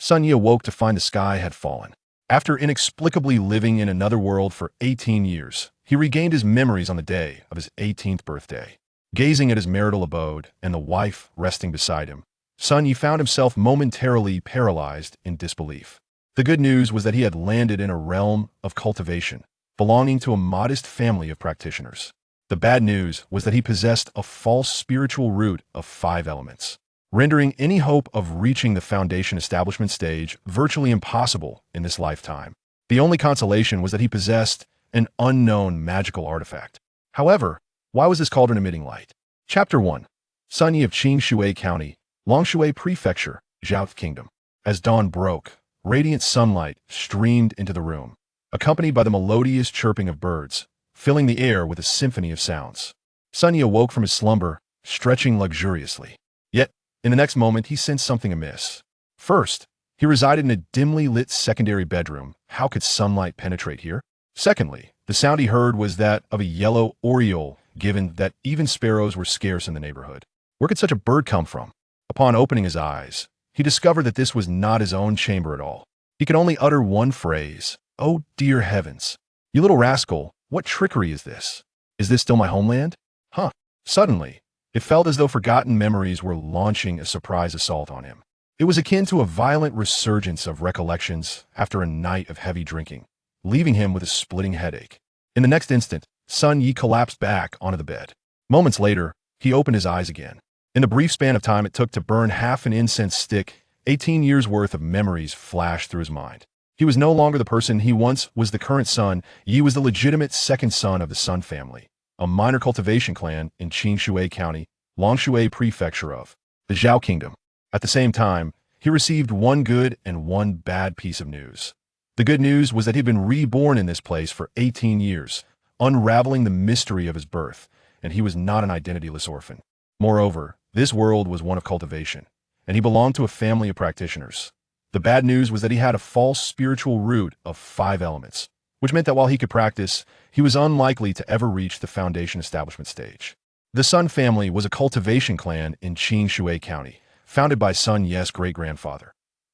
Sun Yi awoke to find the sky had fallen. After inexplicably living in another world for 18 years, he regained his memories on the day of his 18th birthday. Gazing at his marital abode and the wife resting beside him, Sun Yi found himself momentarily paralyzed in disbelief. The good news was that he had landed in a realm of cultivation, belonging to a modest family of practitioners. The bad news was that he possessed a false spiritual root of 5 elements, rendering any hope of reaching the foundation establishment stage virtually impossible in this lifetime. The only consolation was that he possessed an unknown magical artifact. However, why was this cauldron emitting light? Chapter 1. Sun Yi of Qingshui County, Longshui Prefecture, Zhao Kingdom. As dawn broke, radiant sunlight streamed into the room, accompanied by the melodious chirping of birds, filling the air with a symphony of sounds. Sun Yi awoke from his slumber, stretching luxuriously. Yet, in the next moment, he sensed something amiss. First, he resided in a dimly lit secondary bedroom. How could sunlight penetrate here? Secondly, the sound he heard was that of a yellow oriole, given that even sparrows were scarce in the neighborhood. Where could such a bird come from? Upon opening his eyes, he discovered that this was not his own chamber at all. He could only utter one phrase, "Oh, dear heavens! You little rascal, what trickery is this? Is this still my homeland?" Huh. Suddenly, it felt as though forgotten memories were launching a surprise assault on him. It was akin to a violent resurgence of recollections after a night of heavy drinking, leaving him with a splitting headache. In the next instant, Sun Yi collapsed back onto the bed. Moments later, he opened his eyes again. In the brief span of time it took to burn half an incense stick, 18 years' worth of memories flashed through his mind. He was no longer the person he once was. The current Sun Yi was the legitimate second son of the Sun family, a minor cultivation clan in Qingshui County, Longshui Prefecture of the Zhao Kingdom. At the same time, he received one good and one bad piece of news. The good news was that he'd been reborn in this place for 18 years, unraveling the mystery of his birth, and he was not an identityless orphan. Moreover, this world was one of cultivation, and he belonged to a family of practitioners. The bad news was that he had a false spiritual root of 5 elements, which meant that while he could practice, he was unlikely to ever reach the foundation establishment stage. The Sun family was a cultivation clan in Qingshui County, founded by Sun Yi's great-grandfather.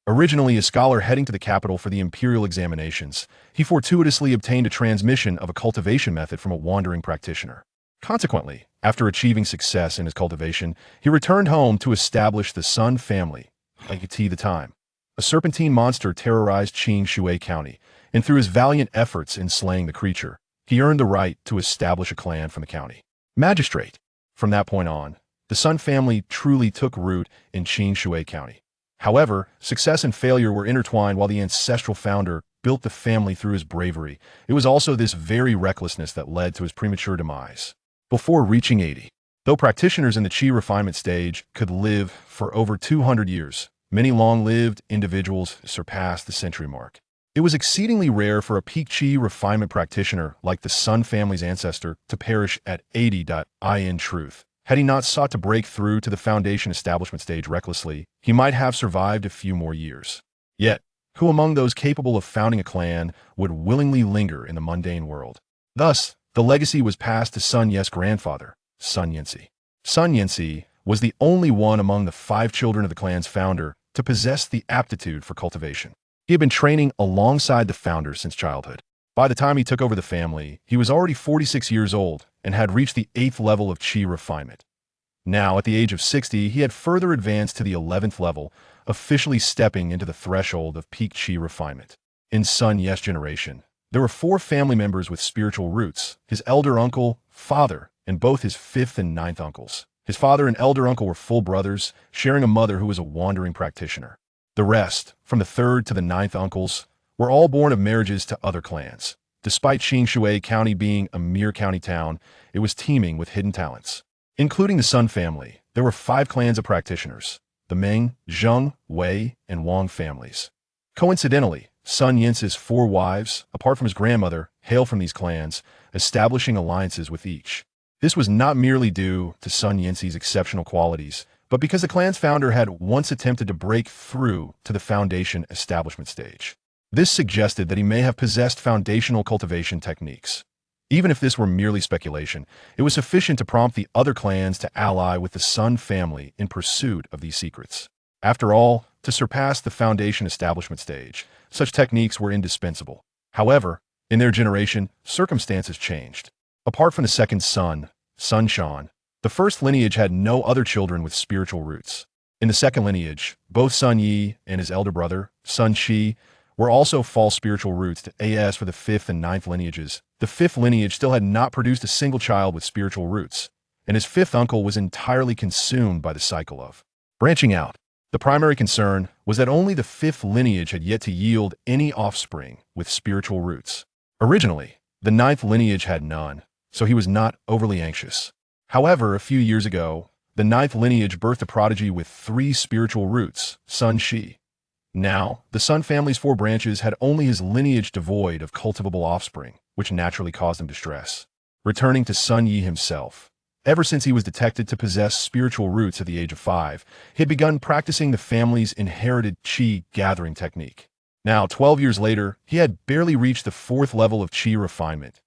Originally a scholar heading to the capital for the imperial examinations, he fortuitously obtained a transmission of a cultivation method from a wandering practitioner. Consequently, after achieving success in his cultivation, he returned home to establish the Sun family. The time. A serpentine monster terrorized Qingshui County, and through his valiant efforts in slaying the creature, he earned the right to establish a clan from the county. Magistrate. From that point on, the Sun family truly took root in Qingshui County. However, success and failure were intertwined while the ancestral founder built the family through his bravery. It was also this very recklessness that led to his premature demise. Before reaching 80, though practitioners in the Qi refinement stage could live for over 200 years, many long-lived individuals surpassed the century mark. It was exceedingly rare for a peak Qi refinement practitioner like the Sun family's ancestor to perish at 80. In truth, had he not sought to break through to the foundation establishment stage recklessly, he might have survived a few more years. Yet, who among those capable of founding a clan would willingly linger in the mundane world? Thus, the legacy was passed to Sun Yi's grandfather, Sun Yanci. Sun Yanci was the only one among the 5 children of the clan's founder to possess the aptitude for cultivation. He had been training alongside the founder since childhood. By the time he took over the family, he was already 46 years old and had reached the 8th level of Qi refinement. Now, at the age of 60, he had further advanced to the 11th level, officially stepping into the threshold of peak Qi refinement. In Sun Yi's generation, there were 4 family members with spiritual roots: his elder uncle, father, and both his 5th and 9th uncles. His father and elder uncle were full brothers, sharing a mother who was a wandering practitioner. The rest, from the 3rd to the 9th uncles, were all born of marriages to other clans. Despite Qingshui County being a mere county town, it was teeming with hidden talents. Including the Sun family, there were 5 clans of practitioners: the Ming, Zheng, Wei, and Wang families. Coincidentally, Sun Yi's 4 wives, apart from his grandmother, hail from these clans, establishing alliances with each. This was not merely due to Sun Yi's exceptional qualities, but because the clan's founder had once attempted to break through to the foundation establishment stage. This suggested that he may have possessed foundational cultivation techniques. Even if this were merely speculation, it was sufficient to prompt the other clans to ally with the Sun family in pursuit of these secrets. After all, to surpass the foundation establishment stage, such techniques were indispensable. However, in their generation, circumstances changed. Apart from the second son, Sun Shan, the first lineage had no other children with spiritual roots. In the second lineage, both Sun Yi and his elder brother, Sun Shi, were also false spiritual roots to as for the fifth and ninth lineages. The fifth lineage still had not produced a single child with spiritual roots, and his fifth uncle was entirely consumed by the cycle of branching out. The primary concern was that only the fifth lineage had yet to yield any offspring with spiritual roots. Originally, the ninth lineage had none, so he was not overly anxious. However, a few years ago, the ninth lineage birthed a prodigy with 3 spiritual roots, Sun Shi. Now, the Sun family's 4 branches had only his lineage devoid of cultivable offspring, which naturally caused him distress. Returning to Sun Yi himself, ever since he was detected to possess spiritual roots at the age of 5, he had begun practicing the family's inherited qi gathering technique. Now, 12 years later, he had barely reached the 4th level of qi refinement.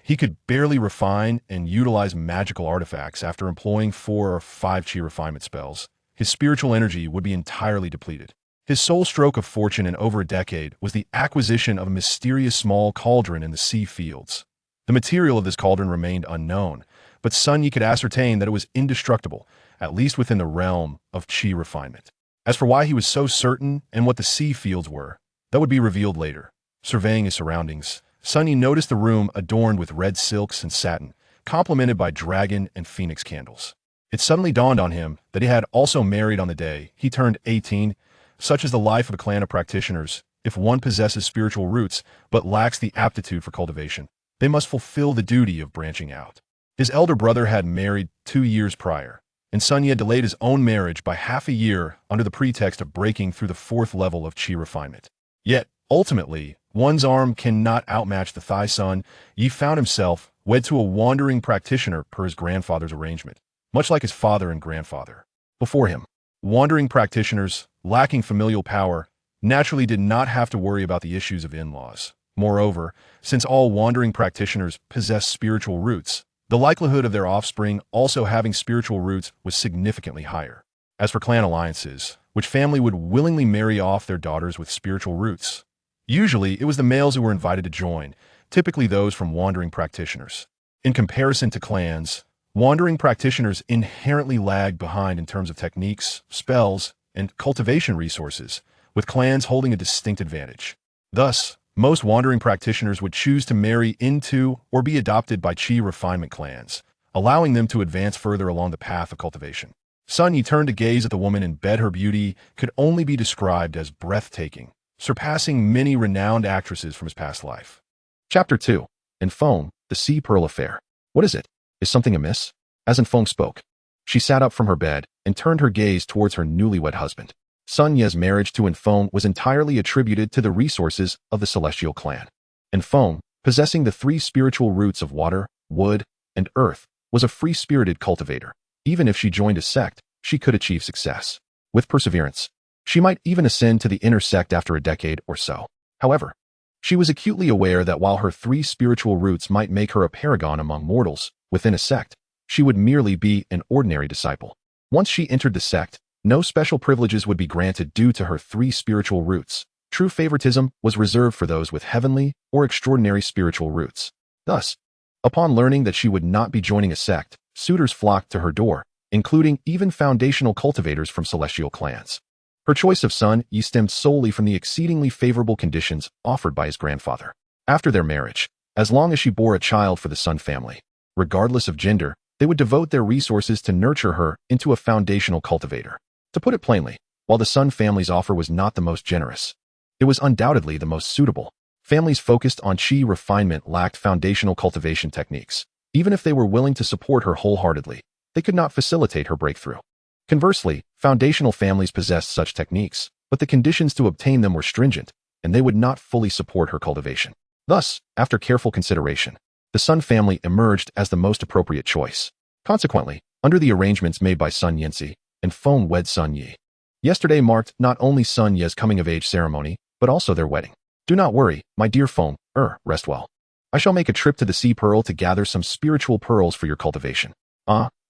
He could barely refine and utilize magical artifacts after employing 4 or 5 qi refinement spells. His spiritual energy would be entirely depleted. His sole stroke of fortune in over a decade was the acquisition of a mysterious small cauldron in the sea fields. The material of this cauldron remained unknown, but Sun Yi could ascertain that it was indestructible, at least within the realm of qi refinement. As for why he was so certain and what the sea fields were, that would be revealed later. Surveying his surroundings, Sun Yi noticed the room adorned with red silks and satin, complemented by dragon and phoenix candles. It suddenly dawned on him that he had also married on the day he turned 18. Such is the life of a clan of practitioners. If one possesses spiritual roots but lacks the aptitude for cultivation, they must fulfill the duty of branching out. His elder brother had married 2 years prior, and Sun Yi had delayed his own marriage by half a year under the pretext of breaking through the 4th level of qi refinement. Yet, ultimately, one's arm cannot outmatch the thigh. Sun Yi found himself wed to a wandering practitioner per his grandfather's arrangement, much like his father and grandfather. Before him, wandering practitioners, lacking familial power, naturally did not have to worry about the issues of in-laws. Moreover, since all wandering practitioners possess spiritual roots, the likelihood of their offspring also having spiritual roots was significantly higher. As for clan alliances, which family would willingly marry off their daughters with spiritual roots? Usually, it was the males who were invited to join, typically those from wandering practitioners. In comparison to clans, wandering practitioners inherently lag behind in terms of techniques, spells, and cultivation resources, with clans holding a distinct advantage. Thus, most wandering practitioners would choose to marry into or be adopted by qi refinement clans, allowing them to advance further along the path of cultivation. Sun Yi turned to gaze at the woman in bed. Her beauty could only be described as breathtaking, surpassing many renowned actresses from his past life. Chapter 2. Infeng, the Sea Pearl Affair. What is it? Is something amiss? As Infeng spoke, she sat up from her bed and turned her gaze towards her newlywed husband. Sun Ye's marriage to Infeng was entirely attributed to the resources of the celestial clan. Infeng, possessing the 3 spiritual roots of water, wood, and earth, was a free-spirited cultivator. Even if she joined a sect, she could achieve success. With perseverance, she might even ascend to the inner sect after a decade or so. However, she was acutely aware that while her 3 spiritual roots might make her a paragon among mortals within a sect, she would merely be an ordinary disciple. Once she entered the sect, no special privileges would be granted due to her 3 spiritual roots. True favoritism was reserved for those with heavenly or extraordinary spiritual roots. Thus, upon learning that she would not be joining a sect, suitors flocked to her door, including even foundational cultivators from celestial clans. Her choice of Sun Yi stemmed solely from the exceedingly favorable conditions offered by his grandfather. After their marriage, as long as she bore a child for the Sun family, regardless of gender, they would devote their resources to nurture her into a foundational cultivator. To put it plainly, while the Sun family's offer was not the most generous, it was undoubtedly the most suitable. Families focused on qi refinement lacked foundational cultivation techniques. Even if they were willing to support her wholeheartedly, they could not facilitate her breakthrough. Conversely, foundational families possessed such techniques, but the conditions to obtain them were stringent, and they would not fully support her cultivation. Thus, after careful consideration, the Sun family emerged as the most appropriate choice. Consequently, under the arrangements made by Sun Yanxi, Infeng wed Sun Yi. Yesterday marked not only Sun Ye's coming-of-age ceremony, but also their wedding. Do not worry, my dear Feng, rest well. I shall make a trip to the Sea Pearl to gather some spiritual pearls for your cultivation.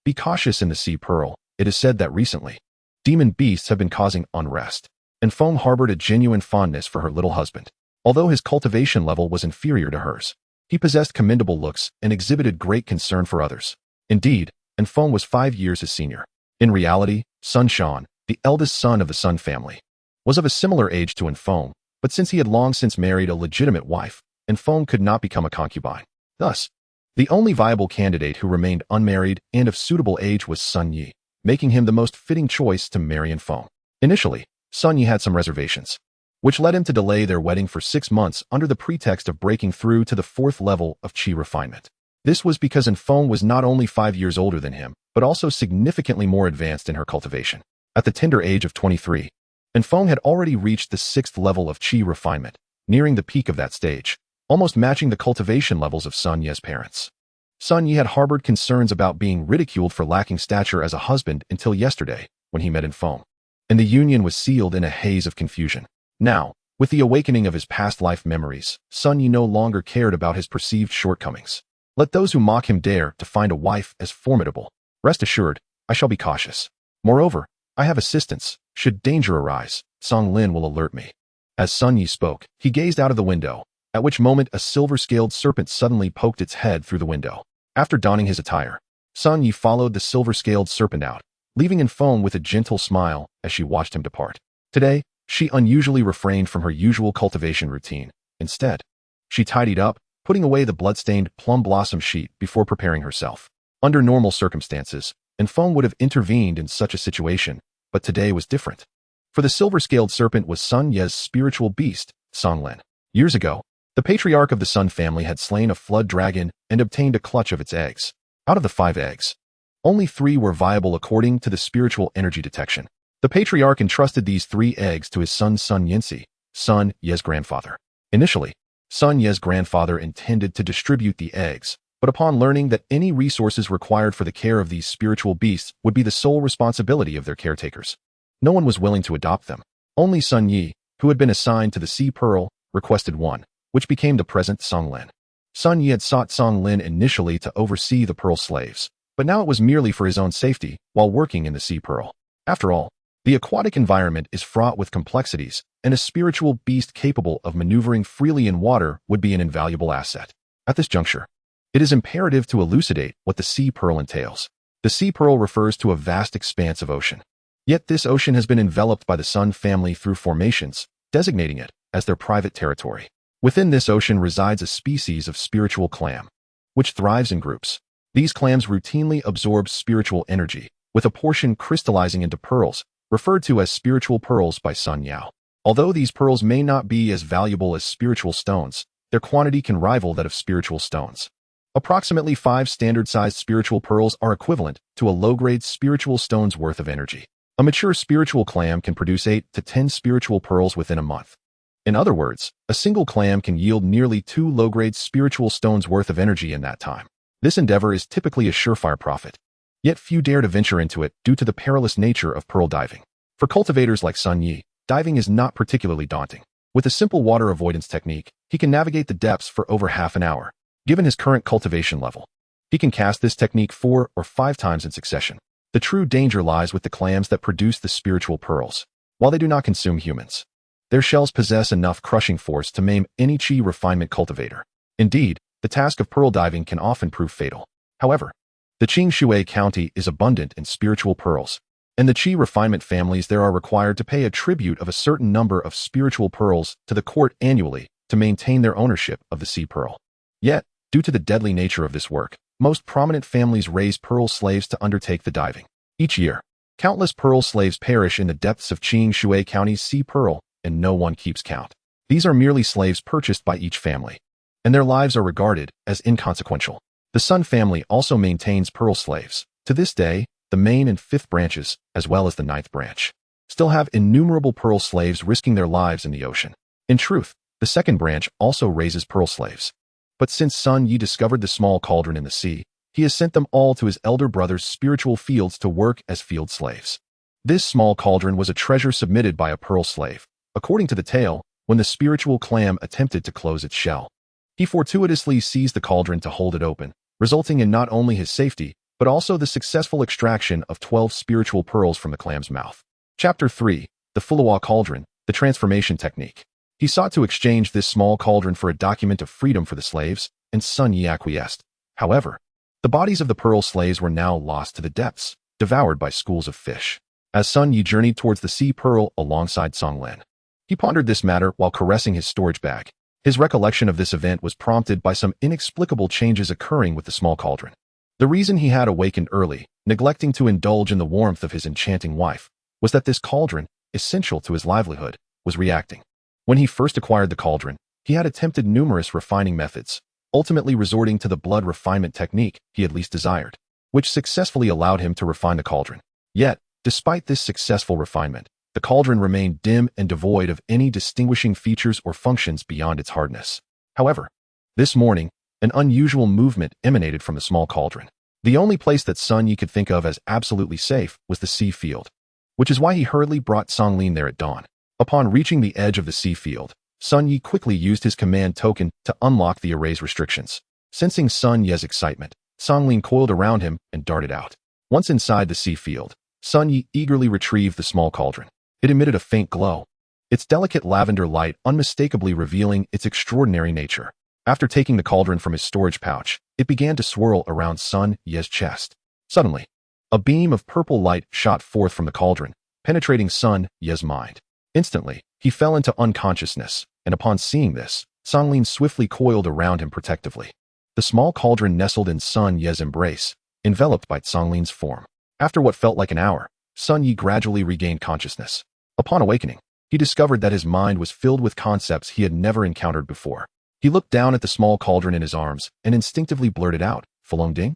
Be cautious in the Sea Pearl. It is said that recently, demon beasts have been causing unrest, and Feng harbored a genuine fondness for her little husband. Although his cultivation level was inferior to hers, he possessed commendable looks and exhibited great concern for others. Indeed, Feng was 5 years his senior. In reality, Sun Shan, the eldest son of the Sun family, was of a similar age to Feng, but since he had long since married a legitimate wife, Feng could not become a concubine. Thus, the only viable candidate who remained unmarried and of suitable age was Sun Yi, making him the most fitting choice to marry Feng. Initially, Sun Yi had some reservations, which led him to delay their wedding for 6 months under the pretext of breaking through to the 4th level of qi refinement. This was because Feng was not only 5 years older than him, but also significantly more advanced in her cultivation. At the tender age of 23, Feng had already reached the 6th level of qi refinement, nearing the peak of that stage, almost matching the cultivation levels of Sun Ye's parents. Sun Yi had harbored concerns about being ridiculed for lacking stature as a husband until yesterday, when he met Feng, and the union was sealed in a haze of confusion. Now, with the awakening of his past life memories, Sun Yi no longer cared about his perceived shortcomings. Let those who mock him dare to find a wife as formidable. Rest assured, I shall be cautious. Moreover, I have assistance. Should danger arise, Song Lin will alert me. As Sun Yi spoke, he gazed out of the window, at which moment a silver-scaled serpent suddenly poked its head through the window. After donning his attire, Sun Yi followed the silver-scaled serpent out, leaving Feng with a gentle smile as she watched him depart. Today, she unusually refrained from her usual cultivation routine. Instead, she tidied up, putting away the blood-stained plum blossom sheet before preparing herself. Under normal circumstances, Feng would have intervened in such a situation, but today was different. For the silver-scaled serpent was Sun Ye's spiritual beast, Song Lin. Years ago, the patriarch of the Sun family had slain a flood dragon and obtained a clutch of its eggs. Out of the 5 eggs, only 3 were viable according to the spiritual energy detection. The patriarch entrusted these 3 eggs to his son Sun Yinsi, Sun Ye's grandfather. Initially, Sun Ye's grandfather intended to distribute the eggs, but upon learning that any resources required for the care of these spiritual beasts would be the sole responsibility of their caretakers, no one was willing to adopt them. Only Sun Yi, who had been assigned to the Sea Pearl, requested one, which became the present Song Lin. Sun Yi had sought Song Lin initially to oversee the Pearl slaves, but now it was merely for his own safety while working in the Sea Pearl. After all, the aquatic environment is fraught with complexities, and a spiritual beast capable of maneuvering freely in water would be an invaluable asset. At this juncture, it is imperative to elucidate what the Sea Pearl entails. The Sea Pearl refers to a vast expanse of ocean. Yet this ocean has been enveloped by the Sun family through formations, designating it as their private territory. Within this ocean resides a species of spiritual clam, which thrives in groups. These clams routinely absorb spiritual energy, with a portion crystallizing into pearls, referred to as spiritual pearls by Sun Yao. Although these pearls may not be as valuable as spiritual stones, their quantity can rival that of spiritual stones. Approximately 5 standard-sized spiritual pearls are equivalent to a low-grade spiritual stone's worth of energy. A mature spiritual clam can produce 8 to 10 spiritual pearls within a month. In other words, a single clam can yield nearly 2 low-grade spiritual stones worth of energy in that time. This endeavor is typically a surefire profit. Yet few dare to venture into it due to the perilous nature of pearl diving. For cultivators like Sun Yi, diving is not particularly daunting. With a simple water avoidance technique, he can navigate the depths for over half an hour. Given his current cultivation level, he can cast this technique 4 or 5 times in succession. The true danger lies with the clams that produce the spiritual pearls. While they do not consume humans, their shells possess enough crushing force to maim any qi refinement cultivator. Indeed, the task of pearl diving can often prove fatal. However, the Qingshui County is abundant in spiritual pearls, and the qi refinement families there are required to pay a tribute of a certain number of spiritual pearls to the court annually to maintain their ownership of the Sea Pearl. Yet, due to the deadly nature of this work, most prominent families raise pearl slaves to undertake the diving. Each year, countless pearl slaves perish in the depths of Qingshui County's Sea Pearl, and no one keeps count. These are merely slaves purchased by each family, and their lives are regarded as inconsequential. The Sun family also maintains pearl slaves. To this day, the main and 5th branches, as well as the 9th branch, still have innumerable pearl slaves risking their lives in the ocean. In truth, the 2nd branch also raises pearl slaves. But since Sun Yi discovered the small cauldron in the sea, he has sent them all to his elder brother's spiritual fields to work as field slaves. This small cauldron was a treasure submitted by a pearl slave. According to the tale, when the spiritual clam attempted to close its shell, he fortuitously seized the cauldron to hold it open, resulting in not only his safety, but also the successful extraction of 12 spiritual pearls from the clam's mouth. Chapter 3. The Fulawa Cauldron, the Transformation Technique. He sought to exchange this small cauldron for a document of freedom for the slaves, and Sun Yi acquiesced. However, the bodies of the pearl slaves were now lost to the depths, devoured by schools of fish. As Sun Yi journeyed towards the sea pearl alongside Song Lin, he pondered this matter while caressing his storage bag. His recollection of this event was prompted by some inexplicable changes occurring with the small cauldron. The reason he had awakened early, neglecting to indulge in the warmth of his enchanting wife, was that this cauldron, essential to his livelihood, was reacting. When he first acquired the cauldron, he had attempted numerous refining methods, ultimately resorting to the blood refinement technique he had least desired, which successfully allowed him to refine the cauldron. Yet, despite this successful refinement, the cauldron remained dim and devoid of any distinguishing features or functions beyond its hardness. However, this morning, an unusual movement emanated from the small cauldron. The only place that Sun Yi could think of as absolutely safe was the sea field, which is why he hurriedly brought Song Lin there at dawn. Upon reaching the edge of the sea field, Sun Yi quickly used his command token to unlock the array's restrictions. Sensing Sun Yi's excitement, Song Lin coiled around him and darted out. Once inside the sea field, Sun Yi eagerly retrieved the small cauldron. It emitted a faint glow, its delicate lavender light unmistakably revealing its extraordinary nature. After taking the cauldron from his storage pouch, it began to swirl around Sun Yi's chest. Suddenly, a beam of purple light shot forth from the cauldron, penetrating Sun Yi's mind. Instantly, he fell into unconsciousness, and upon seeing this, Song Lin swiftly coiled around him protectively. The small cauldron nestled in Sun Yi's embrace, enveloped by Song Lin's form. After what felt like an hour, Sun Yi gradually regained consciousness. Upon awakening, he discovered that his mind was filled with concepts he had never encountered before. He looked down at the small cauldron in his arms and instinctively blurted out, "Fulong Ding?"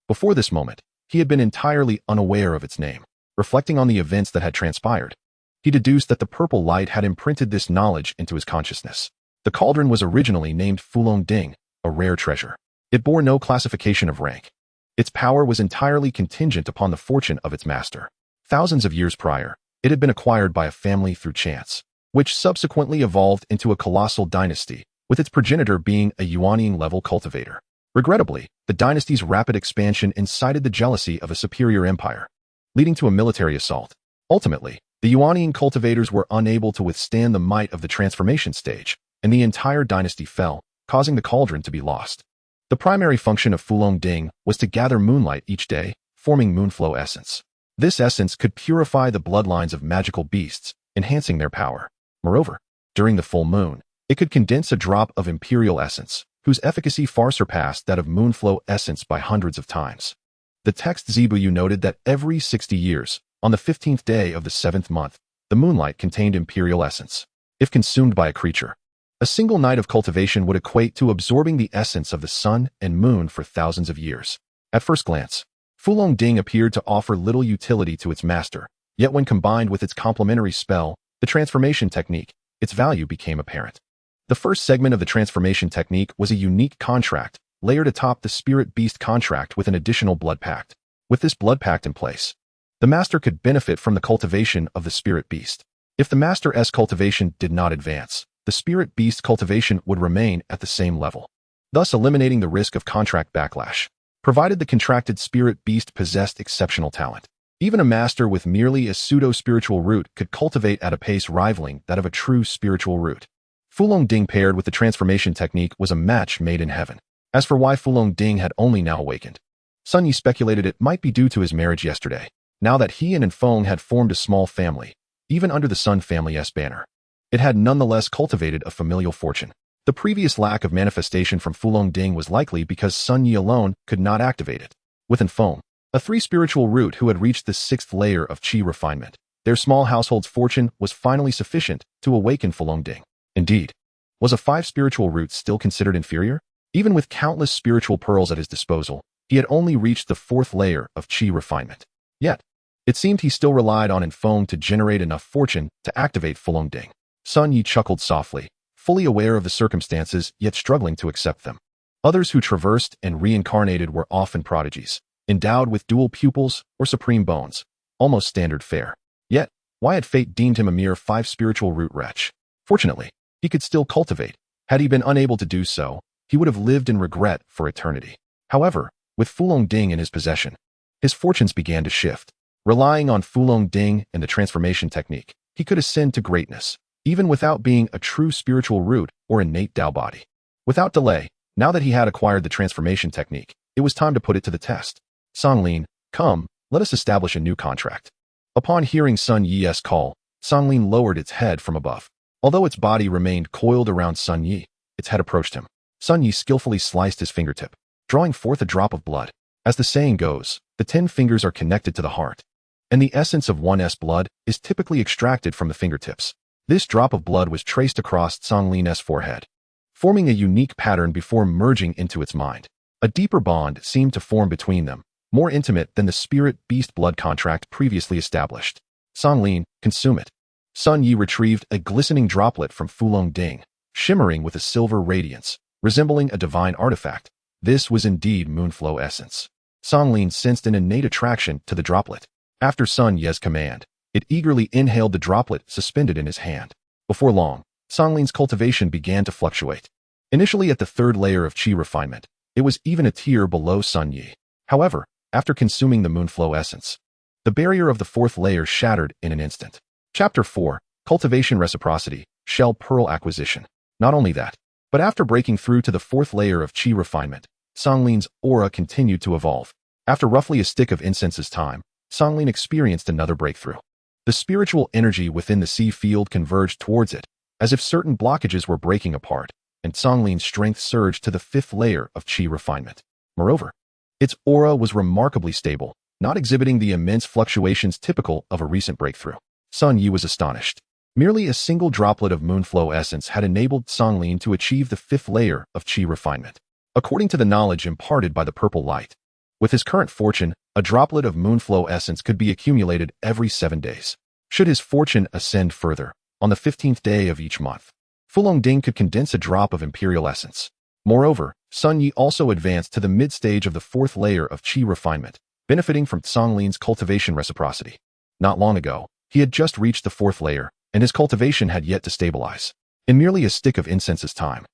Before this moment, he had been entirely unaware of its name. Reflecting on the events that had transpired, he deduced that the purple light had imprinted this knowledge into his consciousness. The cauldron was originally named Fulong Ding, a rare treasure. It bore no classification of rank. Its power was entirely contingent upon the fortune of its master. Thousands of years prior, it had been acquired by a family through chance, which subsequently evolved into a colossal dynasty, with its progenitor being a Yuanying-level cultivator. Regrettably, the dynasty's rapid expansion incited the jealousy of a superior empire, leading to a military assault. Ultimately, the Yuanying cultivators were unable to withstand the might of the transformation stage, and the entire dynasty fell, causing the cauldron to be lost. The primary function of Fulong Ding was to gather moonlight each day, forming moonflow essence. This essence could purify the bloodlines of magical beasts, enhancing their power. Moreover, during the full moon, it could condense a drop of imperial essence, whose efficacy far surpassed that of moonflow essence by hundreds of times. The text Zibuyu noted that every 60 years, on the 15th day of the 7th month, the moonlight contained imperial essence. If consumed by a creature, a single night of cultivation would equate to absorbing the essence of the sun and moon for thousands of years. At first glance, Fulong Ding appeared to offer little utility to its master, yet when combined with its complementary spell, the transformation technique, its value became apparent. The first segment of the transformation technique was a unique contract, layered atop the spirit beast contract with an additional blood pact. With this blood pact in place, the master could benefit from the cultivation of the spirit beast. If the master's cultivation did not advance, the spirit beast cultivation would remain at the same level, thus eliminating the risk of contract backlash. Provided the contracted spirit beast possessed exceptional talent, even a master with merely a pseudo-spiritual root could cultivate at a pace rivaling that of a true spiritual root. Fulong Ding paired with the transformation technique was a match made in heaven. As for why Fulong Ding had only now awakened, Sun Yi speculated it might be due to his marriage yesterday. Now that he and Infeng had formed a small family, even under the Sun family's banner, it had nonetheless cultivated a familial fortune. The previous lack of manifestation from Fulong Ding was likely because Sun Yi alone could not activate it. With Infeng, a 3 spiritual root who had reached the 6th layer of qi refinement, their small household's fortune was finally sufficient to awaken Fulong Ding. Indeed, was a 5 spiritual root still considered inferior? Even with countless spiritual pearls at his disposal, he had only reached the 4th layer of qi refinement. Yet, it seemed he still relied on Infeng to generate enough fortune to activate Fulong Ding. Sun Yi chuckled softly, fully aware of the circumstances yet struggling to accept them. Others who traversed and reincarnated were often prodigies, endowed with dual pupils or supreme bones, almost standard fare. Yet, why had fate deemed him a mere 5 spiritual root wretch? Fortunately, he could still cultivate. Had he been unable to do so, he would have lived in regret for eternity. However, with Fulong Ding in his possession, his fortunes began to shift. Relying on Fulong Ding and the transformation technique, he could ascend to greatness, even without being a true spiritual root or innate Tao body. Without delay, now that he had acquired the transformation technique, it was time to put it to the test. Songlin, come, let us establish a new contract. Upon hearing Sun Yi's call, Songlin lowered its head from above. Although its body remained coiled around Sun Yi, its head approached him. Sun Yi skillfully sliced his fingertip, drawing forth a drop of blood. As the saying goes, the 10 fingers are connected to the heart, and the essence of one's blood is typically extracted from the fingertips. This drop of blood was traced across Songlin's forehead, forming a unique pattern before merging into its mind. A deeper bond seemed to form between them, more intimate than the spirit-beast blood contract previously established. Songlin, consume it. Sun Yi retrieved a glistening droplet from Fulong Ding, shimmering with a silver radiance, resembling a divine artifact. This was indeed Moonflow essence. Songlin sensed an innate attraction to the droplet. After Sun Yi's command, it eagerly inhaled the droplet suspended in his hand. Before long, Songlin's cultivation began to fluctuate. Initially at the 3rd layer of Qi refinement, it was even a tier below Sun Yi. However, after consuming the Moonflow essence, the barrier of the 4th layer shattered in an instant. Chapter 4, Cultivation Reciprocity, Shell Pearl Acquisition. Not only that, but after breaking through to the 4th layer of Qi refinement, Songlin's aura continued to evolve. After roughly a stick of incense's time, Songlin experienced another breakthrough. The spiritual energy within the sea field converged towards it, as if certain blockages were breaking apart, and Songlin's strength surged to the 5th layer of Qi refinement. Moreover, its aura was remarkably stable, not exhibiting the immense fluctuations typical of a recent breakthrough. Sun Yi was astonished. Merely a single droplet of Moonflow essence had enabled Songlin to achieve the 5th layer of Qi refinement. According to the knowledge imparted by the purple light, with his current fortune, a droplet of Moonflow essence could be accumulated every 7 days. Should his fortune ascend further, on the 15th day of each month, Fulong Ding could condense a drop of Imperial essence. Moreover, Sun Yi also advanced to the mid-stage of the 4th layer of Qi refinement, benefiting from Songlin's cultivation reciprocity. Not long ago, he had just reached the 4th layer, and his cultivation had yet to stabilize. In merely a stick of incense's time,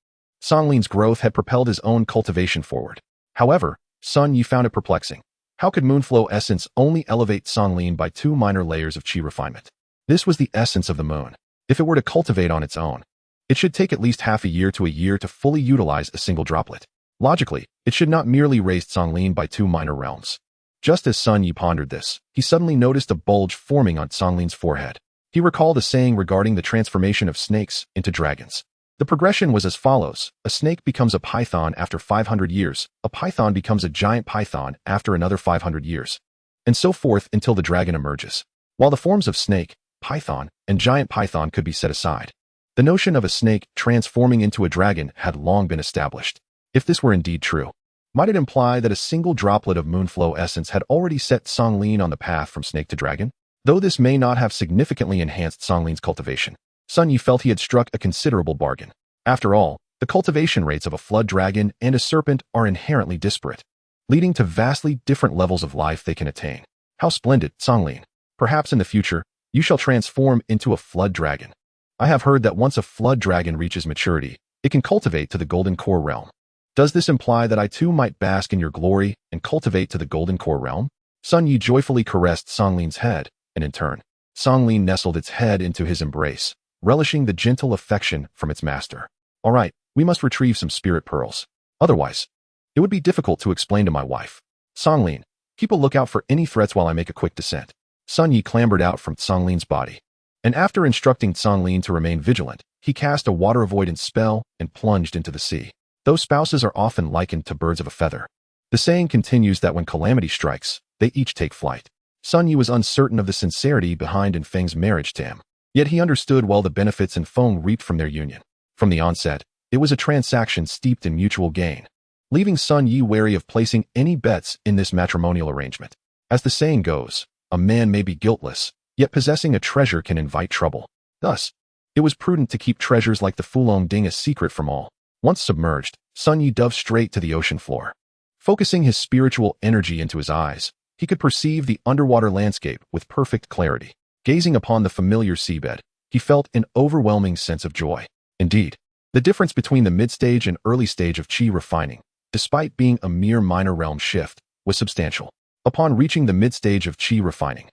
Songlin's growth had propelled his own cultivation forward. However, Sun Yi found it perplexing. How could Moonflow essence only elevate Songlin by 2 minor layers of Qi refinement? This was the essence of the moon. If it were to cultivate on its own, it should take at least half a year to fully utilize a single droplet. Logically, it should not merely raise Songlin by 2 minor realms. Just as Sun Yi pondered this, he suddenly noticed a bulge forming on Songlin's forehead. He recalled a saying regarding the transformation of snakes into dragons. The progression was as follows: a snake becomes a python after 500 years, a python becomes a giant python after another 500 years, and so forth until the dragon emerges. While the forms of snake, python, and giant python could be set aside, the notion of a snake transforming into a dragon had long been established. If this were indeed true, might it imply that a single droplet of Moonflow essence had already set Songlin on the path from snake to dragon? Though this may not have significantly enhanced Songlin's cultivation, Sun Yi felt he had struck a considerable bargain. After all, the cultivation rates of a flood dragon and a serpent are inherently disparate, leading to vastly different levels of life they can attain. How splendid, Songlin. Perhaps in the future, you shall transform into a flood dragon. I have heard that once a flood dragon reaches maturity, it can cultivate to the Golden Core realm. Does this imply that I too might bask in your glory and cultivate to the Golden Core realm? Sun Yi joyfully caressed Songlin's head, and in turn, Songlin nestled its head into his embrace, relishing the gentle affection from its master. All right, we must retrieve some spirit pearls. Otherwise, it would be difficult to explain to my wife. Songlin, keep a lookout for any threats while I make a quick descent. Sun Yi clambered out from Songlin's body, and after instructing Songlin to remain vigilant, he cast a water avoidance spell and plunged into the sea. Though spouses are often likened to birds of a feather, the saying continues that when calamity strikes, they each take flight. Sun Yi was uncertain of the sincerity behind Feng's marriage to him. Yet he understood well the benefits Feng reaped from their union. From the onset, it was a transaction steeped in mutual gain, leaving Sun Yi wary of placing any bets in this matrimonial arrangement. As the saying goes, a man may be guiltless, yet possessing a treasure can invite trouble. Thus, it was prudent to keep treasures like the Fulong Ding a secret from all. Once submerged, Sun Yi dove straight to the ocean floor. Focusing his spiritual energy into his eyes, he could perceive the underwater landscape with perfect clarity. Gazing upon the familiar seabed, he felt an overwhelming sense of joy. Indeed, the difference between the mid-stage and early stage of Qi refining, despite being a mere minor realm shift, was substantial. Upon reaching the mid-stage of Qi refining,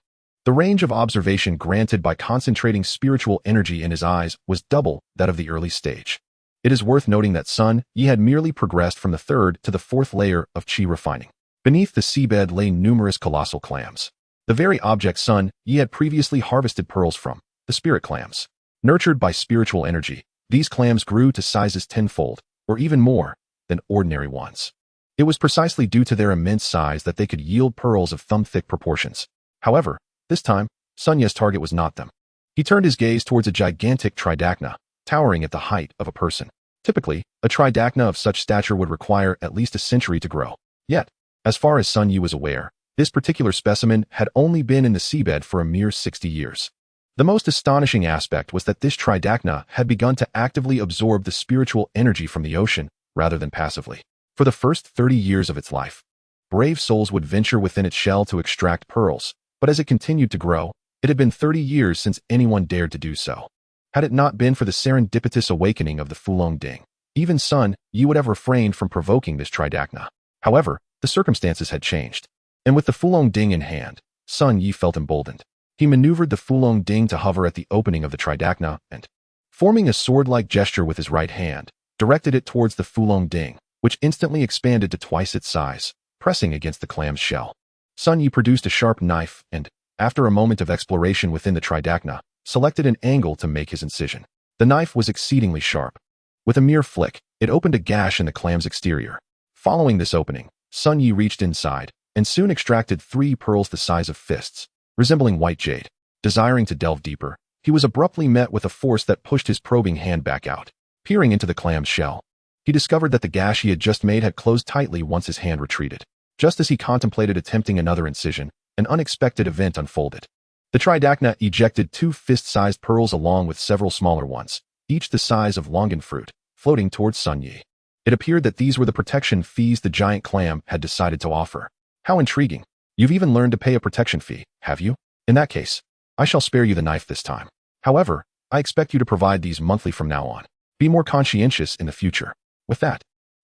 The range of observation granted by concentrating spiritual energy in his eyes was double that of the early stage. It is worth noting that Sun Yi had merely progressed from the third to the fourth layer of qi refining. Beneath the seabed lay numerous colossal clams. The very object Sun Yi had previously harvested pearls from, the spirit clams. Nurtured by spiritual energy, these clams grew to sizes tenfold, or even more, than ordinary ones. It was precisely due to their immense size that they could yield pearls of thumb-thick proportions. However, this time, Sun Yi's target was not them. He turned his gaze towards a gigantic tridacna, towering at the height of a person. Typically, a tridacna of such stature would require at least a century to grow. Yet, as far as Sun Yi was aware, this particular specimen had only been in the seabed for a mere 60 years. The most astonishing aspect was that this tridacna had begun to actively absorb the spiritual energy from the ocean, rather than passively. For the first 30 years of its life, brave souls would venture within its shell to extract pearls, but as it continued to grow, it had been 30 years since anyone dared to do so. Had it not been for the serendipitous awakening of the Fulong Ding, even Sun Yi would have refrained from provoking this tridacna. However, the circumstances had changed, and with the Fulong Ding in hand, Sun Yi felt emboldened. He maneuvered the Fulong Ding to hover at the opening of the tridacna and, forming a sword-like gesture with his right hand, directed it towards the Fulong Ding, which instantly expanded to twice its size, pressing against the clam's shell. Sun Yi produced a sharp knife and, after a moment of exploration within the tridacna, selected an angle to make his incision. The knife was exceedingly sharp. With a mere flick, it opened a gash in the clam's exterior. Following this opening, Sun Yi reached inside and soon extracted 3 pearls the size of fists, resembling white jade. Desiring to delve deeper, he was abruptly met with a force that pushed his probing hand back out. Peering into the clam's shell, he discovered that the gash he had just made had closed tightly once his hand retreated. Just as he contemplated attempting another incision, an unexpected event unfolded. The tridacna ejected 2 fist-sized pearls along with several smaller ones, each the size of longan fruit, floating towards Sun Yi. It appeared that these were the protection fees the giant clam had decided to offer. How intriguing. You've even learned to pay a protection fee, have you? In that case, I shall spare you the knife this time. However, I expect you to provide these monthly from now on. Be more conscientious in the future. With that,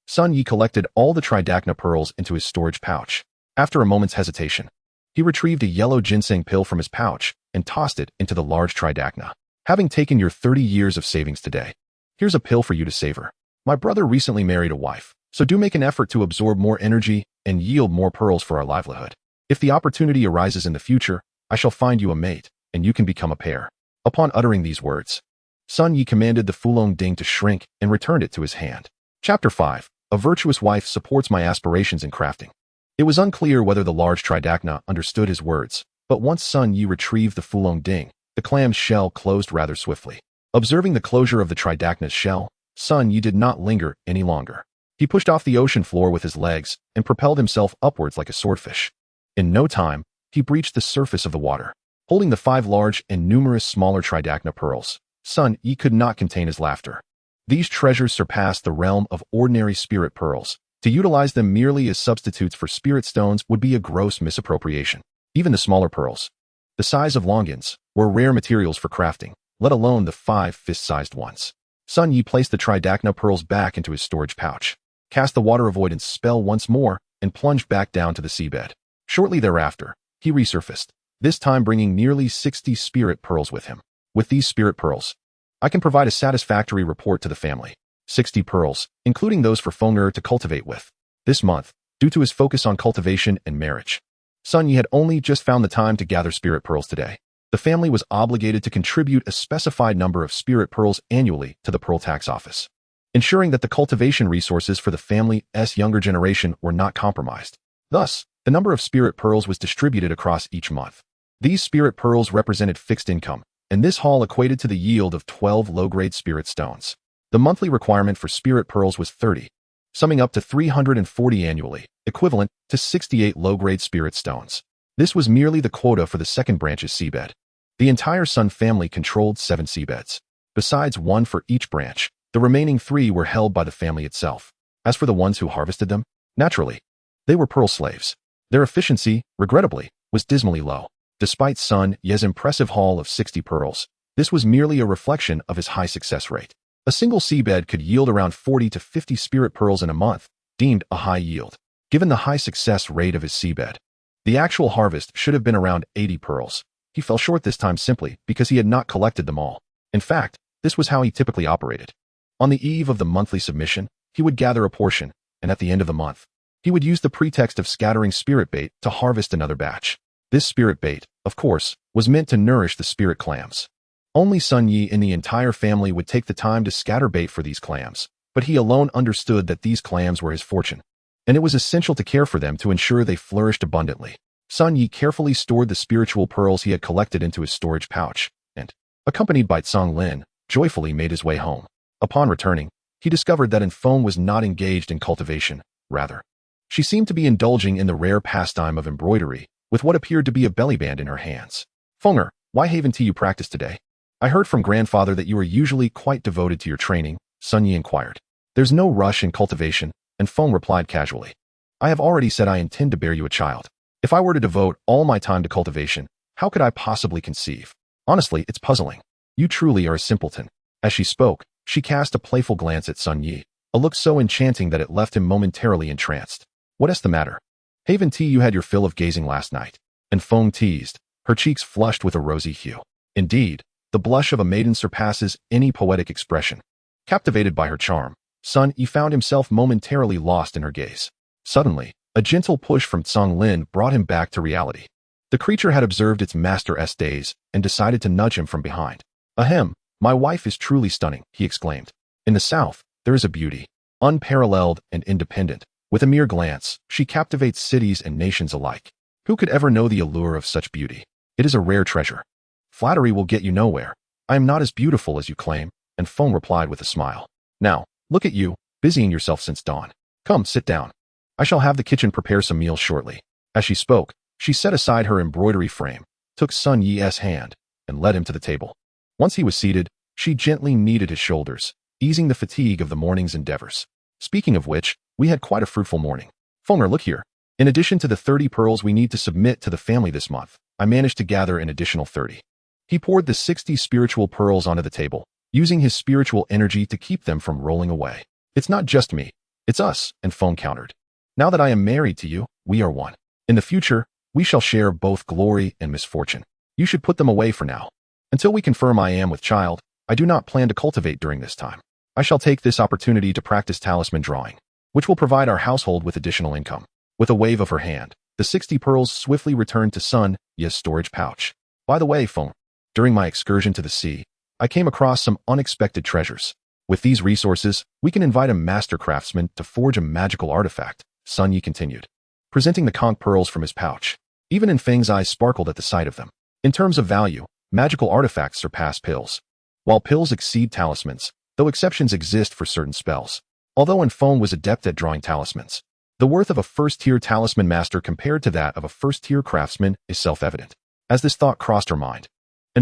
Sun Yi collected all the tridacna pearls into his storage pouch. After a moment's hesitation, he retrieved a yellow ginseng pill from his pouch and tossed it into the large tridacna. Having taken your 30 years of savings today, here's a pill for you to savor. My brother recently married a wife, so do make an effort to absorb more energy and yield more pearls for our livelihood. If the opportunity arises in the future, I shall find you a mate, and you can become a pair. Upon uttering these words, Sun Yi commanded the Fulong Ding to shrink and returned it to his hand. Chapter 5. A virtuous wife supports my aspirations in crafting. It was unclear whether the large tridacna understood his words, but once Sun Yi retrieved the Fulong Ding, the clam's shell closed rather swiftly. Observing the closure of the tridacna's shell, Sun Yi did not linger any longer. He pushed off the ocean floor with his legs and propelled himself upwards like a swordfish. In no time, he breached the surface of the water. Holding the 5 large and numerous smaller tridacna pearls, Sun Yi could not contain his laughter. These treasures surpassed the realm of ordinary spirit pearls. To utilize them merely as substitutes for spirit stones would be a gross misappropriation. Even the smaller pearls, the size of longans, were rare materials for crafting, let alone the 5 fist-sized ones. Sun Yi placed the tridacna pearls back into his storage pouch, cast the water avoidance spell once more, and plunged back down to the seabed. Shortly thereafter, he resurfaced, this time bringing nearly 60 spirit pearls with him. With these spirit pearls, I can provide a satisfactory report to the family. 60 pearls, including those for Feng'er to cultivate with. This month, due to his focus on cultivation and marriage, Sun Yi had only just found the time to gather spirit pearls today. The family was obligated to contribute a specified number of spirit pearls annually to the Pearl Tax Office, ensuring that the cultivation resources for the family's younger generation were not compromised. Thus, the number of spirit pearls was distributed across each month. These spirit pearls represented fixed income, and this haul equated to the yield of 12 low-grade spirit stones. The monthly requirement for spirit pearls was 30, summing up to 340 annually, equivalent to 68 low-grade spirit stones. This was merely the quota for the second branch's seabed. The entire Sun family controlled 7 seabeds. Besides one for each branch, the remaining 3 were held by the family itself. As for the ones who harvested them, naturally, they were pearl slaves. Their efficiency, regrettably, was dismally low. Despite Sun Yi's impressive haul of 60 pearls, this was merely a reflection of his high success rate. A single seabed could yield around 40 to 50 spirit pearls in a month, deemed a high yield. Given the high success rate of his seabed, the actual harvest should have been around 80 pearls. He fell short this time simply because he had not collected them all. In fact, this was how he typically operated. On the eve of the monthly submission, he would gather a portion, and at the end of the month, he would use the pretext of scattering spirit bait to harvest another batch. This spirit bait, of course, was meant to nourish the spirit clams. Only Sun Yi in the entire family would take the time to scatter bait for these clams, but he alone understood that these clams were his fortune, and it was essential to care for them to ensure they flourished abundantly. Sun Yi carefully stored the spiritual pearls he had collected into his storage pouch, and, accompanied by Tsang Lin, joyfully made his way home. Upon returning, he discovered that Feng was not engaged in cultivation, rather. She seemed to be indulging in the rare pastime of embroidery, with what appeared to be a belly band in her hands. Fenger, why haven't you practiced today? I heard from grandfather that you are usually quite devoted to your training, Sun Yi inquired. There's no rush in cultivation, and Feng replied casually. I have already said I intend to bear you a child. If I were to devote all my time to cultivation, how could I possibly conceive? Honestly, it's puzzling. You truly are a simpleton. As she spoke, she cast a playful glance at Sun Yi, a look so enchanting that it left him momentarily entranced. What's the matter? Haven't you had your fill of gazing last night? And Feng teased, her cheeks flushed with a rosy hue. Indeed, the blush of a maiden surpasses any poetic expression. Captivated by her charm, Sun Yi found himself momentarily lost in her gaze. Suddenly, a gentle push from Tsang Lin brought him back to reality. The creature had observed its master's days and decided to nudge him from behind. Ahem, my wife is truly stunning, he exclaimed. In the south, there is a beauty, unparalleled and independent. With a mere glance, she captivates cities and nations alike. Who could ever know the allure of such beauty? It is a rare treasure. Flattery will get you nowhere. I am not as beautiful as you claim, and Feng replied with a smile. Now, look at you, busying yourself since dawn. Come, sit down. I shall have the kitchen prepare some meals shortly. As she spoke, she set aside her embroidery frame, took Sun Yi's hand, and led him to the table. Once he was seated, she gently kneaded his shoulders, easing the fatigue of the morning's endeavors. Speaking of which, we had quite a fruitful morning. Fenger, look here. In addition to the 30 pearls we need to submit to the family this month, I managed to gather an additional 30. He poured the 60 spiritual pearls onto the table, using his spiritual energy to keep them from rolling away. It's not just me, it's us, and Feng countered. Now that I am married to you, we are one. In the future, we shall share both glory and misfortune. You should put them away for now. Until we confirm I am with child, I do not plan to cultivate during this time. I shall take this opportunity to practice talisman drawing, which will provide our household with additional income. With a wave of her hand, the 60 pearls swiftly returned to Sun Yi's storage pouch. By the way, Feng, during my excursion to the sea, I came across some unexpected treasures. With these resources, we can invite a master craftsman to forge a magical artifact, Sun Yi continued, presenting the conch pearls from his pouch. Even in Feng's eyes sparkled at the sight of them. In terms of value, magical artifacts surpass pills. While pills exceed talismans, though exceptions exist for certain spells. Although Feng was adept at drawing talismans, the worth of a first-tier talisman master compared to that of a first-tier craftsman is self-evident. As this thought crossed her mind,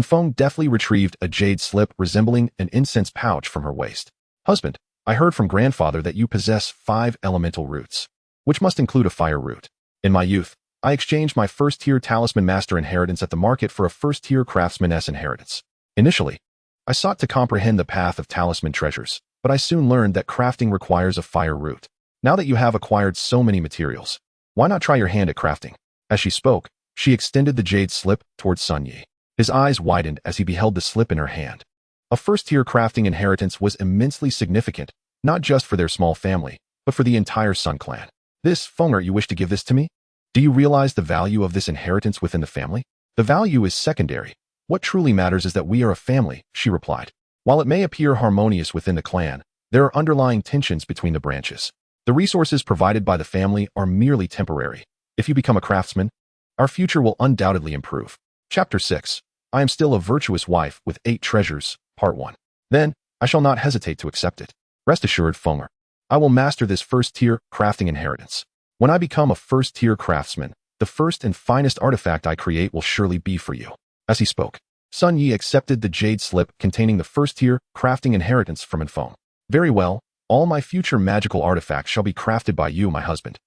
Feng deftly retrieved a jade slip resembling an incense pouch from her waist. Husband, I heard from grandfather that you possess 5 elemental roots, which must include a fire root. In my youth, I exchanged my first-tier talisman master inheritance at the market for a first-tier craftsman's inheritance. Initially, I sought to comprehend the path of talisman treasures, but I soon learned that crafting requires a fire root. Now that you have acquired so many materials, why not try your hand at crafting? As she spoke, she extended the jade slip towards Sun Yi. His eyes widened as he beheld the slip in her hand. A first-tier crafting inheritance was immensely significant, not just for their small family, but for the entire Sun clan. This, Fenger, you wish to give this to me? Do you realize the value of this inheritance within the family? The value is secondary. What truly matters is that we are a family, she replied. While it may appear harmonious within the clan, there are underlying tensions between the branches. The resources provided by the family are merely temporary. If you become a craftsman, our future will undoubtedly improve. Chapter 6. I am still a virtuous wife with 8 treasures, Part 1. Then, I shall not hesitate to accept it. Rest assured, Fenger, I will master this first-tier crafting inheritance. When I become a first-tier craftsman, the first and finest artifact I create will surely be for you. As he spoke, Sun Yi accepted the jade slip containing the first-tier crafting inheritance from Feng. Very well, all my future magical artifacts shall be crafted by you, my husband.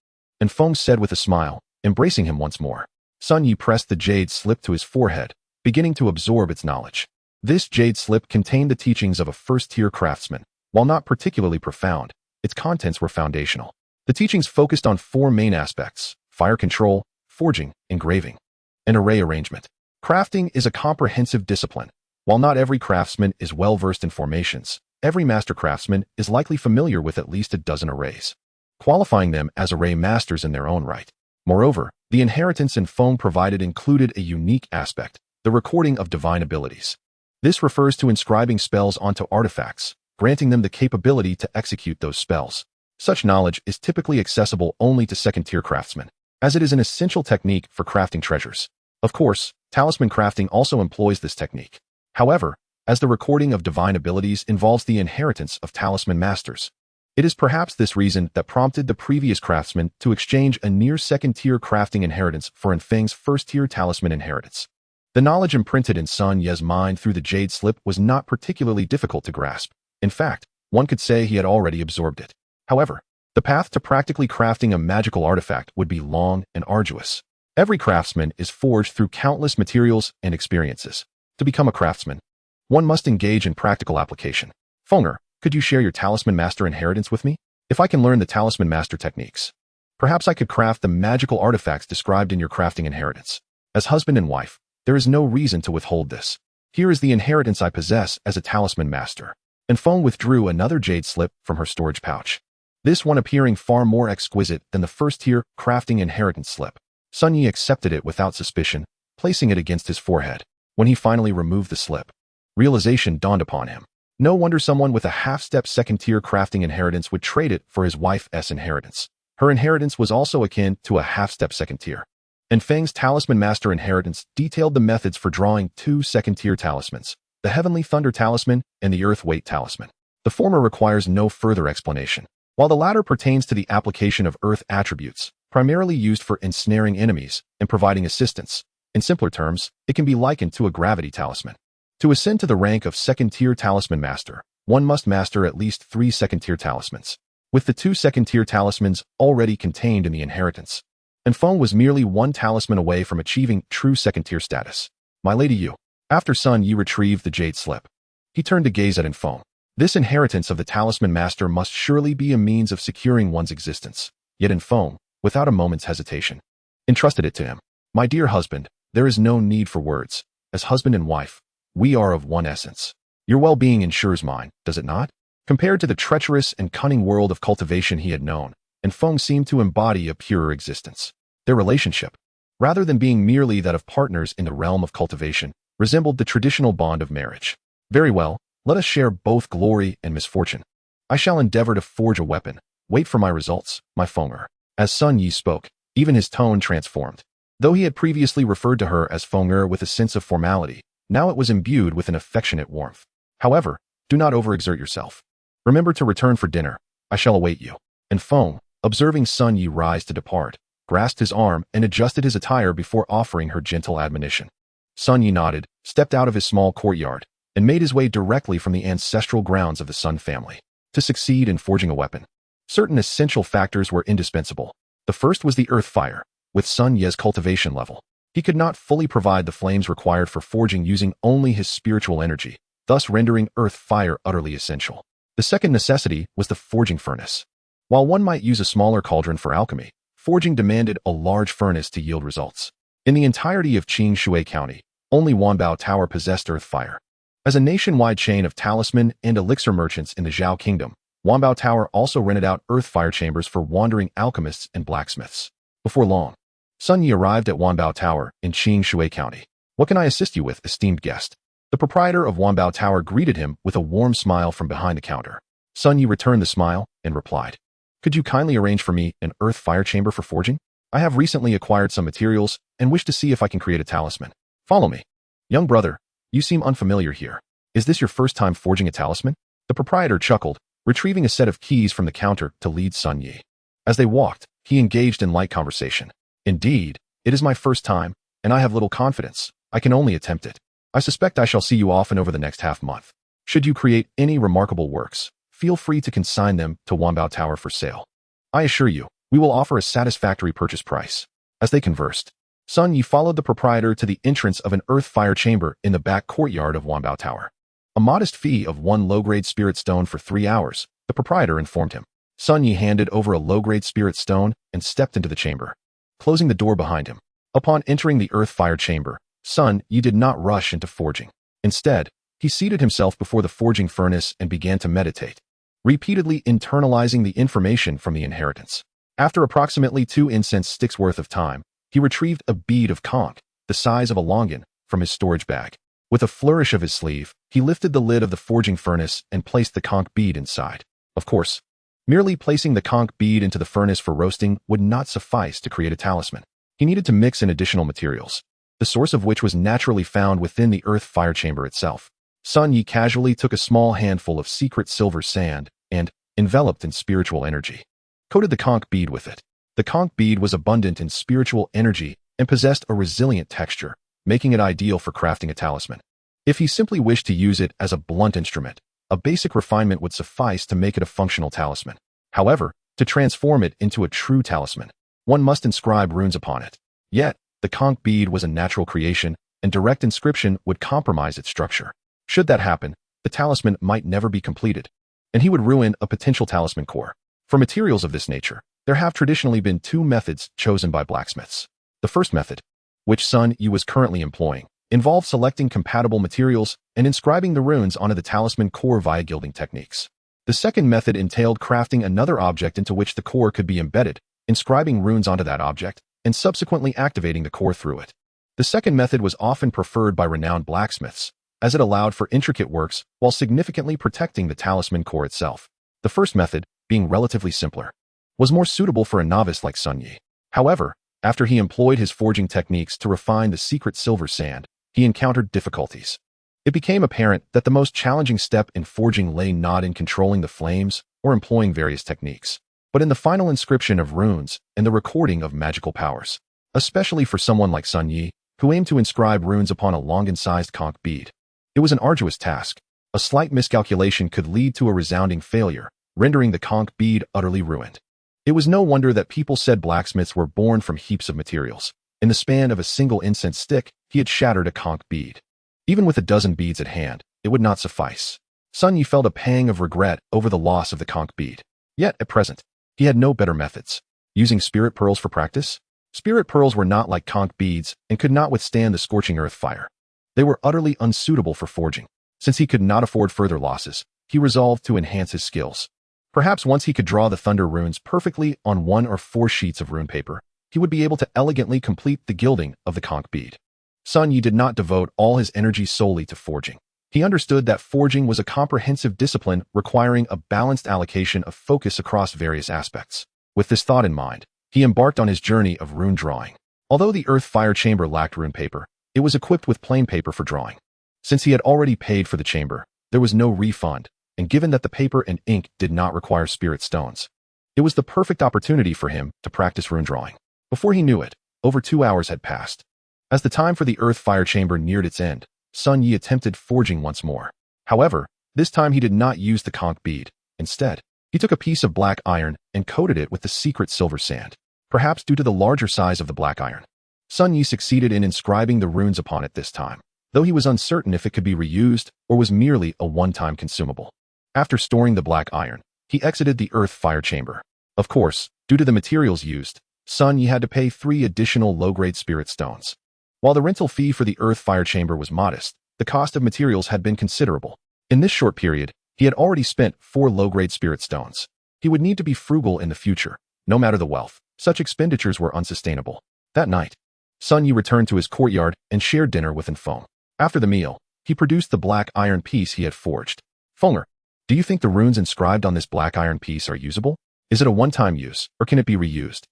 Feng said with a smile, embracing him once more. Sun Yi pressed the jade slip to his forehead, beginning to absorb its knowledge. This jade slip contained the teachings of a first-tier craftsman. While not particularly profound, its contents were foundational. The teachings focused on 4 main aspects: fire control, forging, engraving, and array arrangement. Crafting is a comprehensive discipline. While not every craftsman is well-versed in formations, every master craftsman is likely familiar with at least a dozen arrays, qualifying them as array masters in their own right. Moreover, the inheritance and foam provided included a unique aspect, the recording of divine abilities. This refers to inscribing spells onto artifacts, granting them the capability to execute those spells. Such knowledge is typically accessible only to second-tier craftsmen, as it is an essential technique for crafting treasures. Of course, talisman crafting also employs this technique. However, as the recording of divine abilities involves the inheritance of talisman masters, it is perhaps this reason that prompted the previous craftsman to exchange a near second-tier crafting inheritance for Enfeng's first-tier talisman inheritance. The knowledge imprinted in Sun Ye's mind through the jade slip was not particularly difficult to grasp. In fact, one could say he had already absorbed it. However, the path to practically crafting a magical artifact would be long and arduous. Every craftsman is forged through countless materials and experiences. To become a craftsman, one must engage in practical application. Fonger, could you share your talisman master inheritance with me? If I can learn the talisman master techniques, perhaps I could craft the magical artifacts described in your crafting inheritance. As husband and wife, there is no reason to withhold this. Here is the inheritance I possess as a talisman master. And Feng withdrew another jade slip from her storage pouch, this one appearing far more exquisite than the first-tier crafting inheritance slip. Sun Yi accepted it without suspicion, placing it against his forehead. When he finally removed the slip, realization dawned upon him. No wonder someone with a half-step second-tier crafting inheritance would trade it for his wife's inheritance. Her inheritance was also akin to a half-step second-tier. And Feng's talisman master inheritance detailed the methods for drawing two second-tier talismans, the Heavenly Thunder Talisman and the Earth Weight Talisman. The former requires no further explanation, while the latter pertains to the application of Earth attributes, primarily used for ensnaring enemies and providing assistance. In simpler terms, it can be likened to a gravity talisman. To ascend to the rank of second-tier talisman master, one must master at least 3 second-tier talismans, with the 2 second-tier talismans already contained in the inheritance. And Feng was merely 1 talisman away from achieving true second-tier status. My lady Yu. After Sun Yi retrieved the jade slip, he turned to gaze at Enfeng. This inheritance of the talisman master must surely be a means of securing one's existence. Yet Enfeng, without a moment's hesitation, entrusted it to him. My dear husband, there is no need for words. As husband and wife, we are of one essence. Your well-being ensures mine, does it not? Compared to the treacherous and cunning world of cultivation he had known, Enfeng seemed to embody a purer existence. Their relationship, rather than being merely that of partners in the realm of cultivation, resembled the traditional bond of marriage. Very well, let us share both glory and misfortune. I shall endeavor to forge a weapon. Wait for my results, my Fenger. As Sun Yi spoke, even his tone transformed. Though he had previously referred to her as Fenger with a sense of formality, now it was imbued with an affectionate warmth. However, do not overexert yourself. Remember to return for dinner. I shall await you. And Feng, observing Sun Yi rise to depart, grasped his arm and adjusted his attire before offering her gentle admonition. Sun Yi nodded, stepped out of his small courtyard, and made his way directly from the ancestral grounds of the Sun family. To succeed in forging a weapon, certain essential factors were indispensable. The first was the earth fire. With Sun Ye's cultivation level, he could not fully provide the flames required for forging using only his spiritual energy, thus rendering earth fire utterly essential. The second necessity was the forging furnace. While one might use a smaller cauldron for alchemy, forging demanded a large furnace to yield results. In the entirety of Qing Shui County, only Wanbao Tower possessed earth fire. As a nationwide chain of talisman and elixir merchants in the Zhao Kingdom, Wanbao Tower also rented out earth fire chambers for wandering alchemists and blacksmiths. Before long, Sun Yi arrived at Wanbao Tower in Qing Shui County. What can I assist you with, esteemed guest? The proprietor of Wanbao Tower greeted him with a warm smile from behind the counter. Sun Yi returned the smile and replied, Could you kindly arrange for me an earth fire chamber for forging? I have recently acquired some materials and wish to see if I can create a talisman. Follow me. Young brother, you seem unfamiliar here. Is this your first time forging a talisman? The proprietor chuckled, retrieving a set of keys from the counter to lead Sun Yi. As they walked, he engaged in light conversation. Indeed, it is my first time, and I have little confidence. I can only attempt it. I suspect I shall see you often over the next half-month. Should you create any remarkable works, feel free to consign them to Wanbao Tower for sale. I assure you, we will offer a satisfactory purchase price. As they conversed, Sun Yi followed the proprietor to the entrance of an earth fire chamber in the back courtyard of Wanbao Tower. A modest fee of 1 low-grade spirit stone for 3 hours, the proprietor informed him. Sun Yi handed over a low-grade spirit stone and stepped into the chamber, closing the door behind him. Upon entering the earth fire chamber, Sun Yi did not rush into forging. Instead, he seated himself before the forging furnace and began to meditate, repeatedly internalizing the information from the inheritance. After approximately 2 incense sticks worth of time, he retrieved a bead of conch, the size of a longan, from his storage bag. With a flourish of his sleeve, he lifted the lid of the forging furnace and placed the conch bead inside. Of course, merely placing the conch bead into the furnace for roasting would not suffice to create a talisman. He needed to mix in additional materials, the source of which was naturally found within the earth fire chamber itself. Sun Yi casually took a small handful of secret silver sand and, enveloped in spiritual energy, coated the conch bead with it. The conch bead was abundant in spiritual energy and possessed a resilient texture, making it ideal for crafting a talisman. If he simply wished to use it as a blunt instrument, a basic refinement would suffice to make it a functional talisman. However, to transform it into a true talisman, one must inscribe runes upon it. Yet, the conch bead was a natural creation, and direct inscription would compromise its structure. Should that happen, the talisman might never be completed, and he would ruin a potential talisman core. For materials of this nature, there have traditionally been 2 methods chosen by blacksmiths. The first method, which Sun Yi was currently employing, involved selecting compatible materials and inscribing the runes onto the talisman core via gilding techniques. The second method entailed crafting another object into which the core could be embedded, inscribing runes onto that object, and subsequently activating the core through it. The second method was often preferred by renowned blacksmiths, as it allowed for intricate works while significantly protecting the talisman core itself. The first method, being relatively simpler, was more suitable for a novice like Sun Yi. However, after he employed his forging techniques to refine the secret silver sand, he encountered difficulties. It became apparent that the most challenging step in forging lay not in controlling the flames or employing various techniques, but in the final inscription of runes and the recording of magical powers, especially for someone like Sun Yi, who aimed to inscribe runes upon a longan-sized conch bead. It was an arduous task. A slight miscalculation could lead to a resounding failure, rendering the conch bead utterly ruined. It was no wonder that people said blacksmiths were born from heaps of materials. In the span of a single incense stick, he had shattered a conch bead. Even with a dozen beads at hand, it would not suffice. Sun Yi felt a pang of regret over the loss of the conch bead. Yet, at present, he had no better methods. Using spirit pearls for practice? Spirit pearls were not like conch beads and could not withstand the scorching earth fire. They were utterly unsuitable for forging. Since he could not afford further losses, he resolved to enhance his skills. Perhaps once he could draw the thunder runes perfectly on 1 or 4 sheets of rune paper, he would be able to elegantly complete the gilding of the conch bead. Sun Yi did not devote all his energy solely to forging. He understood that forging was a comprehensive discipline requiring a balanced allocation of focus across various aspects. With this thought in mind, he embarked on his journey of rune drawing. Although the earth fire chamber lacked rune paper, it was equipped with plain paper for drawing. Since he had already paid for the chamber, there was no refund, and given that the paper and ink did not require spirit stones, it was the perfect opportunity for him to practice rune drawing. Before he knew it, over 2 hours had passed. As the time for the earth fire chamber neared its end, Sun Yi attempted forging once more. However, this time he did not use the conch bead. Instead, he took a piece of black iron and coated it with the secret silver sand. Perhaps due to the larger size of the black iron, Sun Yi succeeded in inscribing the runes upon it this time, though he was uncertain if it could be reused or was merely a one-time consumable. After storing the black iron, he exited the earth fire chamber. Of course, due to the materials used, Sun Yi had to pay 3 additional low-grade spirit stones. While the rental fee for the earth fire chamber was modest, the cost of materials had been considerable. In this short period, he had already spent 4 low-grade spirit stones. He would need to be frugal in the future. No matter the wealth, such expenditures were unsustainable. That night, Sun Yi returned to his courtyard and shared dinner with Feng. After the meal, he produced the black iron piece he had forged. Fenger, do you think the runes inscribed on this black iron piece are usable? Is it a one-time use, or can it be reused?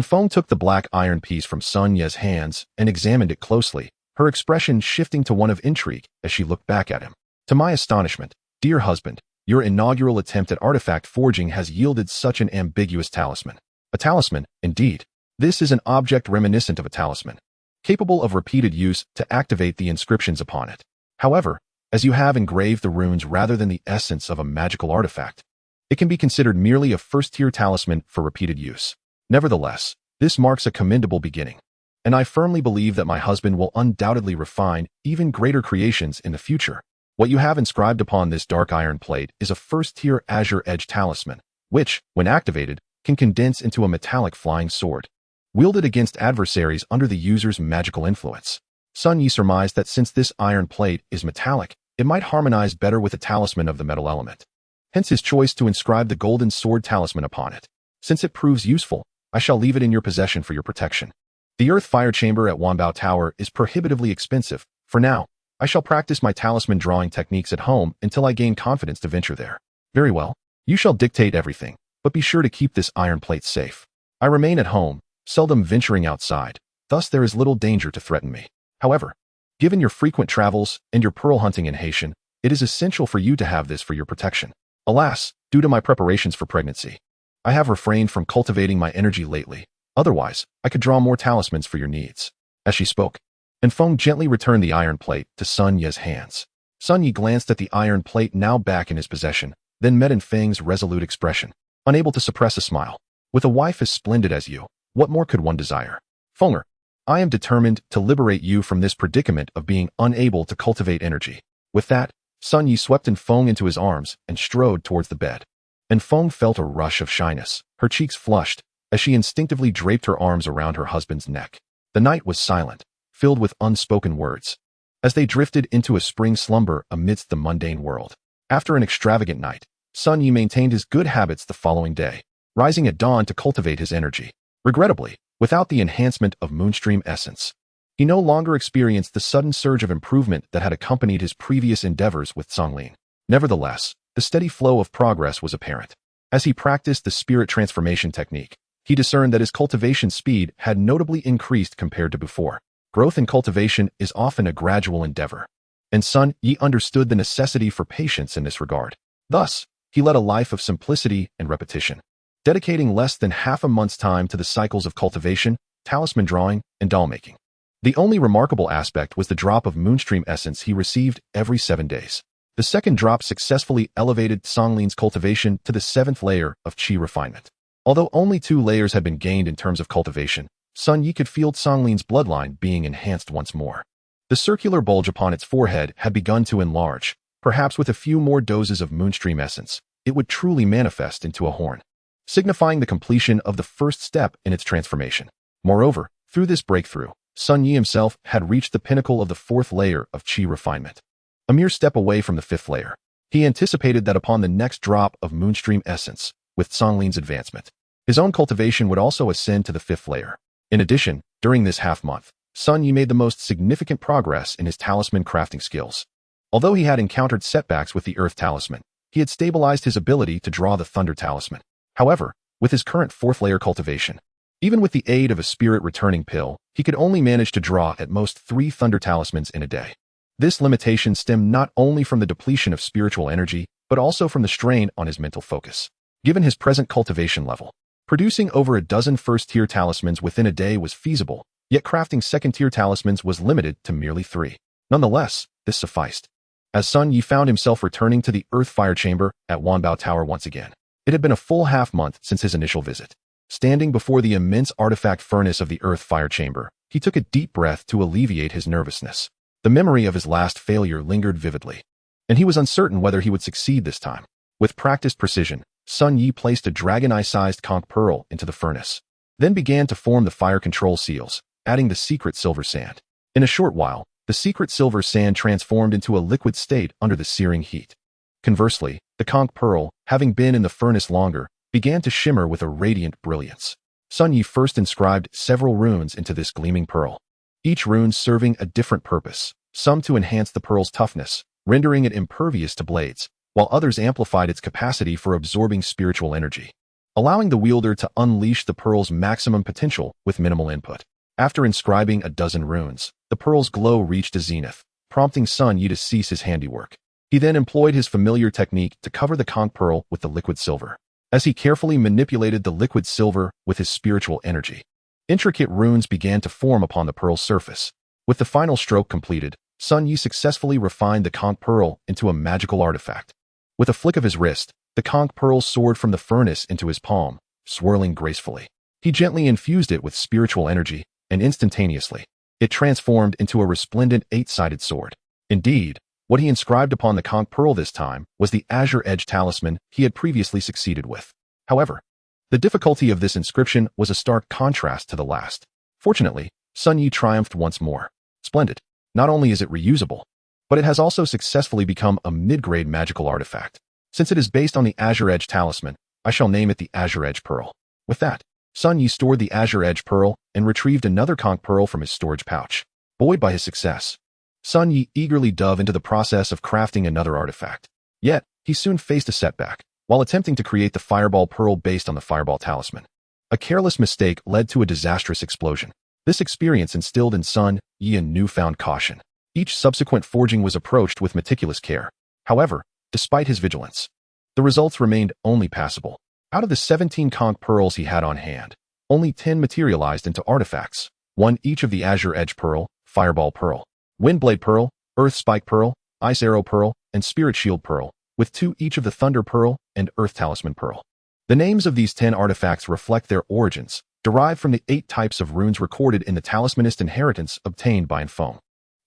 Feng took the black iron piece from Sun Yi's hands and examined it closely, her expression shifting to one of intrigue as she looked back at him. To my astonishment, dear husband, your inaugural attempt at artifact forging has yielded such an ambiguous talisman. A talisman, indeed. This is an object reminiscent of a talisman, capable of repeated use to activate the inscriptions upon it. However, as you have engraved the runes rather than the essence of a magical artifact, it can be considered merely a first-tier talisman for repeated use. Nevertheless, this marks a commendable beginning, and I firmly believe that my husband will undoubtedly refine even greater creations in the future. What you have inscribed upon this dark iron plate is a first-tier azure edge talisman, which, when activated, can condense into a metallic flying sword, wielded against adversaries under the user's magical influence. Sun Yi surmised that since this iron plate is metallic, it might harmonize better with the talisman of the metal element. Hence his choice to inscribe the golden sword talisman upon it. Since it proves useful, I shall leave it in your possession for your protection. The earth fire chamber at Wanbao Tower is prohibitively expensive. For now, I shall practice my talisman drawing techniques at home until I gain confidence to venture there. Very well. You shall dictate everything, but be sure to keep this iron plate safe. I remain at home, seldom venturing outside, thus there is little danger to threaten me. However, given your frequent travels and your pearl hunting in Haitian, it is essential for you to have this for your protection. Alas, due to my preparations for pregnancy, I have refrained from cultivating my energy lately. Otherwise, I could draw more talismans for your needs. As she spoke, and Feng gently returned the iron plate to Sun Yi's hands. Sun Yi glanced at the iron plate now back in his possession, then met in Feng's resolute expression, unable to suppress a smile. With a wife as splendid as you, what more could one desire? Fenger, I am determined to liberate you from this predicament of being unable to cultivate energy. With that, Sun Yi swept Feng into his arms and strode towards the bed. And Feng felt a rush of shyness. Her cheeks flushed as she instinctively draped her arms around her husband's neck. The night was silent, filled with unspoken words, as they drifted into a spring slumber amidst the mundane world. After an extravagant night, Sun Yi maintained his good habits the following day, rising at dawn to cultivate his energy. Regrettably, without the enhancement of Moonstream essence, he no longer experienced the sudden surge of improvement that had accompanied his previous endeavors with Songlin. Nevertheless, the steady flow of progress was apparent. As he practiced the spirit transformation technique, he discerned that his cultivation speed had notably increased compared to before. Growth in cultivation is often a gradual endeavor, and Sun Yi understood the necessity for patience in this regard. Thus, he led a life of simplicity and repetition, dedicating less than half a month's time to the cycles of cultivation, talisman drawing, and doll making. The only remarkable aspect was the drop of Moonstream essence he received every 7 days. The second drop successfully elevated Songlin's cultivation to the 7th layer of Qi refinement. Although only 2 layers had been gained in terms of cultivation, Sun Yi could feel Songlin's bloodline being enhanced once more. The circular bulge upon its forehead had begun to enlarge. Perhaps with a few more doses of Moonstream essence, it would truly manifest into a horn, signifying the completion of the first step in its transformation. Moreover, through this breakthrough, Sun Yi himself had reached the pinnacle of the 4th layer of Qi refinement, a mere step away from the 5th layer. He anticipated that upon the next drop of Moonstream essence, with Songlin's advancement, his own cultivation would also ascend to the 5th layer. In addition, during this half-month, Sun Yi made the most significant progress in his talisman crafting skills. Although he had encountered setbacks with the Earth Talisman, he had stabilized his ability to draw the Thunder Talisman. However, with his current 4th layer cultivation, even with the aid of a spirit returning pill, he could only manage to draw at most 3 Thunder Talismans in a day. This limitation stemmed not only from the depletion of spiritual energy, but also from the strain on his mental focus. Given his present cultivation level, producing over a dozen first-tier talismans within a day was feasible, yet crafting second-tier talismans was limited to merely 3. Nonetheless, this sufficed. As Sun Yi found himself returning to the Earth Fire Chamber at Wanbao Tower once again, it had been a full half-month since his initial visit. Standing before the immense artifact furnace of the Earth Fire Chamber, he took a deep breath to alleviate his nervousness. The memory of his last failure lingered vividly, and he was uncertain whether he would succeed this time. With practiced precision, Sun Yi placed a dragon eye-sized conch pearl into the furnace, then began to form the fire control seals, adding the secret silver sand. In a short while, the secret silver sand transformed into a liquid state under the searing heat. Conversely, the conch pearl, having been in the furnace longer, began to shimmer with a radiant brilliance. Sun Yi first inscribed several runes into this gleaming pearl, each rune serving a different purpose, some to enhance the pearl's toughness, rendering it impervious to blades, while others amplified its capacity for absorbing spiritual energy, allowing the wielder to unleash the pearl's maximum potential with minimal input. After inscribing a dozen runes, the pearl's glow reached a zenith, prompting Sun Yi to cease his handiwork. He then employed his familiar technique to cover the conch pearl with the liquid silver. As he carefully manipulated the liquid silver with his spiritual energy, intricate runes began to form upon the pearl's surface. With the final stroke completed, Sun Yi successfully refined the conch pearl into a magical artifact. With a flick of his wrist, the conch pearl soared from the furnace into his palm, swirling gracefully. He gently infused it with spiritual energy, and instantaneously, it transformed into a resplendent 8-sided sword. Indeed, what he inscribed upon the conch pearl this time was the Azure Edge talisman he had previously succeeded with. However, the difficulty of this inscription was a stark contrast to the last. Fortunately, Sun Yi triumphed once more. Splendid. Not only is it reusable, but it has also successfully become a mid-grade magical artifact. Since it is based on the Azure Edge Talisman, I shall name it the Azure Edge Pearl. With that, Sun Yi stored the Azure Edge Pearl and retrieved another conch pearl from his storage pouch. Buoyed by his success, Sun Yi eagerly dove into the process of crafting another artifact. Yet, he soon faced a setback while attempting to create the Fireball Pearl based on the Fireball Talisman. A careless mistake led to a disastrous explosion. This experience instilled in Sun Yi a newfound caution. Each subsequent forging was approached with meticulous care. However, despite his vigilance, the results remained only passable. Out of the 17 conch pearls he had on hand, only 10 materialized into artifacts, one each of the Azure Edge Pearl, Fireball Pearl, Windblade Pearl, Earth Spike Pearl, Ice Arrow Pearl, and Spirit Shield Pearl, with 2 each of the Thunder Pearl and Earth Talisman Pearl. The names of these 10 artifacts reflect their origins, derived from the 8 types of runes recorded in the Talismanist inheritance obtained by Infong.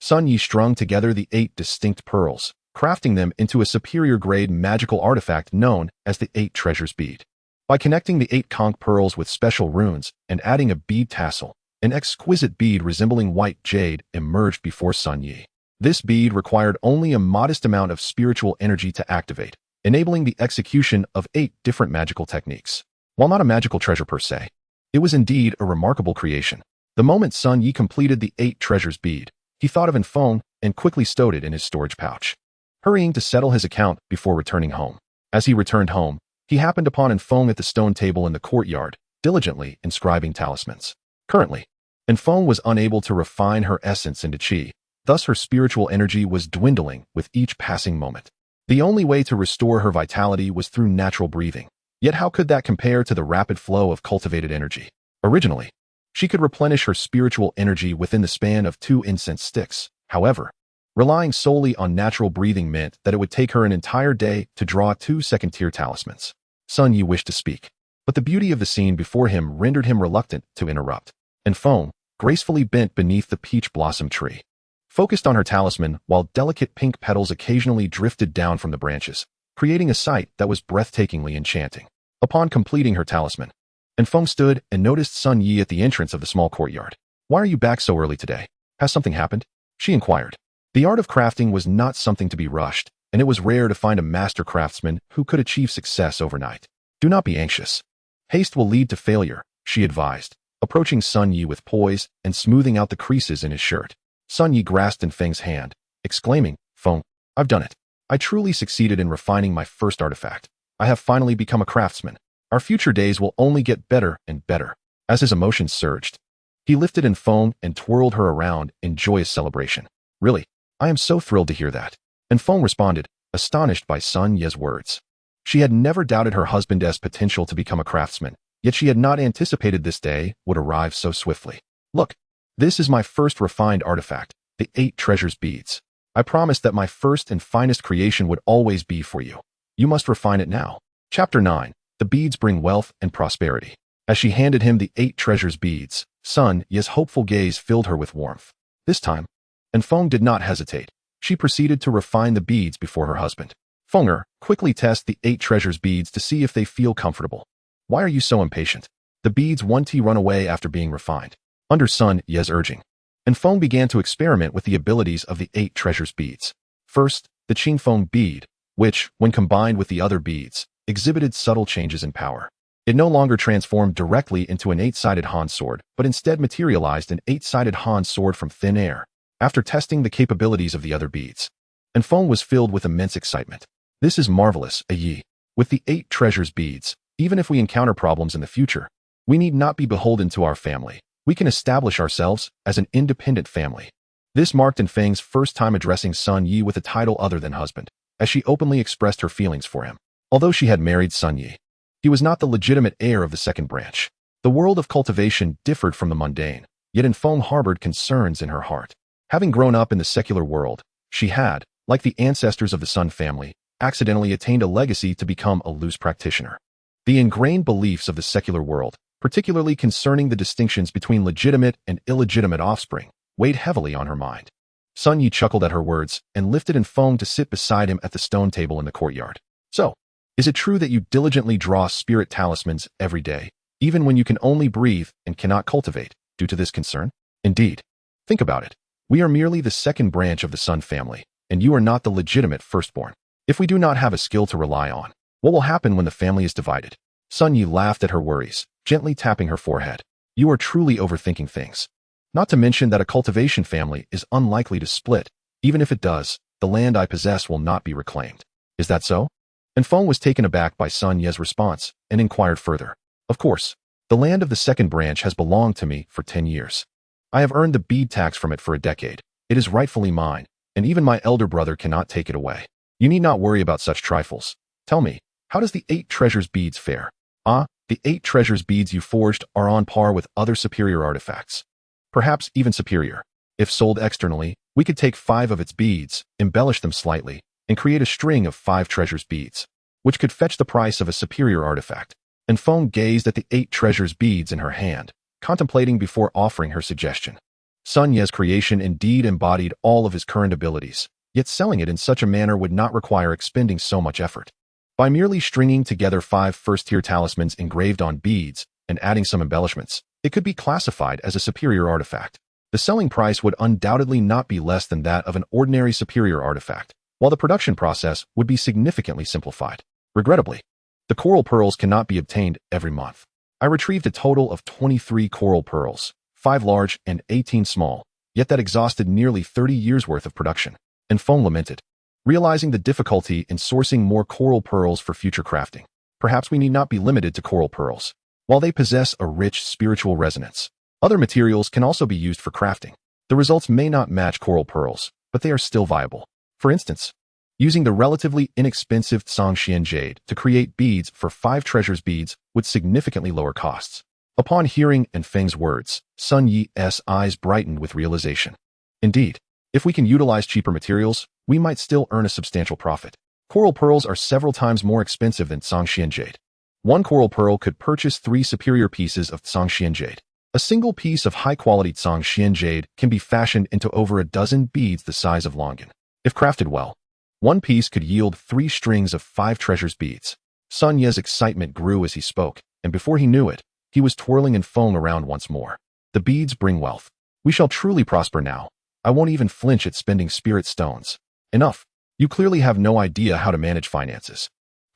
Sun Yi strung together the 8 distinct pearls, crafting them into a superior grade magical artifact known as the 8 Treasures Bead. By connecting the 8 conch pearls with special runes and adding a bead tassel, an exquisite bead resembling white jade emerged before Sun Yi. This bead required only a modest amount of spiritual energy to activate, enabling the execution of 8 different magical techniques. While not a magical treasure per se, it was indeed a remarkable creation. The moment Sun Yi completed the 8 Treasures Bead, he thought of Infong and quickly stowed it in his storage pouch, hurrying to settle his account before returning home. As he returned home, he happened upon Infong at the stone table in the courtyard, diligently inscribing talismans. Currently, Infong was unable to refine her essence into qi, thus her spiritual energy was dwindling with each passing moment. The only way to restore her vitality was through natural breathing. Yet how could that compare to the rapid flow of cultivated energy? Originally, she could replenish her spiritual energy within the span of 2 incense sticks. However, relying solely on natural breathing meant that it would take her an entire day to draw 2 second-tier talismans. Sun Yi wished to speak, but the beauty of the scene before him rendered him reluctant to interrupt. Infong, gracefully bent beneath the peach blossom tree, focused on her talisman while delicate pink petals occasionally drifted down from the branches, creating a sight that was breathtakingly enchanting. Upon completing her talisman, Infong stood and noticed Sun Yi at the entrance of the small courtyard. "Why are you back so early today? Has something happened?" she inquired. The art of crafting was not something to be rushed, and it was rare to find a master craftsman who could achieve success overnight. "Do not be anxious. Haste will lead to failure," she advised, approaching Sun Yi with poise and smoothing out the creases in his shirt. Sun Yi grasped Infeng's hand, exclaiming, "Feng, I've done it. I truly succeeded in refining my first artifact. I have finally become a craftsman. Our future days will only get better and better." As his emotions surged, he lifted Infeng and twirled her around in joyous celebration. "Really, I am so thrilled to hear that." Infeng responded, astonished by Sun Yi's words. She had never doubted her husband's potential to become a craftsman, yet she had not anticipated this day would arrive so swiftly. "Look, this is my first refined artifact, the 8 Treasures Beads. I promised that my first and finest creation would always be for you. You must refine it now." Chapter 9. The beads bring wealth and prosperity. As she handed him the 8 Treasures Beads, Sun Yi's hopeful gaze filled her with warmth. This time, Infeng did not hesitate. She proceeded to refine the beads before her husband. "Fenger, quickly test the 8 Treasures Beads to see if they feel comfortable. Why are you so impatient? The beads won't run away after being refined." Under Sun Yi's urging, Infeng began to experiment with the abilities of the 8 Treasures Beads. First, the Qingfeng bead, which, when combined with the other beads, exhibited subtle changes in power. It no longer transformed directly into an 8-sided Han sword, but instead materialized an 8-sided Han sword from thin air. After testing the capabilities of the other beads, Infeng was filled with immense excitement. "This is marvelous, Yi. With the 8 Treasures Beads, even if we encounter problems in the future, we need not be beholden to our family. We can establish ourselves as an independent family." This marked Infeng's first time addressing Sun Yi with a title other than husband, as she openly expressed her feelings for him. Although she had married Sun Yi, he was not the legitimate heir of the second branch. The world of cultivation differed from the mundane, yet Infeng harbored concerns in her heart. Having grown up in the secular world, she had, like the ancestors of the Sun family, accidentally attained a legacy to become a loose practitioner. The ingrained beliefs of the secular world, particularly concerning the distinctions between legitimate and illegitimate offspring, weighed heavily on her mind. Sun Yi chuckled at her words and lifted Infeng to sit beside him at the stone table in the courtyard. "So, is it true that you diligently draw spirit talismans every day, even when you can only breathe and cannot cultivate, due to this concern?" "Indeed. Think about it. We are merely the second branch of the Sun family, and you are not the legitimate firstborn. If we do not have a skill to rely on, what will happen when the family is divided? Sun Yi laughed at her worries, gently tapping her forehead. You are truly overthinking things. Not to mention that a cultivation family is unlikely to split. Even if it does, the land I possess will not be reclaimed. Is that so? And Feng was taken aback by Sun Ye's response and inquired further. Of course, the land of the second branch has belonged to me for 10 years. I have earned the bead tax from it for a decade. It is rightfully mine, and even my elder brother cannot take it away. You need not worry about such trifles. Tell me, how does the 8 treasures beads fare? The 8 treasures beads you forged are on par with other superior artifacts. Perhaps even superior. If sold externally, we could take 5 of its beads, embellish them slightly, and create a string of 5 treasures beads, which could fetch the price of a superior artifact. And Feng gazed at the 8 treasures beads in her hand, contemplating before offering her suggestion. Sun Ye's creation indeed embodied all of his current abilities, yet selling it in such a manner would not require expending so much effort. By merely stringing together 5 first-tier talismans engraved on beads and adding some embellishments, it could be classified as a superior artifact. The selling price would undoubtedly not be less than that of an ordinary superior artifact, while the production process would be significantly simplified. Regrettably, the coral pearls cannot be obtained every month. I retrieved a total of 23 coral pearls, 5 large and 18 small, yet that exhausted nearly 30 years' worth of production. And Feng lamented, realizing the difficulty in sourcing more coral pearls for future crafting. Perhaps we need not be limited to coral pearls. While they possess a rich spiritual resonance, other materials can also be used for crafting. The results may not match coral pearls, but they are still viable. For instance, using the relatively inexpensive Zhongxian jade to create beads for 5 treasures beads would significantly lower costs. Upon hearing Feng's words, Sun Yi's eyes brightened with realization. Indeed, if we can utilize cheaper materials, we might still earn a substantial profit. Coral pearls are several times more expensive than Zhongxian jade. 1 coral pearl could purchase 3 superior pieces of Zhongxian jade. A single piece of high-quality Zhongxian jade can be fashioned into over a dozen beads the size of Longan. If crafted well, 1 piece could yield 3 strings of 5 treasures beads. Sun Ye's excitement grew as he spoke, and before he knew it, he was twirling and Feng around once more. The beads bring wealth. We shall truly prosper now. I won't even flinch at spending spirit stones. Enough. You clearly have no idea how to manage finances.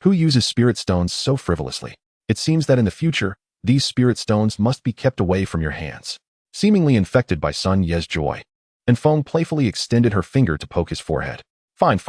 Who uses spirit stones so frivolously? It seems that in the future, these spirit stones must be kept away from your hands. Seemingly infected by Sun Ye's joy, and Feng playfully extended her finger to poke his forehead. Fine.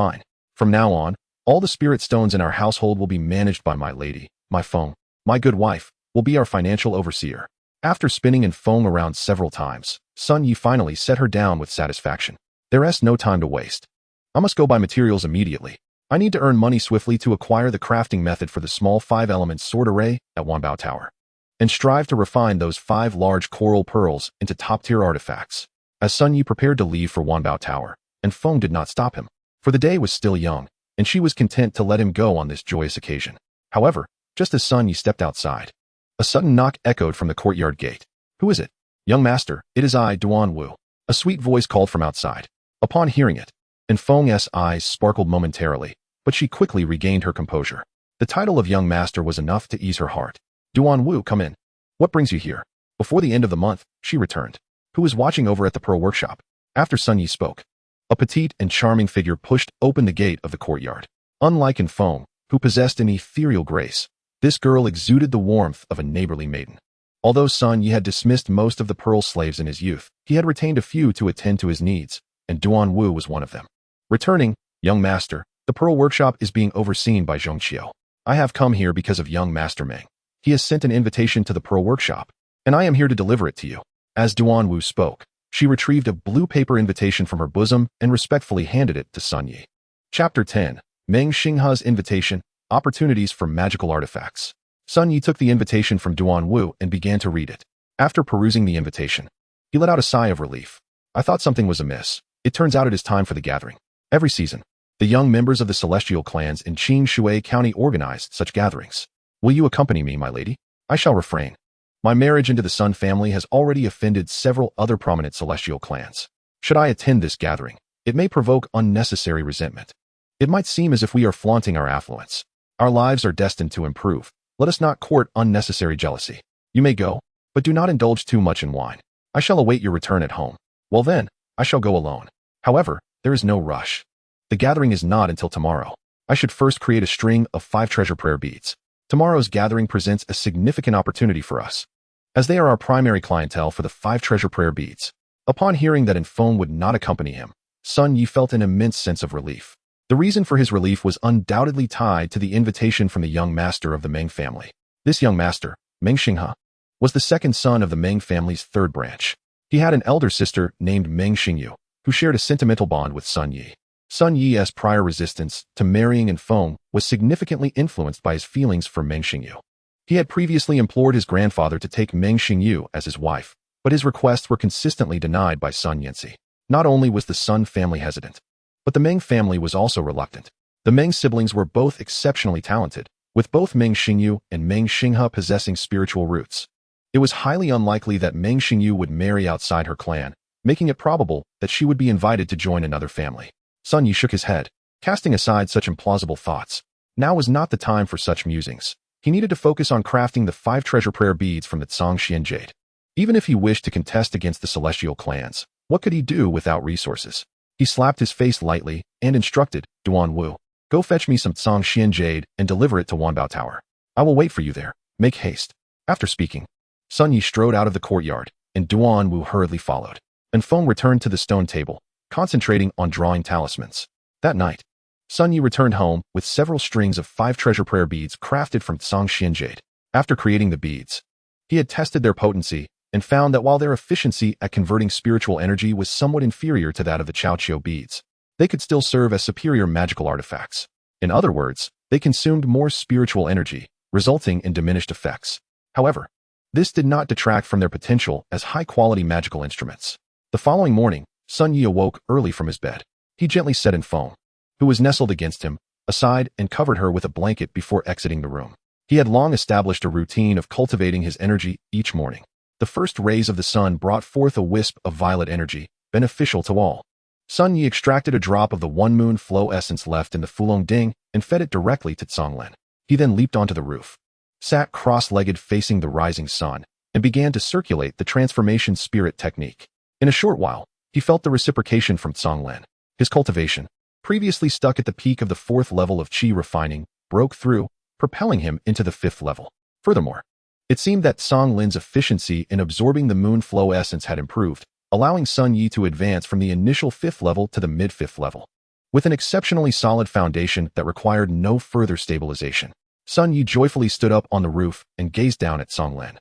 From now on, all the spirit stones in our household will be managed by my lady, my Feng. My good wife will be our financial overseer. After spinning Feng around several times, Sun Yi finally set her down with satisfaction. There's no time to waste. I must go buy materials immediately. I need to earn money swiftly to acquire the crafting method for the small 5-element sword array at Wanbao Tower, and strive to refine those 5 large coral pearls into top-tier artifacts. As Sun Yi prepared to leave for Wanbao Tower, Feng did not stop him, for the day was still young, and she was content to let him go on this joyous occasion. However, just as Sun Yi stepped outside, a sudden knock echoed from the courtyard gate. Who is it? Young master, it is I, Duan Wu. A sweet voice called from outside. Upon hearing it, Feng's eyes sparkled momentarily, but she quickly regained her composure. The title of young master was enough to ease her heart. Duan Wu, come in. What brings you here? Before the end of the month, she returned. Who is watching over at the pearl workshop? After Sun Yi spoke, a petite and charming figure pushed open the gate of the courtyard. Unlike Feng, who possessed an ethereal grace, this girl exuded the warmth of a neighborly maiden. Although Sun Yi had dismissed most of the pearl slaves in his youth, he had retained a few to attend to his needs, and Duan Wu was one of them. Returning, young master, the pearl workshop is being overseen by Zhongqiu. I have come here because of young master Meng. He has sent an invitation to the pearl workshop, and I am here to deliver it to you. As Duan Wu spoke, she retrieved a blue paper invitation from her bosom and respectfully handed it to Sun Yi. Chapter 10. Meng Xinghe's Invitation, Opportunities for Magical Artifacts. Sun Yi took the invitation from Duan Wu and began to read it. After perusing the invitation, he let out a sigh of relief. I thought something was amiss. It turns out it is time for the gathering. Every season, the young members of the celestial clans in Qing Shui County organize such gatherings. Will you accompany me, my lady? I shall refrain. My marriage into the Sun family has already offended several other prominent celestial clans. Should I attend this gathering, it may provoke unnecessary resentment. It might seem as if we are flaunting our affluence. Our lives are destined to improve. Let us not court unnecessary jealousy. You may go, but do not indulge too much in wine. I shall await your return at home. Well then, I shall go alone. However, there is no rush. The gathering is not until tomorrow. I should first create a string of 5 treasure prayer beads. Tomorrow's gathering presents a significant opportunity for us, as they are our primary clientele for the 5 treasure prayer beads. Upon hearing that Infone would not accompany him, Sun Yi felt an immense sense of relief. The reason for his relief was undoubtedly tied to the invitation from the young master of the Meng family. This young master, Meng Xinghe, was the second son of the Meng family's third branch. He had an elder sister named Meng Xingyu, who shared a sentimental bond with Sun Yi. Sun Yi's prior resistance to marrying Infone was significantly influenced by his feelings for Meng Xingyu. He had previously implored his grandfather to take Meng Xingyu as his wife, but his requests were consistently denied by Sun Yanxi. Not only was the Sun family hesitant, but the Meng family was also reluctant. The Meng siblings were both exceptionally talented, with both Meng Xingyu and Meng Xinghe possessing spiritual roots. It was highly unlikely that Meng Xingyu would marry outside her clan, making it probable that she would be invited to join another family. Sun Yi shook his head, casting aside such implausible thoughts. Now was not the time for such musings. He needed to focus on crafting the 5 treasure prayer beads from the Zhongxian jade. Even if he wished to contest against the celestial clans, what could he do without resources? He slapped his face lightly and instructed Duan Wu, "Go fetch me some Zhongxian jade and deliver it to Wanbao Tower. I will wait for you there. Make haste." After speaking, Sun Yi strode out of the courtyard, and Duan Wu hurriedly followed. Infone returned to the stone table, concentrating on drawing talismans. That night, Sun Yi returned home with several strings of 5 treasure prayer beads crafted from Zhongxian jade. After creating the beads, he had tested their potency and found that while their efficiency at converting spiritual energy was somewhat inferior to that of the Chaoqiu beads, they could still serve as superior magical artifacts. In other words, they consumed more spiritual energy, resulting in diminished effects. However, this did not detract from their potential as high-quality magical instruments. The following morning, Sun Yi awoke early from his bed. He gently set Infone, who was nestled against him, aside and covered her with a blanket before exiting the room. He had long established a routine of cultivating his energy each morning. The first rays of the sun brought forth a wisp of violet energy, beneficial to all. Sun Yi extracted a drop of the one moon flow essence left in the Fulong Ding and fed it directly to Zhonglen. He then leaped onto the roof, sat cross-legged facing the rising sun, and began to circulate the transformation spirit technique. In a short while, he felt the reciprocation from Zhonglen. His cultivation, previously stuck at the peak of the 4th level of qi refining, broke through, propelling him into the 5th level. Furthermore, it seemed that Zhonglen's efficiency in absorbing the moon flow essence had improved, allowing Sun Yi to advance from the initial 5th level to the mid-5th level. With an exceptionally solid foundation that required no further stabilization, Sun Yi joyfully stood up on the roof and gazed down at Zhonglen,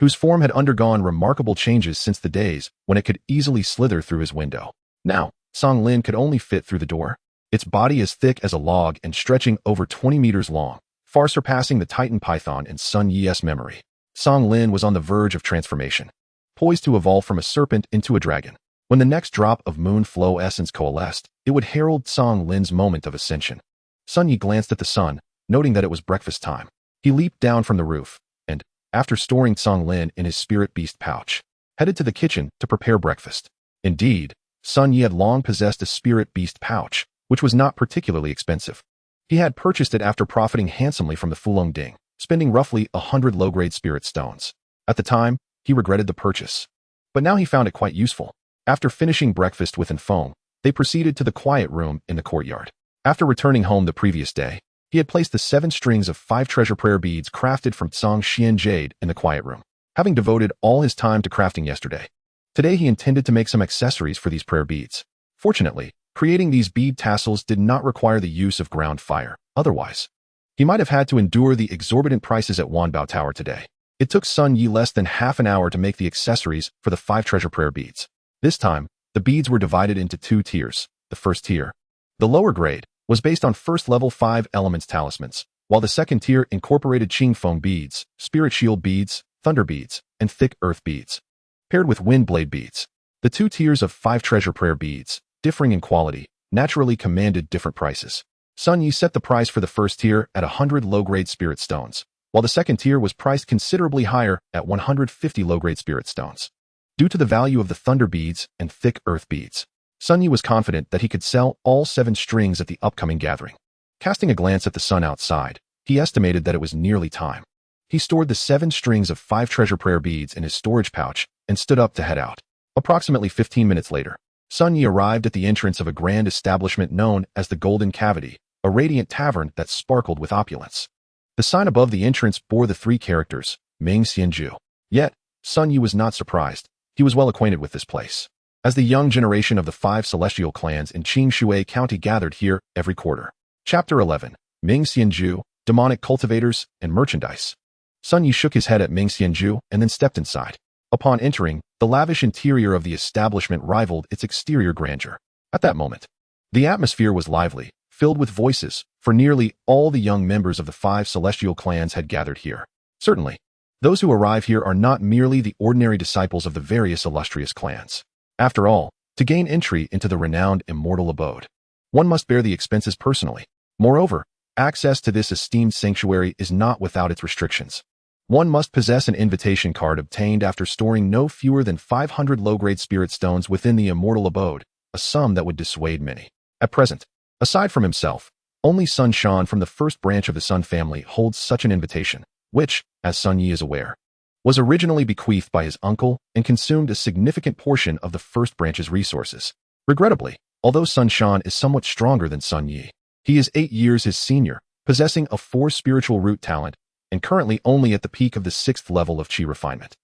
whose form had undergone remarkable changes since the days when it could easily slither through his window. Now, Zhonglen could only fit through the door, its body as thick as a log and stretching over 20 meters long, far surpassing the Titan Python in Sun Yi's memory. Zhonglen was on the verge of transformation, poised to evolve from a serpent into a dragon. When the next drop of moon flow essence coalesced, it would herald Zhonglen's moment of ascension. Sun Yi glanced at the sun, noting that it was breakfast time. He leaped down from the roof, and, after storing Zhonglen in his spirit beast pouch, headed to the kitchen to prepare breakfast. Indeed, Sun Yi had long possessed a spirit beast pouch, which was not particularly expensive. He had purchased it after profiting handsomely from the Fulong Ding, spending roughly 100 low-grade spirit stones. At the time, he regretted the purchase, but now he found it quite useful. After finishing breakfast with Infone, they proceeded to the quiet room in the courtyard. After returning home the previous day, he had placed the 7 strings of 5 treasure prayer beads crafted from Zhongxian jade in the quiet room. Having devoted all his time to crafting yesterday, today he intended to make some accessories for these prayer beads. Fortunately, creating these bead tassels did not require the use of ground fire. Otherwise, he might have had to endure the exorbitant prices at Wanbao Tower today. It took Sun Yi less than half an hour to make the accessories for the 5 treasure prayer beads. This time, the beads were divided into 2 tiers. The first tier, the lower grade, was based on first level 5 elements talismans, while the second tier incorporated Qing Feng beads, spirit shield beads, thunder beads, and thick earth beads, paired with wind blade beads. The 2 tiers of 5 treasure prayer beads, differing in quality, naturally commanded different prices. Sun Yi set the price for the first tier at 100 low-grade spirit stones, while the second tier was priced considerably higher at 150 low-grade spirit stones. Due to the value of the thunder beads and thick earth beads, Sun Yi was confident that he could sell all 7 strings at the upcoming gathering. Casting a glance at the sun outside, he estimated that it was nearly time. He stored the 7 strings of 5 treasure prayer beads in his storage pouch and stood up to head out. Approximately 15 minutes later, Sun Yi arrived at the entrance of a grand establishment known as the Golden Cavity, a radiant tavern that sparkled with opulence. The sign above the entrance bore the three characters, Ming Xianju. Yet, Sun Yi was not surprised. He was well acquainted with this place, as the young generation of the 5 celestial clans in Qingshui County gathered here every quarter. Chapter 11. Ming Xianju, Demonic Cultivators, and Merchandise. Sun Yi shook his head at Ming Xianju and then stepped inside. Upon entering, the lavish interior of the establishment rivaled its exterior grandeur. At that moment, the atmosphere was lively, filled with voices, for nearly all the young members of the 5 celestial clans had gathered here. Certainly, those who arrive here are not merely the ordinary disciples of the various illustrious clans. After all, to gain entry into the renowned immortal abode, one must bear the expenses personally. Moreover, access to this esteemed sanctuary is not without its restrictions. One must possess an invitation card obtained after storing no fewer than 500 low-grade spirit stones within the immortal abode, a sum that would dissuade many. At present, aside from himself, only Sun Shan from the first branch of the Sun family holds such an invitation, which, as Sun Yi is aware, was originally bequeathed by his uncle and consumed a significant portion of the first branch's resources. Regrettably, although Sun Shan is somewhat stronger than Sun Yi, he is 8 years his senior, possessing a 4 spiritual root talent, and currently only at the peak of the 6th level of Qi refinement.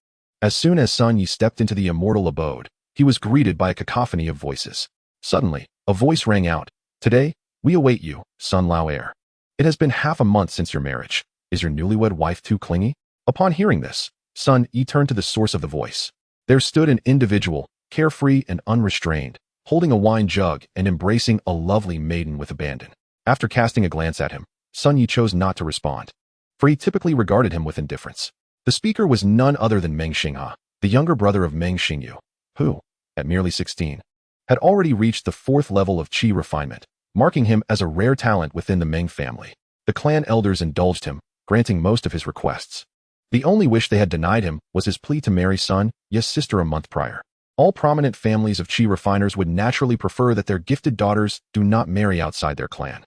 As soon as Sun Yi stepped into the immortal abode, he was greeted by a cacophony of voices. Suddenly, a voice rang out. "Today, we await you, Sun Lao heir. It has been half a month since your marriage. Is your newlywed wife too clingy?" Upon hearing this, Sun Yi turned to the source of the voice. There stood an individual, carefree and unrestrained, holding a wine jug and embracing a lovely maiden with abandon. After casting a glance at him, Sun Yi chose not to respond, for he typically regarded him with indifference. The speaker was none other than Meng Xinghe, the younger brother of Meng Xingyu, who, at merely 16, had already reached the 4th level of Qi refinement, marking him as a rare talent within the Meng family. The clan elders indulged him, granting most of his requests. The only wish they had denied him was his plea to marry Sun Yi's sister a month prior. All prominent families of Qi refiners would naturally prefer that their gifted daughters do not marry outside their clan,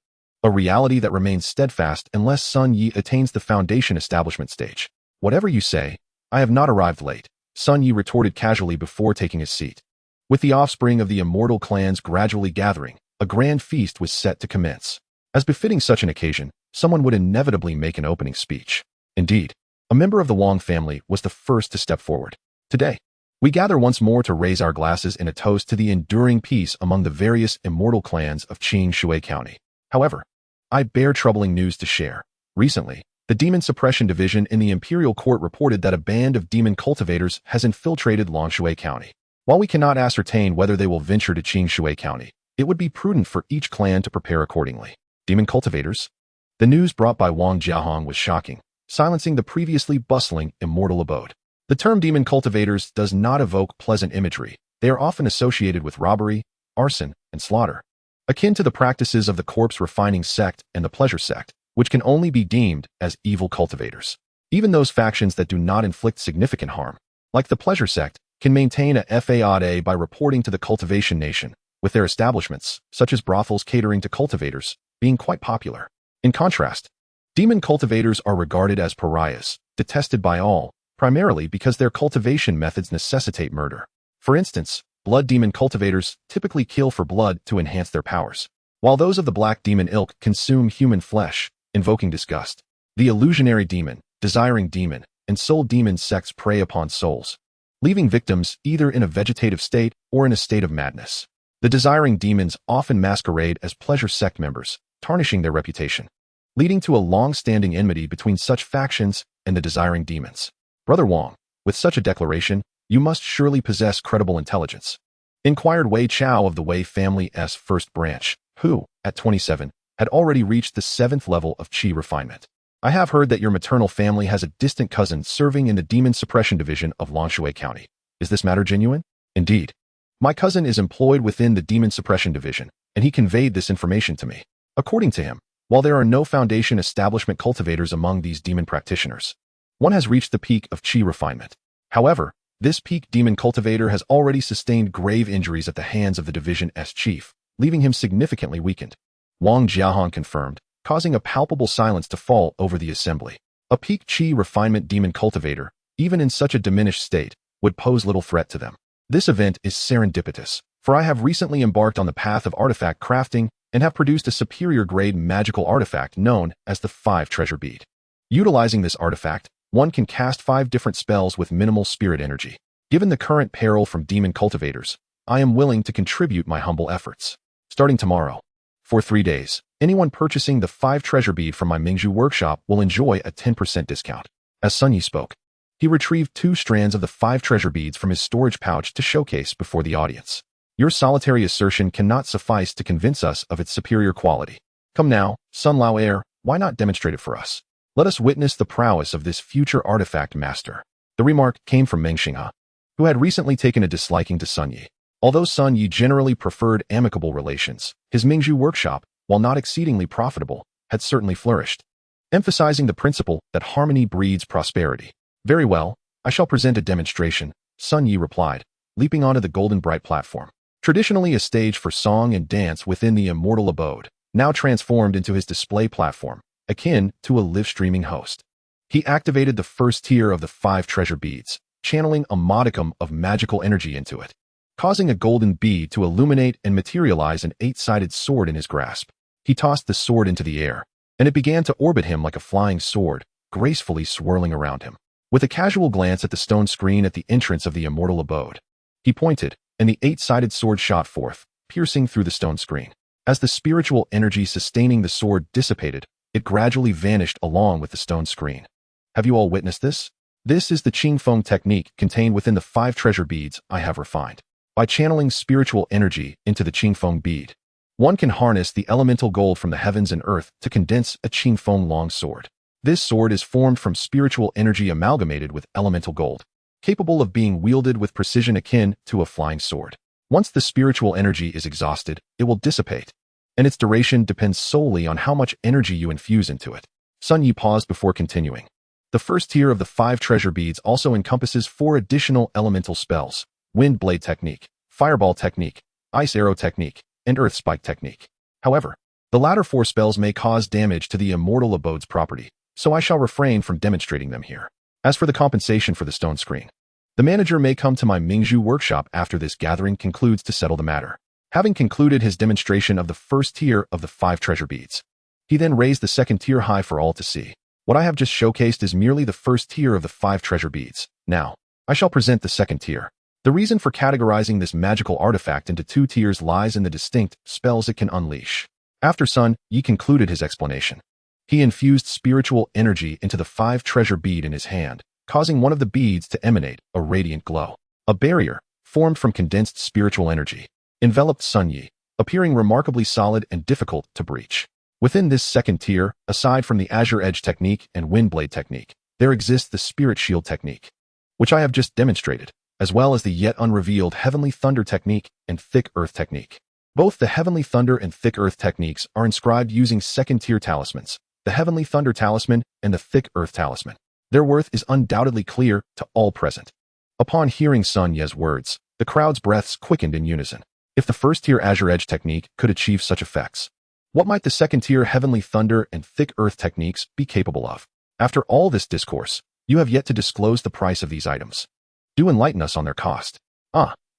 a reality that remains steadfast unless Sun Yi attains the foundation establishment stage. "Whatever you say, I have not arrived late," Sun Yi retorted casually before taking his seat. With the offspring of the immortal clans gradually gathering, a grand feast was set to commence. As befitting such an occasion, someone would inevitably make an opening speech. Indeed, a member of the Wang family was the first to step forward. "Today, we gather once more to raise our glasses in a toast to the enduring peace among the various immortal clans of Qingshui County. However, I bear troubling news to share. Recently, the Demon Suppression Division in the Imperial Court reported that a band of demon cultivators has infiltrated Longshui County. While we cannot ascertain whether they will venture to Qingshui County, it would be prudent for each clan to prepare accordingly." Demon cultivators? The news brought by Wang Jiahong was shocking, silencing the previously bustling immortal abode. The term demon cultivators does not evoke pleasant imagery. They are often associated with robbery, arson, and slaughter, akin to the practices of the corpse refining sect and the pleasure sect, which can only be deemed as evil cultivators. Even those factions that do not inflict significant harm, like the pleasure sect, can maintain a FAAD by reporting to the cultivation nation, with their establishments, such as brothels catering to cultivators, being quite popular. In contrast, demon cultivators are regarded as pariahs, detested by all, primarily because their cultivation methods necessitate murder. For instance, blood demon cultivators typically kill for blood to enhance their powers, while those of the black demon ilk consume human flesh, invoking disgust. The illusionary demon, desiring demon, and soul demon sects prey upon souls, leaving victims either in a vegetative state or in a state of madness. The desiring demons often masquerade as pleasure sect members, tarnishing their reputation, leading to a long-standing enmity between such factions and the desiring demons. "Brother Wang, with such a declaration, you must surely possess credible intelligence," inquired Wei Chao of the Wei family's first branch, who, at 27, had already reached the 7th level of Qi refinement. "I have heard that your maternal family has a distant cousin serving in the Demon Suppression Division of Longshui County. Is this matter genuine?" "Indeed. My cousin is employed within the Demon Suppression Division, and he conveyed this information to me. According to him, while there are no foundation establishment cultivators among these demon practitioners, one has reached the peak of Qi refinement. However, this peak demon cultivator has already sustained grave injuries at the hands of the division's chief, leaving him significantly weakened," Wang Jiahong confirmed, causing a palpable silence to fall over the assembly. A peak Qi refinement demon cultivator, even in such a diminished state, would pose little threat to them. This event is serendipitous, for I have recently embarked on the path of artifact crafting and have produced a superior grade magical artifact known as the 5 treasure bead. Utilizing this artifact, one can cast 5 different spells with minimal spirit energy. Given the current peril from demon cultivators, I am willing to contribute my humble efforts. Starting tomorrow, for 3 days, anyone purchasing the 5 treasure bead from my Mingzhu workshop will enjoy a 10% discount. As Sun Yi spoke, he retrieved 2 strands of the 5 treasure beads from his storage pouch to showcase before the audience. Your solitary assertion cannot suffice to convince us of its superior quality. Come now, Sun Lao Heir, why not demonstrate it for us? Let us witness the prowess of this future artifact master. The remark came from Meng Xinghe, who had recently taken a disliking to Sun Yi. Although Sun Yi generally preferred amicable relations, his Mingzhu workshop, while not exceedingly profitable, had certainly flourished, emphasizing the principle that harmony breeds prosperity. Very well, I shall present a demonstration, Sun Yi replied, leaping onto the golden bright platform. Traditionally a stage for song and dance within the immortal abode, now transformed into his display platform, akin to a live-streaming host. He activated the first tier of the 5 treasure beads, channeling a modicum of magical energy into it, causing a golden bead to illuminate and materialize an 8-sided sword in his grasp. He tossed the sword into the air, and it began to orbit him like a flying sword, gracefully swirling around him. With a casual glance at the stone screen at the entrance of the immortal abode, he pointed, and the 8-sided sword shot forth, piercing through the stone screen. As the spiritual energy sustaining the sword dissipated, it gradually vanished along with the stone screen. Have you all witnessed this? This is the Qingfeng technique contained within the 5 treasure beads I have refined. By channeling spiritual energy into the Qingfeng bead, one can harness the elemental gold from the heavens and earth to condense a Qingfeng long sword. This sword is formed from spiritual energy amalgamated with elemental gold, capable of being wielded with precision akin to a flying sword. Once the spiritual energy is exhausted, it will dissipate, and its duration depends solely on how much energy you infuse into it. Sun Yi paused before continuing. The first tier of the 5 treasure beads also encompasses 4 additional elemental spells: Wind Blade Technique, Fireball Technique, Ice Arrow Technique, and Earth Spike Technique. However, the latter 4 spells may cause damage to the immortal abode's property, so I shall refrain from demonstrating them here. As for the compensation for the stone screen, the manager may come to my Mingzhu workshop after this gathering concludes to settle the matter. Having concluded his demonstration of the first tier of the 5 treasure beads, he then raised the second tier high for all to see. What I have just showcased is merely the first tier of the 5 treasure beads. Now, I shall present the second tier. The reason for categorizing this magical artifact into 2 tiers lies in the distinct spells it can unleash. After Sun Yi concluded his explanation, he infused spiritual energy into the 5 treasure bead in his hand, causing one of the beads to emanate a radiant glow. A barrier, formed from condensed spiritual energy, enveloped Sun Yi, appearing remarkably solid and difficult to breach. Within this second tier, aside from the Azure Edge technique and Wind Blade technique, there exists the Spirit Shield technique, which I have just demonstrated, as well as the yet unrevealed Heavenly Thunder technique and Thick Earth technique. Both the Heavenly Thunder and Thick Earth techniques are inscribed using second-tier talismans, the Heavenly Thunder Talisman and the Thick Earth Talisman. Their worth is undoubtedly clear to all present. Upon hearing Sun Yi's words, the crowd's breaths quickened in unison. If the first-tier Azure Edge technique could achieve such effects, what might the second-tier Heavenly Thunder and Thick Earth techniques be capable of? After all this discourse, you have yet to disclose the price of these items. Do enlighten us on their cost.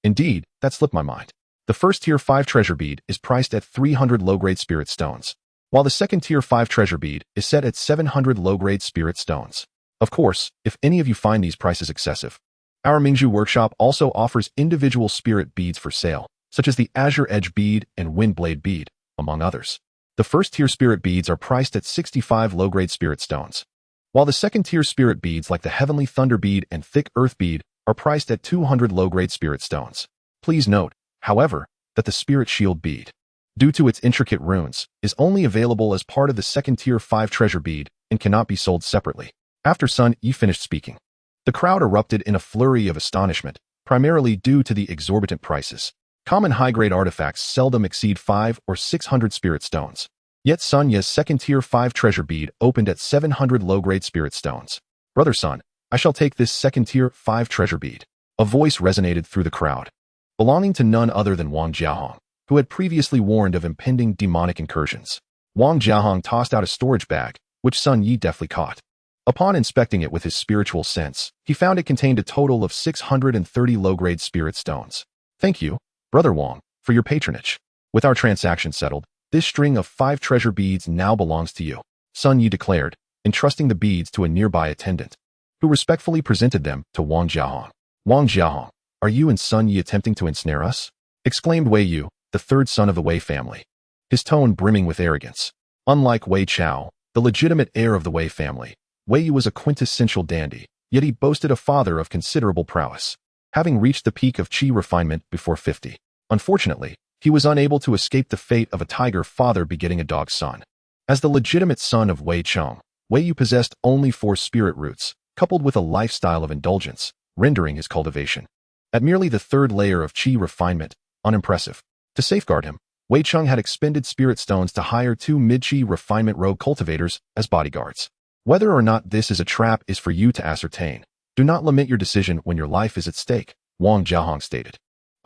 Indeed, that slipped my mind. The first-tier 5 treasure bead is priced at 300 low-grade spirit stones, while the second-tier 5 treasure bead is set at 700 low-grade spirit stones. Of course, if any of you find these prices excessive, our Mingzhu workshop also offers individual spirit beads for sale, such as the Azure Edge bead and Wind Blade bead, among others. The first-tier spirit beads are priced at 65 low-grade spirit stones, while the second-tier spirit beads like the Heavenly Thunder bead and Thick Earth bead are priced at 200 low-grade spirit stones. Please note, however, that the Spirit Shield bead, due to its intricate runes, is only available as part of the second-tier 5 treasure bead and cannot be sold separately. After Sun Yi finished speaking, the crowd erupted in a flurry of astonishment, primarily due to the exorbitant prices. Common high-grade artifacts seldom exceed 5 or 600 spirit stones. Yet Sun Yi's second-tier 5 treasure bead opened at 700 low-grade spirit stones. Brother Sun, I shall take this second-tier 5 treasure bead. A voice resonated through the crowd, belonging to none other than Wang Jiahong, who had previously warned of impending demonic incursions. Wang Jiahong tossed out a storage bag, which Sun Yi deftly caught. Upon inspecting it with his spiritual sense, he found it contained a total of 630 low-grade spirit stones. Thank you, Brother Wang, for your patronage. With our transaction settled, this string of 5 treasure beads now belongs to you, Sun Yi declared, entrusting the beads to a nearby attendant, who respectfully presented them to Wang Jiahong. Wang Jiahong, are you and Sun Yi attempting to ensnare us? Exclaimed Wei Yu, the third son of the Wei family, his tone brimming with arrogance. Unlike Wei Chao, the legitimate heir of the Wei family, Wei Yu was a quintessential dandy, yet he boasted a father of considerable prowess, having reached the peak of chi refinement before 50. Unfortunately, he was unable to escape the fate of a tiger father begetting a dog son. As the legitimate son of Wei Chong, Wei Yu possessed only 4 spirit roots, coupled with a lifestyle of indulgence, rendering his cultivation at merely the 3rd layer of chi refinement unimpressive. To safeguard him, Wei Cheng had expended spirit stones to hire 2 mid-chi refinement rogue cultivators as bodyguards. Whether or not this is a trap is for you to ascertain. Do not limit your decision when your life is at stake, Wang Jiahong stated.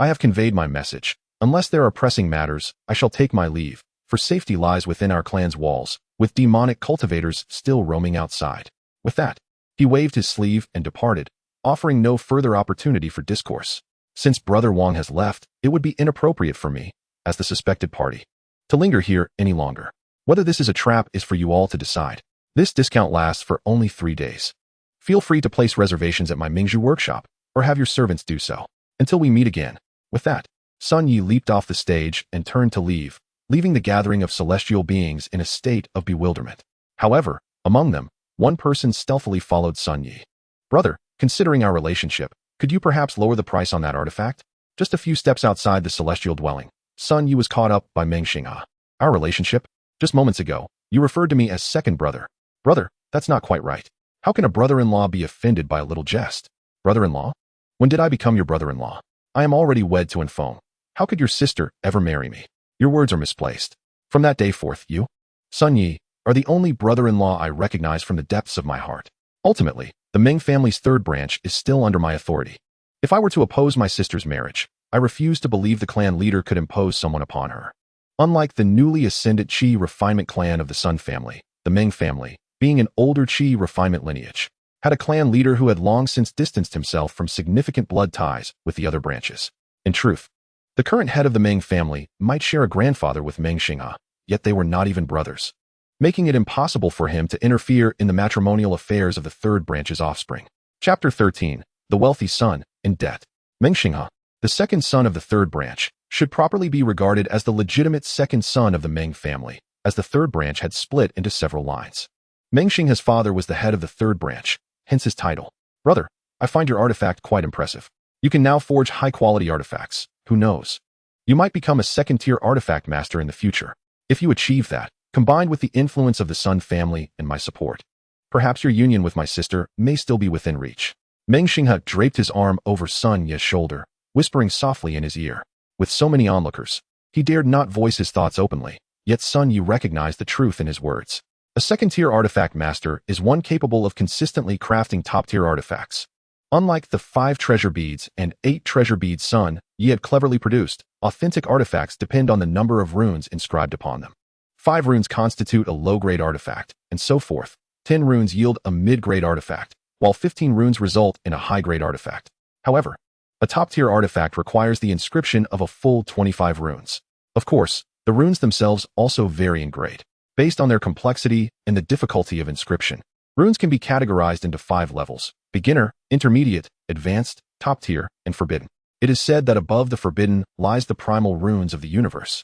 I have conveyed my message. Unless there are pressing matters, I shall take my leave, for safety lies within our clan's walls, with demonic cultivators still roaming outside. With that, he waved his sleeve and departed, offering no further opportunity for discourse. Since Brother Wang has left, it would be inappropriate for me, as the suspected party, to linger here any longer. Whether this is a trap is for you all to decide. This discount lasts for only 3 days. Feel free to place reservations at my Mingzhu workshop, or have your servants do so. Until we meet again. With that, Sun Yi leaped off the stage and turned to leave, leaving the gathering of celestial beings in a state of bewilderment. However, among them, one person stealthily followed Sun Yi. Brother, considering our relationship, could you perhaps lower the price on that artifact? Just a few steps outside the celestial dwelling, Sun Yi was caught up by Meng Xinghe. Our relationship? Just moments ago, you referred to me as second brother. Brother, that's not quite right. How can a brother-in-law be offended by a little jest? Brother-in-law? When did I become your brother-in-law? I am already wed to Infone. How could your sister ever marry me? Your words are misplaced. From that day forth, you, Sun Yi, are the only brother-in-law I recognize from the depths of my heart. Ultimately, the Ming family's 3rd branch is still under my authority. If I were to oppose my sister's marriage, I refuse to believe the clan leader could impose someone upon her. Unlike the newly ascended Qi refinement clan of the Sun family, the Ming family, being an older Qi refinement lineage, had a clan leader who had long since distanced himself from significant blood ties with the other branches. In truth, the current head of the Ming family might share a grandfather with Meng Xinghe, yet they were not even brothers, making it impossible for him to interfere in the matrimonial affairs of the 3rd branch's offspring. Chapter 13, The Wealthy Son, in Debt. Meng Xinghe, the 2nd son of the 3rd branch, should properly be regarded as the legitimate 2nd son of the Meng family, as the 3rd branch had split into several lines. Meng Xinghe's father was the head of the 3rd branch, hence his title. Brother, I find your artifact quite impressive. You can now forge high-quality artifacts. Who knows? You might become a 2nd-tier artifact master in the future. If you achieve that, combined with the influence of the Sun family and my support, perhaps your union with my sister may still be within reach. Meng Xinghe draped his arm over Sun Yi's shoulder, whispering softly in his ear. With so many onlookers, he dared not voice his thoughts openly, yet Sun Yi recognized the truth in his words. A 2nd-tier artifact master is one capable of consistently crafting top-tier artifacts. Unlike the 5 treasure beads and 8 treasure beads Sun Yi had cleverly produced, authentic artifacts depend on the number of runes inscribed upon them. 5 runes constitute a low-grade artifact, and so forth. 10 runes yield a mid-grade artifact, while 15 runes result in a high-grade artifact. However, a top-tier artifact requires the inscription of a full 25 runes. Of course, the runes themselves also vary in grade, based on their complexity and the difficulty of inscription. Runes can be categorized into 5 levels: beginner, intermediate, advanced, top tier, and forbidden. It is said that above the forbidden lies the primal runes of the universe.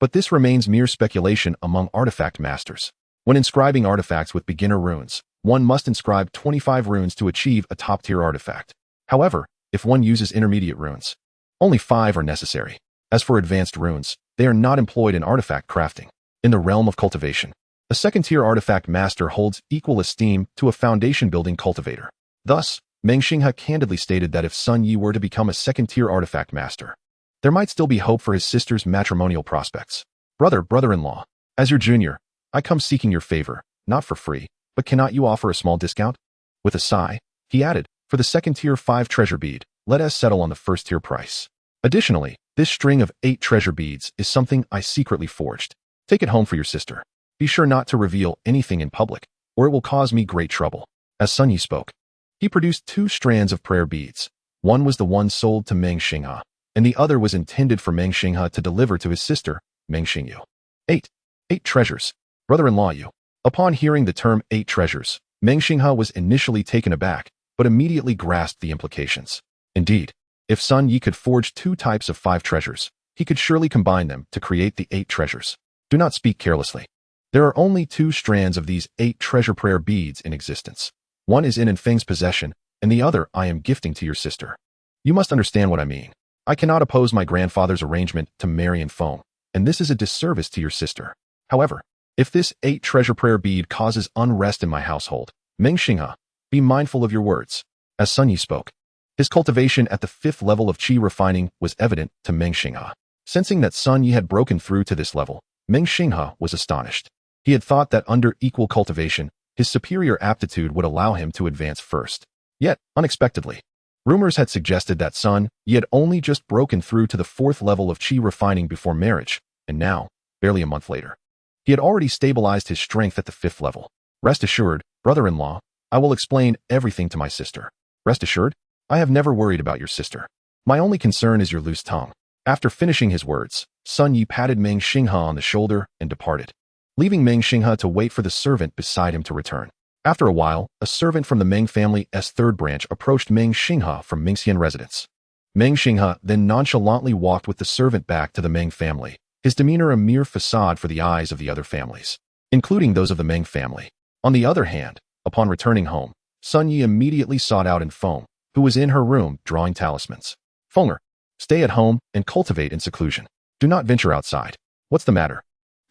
But this remains mere speculation among artifact masters. When inscribing artifacts with beginner runes, one must inscribe 25 runes to achieve a top-tier artifact. However, if one uses intermediate runes, only 5 are necessary. As for advanced runes, they are not employed in artifact crafting. In the realm of cultivation, a 2nd-tier artifact master holds equal esteem to a foundation-building cultivator. Thus, Meng Xinghe candidly stated that if Sun Yi were to become a 2nd-tier artifact master, there might still be hope for his sister's matrimonial prospects. Brother-in-law, as your junior, I come seeking your favor, not for free, but cannot you offer a small discount? With a sigh, he added, for the 2nd-tier 5 treasure bead, let us settle on the 1st-tier price. Additionally, this string of 8 treasure beads is something I secretly forged. Take it home for your sister. Be sure not to reveal anything in public, or it will cause me great trouble. As Sun Yi spoke, he produced 2 strands of prayer beads. One was the one sold to Meng Xinghe. and the other was intended for Meng Xinghe to deliver to his sister, Meng Xingyu. 8. 8 treasures. Brother-in-law Yu. Upon hearing the term 8 treasures, Meng Xinghe was initially taken aback, but immediately grasped the implications. Indeed, if Sun Yi could forge 2 types of 5 treasures, he could surely combine them to create the 8 treasures. Do not speak carelessly. There are only 2 strands of these 8 treasure prayer beads in existence. One is in Feng's possession, and the other I am gifting to your sister. You must understand what I mean. I cannot oppose my grandfather's arrangement to marry Feng, and this is a disservice to your sister. However, if this 8 treasure prayer bead causes unrest in my household, Meng Xinghe, be mindful of your words. As Sun Yi spoke, his cultivation at the 5th level of qi refining was evident to Meng Xinghe. Sensing that Sun Yi had broken through to this level, Meng Xinghe was astonished. He had thought that under equal cultivation, his superior aptitude would allow him to advance first. Yet, unexpectedly, rumors had suggested that Sun Yi had only just broken through to the 4th level of qi refining before marriage, and now, barely a month later, he had already stabilized his strength at the 5th level. Rest assured, brother-in-law, I will explain everything to my sister. Rest assured, I have never worried about your sister. My only concern is your loose tongue. After finishing his words, Sun Yi patted Meng Xinghe on the shoulder and departed, leaving Meng Xinghe to wait for the servant beside him to return. After a while, a servant from the Meng family's 3rd branch approached Meng Xinghe from Mingxian residence. Meng Xinghe then nonchalantly walked with the servant back to the Meng family, his demeanor a mere facade for the eyes of the other families, including those of the Meng family. On the other hand, upon returning home, Sun Yi immediately sought out Feng, who was in her room drawing talismans. Fenger, stay at home and cultivate in seclusion. Do not venture outside. What's the matter?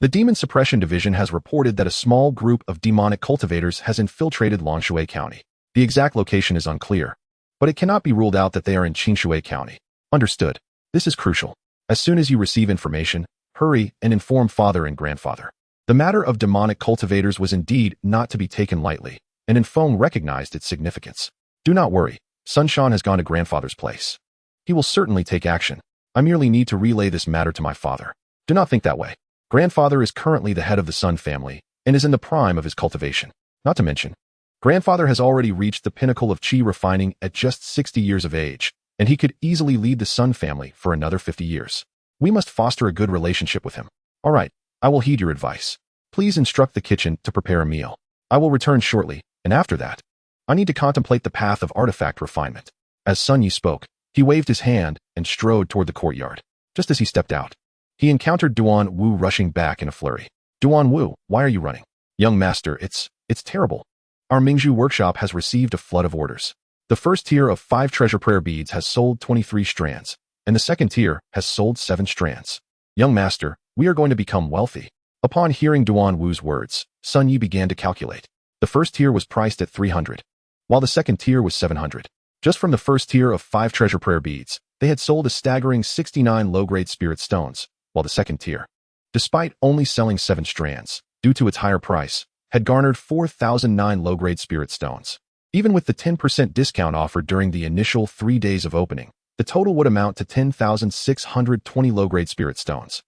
The Demon Suppression Division has reported that a small group of demonic cultivators has infiltrated Longshui County. The exact location is unclear, but it cannot be ruled out that they are in Qingshui County. Understood. This is crucial. As soon as you receive information, hurry and inform father and grandfather. The matter of demonic cultivators was indeed not to be taken lightly, and Feng recognized its significance. Do not worry. Sun Shan has gone to grandfather's place. He will certainly take action. I merely need to relay this matter to my father. Do not think that way. Grandfather is currently the head of the Sun family and is in the prime of his cultivation. Not to mention, grandfather has already reached the pinnacle of qi refining at just 60 years of age, and he could easily lead the Sun family for another 50 years. We must foster a good relationship with him. All right, I will heed your advice. Please instruct the kitchen to prepare a meal. I will return shortly, and after that, I need to contemplate the path of artifact refinement. As Sun Yi spoke, he waved his hand and strode toward the courtyard. Just as he stepped out, he encountered Duan Wu rushing back in a flurry. Duan Wu, why are you running? Young master, it's terrible. Our Mingzhu workshop has received a flood of orders. The first tier of 5 treasure prayer beads has sold 23 strands, and the second tier has sold 7 strands. Young master, we are going to become wealthy. Upon hearing Duan Wu's words, Sun Yi began to calculate. The first tier was priced at 300, while the second tier was 700. Just from the first tier of 5 treasure prayer beads, they had sold a staggering 69 low-grade spirit stones, while the second tier, despite only selling 7 strands, due to its higher price, had garnered 4,009 low-grade spirit stones. Even with the 10% discount offered during the initial 3 days of opening, the total would amount to 10,620 low-grade spirit stones,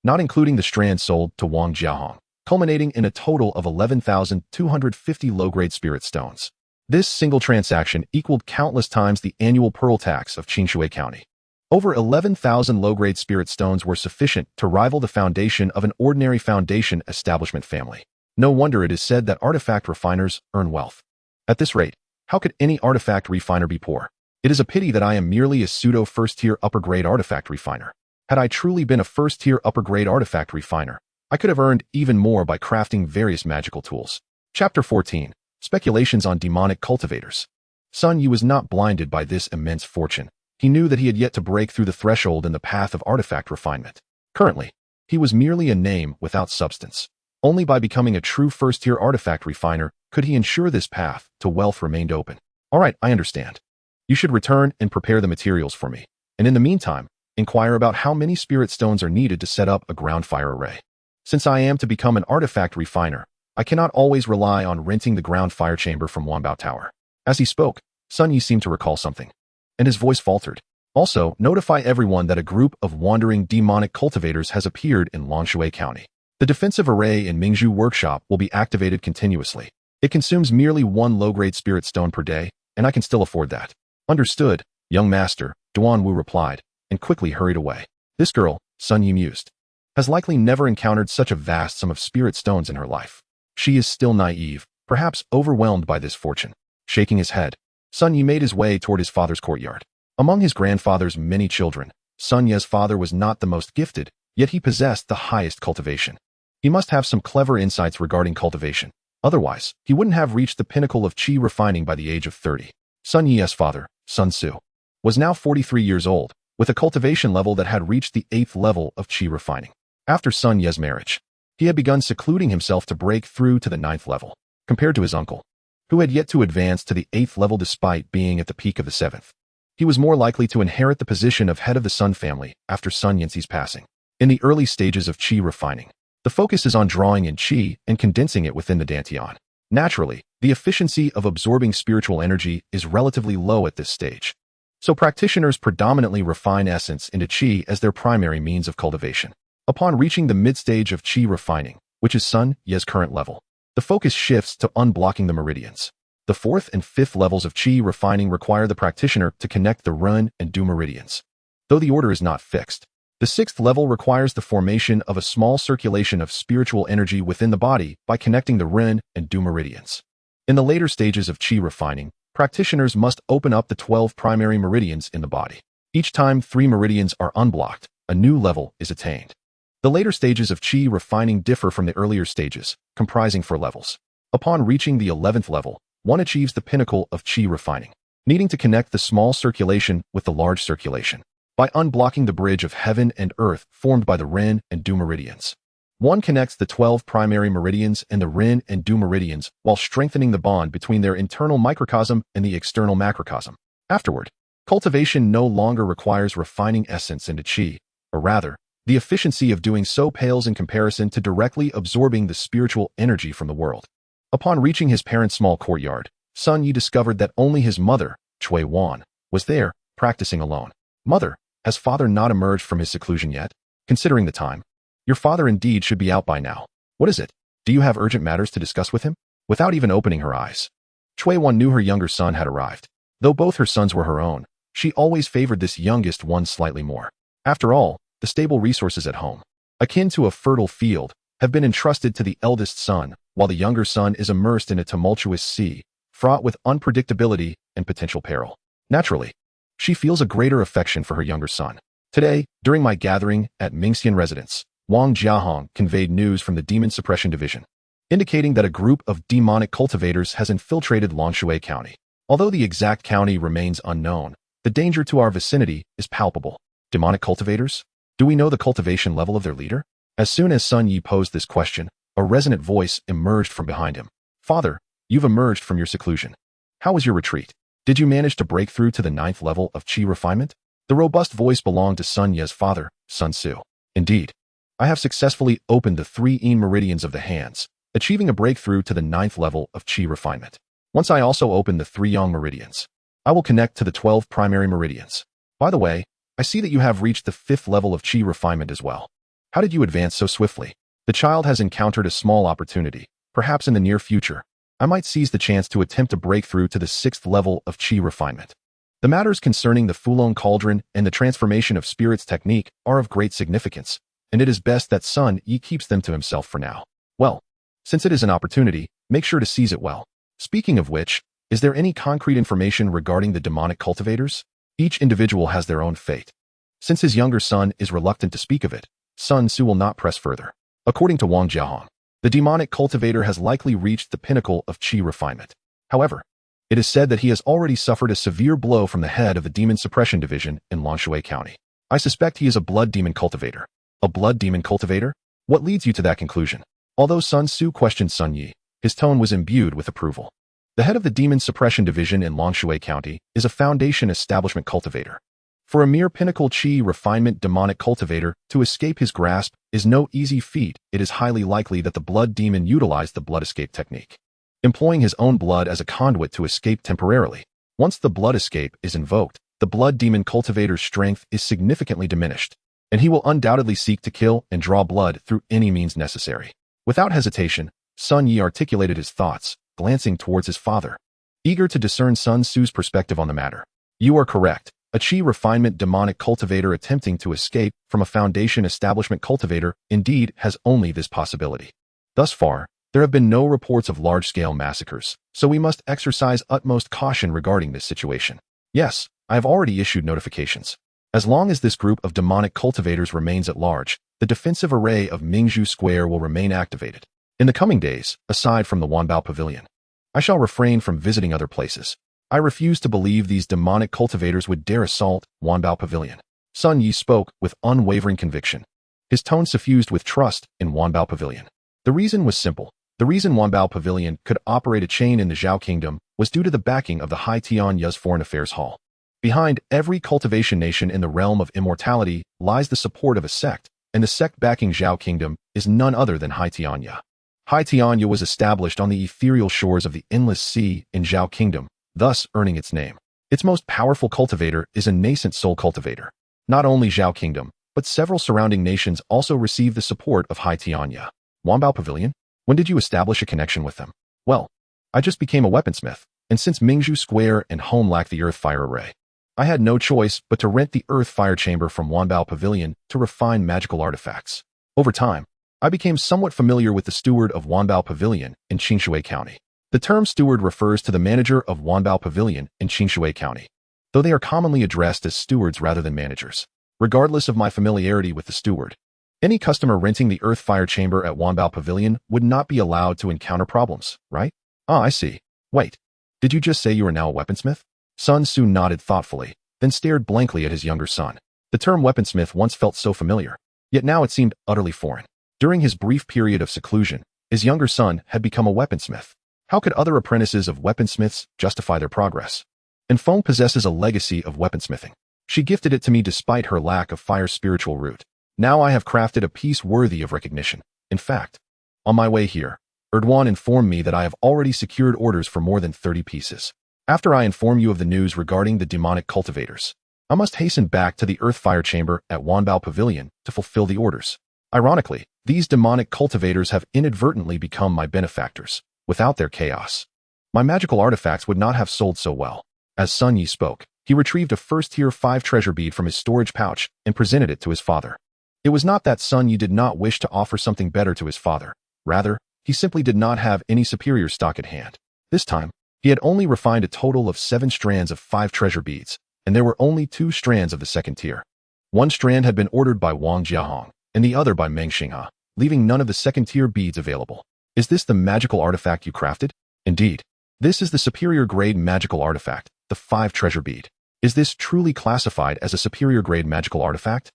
not including the strands sold to Wang Jiahong, culminating in a total of 11,250 low-grade spirit stones. This single transaction equaled countless times the annual pearl tax of Qingshui County. Over 11,000 low-grade spirit stones were sufficient to rival the foundation of an ordinary foundation establishment family. No wonder it is said that artifact refiners earn wealth. At this rate, how could any artifact refiner be poor? It is a pity that I am merely a pseudo first-tier upper-grade artifact refiner. Had I truly been a first-tier upper-grade artifact refiner, I could have earned even more by crafting various magical tools. Chapter 14. Speculations on Demonic Cultivators. Sun Yi was not blinded by this immense fortune. He knew that he had yet to break through the threshold in the path of artifact refinement. Currently, he was merely a name without substance. Only by becoming a true first-tier artifact refiner could he ensure this path to wealth remained open. All right, I understand. You should return and prepare the materials for me. And in the meantime, inquire about how many spirit stones are needed to set up a ground fire array. Since I am to become an artifact refiner, I cannot always rely on renting the ground fire chamber from Wanbao Tower. As he spoke, Sun Yi seemed to recall something, and his voice faltered. Also, notify everyone that a group of wandering demonic cultivators has appeared in Longshui County. The defensive array in Mingzhu Workshop will be activated continuously. It consumes merely 1 low-grade spirit stone per day, and I can still afford that. Understood, young master, Duan Wu replied, and quickly hurried away. This girl, Sun Yi mused, has likely never encountered such a vast sum of spirit stones in her life. She is still naive, perhaps overwhelmed by this fortune. Shaking his head, Sun Yi made his way toward his father's courtyard. Among his grandfather's many children, Sun Ye's father was not the most gifted, yet he possessed the highest cultivation. He must have some clever insights regarding cultivation. Otherwise, he wouldn't have reached the pinnacle of qi refining by the age of 30. Sun Ye's father, Sun Su, was now 43 years old, with a cultivation level that had reached the 8th level of qi refining. After Sun Ye's marriage, he had begun secluding himself to break through to the 9th level, compared to his uncle, who had yet to advance to the 8th level despite being at the peak of the 7th. He was more likely to inherit the position of head of the Sun family after Sun Yanxi's passing. In the early stages of qi refining, the focus is on drawing in qi and condensing it within the dantian. Naturally, the efficiency of absorbing spiritual energy is relatively low at this stage. So practitioners predominantly refine essence into qi as their primary means of cultivation. Upon reaching the mid-stage of qi refining, which is Sun Ye's current level, the focus shifts to unblocking the meridians. The 4th and 5th levels of qi refining require the practitioner to connect the Ren and Du meridians. Though the order is not fixed, the 6th level requires the formation of a small circulation of spiritual energy within the body by connecting the Ren and Du meridians. In the later stages of qi refining, practitioners must open up the 12 primary meridians in the body. Each time 3 meridians are unblocked, a new level is attained. The later stages of qi refining differ from the earlier stages, comprising 4 levels. Upon reaching the 11th level, one achieves the pinnacle of qi refining, needing to connect the small circulation with the large circulation. By unblocking the bridge of heaven and earth formed by the Ren and Du meridians, one connects the 12 primary meridians and the Ren and Du meridians while strengthening the bond between their internal microcosm and the external macrocosm. Afterward, cultivation no longer requires refining essence into qi, or rather, the efficiency of doing so pales in comparison to directly absorbing the spiritual energy from the world. Upon reaching his parents' small courtyard, Sun Yi discovered that only his mother, Cui Wan, was there, practicing alone. Mother, has father not emerged from his seclusion yet? Considering the time, your father indeed should be out by now. What is it? Do you have urgent matters to discuss with him? Without even opening her eyes, Cui Wan knew her younger son had arrived. Though both her sons were her own, she always favored this youngest one slightly more. After all, the stable resources at home, akin to a fertile field, have been entrusted to the eldest son, while the younger son is immersed in a tumultuous sea, fraught with unpredictability and potential peril. Naturally, she feels a greater affection for her younger son. Today, during my gathering at Mingxian residence, Wang Jiahong conveyed news from the Demon Suppression Division, indicating that a group of demonic cultivators has infiltrated Longshui County. Although the exact county remains unknown, the danger to our vicinity is palpable. Demonic cultivators? Do we know the cultivation level of their leader? As soon as Sun Yi posed this question, a resonant voice emerged from behind him. Father, you've emerged from your seclusion. How was your retreat? Did you manage to break through to the 9th level of qi refinement? The robust voice belonged to Sun Ye's father, Sun Su. Indeed, I have successfully opened the 3 yin meridians of the hands, achieving a breakthrough to the 9th level of qi refinement. Once I also open the 3 yang meridians, I will connect to the 12 primary meridians. By the way, I see that you have reached the 5th level of qi refinement as well. How did you advance so swiftly? The child has encountered a small opportunity. Perhaps in the near future, I might seize the chance to attempt to break through to the 6th level of qi refinement. The matters concerning the Fulong Cauldron and the transformation of spirits technique are of great significance, and it is best that Sun Yi keeps them to himself for now. Well, since it is an opportunity, make sure to seize it well. Speaking of which, is there any concrete information regarding the demonic cultivators? Each individual has their own fate. Since his younger son is reluctant to speak of it, Sun Su will not press further. According to Wang Jiahong, the demonic cultivator has likely reached the pinnacle of qi refinement. However, it is said that he has already suffered a severe blow from the head of the Demon Suppression Division in Longshui County. I suspect he is a blood demon cultivator. A blood demon cultivator? What leads you to that conclusion? Although Sun Su questioned Sun Yi, his tone was imbued with approval. The head of the Demon Suppression Division in Longshui County is a Foundation Establishment cultivator. For a mere pinnacle qi refinement demonic cultivator to escape his grasp is no easy feat. It is highly likely that the blood demon utilized the blood escape technique, employing his own blood as a conduit to escape temporarily. Once the blood escape is invoked, the blood demon cultivator's strength is significantly diminished, and he will undoubtedly seek to kill and draw blood through any means necessary. Without hesitation, Sun Yi articulated his thoughts, glancing towards his father, eager to discern Sun Su's perspective on the matter. You are correct. A chi refinement demonic cultivator attempting to escape from a foundation establishment cultivator indeed has only this possibility. Thus far, there have been no reports of large-scale massacres, so we must exercise utmost caution regarding this situation. Yes, I have already issued notifications. As long as this group of demonic cultivators remains at large, the defensive array of Mingzhu Square will remain activated. In the coming days, aside from the Wanbao Pavilion, I shall refrain from visiting other places. I refuse to believe these demonic cultivators would dare assault Wanbao Pavilion. Sun Yi spoke with unwavering conviction. His tone suffused with trust in Wanbao Pavilion. The reason was simple. The reason Wanbao Pavilion could operate a chain in the Zhao Kingdom was due to the backing of the Hai Tianya's Foreign Affairs Hall. Behind every cultivation nation in the realm of immortality lies the support of a sect, and the sect backing Zhao Kingdom is none other than Hai Tianya. Hai Tianya was established on the ethereal shores of the Endless Sea in Zhao Kingdom, thus earning its name. Its most powerful cultivator is a nascent soul cultivator. Not only Zhao Kingdom, but several surrounding nations also receive the support of Hai Tianya. Wanbao Pavilion? When did you establish a connection with them? Well, I just became a weaponsmith, and since Mingzhu Square and home lack the Earth Fire Array, I had no choice but to rent the Earth Fire Chamber from Wanbao Pavilion to refine magical artifacts. Over time, I became somewhat familiar with the steward of Wanbao Pavilion in Qingshui County. The term steward refers to the manager of Wanbao Pavilion in Qingshui County, though they are commonly addressed as stewards rather than managers. Regardless of my familiarity with the steward, any customer renting the Earth Fire Chamber at Wanbao Pavilion would not be allowed to encounter problems, right? Ah, I see. Wait, did you just say you are now a weaponsmith? Sun Tzu nodded thoughtfully, then stared blankly at his younger son. The term weaponsmith once felt so familiar, yet now it seemed utterly foreign. During his brief period of seclusion, his younger son had become a weaponsmith. How could other apprentices of weaponsmiths justify their progress? And Feng possesses a legacy of weaponsmithing. She gifted it to me despite her lack of fire spiritual root. Now I have crafted a piece worthy of recognition. In fact, on my way here, Erdwan informed me that I have already secured orders for more than 30 pieces. After I inform you of the news regarding the demonic cultivators, I must hasten back to the Earth Fire Chamber at Wanbao Pavilion to fulfill the orders. Ironically, these demonic cultivators have inadvertently become my benefactors. Without their chaos, my magical artifacts would not have sold so well. As Sun Yi spoke, he retrieved a first-tier 5 treasure bead from his storage pouch and presented it to his father. It was not that Sun Yi did not wish to offer something better to his father. Rather, he simply did not have any superior stock at hand. This time, he had only refined a total of 7 strands of 5 treasure beads, and there were only 2 strands of the second tier. One strand had been ordered by Wang Jiahong, and the other by Meng Xinghe, leaving none of the second-tier beads available. Is this the magical artifact you crafted? Indeed. This is the superior grade magical artifact, the 5 treasure bead. Is this truly classified as a superior grade magical artifact?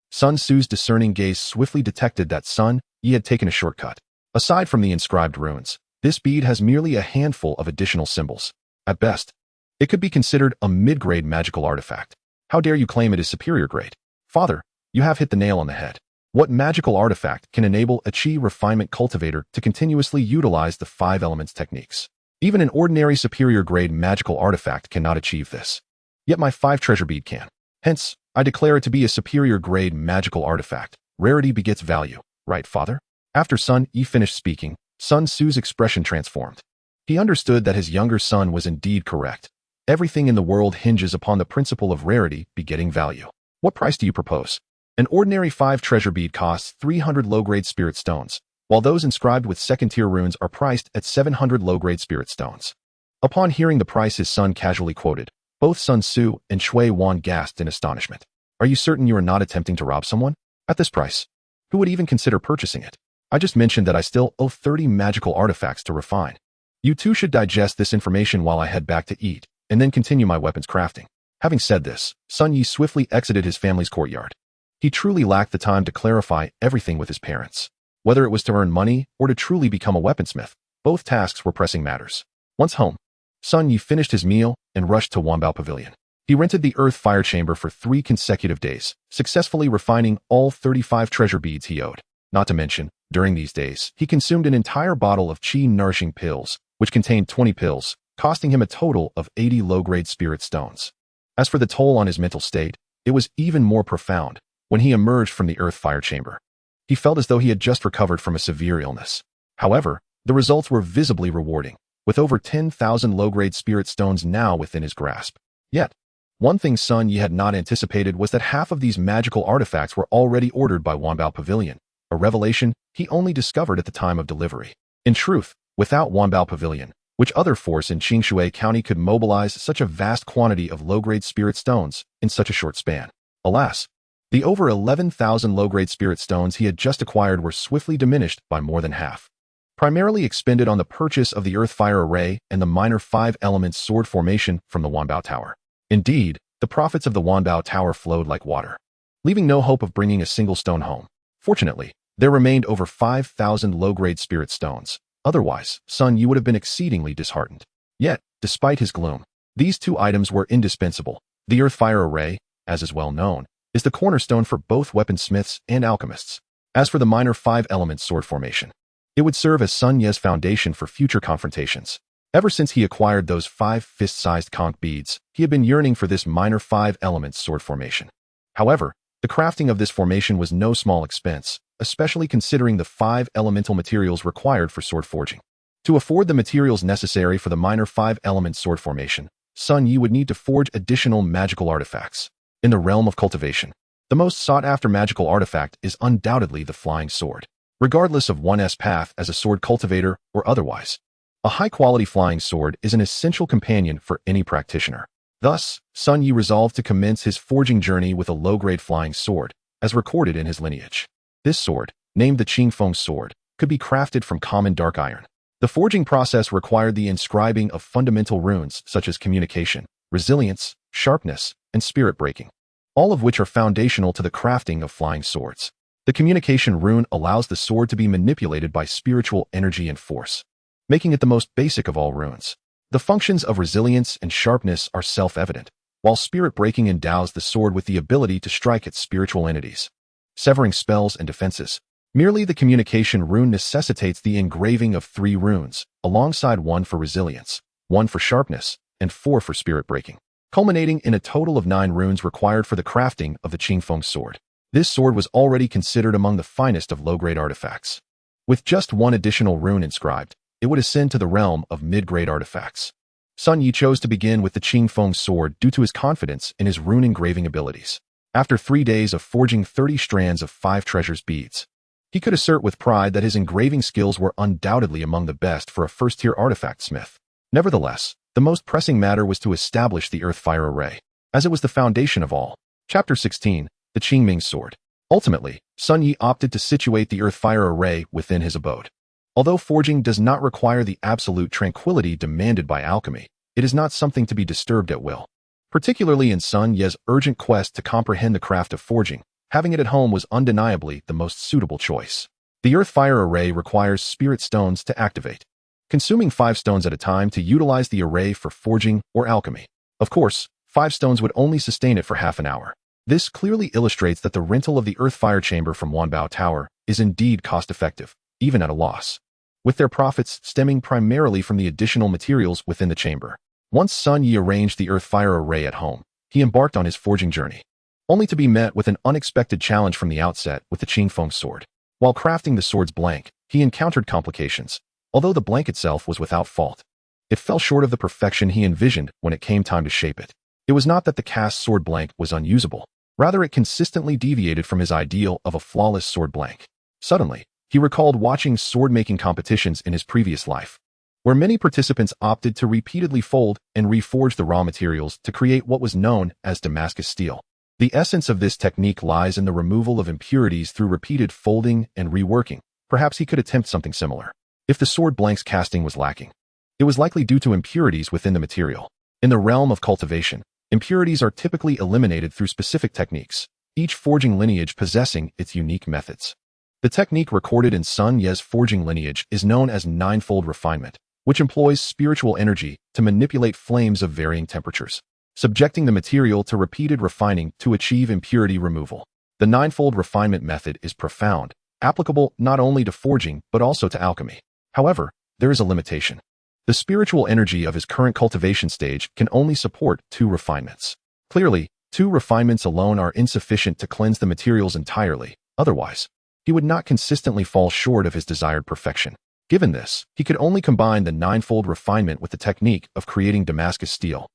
Sun Tzu's discerning gaze swiftly detected that Sun Yi had taken a shortcut. Aside from the inscribed runes, this bead has merely a handful of additional symbols. At best, it could be considered a mid-grade magical artifact. How dare you claim it is superior grade? Father, you have hit the nail on the head. What magical artifact can enable a chi refinement cultivator to continuously utilize the 5 elements techniques? Even an ordinary superior grade magical artifact cannot achieve this. Yet my 5 treasure bead can. Hence, I declare it to be a superior grade magical artifact. Rarity begets value, right, father? After Sun Yi finished speaking, Sun Tzu's expression transformed. He understood that his younger son was indeed correct. Everything in the world hinges upon the principle of rarity begetting value. What price do you propose? An ordinary 5 treasure bead costs 300 low-grade spirit stones, while those inscribed with second-tier runes are priced at 700 low-grade spirit stones. Upon hearing the price his son casually quoted, both Sun Tzu and Shui Wan gasped in astonishment. Are you certain you are not attempting to rob someone? At this price, who would even consider purchasing it? I just mentioned that I still owe 30 magical artifacts to refine. You two should digest this information while I head back to eat, and then continue my weapons crafting. Having said this, Sun Yi swiftly exited his family's courtyard. He truly lacked the time to clarify everything with his parents. Whether it was to earn money or to truly become a weaponsmith, both tasks were pressing matters. Once home, Sun Yi finished his meal and rushed to Wanbao Pavilion. He rented the Earth Fire Chamber for 3 consecutive days, successfully refining all 35 treasure beads he owed. Not to mention, during these days, he consumed an entire bottle of chi-nourishing pills, which contained 20 pills, costing him a total of 80 low-grade spirit stones. As for the toll on his mental state, it was even more profound. When he emerged from the Earth Fire Chamber, he felt as though he had just recovered from a severe illness. However, the results were visibly rewarding, with over 10,000 low-grade spirit stones now within his grasp. Yet, One thing Sun Yi had not anticipated was that half of these magical artifacts were already ordered by Wanbao Pavilion, a revelation he only discovered at the time of delivery. In truth, without Wanbao Pavilion, which other force in Qingshui County could mobilize such a vast quantity of low-grade spirit stones in such a short span? Alas, the over 11,000 low-grade spirit stones he had just acquired were swiftly diminished by more than half, primarily expended on the purchase of the Earth-Fire Array and the minor 5-element sword formation from the Wanbao Tower. Indeed, the profits of the Wanbao Tower flowed like water, leaving no hope of bringing a single stone home. Fortunately, there remained over 5,000 low-grade spirit stones. Otherwise, Sun Yi would have been exceedingly disheartened. Yet, despite his gloom, these two items were indispensable. The Earth-Fire Array, as is well known, is the cornerstone for both weaponsmiths and alchemists. As for the minor 5-element sword formation, it would serve as Sun Ye's foundation for future confrontations. Ever since he acquired those 5 fist-sized conch beads, he had been yearning for this minor 5-element sword formation. However, the crafting of this formation was no small expense, especially considering the 5 elemental materials required for sword forging. To afford the materials necessary for the minor 5-element sword formation, Sun Yi would need to forge additional magical artifacts. In the realm of cultivation, the most sought-after magical artifact is undoubtedly the flying sword. Regardless of one's path as a sword cultivator or otherwise, a high-quality flying sword is an essential companion for any practitioner. Thus, Sun Yi resolved to commence his forging journey with a low-grade flying sword, as recorded in his lineage. This sword, named the Qingfeng sword, could be crafted from common dark iron. The forging process required the inscribing of fundamental runes such as communication, resilience, sharpness, and spirit breaking, all of which are foundational to the crafting of flying swords. The communication rune allows the sword to be manipulated by spiritual energy and force, making it the most basic of all runes. The functions of resilience and sharpness are self-evident, while spirit breaking endows the sword with the ability to strike at spiritual entities, severing spells and defenses. Merely the communication rune necessitates the engraving of 3 runes, alongside 1 for resilience, 1 for sharpness, and 4 for spirit breaking, culminating in a total of 9 runes required for the crafting of the Qingfeng sword. This sword was already considered among the finest of low-grade artifacts. With just 1 additional rune inscribed, it would ascend to the realm of mid-grade artifacts. Sun Yi chose to begin with the Qingfeng sword due to his confidence in his rune engraving abilities. After 3 days of forging 30 strands of 5 treasures beads, he could assert with pride that his engraving skills were undoubtedly among the best for a first-tier artifact smith. Nevertheless, the most pressing matter was to establish the Earth-Fire Array, as it was the foundation of all. Chapter 16, the Qingming Sword. Ultimately, Sun Yi opted to situate the Earth-Fire Array within his abode. Although forging does not require the absolute tranquility demanded by alchemy, it is not something to be disturbed at will. Particularly in Sun Ye's urgent quest to comprehend the craft of forging, having it at home was undeniably the most suitable choice. The Earth-Fire Array requires spirit stones to activate, consuming 5 stones at a time to utilize the array for forging or alchemy. Of course, 5 stones would only sustain it for half an hour. This clearly illustrates that the rental of the Earth-Fire Chamber from Wanbao Tower is indeed cost-effective, even at a loss, with their profits stemming primarily from the additional materials within the chamber. Once Sun Yi arranged the Earth-Fire Array at home, he embarked on his forging journey, only to be met with an unexpected challenge from the outset with the Qingfeng sword. While crafting the sword's blank, he encountered complications. Although the blank itself was without fault, it fell short of the perfection he envisioned when it came time to shape it. It was not that the cast sword blank was unusable. Rather, it consistently deviated from his ideal of a flawless sword blank. Suddenly, he recalled watching sword-making competitions in his previous life, where many participants opted to repeatedly fold and reforge the raw materials to create what was known as Damascus steel. The essence of this technique lies in the removal of impurities through repeated folding and reworking. Perhaps he could attempt something similar. If the sword blank's casting was lacking, it was likely due to impurities within the material. In the realm of cultivation, impurities are typically eliminated through specific techniques, each forging lineage possessing its unique methods. The technique recorded in Sun Ye's forging lineage is known as ninefold refinement, which employs spiritual energy to manipulate flames of varying temperatures, subjecting the material to repeated refining to achieve impurity removal. The ninefold refinement method is profound, applicable not only to forging but also to alchemy. However, there is a limitation. The spiritual energy of his current cultivation stage can only support 2 refinements. Clearly, 2 refinements alone are insufficient to cleanse the materials entirely. Otherwise, he would not consistently fall short of his desired perfection. Given this, he could only combine the ninefold refinement with the technique of creating Damascus steel.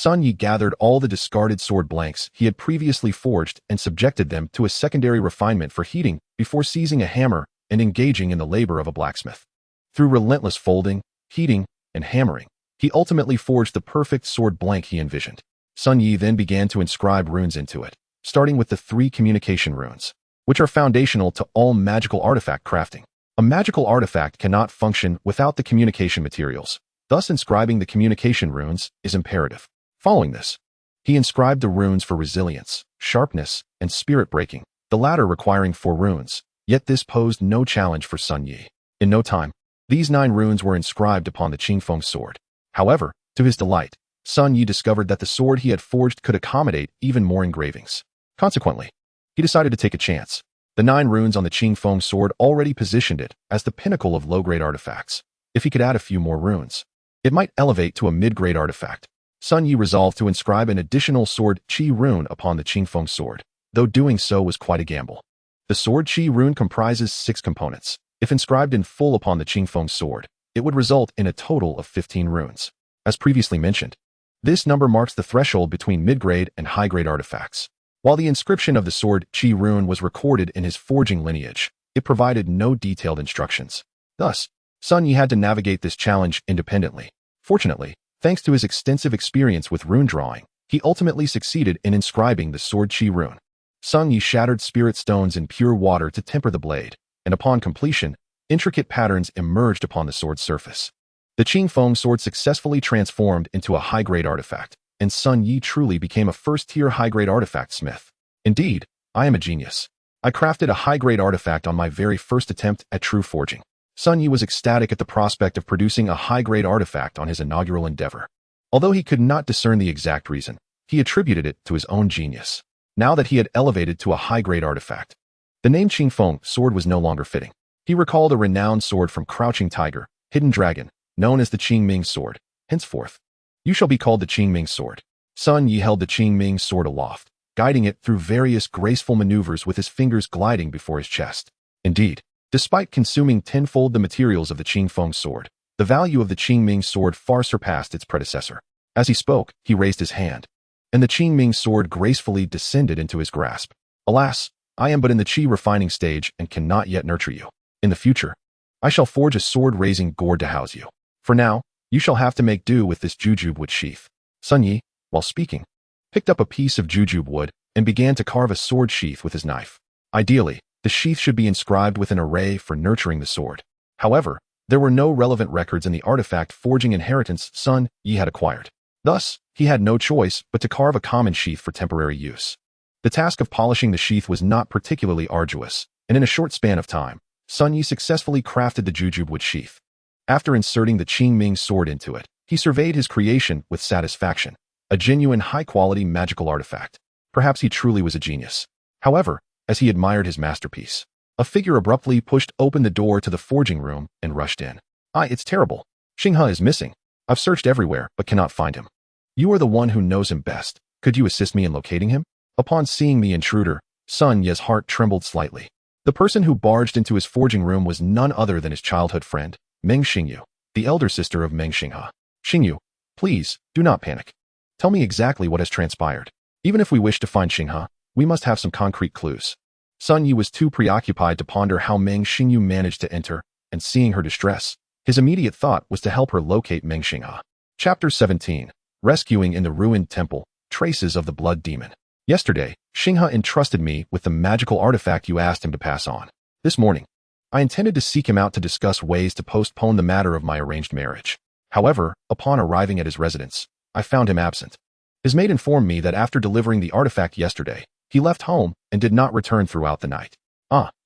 Sun Yi gathered all the discarded sword blanks he had previously forged and subjected them to a secondary refinement for heating before seizing a hammer and engaging in the labor of a blacksmith. Through relentless folding, heating, and hammering, he ultimately forged the perfect sword blank he envisioned. Sun Yi then began to inscribe runes into it, starting with the 3 communication runes, which are foundational to all magical artifact crafting. A magical artifact cannot function without the communication materials, thus inscribing the communication runes is imperative. Following this, he inscribed the runes for resilience, sharpness, and spirit breaking, the latter requiring 4 runes, yet this posed no challenge for Sun Yi. In no time, these 9 runes were inscribed upon the Qingfeng sword. However, to his delight, Sun Yi discovered that the sword he had forged could accommodate even more engravings. Consequently, he decided to take a chance. The 9 runes on the Qingfeng sword already positioned it as the pinnacle of low-grade artifacts. If he could add a few more runes, it might elevate to a mid-grade artifact. Sun Yi resolved to inscribe an additional sword Qi rune upon the Qingfeng sword, though doing so was quite a gamble. The sword Qi rune comprises 6 components. If inscribed in full upon the Qingfeng sword, it would result in a total of 15 runes. As previously mentioned, this number marks the threshold between mid-grade and high-grade artifacts. While the inscription of the sword Qi rune was recorded in his forging lineage, it provided no detailed instructions. Thus, Sun Yi had to navigate this challenge independently. Fortunately, thanks to his extensive experience with rune drawing, he ultimately succeeded in inscribing the sword Qi rune. Sun Yi shattered spirit stones in pure water to temper the blade, and upon completion, intricate patterns emerged upon the sword's surface. The Qingfeng sword successfully transformed into a high-grade artifact, and Sun Yi truly became a first-tier high-grade artifact smith. Indeed, I am a genius. I crafted a high-grade artifact on my very first attempt at true forging. Sun Yi was ecstatic at the prospect of producing a high-grade artifact on his inaugural endeavor. Although he could not discern the exact reason, he attributed it to his own genius. Now that he had elevated to a high-grade artifact, the name Qingfeng sword was no longer fitting. He recalled a renowned sword from Crouching Tiger, Hidden Dragon, known as the Qingming sword. Henceforth, you shall be called the Qingming sword. Sun Yi held the Qingming sword aloft, guiding it through various graceful maneuvers with his fingers gliding before his chest. Indeed, despite consuming tenfold the materials of the Qingfeng sword, the value of the Qingming sword far surpassed its predecessor. As he spoke, he raised his hand, and the Qingming sword gracefully descended into his grasp. Alas, I am but in the Qi refining stage and cannot yet nurture you. In the future, I shall forge a sword-raising gourd to house you. For now, you shall have to make do with this jujube wood sheath. Sun Yi, while speaking, picked up a piece of jujube wood and began to carve a sword sheath with his knife. Ideally, the sheath should be inscribed with an array for nurturing the sword. However, there were no relevant records in the artifact forging inheritance Sun Yi had acquired. Thus, he had no choice but to carve a common sheath for temporary use. The task of polishing the sheath was not particularly arduous, and in a short span of time, Sun Yi successfully crafted the jujube wood sheath. After inserting the Qingming sword into it, he surveyed his creation with satisfaction, a genuine high-quality magical artifact. Perhaps he truly was a genius. However, as he admired his masterpiece, a figure abruptly pushed open the door to the forging room and rushed in. It's terrible. Xinghe is missing. I've searched everywhere but cannot find him. You are the one who knows him best. Could you assist me in locating him? Upon seeing the intruder, Sun Yi's heart trembled slightly. The person who barged into his forging room was none other than his childhood friend, Meng Xingyu, the elder sister of Meng Xinghe. Xingyu, please, do not panic. Tell me exactly what has transpired. Even if we wish to find Xinghe, we must have some concrete clues. Sun Yi was too preoccupied to ponder how Meng Xingyu managed to enter, and seeing her distress, his immediate thought was to help her locate Meng Xinghe. Chapter 17. Rescuing in the Ruined Temple, Traces of the Blood Demon. Yesterday, Xinghe entrusted me with the magical artifact you asked him to pass on. This morning, I intended to seek him out to discuss ways to postpone the matter of my arranged marriage. However, upon arriving at his residence, I found him absent. His maid informed me that after delivering the artifact yesterday, he left home and did not return throughout the night.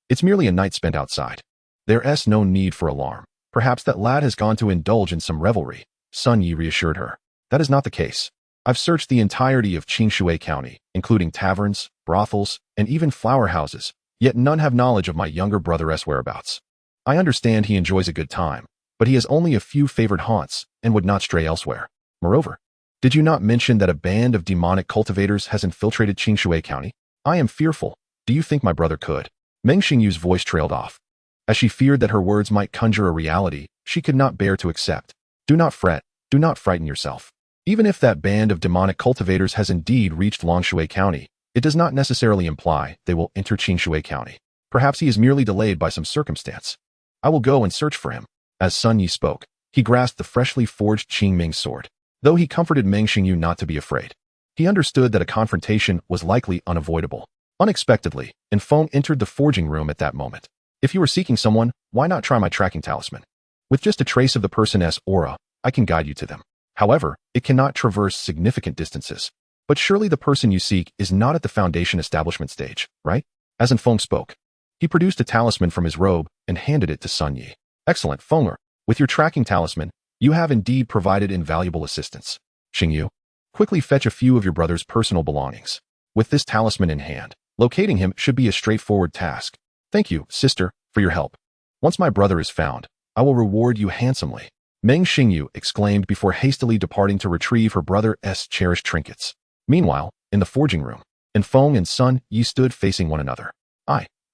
It's merely a night spent outside. There's no need for alarm. Perhaps that lad has gone to indulge in some revelry, Sun Yi reassured her. That is not the case. I've searched the entirety of Qingshui County, including taverns, brothels, and even flower houses, yet none have knowledge of my younger brother's whereabouts. I understand he enjoys a good time, but he has only a few favored haunts and would not stray elsewhere. Moreover, did you not mention that a band of demonic cultivators has infiltrated Qingshui County? I am fearful. Do you think my brother could? Meng Xingyu's voice trailed off. As she feared that her words might conjure a reality she could not bear to accept. Do not fret. Do not frighten yourself. Even if that band of demonic cultivators has indeed reached Longshui County, it does not necessarily imply they will enter Qingshui County. Perhaps he is merely delayed by some circumstance. I will go and search for him. As Sun Yi spoke, he grasped the freshly forged Qing Ming sword. Though he comforted Meng Xingyu not to be afraid, he understood that a confrontation was likely unavoidable. Unexpectedly, Feng entered the forging room at that moment. If you are seeking someone, why not try my tracking talisman? With just a trace of the person's aura, I can guide you to them. However, it cannot traverse significant distances. But surely the person you seek is not at the foundation establishment stage, right? As Feng spoke, he produced a talisman from his robe and handed it to Sun Yi. Excellent, Fenger. With your tracking talisman, you have indeed provided invaluable assistance. Xingyu, quickly fetch a few of your brother's personal belongings. With this talisman in hand, locating him should be a straightforward task. Thank you, sister, for your help. Once my brother is found, I will reward you handsomely. Meng Xingyu exclaimed before hastily departing to retrieve her brother's cherished trinkets. Meanwhile, in the forging room, Feng and Sun Yi stood facing one another.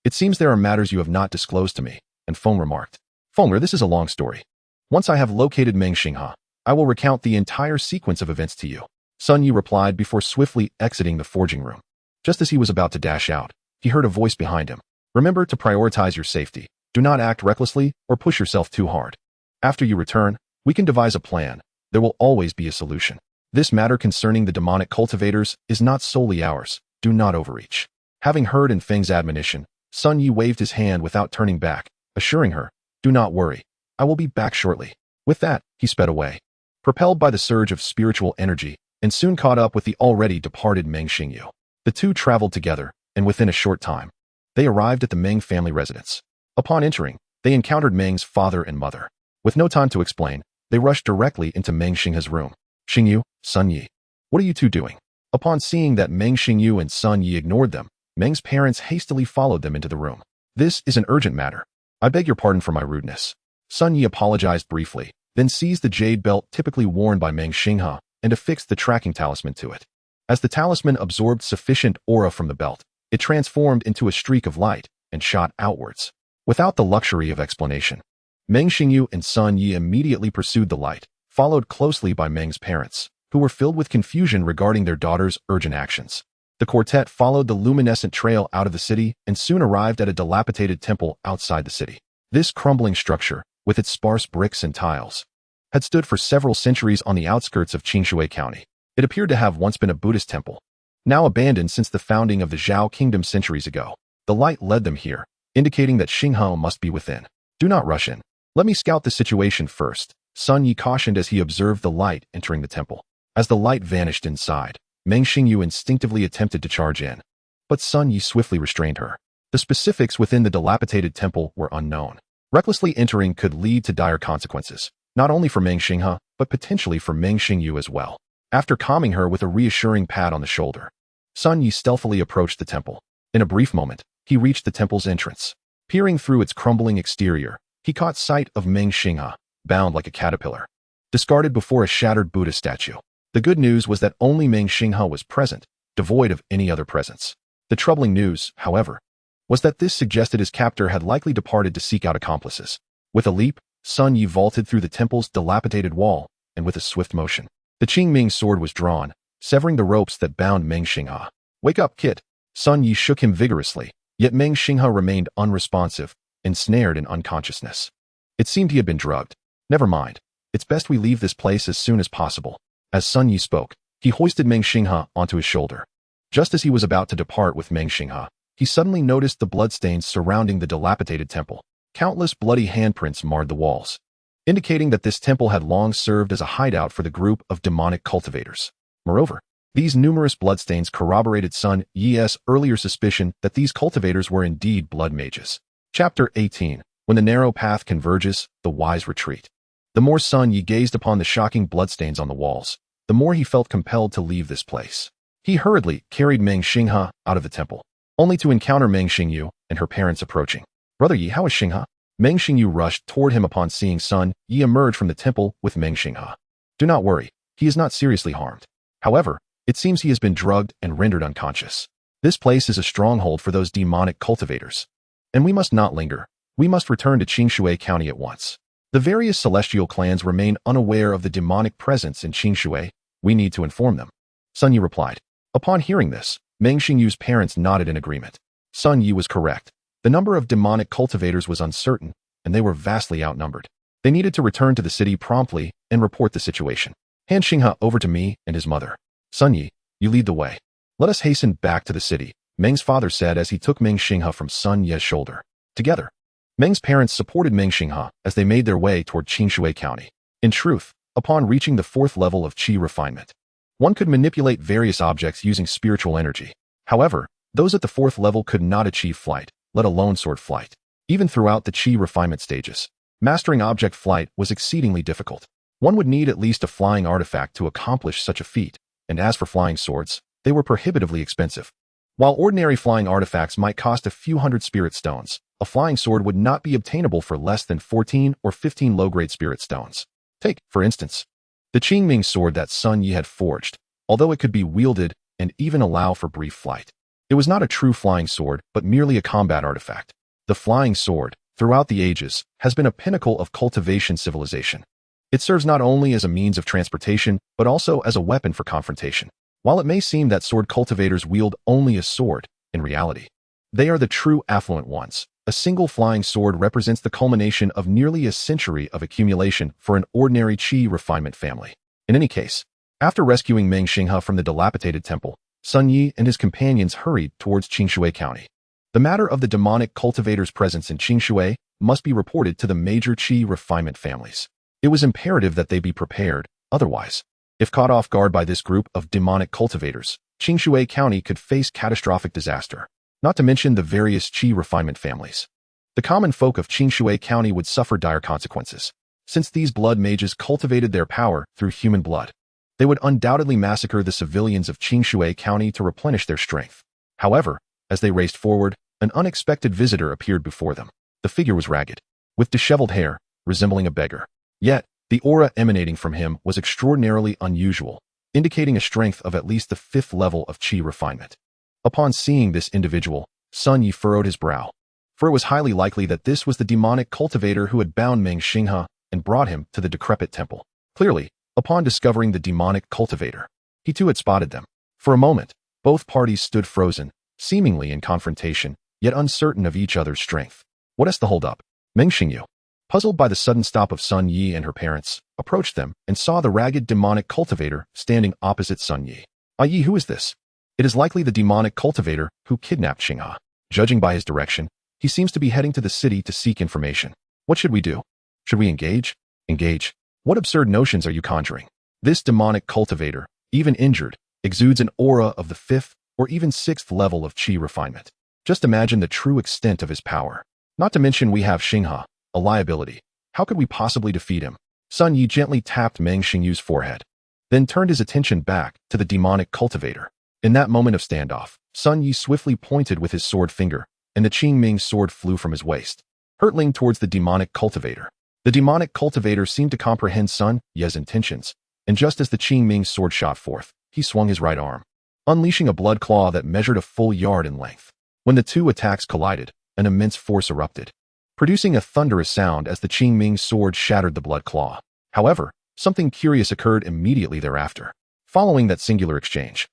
It seems there are matters you have not disclosed to me, Feng remarked. Fenger, this is a long story. Once I have located Meng Xingha, I will recount the entire sequence of events to you. Sun Yi replied before swiftly exiting the forging room. Just as he was about to dash out, he heard a voice behind him. Remember to prioritize your safety. Do not act recklessly or push yourself too hard. After you return, we can devise a plan. There will always be a solution. This matter concerning the demonic cultivators is not solely ours. Do not overreach. Having heard Feng's admonition, Sun Yi waved his hand without turning back, assuring her, do not worry. I will be back shortly. With that, he sped away, propelled by the surge of spiritual energy, and soon caught up with the already departed Meng Xingyu. The two traveled together, and within a short time, they arrived at the Meng family residence. Upon entering, they encountered Meng's father and mother. With no time to explain, they rushed directly into Meng Xingha's room. Xingyu, Sun Yi, what are you two doing? Upon seeing that Meng Xingyu and Sun Yi ignored them, Meng's parents hastily followed them into the room. This is an urgent matter. I beg your pardon for my rudeness. Sun Yi apologized briefly, then seized the jade belt typically worn by Meng Xingha and affixed the tracking talisman to it. As the talisman absorbed sufficient aura from the belt, it transformed into a streak of light and shot outwards. Without the luxury of explanation, Meng Xingyu and Sun Yi immediately pursued the light, followed closely by Meng's parents, who were filled with confusion regarding their daughter's urgent actions. The quartet followed the luminescent trail out of the city and soon arrived at a dilapidated temple outside the city. This crumbling structure, with its sparse bricks and tiles, had stood for several centuries on the outskirts of Qingshui County. It appeared to have once been a Buddhist temple, now abandoned since the founding of the Zhao Kingdom centuries ago. The light led them here, indicating that Xingha must be within. Do not rush in. Let me scout the situation first, Sun Yi cautioned as he observed the light entering the temple. As the light vanished inside, Meng Xingyu instinctively attempted to charge in, but Sun Yi swiftly restrained her. The specifics within the dilapidated temple were unknown. Recklessly entering could lead to dire consequences, not only for Meng Xingha, but potentially for Meng Xingyu as well. After calming her with a reassuring pat on the shoulder, Sun Yi stealthily approached the temple. In a brief moment, he reached the temple's entrance. Peering through its crumbling exterior, he caught sight of Meng Xingha, bound like a caterpillar, discarded before a shattered Buddha statue. The good news was that only Meng Xingha was present, devoid of any other presence. The troubling news, however, was that this suggested his captor had likely departed to seek out accomplices. With a leap, Sun Yi vaulted through the temple's dilapidated wall, and with a swift motion, the Qing Ming sword was drawn, severing the ropes that bound Meng Xingha. Wake up, kid! Sun Yi shook him vigorously, yet Meng Xingha remained unresponsive, ensnared in unconsciousness. It seemed he had been drugged. Never mind. It's best we leave this place as soon as possible. As Sun Yi spoke, he hoisted Meng Xingha onto his shoulder. Just as he was about to depart with Meng Xingha, he suddenly noticed the bloodstains surrounding the dilapidated temple. Countless bloody handprints marred the walls, indicating that this temple had long served as a hideout for the group of demonic cultivators. Moreover, these numerous bloodstains corroborated Sun Yi's earlier suspicion that these cultivators were indeed blood mages. Chapter 18. When the narrow path converges, the wise retreat. The more Sun Yi gazed upon the shocking bloodstains on the walls, the more he felt compelled to leave this place. He hurriedly carried Meng Xingha out of the temple, only to encounter Meng Xingyu and her parents approaching. Brother Yi, how is Xingha? Meng Xingyu rushed toward him upon seeing Sun Yi emerge from the temple with Meng Xingha. Do not worry, he is not seriously harmed. However, it seems he has been drugged and rendered unconscious. This place is a stronghold for those demonic cultivators, and we must not linger. We must return to Qingshui County at once. The various celestial clans remain unaware of the demonic presence in Qingshui, We need to inform them. Sun Yi replied. Upon hearing this, Meng Xingyu's parents nodded in agreement. Sun Yi was correct. The number of demonic cultivators was uncertain, and they were vastly outnumbered. They needed to return to the city promptly and report the situation. Hand Xinghe over to me and his mother. Sun Yi, you lead the way. Let us hasten back to the city, Meng's father said as he took Meng Xinghe from Sun Ye's shoulder. Together, Meng's parents supported Meng Xinghe as they made their way toward Qingshui County. In truth, upon reaching the 4th level of Qi refinement, one could manipulate various objects using spiritual energy. However, those at the 4th level could not achieve flight, let alone sword flight. Even throughout the Qi refinement stages, mastering object flight was exceedingly difficult. One would need at least a flying artifact to accomplish such a feat, and as for flying swords, they were prohibitively expensive. While ordinary flying artifacts might cost a few hundred spirit stones, a flying sword would not be obtainable for less than 14 or 15 low-grade spirit stones. Take, for instance, the Qingming sword that Sun Yi had forged. Although it could be wielded and even allow for brief flight, it was not a true flying sword but merely a combat artifact. The flying sword, throughout the ages, has been a pinnacle of cultivation civilization. It serves not only as a means of transportation but also as a weapon for confrontation. While it may seem that sword cultivators wield only a sword, in reality, they are the true affluent ones. A single flying sword represents the culmination of nearly a century of accumulation for an ordinary Qi refinement family. In any case, after rescuing Meng Xinghe from the dilapidated temple, Sun Yi and his companions hurried towards Qingshui County. The matter of the demonic cultivator's presence in Qingshui must be reported to the major Qi refinement families. It was imperative that they be prepared, otherwise, if caught off guard by this group of demonic cultivators, Qingshui County could face catastrophic disaster, not to mention the various Qi refinement families. The common folk of Qingshui County would suffer dire consequences. Since these blood mages cultivated their power through human blood, they would undoubtedly massacre the civilians of Qingshui County to replenish their strength. However, as they raced forward, an unexpected visitor appeared before them. The figure was ragged, with disheveled hair, resembling a beggar. Yet, the aura emanating from him was extraordinarily unusual, indicating a strength of at least the 5th level of Qi refinement. Upon seeing this individual, Sun Yi furrowed his brow, for it was highly likely that this was the demonic cultivator who had bound Meng Xinghe and brought him to the decrepit temple. Clearly, upon discovering the demonic cultivator, he too had spotted them. For a moment, both parties stood frozen, seemingly in confrontation, yet uncertain of each other's strength. What is the holdup? Meng Xingyu, puzzled by the sudden stop of Sun Yi and her parents, approached them and saw the ragged demonic cultivator standing opposite Sun Yi. "Yi, who is this?" "It is likely the demonic cultivator who kidnapped Xinghe. Judging by his direction, he seems to be heading to the city to seek information. What should we do? Should we engage?" "Engage? What absurd notions are you conjuring? This demonic cultivator, even injured, exudes an aura of the 5th or even 6th level of Qi refinement. Just imagine the true extent of his power. Not to mention we have Xinghe, a liability. How could we possibly defeat him?" Sun Yi gently tapped Meng Xingyu's forehead, then turned his attention back to the demonic cultivator. In that moment of standoff, Sun Yi swiftly pointed with his sword finger, and the Qingming sword flew from his waist, hurtling towards the demonic cultivator. The demonic cultivator seemed to comprehend Sun Yi's intentions, and just as the Qingming sword shot forth, he swung his right arm, unleashing a blood claw that measured a full yard in length. When the two attacks collided, an immense force erupted, producing a thunderous sound as the Qingming sword shattered the blood claw. However, something curious occurred immediately thereafter. Following that singular exchange,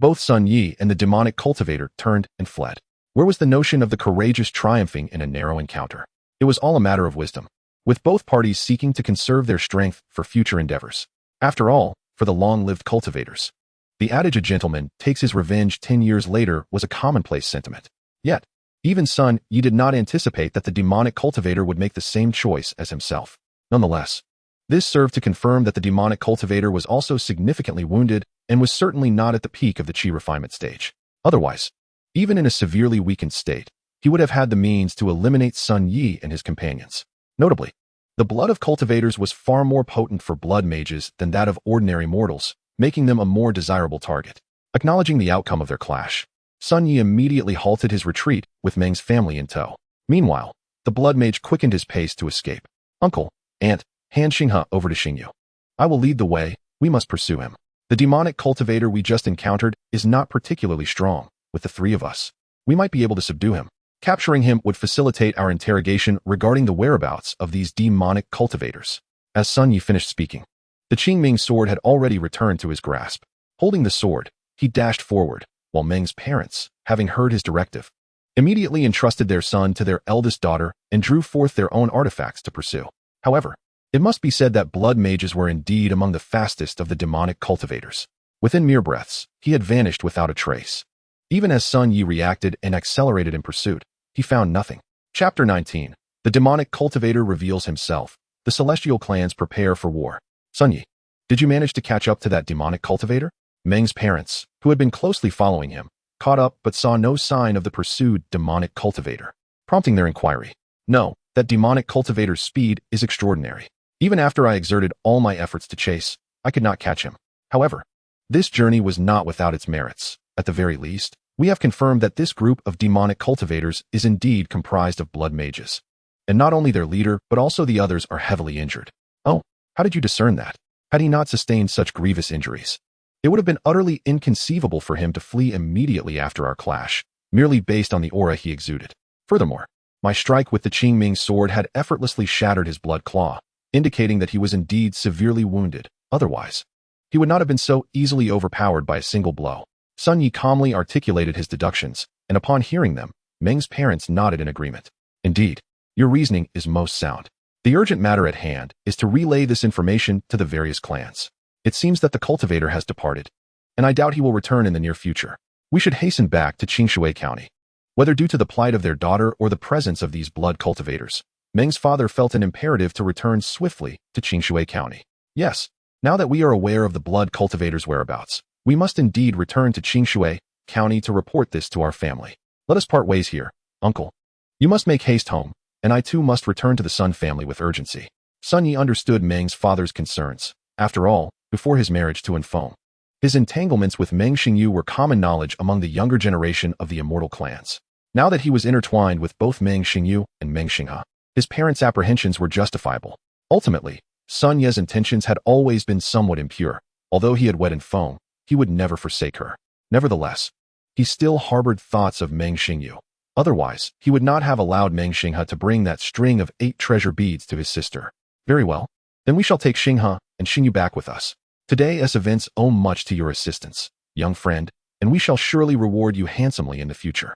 both Sun Yi and the demonic cultivator turned and fled. Where was the notion of the courageous triumphing in a narrow encounter? It was all a matter of wisdom, with both parties seeking to conserve their strength for future endeavors. After all, for the long-lived cultivators, the adage "a gentleman takes his revenge 10 years later" was a commonplace sentiment. Yet, even Sun Yi did not anticipate that the demonic cultivator would make the same choice as himself. Nonetheless, this served to confirm that the demonic cultivator was also significantly wounded and was certainly not at the peak of the Qi refinement stage. Otherwise, even in a severely weakened state, he would have had the means to eliminate Sun Yi and his companions. Notably, the blood of cultivators was far more potent for blood mages than that of ordinary mortals, making them a more desirable target. Acknowledging the outcome of their clash, Sun Yi immediately halted his retreat with Meng's family in tow. Meanwhile, the blood mage quickened his pace to escape. "Uncle, aunt, hand Xinghe over to Xingyu. I will lead the way. We must pursue him. The demonic cultivator we just encountered is not particularly strong. With the 3 of us, we might be able to subdue him. Capturing him would facilitate our interrogation regarding the whereabouts of these demonic cultivators." As Sun Yi finished speaking, The Qingming sword had already returned to his grasp. Holding the sword, he dashed forward, while Meng's parents, having heard his directive, immediately entrusted their son to their eldest daughter and drew forth their own artifacts to pursue. However, it must be said that blood mages were indeed among the fastest of the demonic cultivators. Within mere breaths, he had vanished without a trace. Even as Sun Yi reacted and accelerated in pursuit, he found nothing. Chapter 19. The demonic cultivator reveals himself. The celestial clans prepare for war. Sun Yi, did you manage to catch up to that demonic cultivator? Meng's parents, who had been closely following him, caught up but saw no sign of the pursued demonic cultivator, prompting their inquiry. No, that demonic cultivator's speed is extraordinary. Even after I exerted all my efforts to chase, I could not catch him. However, this journey was not without its merits. At the very least, we have confirmed that this group of demonic cultivators is indeed comprised of blood mages. And not only their leader, but also the others are heavily injured. Oh, how did you discern that? Had he not sustained such grievous injuries, it would have been utterly inconceivable for him to flee immediately after our clash, merely based on the aura he exuded. Furthermore, my strike with the Qingming sword had effortlessly shattered his blood claw, indicating that he was indeed severely wounded. Otherwise, he would not have been so easily overpowered by a single blow. Sun Yi calmly articulated his deductions, and upon hearing them, Meng's parents nodded in agreement. Indeed, your reasoning is most sound. The urgent matter at hand is to relay this information to the various clans. It seems that the cultivator has departed, and I doubt he will return in the near future. We should hasten back to Qingshui County. Whether due to the plight of their daughter or the presence of these blood cultivators, Meng's father felt an imperative to return swiftly to Qingshui County. Yes, now that we are aware of the blood cultivator's whereabouts, we must indeed return to Qingshui County to report this to our family. Let us part ways here, uncle. You must make haste home, and I too must return to the Sun family with urgency. Sun Yi understood Meng's father's concerns. After all, before his marriage to Enfeng, his entanglements with Meng Xingyu were common knowledge among the younger generation of the immortal clans. Now that he was intertwined with both Meng Xingyu and Meng Xinghe, his parents' apprehensions were justifiable. Ultimately, Sun Ye's intentions had always been somewhat impure. Although he had wed Enfeng, he would never forsake her. Nevertheless, he still harbored thoughts of Meng Xingyu. Otherwise, he would not have allowed Meng Xinghe to bring that string of 8 treasure beads to his sister. Very well. Then we shall take Xinghe and Xingyu back with us. Today as events owe much to your assistance, young friend, and we shall surely reward you handsomely in the future.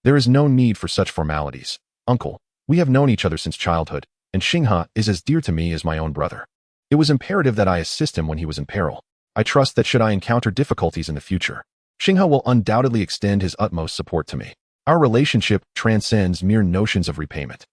There is no need for such formalities. Uncle, we have known each other since childhood, and Xinghe is as dear to me as my own brother. It was imperative that I assist him when he was in peril. I trust that should I encounter difficulties in the future, Xinghe will undoubtedly extend his utmost support to me. Our relationship transcends mere notions of repayment.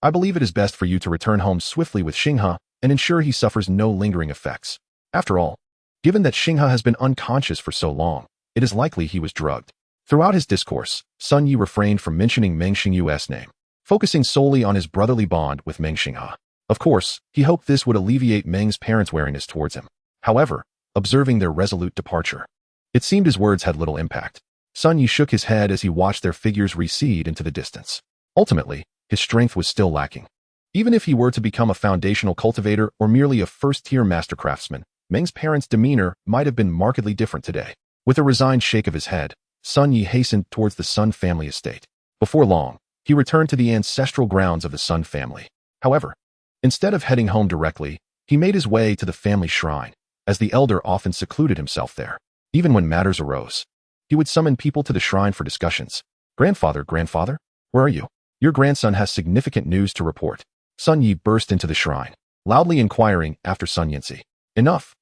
I believe it is best for you to return home swiftly with Xinghe and ensure he suffers no lingering effects. After all, given that Xinghe has been unconscious for so long, it is likely he was drugged. Throughout his discourse, Sun Yi refrained from mentioning Meng Xingyu's name, focusing solely on his brotherly bond with Meng Xinghe. Of course, he hoped this would alleviate Meng's parents' wariness towards him. However, observing their resolute departure, it seemed his words had little impact. Sun Yi shook his head as he watched their figures recede into the distance. Ultimately, his strength was still lacking. Even if he were to become a foundational cultivator or merely a first-tier master craftsman, Meng's parents' demeanor might have been markedly different today. With a resigned shake of his head, Sun Yi hastened towards the Sun family estate. Before long, he returned to the ancestral grounds of the Sun family. However, instead of heading home directly, he made his way to the family shrine, as the elder often secluded himself there. Even when matters arose, he would summon people to the shrine for discussions. Grandfather, where are you? Your grandson has significant news to report. Sun Yi burst into the shrine, loudly inquiring after Sun Yinzi. Enough,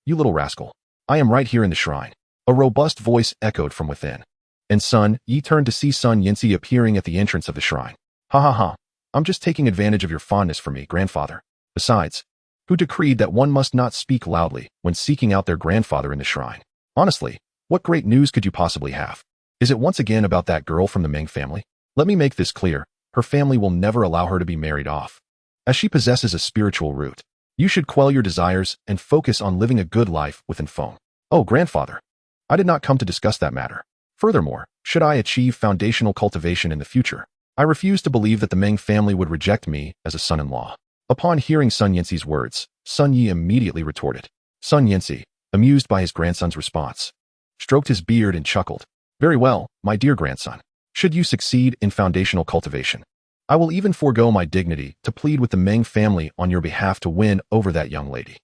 you little rascal. I am right here in the shrine. A robust voice echoed from within. And Sun Yi turned to see Sun Yinzi appearing at the entrance of the shrine. Ha ha ha. I'm just taking advantage of your fondness for me, grandfather. Besides, who decreed that one must not speak loudly when seeking out their grandfather in the shrine? Honestly, what great news could you possibly have? Is it once again about that girl from the Meng family? Let me make this clear. Her family will never allow her to be married off, as she possesses a spiritual root. You should quell your desires and focus on living a good life with Enfeng. Oh, grandfather, I did not come to discuss that matter. Furthermore, should I achieve foundational cultivation in the future, I refuse to believe that the Meng family would reject me as a son-in-law. Upon hearing Sun Yinzi's words, Sun Yi immediately retorted. Sun Yinzi, amused by his grandson's response, stroked his beard and chuckled. Very well, my dear grandson. Should you succeed in foundational cultivation, I will even forego my dignity to plead with the Meng family on your behalf to win over that young lady.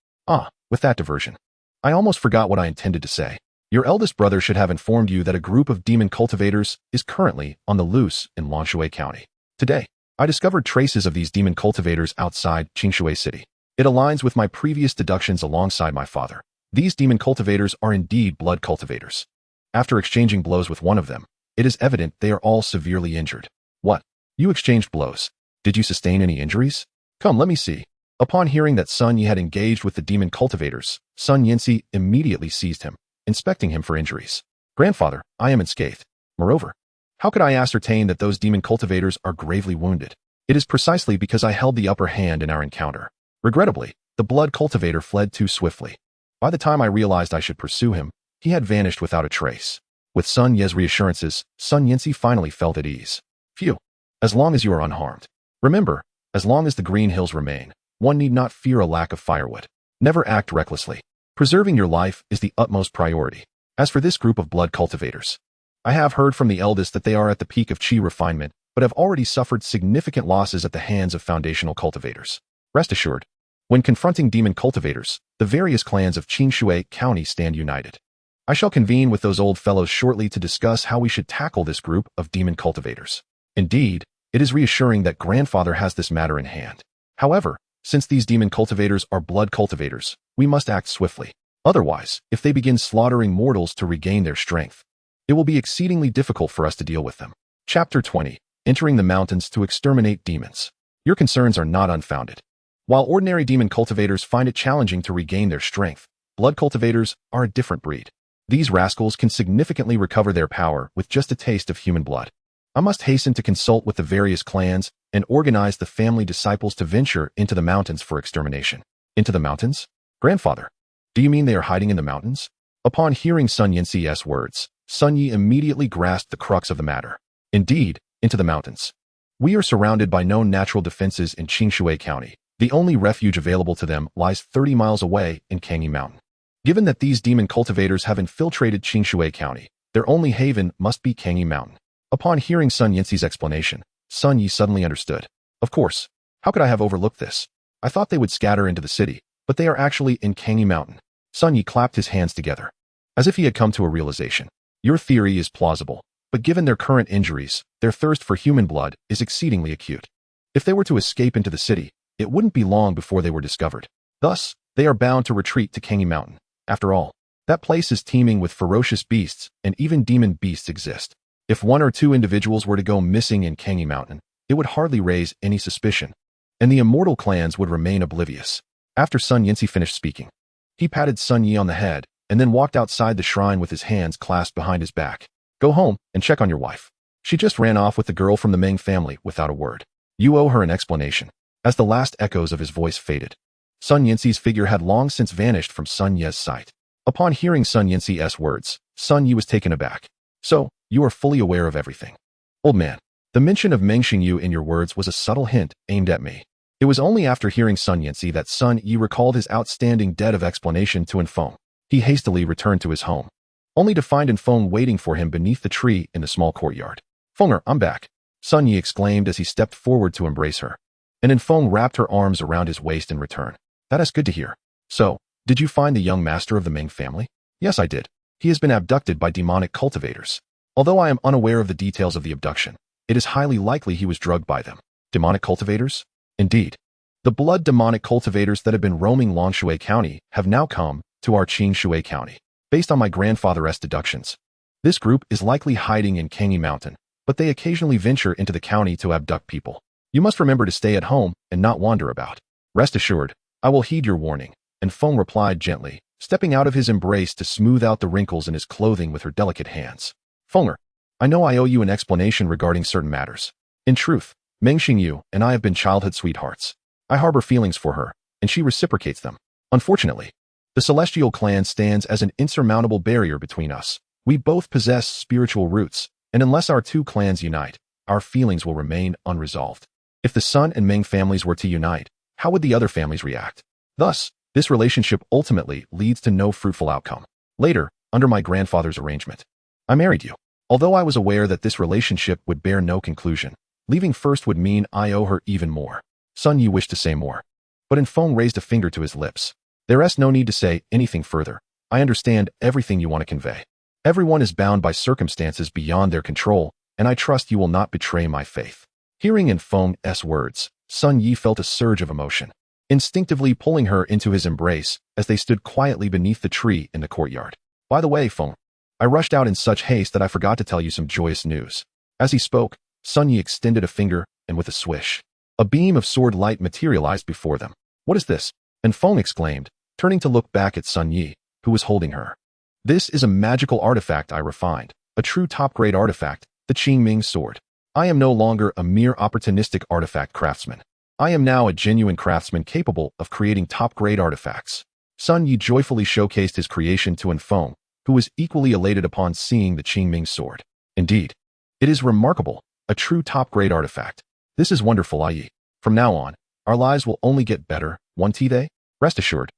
With that diversion. I almost forgot what I intended to say. Your eldest brother should have informed you that a group of demon cultivators is currently on the loose in Lanshui County. Today, I discovered traces of these demon cultivators outside Qingshui City. It aligns with my previous deductions alongside my father. These demon cultivators are indeed blood cultivators. After exchanging blows with one of them, it is evident they are all severely injured. What? You exchanged blows. Did you sustain any injuries? Come, let me see. Upon hearing that Sun Yi had engaged with the demon cultivators, Sun Yinzi immediately seized him, inspecting him for injuries. Grandfather, I am unscathed. Moreover, how could I ascertain that those demon cultivators are gravely wounded? It is precisely because I held the upper hand in our encounter. Regrettably, the blood cultivator fled too swiftly. By the time I realized I should pursue him, he had vanished without a trace. With Sun Ye's reassurances, Sun Yinzi finally felt at ease. Phew. As long as you are unharmed. Remember, as long as the green hills remain, one need not fear a lack of firewood. Never act recklessly. Preserving your life is the utmost priority. As for this group of blood cultivators, I have heard from the eldest that they are at the peak of chi refinement, but have already suffered significant losses at the hands of foundational cultivators. Rest assured, when confronting demon cultivators, the various clans of Qingshui County stand united. I shall convene with those old fellows shortly to discuss how we should tackle this group of demon cultivators. Indeed, it is reassuring that grandfather has this matter in hand. However, since these demon cultivators are blood cultivators, we must act swiftly. Otherwise, if they begin slaughtering mortals to regain their strength, it will be exceedingly difficult for us to deal with them. Chapter 20. Entering the mountains to exterminate demons. Your concerns are not unfounded. While ordinary demon cultivators find it challenging to regain their strength, blood cultivators are a different breed. These rascals can significantly recover their power with just a taste of human blood. I must hasten to consult with the various clans and organize the family disciples to venture into the mountains for extermination. Into the mountains? Grandfather, do you mean they are hiding in the mountains? Upon hearing Sun Yinzi's words, Sun Yi immediately grasped the crux of the matter. Indeed, into the mountains. We are surrounded by no natural defenses in Qingshui County. The only refuge available to them lies 30 miles away in Kangi Mountain. Given that these demon cultivators have infiltrated Qingshui County, their only haven must be Kangi Mountain. Upon hearing Sun Yinzi's explanation, Sun Yi suddenly understood. Of course, how could I have overlooked this? I thought they would scatter into the city, but they are actually in Kangi Mountain. Sun Yi clapped his hands together, as if he had come to a realization. Your theory is plausible, but given their current injuries, their thirst for human blood is exceedingly acute. If they were to escape into the city, it wouldn't be long before they were discovered. Thus, they are bound to retreat to Kangi Mountain. After all, that place is teeming with ferocious beasts, and even demon beasts exist. If one or two individuals were to go missing in Kangi Mountain, it would hardly raise any suspicion, and the immortal clans would remain oblivious. After Sun Yinzi finished speaking, he patted Sun Yi on the head, and then walked outside the shrine with his hands clasped behind his back. Go home and check on your wife. She just ran off with the girl from the Meng family without a word. You owe her an explanation. As the last echoes of his voice faded, Sun Yinzi's figure had long since vanished from Sun Ye's sight. Upon hearing Sun Yinzi's words, Sun Yi was taken aback. So, you are fully aware of everything. Old man, the mention of Meng Xingyu in your words was a subtle hint aimed at me. It was only after hearing Sun Yinzi that Sun Yi recalled his outstanding debt of explanation to Infeng. He hastily returned to his home, only to find Infeng waiting for him beneath the tree in the small courtyard. Fenger, I'm back, Sun Yi exclaimed as he stepped forward to embrace her. And Infeng wrapped her arms around his waist in return. That is good to hear. So, did you find the young master of the Meng family? Yes, I did. He has been abducted by demonic cultivators. Although I am unaware of the details of the abduction, it is highly likely he was drugged by them. Demonic cultivators? Indeed. The blood demonic cultivators that have been roaming Lanshui County have now come to our Qingshui County. Based on my grandfather's deductions, this group is likely hiding in Kangi Mountain, but they occasionally venture into the county to abduct people. You must remember to stay at home and not wander about. Rest assured, I will heed your warning, and Feng replied gently, stepping out of his embrace to smooth out the wrinkles in his clothing with her delicate hands. Fenger, I know I owe you an explanation regarding certain matters. In truth, Meng Xingyu and I have been childhood sweethearts. I harbor feelings for her, and she reciprocates them. Unfortunately, the Celestial clan stands as an insurmountable barrier between us. We both possess spiritual roots, and unless our two clans unite, our feelings will remain unresolved. If the Sun and Meng families were to unite, how would the other families react? Thus, this relationship ultimately leads to no fruitful outcome. Later, under my grandfather's arrangement, I married you. Although I was aware that this relationship would bear no conclusion, leaving first would mean I owe her even more. Sun Yi wished to say more, but Infeng raised a finger to his lips. There's no need to say anything further. I understand everything you want to convey. Everyone is bound by circumstances beyond their control, and I trust you will not betray my faith. Hearing in Feng's words, Sun Yi felt a surge of emotion, instinctively pulling her into his embrace as they stood quietly beneath the tree in the courtyard. By the way, Feng, I rushed out in such haste that I forgot to tell you some joyous news. As he spoke, Sun Yi extended a finger, and with a swish, a beam of sword light materialized before them. What is this? And Feng exclaimed, turning to look back at Sun Yi, who was holding her. This is a magical artifact I refined, a true top-grade artifact, the Qingming sword. I am no longer a mere opportunistic artifact craftsman. I am now a genuine craftsman capable of creating top-grade artifacts. Sun Yi joyfully showcased his creation to Feng, who was equally elated upon seeing the Qingming sword. Indeed, it is remarkable, a true top-grade artifact. This is wonderful, Yi. From now on, our lives will only get better, won't they? Rest assured,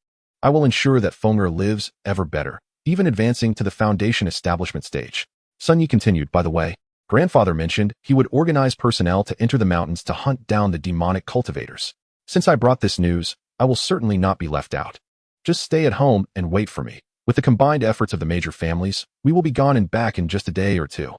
I will ensure that Fenger lives ever better, even advancing to the foundation establishment stage. Sun Yi continued, by the way, grandfather mentioned he would organize personnel to enter the mountains to hunt down the demonic cultivators. Since I brought this news, I will certainly not be left out. Just stay at home and wait for me. With the combined efforts of the major families, we will be gone and back in just a day or two.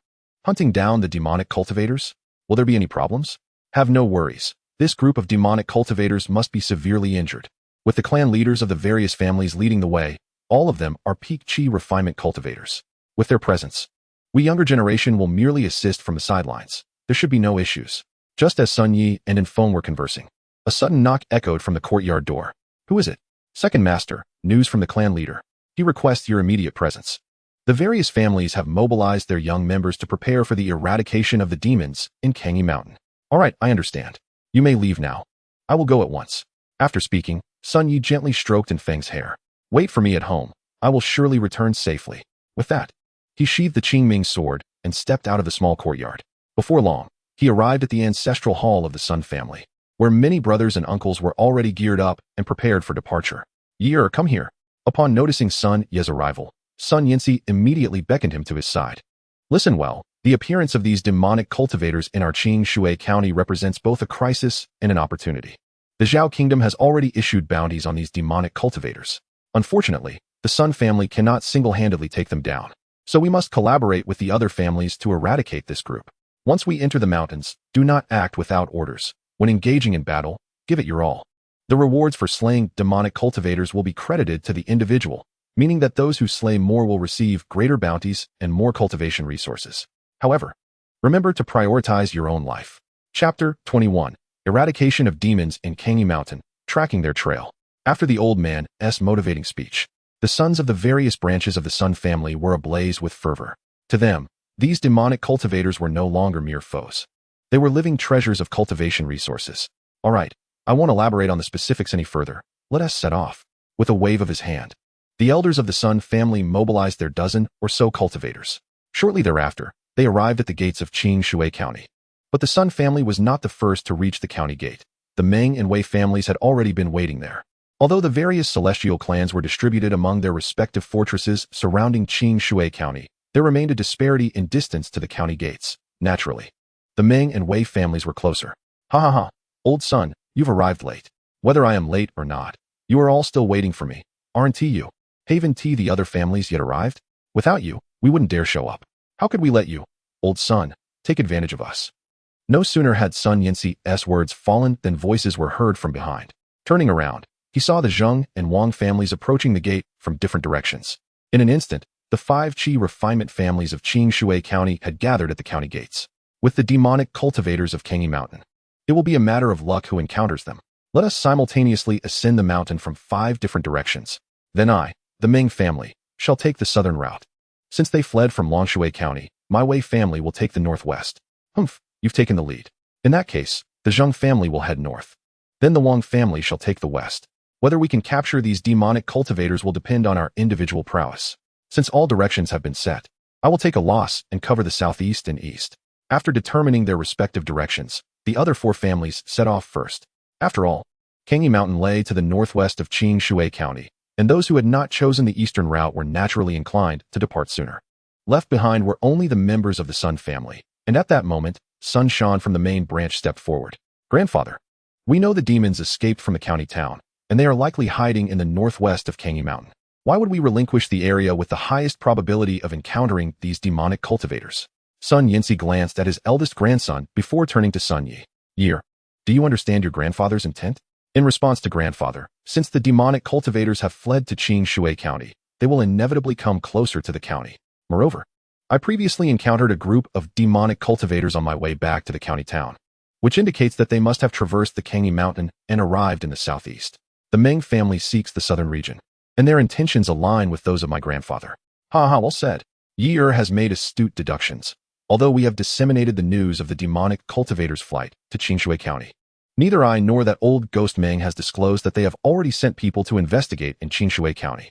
Hunting down the demonic cultivators? Will there be any problems? Have no worries. This group of demonic cultivators must be severely injured. With the clan leaders of the various families leading the way, all of them are peak chi refinement cultivators. With their presence, we younger generation will merely assist from the sidelines. There should be no issues. Just as Sun Yi and Feng were conversing, a sudden knock echoed from the courtyard door. Who is it? Second master, news from the clan leader. He requests your immediate presence. The various families have mobilized their young members to prepare for the eradication of the demons in Kangi Mountain. All right, I understand. You may leave now. I will go at once. After speaking, Sun Yi gently stroked Feng's hair. Wait for me at home. I will surely return safely. With that, he sheathed the Qingming sword and stepped out of the small courtyard. Before long, he arrived at the ancestral hall of the Sun family, where many brothers and uncles were already geared up and prepared for departure. Yi, come here. Upon noticing Sun Yi's arrival, Sun Yinsi immediately beckoned him to his side. Listen well, the appearance of these demonic cultivators in our Qing Shui County represents both a crisis and an opportunity. The Zhao Kingdom has already issued bounties on these demonic cultivators. Unfortunately, the Sun family cannot single-handedly take them down, so we must collaborate with the other families to eradicate this group. Once we enter the mountains, do not act without orders. When engaging in battle, give it your all. The rewards for slaying demonic cultivators will be credited to the individual, meaning that those who slay more will receive greater bounties and more cultivation resources. However, remember to prioritize your own life. Chapter 21. Eradication of Demons in Kangi Mountain, Tracking Their Trail. After the old man's motivating speech, the sons of the various branches of the Sun family were ablaze with fervor. To them, these demonic cultivators were no longer mere foes. They were living treasures of cultivation resources. All right, I won't elaborate on the specifics any further. Let us set off. With a wave of his hand, the elders of the Sun family mobilized their dozen or so cultivators. Shortly thereafter, they arrived at the gates of Qing Shui County. But the Sun family was not the first to reach the county gate. The Meng and Wei families had already been waiting there. Although the various celestial clans were distributed among their respective fortresses surrounding Qing Shui County, there remained a disparity in distance to the county gates. Naturally, the Meng and Wei families were closer. Ha ha ha, old son, you've arrived late. Whether I am late or not, you are all still waiting for me, aren't you? Haven't the other families yet arrived? Without you, we wouldn't dare show up. How could we let you, old son, take advantage of us? No sooner had Sun Yinsi's words fallen than voices were heard from behind. Turning around, he saw the Zheng and Wang families approaching the gate from different directions. In an instant, the 5 Qi refinement families of Qing Shui County had gathered at the county gates, with the demonic cultivators of Kangi Mountain. It will be a matter of luck who encounters them. Let us simultaneously ascend the mountain from 5 different directions. Then I, the Meng family, shall take the southern route. Since they fled from Longshui County, my Wei family will take the northwest. Humph, you've taken the lead. In that case, the Zheng family will head north. Then the Wang family shall take the west. Whether we can capture these demonic cultivators will depend on our individual prowess. Since all directions have been set, I will take a loss and cover the southeast and east. After determining their respective directions, the other 4 families set off first. After all, Kangi Mountain lay to the northwest of Qing Shui County, and those who had not chosen the eastern route were naturally inclined to depart sooner. Left behind were only the members of the Sun family, and at that moment, Sun Shan from the main branch stepped forward. Grandfather, we know the demons escaped from the county town, and they are likely hiding in the northwest of Kangi Mountain. Why would we relinquish the area with the highest probability of encountering these demonic cultivators? Sun Yinzi glanced at his eldest grandson before turning to Sun Yi. Yi, do you understand your grandfather's intent? In response to grandfather, since the demonic cultivators have fled to Qing Shui County, they will inevitably come closer to the county. Moreover, I previously encountered a group of demonic cultivators on my way back to the county town, which indicates that they must have traversed the Kangi Mountain and arrived in the southeast. The Meng family seeks the southern region, and their intentions align with those of my grandfather. Well said. Yi has made astute deductions, although we have disseminated the news of the demonic cultivators' flight to Qingshui County. Neither I nor that old ghost Meng has disclosed that they have already sent people to investigate in Qingshui County.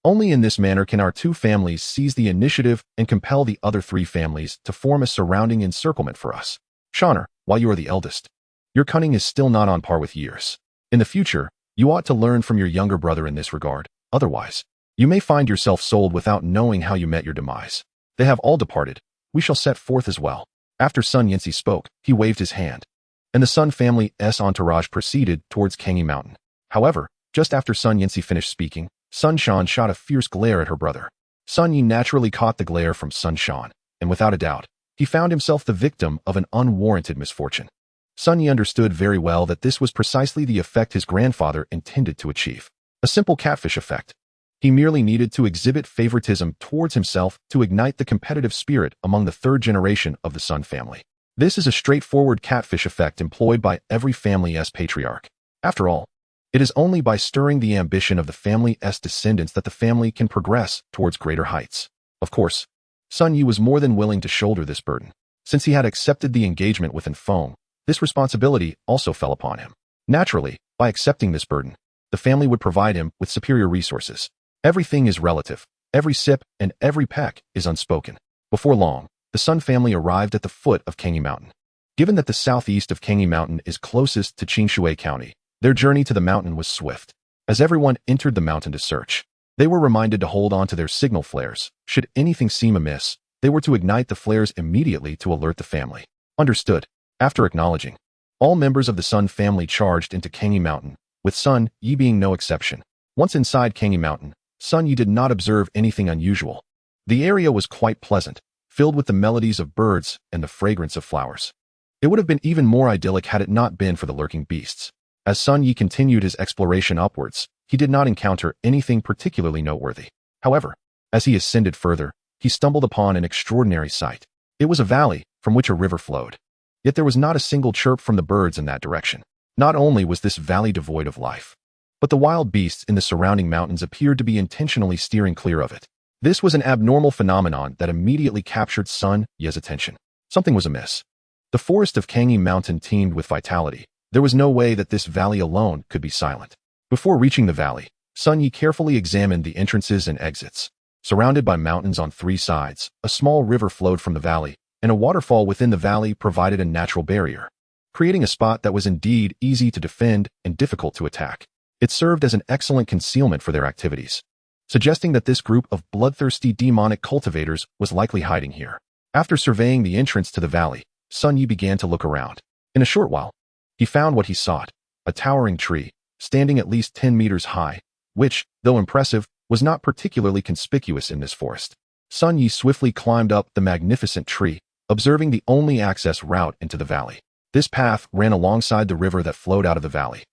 Only in this manner can our two families seize the initiative and compel the other three families to form a surrounding encirclement for us. Shaner, while you are the eldest, your cunning is still not on par with Yi's. In the future, you ought to learn from your younger brother in this regard. Otherwise, you may find yourself sold without knowing how you met your demise. They have all departed. We shall set forth as well. After Sun Yinzi spoke, he waved his hand, and the Sun family's entourage proceeded towards Kangi Mountain. However, just after Sun Yinzi finished speaking, Sun Shan shot a fierce glare at her brother. Sun Yi naturally caught the glare from Sun Shan, and without a doubt, he found himself the victim of an unwarranted misfortune. Sun Yi understood very well that this was precisely the effect his grandfather intended to achieve. A simple catfish effect. He merely needed to exhibit favoritism towards himself to ignite the competitive spirit among the third generation of the Sun family. This is a straightforward catfish effect employed by every family's patriarch. After all, it is only by stirring the ambition of the family's descendants that the family can progress towards greater heights. Of course, Sun Yi was more than willing to shoulder this burden. Since he had accepted the engagement with Infeng, this responsibility also fell upon him. Naturally, by accepting this burden, the family would provide him with superior resources. Everything is relative. Every sip and every peck is unspoken. Before long, the Sun family arrived at the foot of Kangi Mountain. Given that the southeast of Kangi Mountain is closest to Qingshui County, their journey to the mountain was swift. As everyone entered the mountain to search, they were reminded to hold on to their signal flares. Should anything seem amiss, they were to ignite the flares immediately to alert the family. Understood. After acknowledging, all members of the Sun family charged into Kangi Mountain, with Sun Yi being no exception. Once inside Kangi Mountain, Sun Yi did not observe anything unusual. The area was quite pleasant, filled with the melodies of birds and the fragrance of flowers. It would have been even more idyllic had it not been for the lurking beasts. As Sun Yi continued his exploration upwards, he did not encounter anything particularly noteworthy. However, as he ascended further, he stumbled upon an extraordinary sight. It was a valley from which a river flowed. Yet there was not a single chirp from the birds in that direction. Not only was this valley devoid of life, but the wild beasts in the surrounding mountains appeared to be intentionally steering clear of it. This was an abnormal phenomenon that immediately captured Sun Yi's attention. Something was amiss. The forest of Kangi Mountain teemed with vitality. There was no way that this valley alone could be silent. Before reaching the valley, Sun Yi carefully examined the entrances and exits. Surrounded by mountains on three sides, a small river flowed from the valley, and a waterfall within the valley provided a natural barrier, creating a spot that was indeed easy to defend and difficult to attack. It served as an excellent concealment for their activities, suggesting that this group of bloodthirsty demonic cultivators was likely hiding here. After surveying the entrance to the valley, Sun Yi began to look around. In a short while, he found what he sought, a towering tree, standing at least 10 meters high, which, though impressive, was not particularly conspicuous in this forest. Sun Yi swiftly climbed up the magnificent tree, observing the only access route into the valley. This path ran alongside the river that flowed out of the valley.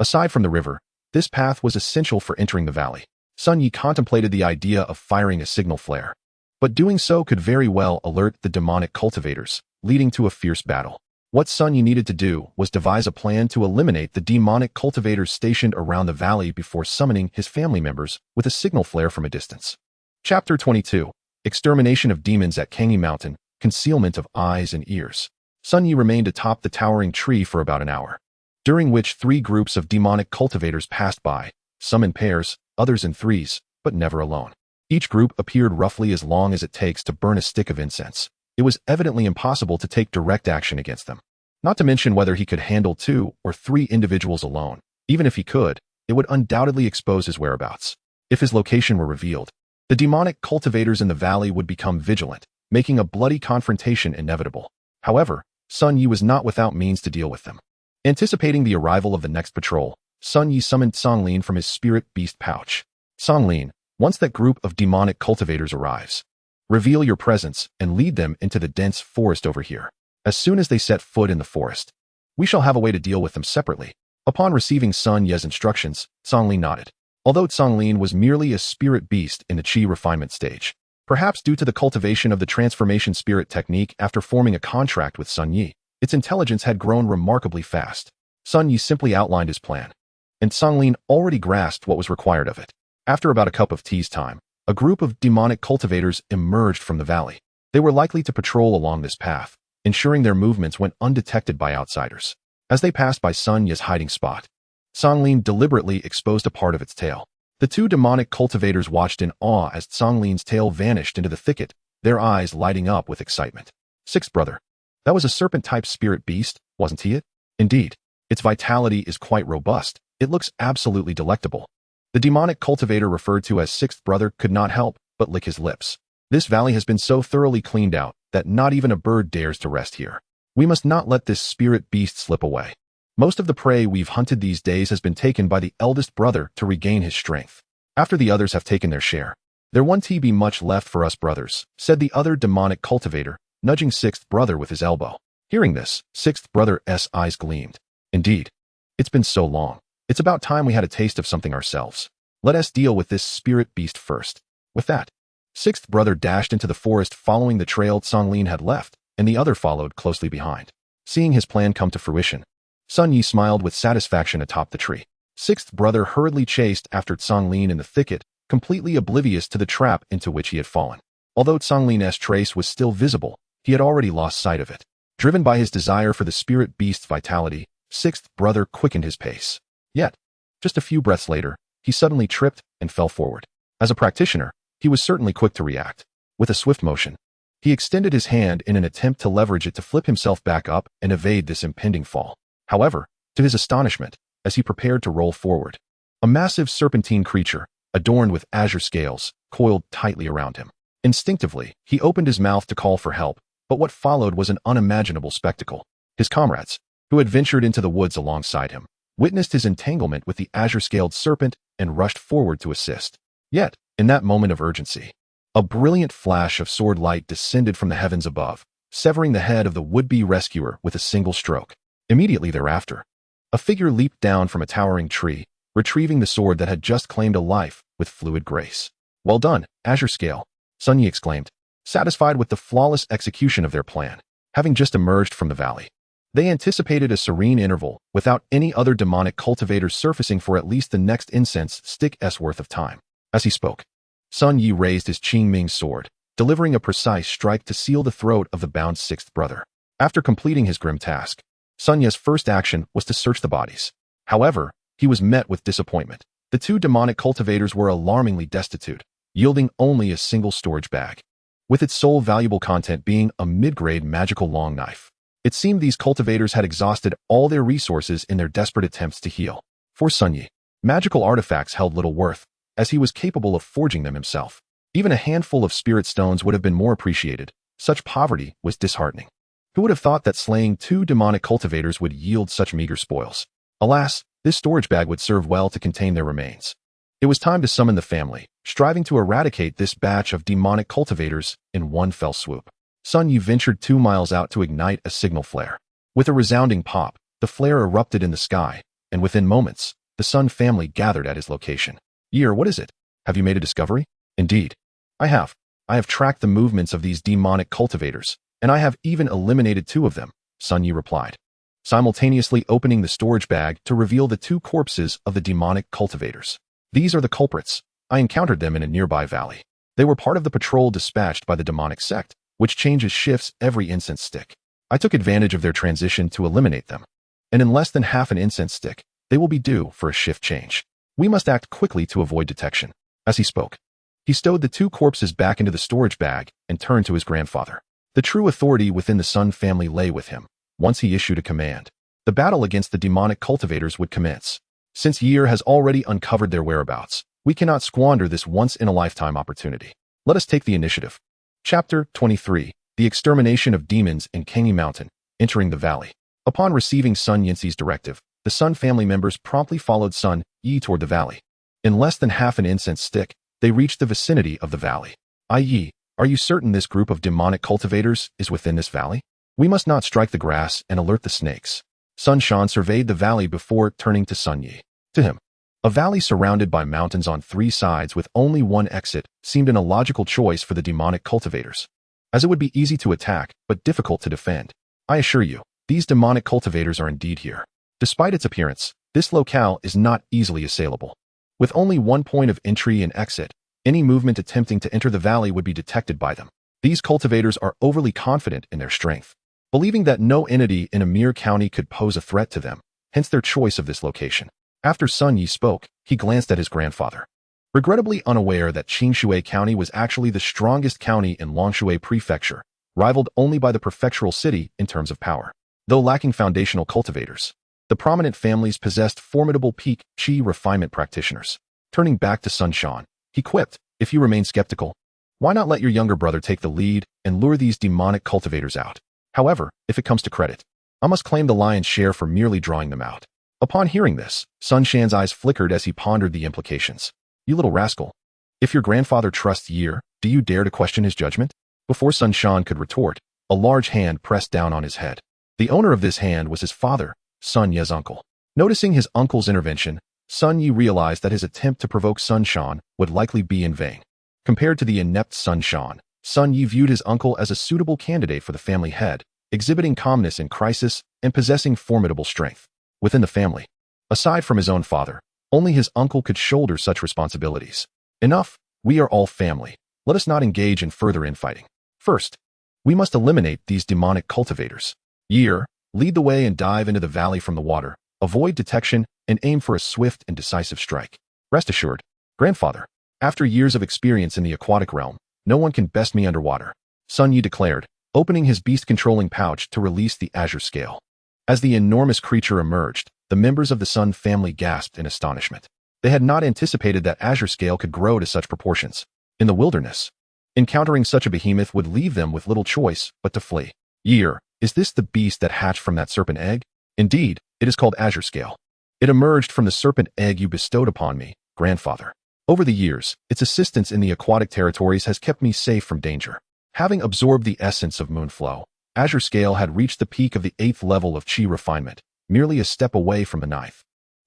Aside from the river, this path was essential for entering the valley. Sun Yi contemplated the idea of firing a signal flare, but doing so could very well alert the demonic cultivators, leading to a fierce battle. What Sun Yi needed to do was devise a plan to eliminate the demonic cultivators stationed around the valley before summoning his family members with a signal flare from a distance. Chapter 22. Extermination of Demons at Kangi Mountain, Concealment of Eyes and Ears. Sun Yi remained atop the towering tree for about an hour, during which three groups of demonic cultivators passed by, some in pairs, others in threes, but never alone. Each group appeared roughly as long as it takes to burn a stick of incense. It was evidently impossible to take direct action against them. Not to mention whether he could handle 2 or 3 individuals alone. Even if he could, it would undoubtedly expose his whereabouts. If his location were revealed, the demonic cultivators in the valley would become vigilant, making a bloody confrontation inevitable. However, Sun Yi was not without means to deal with them. Anticipating the arrival of the next patrol, Sun Yi summoned Songlin from his spirit beast pouch. Songlin, once that group of demonic cultivators arrives, reveal your presence and lead them into the dense forest over here. As soon as they set foot in the forest, we shall have a way to deal with them separately. Upon receiving Sun Ye's instructions, Songlin nodded. Although Songlin was merely a spirit beast in the Qi refinement stage, perhaps due to the cultivation of the transformation spirit technique after forming a contract with Sun Yi, its intelligence had grown remarkably fast. Sun Yi simply outlined his plan, and Songlin already grasped what was required of it. After about a cup of tea's time, a group of demonic cultivators emerged from the valley. They were likely to patrol along this path, ensuring their movements went undetected by outsiders. As they passed by Sun Yi's hiding spot, Songlin deliberately exposed a part of its tail. The two demonic cultivators watched in awe as Songlin's tail vanished into the thicket, their eyes lighting up with excitement. Sixth brother. That was a serpent-type spirit beast, wasn't he it? Indeed. Its vitality is quite robust. It looks absolutely delectable. The demonic cultivator referred to as sixth brother could not help but lick his lips. This valley has been so thoroughly cleaned out that not even a bird dares to rest here. We must not let this spirit beast slip away. Most of the prey we've hunted these days has been taken by the eldest brother to regain his strength. After the others have taken their share, there won't be much left for us brothers, said the other demonic cultivator, nudging sixth brother with his elbow. Hearing this, sixth brother's eyes gleamed. Indeed. It's been so long. It's about time we had a taste of something ourselves. Let us deal with this spirit beast first. With that, sixth brother dashed into the forest following the trail Songlin had left, and the other followed closely behind. Seeing his plan come to fruition, Sun Yi smiled with satisfaction atop the tree. Sixth brother hurriedly chased after Songlin in the thicket, completely oblivious to the trap into which he had fallen. Although Songlin's trace was still visible, he had already lost sight of it. Driven by his desire for the spirit beast's vitality, sixth brother quickened his pace. Yet, just a few breaths later, he suddenly tripped and fell forward. As a practitioner, he was certainly quick to react. With a swift motion, he extended his hand in an attempt to leverage it to flip himself back up and evade this impending fall. However, to his astonishment, as he prepared to roll forward, a massive serpentine creature, adorned with azure scales, coiled tightly around him. Instinctively, he opened his mouth to call for help, but what followed was an unimaginable spectacle. His comrades, who had ventured into the woods alongside him, witnessed his entanglement with the azure-scaled serpent and rushed forward to assist. Yet, in that moment of urgency, a brilliant flash of sword light descended from the heavens above, severing the head of the would-be rescuer with a single stroke. Immediately thereafter, a figure leaped down from a towering tree, retrieving the sword that had just claimed a life with fluid grace. Well done, Azure Scale, Sun Yi exclaimed, satisfied with the flawless execution of their plan. Having just emerged from the valley, they anticipated a serene interval without any other demonic cultivators surfacing for at least the next incense stick's worth of time. As he spoke, Sun Yi raised his Qingming sword, delivering a precise strike to seal the throat of the bound sixth brother. After completing his grim task, Sun Yi's first action was to search the bodies. However, he was met with disappointment. The two demonic cultivators were alarmingly destitute, yielding only a single storage bag, with its sole valuable content being a mid-grade magical long knife. It seemed these cultivators had exhausted all their resources in their desperate attempts to heal. For Sun Yi, magical artifacts held little worth, as he was capable of forging them himself. Even a handful of spirit stones would have been more appreciated. Such poverty was disheartening. Who would have thought that slaying two demonic cultivators would yield such meager spoils? Alas, this storage bag would serve well to contain their remains. It was time to summon the family, striving to eradicate this batch of demonic cultivators in one fell swoop. Sun Yi ventured 2 miles out to ignite a signal flare. With a resounding pop, the flare erupted in the sky, and within moments, the Sun family gathered at his location. Year, what is it? Have you made a discovery? Indeed. I have. I have tracked the movements of these demonic cultivators, and I have even eliminated 2 of them, Sun Yi replied, simultaneously opening the storage bag to reveal the 2 corpses of the demonic cultivators. These are the culprits. I encountered them in a nearby valley. They were part of the patrol dispatched by the demonic sect, which changes shifts every incense stick. I took advantage of their transition to eliminate them, and in less than half an incense stick, they will be due for a shift change. We must act quickly to avoid detection. As he spoke, he stowed the 2 corpses back into the storage bag and turned to his grandfather. The true authority within the Sun family lay with him. Once he issued a command, the battle against the demonic cultivators would commence. Since Year has already uncovered their whereabouts, we cannot squander this once-in-a-lifetime opportunity. Let us take the initiative. Chapter 23. The Extermination of Demons in Kangi Mountain, entering the valley. Upon receiving Sun Yinxi's directive, the Sun family members promptly followed Sun Yi toward the valley. In less than half an incense stick, they reached the vicinity of the valley. Yi, are you certain this group of demonic cultivators is within this valley? We must not strike the grass and alert the snakes. Sun Shan surveyed the valley before turning to Sun Yi. To him, a valley surrounded by mountains on three sides with only one exit seemed an illogical choice for the demonic cultivators, as it would be easy to attack but difficult to defend. I assure you, these demonic cultivators are indeed here. Despite its appearance, this locale is not easily assailable. With only one point of entry and exit, any movement attempting to enter the valley would be detected by them. These cultivators are overly confident in their strength, believing that no entity in a mere county could pose a threat to them, hence their choice of this location. After Sun Yi spoke, he glanced at his grandfather. Regrettably unaware that Qingshui County was actually the strongest county in Longshui Prefecture, rivaled only by the prefectural city in terms of power. Though lacking foundational cultivators, the prominent families possessed formidable peak Qi refinement practitioners. Turning back to Sun Shan, he quipped, if you remain skeptical, why not let your younger brother take the lead and lure these demonic cultivators out? However, if it comes to credit, I must claim the lion's share for merely drawing them out. Upon hearing this, Sun Shan's eyes flickered as he pondered the implications. You little rascal. If your grandfather trusts Yi, do you dare to question his judgment? Before Sun Shan could retort, a large hand pressed down on his head. The owner of this hand was his father, Sun Ye's uncle. Noticing his uncle's intervention, Sun Yi realized that his attempt to provoke Sun Shan would likely be in vain. Compared to the inept Sun Shan, Sun Yi viewed his uncle as a suitable candidate for the family head, exhibiting calmness in crisis and possessing formidable strength. Within the family, aside from his own father, only his uncle could shoulder such responsibilities. Enough, we are all family. Let us not engage in further infighting. First, we must eliminate these demonic cultivators. Yi, lead the way and dive into the valley from the water, avoid detection, and aim for a swift and decisive strike. Rest assured, grandfather, after years of experience in the aquatic realm, no one can best me underwater, Sun Yi declared, opening his beast-controlling pouch to release the azure scale. As the enormous creature emerged, the members of the Sun family gasped in astonishment. They had not anticipated that azure scale could grow to such proportions. In the wilderness, encountering such a behemoth would leave them with little choice but to flee. Yi, is this the beast that hatched from that serpent egg? Indeed, it is called azure scale. It emerged from the serpent egg you bestowed upon me, grandfather. Over the years, its assistance in the aquatic territories has kept me safe from danger. Having absorbed the essence of Moonflow, Azure Scale had reached the peak of the 8th level of Qi refinement, merely a step away from the 9th.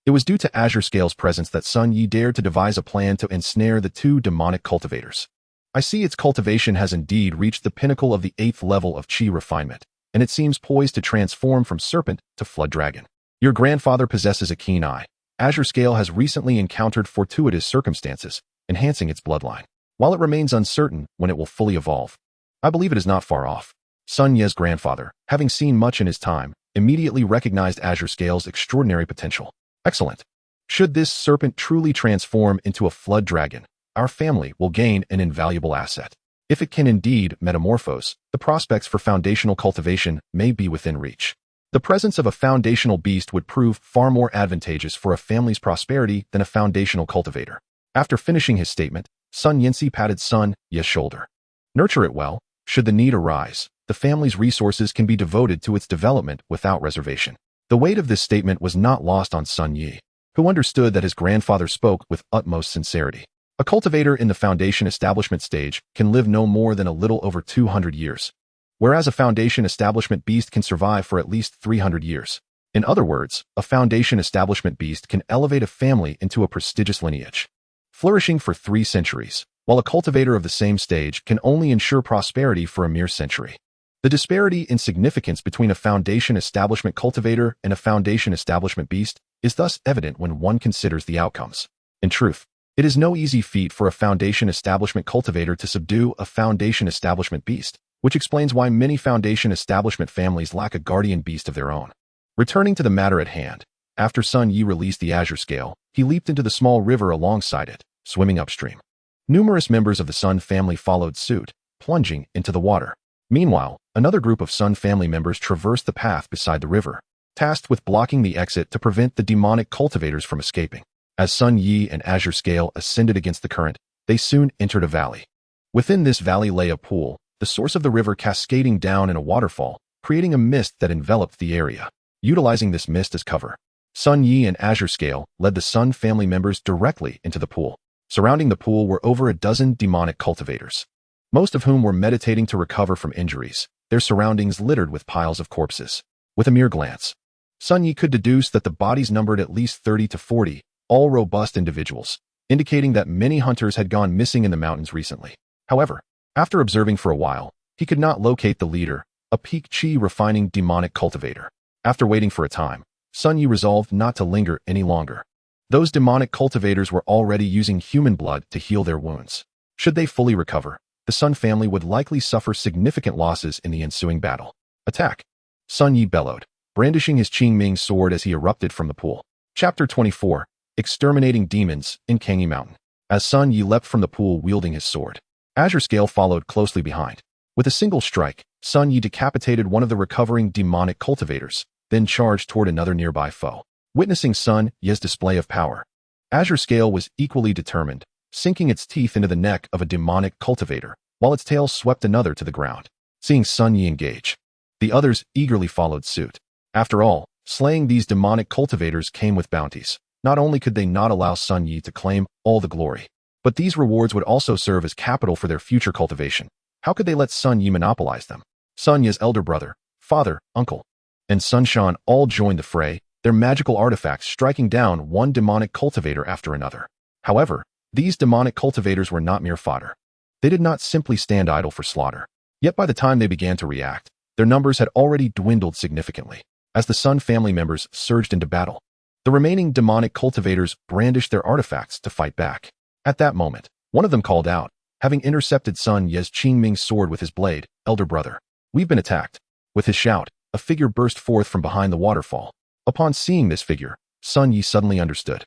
It was due to Azure Scale's presence that Sun Yi dared to devise a plan to ensnare the two demonic cultivators. I see its cultivation has indeed reached the pinnacle of the 8th level of Qi refinement, and it seems poised to transform from serpent to flood dragon. Your grandfather possesses a keen eye. Azure Scale has recently encountered fortuitous circumstances, enhancing its bloodline. While it remains uncertain when it will fully evolve, I believe it is not far off. Sun Ye's grandfather, having seen much in his time, immediately recognized Azure Scale's extraordinary potential. Excellent. Should this serpent truly transform into a flood dragon, our family will gain an invaluable asset. If it can indeed metamorphose, the prospects for foundational cultivation may be within reach. The presence of a foundational beast would prove far more advantageous for a family's prosperity than a foundational cultivator. After finishing his statement, Sun Yinsi patted Sun Ye's shoulder. Nurture it well. Should the need arise, the family's resources can be devoted to its development without reservation. The weight of this statement was not lost on Sun Yi, who understood that his grandfather spoke with utmost sincerity. A cultivator in the foundation establishment stage can live no more than a little over 200 years, whereas a foundation establishment beast can survive for at least 300 years. In other words, a foundation establishment beast can elevate a family into a prestigious lineage, flourishing for 3 centuries, while a cultivator of the same stage can only ensure prosperity for a mere century. The disparity in significance between a foundation establishment cultivator and a foundation establishment beast is thus evident when one considers the outcomes. In truth, it is no easy feat for a foundation establishment cultivator to subdue a foundation establishment beast, which explains why many foundation establishment families lack a guardian beast of their own. Returning to the matter at hand, after Sun Yi released the Azure Scale, he leaped into the small river alongside it, swimming upstream. Numerous members of the Sun family followed suit, plunging into the water. Meanwhile, another group of Sun family members traversed the path beside the river, tasked with blocking the exit to prevent the demonic cultivators from escaping. As Sun Yi and Azure Scale ascended against the current, they soon entered a valley. Within this valley lay a pool, the source of the river cascading down in a waterfall, creating a mist that enveloped the area. Utilizing this mist as cover, Sun Yi and Azure Scale led the Sun family members directly into the pool. Surrounding the pool were over a dozen demonic cultivators, most of whom were meditating to recover from injuries, their surroundings littered with piles of corpses. With a mere glance, Sun Yi could deduce that the bodies numbered at least 30 to 40, all robust individuals, indicating that many hunters had gone missing in the mountains recently. However, after observing for a while, he could not locate the leader, a peak chi refining demonic cultivator. After waiting for a time, Sun Yi resolved not to linger any longer. Those demonic cultivators were already using human blood to heal their wounds. Should they fully recover, the Sun family would likely suffer significant losses in the ensuing battle. Attack! Sun Yi bellowed, brandishing his Qingming sword as he erupted from the pool. Chapter 24. Exterminating Demons in Kangi Mountain. As Sun Yi leapt from the pool wielding his sword, Azure Scale followed closely behind. With a single strike, Sun Yi decapitated one of the recovering demonic cultivators, then charged toward another nearby foe. Witnessing Sun Yi's display of power, Azure Scale was equally determined, sinking its teeth into the neck of a demonic cultivator, while its tail swept another to the ground. Seeing Sun Yi engage, the others eagerly followed suit. After all, slaying these demonic cultivators came with bounties. Not only could they not allow Sun Yi to claim all the glory, but these rewards would also serve as capital for their future cultivation. How could they let Sun Yi monopolize them? Sun Yi's elder brother, father, uncle, and Sunshan all joined the fray, their magical artifacts striking down one demonic cultivator after another. However, these demonic cultivators were not mere fodder. They did not simply stand idle for slaughter. Yet by the time they began to react, their numbers had already dwindled significantly. As the Sun family members surged into battle, the remaining demonic cultivators brandished their artifacts to fight back. At that moment, one of them called out, having intercepted Sun Yi's Qingming sword with his blade, "Elder brother, we've been attacked." With his shout, a figure burst forth from behind the waterfall. Upon seeing this figure, Sun Yi suddenly understood.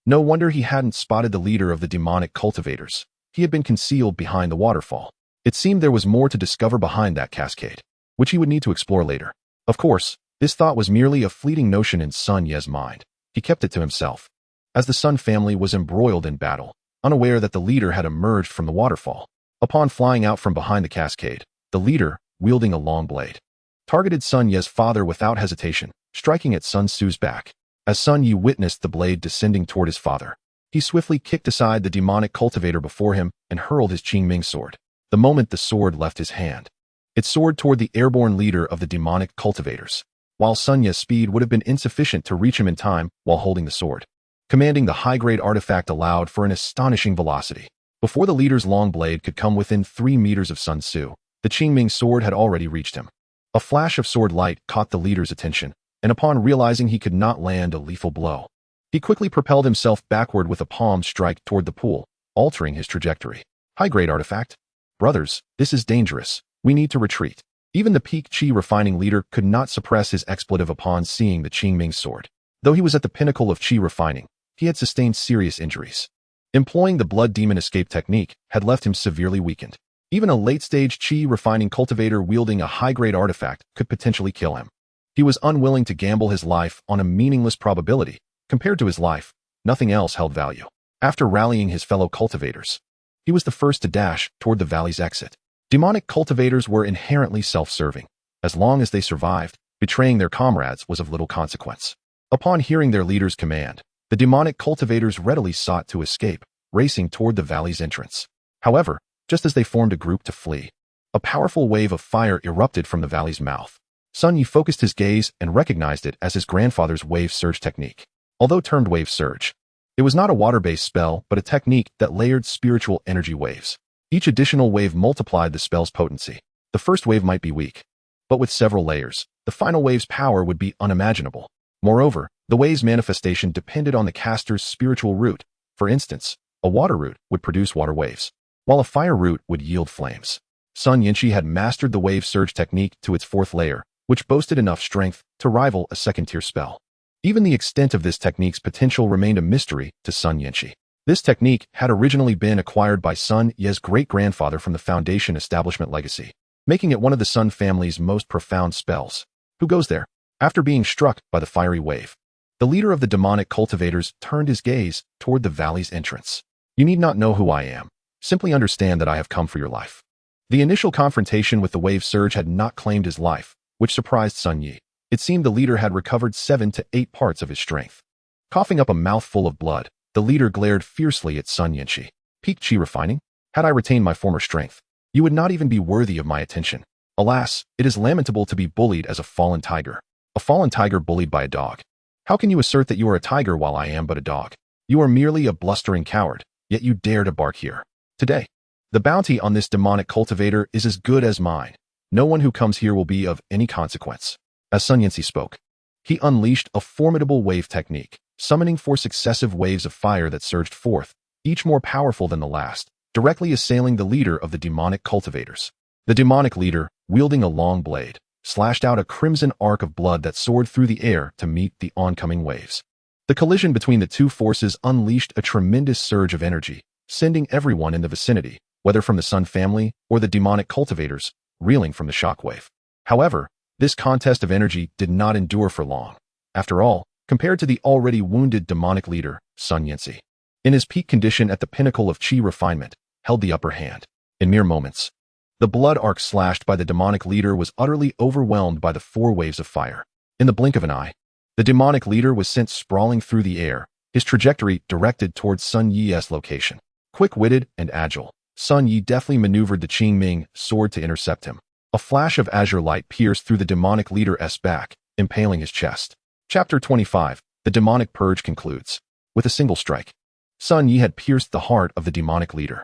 No wonder he hadn't spotted the leader of the demonic cultivators. He had been concealed behind the waterfall. It seemed there was more to discover behind that cascade, which he would need to explore later. Of course, this thought was merely a fleeting notion in Sun Yi's mind. He kept it to himself. As the Sun family was embroiled in battle, unaware that the leader had emerged from the waterfall. Upon flying out from behind the cascade, the leader, wielding a long blade, targeted Sun Yi's father without hesitation, striking at Sun Tzu's back. As Sun Yi witnessed the blade descending toward his father, he swiftly kicked aside the demonic cultivator before him and hurled his Qingming sword. The moment the sword left his hand, it soared toward the airborne leader of the demonic cultivators, while Sun Yi's speed would have been insufficient to reach him in time while holding the sword. Commanding the high-grade artifact allowed for an astonishing velocity. Before the leader's long blade could come within 3 meters of Sun Tzu, the Qingming sword had already reached him. A flash of sword light caught the leader's attention, and upon realizing he could not land a lethal blow, he quickly propelled himself backward with a palm strike toward the pool, altering his trajectory. High-grade artifact? Brothers, this is dangerous. We need to retreat. Even the peak chi refining leader could not suppress his expletive upon seeing the Qingming sword. Though he was at the pinnacle of chi refining, he had sustained serious injuries. Employing the blood demon escape technique had left him severely weakened. Even a late-stage chi refining cultivator wielding a high-grade artifact could potentially kill him. He was unwilling to gamble his life on a meaningless probability. Compared to his life, nothing else held value. After rallying his fellow cultivators, he was the first to dash toward the valley's exit. Demonic cultivators were inherently self-serving. As long as they survived, betraying their comrades was of little consequence. Upon hearing their leader's command, the demonic cultivators readily sought to escape, racing toward the valley's entrance. However, just as they formed a group to flee, a powerful wave of fire erupted from the valley's mouth. Sun Yi focused his gaze and recognized it as his grandfather's wave surge technique. Although termed wave surge, it was not a water-based spell but a technique that layered spiritual energy waves. Each additional wave multiplied the spell's potency. The first wave might be weak, but with several layers, the final wave's power would be unimaginable. Moreover, the wave's manifestation depended on the caster's spiritual root. For instance, a water root would produce water waves, while a fire root would yield flames. Sun Yinshi had mastered the wave surge technique to its 4th layer, which boasted enough strength to rival a second-tier spell. Even the extent of this technique's potential remained a mystery to Sun Yinshi. This technique had originally been acquired by Sun Yi's great-grandfather from the Foundation establishment legacy, making it one of the Sun family's most profound spells. Who goes there? After being struck by the fiery wave, the leader of the demonic cultivators turned his gaze toward the valley's entrance. You need not know who I am. Simply understand that I have come for your life. The initial confrontation with the wave surge had not claimed his life, which surprised Sun Yi. It seemed the leader had recovered 7 to 8 parts of his strength. Coughing up a mouthful of blood, the leader glared fiercely at Sun Yanxi. Peak chi refining? Had I retained my former strength, you would not even be worthy of my attention. Alas, it is lamentable to be bullied as a fallen tiger. A fallen tiger bullied by a dog. How can you assert that you are a tiger while I am but a dog? You are merely a blustering coward, yet you dare to bark here. Today, the bounty on this demonic cultivator is as good as mine. No one who comes here will be of any consequence. As Sun Yanxi spoke, he unleashed a formidable wave technique, summoning 4 successive waves of fire that surged forth, each more powerful than the last, directly assailing the leader of the demonic cultivators. The demonic leader, wielding a long blade, slashed out a crimson arc of blood that soared through the air to meet the oncoming waves. The collision between the two forces unleashed a tremendous surge of energy, sending everyone in the vicinity, whether from the Sun family or the demonic cultivators, reeling from the shockwave. However, this contest of energy did not endure for long. After all, compared to the already wounded demonic leader, Sun Yanxi, in his peak condition at the pinnacle of chi refinement, held the upper hand. In mere moments, the blood arc slashed by the demonic leader was utterly overwhelmed by the 4 waves of fire. In the blink of an eye, the demonic leader was sent sprawling through the air, his trajectory directed towards Sun Yi's location. Quick-witted and agile, Sun Yi deftly maneuvered the Qing Ming sword to intercept him. A flash of azure light pierced through the demonic leader's back, impaling his chest. Chapter 25, The Demonic Purge concludes. With a single strike, Sun Yi had pierced the heart of the demonic leader,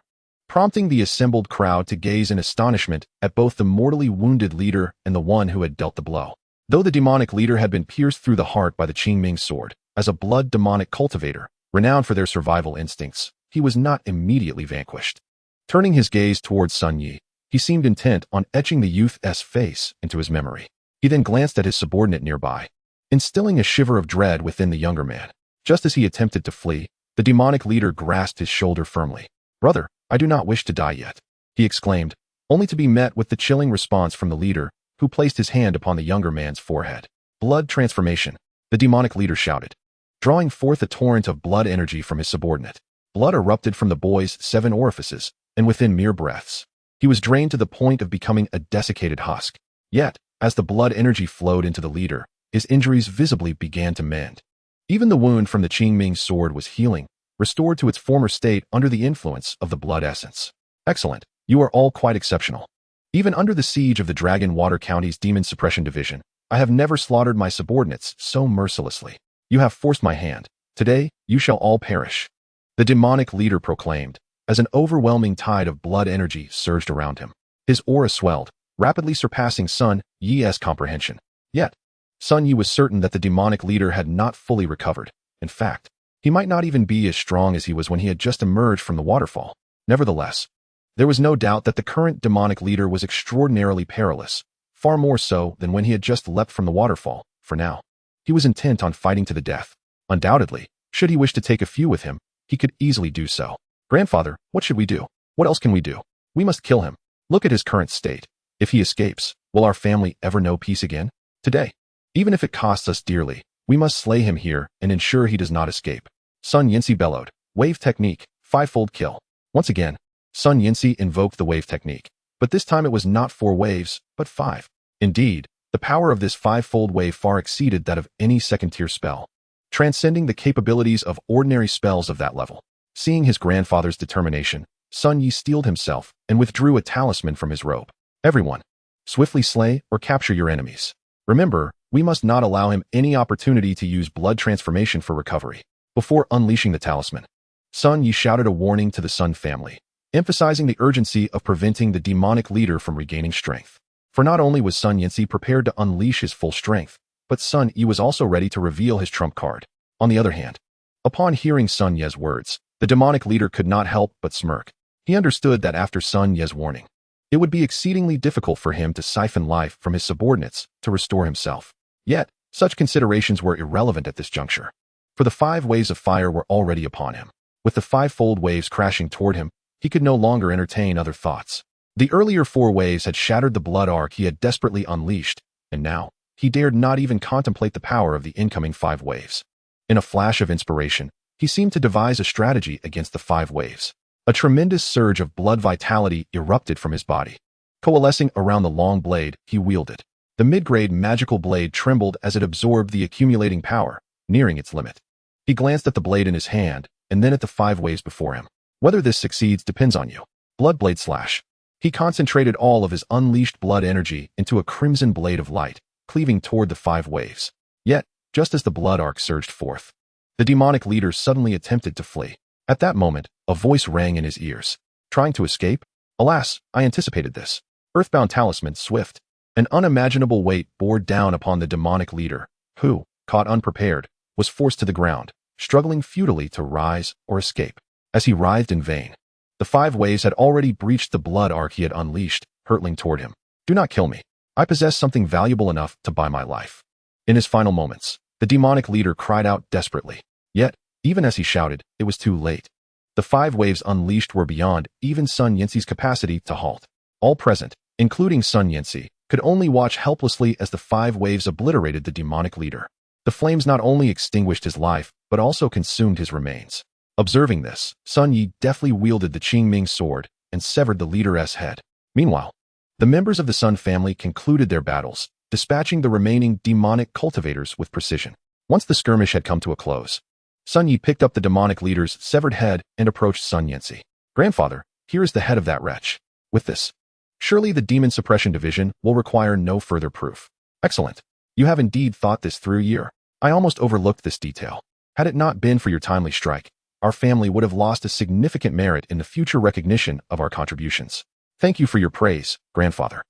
prompting the assembled crowd to gaze in astonishment at both the mortally wounded leader and the one who had dealt the blow. Though the demonic leader had been pierced through the heart by the Qing Ming sword, as a blood demonic cultivator, renowned for their survival instincts, he was not immediately vanquished. Turning his gaze towards Sun Yi, he seemed intent on etching the youth's face into his memory. He then glanced at his subordinate nearby, instilling a shiver of dread within the younger man. Just as he attempted to flee, the demonic leader grasped his shoulder firmly. "Brother, I do not wish to die yet," he exclaimed, only to be met with the chilling response from the leader, who placed his hand upon the younger man's forehead. "Blood transformation," the demonic leader shouted, drawing forth a torrent of blood energy from his subordinate. Blood erupted from the boy's 7 orifices, and within mere breaths, he was drained to the point of becoming a desiccated husk. Yet, as the blood energy flowed into the leader, his injuries visibly began to mend. Even the wound from the Qing Ming sword was healing, restored to its former state under the influence of the blood essence. "Excellent. You are all quite exceptional. Even under the siege of the Dragon Water County's Demon Suppression Division, I have never slaughtered my subordinates so mercilessly. You have forced my hand. Today, you shall all perish," the demonic leader proclaimed, as an overwhelming tide of blood energy surged around him. His aura swelled, rapidly surpassing Sun Yi's comprehension. Yet, Sun Yi was certain that the demonic leader had not fully recovered. In fact, he might not even be as strong as he was when he had just emerged from the waterfall. Nevertheless, there was no doubt that the current demonic leader was extraordinarily perilous, far more so than when he had just leapt from the waterfall. For now, he was intent on fighting to the death. Undoubtedly, should he wish to take a few with him, he could easily do so. "Grandfather, what should we do? What else can we do? We must kill him. Look at his current state. If he escapes, will our family ever know peace again? Today, even if it costs us dearly, we must slay him here and ensure he does not escape." Sun Yanxi bellowed. Wave technique, 5-fold kill. Once again, Sun Yanxi invoked the wave technique, but this time it was not 4 waves, but 5. Indeed, the power of this 5-fold wave far exceeded that of any second-tier spell, transcending the capabilities of ordinary spells of that level. Seeing his grandfather's determination, Sun Yi steeled himself and withdrew a talisman from his robe. "Everyone, swiftly slay or capture your enemies. Remember, we must not allow him any opportunity to use blood transformation for recovery." Before unleashing the talisman, Sun Yi shouted a warning to the Sun family, emphasizing the urgency of preventing the demonic leader from regaining strength. For not only was Sun Yanxi prepared to unleash his full strength, but Sun Yi was also ready to reveal his trump card. On the other hand, upon hearing Sun Yi's words, the demonic leader could not help but smirk. He understood that after Sun Yi's warning, it would be exceedingly difficult for him to siphon life from his subordinates to restore himself. Yet, such considerations were irrelevant at this juncture, for the 5 waves of fire were already upon him. With the 5-fold waves crashing toward him, he could no longer entertain other thoughts. The earlier 4 waves had shattered the blood arc he had desperately unleashed, and now, he dared not even contemplate the power of the incoming 5 waves. In a flash of inspiration, he seemed to devise a strategy against the 5 waves. A tremendous surge of blood vitality erupted from his body. Coalescing around the long blade, he wielded The mid-grade magical blade trembled as it absorbed the accumulating power, nearing its limit. He glanced at the blade in his hand, and then at the 5 waves before him. Whether this succeeds depends on you. Blood blade slash. He concentrated all of his unleashed blood energy into a crimson blade of light, cleaving toward the 5 waves. Yet, just as the blood arc surged forth, the demonic leader suddenly attempted to flee. At that moment, a voice rang in his ears. Trying to escape? Alas, I anticipated this. Earthbound talisman swift. An unimaginable weight bore down upon the demonic leader, who, caught unprepared, was forced to the ground, struggling futilely to rise or escape. As he writhed in vain, the 5 waves had already breached the blood arc he had unleashed, hurtling toward him. Do not kill me. I possess something valuable enough to buy my life. In his final moments, the demonic leader cried out desperately. Yet, even as he shouted, it was too late. The 5 waves unleashed were beyond even Sun Yanxi's capacity to halt. All present, including Sun Yanxi, could only watch helplessly as the 5 waves obliterated the demonic leader. The flames not only extinguished his life, but also consumed his remains. Observing this, Sun Yi deftly wielded the Qingming sword and severed the leader's head. Meanwhile, the members of the Sun family concluded their battles, dispatching the remaining demonic cultivators with precision. Once the skirmish had come to a close, Sun Yi picked up the demonic leader's severed head and approached Sun Yanxi. Grandfather, here is the head of that wretch. With this, surely the Demon Suppression Division will require no further proof. Excellent. You have indeed thought this through, Year. I almost overlooked this detail. Had it not been for your timely strike, our family would have lost a significant merit in the future recognition of our contributions. Thank you for your praise, Grandfather.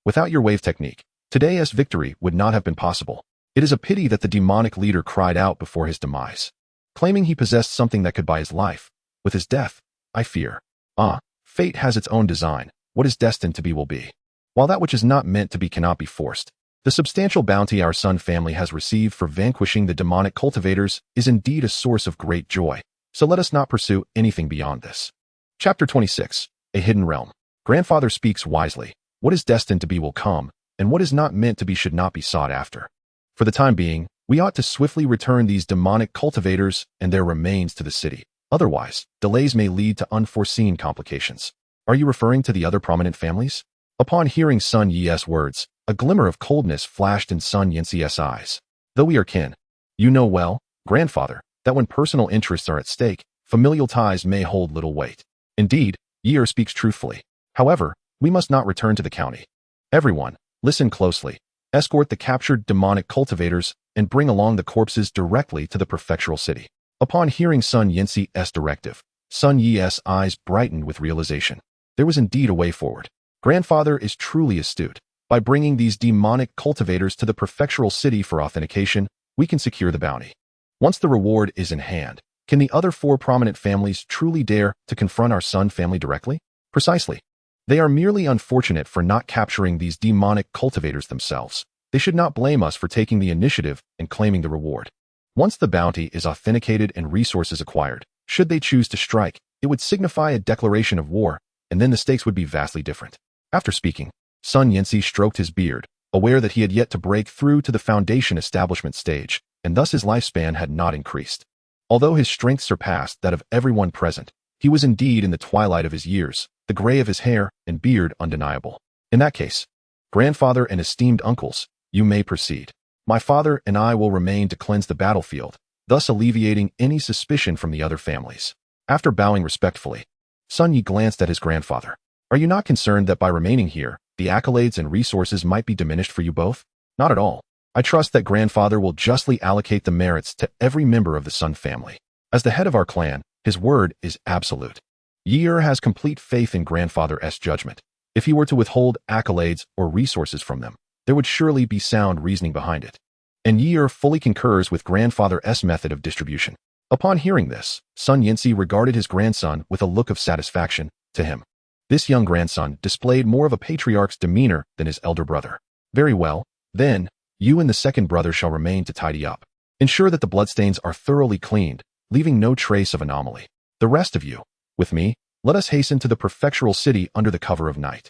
Without your wave technique, today's victory would not have been possible. It is a pity that the demonic leader cried out before his demise, claiming he possessed something that could buy his life. With his death, I fear. Fate has its own design. What is destined to be will be. While that which is not meant to be cannot be forced. The substantial bounty our Sun family has received for vanquishing the demonic cultivators is indeed a source of great joy, so let us not pursue anything beyond this. Chapter 26. A Hidden Realm. Grandfather speaks wisely. What is destined to be will come, and what is not meant to be should not be sought after. For the time being, we ought to swiftly return these demonic cultivators and their remains to the city. Otherwise, delays may lead to unforeseen complications. Are you referring to the other prominent families? Upon hearing Sun Yi's words, a glimmer of coldness flashed in Sun Yanxi's eyes. Though we are kin, you know well, Grandfather, that when personal interests are at stake, familial ties may hold little weight. Indeed, Year speaks truthfully. However, we must not return to the county. Everyone, listen closely. Escort the captured demonic cultivators and bring along the corpses directly to the prefectural city. Upon hearing Sun Yanxi's directive, Sun Yi's eyes brightened with realization. There was indeed a way forward. Grandfather is truly astute. By bringing these demonic cultivators to the prefectural city for authentication, we can secure the bounty. Once the reward is in hand, can the other 4 prominent families truly dare to confront our Sun family directly? Precisely. They are merely unfortunate for not capturing these demonic cultivators themselves. They should not blame us for taking the initiative and claiming the reward. Once the bounty is authenticated and resources acquired, should they choose to strike, it would signify a declaration of war, and then the stakes would be vastly different. After speaking, Sun Yanxi stroked his beard, aware that he had yet to break through to the foundation establishment stage, and thus his lifespan had not increased. Although his strength surpassed that of everyone present, he was indeed in the twilight of his years, the gray of his hair and beard undeniable. In that case, Grandfather and esteemed uncles, you may proceed. My father and I will remain to cleanse the battlefield, thus alleviating any suspicion from the other families. After bowing respectfully, Sun Yi glanced at his grandfather. Are you not concerned that by remaining here, the accolades and resources might be diminished for you both? Not at all. I trust that Grandfather will justly allocate the merits to every member of the Sun family. As the head of our clan, his word is absolute. Year has complete faith in Grandfather's judgment. If he were to withhold accolades or resources from them, there would surely be sound reasoning behind it. And Year fully concurs with Grandfather's method of distribution. Upon hearing this, Sun Yanxi regarded his grandson with a look of satisfaction. To him, this young grandson displayed more of a patriarch's demeanor than his elder brother. Very well, then, you and the second brother shall remain to tidy up. Ensure that the bloodstains are thoroughly cleaned, leaving no trace of anomaly. The rest of you, with me, let us hasten to the prefectural city under the cover of night.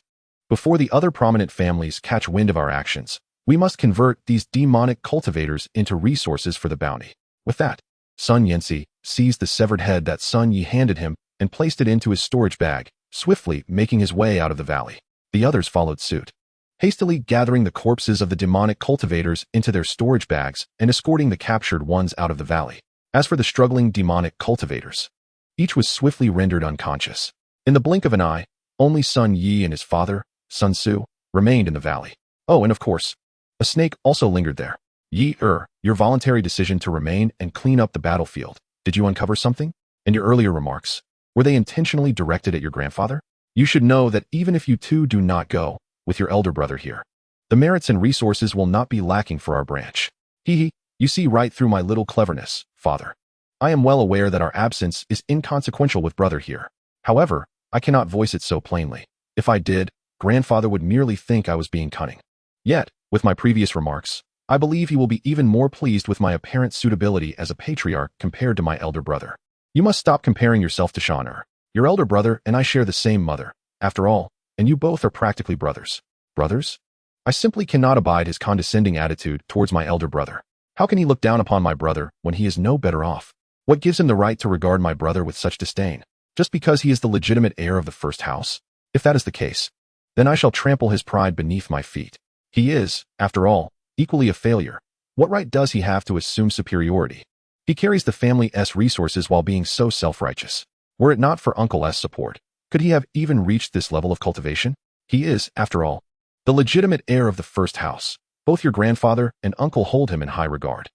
Before the other prominent families catch wind of our actions, we must convert these demonic cultivators into resources for the bounty. With that, Sun Yanxi seized the severed head that Sun Yi handed him and placed it into his storage bag, swiftly making his way out of the valley. The others followed suit. hastily gathering the corpses of the demonic cultivators into their storage bags and escorting the captured ones out of the valley. As for the struggling demonic cultivators, each was swiftly rendered unconscious. In the blink of an eye, only Sun Yi and his father, Sun Su, remained in the valley. Oh, and of course, a snake also lingered there. Yi, your voluntary decision to remain and clean up the battlefield. Did you uncover something? And your earlier remarks, were they intentionally directed at your grandfather? You should know that even if you two do not go, with your elder brother here, the merits and resources will not be lacking for our branch. Hee, you see right through my little cleverness, father. I am well aware that our absence is inconsequential with brother here. However, I cannot voice it so plainly. If I did, grandfather would merely think I was being cunning. Yet, with my previous remarks, I believe he will be even more pleased with my apparent suitability as a patriarch compared to my elder brother. You must stop comparing yourself to Sean. Your elder brother and I share the same mother, after all, and you both are practically brothers. Brothers? I simply cannot abide his condescending attitude towards my elder brother. How can he look down upon my brother when he is no better off? What gives him the right to regard my brother with such disdain? Just because he is the legitimate heir of the first house? If that is the case, then I shall trample his pride beneath my feet. He is, after all, equally a failure. What right does he have to assume superiority? He carries the family's resources while being so self-righteous. Were it not for Uncle S' support, could he have even reached this level of cultivation? He is, after all, the legitimate heir of the first house. Both your grandfather and uncle hold him in high regard.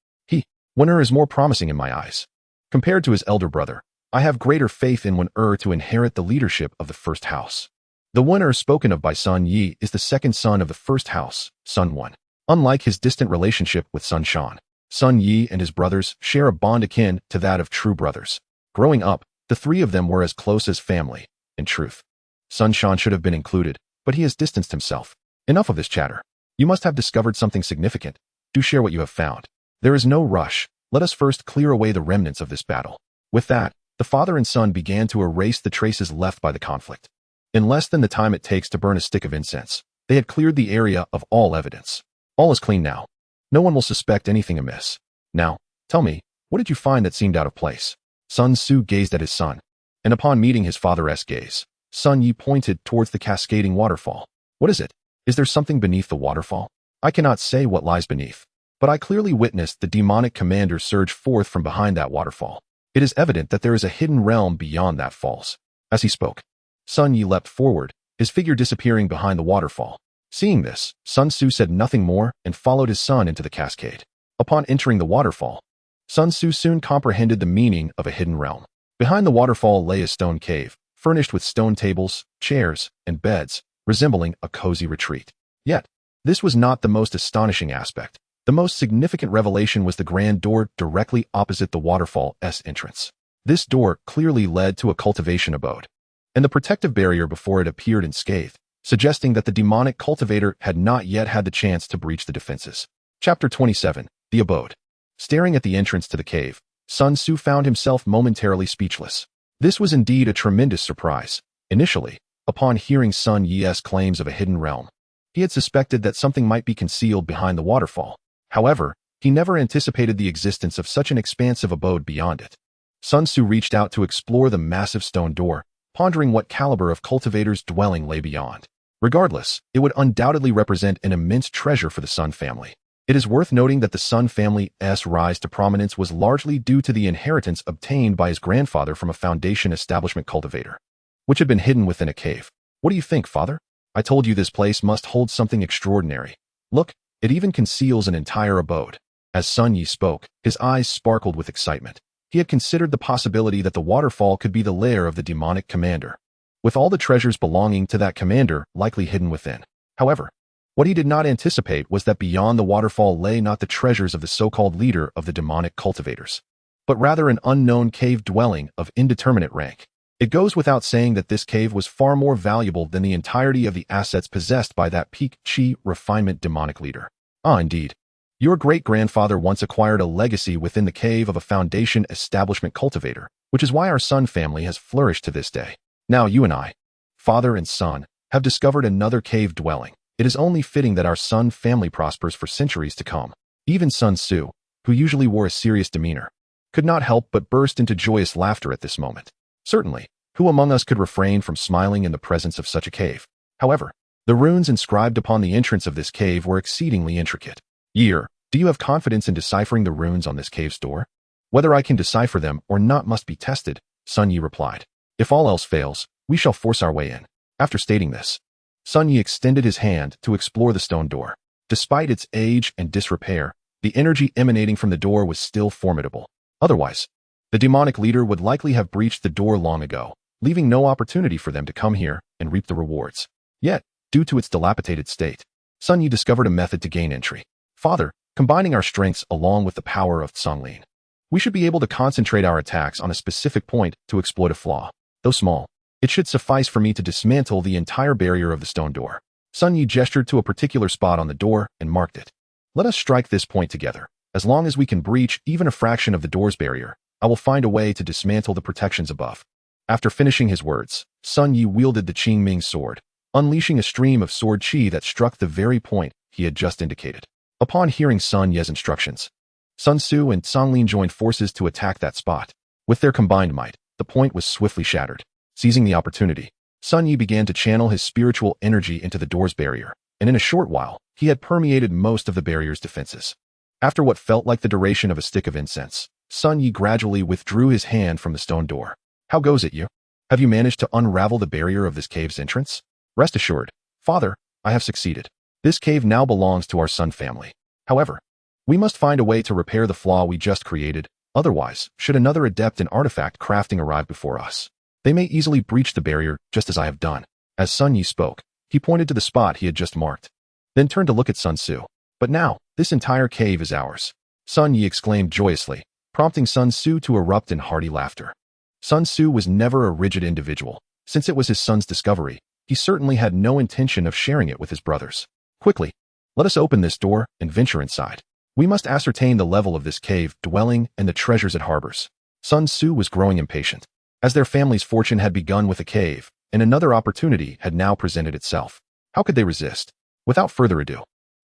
Winner is more promising in my eyes. Compared to his elder brother, I have greater faith in Winner to inherit the leadership of the first house. The Winner spoken of by Sun Yi is the second son of the first house, Sun One. Unlike his distant relationship with Sun Shan, Sun Yi and his brothers share a bond akin to that of true brothers. Growing up, the three of them were as close as family. In truth, Sun Shan should have been included, but he has distanced himself. Enough of this chatter. You must have discovered something significant. Do share what you have found. There is no rush. Let us first clear away the remnants of this battle. With that, the father and son began to erase the traces left by the conflict. In less than the time it takes to burn a stick of incense, they had cleared the area of all evidence. All is clean now. No one will suspect anything amiss. Now, tell me, what did you find that seemed out of place? Sun Su gazed at his son, and upon meeting his father's gaze, Sun Yi pointed towards the cascading waterfall. What is it? Is there something beneath the waterfall? I cannot say what lies beneath, but I clearly witnessed the demonic commander surge forth from behind that waterfall. It is evident that there is a hidden realm beyond that falls. As he spoke, Sun Yi leapt forward, his figure disappearing behind the waterfall. Seeing this, Sun Su said nothing more and followed his son into the cascade. Upon entering the waterfall, Sun Su soon comprehended the meaning of a hidden realm. Behind the waterfall lay a stone cave, furnished with stone tables, chairs, and beds, resembling a cozy retreat. Yet, this was not the most astonishing aspect. The most significant revelation was the grand door directly opposite the waterfall's entrance. This door clearly led to a cultivation abode, and the protective barrier before it appeared unscathed, suggesting that the demonic cultivator had not yet had the chance to breach the defenses. Chapter 27, The Abode. Staring at the entrance to the cave, Sun Su found himself momentarily speechless. This was indeed a tremendous surprise. Initially, upon hearing Sun Yi's claims of a hidden realm, he had suspected that something might be concealed behind the waterfall. However, he never anticipated the existence of such an expansive abode beyond it. Sun Su reached out to explore the massive stone door, pondering what caliber of cultivator's dwelling lay beyond. Regardless, it would undoubtedly represent an immense treasure for the Sun family. It is worth noting that the Sun family's rise to prominence was largely due to the inheritance obtained by his grandfather from a foundation establishment cultivator, which had been hidden within a cave. What do you think, father? I told you this place must hold something extraordinary. Look, it even conceals an entire abode. As Sun Yi spoke, his eyes sparkled with excitement. He had considered the possibility that the waterfall could be the lair of the demonic commander, with all the treasures belonging to that commander likely hidden within. However, what he did not anticipate was that beyond the waterfall lay not the treasures of the so-called leader of the demonic cultivators, but rather an unknown cave dwelling of indeterminate rank. It goes without saying that this cave was far more valuable than the entirety of the assets possessed by that peak chi refinement demonic leader. Ah, indeed. Your great-grandfather once acquired a legacy within the cave of a foundation establishment cultivator, which is why our Sun family has flourished to this day. Now you and I, father and son, have discovered another cave dwelling. It is only fitting that our Sun family prospers for centuries to come. Even Sun Su, who usually wore a serious demeanor, could not help but burst into joyous laughter at this moment. Certainly, who among us could refrain from smiling in the presence of such a cave? However, The runes inscribed upon the entrance of this cave were exceedingly intricate. Year, do you have confidence in deciphering the runes on this cave's door? Whether I can decipher them or not must be tested, Sun Yi replied. If all else fails, we shall force our way in. After stating this, Sun Yi extended his hand to explore the stone door. Despite its age and disrepair, the energy emanating from the door was still formidable. Otherwise, the demonic leader would likely have breached the door long ago, leaving no opportunity for them to come here and reap the rewards. Yet, due to its dilapidated state, Sun Yi discovered a method to gain entry. Father, combining our strengths along with the power of Songlin, we should be able to concentrate our attacks on a specific point to exploit a flaw. Though small, it should suffice for me to dismantle the entire barrier of the stone door. Sun Yi gestured to a particular spot on the door and marked it. Let us strike this point together. As long as we can breach even a fraction of the door's barrier, I will find a way to dismantle the protections above. After finishing his words, Sun Yi wielded the Qing Ming sword, unleashing a stream of sword qi that struck the very point he had just indicated. Upon hearing Sun Ye's instructions, Sun Tzu and Songlin joined forces to attack that spot. With their combined might, the point was swiftly shattered. Seizing the opportunity, Sun Yi began to channel his spiritual energy into the door's barrier, and in a short while, he had permeated most of the barrier's defenses. After what felt like the duration of a stick of incense, Sun Yi gradually withdrew his hand from the stone door. How goes it, you? Have you managed to unravel the barrier of this cave's entrance? Rest assured, Father, I have succeeded. This cave now belongs to our Sun family. However, we must find a way to repair the flaw we just created. Otherwise, should another adept in artifact crafting arrive before us, they may easily breach the barrier just as I have done. As Sun Yi spoke, he pointed to the spot he had just marked, then turned to look at Sun Tzu. But now, this entire cave is ours. Sun Yi exclaimed joyously, prompting Sun Tzu to erupt in hearty laughter. Sun Tzu was never a rigid individual. Since it was his son's discovery, he certainly had no intention of sharing it with his brothers. Quickly, let us open this door and venture inside. We must ascertain the level of this cave dwelling and the treasures it harbors. Sun Tzu was growing impatient, as their family's fortune had begun with a cave, and another opportunity had now presented itself. How could they resist? Without further ado,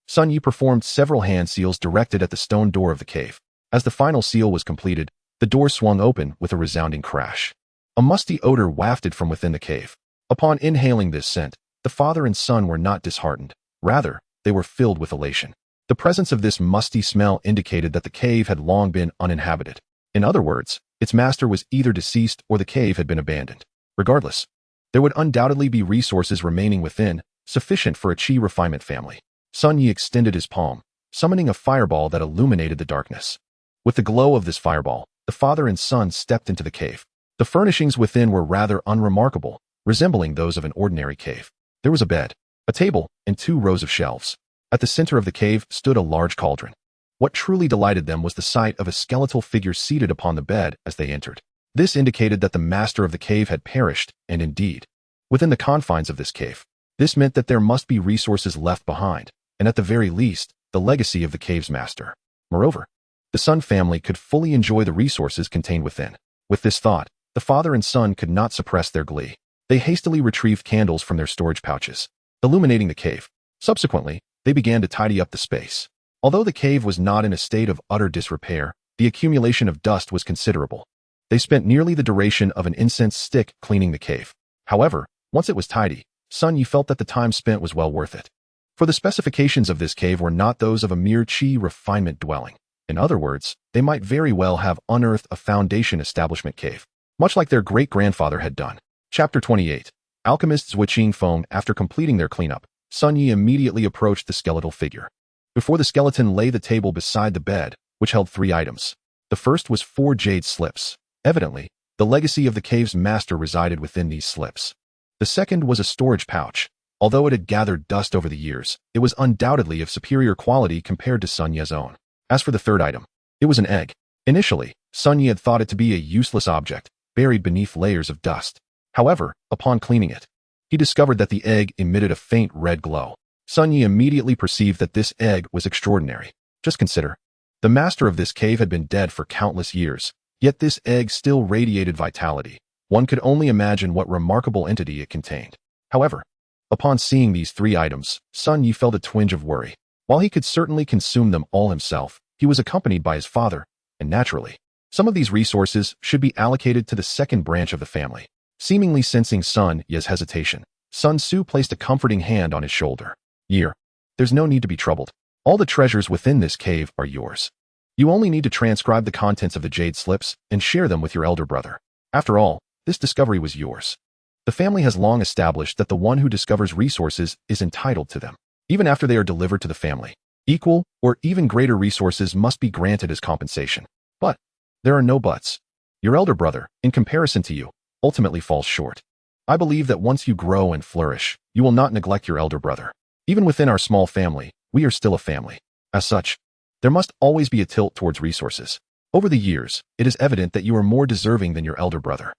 Sun Yi performed several hand seals directed at the stone door of the cave. As the final seal was completed, the door swung open with a resounding crash. A musty odor wafted from within the cave. Upon inhaling this scent, the father and son were not disheartened. Rather, they were filled with elation. The presence of this musty smell indicated that the cave had long been uninhabited. In other words, its master was either deceased or the cave had been abandoned. Regardless, there would undoubtedly be resources remaining within, sufficient for a Qi refinement family. Sun Yi extended his palm, summoning a fireball that illuminated the darkness. With the glow of this fireball, the father and son stepped into the cave. The furnishings within were rather unremarkable, resembling those of an ordinary cave. There was a bed, a table, and 2 rows of shelves. At the center of the cave stood a large cauldron. What truly delighted them was the sight of a skeletal figure seated upon the bed as they entered. This indicated that the master of the cave had perished, and indeed, within the confines of this cave. This meant that there must be resources left behind, and at the very least, the legacy of the cave's master. Moreover, the Sun family could fully enjoy the resources contained within. With this thought, the father and son could not suppress their glee. They hastily retrieved candles from their storage pouches, illuminating the cave. Subsequently, they began to tidy up the space. Although the cave was not in a state of utter disrepair, the accumulation of dust was considerable. They spent nearly the duration of an incense stick cleaning the cave. However, once it was tidy, Sun Yi felt that the time spent was well worth it. For the specifications of this cave were not those of a mere Qi refinement dwelling. In other words, they might very well have unearthed a foundation establishment cave, much like their great-grandfather had done. Chapter 28. Alchemists Wuqing Feng. After completing their cleanup, Sun Yi immediately approached the skeletal figure. Before the skeleton lay the table beside the bed, which held 3 items. The first was 4 jade slips. Evidently, the legacy of the cave's master resided within these slips. The second was a storage pouch. Although it had gathered dust over the years, it was undoubtedly of superior quality compared to Sun Ye's own. As for the third item, it was an egg. Initially, Sun Yi had thought it to be a useless object, buried beneath layers of dust. However, upon cleaning it, he discovered that the egg emitted a faint red glow. Sun Yi immediately perceived that this egg was extraordinary. Just consider, the master of this cave had been dead for countless years, yet this egg still radiated vitality. One could only imagine what remarkable entity it contained. However, upon seeing these 3 items, Sun Yi felt a twinge of worry. While he could certainly consume them all himself, he was accompanied by his father, and naturally, some of these resources should be allocated to the second branch of the family. Seemingly sensing Sun Ye's hesitation, Sun Tzu placed a comforting hand on his shoulder. There's no need to be troubled. All the treasures within this cave are yours. You only need to transcribe the contents of the jade slips and share them with your elder brother. After all, this discovery was yours. The family has long established that the one who discovers resources is entitled to them, even after they are delivered to the family. Equal or even greater resources must be granted as compensation. But there are no buts. Your elder brother, in comparison to you, ultimately falls short. I believe that once you grow and flourish, you will not neglect your elder brother. Even within our small family, we are still a family. As such, there must always be a tilt towards resources. Over the years, it is evident that you are more deserving than your elder brother.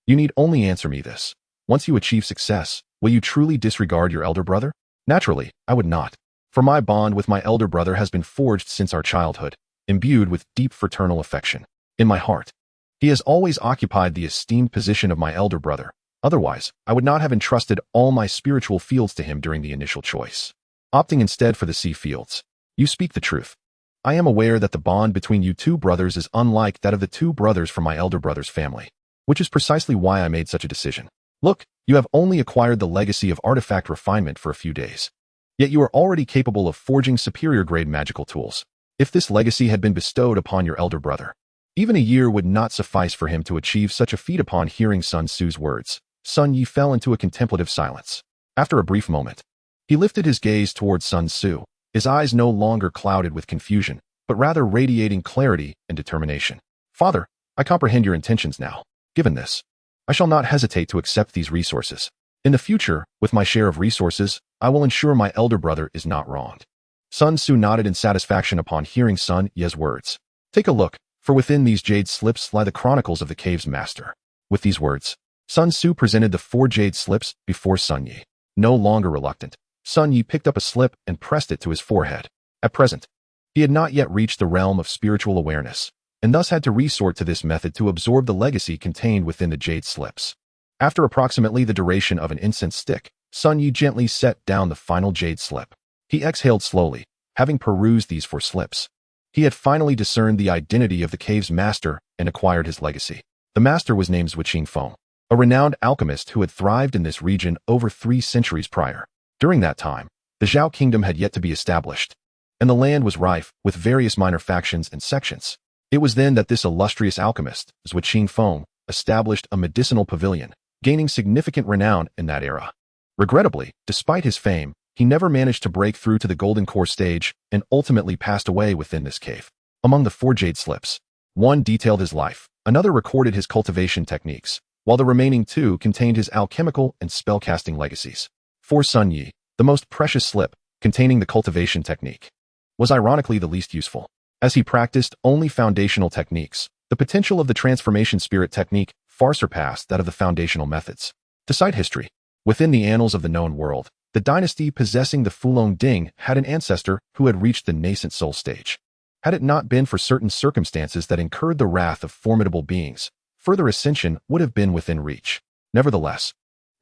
You need only answer me this. Once you achieve success, will you truly disregard your elder brother? Naturally, I would not. For my bond with my elder brother has been forged since our childhood, imbued with deep fraternal affection. In my heart, he has always occupied the esteemed position of my elder brother. Otherwise, I would not have entrusted all my spiritual fields to him during the initial choice, opting instead for the sea fields. You speak the truth. I am aware that the bond between you two brothers is unlike that of the two brothers from my elder brother's family, which is precisely why I made such a decision. Look, you have only acquired the legacy of artifact refinement for a few days. Yet you are already capable of forging superior-grade magical tools. If this legacy had been bestowed upon your elder brother, even a year would not suffice for him to achieve such a feat. Upon hearing Sun Tzu's words, Sun Yi fell into a contemplative silence. After a brief moment, he lifted his gaze towards Sun Tzu, his eyes no longer clouded with confusion, but rather radiating clarity and determination. Father, I comprehend your intentions now. Given this, I shall not hesitate to accept these resources. In the future, with my share of resources, I will ensure my elder brother is not wronged. Sun Tzu nodded in satisfaction upon hearing Sun Yi's words. Take a look, for within these jade slips lie the chronicles of the cave's master. With these words, Sun Tzu presented the 4 jade slips before Sun Yi. No longer reluctant, Sun Yi picked up a slip and pressed it to his forehead. At present, he had not yet reached the realm of spiritual awareness, and thus had to resort to this method to absorb the legacy contained within the jade slips. After approximately the duration of an incense stick, Sun Yi gently set down the final jade slip. He exhaled slowly, having perused these 4 slips. He had finally discerned the identity of the cave's master and acquired his legacy. The master was named Zhuqing Feng, a renowned alchemist who had thrived in this region over 3 centuries prior. During that time, the Zhao kingdom had yet to be established, and the land was rife with various minor factions and sections. It was then that this illustrious alchemist, Zhuqing Feng, established a medicinal pavilion, gaining significant renown in that era. Regrettably, despite his fame, he never managed to break through to the golden core stage and ultimately passed away within this cave. Among the 4 jade slips, one detailed his life, another recorded his cultivation techniques, while the remaining 2 contained his alchemical and spellcasting legacies. For Sun Yi, the most precious slip, containing the cultivation technique, was ironically the least useful. As he practiced only foundational techniques, the potential of the transformation spirit technique far surpassed that of the foundational methods. To cite history, within the annals of the known world, the dynasty possessing the Fulong Ding had an ancestor who had reached the nascent soul stage. Had it not been for certain circumstances that incurred the wrath of formidable beings, further ascension would have been within reach. Nevertheless,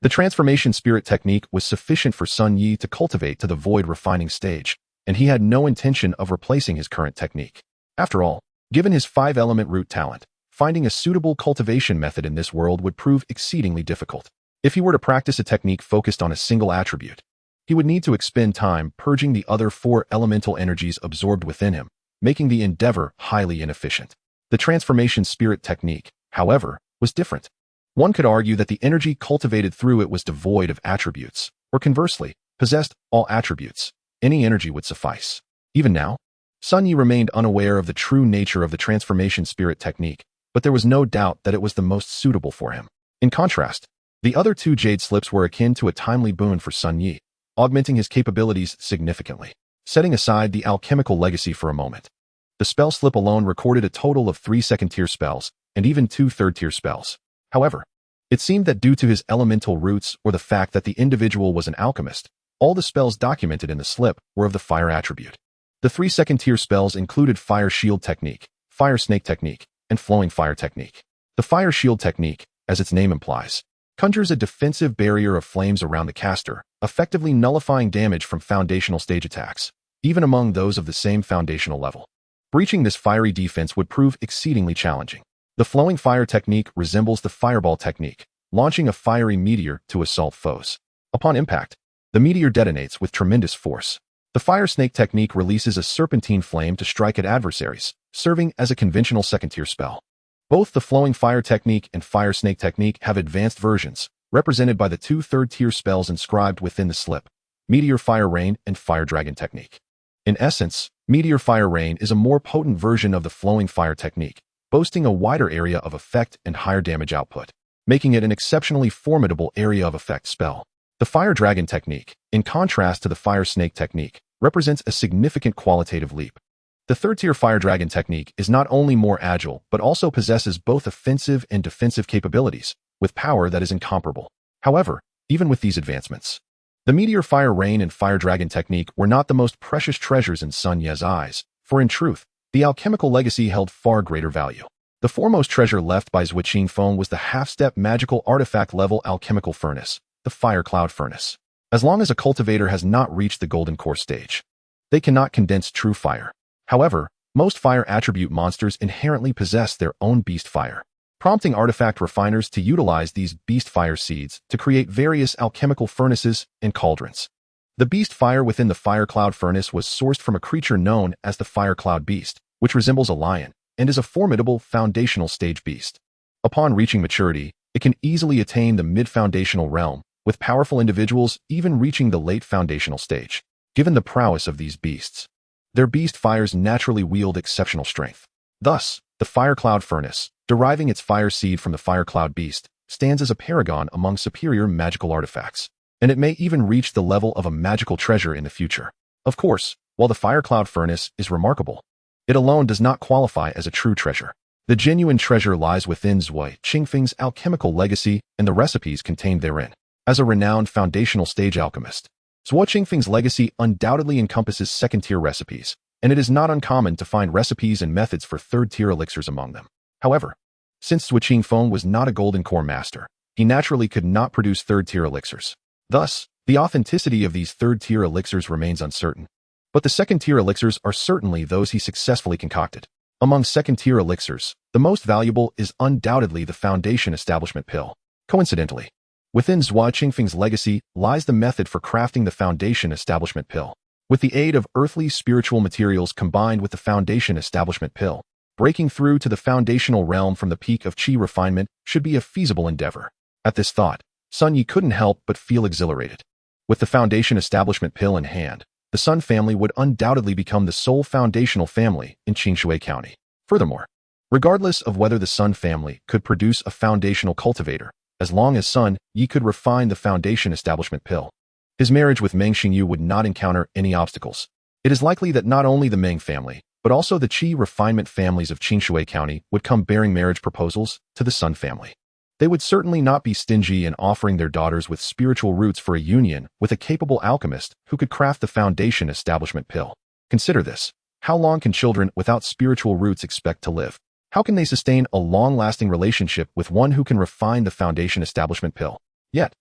the transformation spirit technique was sufficient for Sun Yi to cultivate to the void refining stage, and he had no intention of replacing his current technique. After all, given his 5-element root talent, finding a suitable cultivation method in this world would prove exceedingly difficult. If he were to practice a technique focused on a single attribute, he would need to expend time purging the other 4 elemental energies absorbed within him, making the endeavor highly inefficient. The transformation spirit technique, however, was different. One could argue that the energy cultivated through it was devoid of attributes, or conversely, possessed all attributes. Any energy would suffice. Even now, Sun Yi remained unaware of the true nature of the transformation spirit technique, but there was no doubt that it was the most suitable for him. In contrast, the other 2 jade slips were akin to a timely boon for Sun Yi, augmenting his capabilities significantly. Setting aside the alchemical legacy for a moment, the spell slip alone recorded a total of 3 second-tier spells, and even 2 third-tier spells. However, it seemed that due to his elemental roots or the fact that the individual was an alchemist, all the spells documented in the slip were of the fire attribute. The 3 second-tier spells included Fire Shield Technique, Fire Snake Technique, and Flowing Fire Technique. The Fire Shield Technique, as its name implies, conjures a defensive barrier of flames around the caster, effectively nullifying damage from foundational stage attacks, even among those of the same foundational level. Breaching this fiery defense would prove exceedingly challenging. The Flowing Fire Technique resembles the Fireball Technique, launching a fiery meteor to assault foes. Upon impact, the meteor detonates with tremendous force. The fire snake technique releases a serpentine flame to strike at adversaries, serving as a conventional second-tier spell. Both the flowing fire technique and fire snake technique have advanced versions, represented by the two third-tier spells inscribed within the slip: Meteor Fire Rain and Fire Dragon technique. In essence, Meteor Fire Rain is a more potent version of the flowing fire technique, boasting a wider area of effect and higher damage output, making it an exceptionally formidable area of effect spell. The Fire Dragon technique, in contrast to the Fire Snake technique, represents a significant qualitative leap. The third-tier Fire Dragon technique is not only more agile, but also possesses both offensive and defensive capabilities, with power that is incomparable. However, even with these advancements, the Meteor Fire Rain and Fire Dragon technique were not the most precious treasures in Sun Ye's eyes, for in truth, the alchemical legacy held far greater value. The foremost treasure left by Zhuqing Feng was the half-step magical artifact-level alchemical furnace, the Fire Cloud Furnace. As long as a cultivator has not reached the golden core stage, they cannot condense true fire. However, most fire attribute monsters inherently possess their own beast fire, prompting artifact refiners to utilize these beast fire seeds to create various alchemical furnaces and cauldrons. The beast fire within the Fire Cloud Furnace was sourced from a creature known as the Fire Cloud Beast, which resembles a lion and is a formidable foundational stage beast. Upon reaching maturity, it can easily attain the mid-foundational realm, with powerful individuals even reaching the late foundational stage. Given the prowess of these beasts, their beast fires naturally wield exceptional strength. Thus, the Fire Cloud Furnace, deriving its fire seed from the Fire Cloud Beast, stands as a paragon among superior magical artifacts, and it may even reach the level of a magical treasure in the future. Of course, while the Fire Cloud Furnace is remarkable, it alone does not qualify as a true treasure. The genuine treasure lies within Zhuqing Feng's alchemical legacy and the recipes contained therein. As a renowned foundational stage alchemist, Zhuqing Feng's legacy undoubtedly encompasses second-tier recipes, and it is not uncommon to find recipes and methods for third-tier elixirs among them. However, since Zhuqing Feng was not a golden core master, he naturally could not produce third-tier elixirs. Thus, the authenticity of these third-tier elixirs remains uncertain. But the second-tier elixirs are certainly those he successfully concocted. Among second-tier elixirs, the most valuable is undoubtedly the Foundation Establishment Pill. Coincidentally, within Zhuqing Feng's legacy lies the method for crafting the Foundation Establishment Pill. With the aid of earthly spiritual materials combined with the Foundation Establishment Pill, breaking through to the foundational realm from the peak of Qi refinement should be a feasible endeavor. At this thought, Sun Yi couldn't help but feel exhilarated. With the Foundation Establishment Pill in hand, the Sun family would undoubtedly become the sole foundational family in Qingshui County. Furthermore, regardless of whether the Sun family could produce a foundational cultivator, as long as Sun Yi could refine the Foundation Establishment Pill, his marriage with Meng Xingyu would not encounter any obstacles. It is likely that not only the Meng family, but also the Qi refinement families of Qingshui County would come bearing marriage proposals to the Sun family. They would certainly not be stingy in offering their daughters with spiritual roots for a union with a capable alchemist who could craft the Foundation Establishment Pill. Consider this. How long can children without spiritual roots expect to live? How can they sustain a long-lasting relationship with one who can refine the Foundation Establishment Pill? Yet,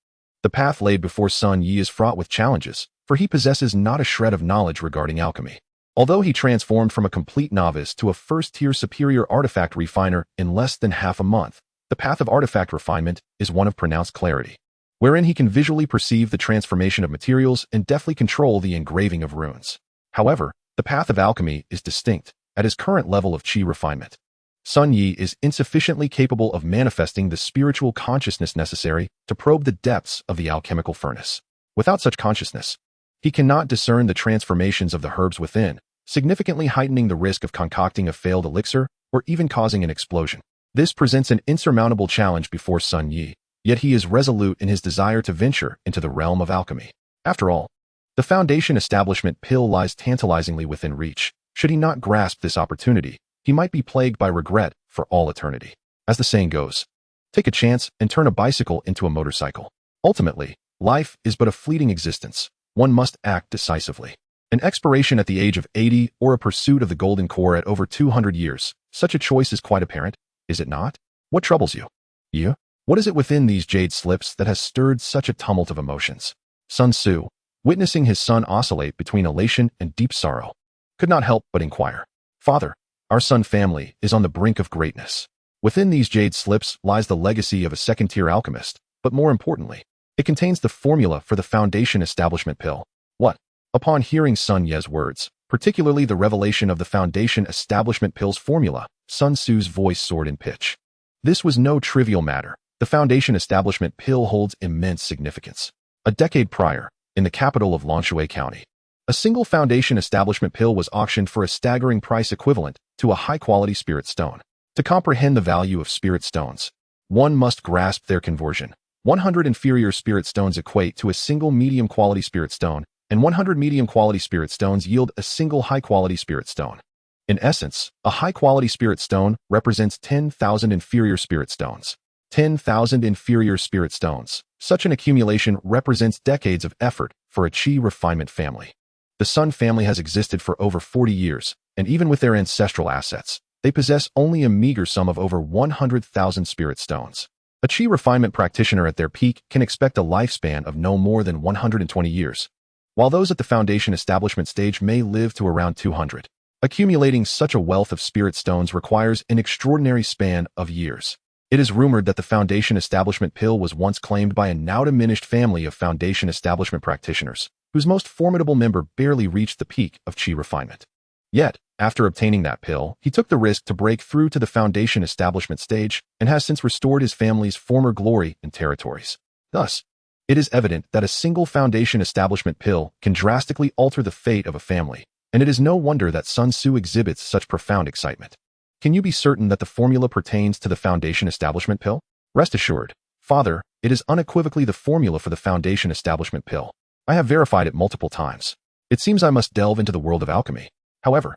the path laid before Sun Yi is fraught with challenges, for he possesses not a shred of knowledge regarding alchemy. Although he transformed from a complete novice to a first-tier superior artifact refiner in less than half a month, the path of artifact refinement is one of pronounced clarity, wherein he can visually perceive the transformation of materials and deftly control the engraving of runes. However, the path of alchemy is distinct. At his current level of Qi refinement, Sun Yi is insufficiently capable of manifesting the spiritual consciousness necessary to probe the depths of the alchemical furnace. Without such consciousness, he cannot discern the transformations of the herbs within, significantly heightening the risk of concocting a failed elixir or even causing an explosion. This presents an insurmountable challenge before Sun Yi, yet he is resolute in his desire to venture into the realm of alchemy. After all, the Foundation Establishment Pill lies tantalizingly within reach. Should he not grasp this opportunity, he might be plagued by regret for all eternity. As the saying goes, take a chance and turn a bicycle into a motorcycle. Ultimately, life is but a fleeting existence. One must act decisively. An expiration at the age of 80 or a pursuit of the golden core at over 200 years, such a choice is quite apparent, is it not? What troubles you? You? What is it within these jade slips that has stirred such a tumult of emotions? Sun Tzu, witnessing his son oscillate between elation and deep sorrow, could not help but inquire, "Father, our Sun family is on the brink of greatness. Within these jade slips lies the legacy of a second-tier alchemist, But more importantly, it contains the formula for the Foundation Establishment Pill. What? Upon hearing Sun Ye's words, particularly the revelation of the Foundation Establishment Pill's formula, Sun Tzu's voice soared in pitch. This was no trivial matter. The Foundation Establishment Pill holds immense significance. A decade prior, in the capital of Lonshui County, a single Foundation Establishment Pill was auctioned for a staggering price equivalent to a high-quality spirit stone. To comprehend the value of spirit stones, one must grasp their conversion. 100 inferior spirit stones equate to a single medium-quality spirit stone, and 100 medium-quality spirit stones yield a single high-quality spirit stone. In essence, a high-quality spirit stone represents 10,000 inferior spirit stones. 10,000 inferior spirit stones. Such an accumulation represents decades of effort for a Qi refinement family. The Sun family has existed for over 40 years, and even with their ancestral assets, they possess only a meager sum of over 100,000 spirit stones. A Qi refinement practitioner at their peak can expect a lifespan of no more than 120 years, while those at the Foundation Establishment stage may live to around 200. Accumulating such a wealth of spirit stones requires an extraordinary span of years. It is rumored that the Foundation Establishment Pill was once claimed by a now-diminished family of Foundation Establishment practitioners, whose most formidable member barely reached the peak of Qi refinement. Yet, after obtaining that pill, he took the risk to break through to the Foundation Establishment stage and has since restored his family's former glory and territories. Thus, it is evident that a single Foundation Establishment Pill can drastically alter the fate of a family, and it is no wonder that Sun Tzu exhibits such profound excitement. Can you be certain that the formula pertains to the Foundation Establishment Pill? Rest assured, Father, it is unequivocally the formula for the Foundation Establishment Pill. I have verified it multiple times. It seems I must delve into the world of alchemy. However,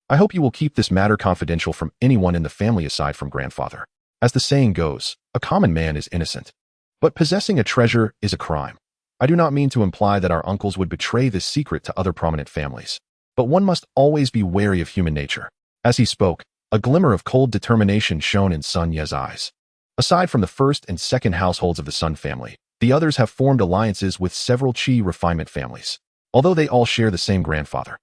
I hope you will keep this matter confidential from anyone in the family aside from grandfather. As the saying goes, a common man is innocent, but possessing a treasure is a crime. I do not mean to imply that our uncles would betray this secret to other prominent families, but one must always be wary of human nature. As he spoke, a glimmer of cold determination shone in Sun Ye's eyes. Aside from the first and second households of the Sun family, the others have formed alliances with several Qi refinement families, although they all share the same grandfather.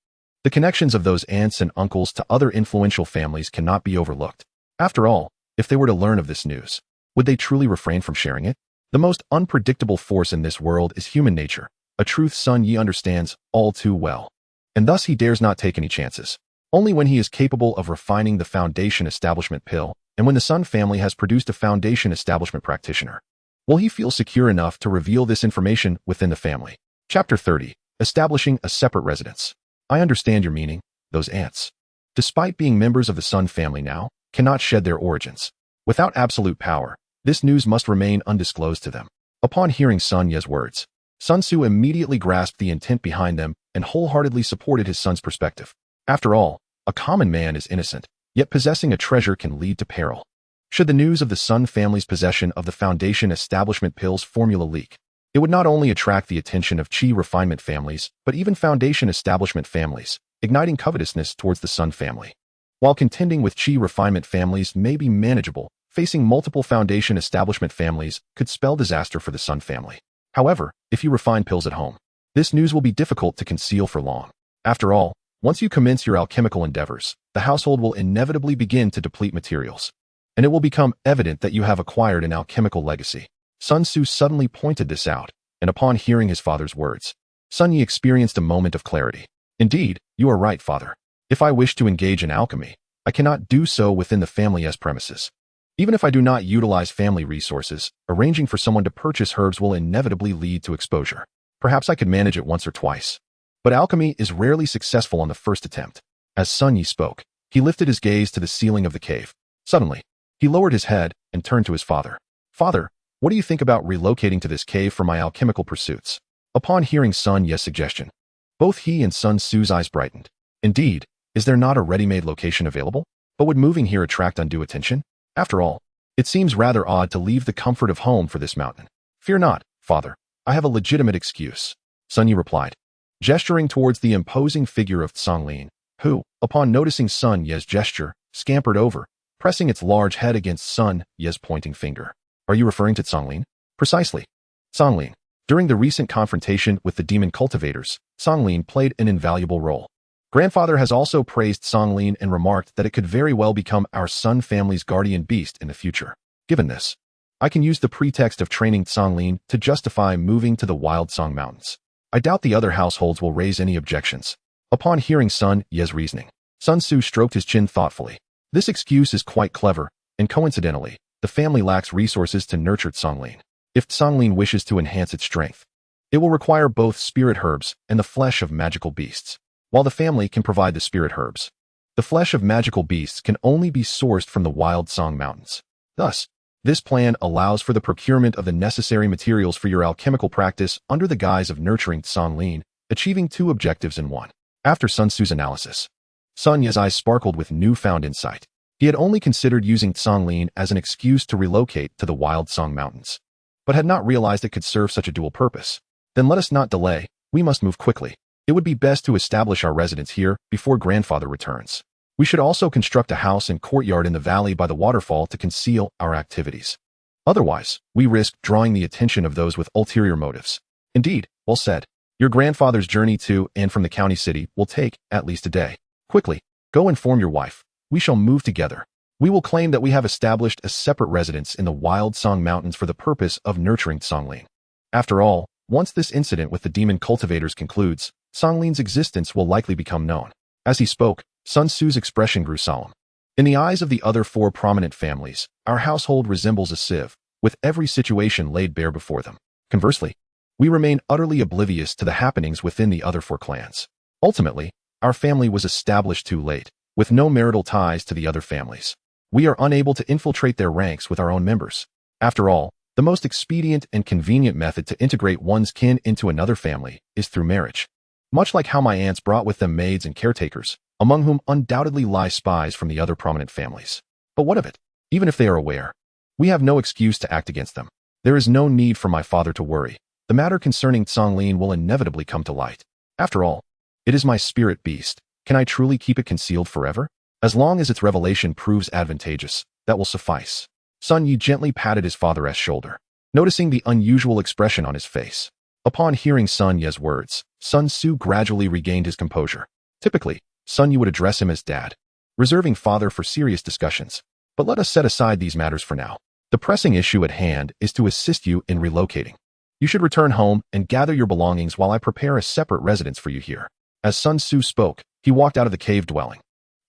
The connections of those aunts and uncles to other influential families cannot be overlooked. After all, if they were to learn of this news, would they truly refrain from sharing it? The most unpredictable force in this world is human nature, a truth Sun Yi understands all too well. And thus he dares not take any chances. Only when he is capable of refining the Foundation Establishment Pill, and when the Sun family has produced a Foundation Establishment practitioner, will he feel secure enough to reveal this information within the family. Chapter 30. Establishing a separate residence. I understand your meaning. Those aunts, despite being members of the Sun family now, cannot shed their origins. Without absolute power, this news must remain undisclosed to them. Upon hearing Sun Ye's words, Sun Tzu immediately grasped the intent behind them and wholeheartedly supported his son's perspective. After all, a common man is innocent, yet possessing a treasure can lead to peril. Should the news of the Sun family's possession of the Foundation Establishment Pill's formula leak, it would not only attract the attention of Qi refinement families, but even Foundation Establishment families, igniting covetousness towards the Sun family. While contending with Qi refinement families may be manageable, facing multiple Foundation Establishment families could spell disaster for the Sun family. However, if you refine pills at home, this news will be difficult to conceal for long. After all, once you commence your alchemical endeavors, the household will inevitably begin to deplete materials, and it will become evident that you have acquired an alchemical legacy. Sun Tzu suddenly pointed this out, and upon hearing his father's words, Sun Yi experienced a moment of clarity. Indeed, you are right, father. If I wish to engage in alchemy, I cannot do so within the family's premises. Even if I do not utilize family resources, arranging for someone to purchase herbs will inevitably lead to exposure. Perhaps I could manage it once or twice. But alchemy is rarely successful on the first attempt. As Sun Yi spoke, he lifted his gaze to the ceiling of the cave. Suddenly, he lowered his head and turned to his father. Father, what do you think about relocating to this cave for my alchemical pursuits? Upon hearing Sun Ye's suggestion, both he and Sun Tzu's eyes brightened. Indeed, is there not a ready-made location available? But would moving here attract undue attention? After all, it seems rather odd to leave the comfort of home for this mountain. Fear not, father. I have a legitimate excuse, Sun Yi replied, gesturing towards the imposing figure of Songlin, who, upon noticing Sun Ye's gesture, scampered over, pressing its large head against Sun Ye's pointing finger. Are you referring to Songlin? Precisely. Songlin. During the recent confrontation with the demon cultivators, Songlin played an invaluable role. Grandfather has also praised Songlin and remarked that it could very well become our Sun family's guardian beast in the future. Given this, I can use the pretext of training Songlin to justify moving to the Wild Song Mountains. I doubt the other households will raise any objections. Upon hearing Sun Ye's reasoning, Sun Tzu stroked his chin thoughtfully. This excuse is quite clever, and coincidentally, the family lacks resources to nurture Songlin. If Songlin wishes to enhance its strength, it will require both spirit herbs and the flesh of magical beasts. While the family can provide the spirit herbs, the flesh of magical beasts can only be sourced from the Wild Song Mountains. Thus, this plan allows for the procurement of the necessary materials for your alchemical practice under the guise of nurturing Songlin, achieving two objectives in one. After Sun Tzu's analysis, Sun Ye's eyes sparkled with newfound insight. He had only considered using Songlin as an excuse to relocate to the Wild Song Mountains, but had not realized it could serve such a dual purpose. Then let us not delay, we must move quickly. It would be best to establish our residence here before grandfather returns. We should also construct a house and courtyard in the valley by the waterfall to conceal our activities. Otherwise, we risk drawing the attention of those with ulterior motives. Indeed, well said. Your grandfather's journey to and from the county city will take at least a day. Quickly, go inform your wife. We shall move together. We will claim that we have established a separate residence in the Wild Song Mountains for the purpose of nurturing Songlin. After all, once this incident with the demon cultivators concludes, Songlin's existence will likely become known. As he spoke, Sun Tzu's expression grew solemn. In the eyes of the other four prominent families, our household resembles a sieve, with every situation laid bare before them. Conversely, we remain utterly oblivious to the happenings within the other four clans. Ultimately, our family was established too late, with no marital ties to the other families. We are unable to infiltrate their ranks with our own members. After all, the most expedient and convenient method to integrate one's kin into another family is through marriage. Much like how my aunts brought with them maids and caretakers, among whom undoubtedly lie spies from the other prominent families. But what of it? Even if they are aware, we have no excuse to act against them. There is no need for my father to worry. The matter concerning Songlin will inevitably come to light. After all, it is my spirit beast. Can I truly keep it concealed forever? As long as its revelation proves advantageous, that will suffice. Sun Yi gently patted his father's shoulder, noticing the unusual expression on his face. Upon hearing Sun Ye's words, Sun Tzu gradually regained his composure. Typically, Sun Yi would address him as dad, reserving father for serious discussions. But let us set aside these matters for now. The pressing issue at hand is to assist you in relocating. You should return home and gather your belongings while I prepare a separate residence for you here. As Sun Tzu spoke, he walked out of the cave dwelling.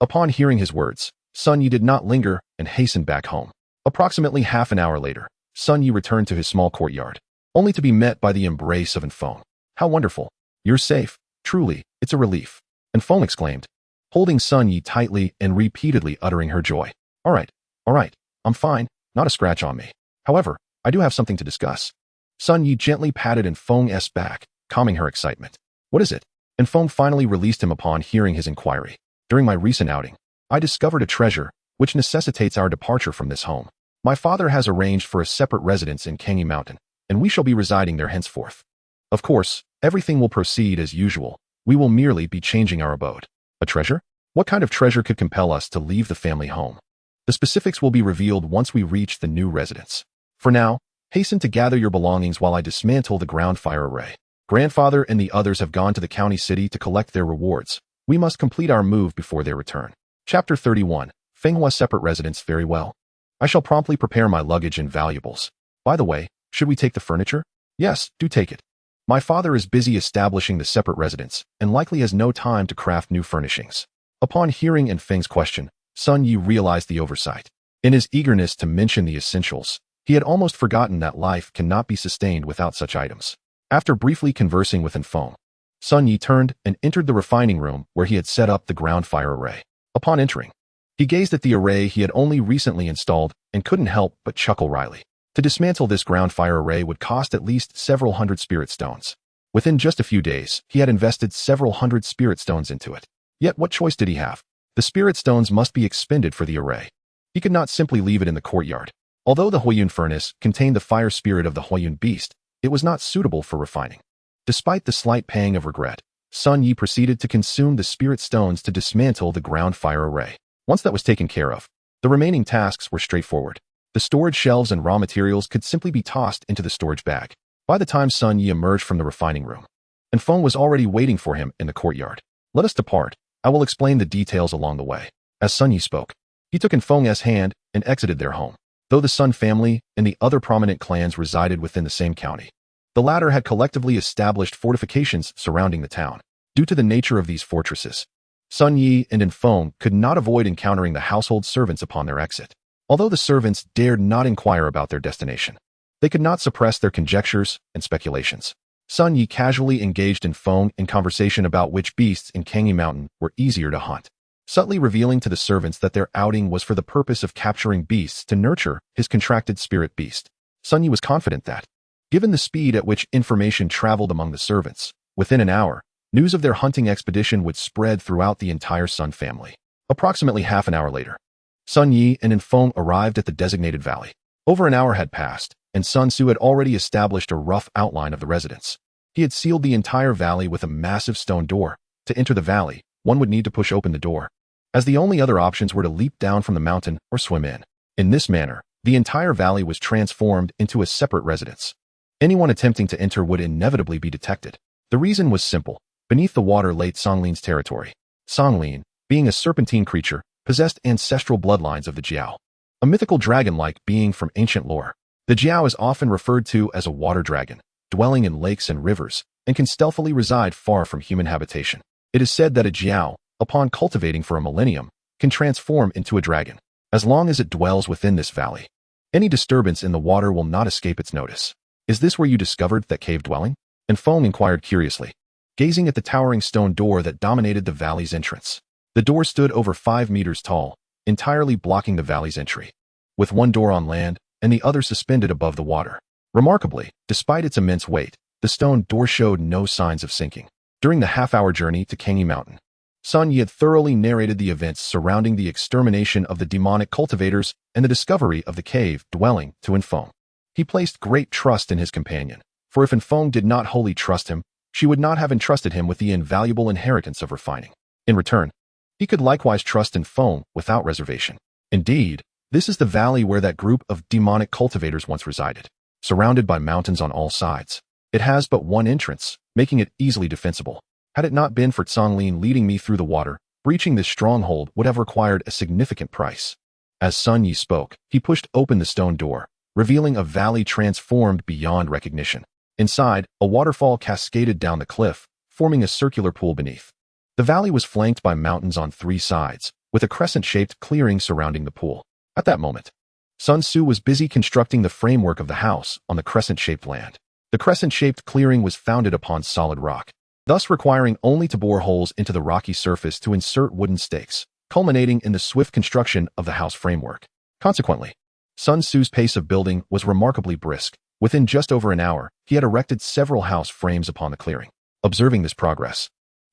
Upon hearing his words, Sun Yi did not linger and hastened back home. Approximately half an hour later, Sun Yi returned to his small courtyard, only to be met by the embrace of Enfeng. How wonderful! You're safe. Truly, it's a relief. Enfeng exclaimed, holding Sun Yi tightly and repeatedly uttering her joy. All right, I'm fine, not a scratch on me. However, I do have something to discuss. Sun Yi gently patted Enfeng's back, calming her excitement. What is it? Enfeng finally released him upon hearing his inquiry. During my recent outing, I discovered a treasure, which necessitates our departure from this home. My father has arranged for a separate residence in Kangi Mountain, and we shall be residing there henceforth. Of course, everything will proceed as usual. We will merely be changing our abode. A treasure? What kind of treasure could compel us to leave the family home? The specifics will be revealed once we reach the new residence. For now, hasten to gather your belongings while I dismantle the ground fire array. Grandfather and the others have gone to the county city to collect their rewards. We must complete our move before they return. Chapter 31. Fenghua's separate residence. Very well. I shall promptly prepare my luggage and valuables. By the way, should we take the furniture? Yes, do take it. My father is busy establishing the separate residence, and likely has no time to craft new furnishings. Upon hearing Enfeng's question, Sun Yi realized the oversight. In his eagerness to mention the essentials, he had almost forgotten that life cannot be sustained without such items. After briefly conversing with Enfeng, Sun Yi turned and entered the refining room where he had set up the ground fire array. Upon entering, he gazed at the array he had only recently installed and couldn't help but chuckle wryly. To dismantle this ground fire array would cost at least several hundred spirit stones. Within just a few days, he had invested several hundred spirit stones into it. Yet what choice did he have? The spirit stones must be expended for the array. He could not simply leave it in the courtyard. Although the Huoyun furnace contained the fire spirit of the Huoyun beast, it was not suitable for refining. Despite the slight pang of regret, Sun Yi proceeded to consume the spirit stones to dismantle the ground fire array. Once that was taken care of, the remaining tasks were straightforward. The storage shelves and raw materials could simply be tossed into the storage bag. By the time Sun Yi emerged from the refining room, Enfeng was already waiting for him in the courtyard. Let us depart. I will explain the details along the way. As Sun Yi spoke, he took Enfeng's hand and exited their home. though the Sun family and the other prominent clans resided within the same county. The latter had collectively established fortifications surrounding the town. Due to the nature of these fortresses, Sun Yi and Infeng could not avoid encountering the household servants upon their exit. Although the servants dared not inquire about their destination, they could not suppress their conjectures and speculations. Sun Yi casually engaged Infeng in conversation about which beasts in Kangi Mountain were easier to hunt, subtly revealing to the servants that their outing was for the purpose of capturing beasts to nurture his contracted spirit beast. Sun Yi was confident that, given the speed at which information traveled among the servants, within an hour, news of their hunting expedition would spread throughout the entire Sun family. Approximately half an hour later, Sun Yi and Infeng arrived at the designated valley. Over an hour had passed, and Sun Tzu had already established a rough outline of the residence. He had sealed the entire valley with a massive stone door. To enter the valley, one would need to push open the door, as the only other options were to leap down from the mountain or swim in. In this manner, the entire valley was transformed into a separate residence. Anyone attempting to enter would inevitably be detected. The reason was simple. Beneath the water lay Songlin's territory. Songlin, being a serpentine creature, possessed ancestral bloodlines of the Jiao, a mythical dragon-like being from ancient lore. The Jiao is often referred to as a water dragon, dwelling in lakes and rivers, and can stealthily reside far from human habitation. It is said that a Jiao, upon cultivating for a millennium, can transform into a dragon. As long as it dwells within this valley, any disturbance in the water will not escape its notice. Is this where you discovered that cave dwelling? Infeng inquired curiously, gazing at the towering stone door that dominated the valley's entrance. The door stood over 5 meters tall, entirely blocking the valley's entry, with one door on land and the other suspended above the water. Remarkably, despite its immense weight, the stone door showed no signs of sinking. During the half-hour journey to Kangi Mountain, Sun Yi had thoroughly narrated the events surrounding the extermination of the demonic cultivators and the discovery of the cave dwelling to Infeng. He placed great trust in his companion, for if Infeng did not wholly trust him, she would not have entrusted him with the invaluable inheritance of refining. In return, he could likewise trust Infeng without reservation. Indeed, this is the valley where that group of demonic cultivators once resided, surrounded by mountains on all sides. It has but one entrance, making it easily defensible. Had it not been for Songlin leading me through the water, breaching this stronghold would have required a significant price. As Sun Yi spoke, he pushed open the stone door, revealing a valley transformed beyond recognition. Inside, a waterfall cascaded down the cliff, forming a circular pool beneath. The valley was flanked by mountains on 3 sides, with a crescent-shaped clearing surrounding the pool. At that moment, Sun Tzu was busy constructing the framework of the house on the crescent-shaped land. The crescent-shaped clearing was founded upon solid rock, thus requiring only to bore holes into the rocky surface to insert wooden stakes, culminating in the swift construction of the house framework. Consequently, Sun Tzu's pace of building was remarkably brisk. Within just over an hour, he had erected several house frames upon the clearing. Observing this progress,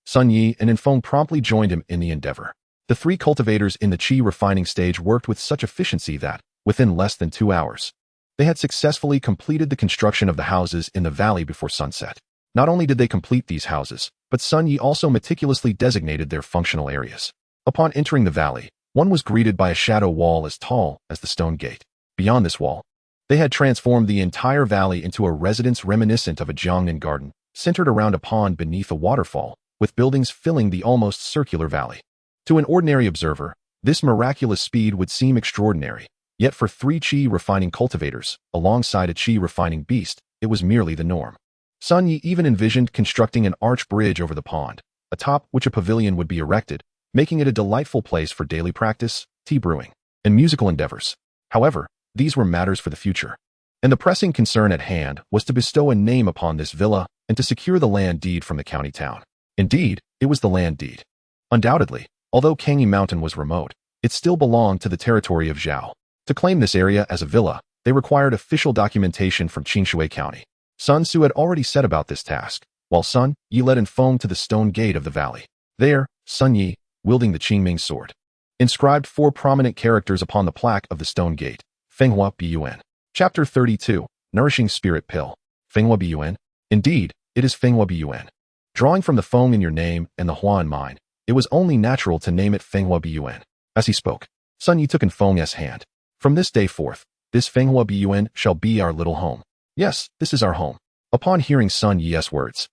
Sun Yi and Infeng promptly joined him in the endeavor. The 3 cultivators in the Qi refining stage worked with such efficiency that, within less than 2 hours, they had successfully completed the construction of the houses in the valley before sunset. Not only did they complete these houses, but Sun Yi also meticulously designated their functional areas. Upon entering the valley, one was greeted by a shadow wall as tall as the stone gate. Beyond this wall, they had transformed the entire valley into a residence reminiscent of a Jiangnan garden, centered around a pond beneath a waterfall, with buildings filling the almost circular valley. To an ordinary observer, this miraculous speed would seem extraordinary, yet for 3 Qi refining cultivators, alongside a Qi refining beast, it was merely the norm. Sun Yi even envisioned constructing an arch bridge over the pond, atop which a pavilion would be erected, making it a delightful place for daily practice, tea brewing, and musical endeavors. However, these were matters for the future, and the pressing concern at hand was to bestow a name upon this villa and to secure the land deed from the county town. Indeed, it was the land deed. Undoubtedly, although Kangi Mountain was remote, it still belonged to the territory of Zhao. To claim this area as a villa, they required official documentation from Qingshui County. Sun Tzu had already set about this task, while Sun Yi led Infeng to the stone gate of the valley. There, Sun Yi, wielding the Qingming sword, inscribed 4 prominent characters upon the plaque of the stone gate. Fenghua Bun. Chapter 32, Nourishing Spirit Pill. Fenghua Bun. Indeed, it is Fenghua Bun. Drawing from the Feng in your name and the Hua in mine, it was only natural to name it Fenghua Bun. As he spoke, Sun Yi took Infeng's hand. From this day forth, this Fenghua Bun shall be our little home. Yes, this is our home. Upon hearing Sun Yi's words,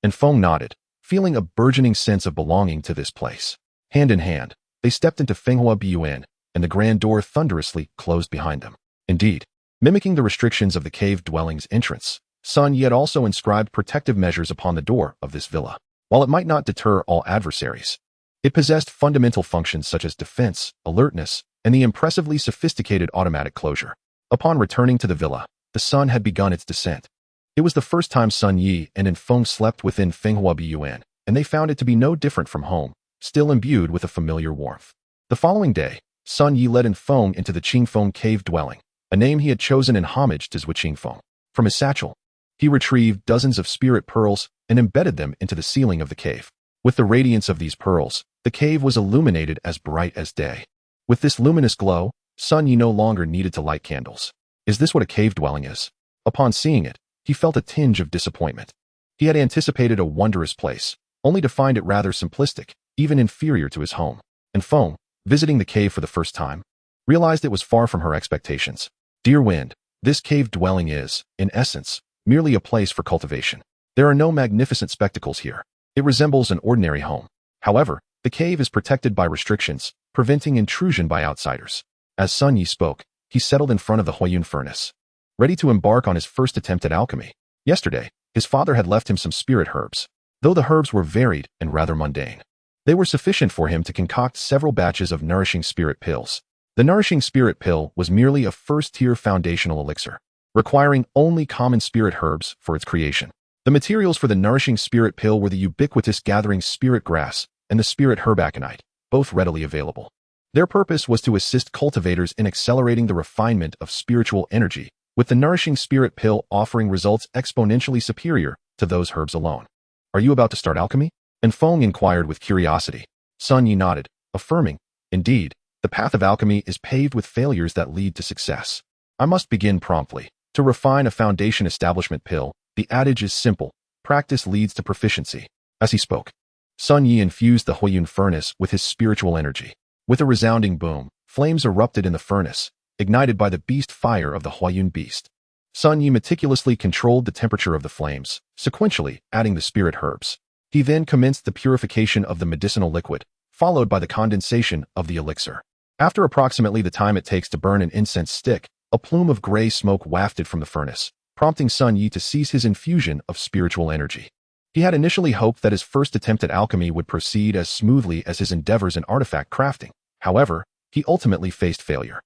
Infeng nodded, feeling a burgeoning sense of belonging to this place. Hand in hand, they stepped into Fenghua Bun, and the grand door thunderously closed behind them. Indeed, mimicking the restrictions of the cave dwelling's entrance, Sun Yi had also inscribed protective measures upon the door of this villa. While it might not deter all adversaries, it possessed fundamental functions such as defense, alertness, and the impressively sophisticated automatic closure. Upon returning to the villa, the sun had begun its descent. It was the first time Sun Yi and Infeng slept within Fenghua Biyuan, and they found it to be no different from home, still imbued with a familiar warmth. The following day, Sun Yi led Infeng into the Qingfeng cave dwelling, a name he had chosen in homage to Zhui Qingfeng. From his satchel, he retrieved dozens of spirit pearls and embedded them into the ceiling of the cave. With the radiance of these pearls, the cave was illuminated as bright as day. With this luminous glow, Sun Yi no longer needed to light candles. Is this what a cave dwelling is? Upon seeing it, he felt a tinge of disappointment. He had anticipated a wondrous place, only to find it rather simplistic, even inferior to his home. And Feng, visiting the cave for the first time, realized it was far from her expectations. Dear Wind, this cave dwelling is, in essence, merely a place for cultivation. There are no magnificent spectacles here. It resembles an ordinary home. However, the cave is protected by restrictions, preventing intrusion by outsiders. As Sun Yi spoke, he settled in front of the Huayun furnace, ready to embark on his first attempt at alchemy. Yesterday, his father had left him some spirit herbs. Though the herbs were varied and rather mundane, they were sufficient for him to concoct several batches of nourishing spirit pills. The nourishing spirit pill was merely a first-tier foundational elixir, requiring only common spirit herbs for its creation. The materials for the nourishing spirit pill were the ubiquitous gathering spirit grass and the spirit herb aconite, both readily available. Their purpose was to assist cultivators in accelerating the refinement of spiritual energy, with the nourishing spirit pill offering results exponentially superior to those herbs alone. Are you about to start alchemy? And Feng inquired with curiosity. Sun Yi nodded, affirming, indeed, the path of alchemy is paved with failures that lead to success. I must begin promptly. To refine a foundation establishment pill, the adage is simple: practice leads to proficiency. As he spoke, Sun Yi infused the Huayun furnace with his spiritual energy. With a resounding boom, flames erupted in the furnace, ignited by the beast fire of the Huayun beast. Sun Yi meticulously controlled the temperature of the flames, sequentially adding the spirit herbs. He then commenced the purification of the medicinal liquid, followed by the condensation of the elixir. After approximately the time it takes to burn an incense stick, a plume of gray smoke wafted from the furnace, prompting Sun Yi to cease his infusion of spiritual energy. He had initially hoped that his first attempt at alchemy would proceed as smoothly as his endeavors in artifact crafting. However, he ultimately faced failure.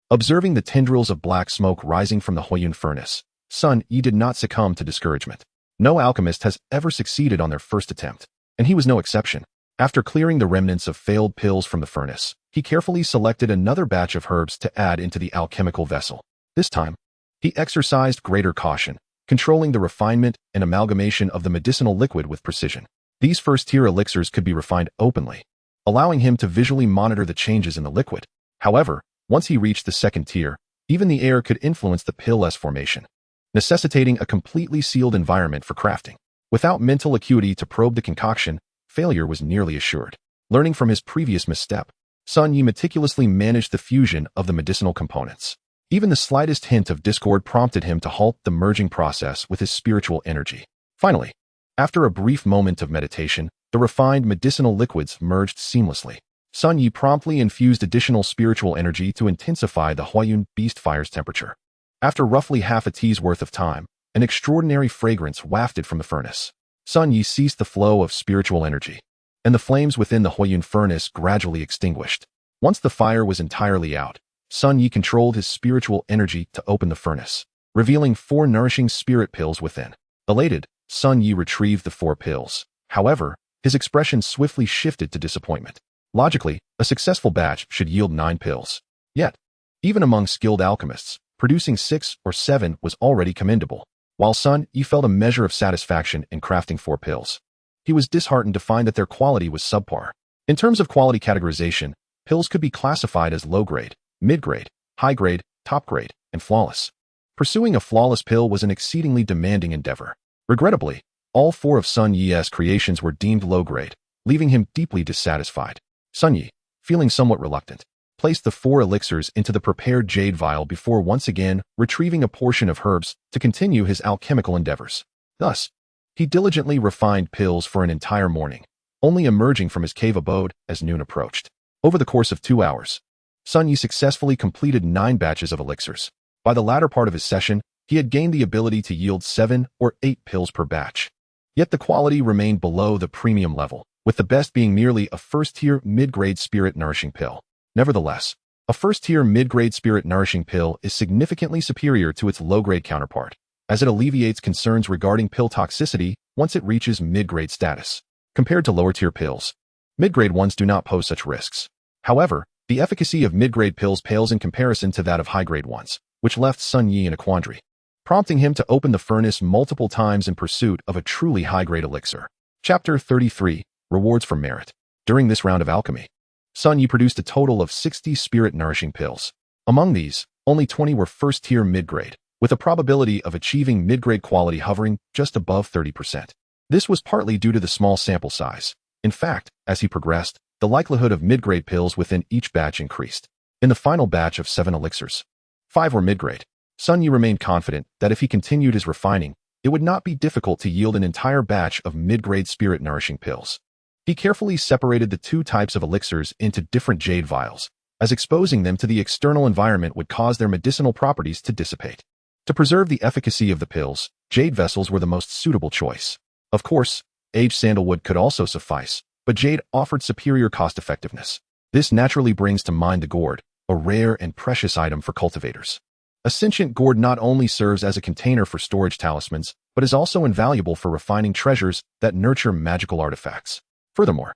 Observing the tendrils of black smoke rising from the Huayun furnace, Sun Yi did not succumb to discouragement. No alchemist has ever succeeded on their first attempt, and he was no exception. After clearing the remnants of failed pills from the furnace, he carefully selected another batch of herbs to add into the alchemical vessel. This time, he exercised greater caution, controlling the refinement and amalgamation of the medicinal liquid with precision. These first-tier elixirs could be refined openly, allowing him to visually monitor the changes in the liquid. However, once he reached the second tier, even the air could influence the pill-less formation, necessitating a completely sealed environment for crafting. Without mental acuity to probe the concoction, failure was nearly assured. Learning from his previous misstep, Sun Yi meticulously managed the fusion of the medicinal components. Even the slightest hint of discord prompted him to halt the merging process with his spiritual energy. Finally, after a brief moment of meditation, the refined medicinal liquids merged seamlessly. Sun Yi promptly infused additional spiritual energy to intensify the Huayun beast fire's temperature. After roughly half a tea's worth of time, an extraordinary fragrance wafted from the furnace. Sun Yi ceased the flow of spiritual energy, and the flames within the Huayun furnace gradually extinguished. Once the fire was entirely out, Sun Yi controlled his spiritual energy to open the furnace, revealing 4 nourishing spirit pills within. Elated, Sun Yi retrieved the 4 pills. However, his expression swiftly shifted to disappointment. Logically, a successful batch should yield 9 pills. Yet, even among skilled alchemists, producing 6 or 7 was already commendable. While Sun Yi felt a measure of satisfaction in crafting 4 pills, he was disheartened to find that their quality was subpar. In terms of quality categorization, pills could be classified as low-grade, mid-grade, high-grade, top-grade, and flawless. Pursuing a flawless pill was an exceedingly demanding endeavor. Regrettably, all 4 of Sun Yi's creations were deemed low-grade, leaving him deeply dissatisfied. Sun Yi, feeling somewhat reluctant, placed the 4 elixirs into the prepared jade vial before once again retrieving a portion of herbs to continue his alchemical endeavors. Thus, he diligently refined pills for an entire morning, only emerging from his cave abode as noon approached. Over the course of 2 hours, Sun Yi successfully completed 9 batches of elixirs. By the latter part of his session, he had gained the ability to yield 7 or 8 pills per batch. Yet the quality remained below the premium level, with the best being merely a first-tier mid-grade spirit nourishing pill. Nevertheless, a first-tier mid-grade spirit nourishing pill is significantly superior to its low-grade counterpart, as it alleviates concerns regarding pill toxicity once it reaches mid-grade status. Compared to lower-tier pills, mid-grade ones do not pose such risks. However, the efficacy of mid-grade pills pales in comparison to that of high-grade ones, which left Sun Yi in a quandary, prompting him to open the furnace multiple times in pursuit of a truly high-grade elixir. Chapter 33. Rewards for Merit. During this round of alchemy, Sun Yi produced a total of 60 spirit-nourishing pills. Among these, only 20 were first-tier mid-grade, with a probability of achieving mid-grade quality hovering just above 30%. This was partly due to the small sample size. In fact, as he progressed, the likelihood of mid-grade pills within each batch increased. In the final batch of 7 elixirs, 5 were mid-grade. Sun Yi remained confident that if he continued his refining, it would not be difficult to yield an entire batch of mid-grade spirit-nourishing pills. He carefully separated the 2 types of elixirs into different jade vials, as exposing them to the external environment would cause their medicinal properties to dissipate. To preserve the efficacy of the pills, jade vessels were the most suitable choice. Of course, aged sandalwood could also suffice, but jade offered superior cost-effectiveness. This naturally brings to mind the gourd, a rare and precious item for cultivators. A sentient gourd not only serves as a container for storage talismans, but is also invaluable for refining treasures that nurture magical artifacts. Furthermore,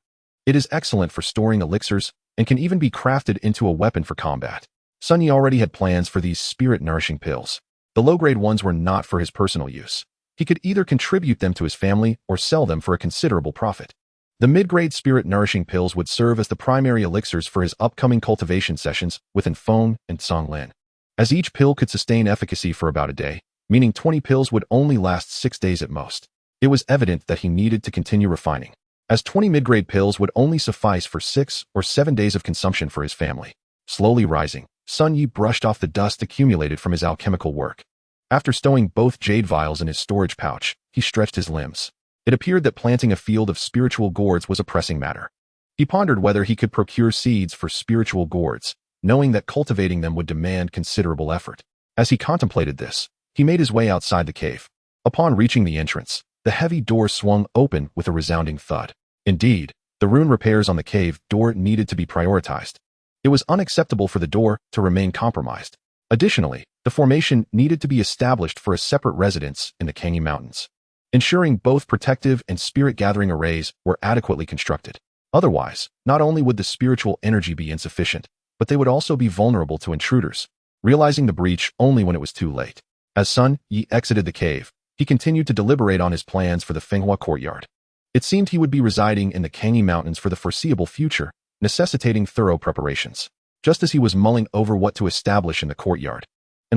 it is excellent for storing elixirs and can even be crafted into a weapon for combat. Sun Yi already had plans for these spirit-nourishing pills. The low-grade ones were not for his personal use. He could either contribute them to his family or sell them for a considerable profit. The mid-grade spirit-nourishing pills would serve as the primary elixirs for his upcoming cultivation sessions with Feng and Songlin. As each pill could sustain efficacy for about a day, meaning 20 pills would only last 6 days at most, it was evident that he needed to continue refining, as 20 mid-grade pills would only suffice for 6 or 7 days of consumption for his family. Slowly rising, Sun Yi brushed off the dust accumulated from his alchemical work. After stowing both jade vials in his storage pouch, he stretched his limbs. It appeared that planting a field of spiritual gourds was a pressing matter. He pondered whether he could procure seeds for spiritual gourds, knowing that cultivating them would demand considerable effort. As he contemplated this, he made his way outside the cave. Upon reaching the entrance, the heavy door swung open with a resounding thud. Indeed, the rune repairs on the cave door needed to be prioritized. It was unacceptable for the door to remain compromised. Additionally, the formation needed to be established for a separate residence in the Kangi Mountains, ensuring both protective and spirit-gathering arrays were adequately constructed. Otherwise, not only would the spiritual energy be insufficient, but they would also be vulnerable to intruders, realizing the breach only when it was too late. As Sun Yi exited the cave, he continued to deliberate on his plans for the Fenghua courtyard. It seemed he would be residing in the Kangi Mountains for the foreseeable future, necessitating thorough preparations. Just as he was mulling over what to establish in the courtyard,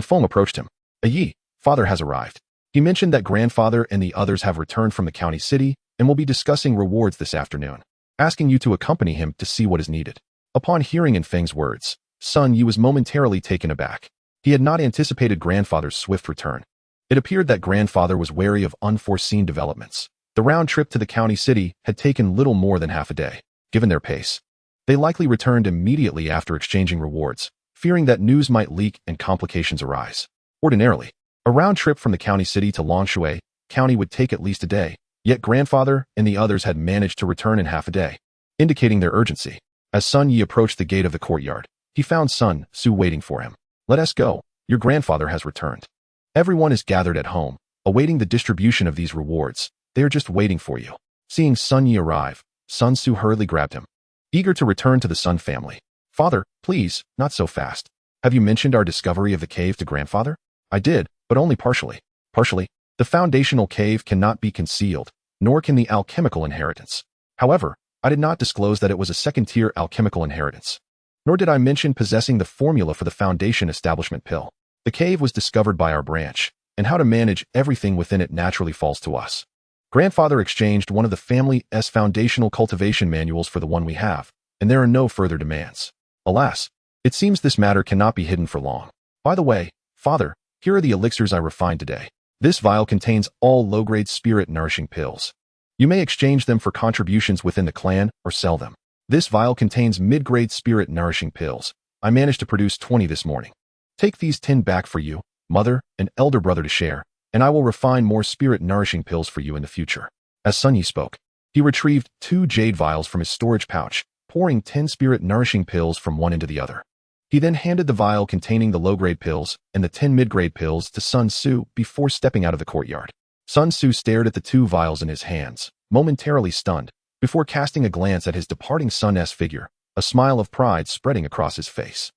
Feng approached him. Yi, father has arrived. He mentioned that grandfather and the others have returned from the county city and will be discussing rewards this afternoon, asking you to accompany him to see what is needed. Upon hearing Feng's words, Sun Yi was momentarily taken aback. He had not anticipated grandfather's swift return. It appeared that grandfather was wary of unforeseen developments. The round trip to the county city had taken little more than half a day. Given their pace, they likely returned immediately after exchanging rewards, fearing that news might leak and complications arise. Ordinarily, a round trip from the county city to Longshui County would take at least a day, yet grandfather and the others had managed to return in half a day, indicating their urgency. As Sun Yi approached the gate of the courtyard, he found Sun Su waiting for him. Let us go. Your grandfather has returned. Everyone is gathered at home, awaiting the distribution of these rewards. They are just waiting for you. Seeing Sun Yi arrive, Sun Su hurriedly grabbed him, eager to return to the Sun family. Father, please, not so fast. Have you mentioned our discovery of the cave to grandfather? I did, but only partially. Partially? The foundational cave cannot be concealed, nor can the alchemical inheritance. However, I did not disclose that it was a second-tier alchemical inheritance. Nor did I mention possessing the formula for the foundation establishment pill. The cave was discovered by our branch, and how to manage everything within it naturally falls to us. Grandfather exchanged one of the family's foundational cultivation manuals for the one we have, and there are no further demands. Alas, it seems this matter cannot be hidden for long. By the way, father, here are the elixirs I refined today. This vial contains all low-grade spirit-nourishing pills. You may exchange them for contributions within the clan or sell them. This vial contains mid-grade spirit-nourishing pills. I managed to produce 20 this morning. Take these 10 back for you, mother, and elder brother to share, and I will refine more spirit-nourishing pills for you in the future." As Sun Yi spoke, he retrieved 2 jade vials from his storage pouch, pouring 10 spirit-nourishing pills from one into the other. He then handed the vial containing the low-grade pills and the 10 mid-grade pills to Sun Tzu before stepping out of the courtyard. Sun Tzu stared at the 2 vials in his hands, momentarily stunned, before casting a glance at his departing son's figure, a smile of pride spreading across his face.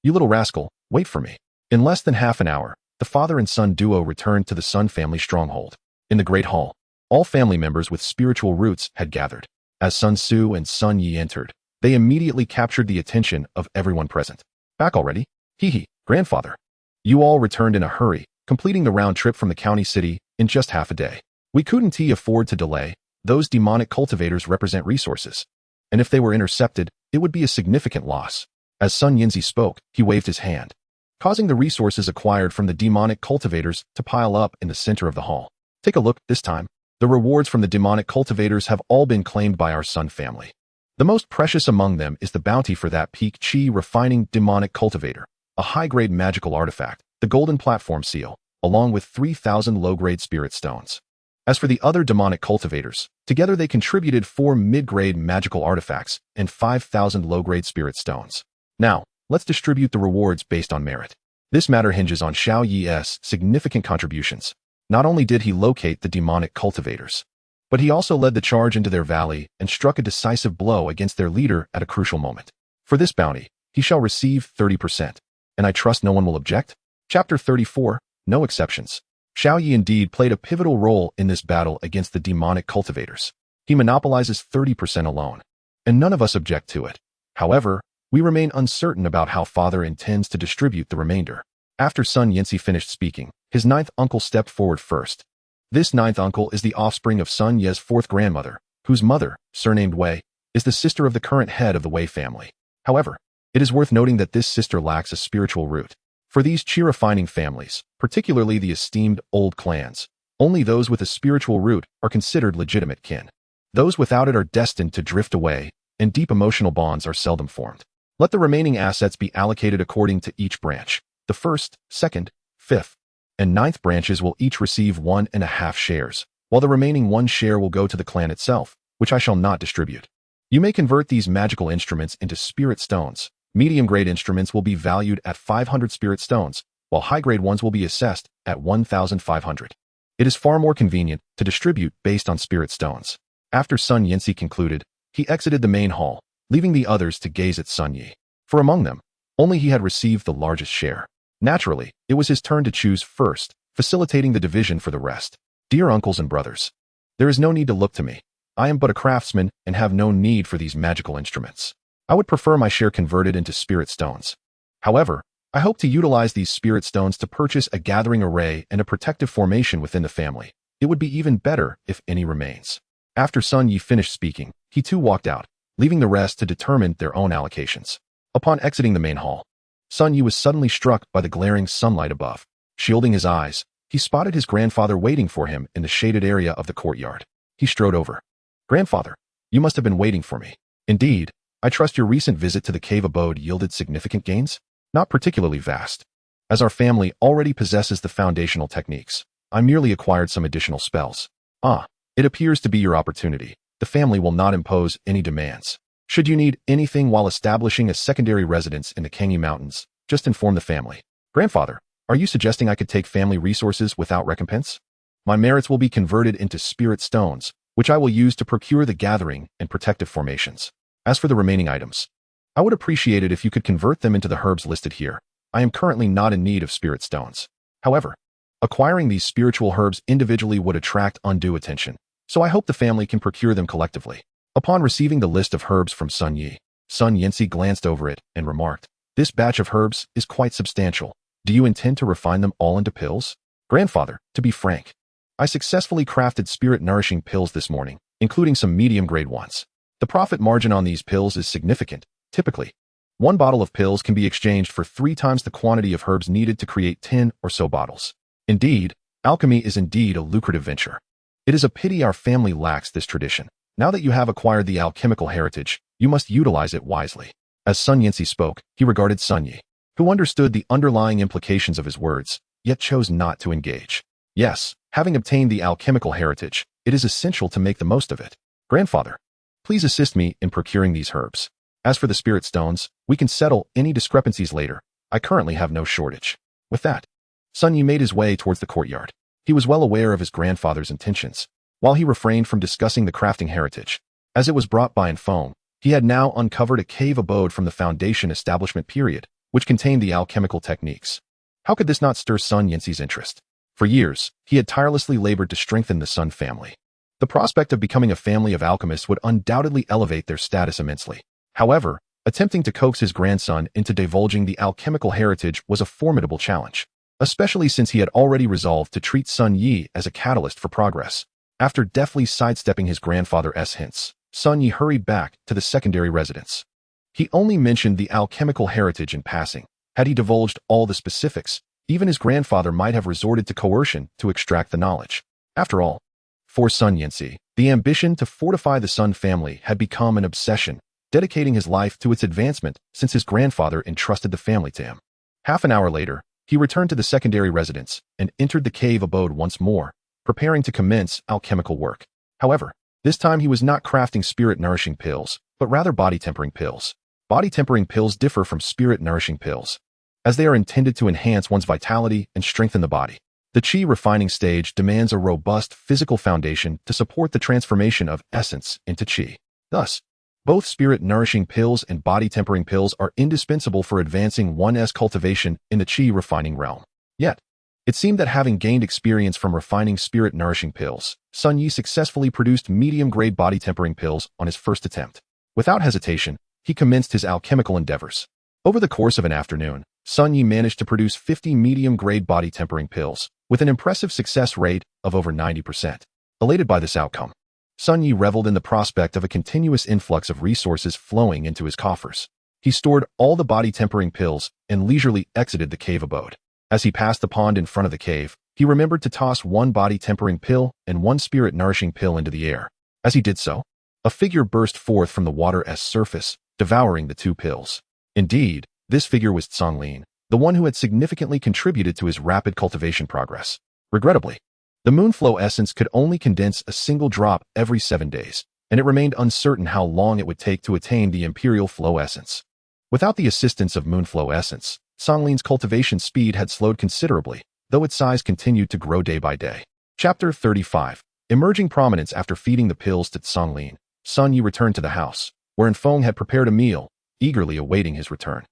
"You little rascal, wait for me." In less than half an hour, the father and son duo returned to the Sun family stronghold. In the Great Hall, all family members with spiritual roots had gathered. As Sun Tzu and Sun Yi entered, they immediately captured the attention of everyone present. "Back already? Hee, grandfather." You all returned in a hurry, completing the round trip from the county city in just half a day. "We couldn't afford to delay. Those demonic cultivators represent resources, and if they were intercepted, it would be a significant loss." As Sun Yinzi spoke, he waved his hand, causing the resources acquired from the demonic cultivators to pile up in the center of the hall. "Take a look this time. The rewards from the demonic cultivators have all been claimed by our Sun family. The most precious among them is the bounty for that peak chi refining demonic cultivator, a high-grade magical artifact, the golden platform seal, along with 3,000 low-grade spirit stones. As for the other demonic cultivators, together they contributed 4 mid-grade magical artifacts and 5,000 low-grade spirit stones. Now, let's distribute the rewards based on merit. This matter hinges on Xiao Yi's significant contributions. Not only did he locate the demonic cultivators, but he also led the charge into their valley and struck a decisive blow against their leader at a crucial moment. For this bounty, he shall receive 30%, and I trust no one will object." Chapter 34, No Exceptions. Xiao Yi indeed played a pivotal role in this battle against the demonic cultivators. He monopolizes 30% alone, and none of us object to it. However, we remain uncertain about how father intends to distribute the remainder. After Sun Yinzi finished speaking, his 9th uncle stepped forward first. This 9th uncle is the offspring of Sun Ye's 4th grandmother, whose mother, surnamed Wei, is the sister of the current head of the Wei family. However, it is worth noting that this sister lacks a spiritual root. For these chi-refining families, particularly the esteemed old clans, only those with a spiritual root are considered legitimate kin. Those without it are destined to drift away, and deep emotional bonds are seldom formed. Let the remaining assets be allocated according to each branch. The 1st, 2nd, 5th, and 9th branches will each receive 1.5 shares, while the remaining 1 share will go to the clan itself, which I shall not distribute. You may convert these magical instruments into spirit stones. Medium-grade instruments will be valued at 500 spirit stones, while high-grade ones will be assessed at 1,500. It is far more convenient to distribute based on spirit stones. After Sun Yinzi concluded, he exited the main hall, leaving the others to gaze at Sun Yi. For among them, only he had received the largest share. Naturally, it was his turn to choose first, facilitating the division for the rest. "Dear uncles and brothers, there is no need to look to me. I am but a craftsman and have no need for these magical instruments. I would prefer my share converted into spirit stones. However, I hope to utilize these spirit stones to purchase a gathering array and a protective formation within the family. It would be even better if any remains." After Sun Yi finished speaking, he too walked out, leaving the rest to determine their own allocations. Upon exiting the main hall, Sun Yi was suddenly struck by the glaring sunlight above. Shielding his eyes, he spotted his grandfather waiting for him in the shaded area of the courtyard. He strode over. "Grandfather, you must have been waiting for me. Indeed, I trust your recent visit to the cave abode yielded significant gains?" "Not particularly vast. As our family already possesses the foundational techniques, I merely acquired some additional spells." "Ah, it appears to be your opportunity. The family will not impose any demands. Should you need anything while establishing a secondary residence in the Kangi Mountains, just inform the family." "Grandfather, are you suggesting I could take family resources without recompense? My merits will be converted into spirit stones, which I will use to procure the gathering and protective formations. As for the remaining items, I would appreciate it if you could convert them into the herbs listed here. I am currently not in need of spirit stones. However, acquiring these spiritual herbs individually would attract undue attention, so I hope the family can procure them collectively." Upon receiving the list of herbs from Sun Yi, Sun Yinzi glanced over it and remarked, "This batch of herbs is quite substantial. Do you intend to refine them all into pills?" "Grandfather, to be frank, I successfully crafted spirit-nourishing pills this morning, including some medium-grade ones. The profit margin on these pills is significant. Typically, 1 bottle of pills can be exchanged for 3 times the quantity of herbs needed to create 10 or so bottles. Indeed, alchemy is indeed a lucrative venture. It is a pity our family lacks this tradition. Now that you have acquired the alchemical heritage, you must utilize it wisely." As Sun Yinzi spoke, he regarded Sun Yi. who understood the underlying implications of his words, yet chose not to engage. Yes, having obtained the alchemical heritage, it is essential to make the most of it. Grandfather, please assist me in procuring these herbs. As for the spirit stones, we can settle any discrepancies later. I currently have no shortage. With that, Sun Yi made his way towards the courtyard. He was well aware of his grandfather's intentions. While he refrained from discussing the crafting heritage, as it was brought by in Feng, he had now uncovered a cave abode from the Foundation establishment period, which contained the alchemical techniques. How could this not stir Sun Yanxi's interest? For years, he had tirelessly labored to strengthen the Sun family. The prospect of becoming a family of alchemists would undoubtedly elevate their status immensely. However, attempting to coax his grandson into divulging the alchemical heritage was a formidable challenge, especially since he had already resolved to treat Sun Yi as a catalyst for progress. After deftly sidestepping his grandfather's hints, Sun Yi hurried back to the secondary residence. He only mentioned the alchemical heritage in passing. Had he divulged all the specifics, even his grandfather might have resorted to coercion to extract the knowledge. After all, for Sun Yanxi, the ambition to fortify the Sun family had become an obsession, dedicating his life to its advancement since his grandfather entrusted the family to him. Half an hour later, he returned to the secondary residence and entered the cave abode once more, preparing to commence alchemical work. However, this time he was not crafting spirit-nourishing pills, but rather body-tempering pills. Body-tempering pills differ from spirit-nourishing pills, as they are intended to enhance one's vitality and strengthen the body. The qi refining stage demands a robust physical foundation to support the transformation of essence into qi. Thus, both spirit-nourishing pills and body-tempering pills are indispensable for advancing one's cultivation in the qi refining realm. Yet, it seemed that having gained experience from refining spirit-nourishing pills, Sun Yi successfully produced medium-grade body-tempering pills on his first attempt. Without hesitation, he commenced his alchemical endeavors. Over the course of an afternoon, Sun Yi managed to produce 50 medium-grade body-tempering pills, with an impressive success rate of over 90%. Elated by this outcome, Sun Yi reveled in the prospect of a continuous influx of resources flowing into his coffers. He stored all the body-tempering pills and leisurely exited the cave abode. As he passed the pond in front of the cave, he remembered to toss one body-tempering pill and one spirit-nourishing pill into the air. As he did so, a figure burst forth from the water's surface, devouring the two pills. Indeed, this figure was Songlin, the one who had significantly contributed to his rapid cultivation progress. Regrettably, the moonflow essence could only condense a single drop every 7 days, and it remained uncertain how long it would take to attain the imperial flow essence. Without the assistance of moonflow essence, Songlin's cultivation speed had slowed considerably, though its size continued to grow day by day. Chapter 35. Emerging prominence after feeding the pills to Songlin, Sun Yi returned to the house, wherein Feng had prepared a meal, eagerly awaiting his return.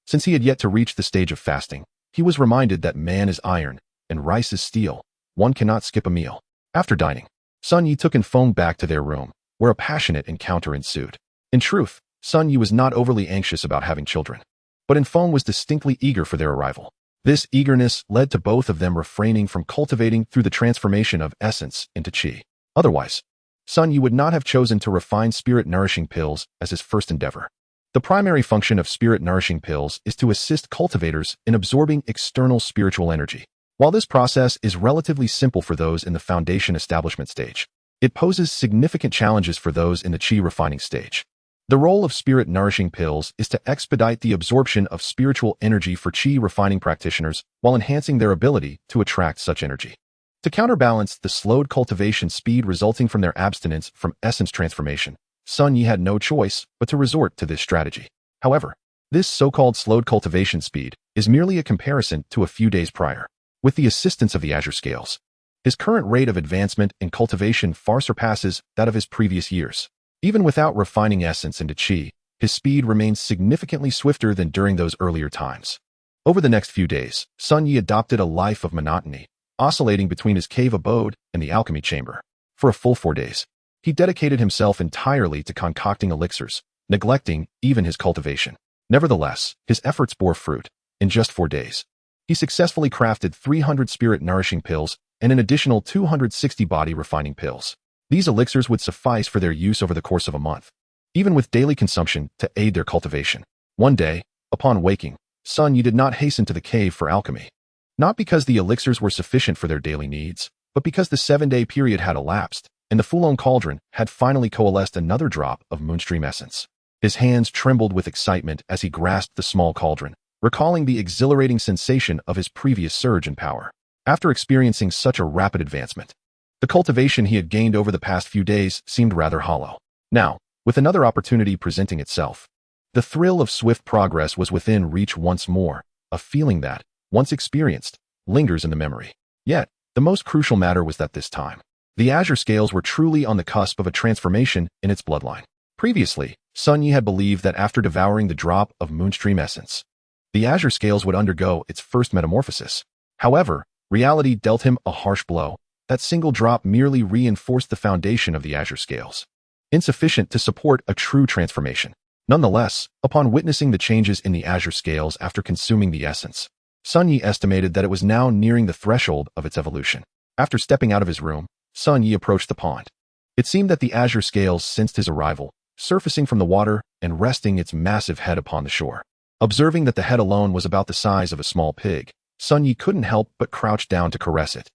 Since he had yet to reach the stage of fasting, he was reminded that man is iron, and rice is steel. One cannot skip a meal. After dining, Sun Yi took Feng back to their room, where a passionate encounter ensued. In truth, Sun Yi was not overly anxious about having children, but Feng was distinctly eager for their arrival. This eagerness led to both of them refraining from cultivating through the transformation of essence into qi. Otherwise, Sun Yi would not have chosen to refine spirit-nourishing pills as his first endeavor. The primary function of spirit-nourishing pills is to assist cultivators in absorbing external spiritual energy. While this process is relatively simple for those in the foundation establishment stage, it poses significant challenges for those in the qi refining stage. The role of spirit-nourishing pills is to expedite the absorption of spiritual energy for qi refining practitioners while enhancing their ability to attract such energy. To counterbalance the slowed cultivation speed resulting from their abstinence from essence transformation, Sun Yi had no choice but to resort to this strategy. However, this so-called slowed cultivation speed is merely a comparison to a few days prior. With the assistance of the Azure Scales, his current rate of advancement in cultivation far surpasses that of his previous years. Even without refining essence into qi, his speed remains significantly swifter than during those earlier times. Over the next few days, Sun Yi adopted a life of monotony, oscillating between his cave abode and the alchemy chamber. For a full 4 days, he dedicated himself entirely to concocting elixirs, neglecting even his cultivation. Nevertheless, his efforts bore fruit. In just 4 days, he successfully crafted 300 spirit-nourishing pills and an additional 260 body-refining pills. These elixirs would suffice for their use over the course of a month, even with daily consumption to aid their cultivation. One day, upon waking, Sun Yi did not hasten to the cave for alchemy. Not because the elixirs were sufficient for their daily needs, but because the 7-day period had elapsed, and the Fulong cauldron had finally coalesced another drop of moonstream essence. His hands trembled with excitement as he grasped the small cauldron, recalling the exhilarating sensation of his previous surge in power. After experiencing such a rapid advancement, the cultivation he had gained over the past few days seemed rather hollow. Now, with another opportunity presenting itself, the thrill of swift progress was within reach once more, a feeling that, once experienced, lingers in the memory. Yet, the most crucial matter was that this time, the azure scales were truly on the cusp of a transformation in its bloodline. Previously, Sun Yi had believed that after devouring the drop of Moonstream essence, the azure scales would undergo its first metamorphosis. However, reality dealt him a harsh blow. That single drop merely reinforced the foundation of the azure scales, insufficient to support a true transformation. Nonetheless, upon witnessing the changes in the azure scales after consuming the essence, Sun Yi estimated that it was now nearing the threshold of its evolution. After stepping out of his room, Sun Yi approached the pond. It seemed that the azure scales sensed his arrival, surfacing from the water and resting its massive head upon the shore. Observing that the head alone was about the size of a small pig, Sun Yi couldn't help but crouch down to caress it.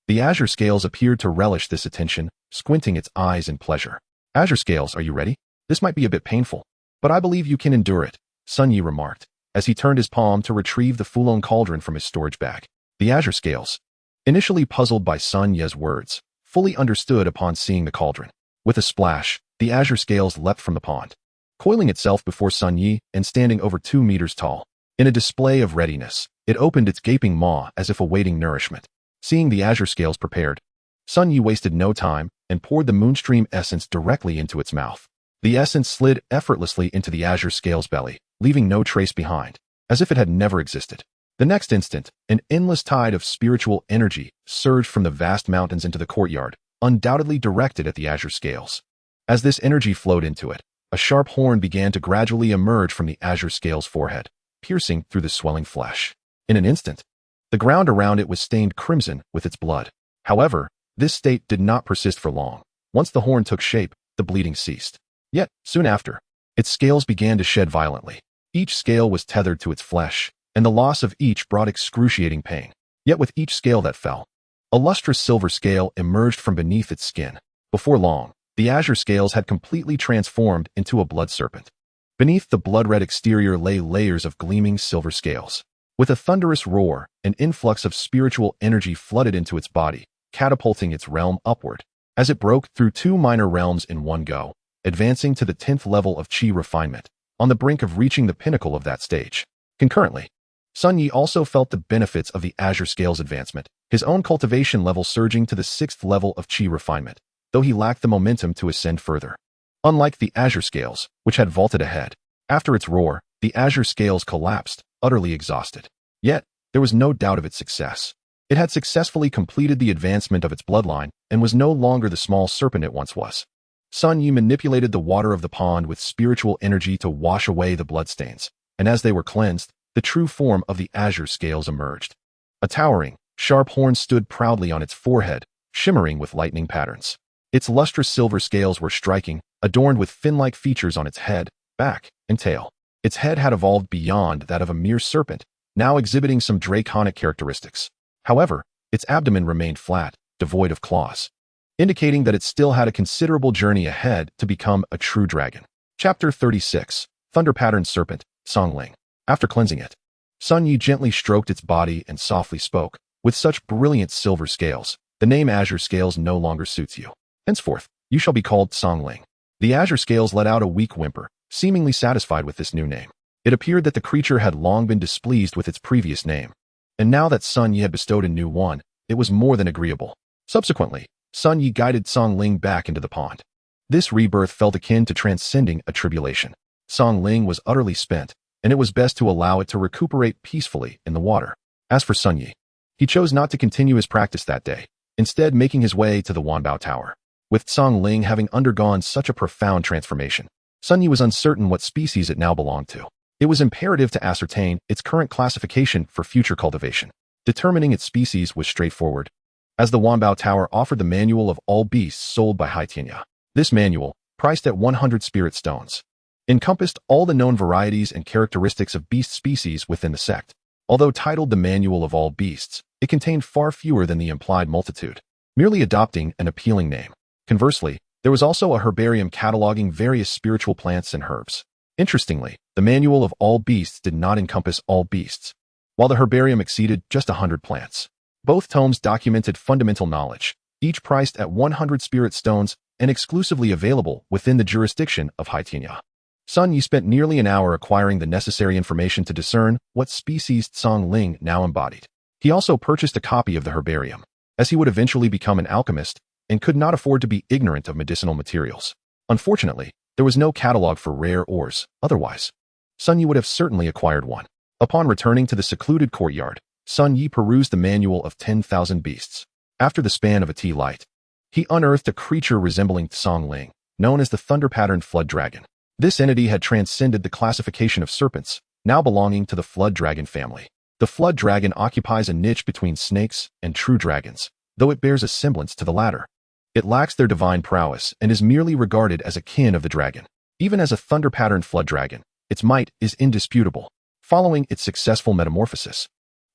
The azure scales appeared to relish this attention, squinting its eyes in pleasure. "Azure scales, are you ready? This might be a bit painful, but I believe you can endure it," Sun Yi remarked, as he turned his palm to retrieve the Fulong cauldron from his storage bag. The azure scales, initially puzzled by Sun Yi's words, fully understood upon seeing the cauldron. With a splash, the azure scales leapt from the pond, coiling itself before Sun Yi and standing over 2 meters tall. In a display of readiness, it opened its gaping maw as if awaiting nourishment. Seeing the azure scales prepared, Sun Yi wasted no time and poured the Moonstream essence directly into its mouth. The essence slid effortlessly into the azure scale's belly, leaving no trace behind, as if it had never existed. The next instant, an endless tide of spiritual energy surged from the vast mountains into the courtyard, undoubtedly directed at the azure scales. As this energy flowed into it, a sharp horn began to gradually emerge from the azure scale's forehead, piercing through the swelling flesh. In an instant, the ground around it was stained crimson with its blood. However, this state did not persist for long. Once the horn took shape, the bleeding ceased. Yet, soon after, its scales began to shed violently. Each scale was tethered to its flesh, and the loss of each brought excruciating pain. Yet with each scale that fell, a lustrous silver scale emerged from beneath its skin. Before long, the azure scales had completely transformed into a blood serpent. Beneath the blood-red exterior lay layers of gleaming silver scales. With a thunderous roar, an influx of spiritual energy flooded into its body, catapulting its realm upward. As it broke through 2 minor realms in one go, advancing to the 10th level of Qi refinement, on the brink of reaching the pinnacle of that stage. Concurrently, Sun Yi also felt the benefits of the azure scales advancement, his own cultivation level surging to the 6th level of Qi refinement, though he lacked the momentum to ascend further. Unlike the azure scales, which had vaulted ahead, after its roar, the azure scales collapsed, utterly exhausted. Yet, there was no doubt of its success. It had successfully completed the advancement of its bloodline and was no longer the small serpent it once was. Sun Yi manipulated the water of the pond with spiritual energy to wash away the bloodstains, and as they were cleansed, the true form of the azure scales emerged. A towering, sharp horn stood proudly on its forehead, shimmering with lightning patterns. Its lustrous silver scales were striking, adorned with fin-like features on its head, back, and tail. Its head had evolved beyond that of a mere serpent, now exhibiting some draconic characteristics. However, its abdomen remained flat, devoid of claws, indicating that it still had a considerable journey ahead to become a true dragon. Chapter 36, Thunder-Patterned Serpent, Songling. After cleansing it, Sun Yi gently stroked its body and softly spoke. "With such brilliant silver scales, the name azure scales no longer suits you. Henceforth, you shall be called Songling." The azure scales let out a weak whimper, seemingly satisfied with this new name. It appeared that the creature had long been displeased with its previous name, and now that Sun Yi had bestowed a new one, it was more than agreeable. Subsequently, Sun Yi guided Songling back into the pond. This rebirth felt akin to transcending a tribulation. Songling was utterly spent, and it was best to allow it to recuperate peacefully in the water. As for Sun Yi, he chose not to continue his practice that day, instead making his way to the Wanbao Tower. With Songling having undergone such a profound transformation, Sun Yi was uncertain what species it now belonged to. It was imperative to ascertain its current classification for future cultivation. Determining its species was straightforward, as the Wanbao Tower offered the manual of all beasts sold by Haitianya. This manual, priced at 100 spirit stones, encompassed all the known varieties and characteristics of beast species within the sect. Although titled the Manual of All Beasts, it contained far fewer than the implied multitude, merely adopting an appealing name. Conversely, there was also a herbarium cataloging various spiritual plants and herbs. Interestingly, the manual of all beasts did not encompass all beasts, while the herbarium exceeded just 100 plants. Both tomes documented fundamental knowledge, each priced at 100 spirit stones and exclusively available within the jurisdiction of Haitinya. Sun Yi spent nearly an hour acquiring the necessary information to discern what species Tsang Ling now embodied. He also purchased a copy of the herbarium, as he would eventually become an alchemist and could not afford to be ignorant of medicinal materials. Unfortunately, there was no catalog for rare ores, otherwise Sun Yi would have certainly acquired one. Upon returning to the secluded courtyard, Sun Yi perused the manual of 10,000 beasts. After the span of a tea light, he unearthed a creature resembling Tsang Ling, known as the thunder-patterned flood dragon. This entity had transcended the classification of serpents, now belonging to the flood dragon family. The flood dragon occupies a niche between snakes and true dragons, though it bears a semblance to the latter. It lacks their divine prowess and is merely regarded as a kin of the dragon. Even as a thunder-patterned flood dragon, its might is indisputable. Following its successful metamorphosis,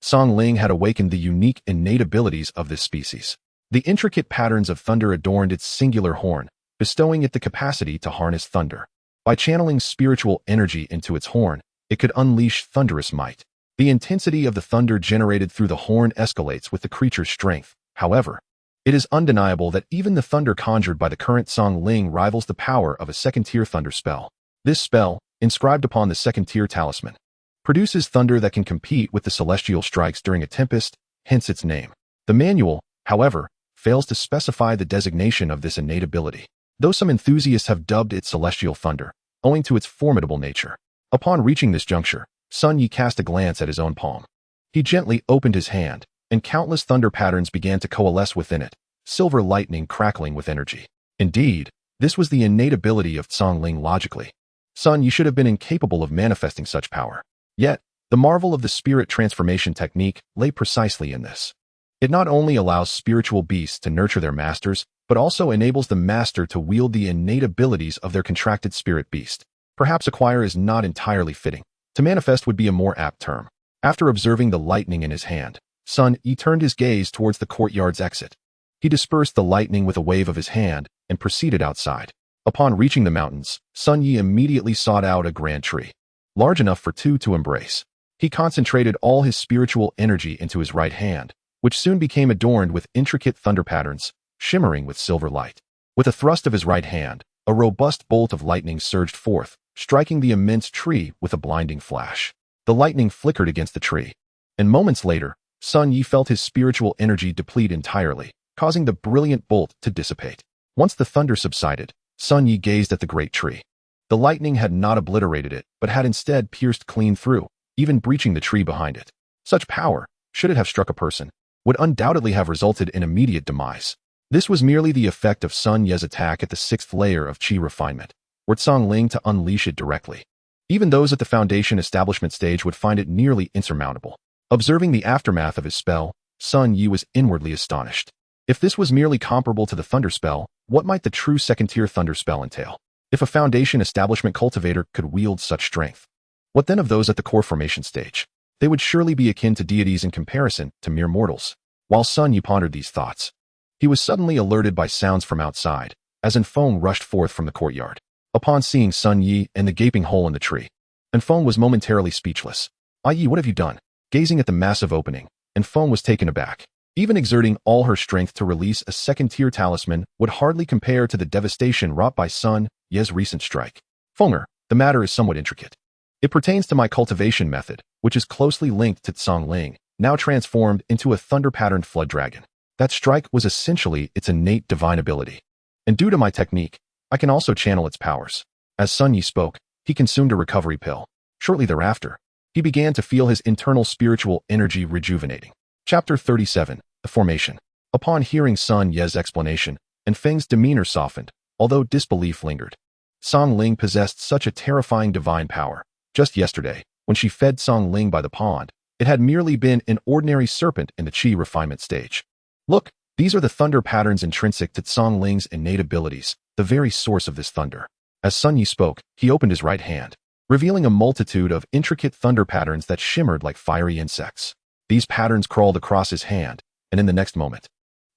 Tsang Ling had awakened the unique innate abilities of this species. The intricate patterns of thunder adorned its singular horn, bestowing it the capacity to harness thunder. By channeling spiritual energy into its horn, it could unleash thunderous might. The intensity of the thunder generated through the horn escalates with the creature's strength. However, it is undeniable that even the thunder conjured by the current Tsang Ling rivals the power of a second-tier thunder spell. This spell, inscribed upon the second-tier talisman, produces thunder that can compete with the celestial strikes during a tempest, hence its name. The manual, however, fails to specify the designation of this innate ability, though some enthusiasts have dubbed it celestial thunder, owing to its formidable nature. Upon reaching this juncture, Sun Yi cast a glance at his own palm. He gently opened his hand, and countless thunder patterns began to coalesce within it, silver lightning crackling with energy. Indeed, this was the innate ability of Tsang Ling logically. Sun Yi should have been incapable of manifesting such power. Yet, the marvel of the spirit transformation technique lay precisely in this. It not only allows spiritual beasts to nurture their masters, but also enables the master to wield the innate abilities of their contracted spirit beast. Perhaps acquire is not entirely fitting. To manifest would be a more apt term. After observing the lightning in his hand, Sun Yi turned his gaze towards the courtyard's exit. He dispersed the lightning with a wave of his hand and proceeded outside. Upon reaching the mountains, Sun Yi immediately sought out a grand tree, large enough for two to embrace. He concentrated all his spiritual energy into his right hand, which soon became adorned with intricate thunder patterns, shimmering with silver light. With a thrust of his right hand, a robust bolt of lightning surged forth, striking the immense tree with a blinding flash. The lightning flickered against the tree, and moments later, Sun Yi felt his spiritual energy deplete entirely, causing the brilliant bolt to dissipate. Once the thunder subsided, Sun Yi gazed at the great tree. The lightning had not obliterated it, but had instead pierced clean through, even breaching the tree behind it. Such power, should it have struck a person, would undoubtedly have resulted in immediate demise. This was merely the effect of Sun Ye's attack at the 6th layer of Qi refinement, were Tsang Ling to unleash it directly. Even those at the foundation establishment stage would find it nearly insurmountable. Observing the aftermath of his spell, Sun Yi was inwardly astonished. If this was merely comparable to the thunder spell, what might the true second-tier thunder spell entail? If a foundation establishment cultivator could wield such strength, what then of those at the core formation stage? They would surely be akin to deities in comparison to mere mortals. While Sun Yi pondered these thoughts, he was suddenly alerted by sounds from outside, as Enfeng rushed forth from the courtyard. Upon seeing Sun Yi and the gaping hole in the tree, Enfeng was momentarily speechless. "Ah Yi, what have you done?" Gazing at the massive opening, Enfeng was taken aback. Even exerting all her strength to release a second-tier talisman would hardly compare to the devastation wrought by Sun Ye's recent strike. "Fenger, the matter is somewhat intricate. It pertains to my cultivation method, which is closely linked to Tsang Ling, now transformed into a thunder-patterned flood dragon. That strike was essentially its innate divine ability. And due to my technique, I can also channel its powers." As Sun Yi spoke, he consumed a recovery pill. Shortly thereafter, he began to feel his internal spiritual energy rejuvenating. Chapter 37, The Formation. Upon hearing Sun Ye's explanation, Enfeng's demeanor softened, although disbelief lingered. Tsang Ling possessed such a terrifying divine power. Just yesterday, when she fed Tsang Ling by the pond, it had merely been an ordinary serpent in the Qi refinement stage. Look, these are the thunder patterns intrinsic to Tsang Ling's innate abilities, the very source of this thunder. As Sun Yi spoke, he opened his right hand, revealing a multitude of intricate thunder patterns that shimmered like fiery insects. These patterns crawled across his hand, and in the next moment,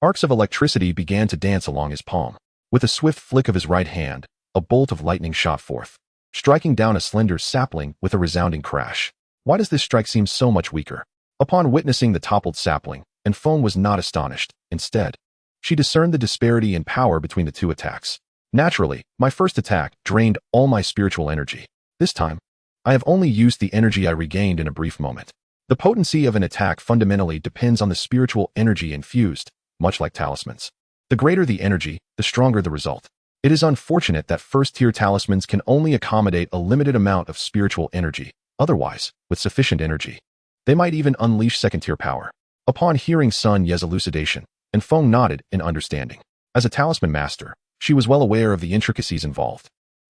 arcs of electricity began to dance along his palm. With a swift flick of his right hand, a bolt of lightning shot forth. striking down a slender sapling with a resounding crash. Why does this strike seem so much weaker? Upon witnessing the toppled sapling, Enfone was not astonished. Instead, she discerned the disparity in power between the two attacks. Naturally, my first attack drained all my spiritual energy. This time, I have only used the energy I regained in a brief moment. The potency of an attack fundamentally depends on the spiritual energy infused, much like talismans. The greater the energy, the stronger the result. It is unfortunate that first-tier talismans can only accommodate a limited amount of spiritual energy. Otherwise, with sufficient energy, they might even unleash second-tier power. Upon hearing Sun Ye's elucidation, Enfone nodded in understanding. As a talisman master, she was well aware of the intricacies involved.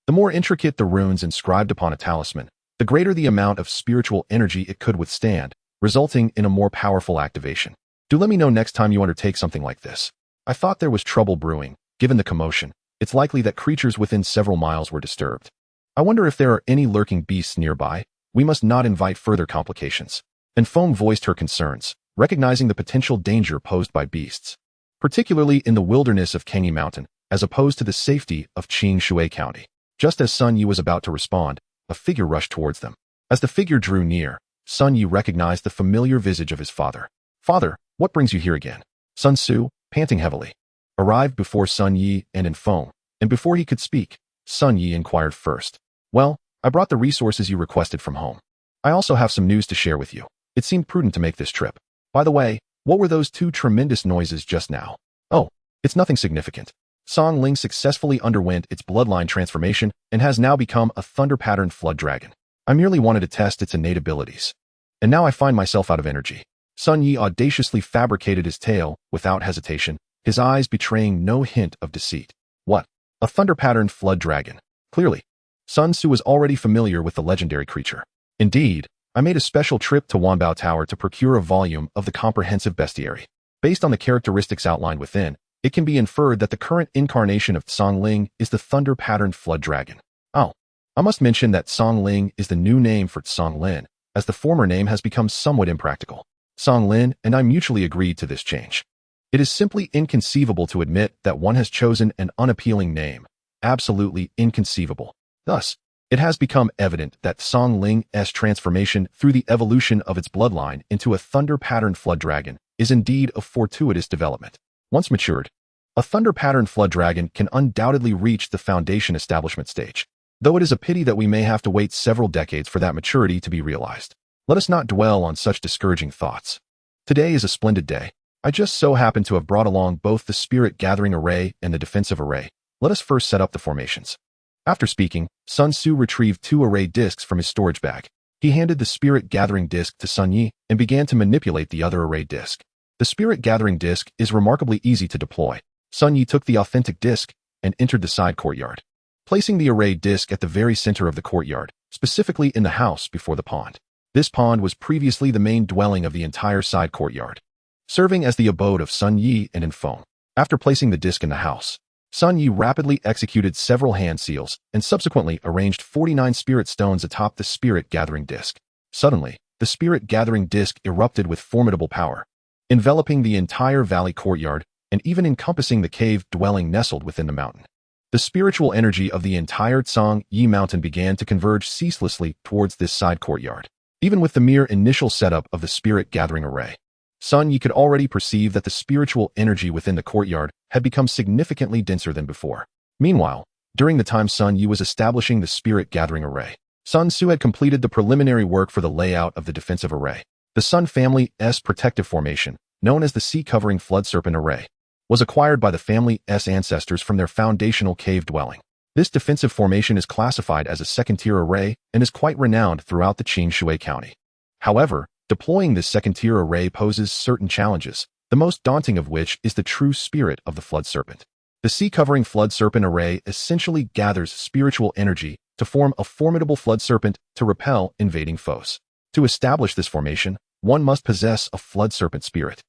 The more intricate the runes inscribed upon a talisman, the greater the amount of spiritual energy it could withstand, resulting in a more powerful activation. Do let me know next time you undertake something like this. I thought there was trouble brewing. Given the commotion, it's likely that creatures within several miles were disturbed. I wonder if there are any lurking beasts nearby. We must not invite further complications. Enfone voiced her concerns, recognizing the potential danger posed by beasts, particularly in the wilderness of Kangi Mountain, as opposed to the safety of Qing Shui County. Just as Sun Yi was about to respond, a figure rushed towards them. As the figure drew near, Sun Yi recognized the familiar visage of his father. "Father, what brings you here again?" Sun Su, panting heavily, arrived before Sun Yi and Enfone, and before he could speak, Sun Yi inquired first. "Well, I brought the resources you requested from home. I also have some news to share with you. It seemed prudent to make this trip. By the way, what were those two tremendous noises just now?" "Oh, it's nothing significant. Song Ling successfully underwent its bloodline transformation and has now become a thunder-patterned flood dragon. I merely wanted to test its innate abilities. And now I find myself out of energy." Sun Yi audaciously fabricated his tale without hesitation, his eyes betraying no hint of deceit. "What? A thunder-patterned flood dragon?" Clearly, Sun Su was already familiar with the legendary creature. "Indeed, I made a special trip to Wanbao Tower to procure a volume of the comprehensive bestiary. Based on the characteristics outlined within, it can be inferred that the current incarnation of Song Ling is the thunder-patterned flood dragon. Oh, I must mention that Song Ling is the new name for Song Lin, as the former name has become somewhat impractical. Song Lin and I mutually agreed to this change. It is simply inconceivable to admit that one has chosen an unappealing name. Absolutely inconceivable. Thus, it has become evident that Song Ling's transformation through the evolution of its bloodline into a thunder-patterned flood dragon is indeed a fortuitous development. Once matured, a thunder-patterned flood dragon can undoubtedly reach the foundation establishment stage, though it is a pity that we may have to wait several decades for that maturity to be realized. Let us not dwell on such discouraging thoughts. Today is a splendid day. I just so happen to have brought along both the spirit gathering array and the defensive array. Let us first set up the formations." After speaking, Sun Su retrieved 2 array discs from his storage bag. He handed the spirit gathering disc to Sun Yi and began to manipulate the other array disc. The spirit gathering disc is remarkably easy to deploy. Sun Yi took the authentic disc and entered the side courtyard, placing the array disc at the very center of the courtyard, specifically in the house before the pond. This pond was previously the main dwelling of the entire side courtyard, serving as the abode of Sun Yi and Enfone. After placing the disc in the house, Sun Yi rapidly executed several hand seals and subsequently arranged 49 spirit stones atop the spirit gathering disc. Suddenly, the spirit gathering disc erupted with formidable power, enveloping the entire valley courtyard and even encompassing the cave dwelling nestled within the mountain. The spiritual energy of the entire Tsang Yi mountain began to converge ceaselessly towards this side courtyard. Even with the mere initial setup of the spirit gathering array, Sun Yi could already perceive that the spiritual energy within the courtyard had become significantly denser than before. Meanwhile, during the time Sun Yi was establishing the spirit gathering array, Sun Su had completed the preliminary work for the layout of the defensive array. The Sun family's protective formation, known as the sea-covering flood serpent array, was acquired by the family's ancestors from their foundational cave dwelling. This defensive formation is classified as a second-tier array and is quite renowned throughout the Qing Shui County. However, deploying this second-tier array poses certain challenges, the most daunting of which is the true spirit of the flood serpent. The sea-covering flood serpent array essentially gathers spiritual energy to form a formidable flood serpent to repel invading foes. To establish this formation, one must possess a flood serpent spirit.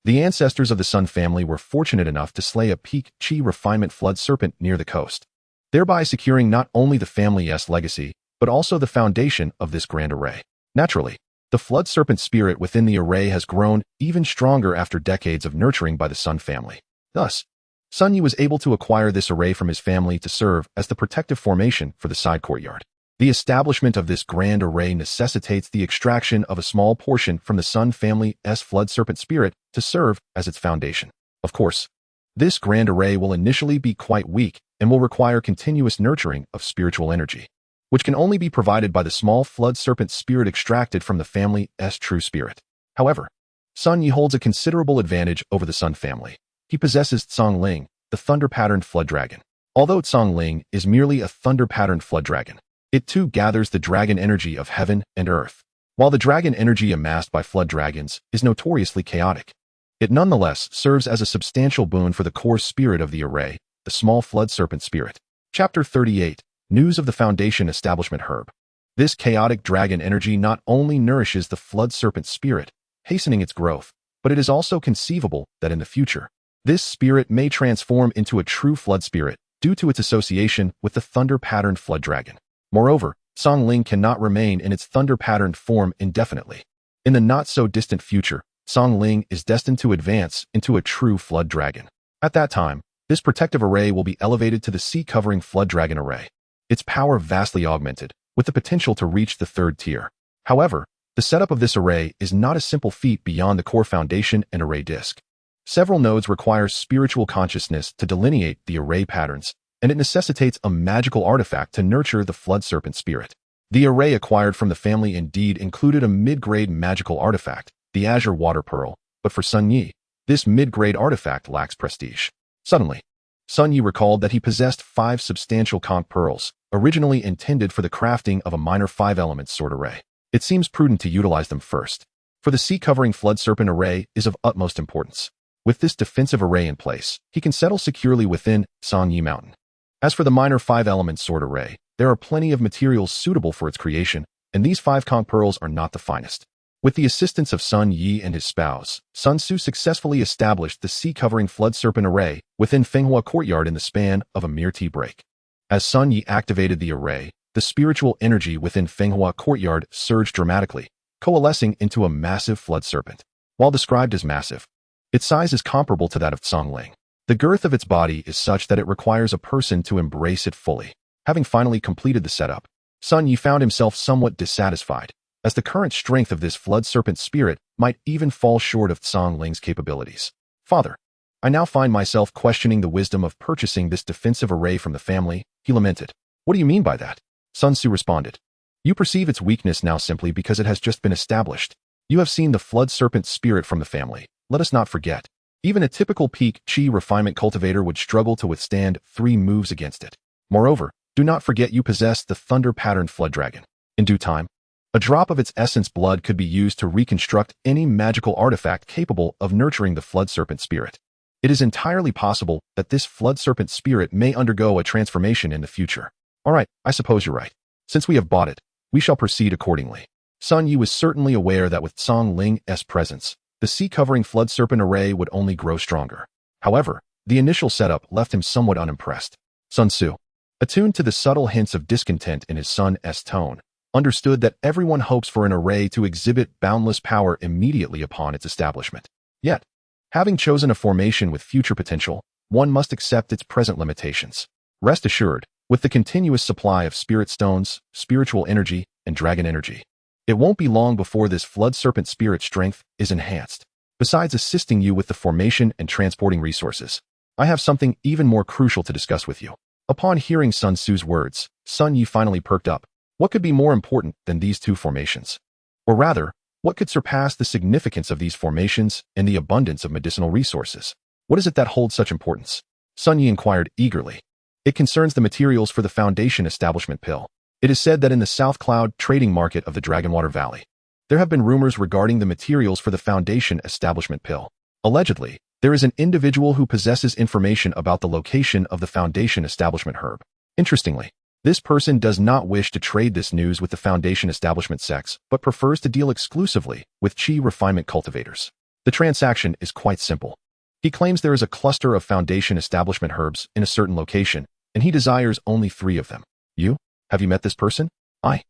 The ancestors of the Sun family were fortunate enough to slay a peak Qi refinement flood serpent near the coast, thereby securing not only the family's legacy, but also the foundation of this grand array. Naturally, the flood serpent spirit within the array has grown even stronger after decades of nurturing by the Sun family. Thus, Sun Yi was able to acquire this array from his family to serve as the protective formation for the side courtyard. The establishment of this grand array necessitates the extraction of a small portion from the Sun family's flood serpent spirit to serve as its foundation. Of course, this grand array will initially be quite weak and will require continuous nurturing of spiritual energy, which can only be provided by the small flood serpent spirit extracted from the family's true spirit. However, Sun Yi holds a considerable advantage over the Sun family. He possesses Tsongling, the thunder-patterned flood dragon. Although Tsongling is merely a thunder-patterned flood dragon, it too gathers the dragon energy of heaven and earth. While the dragon energy amassed by flood dragons is notoriously chaotic, it nonetheless serves as a substantial boon for the core spirit of the array, the small flood serpent spirit. Chapter 38. News of the Foundation Establishment Herb. This chaotic dragon energy not only nourishes the flood serpent spirit, hastening its growth, but it is also conceivable that in the future, this spirit may transform into a true flood spirit due to its association with the thunder-patterned flood dragon. Moreover, Tsongling cannot remain in its thunder-patterned form indefinitely. In the not-so-distant future, Tsongling is destined to advance into a true flood dragon. At that time, this protective array will be elevated to the sea-covering flood dragon array, its power vastly augmented, with the potential to reach the third tier. However, the setup of this array is not a simple feat beyond the core foundation and array disk. Several nodes require spiritual consciousness to delineate the array patterns, and it necessitates a magical artifact to nurture the flood serpent spirit. The array acquired from the family indeed included a mid-grade magical artifact, the Azure Water Pearl, but for Sun Yi, this mid-grade artifact lacks prestige. Suddenly, Sun Yi recalled that he possessed 5 substantial conch pearls, originally intended for the crafting of a minor 5-element sword array. It seems prudent to utilize them first, for the sea-covering flood serpent array is of utmost importance. With this defensive array in place, he can settle securely within Songyi Mountain. As for the minor 5-element sword array, there are plenty of materials suitable for its creation, and these 5 conch pearls are not the finest. With the assistance of Sun Yi and his spouse, Sun Su successfully established the sea-covering flood serpent array within Fenghua Courtyard in the span of a mere tea break. As Sun Yi activated the array, the spiritual energy within Fenghua Courtyard surged dramatically, coalescing into a massive flood serpent. While described as massive, its size is comparable to that of Tsongling. The girth of its body is such that it requires a person to embrace it fully. Having finally completed the setup, Sun Yi found himself somewhat dissatisfied, as the current strength of this flood serpent spirit might even fall short of Tsongling's capabilities. Father, I now find myself questioning the wisdom of purchasing this defensive array from the family, he lamented. What do you mean by that? Sun Su responded. You perceive its weakness now simply because it has just been established. You have seen the flood serpent spirit from the family. Let us not forget. Even a typical peak chi refinement cultivator would struggle to withstand 3 moves against it. Moreover, do not forget you possess the thunder-patterned flood dragon. In due time, a drop of its essence blood could be used to reconstruct any magical artifact capable of nurturing the flood serpent spirit. It is entirely possible that this flood serpent spirit may undergo a transformation in the future. All right, I suppose you're right. Since we have bought it, we shall proceed accordingly. Sun Yi was certainly aware that with Tsongling's presence, the sea-covering flood serpent array would only grow stronger. However, the initial setup left him somewhat unimpressed. Sun Su, attuned to the subtle hints of discontent in his son's tone, understood that everyone hopes for an array to exhibit boundless power immediately upon its establishment. Yet, having chosen a formation with future potential, one must accept its present limitations. Rest assured, with the continuous supply of spirit stones, spiritual energy, and dragon energy, it won't be long before this flood serpent spirit strength is enhanced. Besides assisting you with the formation and transporting resources, I have something even more crucial to discuss with you. Upon hearing Sun Su's words, Sun Yi finally perked up. What could be more important than these 2 formations? Or rather, what could surpass the significance of these formations and the abundance of medicinal resources? What is it that holds such importance? Sun Yi inquired eagerly. It concerns the materials for the Foundation Establishment Pill. It is said that in the South Cloud trading market of the Dragonwater Valley, there have been rumors regarding the materials for the Foundation Establishment Pill. Allegedly, there is an individual who possesses information about the location of the Foundation Establishment Herb. Interestingly, this person does not wish to trade this news with the Foundation Establishment Sex, but prefers to deal exclusively with chi refinement cultivators. The transaction is quite simple. He claims there is a cluster of Foundation Establishment herbs in a certain location, and he desires only 3 of them. You? Have you met this person? I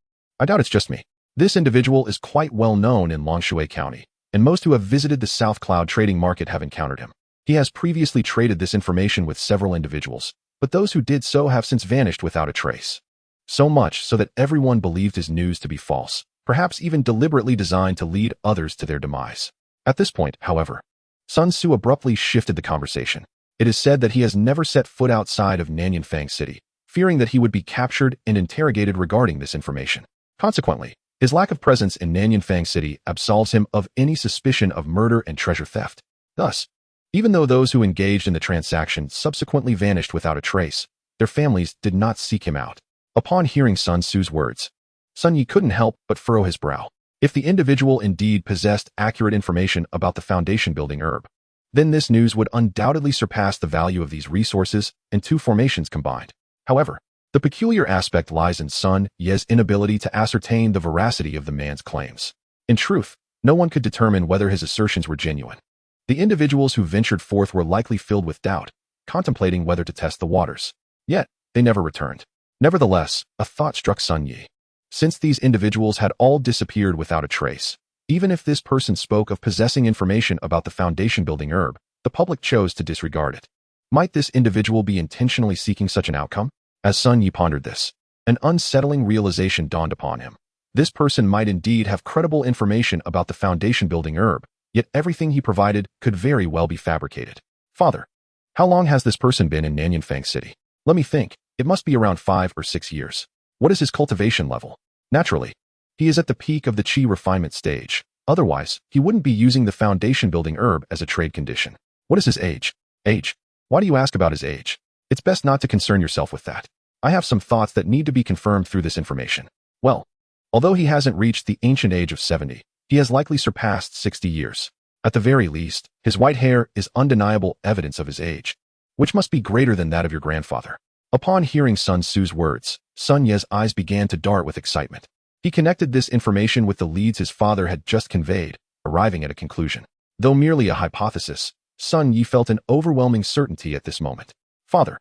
doubt it's just me. This individual is quite well known in Longshui County, and most who have visited the South Cloud trading market have encountered him. He has previously traded this information with several individuals, but those who did so have since vanished without a trace. So much so that everyone believed his news to be false, perhaps even deliberately designed to lead others to their demise. At this point, however, Sun Tzu abruptly shifted the conversation. It is said that he has never set foot outside of Nanyunfang City, fearing that he would be captured and interrogated regarding this information. Consequently, his lack of presence in Nanyunfang City absolves him of any suspicion of murder and treasure theft. Thus, even though those who engaged in the transaction subsequently vanished without a trace, their families did not seek him out. Upon hearing Sun Tzu's words, Sun Yi couldn't help but furrow his brow. If the individual indeed possessed accurate information about the foundation-building herb, then this news would undoubtedly surpass the value of these resources and two formations combined. However, the peculiar aspect lies in Sun Ye's inability to ascertain the veracity of the man's claims. In truth, no one could determine whether his assertions were genuine. The individuals who ventured forth were likely filled with doubt, contemplating whether to test the waters. Yet, they never returned. Nevertheless, a thought struck Sun Yi. Since these individuals had all disappeared without a trace, even if this person spoke of possessing information about the foundation-building herb, the public chose to disregard it. Might this individual be intentionally seeking such an outcome? As Sun Yi pondered this, an unsettling realization dawned upon him. This person might indeed have credible information about the foundation-building herb, yet everything he provided could very well be fabricated. Father, how long has this person been in Nanyunfang City? Let me think. It must be around 5 or 6 years. What is his cultivation level? Naturally, he is at the peak of the chi refinement stage. Otherwise, he wouldn't be using the foundation-building herb as a trade condition. What is his age? Age? Why do you ask about his age? It's best not to concern yourself with that. I have some thoughts that need to be confirmed through this information. Well, although he hasn't reached the ancient age of 70, he has likely surpassed 60 years. At the very least, his white hair is undeniable evidence of his age, which must be greater than that of your grandfather. Upon hearing Sun Tzu's words, Sun Ye's eyes began to dart with excitement. He connected this information with the leads his father had just conveyed, arriving at a conclusion. Though merely a hypothesis, Sun Yi felt an overwhelming certainty at this moment. Father,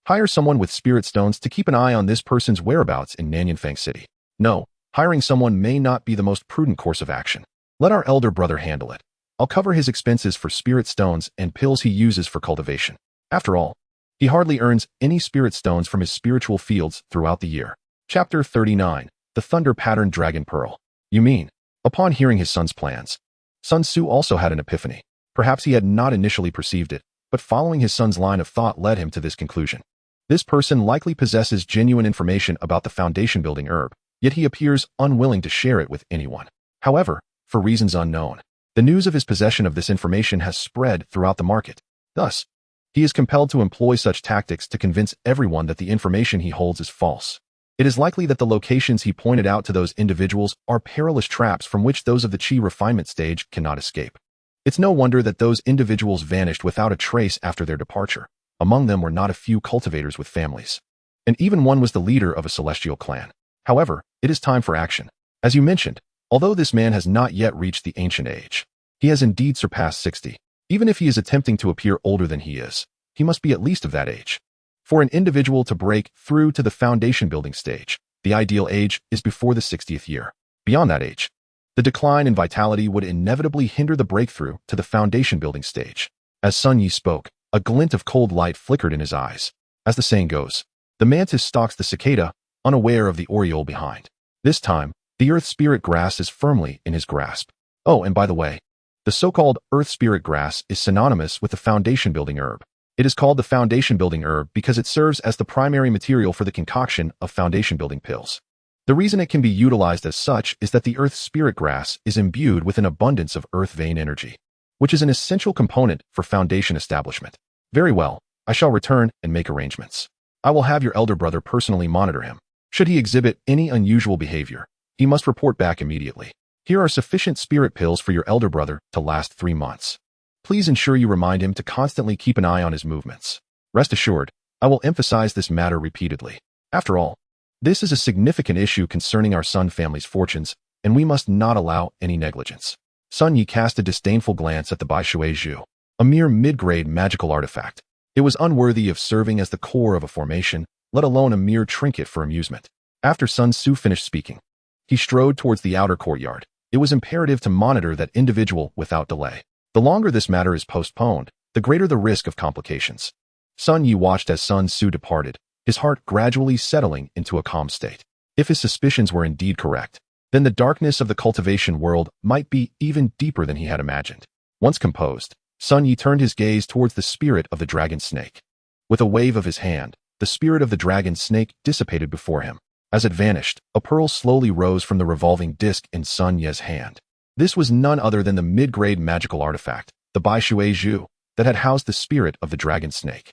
hire someone with spirit stones to keep an eye on this person's whereabouts in Nanyunfang City. No, hiring someone may not be the most prudent course of action. Let our elder brother handle it. I'll cover his expenses for spirit stones and pills he uses for cultivation. After all, he hardly earns any spirit stones from his spiritual fields throughout the year. Chapter 39. The Thunder-Patterned Dragon Pearl. You mean? Upon hearing his son's plans, Sun Tzu also had an epiphany. Perhaps he had not initially perceived it, but following his son's line of thought led him to this conclusion. This person likely possesses genuine information about the foundation-building herb, yet he appears unwilling to share it with anyone. However, for reasons unknown, the news of his possession of this information has spread throughout the market. Thus, he is compelled to employ such tactics to convince everyone that the information he holds is false. It is likely that the locations he pointed out to those individuals are perilous traps from which those of the chi refinement stage cannot escape. It's no wonder that those individuals vanished without a trace after their departure. Among them were not a few cultivators with families, and even one was the leader of a celestial clan. However, it is time for action. As you mentioned, although this man has not yet reached the ancient age, he has indeed surpassed 60. Even if he is attempting to appear older than he is, he must be at least of that age. For an individual to break through to the foundation-building stage, the ideal age is before the 60th year. Beyond that age, the decline in vitality would inevitably hinder the breakthrough to the foundation-building stage. As Sun Yi spoke, a glint of cold light flickered in his eyes. As the saying goes, the mantis stalks the cicada, unaware of the oriole behind. This time, the earth spirit grass is firmly in his grasp. Oh, and by the way, the so-called earth spirit grass is synonymous with the foundation-building herb. It is called the foundation-building herb because it serves as the primary material for the concoction of foundation-building pills. The reason it can be utilized as such is that the earth spirit grass is imbued with an abundance of earth vein energy, which is an essential component for foundation establishment. Very well, I shall return and make arrangements. I will have your elder brother personally monitor him. Should he exhibit any unusual behavior, he must report back immediately. Here are sufficient spirit pills for your elder brother to last 3 months. Please ensure you remind him to constantly keep an eye on his movements. Rest assured, I will emphasize this matter repeatedly. After all, this is a significant issue concerning our Sun family's fortunes, and we must not allow any negligence. Sun Yi cast a disdainful glance at the Bai Shui Zhu, a mere mid-grade magical artifact. It was unworthy of serving as the core of a formation, let alone a mere trinket for amusement. After Sun Tzu finished speaking, he strode towards the outer courtyard. It was imperative to monitor that individual without delay. The longer this matter is postponed, the greater the risk of complications. Sun Yi watched as Sun Tzu departed, his heart gradually settling into a calm state. If his suspicions were indeed correct, then the darkness of the cultivation world might be even deeper than he had imagined. Once composed, Sun Yi turned his gaze towards the spirit of the dragon snake. With a wave of his hand, the spirit of the dragon snake dissipated before him. As it vanished, a pearl slowly rose from the revolving disc in Sun Yi's hand. This was none other than the mid-grade magical artifact, the Bai Shui Zhu, that had housed the spirit of the dragon snake.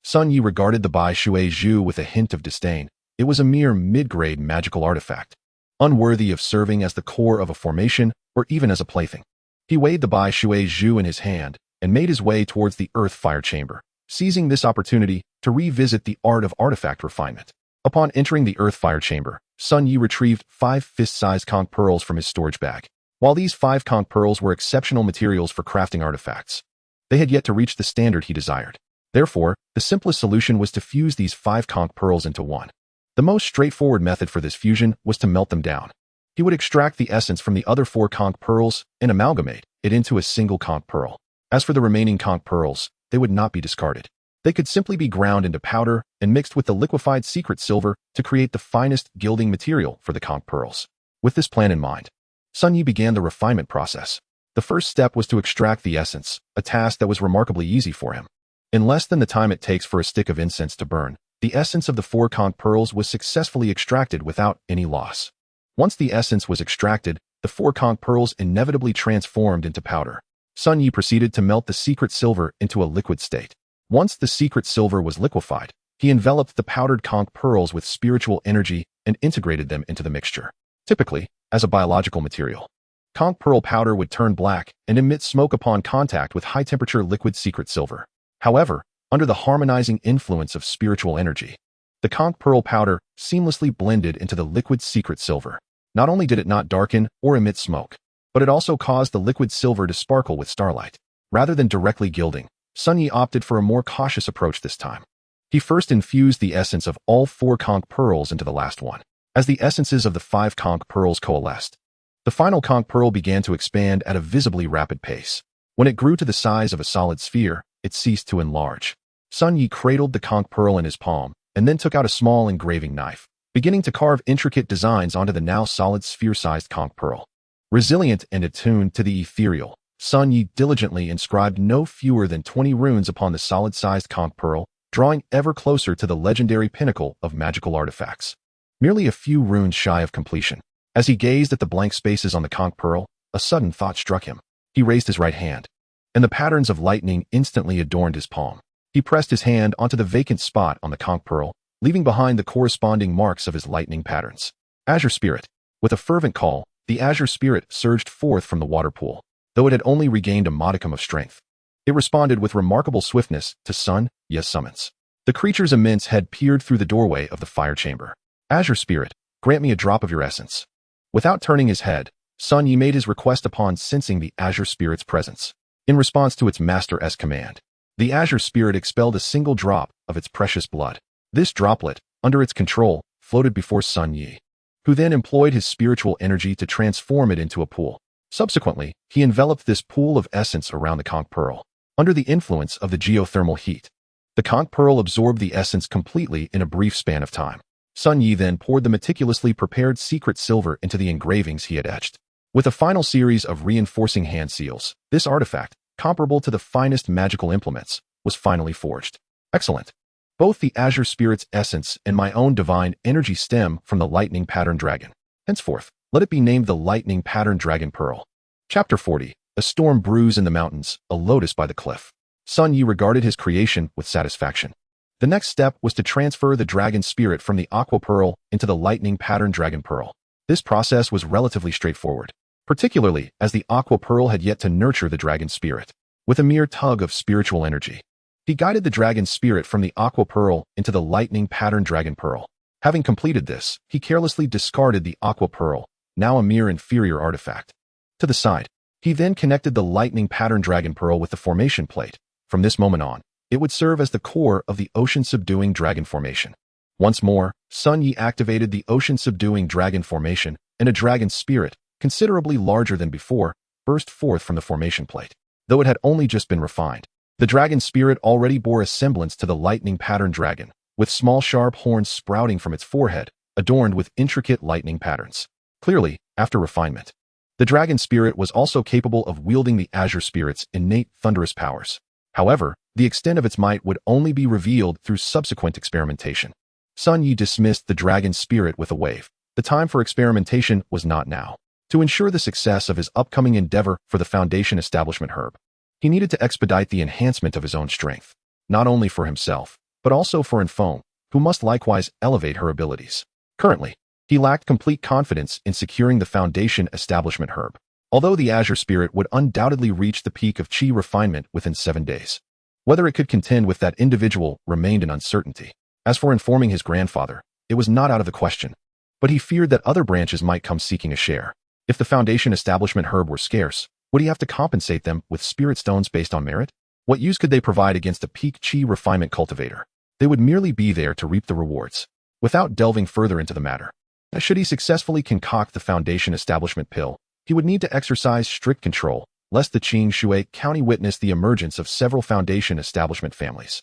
Sun Yi regarded the Bai Shui Zhu with a hint of disdain. It was a mere mid-grade magical artifact, unworthy of serving as the core of a formation or even as a plaything. He weighed the Bai Shui Zhu in his hand and made his way towards the earth fire chamber, seizing this opportunity to revisit the art of artifact refinement. Upon entering the earth fire chamber, Sun Yi retrieved 5 fist-sized conch pearls from his storage bag. While these 5 conch pearls were exceptional materials for crafting artifacts, they had yet to reach the standard he desired. Therefore, the simplest solution was to fuse these 5 conch pearls into one. The most straightforward method for this fusion was to melt them down. He would extract the essence from the other 4 conch pearls and amalgamate it into a single conch pearl. As for the remaining conch pearls, they would not be discarded. They could simply be ground into powder and mixed with the liquefied secret silver to create the finest gilding material for the conch pearls. With this plan in mind, Sun Yi began the refinement process. The first step was to extract the essence, a task that was remarkably easy for him. In less than the time it takes for a stick of incense to burn, the essence of the 4 conch pearls was successfully extracted without any loss. Once the essence was extracted, the 4 conch pearls inevitably transformed into powder. Sun Yi proceeded to melt the secret silver into a liquid state. Once the secret silver was liquefied, he enveloped the powdered conch pearls with spiritual energy and integrated them into the mixture. Typically, as a biological material, conch pearl powder would turn black and emit smoke upon contact with high-temperature liquid secret silver. However, under the harmonizing influence of spiritual energy, the conch pearl powder seamlessly blended into the liquid secret silver. Not only did it not darken or emit smoke, but it also caused the liquid silver to sparkle with starlight. Rather than directly gilding, Sun Yi opted for a more cautious approach this time. He first infused the essence of all 4 conch pearls into the last one. As the essences of the 5 conch pearls coalesced, the final conch pearl began to expand at a visibly rapid pace. When it grew to the size of a solid sphere, it ceased to enlarge. Sun Yi cradled the conch pearl in his palm and then took out a small engraving knife, beginning to carve intricate designs onto the now solid sphere-sized conch pearl. Resilient and attuned to the ethereal, Sun Yi diligently inscribed no fewer than 20 runes upon the solid-sized conch pearl, drawing ever closer to the legendary pinnacle of magical artifacts. Merely a few runes shy of completion. As he gazed at the blank spaces on the conch pearl, a sudden thought struck him. He raised his right hand, and the patterns of lightning instantly adorned his palm. He pressed his hand onto the vacant spot on the conch pearl, leaving behind the corresponding marks of his lightning patterns. Azure Spirit. With a fervent call, the Azure Spirit surged forth from the water pool, though it had only regained a modicum of strength. It responded with remarkable swiftness to Sun Yi's summons. The creature's immense head peered through the doorway of the fire chamber. Azure Spirit, grant me a drop of your essence. Without turning his head, Sun Yi made his request upon sensing the Azure Spirit's presence. In response to its master's command, the Azure Spirit expelled a single drop of its precious blood. This droplet, under its control, floated before Sun Yi, who then employed his spiritual energy to transform it into a pool. Subsequently, he enveloped this pool of essence around the conch pearl. Under the influence of the geothermal heat, the conch pearl absorbed the essence completely in a brief span of time. Sun Yi then poured the meticulously prepared secret silver into the engravings he had etched. With a final series of reinforcing hand seals, this artifact, comparable to the finest magical implements, was finally forged. Excellent. Both the Azure Spirit's essence and my own divine energy stem from the lightning pattern dragon. Henceforth, let it be named the Lightning Pattern Dragon Pearl. Chapter 40. A storm brews in the mountains, a lotus by the cliff. Sun Yi regarded his creation with satisfaction. The next step was to transfer the dragon spirit from the Aqua Pearl into the Lightning Pattern Dragon Pearl. This process was relatively straightforward, particularly as the Aqua Pearl had yet to nurture the dragon spirit. With a mere tug of spiritual energy, he guided the dragon spirit from the Aqua Pearl into the Lightning Pattern Dragon Pearl. Having completed this, he carelessly discarded the Aqua Pearl, now a mere inferior artifact, to the side. He then connected the Lightning Pattern Dragon Pearl with the formation plate. From this moment on, it would serve as the core of the ocean-subduing dragon formation. Once more, Sun Yi activated the ocean-subduing dragon formation, and a dragon spirit, considerably larger than before, burst forth from the formation plate. Though it had only just been refined, the dragon spirit already bore a semblance to the Lightning Pattern Dragon, with small sharp horns sprouting from its forehead, adorned with intricate lightning patterns. Clearly, after refinement, the dragon spirit was also capable of wielding the azure spirit's innate thunderous powers. However, the extent of its might would only be revealed through subsequent experimentation. Sun Yi dismissed the dragon spirit with a wave. The time for experimentation was not now. To ensure the success of his upcoming endeavor for the Foundation establishment herb, he needed to expedite the enhancement of his own strength, not only for himself, but also for Infeng, who must likewise elevate her abilities. Currently, he lacked complete confidence in securing the Foundation establishment herb, although the azure spirit would undoubtedly reach the peak of chi refinement within 7 days. Whether it could contend with that individual remained an uncertainty. As for informing his grandfather, it was not out of the question, but he feared that other branches might come seeking a share. If the Foundation establishment herb were scarce, would he have to compensate them with spirit stones based on merit? What use could they provide against a peak chi refinement cultivator? They would merely be there to reap the rewards. Without delving further into the matter, should he successfully concoct the Foundation establishment pill, he would need to exercise strict control, lest the Qing Shui County witness the emergence of several Foundation establishment families.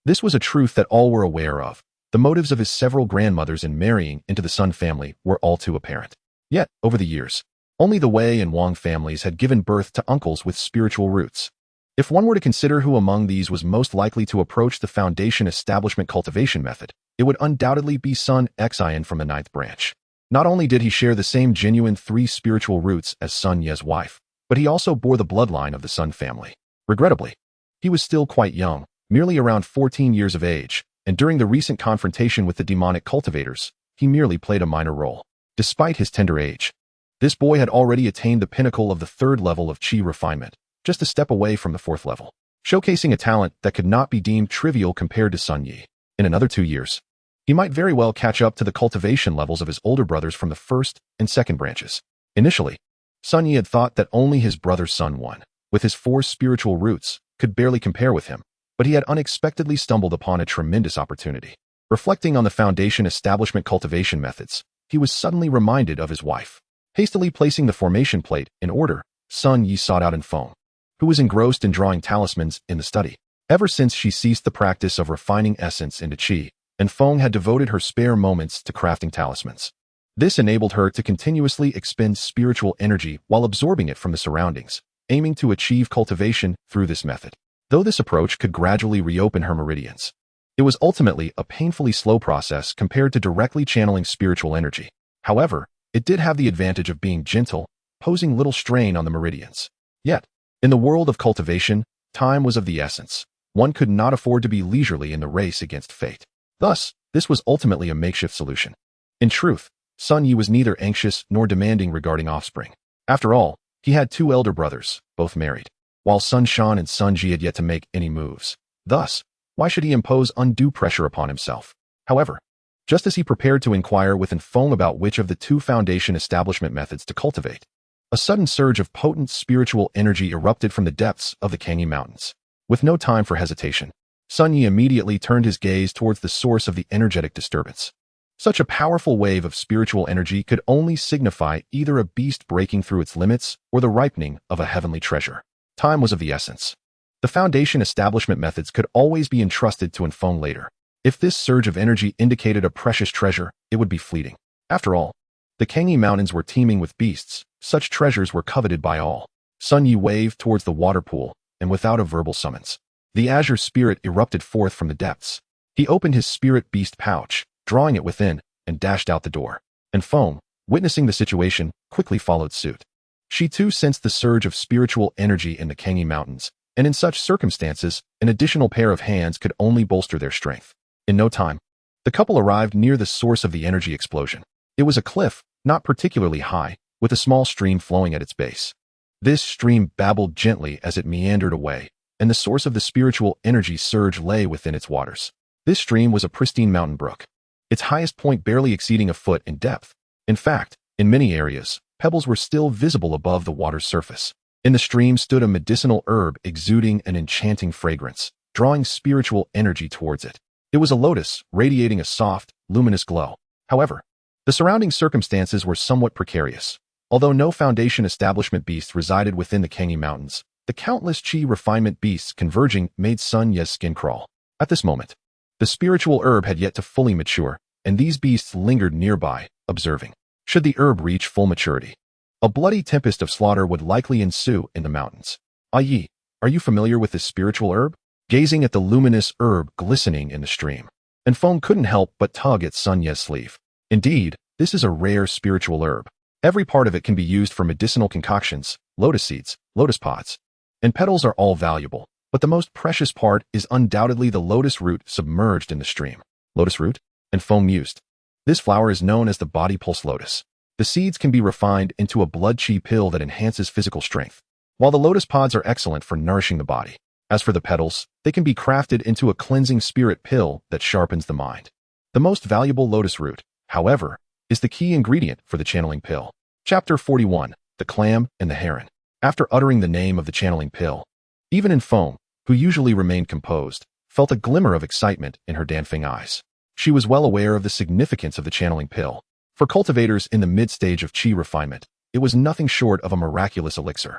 This was a truth that all were aware of. The motives of his several grandmothers in marrying into the Sun family were all too apparent. Yet, over the years, only the Wei and Wang families had given birth to uncles with spiritual roots. If one were to consider who among these was most likely to approach the Foundation establishment cultivation method, it would undoubtedly be Sun Xian from the 9th branch. Not only did he share the same genuine 3 spiritual roots as Sun Ye's wife, but he also bore the bloodline of the Sun family. Regrettably, he was still quite young, merely around 14 years of age, and during the recent confrontation with the demonic cultivators, he merely played a minor role. Despite his tender age, this boy had already attained the pinnacle of the 3rd level of chi refinement, just a step away from the 4th level, showcasing a talent that could not be deemed trivial compared to Sun Yi. In another 2 years, he might very well catch up to the cultivation levels of his older brothers from the 1st and 2nd branches. Initially, Sun Yi had thought that only his brother Sun One, with his 4 spiritual roots, could barely compare with him, but he had unexpectedly stumbled upon a tremendous opportunity. Reflecting on the Foundation establishment cultivation methods, he was suddenly reminded of his wife. Hastily placing the formation plate in order, Sun Yi sought out Infeng, who was engrossed in drawing talismans in the study. Ever since she ceased the practice of refining essence into chi, Infeng had devoted her spare moments to crafting talismans. This enabled her to continuously expend spiritual energy while absorbing it from the surroundings, aiming to achieve cultivation through this method. Though this approach could gradually reopen her meridians, it was ultimately a painfully slow process compared to directly channeling spiritual energy. However, it did have the advantage of being gentle, posing little strain on the meridians. Yet, in the world of cultivation, time was of the essence. One could not afford to be leisurely in the race against fate. Thus, this was ultimately a makeshift solution. In truth, Sun Yi was neither anxious nor demanding regarding offspring. After all, he had 2 elder brothers, both married, while Sun Shan and Sun Ji had yet to make any moves. Thus, why should he impose undue pressure upon himself? However, just as he prepared to inquire with Infeng about which of the 2 Foundation establishment methods to cultivate, a sudden surge of potent spiritual energy erupted from the depths of the Kangi Mountains. With no time for hesitation, Sun Yi immediately turned his gaze towards the source of the energetic disturbance. Such a powerful wave of spiritual energy could only signify either a beast breaking through its limits or the ripening of a heavenly treasure. Time was of the essence. The Foundation establishment methods could always be entrusted to Infeng later. If this surge of energy indicated a precious treasure, it would be fleeting. After all, the Kangi Mountains were teeming with beasts. Such treasures were coveted by all. Sun Yi waved towards the water pool, and without a verbal summons, the azure spirit erupted forth from the depths. He opened his spirit beast pouch, drawing it within, and dashed out the door. Infeng, witnessing the situation, quickly followed suit. She too sensed the surge of spiritual energy in the Kangi Mountains, and in such circumstances, an additional pair of hands could only bolster their strength. In no time, the couple arrived near the source of the energy explosion. It was a cliff, not particularly high, with a small stream flowing at its base. This stream babbled gently as it meandered away, and the source of the spiritual energy surge lay within its waters. This stream was a pristine mountain brook, its highest point barely exceeding a foot in depth. In fact, in many areas, pebbles were still visible above the water's surface. In the stream stood a medicinal herb exuding an enchanting fragrance, drawing spiritual energy towards it. It was a lotus, radiating a soft, luminous glow. However, the surrounding circumstances were somewhat precarious. Although no Foundation establishment beast resided within the Kangi Mountains, the countless chi refinement beasts converging made Sun Ye's skin crawl. At this moment, The spiritual herb had yet to fully mature, and these beasts lingered nearby, observing. Should the herb reach full maturity, a bloody tempest of slaughter would likely ensue in the mountains. Yi, are you familiar with this spiritual herb? Gazing at the luminous herb glistening in the stream, and Feng couldn't help but tug at Sun Ye's sleeve. Indeed, this is a rare spiritual herb. Every part of it can be used for medicinal concoctions, lotus seeds, lotus pods, and petals are all valuable, but the most precious part is undoubtedly the lotus root submerged in the stream. Lotus root? And Feng mused. This flower is known as the body pulse lotus. The seeds can be refined into a blood chi pill that enhances physical strength, while the lotus pods are excellent for nourishing the body. As for the petals, they can be crafted into a cleansing spirit pill that sharpens the mind. The most valuable lotus root, however, is the key ingredient for the channeling pill. Chapter 41, The Clam and the Heron. After uttering the name of the channeling pill, even in Feng, who usually remained composed, felt a glimmer of excitement in her dancing eyes. She was well aware of the significance of the channeling pill. For cultivators in the mid-stage of chi refinement, it was nothing short of a miraculous elixir.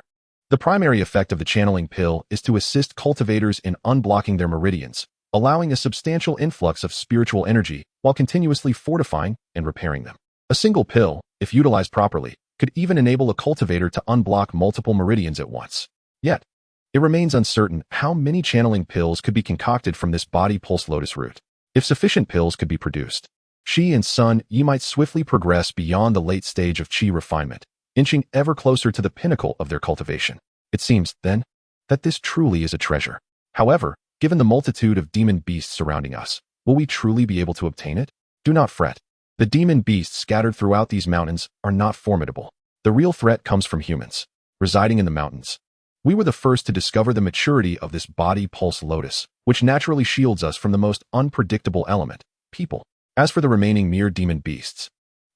The primary effect of the channeling pill is to assist cultivators in unblocking their meridians, allowing a substantial influx of spiritual energy while continuously fortifying and repairing them. A single pill, if utilized properly, could even enable a cultivator to unblock multiple meridians at once. Yet, it remains uncertain how many channeling pills could be concocted from this body pulse lotus root. If sufficient pills could be produced, Shi and Sun Yi might swiftly progress beyond the late stage of chi refinement, inching ever closer to the pinnacle of their cultivation. It seems, then, that this truly is a treasure. However, given the multitude of demon beasts surrounding us, will we truly be able to obtain it? Do not fret. The demon beasts scattered throughout these mountains are not formidable. The real threat comes from humans, residing in the mountains. We were the first to discover the maturity of this body pulse lotus, which naturally shields us from the most unpredictable element, people. As for the remaining mere demon beasts,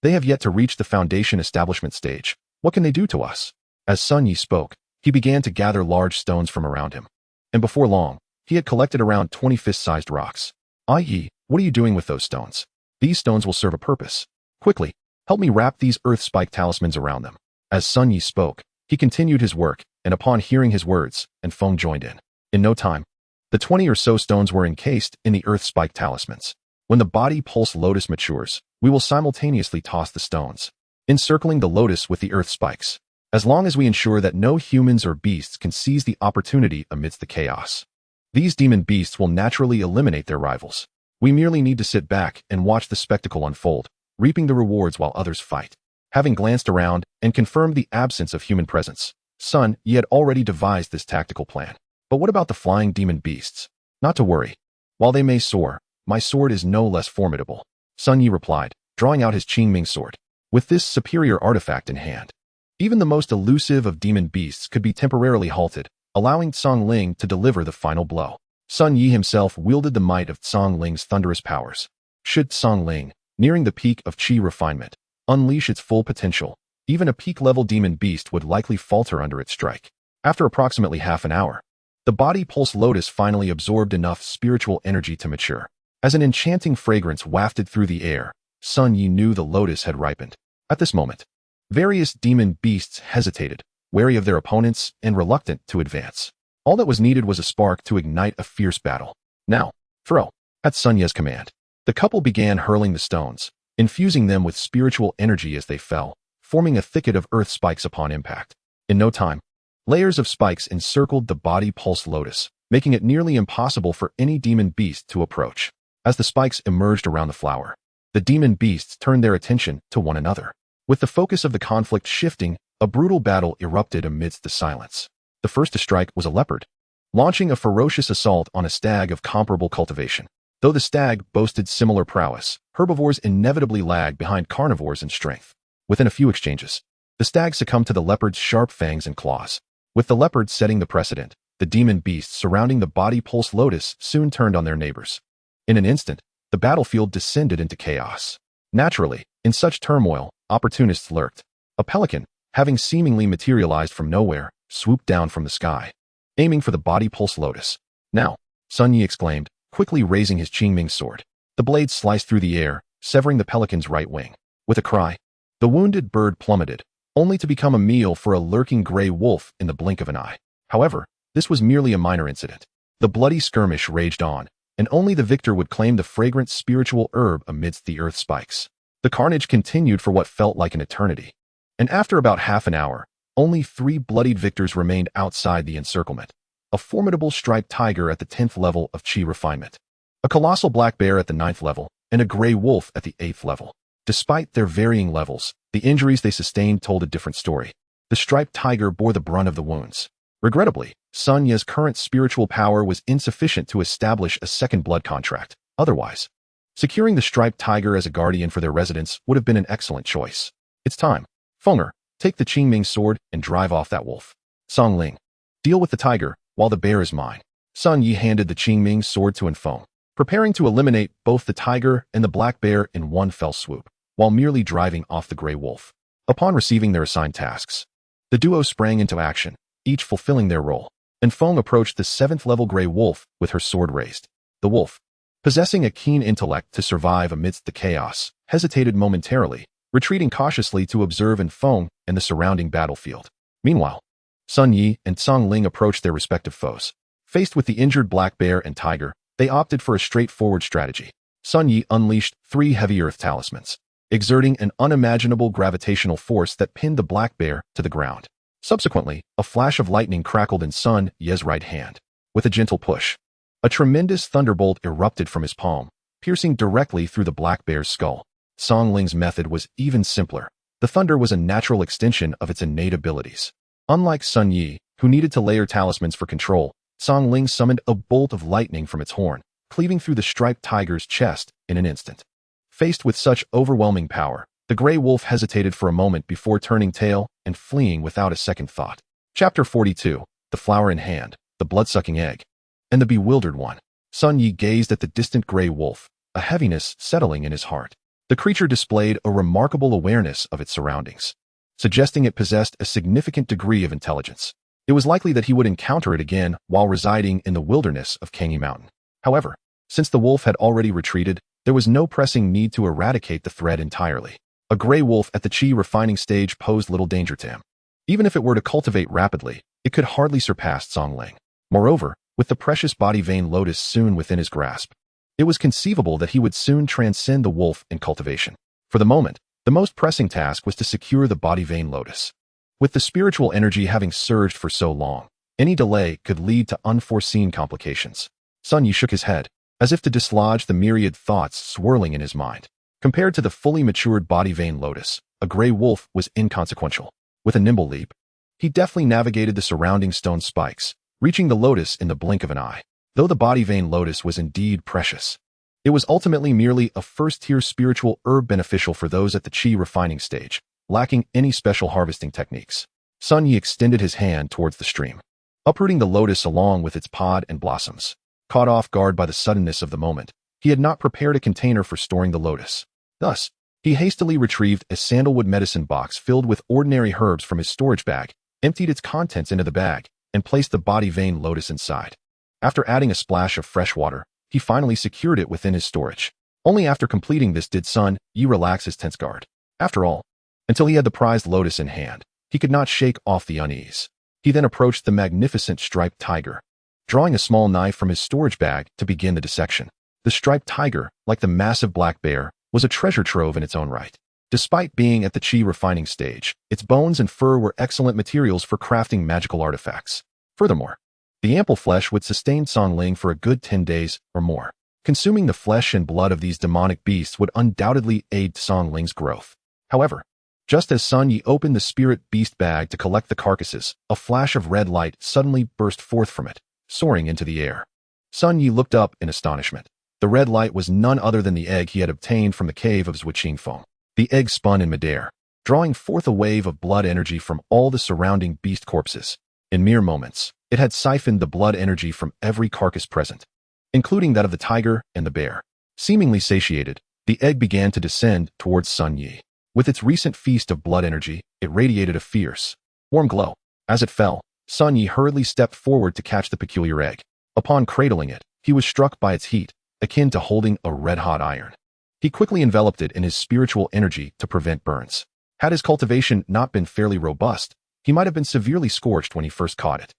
they have yet to reach the foundation establishment stage. What can they do to us? As Sun Yi spoke, he began to gather large stones from around him. And before long, he had collected around 20 fist-sized rocks. Yi, what are you doing with those stones? These stones will serve a purpose. Quickly, help me wrap these earth spike talismans around them. As Sun Yi spoke, he continued his work, and upon hearing his words, and Feng joined in. In no time, the 20 or so stones were encased in the earth spike talismans. When the body pulse lotus matures, we will simultaneously toss the stones, encircling the lotus with the earth spikes, as long as we ensure that no humans or beasts can seize the opportunity amidst the chaos. These demon beasts will naturally eliminate their rivals. We merely need to sit back and watch the spectacle unfold, reaping the rewards while others fight. Having glanced around and confirmed the absence of human presence, Sun Yi had already devised this tactical plan. But what about the flying demon beasts? Not to worry. While they may soar, my sword is no less formidable, Sun Yi replied, drawing out his Qingming sword. With this superior artifact in hand, even the most elusive of demon beasts could be temporarily halted, allowing Tsang Ling to deliver the final blow. Sun Yi himself wielded the might of Tsang Ling's thunderous powers. Should Tsang Ling, nearing the peak of chi refinement, unleash its full potential, even a peak-level demon beast would likely falter under its strike. After approximately half an hour, the body pulse lotus finally absorbed enough spiritual energy to mature. As an enchanting fragrance wafted through the air, Sun Yi knew the lotus had ripened. At this moment, various demon beasts hesitated, wary of their opponents and reluctant to advance. All that was needed was a spark to ignite a fierce battle. Now, throw. At Sun Ye's command, the couple began hurling the stones, infusing them with spiritual energy as they fell, forming a thicket of earth spikes upon impact. In no time, layers of spikes encircled the body pulse lotus, making it nearly impossible for any demon beast to approach. As the spikes emerged around the flower, the demon beasts turned their attention to one another. With the focus of the conflict shifting, a brutal battle erupted amidst the silence. The first to strike was a leopard, launching a ferocious assault on a stag of comparable cultivation. Though the stag boasted similar prowess, herbivores inevitably lagged behind carnivores in strength. Within a few exchanges, the stag succumbed to the leopard's sharp fangs and claws. With the leopard setting the precedent, the demon beasts surrounding the body pulse lotus soon turned on their neighbors. In an instant, the battlefield descended into chaos. Naturally, in such turmoil, opportunists lurked. A pelican, having seemingly materialized from nowhere, swooped down from the sky, aiming for the body pulse lotus. Now, Sun Yi exclaimed, quickly raising his Qingming sword. The blade sliced through the air, severing the pelican's right wing. With a cry, the wounded bird plummeted, only to become a meal for a lurking gray wolf in the blink of an eye. However, this was merely a minor incident. The bloody skirmish raged on, and only the victor would claim the fragrant spiritual herb amidst the earth spikes. The carnage continued for what felt like an eternity, and after about half an hour, only 3 bloodied victors remained outside the encirclement: a formidable striped tiger at the 10th level of chi refinement, a colossal black bear at the 9th level, and a gray wolf at the 8th level. Despite their varying levels, the injuries they sustained told a different story. The striped tiger bore the brunt of the wounds. Regrettably, Sun Ye's current spiritual power was insufficient to establish a second blood contract. Otherwise, securing the striped tiger as a guardian for their residence would have been an excellent choice. It's time. Fenger, take the Qingming sword and drive off that wolf. Song Ling, deal with the tiger, while the bear is mine. Sun Yi handed the Qingming sword to Enfeng, preparing to eliminate both the tiger and the black bear in one fell swoop, while merely driving off the gray wolf. Upon receiving their assigned tasks, the duo sprang into action, each fulfilling their role. Enfeng approached the 7th level gray wolf with her sword raised. The wolf, possessing a keen intellect to survive amidst the chaos, hesitated momentarily, retreating cautiously to observe Enfeng and the surrounding battlefield. Meanwhile, Sun Yi and Song Ling approached their respective foes. Faced with the injured black bear and tiger, they opted for a straightforward strategy. Sun Yi unleashed 3 heavy earth talismans, exerting an unimaginable gravitational force that pinned the black bear to the ground. Subsequently, a flash of lightning crackled in Sun Yi's right hand. With a gentle push, a tremendous thunderbolt erupted from his palm, piercing directly through the black bear's skull. Song Ling's method was even simpler. The thunder was a natural extension of its innate abilities. Unlike Sun Yi, who needed to layer talismans for control, Song Ling summoned a bolt of lightning from its horn, cleaving through the striped tiger's chest in an instant. Faced with such overwhelming power, the gray wolf hesitated for a moment before turning tail and fleeing without a second thought. Chapter 42. The Flower in Hand, the Blood-Sucking Egg, and the Bewildered One. Sun Yi gazed at the distant gray wolf, a heaviness settling in his heart. The creature displayed a remarkable awareness of its surroundings, suggesting it possessed a significant degree of intelligence. It was likely that he would encounter it again while residing in the wilderness of Kangi Mountain. However, since the wolf had already retreated, there was no pressing need to eradicate the threat entirely. A gray wolf at the chi refining stage posed little danger to him. Even if it were to cultivate rapidly, it could hardly surpass Song Ling. Moreover, with the precious body vein lotus soon within his grasp, it was conceivable that he would soon transcend the wolf in cultivation. For the moment, the most pressing task was to secure the body vein lotus. With the spiritual energy having surged for so long, any delay could lead to unforeseen complications. Sun Yi shook his head, as if to dislodge the myriad thoughts swirling in his mind. Compared to the fully matured body vein lotus, a gray wolf was inconsequential. With a nimble leap, he deftly navigated the surrounding stone spikes, reaching the lotus in the blink of an eye. Though the body vein lotus was indeed precious, it was ultimately merely a first-tier spiritual herb beneficial for those at the chi refining stage, lacking any special harvesting techniques. Sun Yi extended his hand towards the stream, uprooting the lotus along with its pod and blossoms. Caught off guard by the suddenness of the moment, he had not prepared a container for storing the lotus. Thus, he hastily retrieved a sandalwood medicine box filled with ordinary herbs from his storage bag, emptied its contents into the bag, and placed the body vein lotus inside. After adding a splash of fresh water, he finally secured it within his storage. Only after completing this did Sun Yi relax his tense guard. After all, until he had the prized lotus in hand, he could not shake off the unease. He then approached the magnificent striped tiger, drawing a small knife from his storage bag to begin the dissection. The striped tiger, like the massive black bear, was a treasure trove in its own right. Despite being at the chi refining stage, its bones and fur were excellent materials for crafting magical artifacts. Furthermore, the ample flesh would sustain Song Ling for a good 10 days or more. Consuming the flesh and blood of these demonic beasts would undoubtedly aid Song Ling's growth. However, just as Sun Yi opened the spirit beast bag to collect the carcasses, a flash of red light suddenly burst forth from it, soaring into the air. Sun Yi looked up in astonishment. The red light was none other than the egg he had obtained from the cave of Zhuqing Feng. The egg spun in midair, drawing forth a wave of blood energy from all the surrounding beast corpses. In mere moments, it had siphoned the blood energy from every carcass present, including that of the tiger and the bear. Seemingly satiated, the egg began to descend towards Sun Yi. With its recent feast of blood energy, it radiated a fierce, warm glow. As it fell, Sun Yi hurriedly stepped forward to catch the peculiar egg. Upon cradling it, he was struck by its heat, akin to holding a red-hot iron. He quickly enveloped it in his spiritual energy to prevent burns. Had his cultivation not been fairly robust, he might have been severely scorched when he first caught it.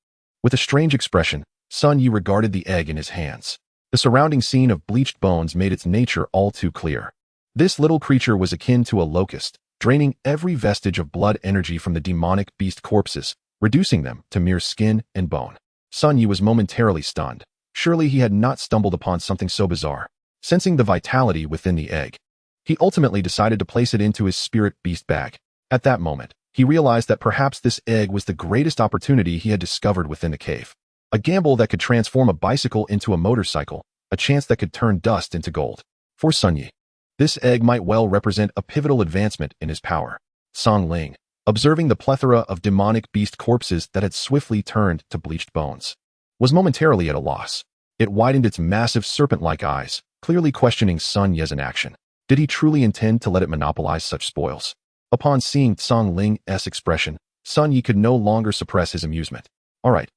With a strange expression, Sun Yi regarded the egg in his hands. The surrounding scene of bleached bones made its nature all too clear. This little creature was akin to a locust, draining every vestige of blood energy from the demonic beast corpses, reducing them to mere skin and bone. Sun Yi was momentarily stunned. Surely he had not stumbled upon something so bizarre. Sensing the vitality within the egg, he ultimately decided to place it into his spirit beast bag. At that moment, he realized that perhaps this egg was the greatest opportunity he had discovered within the cave. A gamble that could transform a bicycle into a motorcycle, a chance that could turn dust into gold. For Sun Yi, this egg might well represent a pivotal advancement in his power. Song Ling, observing the plethora of demonic beast corpses that had swiftly turned to bleached bones, was momentarily at a loss. It widened its massive serpent-like eyes, clearly questioning Sun Yi's inaction. Did he truly intend to let it monopolize such spoils? Upon seeing Song Ling's expression, Sun Yi could no longer suppress his amusement. All right,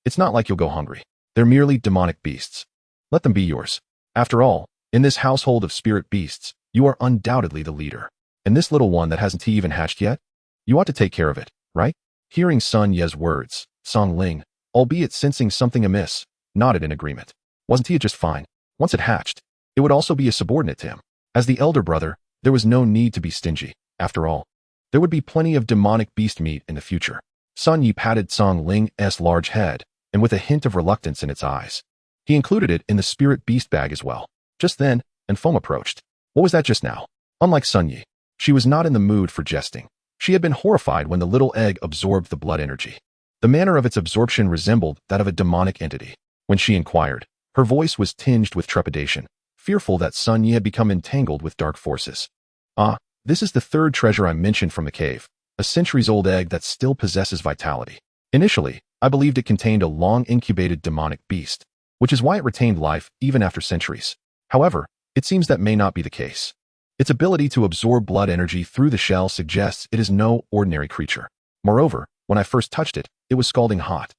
it's not like you'll go hungry. They're merely demonic beasts. Let them be yours. After all, in this household of spirit beasts, you are undoubtedly the leader. And this little one that hasn't even hatched yet? You ought to take care of it, right? Hearing Sun Yi's words, Song Ling, albeit sensing something amiss, nodded in agreement. Wasn't he just fine? Once it hatched, it would also be a subordinate to him. As the elder brother, there was no need to be stingy. After all, there would be plenty of demonic beast meat in the future. Sun Yi patted Song Ling's large head, and with a hint of reluctance in its eyes, he included it in the spirit beast bag as well. Just then, Foam approached. What was that just now? Unlike Sun Yi, she was not in the mood for jesting. She had been horrified when the little egg absorbed the blood energy. The manner of its absorption resembled that of a demonic entity. When she inquired, her voice was tinged with trepidation, fearful that Sun Yi had become entangled with dark forces. Ah, this is the third treasure I mentioned from the cave, a centuries-old egg that still possesses vitality. Initially, I believed it contained a long-incubated demonic beast, which is why it retained life even after centuries. However, it seems that may not be the case. Its ability to absorb blood energy through the shell suggests it is no ordinary creature. Moreover, when I first touched it, it was scalding hot.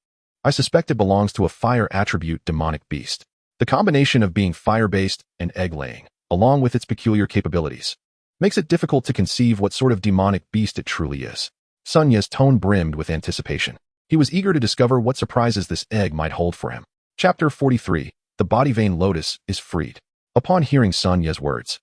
I suspect it belongs to a fire attribute demonic beast. The combination of being fire-based and egg-laying, along with its peculiar capabilities, makes it difficult to conceive what sort of demonic beast it truly is. Sun Yi's tone brimmed with anticipation. He was eager to discover what surprises this egg might hold for him. Chapter 43. The Body Vein Lotus is freed. Upon hearing Sun Yi's words,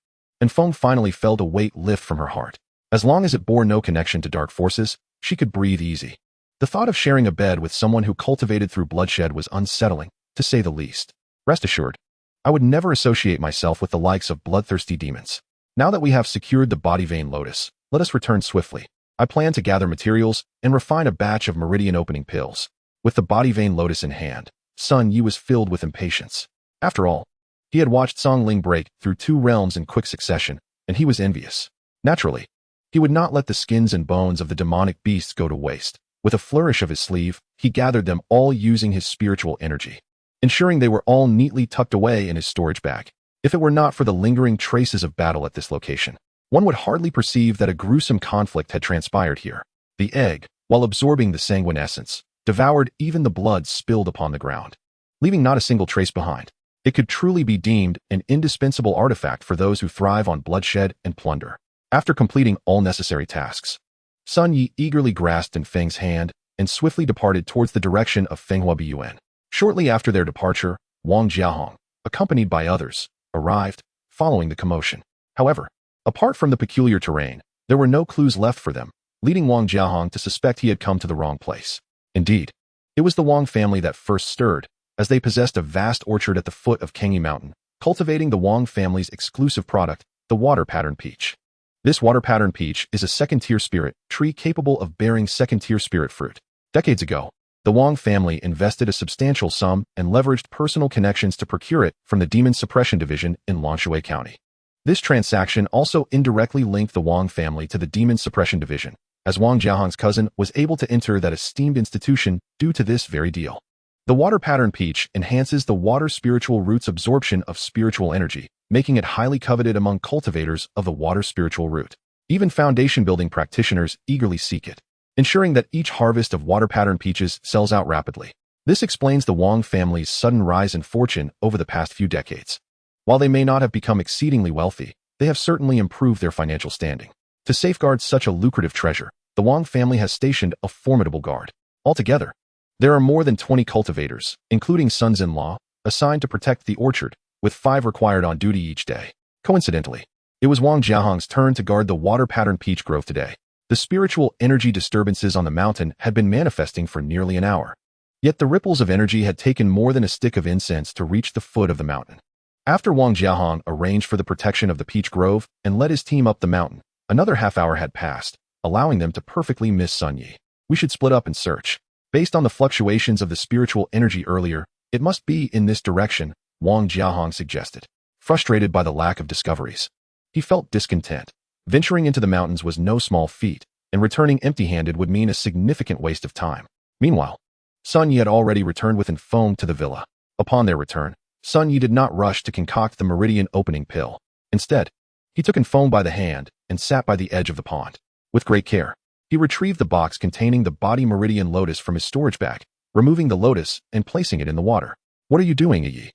Foam finally felt a weight lift from her heart. As long as it bore no connection to dark forces, she could breathe easy. The thought of sharing a bed with someone who cultivated through bloodshed was unsettling, to say the least. Rest assured, I would never associate myself with the likes of bloodthirsty demons. Now that we have secured the Body Vein Lotus, let us return swiftly. I plan to gather materials and refine a batch of meridian opening pills. With the Body Vein Lotus in hand, Sun Yi was filled with impatience. After all, he had watched Song Ling break through 2 realms in quick succession, and he was envious. Naturally, he would not let the skins and bones of the demonic beasts go to waste. With a flourish of his sleeve, he gathered them all using his spiritual energy, ensuring they were all neatly tucked away in his storage bag. If it were not for the lingering traces of battle at this location, one would hardly perceive that a gruesome conflict had transpired here. The egg, while absorbing the sanguine essence, devoured even the blood spilled upon the ground, leaving not a single trace behind. It could truly be deemed an indispensable artifact for those who thrive on bloodshed and plunder. After completing all necessary tasks, Sun Yi eagerly grasped Feng's hand and swiftly departed towards the direction of Fenghua Biyuan. Shortly after their departure, Wang Jiahong, accompanied by others, arrived, following the commotion. However, apart from the peculiar terrain, there were no clues left for them, leading Wang Jiahong to suspect he had come to the wrong place. Indeed, it was the Wang family that first stirred, as they possessed a vast orchard at the foot of Kengi Mountain, cultivating the Wang family's exclusive product, the water pattern peach. This water pattern peach is a second-tier spirit tree capable of bearing second-tier spirit fruit. Decades ago, the Wang family invested a substantial sum and leveraged personal connections to procure it from the Demon Suppression Division in Longshui County. This transaction also indirectly linked the Wang family to the Demon Suppression Division, as Wang Jiahong's cousin was able to enter that esteemed institution due to this very deal. The water pattern peach enhances the water spiritual root's absorption of spiritual energy, making it highly coveted among cultivators of the water spiritual root. Even foundation building practitioners eagerly seek it, ensuring that each harvest of water pattern peaches sells out rapidly. This explains the Wang family's sudden rise in fortune over the past few decades. While they may not have become exceedingly wealthy, they have certainly improved their financial standing. To safeguard such a lucrative treasure, the Wang family has stationed a formidable guard. Altogether, there are more than 20 cultivators, including sons-in-law, assigned to protect the orchard, with 5 required on duty each day. Coincidentally, it was Wang Jiahong's turn to guard the water-patterned peach grove today. The spiritual energy disturbances on the mountain had been manifesting for nearly an hour. Yet the ripples of energy had taken more than a stick of incense to reach the foot of the mountain. After Wang Jiahong arranged for the protection of the peach grove and led his team up the mountain, another half-hour had passed, allowing them to perfectly miss Sun Yi. We should split up and search. Based on the fluctuations of the spiritual energy earlier, it must be in this direction, Wang Jiahong suggested. Frustrated by the lack of discoveries, he felt discontent. Venturing into the mountains was no small feat, and returning empty-handed would mean a significant waste of time. Meanwhile, Sun Yi had already returned with Feng to the villa. Upon their return, Sun Yi did not rush to concoct the meridian opening pill. Instead, he took Feng by the hand and sat by the edge of the pond. With great care, he retrieved the box containing the body meridian lotus from his storage bag, removing the lotus and placing it in the water. "What are you doing, Yi?"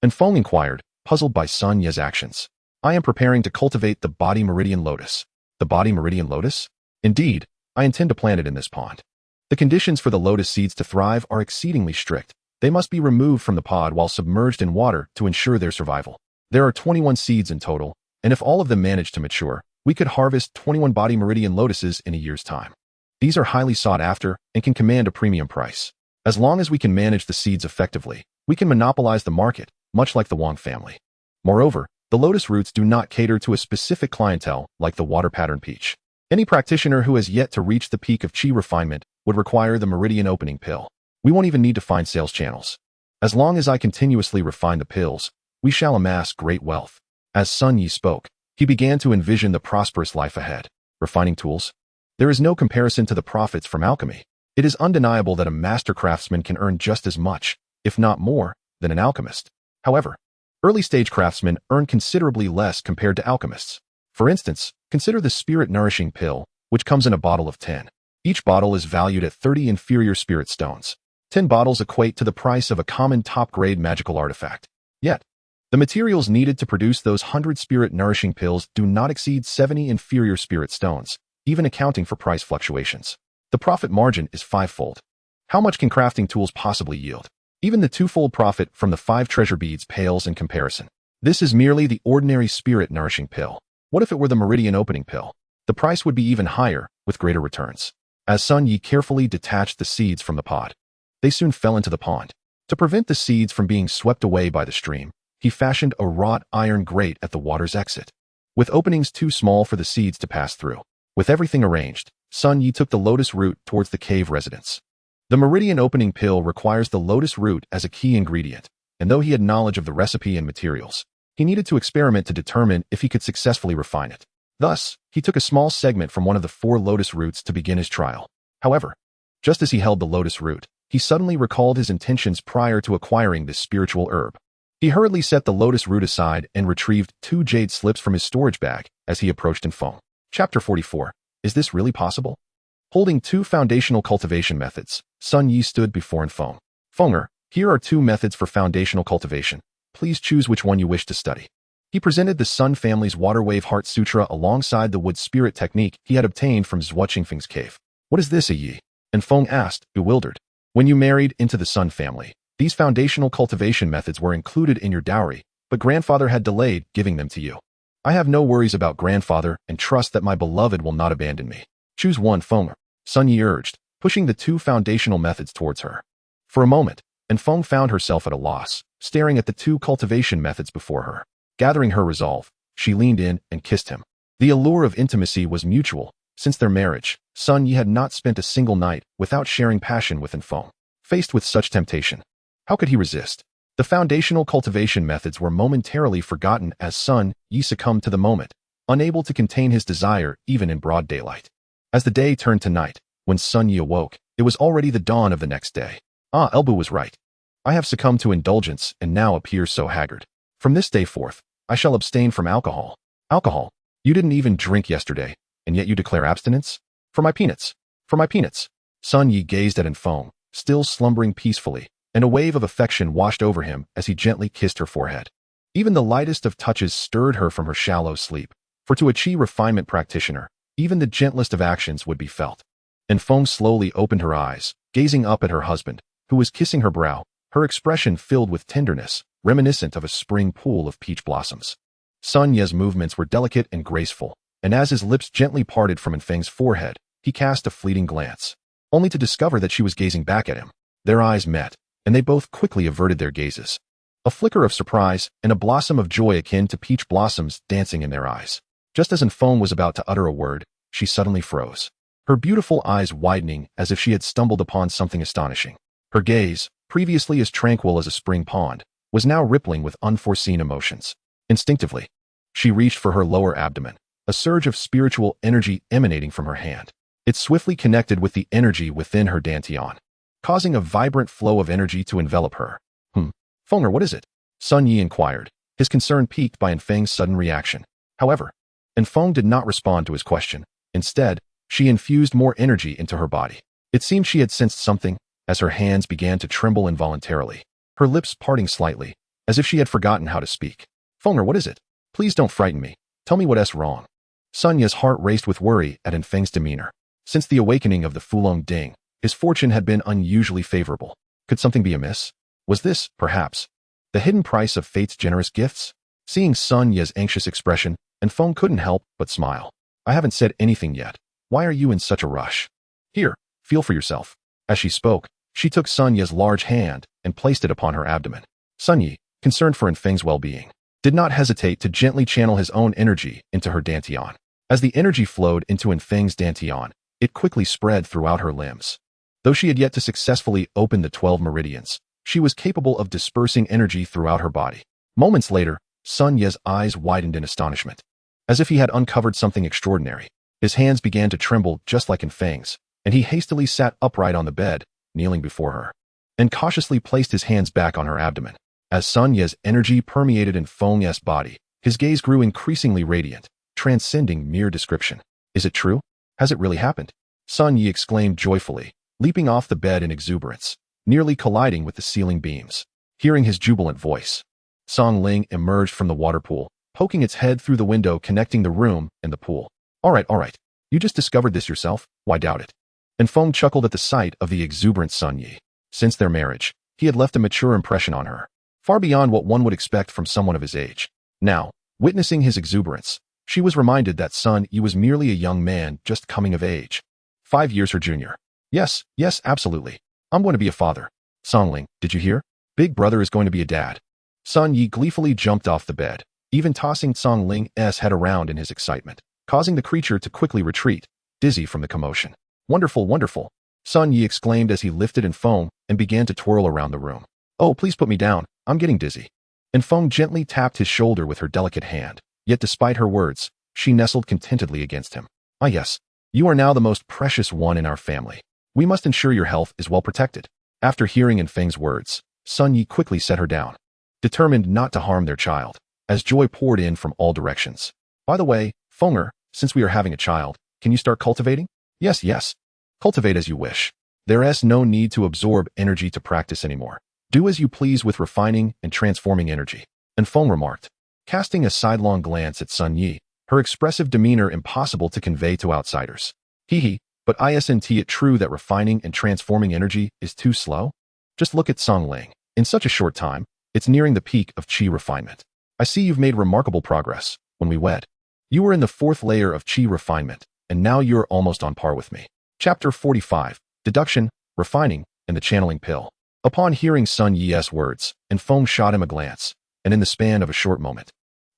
Feng inquired, puzzled by Sun Yi's actions. "I am preparing to cultivate the body meridian lotus." "The body meridian lotus?" "Indeed, I intend to plant it in this pond. The conditions for the lotus seeds to thrive are exceedingly strict. They must be removed from the pod while submerged in water to ensure their survival. There are 21 seeds in total, and if all of them manage to mature, we could harvest 21 body meridian lotuses in a year's time. These are highly sought after and can command a premium price. As long as we can manage the seeds effectively, we can monopolize the market, much like the Wang family. Moreover, the lotus roots do not cater to a specific clientele like the water-pattern peach. Any practitioner who has yet to reach the peak of qi refinement would require the meridian opening pill. We won't even need to find sales channels. As long as I continuously refine the pills, we shall amass great wealth." As Sun Yi spoke, he began to envision the prosperous life ahead. Refining tools? There is no comparison to the profits from alchemy. It is undeniable that a master craftsman can earn just as much, if not more, than an alchemist. However, early-stage craftsmen earn considerably less compared to alchemists. For instance, consider the spirit-nourishing pill, which comes in a bottle of 10. Each bottle is valued at 30 inferior spirit stones. 10 bottles equate to the price of a common top-grade magical artifact. Yet, the materials needed to produce those 100 spirit-nourishing pills do not exceed 70 inferior spirit stones, even accounting for price fluctuations. The profit margin is 5-fold. How much can crafting tools possibly yield? Even the 2-fold profit from the 5 treasure beads pales in comparison. This is merely the ordinary spirit-nourishing pill. What if it were the meridian opening pill? The price would be even higher, with greater returns. As Sun Yi carefully detached the seeds from the pod, they soon fell into the pond. To prevent the seeds from being swept away by the stream, he fashioned a wrought iron grate at the water's exit, with openings too small for the seeds to pass through. With everything arranged, Sun Yi took the lotus root towards the cave residence. The meridian opening pill requires the lotus root as a key ingredient, and though he had knowledge of the recipe and materials, he needed to experiment to determine if he could successfully refine it. Thus, he took a small segment from one of the 4 lotus roots to begin his trial. However, just as he held the lotus root, he suddenly recalled his intentions prior to acquiring this spiritual herb. He hurriedly set the lotus root aside and retrieved 2 jade slips from his storage bag as he approached Feng. Chapter 44. Is this really possible? Holding 2 foundational cultivation methods, Sun Yi stood before Feng. "Fenger, here are 2 methods for foundational cultivation. Please choose which one you wish to study." He presented the Sun family's Water Wave Heart Sutra alongside the wood spirit technique he had obtained from Zhuo Qingfeng's cave. "What is this, Yi?" Feng asked, bewildered. "When you married into the Sun family, these foundational cultivation methods were included in your dowry, but grandfather had delayed giving them to you. I have no worries about grandfather and trust that my beloved will not abandon me. Choose one, Fenger," Sun Yi urged, pushing the 2 foundational methods towards her. For a moment, Feng found herself at a loss, staring at the 2 cultivation methods before her. Gathering her resolve, she leaned in and kissed him. The allure of intimacy was mutual. Since their marriage, Sun Yi had not spent a single night without sharing passion with Feng. Faced with such temptation, how could he resist? The foundational cultivation methods were momentarily forgotten as Sun Yi succumbed to the moment, unable to contain his desire even in broad daylight. As the day turned to night, when Sun Yi awoke, it was already the dawn of the next day. Elbu was right. I have succumbed to indulgence and now appear so haggard. From this day forth, I shall abstain from alcohol. Alcohol? You didn't even drink yesterday, and yet you declare abstinence? For my peanuts. For my peanuts. Sun Yi gazed at Feng, still slumbering peacefully, and a wave of affection washed over him as he gently kissed her forehead. Even the lightest of touches stirred her from her shallow sleep, for to a qi refinement practitioner, even the gentlest of actions would be felt. Feng slowly opened her eyes, gazing up at her husband, who was kissing her brow, her expression filled with tenderness, reminiscent of a spring pool of peach blossoms. Sun Ye's movements were delicate and graceful, and as his lips gently parted from Infeng's forehead, he cast a fleeting glance, only to discover that she was gazing back at him. Their eyes met, and they both quickly averted their gazes. A flicker of surprise and a blossom of joy akin to peach blossoms dancing in their eyes. Just as Infeng was about to utter a word, she suddenly froze, her beautiful eyes widening as if she had stumbled upon something astonishing. Her gaze, previously as tranquil as a spring pond, was now rippling with unforeseen emotions. Instinctively, she reached for her lower abdomen, a surge of spiritual energy emanating from her hand. It swiftly connected with the energy within her dantian, causing a vibrant flow of energy to envelop her. Fenger, what is it? Sun Yi inquired, his concern piqued by Infeng's sudden reaction. However, Infeng did not respond to his question. Instead, she infused more energy into her body. It seemed she had sensed something, as her hands began to tremble involuntarily, her lips parting slightly, as if she had forgotten how to speak. Fenger, what is it? Please don't frighten me. Tell me what's wrong. Sun Yi's heart raced with worry at Infeng's demeanor. Since the awakening of the Fulong Ding, his fortune had been unusually favorable. Could something be amiss? Was this, perhaps, the hidden price of fate's generous gifts? Seeing Sun Yi's anxious expression, Infeng couldn't help but smile. I haven't said anything yet. Why are you in such a rush? Here, feel for yourself. As she spoke, she took Sun Yi's large hand and placed it upon her abdomen. Sun Yi, concerned for Infeng's well-being, did not hesitate to gently channel his own energy into her dantian. As the energy flowed into Infeng's dantian, it quickly spread throughout her limbs. Though she had yet to successfully open the 12 meridians, she was capable of dispersing energy throughout her body. Moments later, Sun Yi's eyes widened in astonishment. As if he had uncovered something extraordinary, his hands began to tremble just like Infeng's, and he hastily sat upright on the bed, kneeling before her, and cautiously placed his hands back on her abdomen. As Sun Yi's energy permeated Infeng's body, his gaze grew increasingly radiant, transcending mere description. Is it true? Has it really happened? Sun Yi exclaimed joyfully, leaping off the bed in exuberance, nearly colliding with the ceiling beams. Hearing his jubilant voice, Song Ling emerged from the water pool, poking its head through the window connecting the room and the pool. All right. You just discovered this yourself? Why doubt it? Infeng chuckled at the sight of the exuberant Sun Yi. Since their marriage, he had left a mature impression on her, far beyond what one would expect from someone of his age. Now, witnessing his exuberance, she was reminded that Sun Yi was merely a young man just coming of age. 5 years her junior. Yes, absolutely. I'm going to be a father. Songling, did you hear? Big brother is going to be a dad. Sun Yi gleefully jumped off the bed, even tossing Song Ling's head around in his excitement, causing the creature to quickly retreat, dizzy from the commotion. Wonderful. Sun Yi exclaimed as he lifted Infeng and began to twirl around the room. Oh, please put me down. I'm getting dizzy. Infeng gently tapped his shoulder with her delicate hand, yet despite her words, she nestled contentedly against him. Ah yes, you are now the most precious one in our family. We must ensure your health is well protected. After hearing Infeng's words, Sun Yi quickly set her down, determined not to harm their child, as joy poured in from all directions. By the way, Fenger, since we are having a child, can you start cultivating? Yes. Cultivate as you wish. There's no need to absorb energy to practice anymore. Do as you please with refining and transforming energy. Infeng remarked, casting a sidelong glance at Sun Yi, her expressive demeanor impossible to convey to outsiders. But isn't it true that refining and transforming energy is too slow? Just look at Song Ling. In such a short time, it's nearing the peak of Qi refinement. I see you've made remarkable progress. When we wed, you were in the 4th layer of Qi refinement, and now you're almost on par with me. Chapter 45, Deduction, Refining, and the Channeling Pill. Upon hearing Sun Yi's words, Infeng shot him a glance, and in the span of a short moment,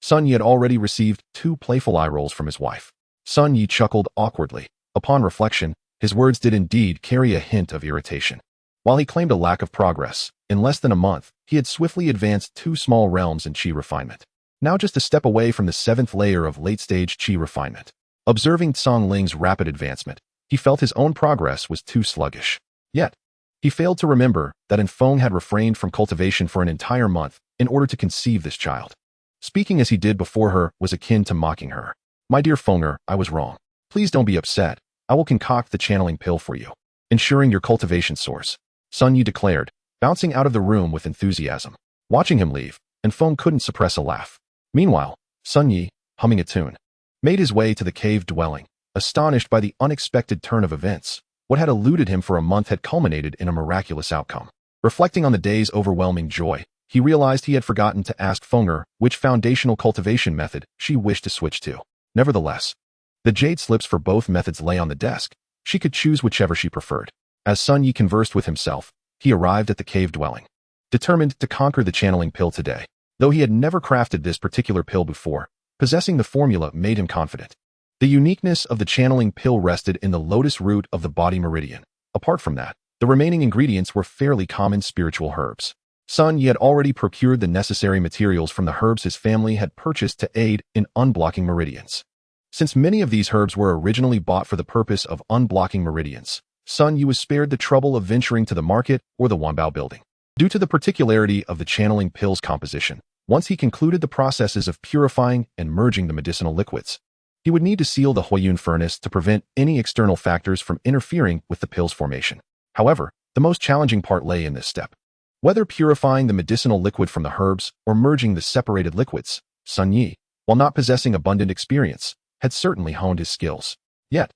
Sun Yi had already received 2 playful eye rolls from his wife. Sun Yi chuckled awkwardly. Upon reflection, his words did indeed carry a hint of irritation. While he claimed a lack of progress, in less than a month, he had swiftly advanced 2 small realms in Qi refinement. Now just a step away from the 7th layer of late-stage Qi refinement. Observing Song Ling's rapid advancement, he felt his own progress was too sluggish. Yet, he failed to remember that Infeng had refrained from cultivation for an entire month in order to conceive this child. Speaking as he did before her was akin to mocking her. My dear Fenger, I was wrong. Please don't be upset. I will concoct the channeling pill for you, ensuring your cultivation source. Sun Yi declared, bouncing out of the room with enthusiasm. Watching him leave, Infeng couldn't suppress a laugh. Meanwhile, Sun Yi, humming a tune, made his way to the cave dwelling, astonished by the unexpected turn of events. What had eluded him for a month had culminated in a miraculous outcome. Reflecting on the day's overwhelming joy, he realized he had forgotten to ask Fenger which foundational cultivation method she wished to switch to. Nevertheless, the jade slips for both methods lay on the desk. She could choose whichever she preferred. As Sun Yi conversed with himself, he arrived at the cave dwelling, determined to conquer the channeling pill today. Though he had never crafted this particular pill before, possessing the formula made him confident. The uniqueness of the channeling pill rested in the lotus root of the body meridian. Apart from that, the remaining ingredients were fairly common spiritual herbs. Sun Yi had already procured the necessary materials from the herbs his family had purchased to aid in unblocking meridians. Since many of these herbs were originally bought for the purpose of unblocking meridians, Sun Yi was spared the trouble of venturing to the market or the Wanbao building. Due to the particularity of the channeling pill's composition, once he concluded the processes of purifying and merging the medicinal liquids, he would need to seal the Huiyun furnace to prevent any external factors from interfering with the pill's formation. However, the most challenging part lay in this step. Whether purifying the medicinal liquid from the herbs or merging the separated liquids, Sun Yi, while not possessing abundant experience, had certainly honed his skills. Yet,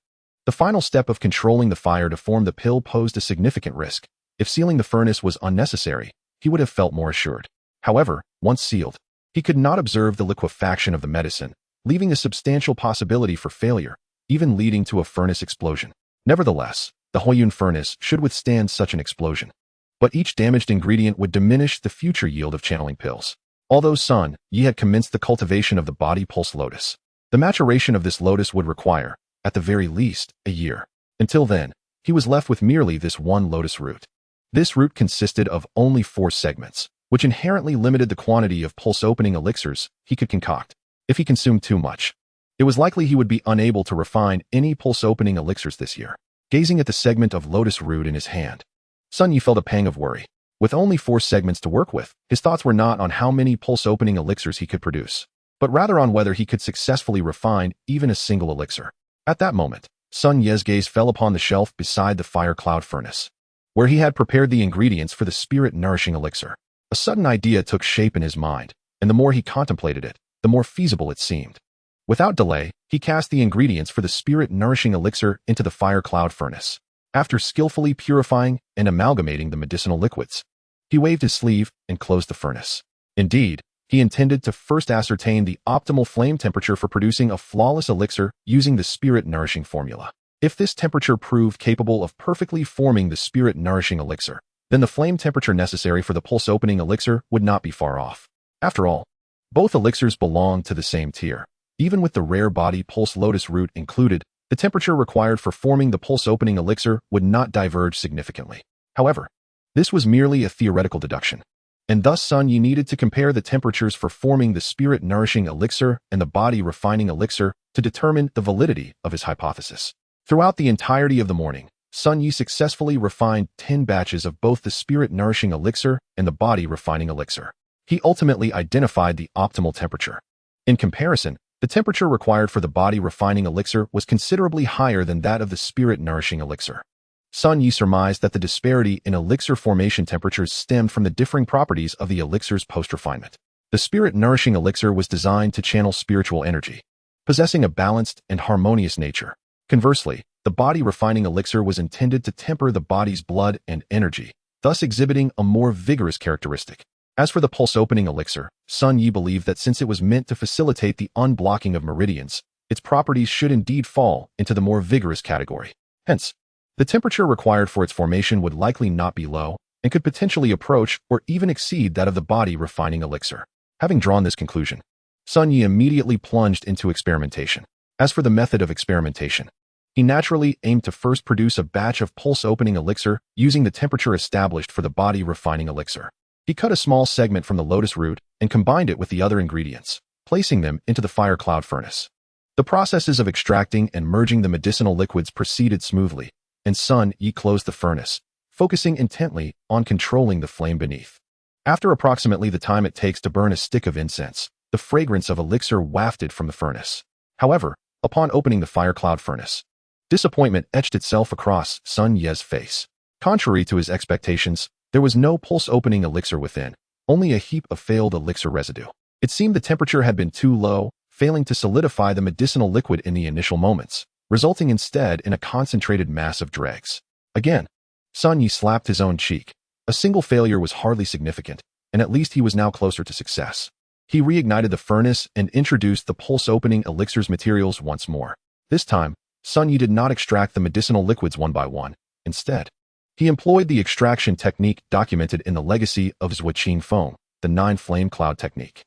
the final step of controlling the fire to form the pill posed a significant risk. If sealing the furnace was unnecessary, he would have felt more assured. However, once sealed, he could not observe the liquefaction of the medicine, leaving a substantial possibility for failure, even leading to a furnace explosion. Nevertheless, the Huiyun furnace should withstand such an explosion. But each damaged ingredient would diminish the future yield of channeling pills. Although Sun Yi had commenced the cultivation of the body pulse lotus, the maturation of this lotus would require, at the very least, a year. Until then, he was left with merely this one lotus root. This root consisted of only 4 segments, which inherently limited the quantity of pulse-opening elixirs he could concoct. If he consumed too much, it was likely he would be unable to refine any pulse-opening elixirs this year. Gazing at the segment of lotus root in his hand, Sun Yi felt a pang of worry. With only 4 segments to work with, his thoughts were not on how many pulse-opening elixirs he could produce, but rather on whether he could successfully refine even a single elixir. At that moment, Sun Yi's gaze fell upon the shelf beside the fire cloud furnace, where he had prepared the ingredients for the spirit-nourishing elixir. A sudden idea took shape in his mind, and the more he contemplated it, the more feasible it seemed. Without delay, he cast the ingredients for the spirit-nourishing elixir into the fire cloud furnace. After skillfully purifying and amalgamating the medicinal liquids, he waved his sleeve and closed the furnace. Indeed, he intended to first ascertain the optimal flame temperature for producing a flawless elixir using the spirit-nourishing formula. If this temperature proved capable of perfectly forming the spirit-nourishing elixir, then the flame temperature necessary for the pulse-opening elixir would not be far off. After all, both elixirs belong to the same tier. Even with the rare body pulse lotus root included, the temperature required for forming the pulse-opening elixir would not diverge significantly. However, this was merely a theoretical deduction, and thus Sun Yi needed to compare the temperatures for forming the spirit-nourishing elixir and the body-refining elixir to determine the validity of his hypothesis. Throughout the entirety of the morning, Sun Yi successfully refined 10 batches of both the spirit-nourishing elixir and the body-refining elixir. He ultimately identified the optimal temperature. In comparison, the temperature required for the body-refining elixir was considerably higher than that of the spirit-nourishing elixir. Sun Yi surmised that the disparity in elixir formation temperatures stemmed from the differing properties of the elixir's post-refinement. The spirit-nourishing elixir was designed to channel spiritual energy, possessing a balanced and harmonious nature. Conversely, the body-refining elixir was intended to temper the body's blood and energy, thus exhibiting a more vigorous characteristic. As for the pulse-opening elixir, Sun Yi believed that since it was meant to facilitate the unblocking of meridians, its properties should indeed fall into the more vigorous category. Hence, the temperature required for its formation would likely not be low and could potentially approach or even exceed that of the body-refining elixir. Having drawn this conclusion, Sun Yi immediately plunged into experimentation. As for the method of experimentation, he naturally aimed to first produce a batch of pulse-opening elixir using the temperature established for the body-refining elixir. He cut a small segment from the lotus root and combined it with the other ingredients, placing them into the fire cloud furnace. The processes of extracting and merging the medicinal liquids proceeded smoothly, and Sun Yi closed the furnace, focusing intently on controlling the flame beneath. After approximately the time it takes to burn a stick of incense, the fragrance of elixir wafted from the furnace. However, upon opening the fire cloud furnace, disappointment etched itself across Sun Yi's face. Contrary to his expectations, there was no pulse-opening elixir within, only a heap of failed elixir residue. It seemed the temperature had been too low, failing to solidify the medicinal liquid in the initial moments, resulting instead in a concentrated mass of dregs. Again, Sun Yi slapped his own cheek. A single failure was hardly significant, and at least he was now closer to success. He reignited the furnace and introduced the pulse-opening elixir's materials once more. This time, Sun Yi did not extract the medicinal liquids one by one. Instead, he employed the extraction technique documented in the legacy of Zhuoqing Feng, the 9-flame cloud technique.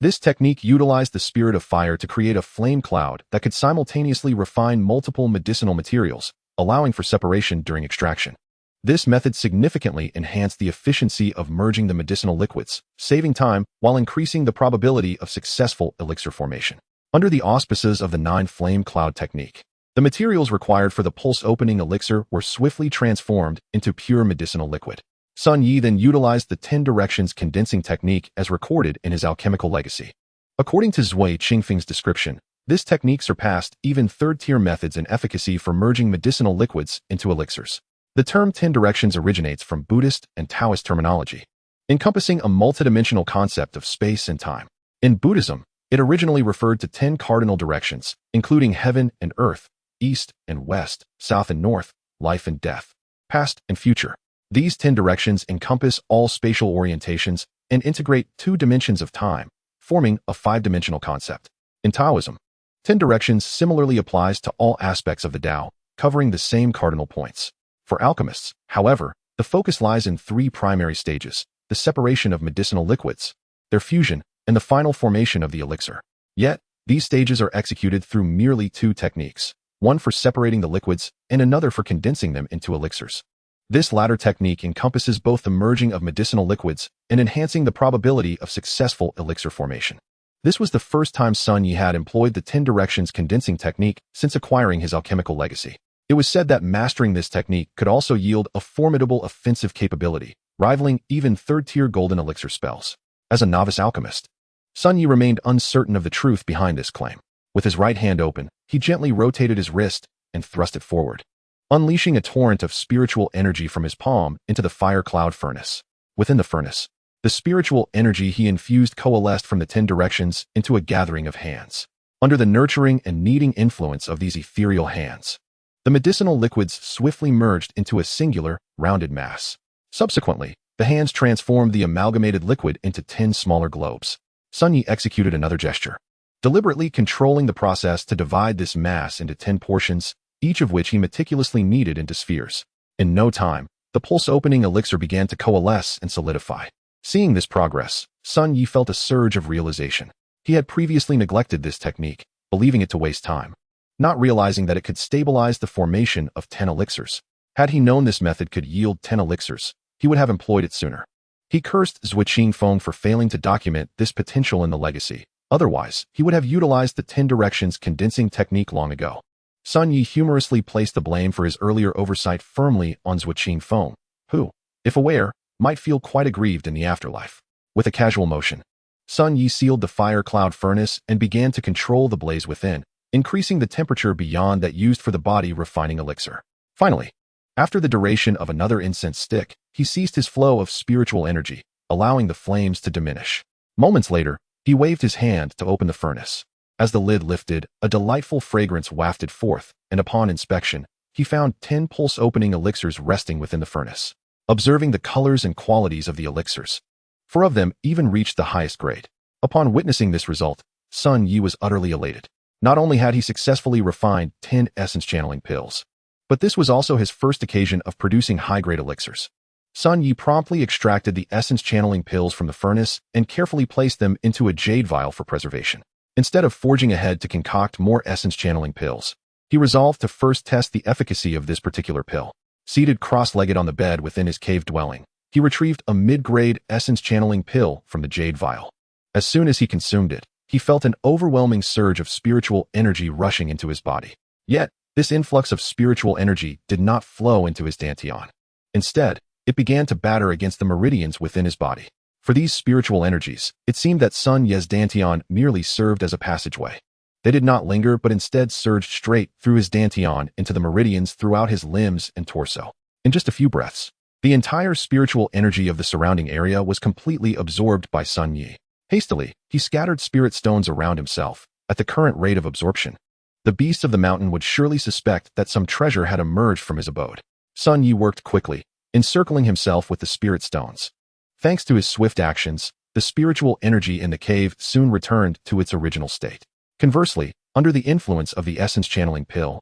This technique utilized the spirit of fire to create a flame cloud that could simultaneously refine multiple medicinal materials, allowing for separation during extraction. This method significantly enhanced the efficiency of merging the medicinal liquids, saving time while increasing the probability of successful elixir formation. Under the auspices of the 9-flame cloud technique, the materials required for the pulse-opening elixir were swiftly transformed into pure medicinal liquid. Sun Yi then utilized the 10 directions condensing technique as recorded in his alchemical legacy. According to Zui Qingfeng's description, this technique surpassed even third-tier methods in efficacy for merging medicinal liquids into elixirs. The term 10 directions originates from Buddhist and Taoist terminology, encompassing a multidimensional concept of space and time. In Buddhism, it originally referred to 10 cardinal directions, including heaven and earth, east and west, south and north, life and death, past and future. These 10 directions encompass all spatial orientations and integrate 2 dimensions of time, forming a 5-dimensional concept. In Taoism, 10 directions similarly applies to all aspects of the Tao, covering the same cardinal points. For alchemists, however, the focus lies in 3 primary stages: the separation of medicinal liquids, their fusion, and the final formation of the elixir. Yet, these stages are executed through merely 2 techniques, one for separating the liquids and another for condensing them into elixirs. This latter technique encompasses both the merging of medicinal liquids and enhancing the probability of successful elixir formation. This was the first time Sun Yi had employed the 10 directions condensing technique since acquiring his alchemical legacy. It was said that mastering this technique could also yield a formidable offensive capability, rivaling even third-tier golden elixir spells. As a novice alchemist, Sun Yi remained uncertain of the truth behind this claim. With his right hand open, he gently rotated his wrist and thrust it forward, unleashing a torrent of spiritual energy from his palm into the fire cloud furnace. Within the furnace, the spiritual energy he infused coalesced from the 10 directions into a gathering of hands. Under the nurturing and kneading influence of these ethereal hands, the medicinal liquids swiftly merged into a singular, rounded mass. Subsequently, the hands transformed the amalgamated liquid into 10 smaller globes. Sun Yi executed another gesture, deliberately controlling the process to divide this mass into 10 portions, each of which he meticulously kneaded into spheres. In no time, the pulse-opening elixir began to coalesce and solidify. Seeing this progress, Sun Yi felt a surge of realization. He had previously neglected this technique, believing it to waste time, not realizing that it could stabilize the formation of 10 elixirs. Had he known this method could yield 10 elixirs, he would have employed it sooner. He cursed Zhuoqing Feng for failing to document this potential in the legacy. Otherwise, he would have utilized the 10 directions condensing technique long ago. Sun Yi humorously placed the blame for his earlier oversight firmly on Zhuoqing Feng, who, if aware, might feel quite aggrieved in the afterlife. With a casual motion, Sun Yi sealed the fire cloud furnace and began to control the blaze within, increasing the temperature beyond that used for the body refining elixir. Finally, after the duration of another incense stick, he ceased his flow of spiritual energy, allowing the flames to diminish. Moments later, he waved his hand to open the furnace. As the lid lifted, a delightful fragrance wafted forth, and upon inspection, he found 10 pulse-opening elixirs resting within the furnace. Observing the colors and qualities of the elixirs, 4 of them even reached the highest grade. Upon witnessing this result, Sun Yi was utterly elated. Not only had he successfully refined 10 essence channeling pills, but this was also his first occasion of producing high-grade elixirs. Sun Yi promptly extracted the essence channeling pills from the furnace and carefully placed them into a jade vial for preservation. Instead of forging ahead to concoct more essence channeling pills, he resolved to first test the efficacy of this particular pill. Seated cross-legged on the bed within his cave dwelling, he retrieved a mid-grade essence channeling pill from the jade vial. As soon as he consumed it, he felt an overwhelming surge of spiritual energy rushing into his body. Yet, this influx of spiritual energy did not flow into his dantian. Instead, it began to batter against the meridians within his body. For these spiritual energies, it seemed that Sun Ye's dantian merely served as a passageway. They did not linger but instead surged straight through his dantian into the meridians throughout his limbs and torso. In just a few breaths, the entire spiritual energy of the surrounding area was completely absorbed by Sun Yi. Hastily, he scattered spirit stones around himself. At the current rate of absorption, the beasts of the mountain would surely suspect that some treasure had emerged from his abode. Sun Yi worked quickly, encircling himself with the spirit stones. Thanks to his swift actions, the spiritual energy in the cave soon returned to its original state. Conversely, under the influence of the essence channeling pill,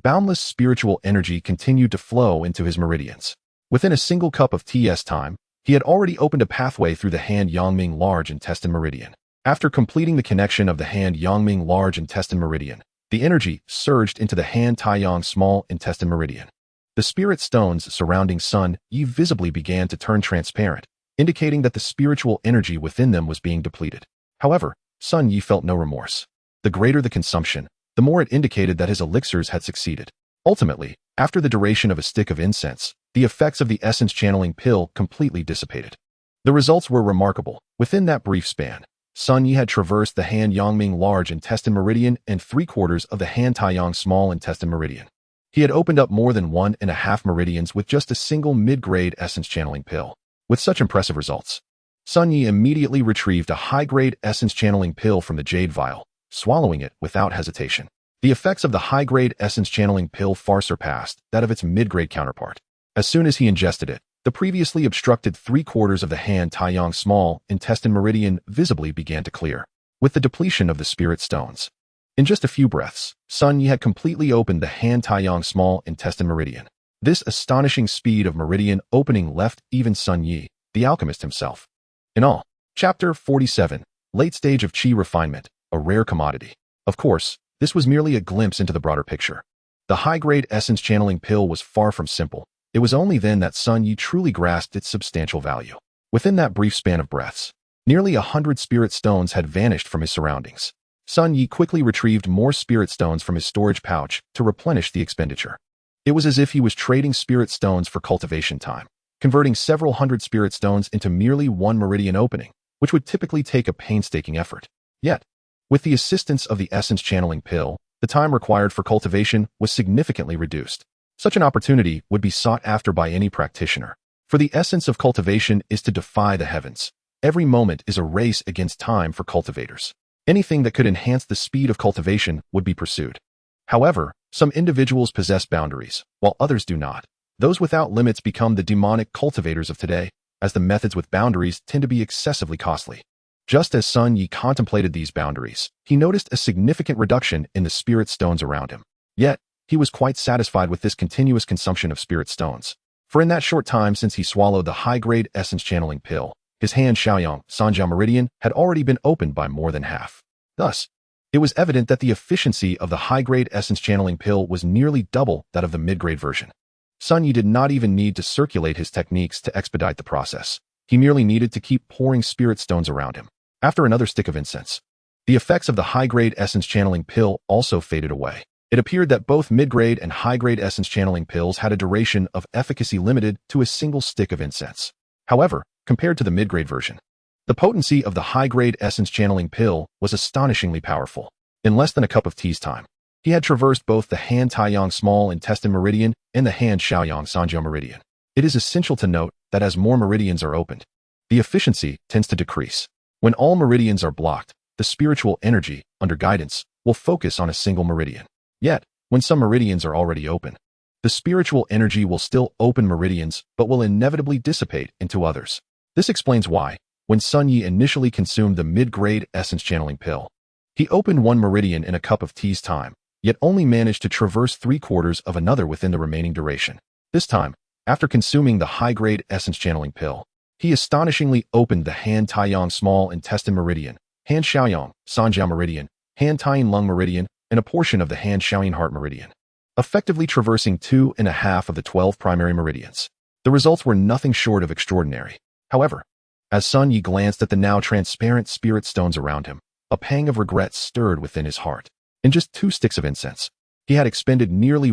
boundless spiritual energy continued to flow into his meridians. Within a single cup of TS time, he had already opened a pathway through the hand Yangming large intestine meridian. After completing the connection of the hand Yangming large intestine meridian, the energy surged into the hand Taiyang small intestine meridian. The spirit stones surrounding Sun Yi visibly began to turn transparent, indicating that the spiritual energy within them was being depleted. However, Sun Yi felt no remorse. The greater the consumption, the more it indicated that his elixirs had succeeded. Ultimately, after the duration of a stick of incense, the effects of the essence channeling pill completely dissipated. The results were remarkable. Within that brief span, Sun Yi had traversed the hand Yangming large intestine meridian and 3/4 of the hand Taiyang small intestine meridian. He had opened up more than 1.5 meridians with just a single mid-grade essence channeling pill. With such impressive results, Sun Yi immediately retrieved a high-grade essence channeling pill from the jade vial, swallowing it without hesitation. The effects of the high-grade essence channeling pill far surpassed that of its mid-grade counterpart. As soon as he ingested it, the previously obstructed 3/4 of the hand Taiyang small intestine meridian visibly began to clear, with the depletion of the spirit stones. In just a few breaths, Sun Yi had completely opened the hand Taiyang small intestine meridian. This astonishing speed of meridian opening left even Sun Yi, the alchemist himself. In all, Chapter 47, Late Stage of Qi Refinement, a Rare Commodity. Of course, this was merely a glimpse into the broader picture. The high-grade essence channeling pill was far from simple. It was only then that Sun Yi truly grasped its substantial value. Within that brief span of breaths, nearly 100 spirit stones had vanished from his surroundings. Sun Yi quickly retrieved more spirit stones from his storage pouch to replenish the expenditure. It was as if he was trading spirit stones for cultivation time, converting several hundred spirit stones into merely one meridian opening, which would typically take a painstaking effort. Yet, with the assistance of the essence channeling pill, the time required for cultivation was significantly reduced. Such an opportunity would be sought after by any practitioner. For the essence of cultivation is to defy the heavens. Every moment is a race against time for cultivators. Anything that could enhance the speed of cultivation would be pursued. However, some individuals possess boundaries, while others do not. Those without limits become the demonic cultivators of today, as the methods with boundaries tend to be excessively costly. Just as Sun Yi contemplated these boundaries, he noticed a significant reduction in the spirit stones around him. Yet, he was quite satisfied with this continuous consumption of spirit stones. For in that short time since he swallowed the high-grade essence channeling pill, his hand Shaoyang Sanjiao meridian had already been opened by more than half. Thus, it was evident that the efficiency of the high-grade essence channeling pill was nearly double that of the mid-grade version. Sun Yi did not even need to circulate his techniques to expedite the process. He merely needed to keep pouring spirit stones around him. After another stick of incense, the effects of the high-grade essence channeling pill also faded away. It appeared that both mid-grade and high-grade essence channeling pills had a duration of efficacy limited to a single stick of incense. However, compared to the mid-grade version, the potency of the high-grade essence channeling pill was astonishingly powerful. In less than a cup of tea's time, he had traversed both the hand Taiyang small intestine meridian and the hand Shaoyang Sanjiao meridian. It is essential to note that as more meridians are opened, the efficiency tends to decrease. When all meridians are blocked, the spiritual energy, under guidance, will focus on a single meridian. Yet, when some meridians are already open, the spiritual energy will still open meridians but will inevitably dissipate into others. This explains why, when Sun Yi initially consumed the mid-grade essence channeling pill, he opened one meridian in a cup of tea's time, yet only managed to traverse 3/4 of another within the remaining duration. This time, after consuming the high-grade essence channeling pill, he astonishingly opened the hand Taiyang small intestine meridian, hand Shaoyang Sanjiao meridian, hand Taiyang lung meridian, and a portion of the hand Shaoyin heart meridian, effectively traversing 2.5 of the 12 primary meridians. The results were nothing short of extraordinary. However, as Sun Yi glanced at the now transparent spirit stones around him, a pang of regret stirred within his heart. In just 2 sticks of incense, he had expended nearly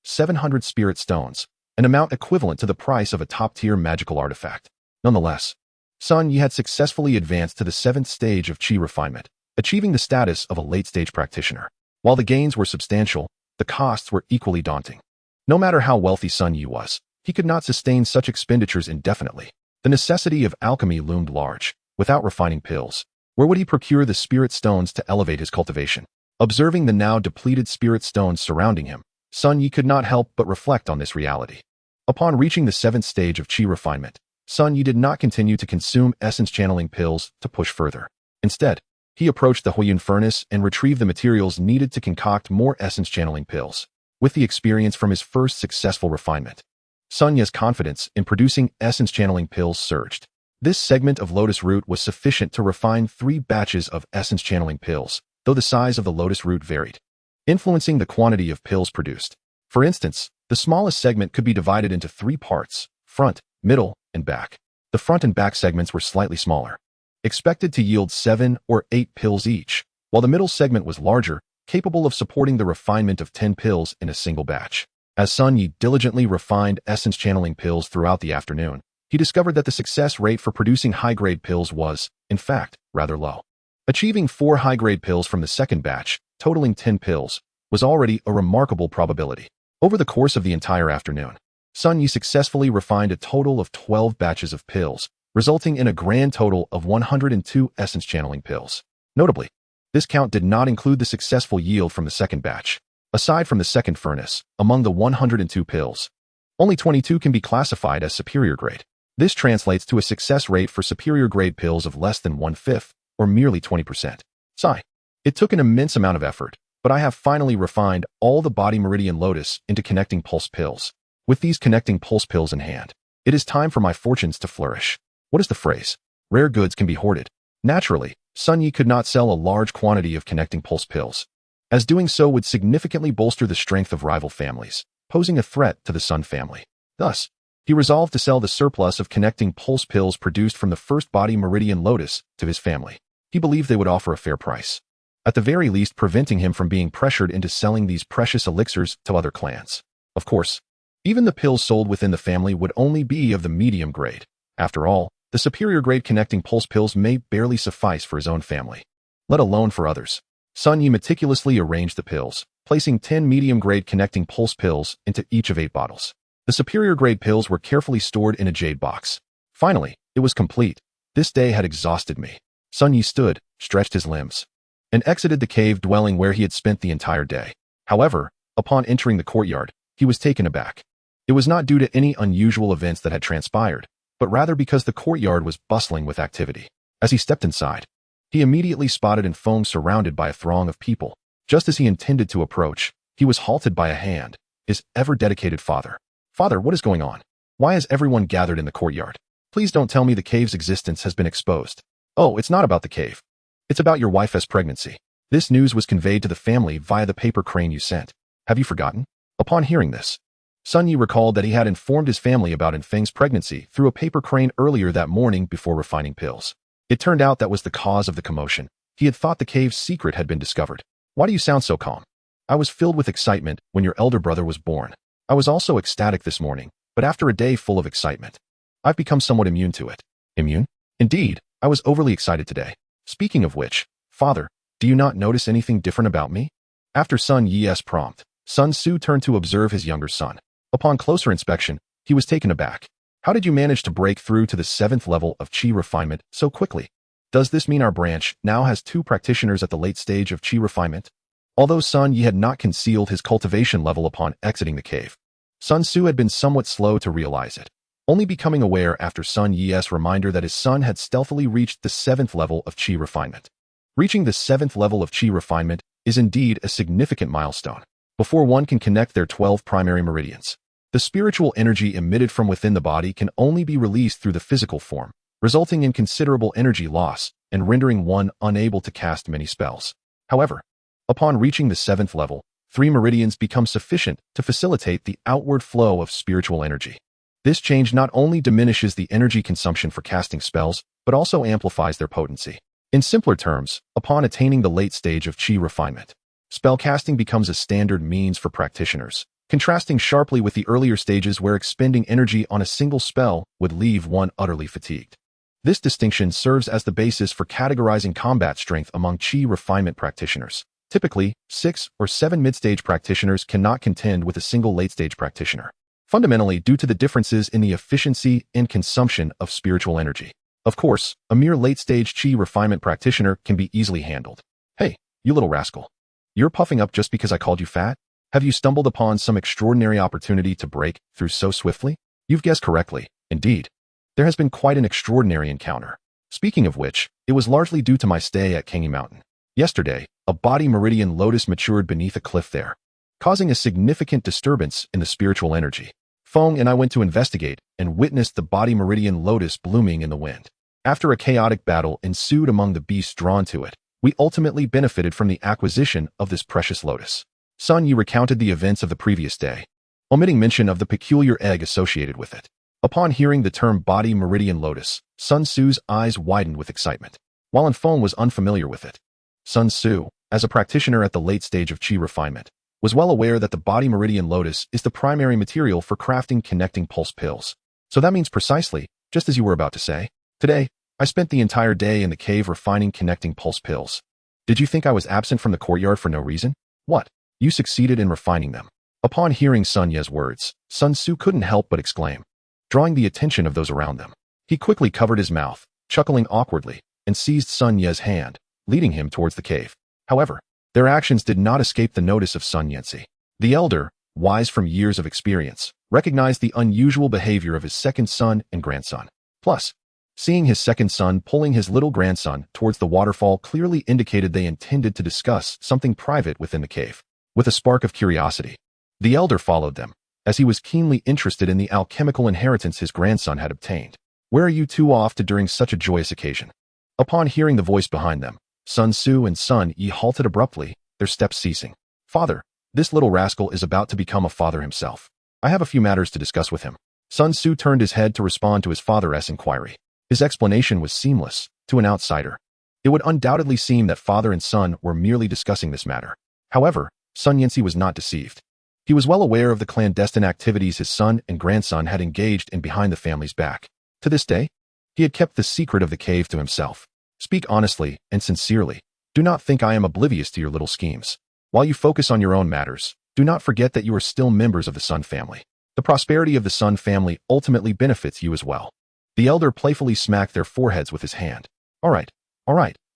700 spirit stones, an amount equivalent to the price of a top-tier magical artifact. Nonetheless, Sun Yi had successfully advanced to the 7th stage of Qi refinement, achieving the status of a late-stage practitioner. While the gains were substantial, the costs were equally daunting. No matter how wealthy Sun Yi was, he could not sustain such expenditures indefinitely. The necessity of alchemy loomed large. Without refining pills, where would he procure the spirit stones to elevate his cultivation? Observing the now depleted spirit stones surrounding him, Sun Yi could not help but reflect on this reality. Upon reaching the 7th stage of Qi refinement, Sun Yi did not continue to consume essence channeling pills to push further. Instead, he approached the Huiyun furnace and retrieved the materials needed to concoct more essence channeling pills. With the experience from his first successful refinement, Sun Yi's confidence in producing essence channeling pills surged. This segment of lotus root was sufficient to refine 3 batches of essence channeling pills, though the size of the lotus root varied, influencing the quantity of pills produced. For instance, the smallest segment could be divided into 3 parts: front, middle, and back. The front and back segments were slightly smaller, expected to yield 7 or 8 pills each, while the middle segment was larger, capable of supporting the refinement of 10 pills in a single batch. As Sun Yi diligently refined essence channeling pills throughout the afternoon, he discovered that the success rate for producing high-grade pills was, in fact, rather low. Achieving 4 high-grade pills from the second batch, totaling 10 pills, was already a remarkable probability. Over the course of the entire afternoon, Sun Yi successfully refined a total of 12 batches of pills, resulting in a grand total of 102 essence channeling pills. Notably, this count did not include the successful yield from the second batch. Aside from the second furnace, among the 102 pills, only 22 can be classified as superior grade. This translates to a success rate for superior grade pills of less than 1/5, or merely 20%. Sigh. It took an immense amount of effort, but I have finally refined all the body meridian lotus into connecting pulse pills. With these connecting pulse pills in hand, it is time for my fortunes to flourish. What is the phrase? Rare goods can be hoarded. Naturally, Sun Yi could not sell a large quantity of connecting pulse pills, as doing so would significantly bolster the strength of rival families, posing a threat to the Sun family. Thus, he resolved to sell the surplus of connecting pulse pills produced from the first body meridian lotus to his family. He believed they would offer a fair price, at the very least preventing him from being pressured into selling these precious elixirs to other clans. Of course, even the pills sold within the family would only be of the medium grade. After all, the superior grade connecting pulse pills may barely suffice for his own family, let alone for others. Sun Yi meticulously arranged the pills, placing 10 medium grade connecting pulse pills into each of 8 bottles. The superior grade pills were carefully stored in a jade box. Finally, it was complete. This day had exhausted me. Sun Yi stood, stretched his limbs, and exited the cave dwelling where he had spent the entire day. However, upon entering the courtyard, he was taken aback. It was not due to any unusual events that had transpired, but rather because the courtyard was bustling with activity. As he stepped inside, he immediately spotted Feng surrounded by a throng of people. Just as he intended to approach, he was halted by a hand, his ever-dedicated father. "Father, what is going on? Why is everyone gathered in the courtyard? Please don't tell me the cave's existence has been exposed." "Oh, it's not about the cave. It's about your wife's pregnancy. This news was conveyed to the family via the paper crane you sent. Have you forgotten?" Upon hearing this, Sun Yi recalled that he had informed his family about Feng's pregnancy through a paper crane earlier that morning before refining pills. It turned out that was the cause of the commotion. He had thought the cave's secret had been discovered. "Why do you sound so calm?" "I was filled with excitement when your elder brother was born. I was also ecstatic this morning, but after a day full of excitement, I've become somewhat immune to it." "Immune?" "Indeed, I was overly excited today. Speaking of which, father, do you not notice anything different about me?" After Sun Yi's prompt, Sun Su turned to observe his younger son. Upon closer inspection, he was taken aback. "How did you manage to break through to the 7th level of Qi refinement so quickly? Does this mean our branch now has 2 practitioners at the late stage of Qi refinement?" Although Sun Yi had not concealed his cultivation level upon exiting the cave, Sun Su had been somewhat slow to realize it, only becoming aware after Sun Yi's reminder that his son had stealthily reached the 7th level of Qi refinement. Reaching the 7th level of Qi refinement is indeed a significant milestone. Before one can connect their 12 primary meridians, the spiritual energy emitted from within the body can only be released through the physical form, resulting in considerable energy loss and rendering one unable to cast many spells. However, upon reaching the 7th level, 3 meridians become sufficient to facilitate the outward flow of spiritual energy. This change not only diminishes the energy consumption for casting spells, but also amplifies their potency. In simpler terms, upon attaining the late stage of Qi refinement, spellcasting becomes a standard means for practitioners, contrasting sharply with the earlier stages where expending energy on a single spell would leave one utterly fatigued. This distinction serves as the basis for categorizing combat strength among Qi refinement practitioners. Typically, 6 or 7 mid-stage practitioners cannot contend with a single late-stage practitioner, fundamentally due to the differences in the efficiency and consumption of spiritual energy. Of course, a mere late-stage Qi refinement practitioner can be easily handled. "Hey, you little rascal. You're puffing up just because I called you fat? Have you stumbled upon some extraordinary opportunity to break through so swiftly? You've guessed correctly. Indeed, there has been quite an extraordinary encounter. Speaking of which, it was largely due to my stay at Kangi Mountain. Yesterday, a body meridian lotus matured beneath a cliff there, causing a significant disturbance in the spiritual energy. Feng and I went to investigate and witnessed the body meridian lotus blooming in the wind. After a chaotic battle ensued among the beasts drawn to it, we ultimately benefited from the acquisition of this precious lotus. Sun Yi recounted the events of the previous day, omitting mention of the peculiar egg associated with it. Upon hearing the term body meridian lotus, Sun Tzu's eyes widened with excitement, while Feng was unfamiliar with it. Sun Tzu, as a practitioner at the late stage of qi refinement, was well aware that the body meridian lotus is the primary material for crafting connecting pulse pills. So that means precisely, just as you were about to say, today, I spent the entire day in the cave refining connecting pulse pills. Did you think I was absent from the courtyard for no reason? What? You succeeded in refining them. Upon hearing Sun Ye's words, Sun Tzu couldn't help but exclaim, drawing the attention of those around them. He quickly covered his mouth, chuckling awkwardly, and seized Sun Ye's hand, leading him towards the cave. However, their actions did not escape the notice of Sun Yanzi. The elder, wise from years of experience, recognized the unusual behavior of his second son and grandson. Plus, seeing his second son pulling his little grandson towards the waterfall clearly indicated they intended to discuss something private within the cave. With a spark of curiosity, the elder followed them, as he was keenly interested in the alchemical inheritance his grandson had obtained. Where are you two off to during such a joyous occasion? Upon hearing the voice behind them, Sun Tzu and Sun Yi halted abruptly, their steps ceasing. Father, this little rascal is about to become a father himself. I have a few matters to discuss with him. Sun Tzu turned his head to respond to his father's inquiry. His explanation was seamless. To an outsider, it would undoubtedly seem that father and son were merely discussing this matter. However, Sun Yanzi was not deceived. He was well aware of the clandestine activities his son and grandson had engaged in behind the family's back. To this day, he had kept the secret of the cave to himself. Speak honestly and sincerely. Do not think I am oblivious to your little schemes. While you focus on your own matters, do not forget that you are still members of the Sun family. The prosperity of the Sun family ultimately benefits you as well. The elder playfully smacked their foreheads with his hand. All right,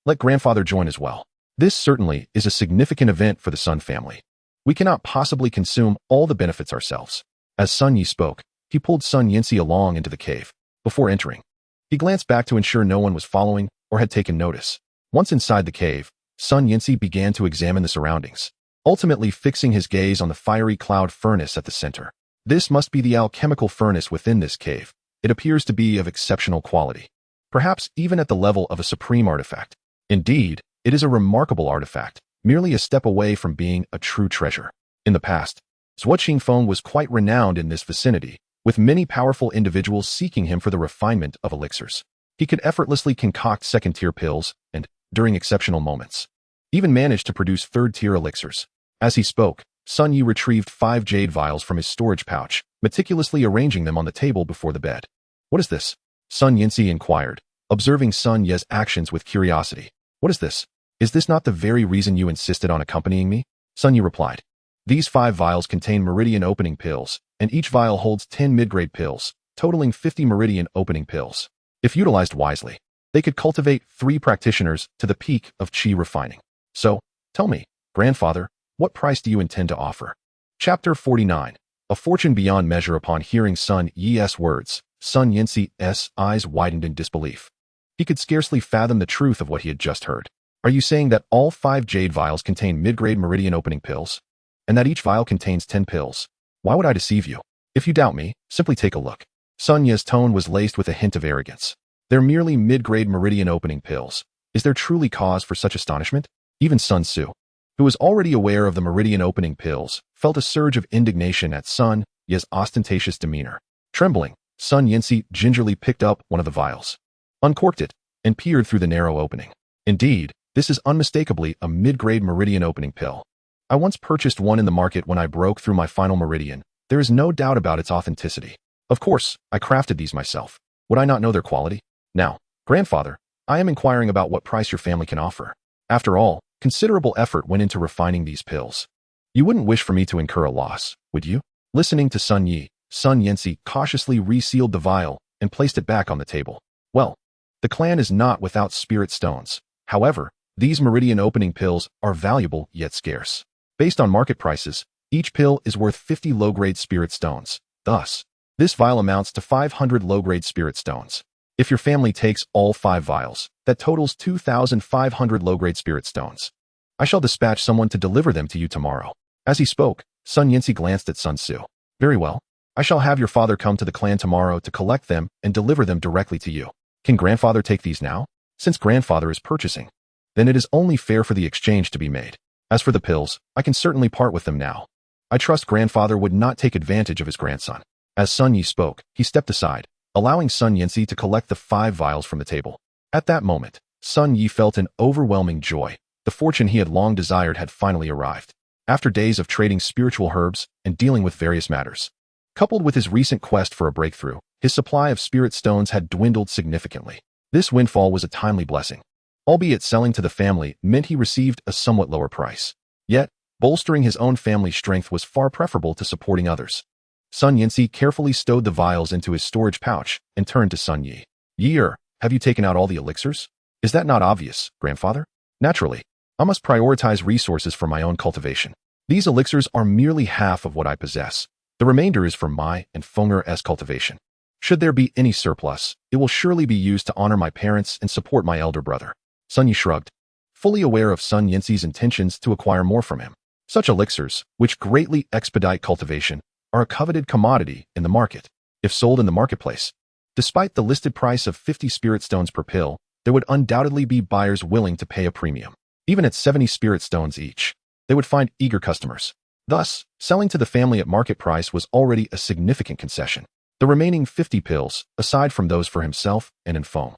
let grandfather join as well. This certainly is a significant event for the Sun family. We cannot possibly consume all the benefits ourselves. As Sun Yi spoke, he pulled Sun Yanzi along into the cave. Before entering, he glanced back to ensure no one was following or had taken notice. Once inside the cave, Sun Yanzi began to examine the surroundings, ultimately fixing his gaze on the fiery cloud furnace at the center. This must be the alchemical furnace within this cave. It appears to be of exceptional quality, perhaps even at the level of a supreme artifact. Indeed, it is a remarkable artifact, merely a step away from being a true treasure. In the past, Zhuo Qingfeng was quite renowned in this vicinity, with many powerful individuals seeking him for the refinement of elixirs. He could effortlessly concoct second-tier pills and, during exceptional moments, even managed to produce third-tier elixirs. As he spoke, Sun Yi retrieved 5 jade vials from his storage pouch, meticulously arranging them on the table before the bed. What is this? Sun Yanzi inquired, observing Sun Ye's actions with curiosity. What is this? Is this not the very reason you insisted on accompanying me? Sun Yi replied. These 5 vials contain meridian opening pills, and each vial holds 10 mid-grade pills, totaling 50 meridian opening pills. If utilized wisely, they could cultivate 3 practitioners to the peak of qi refining. So, tell me, grandfather, what price do you intend to offer? Chapter 49. A fortune beyond measure. Upon hearing Sun Yi's words, Sun Yanzi's eyes widened in disbelief. He could scarcely fathom the truth of what he had just heard. Are you saying that all 5 jade vials contain mid-grade meridian opening pills? And that each vial contains 10 pills? Why would I deceive you? If you doubt me, simply take a look. Sun Ye's tone was laced with a hint of arrogance. They're merely mid-grade meridian opening pills. Is there truly cause for such astonishment? Even Sun Tzu, who was already aware of the meridian opening pills, felt a surge of indignation at Sun Ye's ostentatious demeanor. Trembling, Sun Yanzi gingerly picked up one of the vials, uncorked it, and peered through the narrow opening. Indeed, this is unmistakably a mid-grade meridian opening pill. I once purchased one in the market when I broke through my final meridian. There is no doubt about its authenticity. Of course, I crafted these myself. Would I not know their quality? Now, grandfather, I am inquiring about what price your family can offer. After all, considerable effort went into refining these pills. You wouldn't wish for me to incur a loss, would you? Listening to Sun Yi, Sun Yanzi cautiously resealed the vial and placed it back on the table. Well, the clan is not without spirit stones. However, these meridian opening pills are valuable yet scarce. Based on market prices, Each pill is worth 50 low-grade spirit stones. Thus, this vial amounts to 500 low-grade spirit stones. If your family takes all 5 vials, that totals 2,500 low-grade spirit stones. I shall dispatch someone to deliver them to you tomorrow. As he spoke, Sun Yinzi glanced at Sun Su. Very well. I shall have your father come to the clan tomorrow to collect them and deliver them directly to you. Can grandfather take these now? Since grandfather is purchasing, then it is only fair for the exchange to be made. As for the pills, I can certainly part with them now. I trust grandfather would not take advantage of his grandson. As Sun Yi spoke, he stepped aside, allowing Sun Yinzi to collect the 5 vials from the table. At that moment, Sun Yi felt an overwhelming joy. The fortune he had long desired had finally arrived. After days of trading spiritual herbs and dealing with various matters, coupled with his recent quest for a breakthrough, his supply of spirit stones had dwindled significantly. This windfall was a timely blessing. Albeit selling to the family meant he received a somewhat lower price. Yet, bolstering his own family's strength was far preferable to supporting others. Sun Yinzi carefully stowed the vials into his storage pouch and turned to Sun Yi. Yi, have you taken out all the elixirs? Is that not obvious, grandfather? Naturally. I must prioritize resources for my own cultivation. These elixirs are merely half of what I possess. The remainder is for my and Feng'er's cultivation. Should there be any surplus, it will surely be used to honor my parents and support my elder brother. Sun Yi shrugged, fully aware of Sun Yinzi's intentions to acquire more from him. Such elixirs, which greatly expedite cultivation, are a coveted commodity in the market. If sold in the marketplace, despite the listed price of 50 spirit stones per pill, there would undoubtedly be buyers willing to pay a premium. Even at 70 spirit stones each, they would find eager customers. Thus, selling to the family at market price was already a significant concession. The remaining 50 pills, aside from those for himself and Infeng,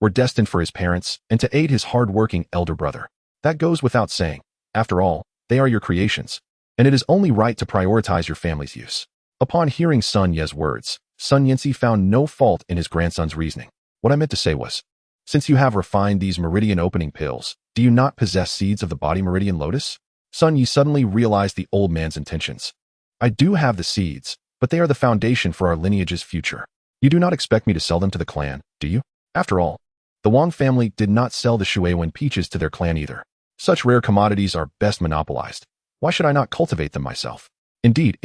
were destined for his parents and to aid his hard-working elder brother. That goes without saying. After all, they are your creations, and it is only right to prioritize your family's use. Upon hearing Sun Ye's words, Sun Yinzi found no fault in his grandson's reasoning. What I meant to say was, since you have refined these meridian-opening pills, do you not possess seeds of the body meridian lotus? Sun Yi suddenly realized the old man's intentions. I do have the seeds, but they are the foundation for our lineage's future. You do not expect me to sell them to the clan, do you? After all, the Wang family did not sell the Shuiwen peaches to their clan either. Such rare commodities are best monopolized. Why should I not cultivate them myself? Indeed,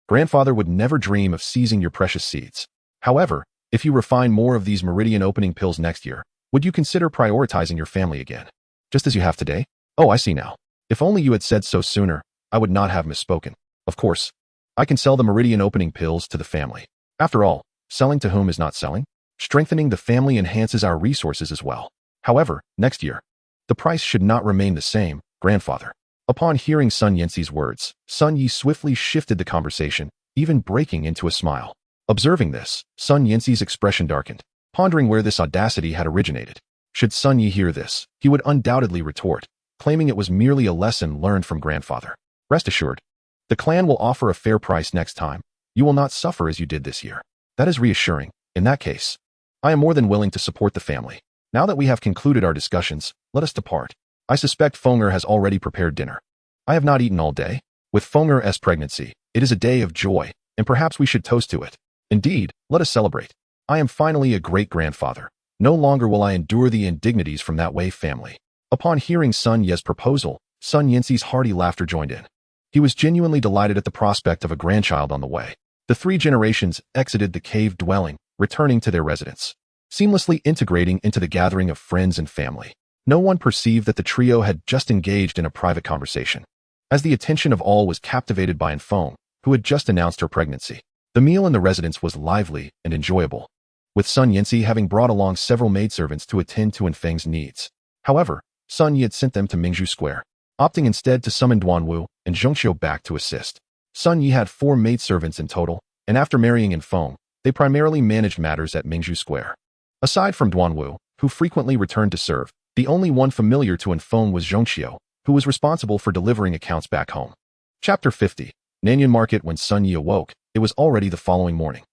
grandfather would never dream of seizing your precious seeds. However, if you refine more of these meridian-opening pills next year, would you consider prioritizing your family again? Just as you have today? Oh, I see now. If only you had said so sooner, I would not have misspoken. Of course, I can sell the meridian-opening pills to the family. After all, selling to whom is not selling? Strengthening the family enhances our resources as well. However, next year, the price should not remain the same, grandfather. Upon hearing Sun Yinzi's words, Sun Yi swiftly shifted the conversation, even breaking into a smile. Observing this, Sun Yinzi's expression darkened, pondering where this audacity had originated. Should Sun Yi hear this, he would undoubtedly retort, claiming it was merely a lesson learned from grandfather. Rest assured, the clan will offer a fair price next time. You will not suffer as you did this year. That is reassuring. In that case, I am more than willing to support the family. Now that we have concluded our discussions, let us depart. I suspect Feng'er has already prepared dinner. I have not eaten all day. With Feng'er's pregnancy, it is a day of joy, and perhaps we should toast to it. Indeed, let us celebrate. I am finally a great-grandfather. No longer will I endure the indignities from that Wei family. Upon hearing Sun Ye's proposal, Sun Yinzi's hearty laughter joined in. He was genuinely delighted at the prospect of a grandchild on the way. The 3 generations exited the cave dwelling, returning to their residence, seamlessly integrating into the gathering of friends and family. No one perceived that the trio had just engaged in a private conversation, as the attention of all was captivated by Infeng, who had just announced her pregnancy. The meal in the residence was lively and enjoyable, with Sun Yinzi having brought along several maidservants to attend to Infeng's needs. However, Sun Yi had sent them to Mingzhu Square, opting instead to summon Duanwu and Zhongxiu back to assist. Sun Yi had 4 maidservants in total, and after marrying Infeng, they primarily managed matters at Mingzhu Square. Aside from Duanwu, who frequently returned to serve, the only one familiar to Infeng was Zhongxiu, who was responsible for delivering accounts back home. Chapter 50. Nanyan Market. When Sun Yi awoke, it was already the following morning.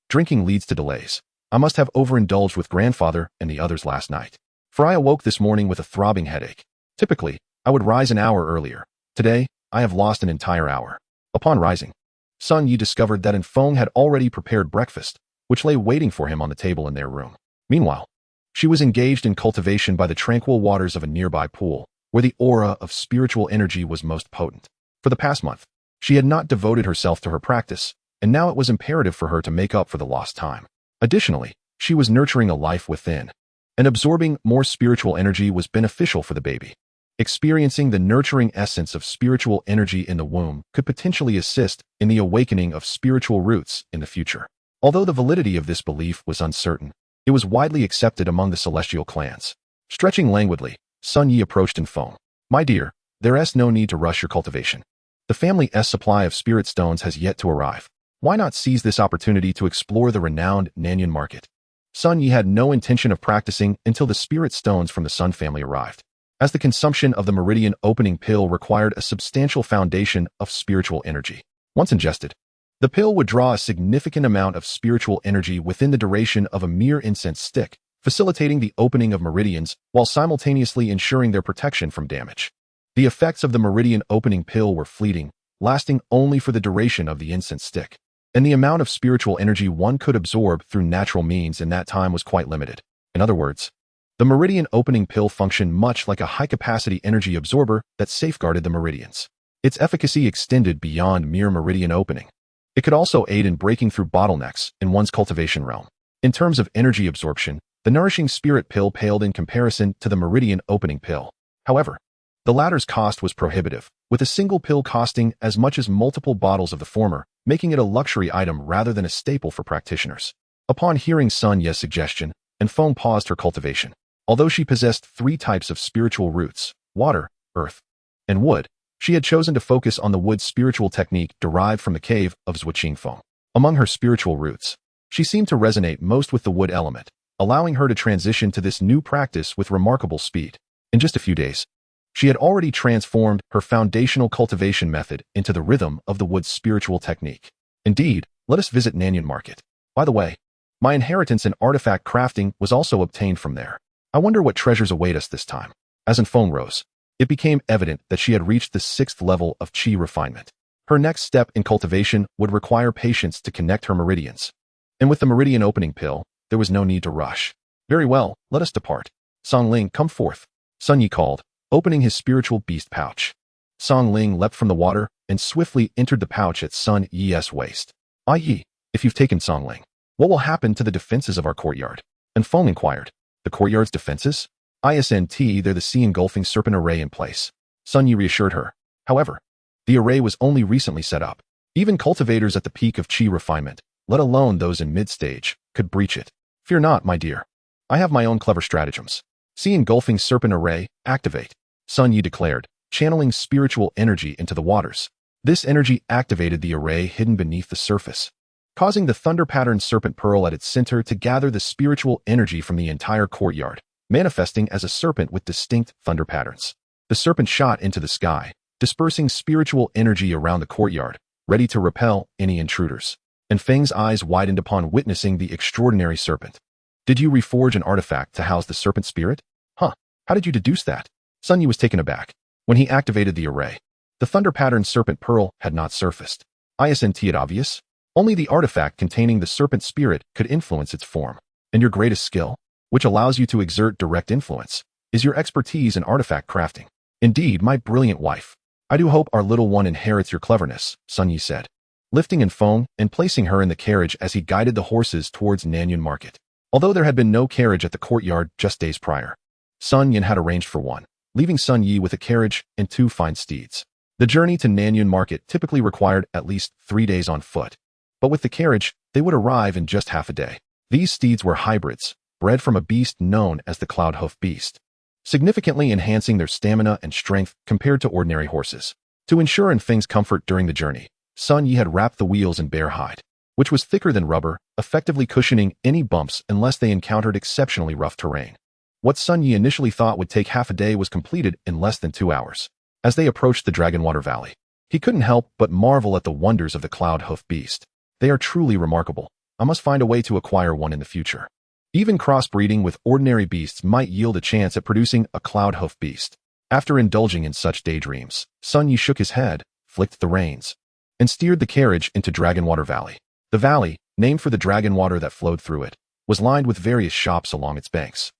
Drinking leads to delays. I must have overindulged with grandfather and the others last night, for I awoke this morning with a throbbing headache. Typically, I would rise an hour earlier. Today, I have lost an entire hour. Upon rising, Sun Yi discovered that Infeng had already prepared breakfast, which lay waiting for him on the table in their room. Meanwhile, she was engaged in cultivation by the tranquil waters of a nearby pool, where the aura of spiritual energy was most potent. For the past month, She had not devoted herself to her practice, and now it was imperative for her to make up for the lost time. Additionally, she was nurturing a life within, and absorbing more spiritual energy was beneficial for the baby. Experiencing the nurturing essence of spiritual energy in the womb could potentially assist in the awakening of spiritual roots in the future. Although the validity of this belief was uncertain, it was widely accepted among the celestial clans. Stretching languidly, Sun Yi approached in phone. My dear, there's no need to rush your cultivation. The family's supply of spirit stones has yet to arrive. Why not seize this opportunity to explore the renowned Nanyuan market? Sun Yi had no intention of practicing until the spirit stones from the Sun family arrived, as the consumption of the meridian opening pill required a substantial foundation of spiritual energy. Once ingested, the pill would draw a significant amount of spiritual energy within the duration of a mere incense stick, facilitating the opening of meridians while simultaneously ensuring their protection from damage. The effects of the meridian opening pill were fleeting, lasting only for the duration of the incense stick, and the amount of spiritual energy one could absorb through natural means in that time was quite limited. In other words, the meridian opening pill functioned much like a high-capacity energy absorber that safeguarded the meridians. Its efficacy extended beyond mere meridian opening. It could also aid in breaking through bottlenecks in one's cultivation realm. In terms of energy absorption, the nourishing spirit pill paled in comparison to the meridian opening pill. However, the latter's cost was prohibitive, with a single pill costing as much as multiple bottles of the former, making it a luxury item rather than a staple for practitioners. Upon hearing Sun Ye's suggestion, Enfong paused her cultivation. Although she possessed 3 types of spiritual roots, water, earth, and wood, she had chosen to focus on the wood spiritual technique derived from the cave of Zhuqingfeng. Among her spiritual roots, she seemed to resonate most with the wood element, allowing her to transition to this new practice with remarkable speed. In just a few days, she had already transformed her foundational cultivation method into the rhythm of the wood spiritual technique. Indeed, let us visit Nanyuan Market. By the way, my inheritance in artifact crafting was also obtained from there. I wonder what treasures await us this time. As Enfong rose, it became evident that she had reached the 6th level of qi refinement. Her next step in cultivation would require patience to connect her meridians. And with the meridian opening pill, there was no need to rush. Very well, let us depart. Song Ling, come forth. Sun Yi called, opening his spiritual beast pouch. Song Ling leapt from the water and swiftly entered the pouch at Sun Yi's waist. Ah Yi, if you've taken Song Ling, what will happen to the defenses of our courtyard? Enfong inquired. The courtyard's defenses? ISNT, they're the sea-engulfing serpent array in place. Sun Yi reassured her. However, the array was only recently set up. Even cultivators at the peak of qi refinement, let alone those in mid-stage, could breach it. Fear not, my dear. I have my own clever stratagems. Sea-engulfing serpent array, activate. Sun Yi declared, channeling spiritual energy into the waters. This energy activated the array hidden beneath the surface, causing the thunder-patterned serpent pearl at its center to gather the spiritual energy from the entire courtyard, manifesting as a serpent with distinct thunder patterns. The serpent shot into the sky, dispersing spiritual energy around the courtyard, ready to repel any intruders. And Feng's eyes widened upon witnessing the extraordinary serpent. Did you reforge an artifact to house the serpent spirit? Huh, how did you deduce that? Sun Yi was taken aback. When he activated the array, the thunder-patterned serpent pearl had not surfaced. Isn't it obvious? Only the artifact containing the serpent spirit could influence its form. And your greatest skill, which allows you to exert direct influence, is your expertise in artifact crafting. Indeed, my brilliant wife. I do hope our little one inherits your cleverness, Sun Yi said, lifting Enfong and placing her in the carriage as he guided the horses towards Nanyuan Market. Although there had been no carriage at the courtyard just days prior, Sun Yin had arranged for one, leaving Sun Yi with a carriage and 2 fine steeds. The journey to Nanyuan Market typically required at least 3 days on foot, but with the carriage, they would arrive in just half a day. These steeds were hybrids, bred from a beast known as the Cloud-Hoof Beast, significantly enhancing their stamina and strength compared to ordinary horses. To ensure Enfeng's comfort during the journey, Sun Yi had wrapped the wheels in bear hide, which was thicker than rubber, effectively cushioning any bumps unless they encountered exceptionally rough terrain. What Sun Yi initially thought would take half a day was completed in less than 2 hours. As they approached the Dragonwater Valley, he couldn't help but marvel at the wonders of the Cloud-Hoof Beast. They are truly remarkable. I must find a way to acquire one in the future. Even crossbreeding with ordinary beasts might yield a chance at producing a Cloud-Hoof Beast. After indulging in such daydreams, Sun Yi shook his head, flicked the reins, and steered the carriage into Dragonwater Valley. The valley, named for the dragon water that flowed through it, was lined with various shops along its banks,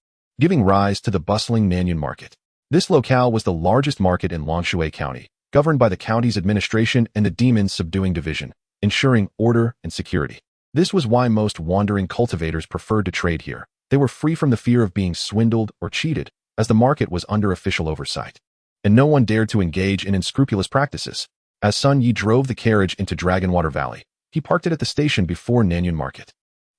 giving rise to the bustling Nanyuan Market. This locale was the largest market in Longshui County, governed by the county's administration and the Demon Subduing Division, ensuring order and security. This was why most wandering cultivators preferred to trade here. They were free from the fear of being swindled or cheated, as the market was under official oversight. And no one dared to engage in unscrupulous practices. As Sun Yi drove the carriage into Dragonwater Valley, he parked it at the station before Nanyun Market.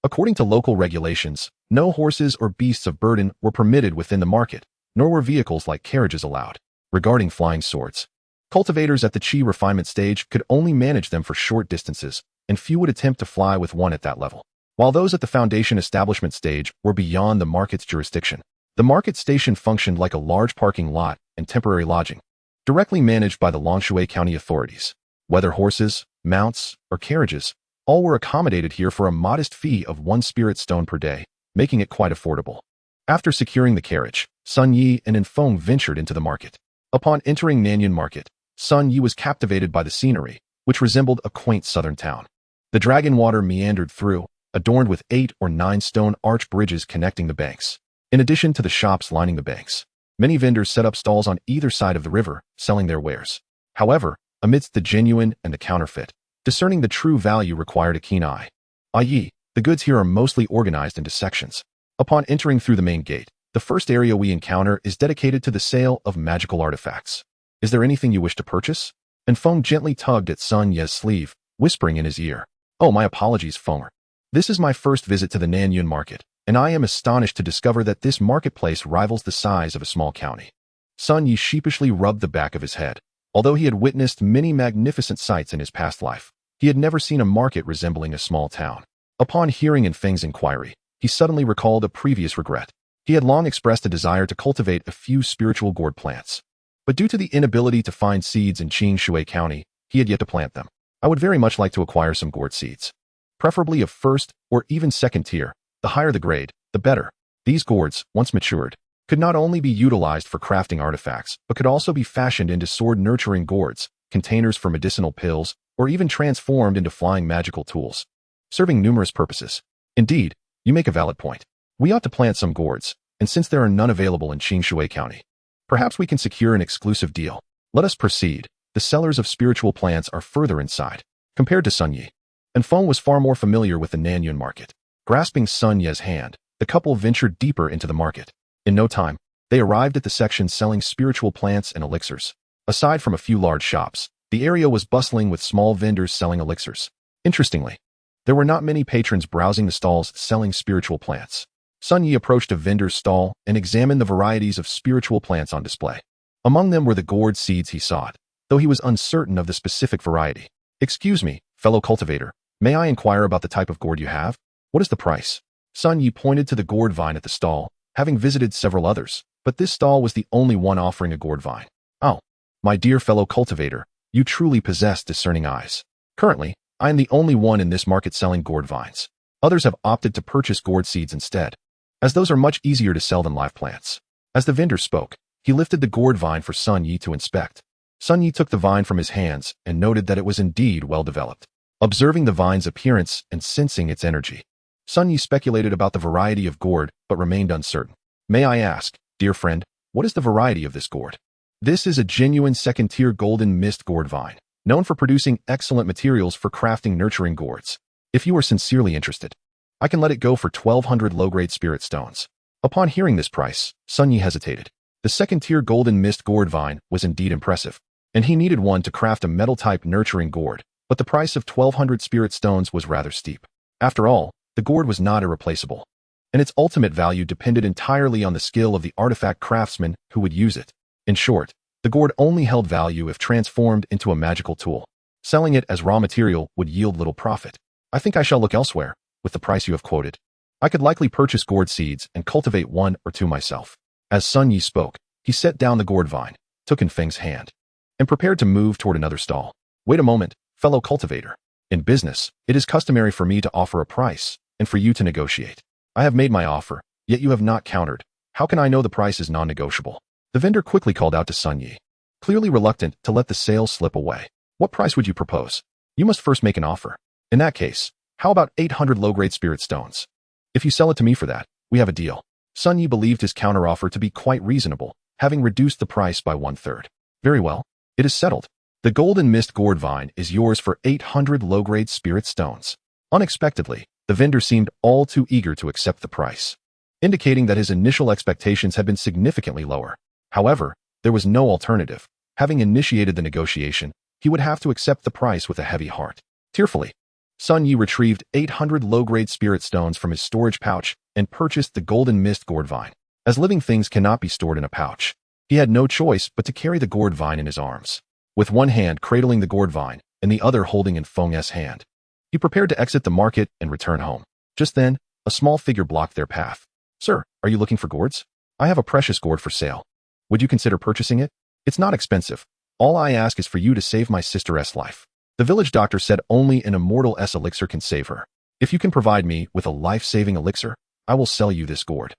According to local regulations, no horses or beasts of burden were permitted within the market, nor were vehicles like carriages allowed. Regarding flying swords, cultivators at the Qi refinement stage could only manage them for short distances, and few would attempt to fly with one at that level. While those at the foundation establishment stage were beyond the market's jurisdiction, the market station functioned like a large parking lot and temporary lodging, directly managed by the Longshui County authorities. Whether horses, mounts, or carriages, all were accommodated here for a modest fee of 1 spirit stone per day, making it quite affordable. After securing the carriage, Sun Yi and Infeng ventured into the market. Upon entering Nanyun Market, Sun Yi was captivated by the scenery, which resembled a quaint southern town. The dragon water meandered through, adorned with 8 or 9 stone arch bridges connecting the banks. In addition to the shops lining the banks, many vendors set up stalls on either side of the river, selling their wares. However, amidst the genuine and the counterfeit, discerning the true value required a keen eye. I.e., the goods here are mostly organized into sections. Upon entering through the main gate, the first area we encounter is dedicated to the sale of magical artifacts. Is there anything you wish to purchase? And Feng gently tugged at Sun Ye's sleeve, whispering in his ear, "Oh, my apologies, Fenger. This is my first visit to the Nanyun market, and I am astonished to discover that this marketplace rivals the size of a small county." Sun Yi sheepishly rubbed the back of his head. Although he had witnessed many magnificent sights in his past life, he had never seen a market resembling a small town. Upon hearing Infeng's inquiry, he suddenly recalled a previous regret. He had long expressed a desire to cultivate a few spiritual gourd plants. But due to the inability to find seeds in Qingshui County, he had yet to plant them. I would very much like to acquire some gourd seeds, preferably of first or even second tier. The higher the grade, the better. These gourds, once matured, could not only be utilized for crafting artifacts, but could also be fashioned into sword-nurturing gourds, containers for medicinal pills, or even transformed into flying magical tools, serving numerous purposes. Indeed, you make a valid point. We ought to plant some gourds, and since there are none available in Qingshui County, perhaps we can secure an exclusive deal. Let us proceed. The sellers of spiritual plants are further inside. Compared to Sun Yi, and Feng was far more familiar with the Nanyun market. Grasping Sun Ye's hand, the couple ventured deeper into the market. In no time, they arrived at the section selling spiritual plants and elixirs. Aside from a few large shops, the area was bustling with small vendors selling elixirs. Interestingly, there were not many patrons browsing the stalls selling spiritual plants. Sun Yi approached a vendor's stall and examined the varieties of spiritual plants on display. Among them were the gourd seeds he sought, though he was uncertain of the specific variety. "Excuse me, fellow cultivator, may I inquire about the type of gourd you have? What is the price?" Sun Yi pointed to the gourd vine at the stall, having visited several others, but this stall was the only one offering a gourd vine. "Oh, my dear fellow cultivator, you truly possess discerning eyes. Currently, I am the only one in this market selling gourd vines. Others have opted to purchase gourd seeds instead, as those are much easier to sell than live plants." As the vendor spoke, he lifted the gourd vine for Sun Yi to inspect. Sun Yi took the vine from his hands and noted that it was indeed well developed. Observing the vine's appearance and sensing its energy, Sun Yi speculated about the variety of gourd but remained uncertain. "May I ask, dear friend, what is the variety of this gourd?" "This is a genuine second-tier golden mist gourd vine, known for producing excellent materials for crafting nurturing gourds. If you are sincerely interested, I can let it go for 1,200 low-grade spirit stones." Upon hearing this price, Sun Yi hesitated. The second-tier golden mist gourd vine was indeed impressive, and he needed one to craft a metal-type nurturing gourd, but the price of 1,200 spirit stones was rather steep. After all, the gourd was not irreplaceable, and its ultimate value depended entirely on the skill of the artifact craftsman who would use it. In short, the gourd only held value if transformed into a magical tool. Selling it as raw material would yield little profit. "I think I shall look elsewhere, with the price you have quoted. I could likely purchase gourd seeds and cultivate 1 or 2 myself." As Sun Yi spoke, he set down the gourd vine, took Infeng's hand, and prepared to move toward another stall. "Wait a moment, fellow cultivator. In business, it is customary for me to offer a price, and for you to negotiate. I have made my offer, yet you have not countered. How can I know the price is non-negotiable?" The vendor quickly called out to Sun Yi, clearly reluctant to let the sale slip away. "What price would you propose? You must first make an offer. In that case, how about 800 low-grade spirit stones? If you sell it to me for that, we have a deal." Sun Yi believed his counteroffer to be quite reasonable, having reduced the price by 1/3. "Very well, it is settled. The golden mist gourd vine is yours for 800 low-grade spirit stones. Unexpectedly, the vendor seemed all too eager to accept the price, indicating that his initial expectations had been significantly lower. However, there was no alternative. Having initiated the negotiation, he would have to accept the price with a heavy heart. Tearfully, Sun Yi retrieved 800 low-grade spirit stones from his storage pouch and purchased the golden mist gourd vine. As living things cannot be stored in a pouch, he had no choice but to carry the gourd vine in his arms. With one hand cradling the gourd vine and the other holding in Feng's hand, he prepared to exit the market and return home. Just then, a small figure blocked their path. "Sir, are you looking for gourds? I have a precious gourd for sale. Would you consider purchasing it? It's not expensive. All I ask is for you to save my sister's life." The village doctor said only an immortal elixir can save her. "If you can provide me with a life-saving elixir, I will sell you this gourd."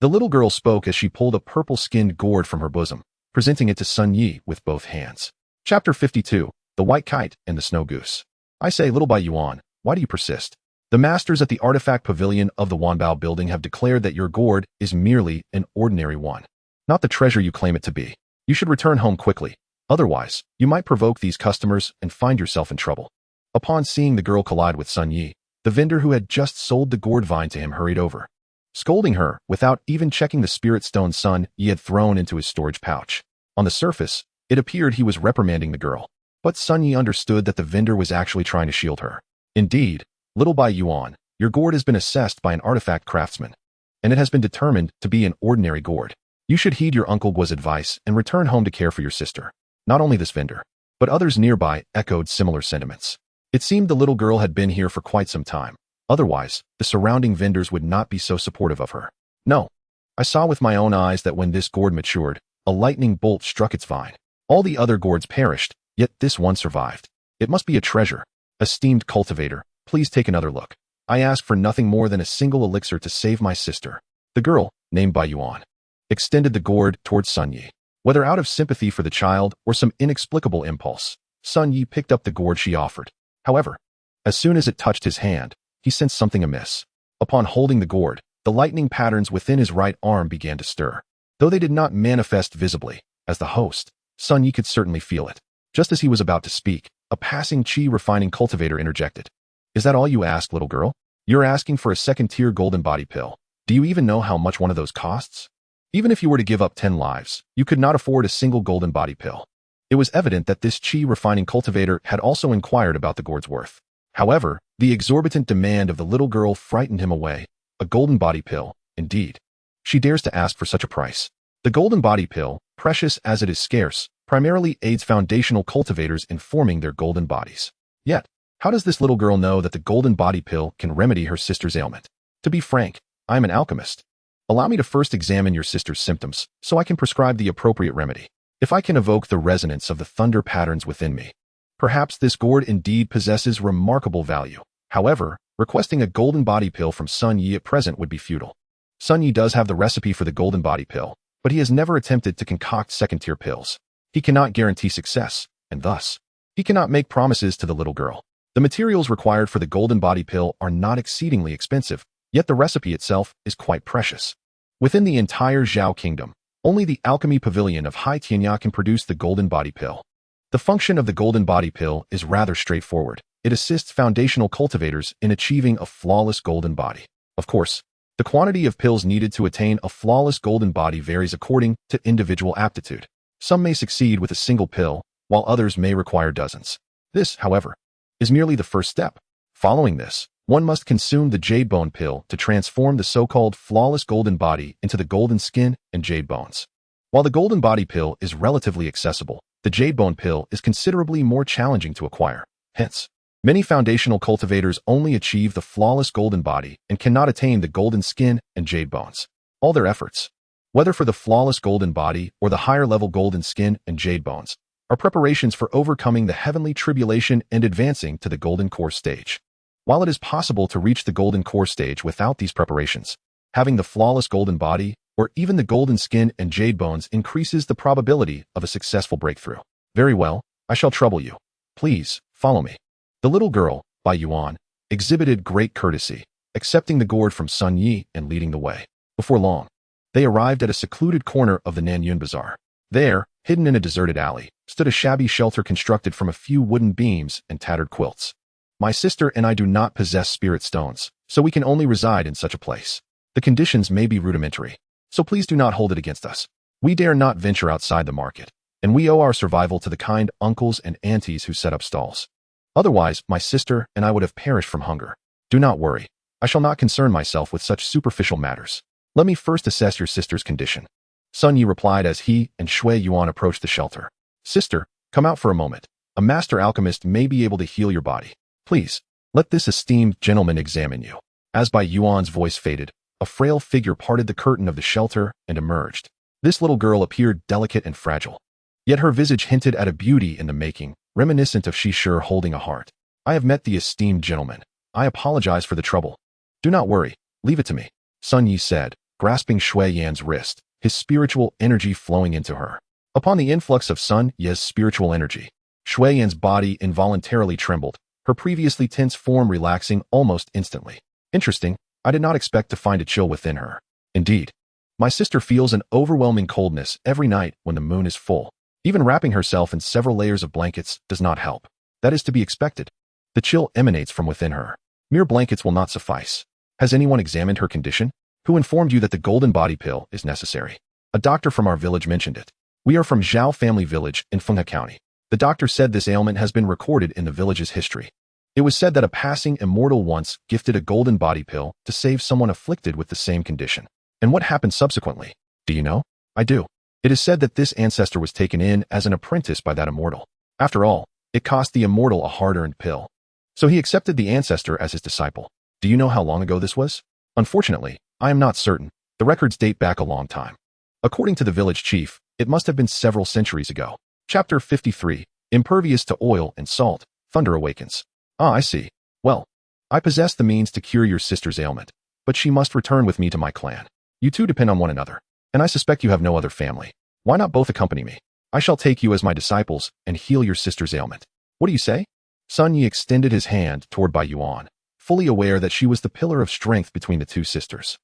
The little girl spoke as she pulled a purple-skinned gourd from her bosom, presenting it to Sun Yi with both hands. Chapter 52, The White Kite and the Snow Goose. "I say, little Bai Yuan, why do you persist? The masters at the artifact pavilion of the Wanbao building have declared that your gourd is merely an ordinary one, not the treasure you claim it to be. You should return home quickly. Otherwise, you might provoke these customers and find yourself in trouble." Upon seeing the girl collide with Sun Yi, the vendor who had just sold the gourd vine to him hurried over, scolding her without even checking the spirit stone Sun Yi had thrown into his storage pouch. On the surface, it appeared he was reprimanding the girl, but Sun Yi understood that the vendor was actually trying to shield her. "Indeed, little Bai Yuan, your gourd has been assessed by an artifact craftsman, and it has been determined to be an ordinary gourd. You should heed your Uncle Guo's advice and return home to care for your sister." Not only this vendor, but others nearby echoed similar sentiments. It seemed the little girl had been here for quite some time. Otherwise, the surrounding vendors would not be so supportive of her. "No. I saw with my own eyes that when this gourd matured, a lightning bolt struck its vine. All the other gourds perished, yet this one survived. It must be a treasure. Esteemed cultivator, please take another look. I ask for nothing more than a single elixir to save my sister." The girl, named Bai Yuan, extended the gourd towards Sun Yi. Whether out of sympathy for the child or some inexplicable impulse, Sun Yi picked up the gourd she offered. However, as soon as it touched his hand, he sensed something amiss. Upon holding the gourd, the lightning patterns within his right arm began to stir. Though they did not manifest visibly, as the host, Sun Yi could certainly feel it. Just as he was about to speak, a passing chi refining cultivator interjected. "Is that all you ask, little girl? You're asking for a second-tier golden body pill. Do you even know how much one of those costs? Even if you were to give up 10 lives, you could not afford a single golden body pill." It was evident that this chi refining cultivator had also inquired about the gourd's worth. However, the exorbitant demand of the little girl frightened him away. A golden body pill, indeed. She dares to ask for such a price. The golden body pill, precious as it is scarce, primarily aids foundational cultivators in forming their golden bodies. Yet, how does this little girl know that the golden body pill can remedy her sister's ailment? To be frank, I am an alchemist. Allow me to first examine your sister's symptoms, so I can prescribe the appropriate remedy. If I can evoke the resonance of the thunder patterns within me, perhaps this gourd indeed possesses remarkable value. However, requesting a golden body pill from Sun Yi at present would be futile. Sun Yi does have the recipe for the golden body pill, but he has never attempted to concoct second-tier pills. He cannot guarantee success, and thus, he cannot make promises to the little girl. The materials required for the golden body pill are not exceedingly expensive, yet the recipe itself is quite precious. Within the entire Zhao Kingdom, only the alchemy pavilion of Hai Tianya can produce the golden body pill. The function of the golden body pill is rather straightforward. It assists foundational cultivators in achieving a flawless golden body. Of course, the quantity of pills needed to attain a flawless golden body varies according to individual aptitude. Some may succeed with a single pill, while others may require dozens. This, however, is merely the first step. Following this, one must consume the jade bone pill to transform the so-called flawless golden body into the golden skin and jade bones. While the golden body pill is relatively accessible, the jade bone pill is considerably more challenging to acquire. Hence, many foundational cultivators only achieve the flawless golden body and cannot attain the golden skin and jade bones. All their efforts, whether for the flawless golden body or the higher-level golden skin and jade bones, are preparations for overcoming the heavenly tribulation and advancing to the golden core stage. While it is possible to reach the golden core stage without these preparations, having the flawless golden body or even the golden skin and jade bones increases the probability of a successful breakthrough. Very well, I shall trouble you. Please, follow me. The little girl, Bai Yuan, exhibited great courtesy, accepting the gourd from Sun Yi and leading the way. Before long, they arrived at a secluded corner of the Nanyun Bazaar. There, Hidden in a deserted alley, stood a shabby shelter constructed from a few wooden beams and tattered quilts. My sister and I do not possess spirit stones, so we can only reside in such a place. The conditions may be rudimentary, so please do not hold it against us. We dare not venture outside the market, and we owe our survival to the kind uncles and aunties who set up stalls. Otherwise, my sister and I would have perished from hunger. Do not worry. I shall not concern myself with such superficial matters. Let me first assess your sister's condition. Sun Yi replied as he and Shui Yuan approached the shelter. Sister, come out for a moment. A master alchemist may be able to heal your body. Please, let this esteemed gentleman examine you. As Bai Yuan's voice faded, a frail figure parted the curtain of the shelter and emerged. This little girl appeared delicate and fragile. Yet her visage hinted at a beauty in the making, reminiscent of Shishir holding a heart. I have met the esteemed gentleman. I apologize for the trouble. Do not worry, leave it to me, Sun Yi said, grasping Shui Yan's wrist, his spiritual energy flowing into her. Upon the influx of Sun Yi's spiritual energy, Shui Yan's body involuntarily trembled, her previously tense form relaxing almost instantly. Interesting, I did not expect to find a chill within her. Indeed, my sister feels an overwhelming coldness every night when the moon is full. Even wrapping herself in several layers of blankets does not help. That is to be expected. The chill emanates from within her. Mere blankets will not suffice. Has anyone examined her condition? Who informed you that the golden body pill is necessary? A doctor from our village mentioned it. We are from Zhao family village in Fenghe County. The doctor said this ailment has been recorded in the village's history. It was said that a passing immortal once gifted a golden body pill to save someone afflicted with the same condition. And what happened subsequently? Do you know? I do. It is said that this ancestor was taken in as an apprentice by that immortal. After all, it cost the immortal a hard-earned pill. So he accepted the ancestor as his disciple. Do you know how long ago this was? Unfortunately, I am not certain. The records date back a long time. According to the village chief, it must have been several centuries ago. Chapter 53, Impervious to Oil and Salt, Thunder Awakens. Ah, I see. Well, I possess the means to cure your sister's ailment, but she must return with me to my clan. You two depend on one another, and I suspect you have no other family. Why not both accompany me? I shall take you as my disciples and heal your sister's ailment. What do you say? Sun Yi extended his hand toward Bai Yuan, fully aware that she was the pillar of strength between the two sisters.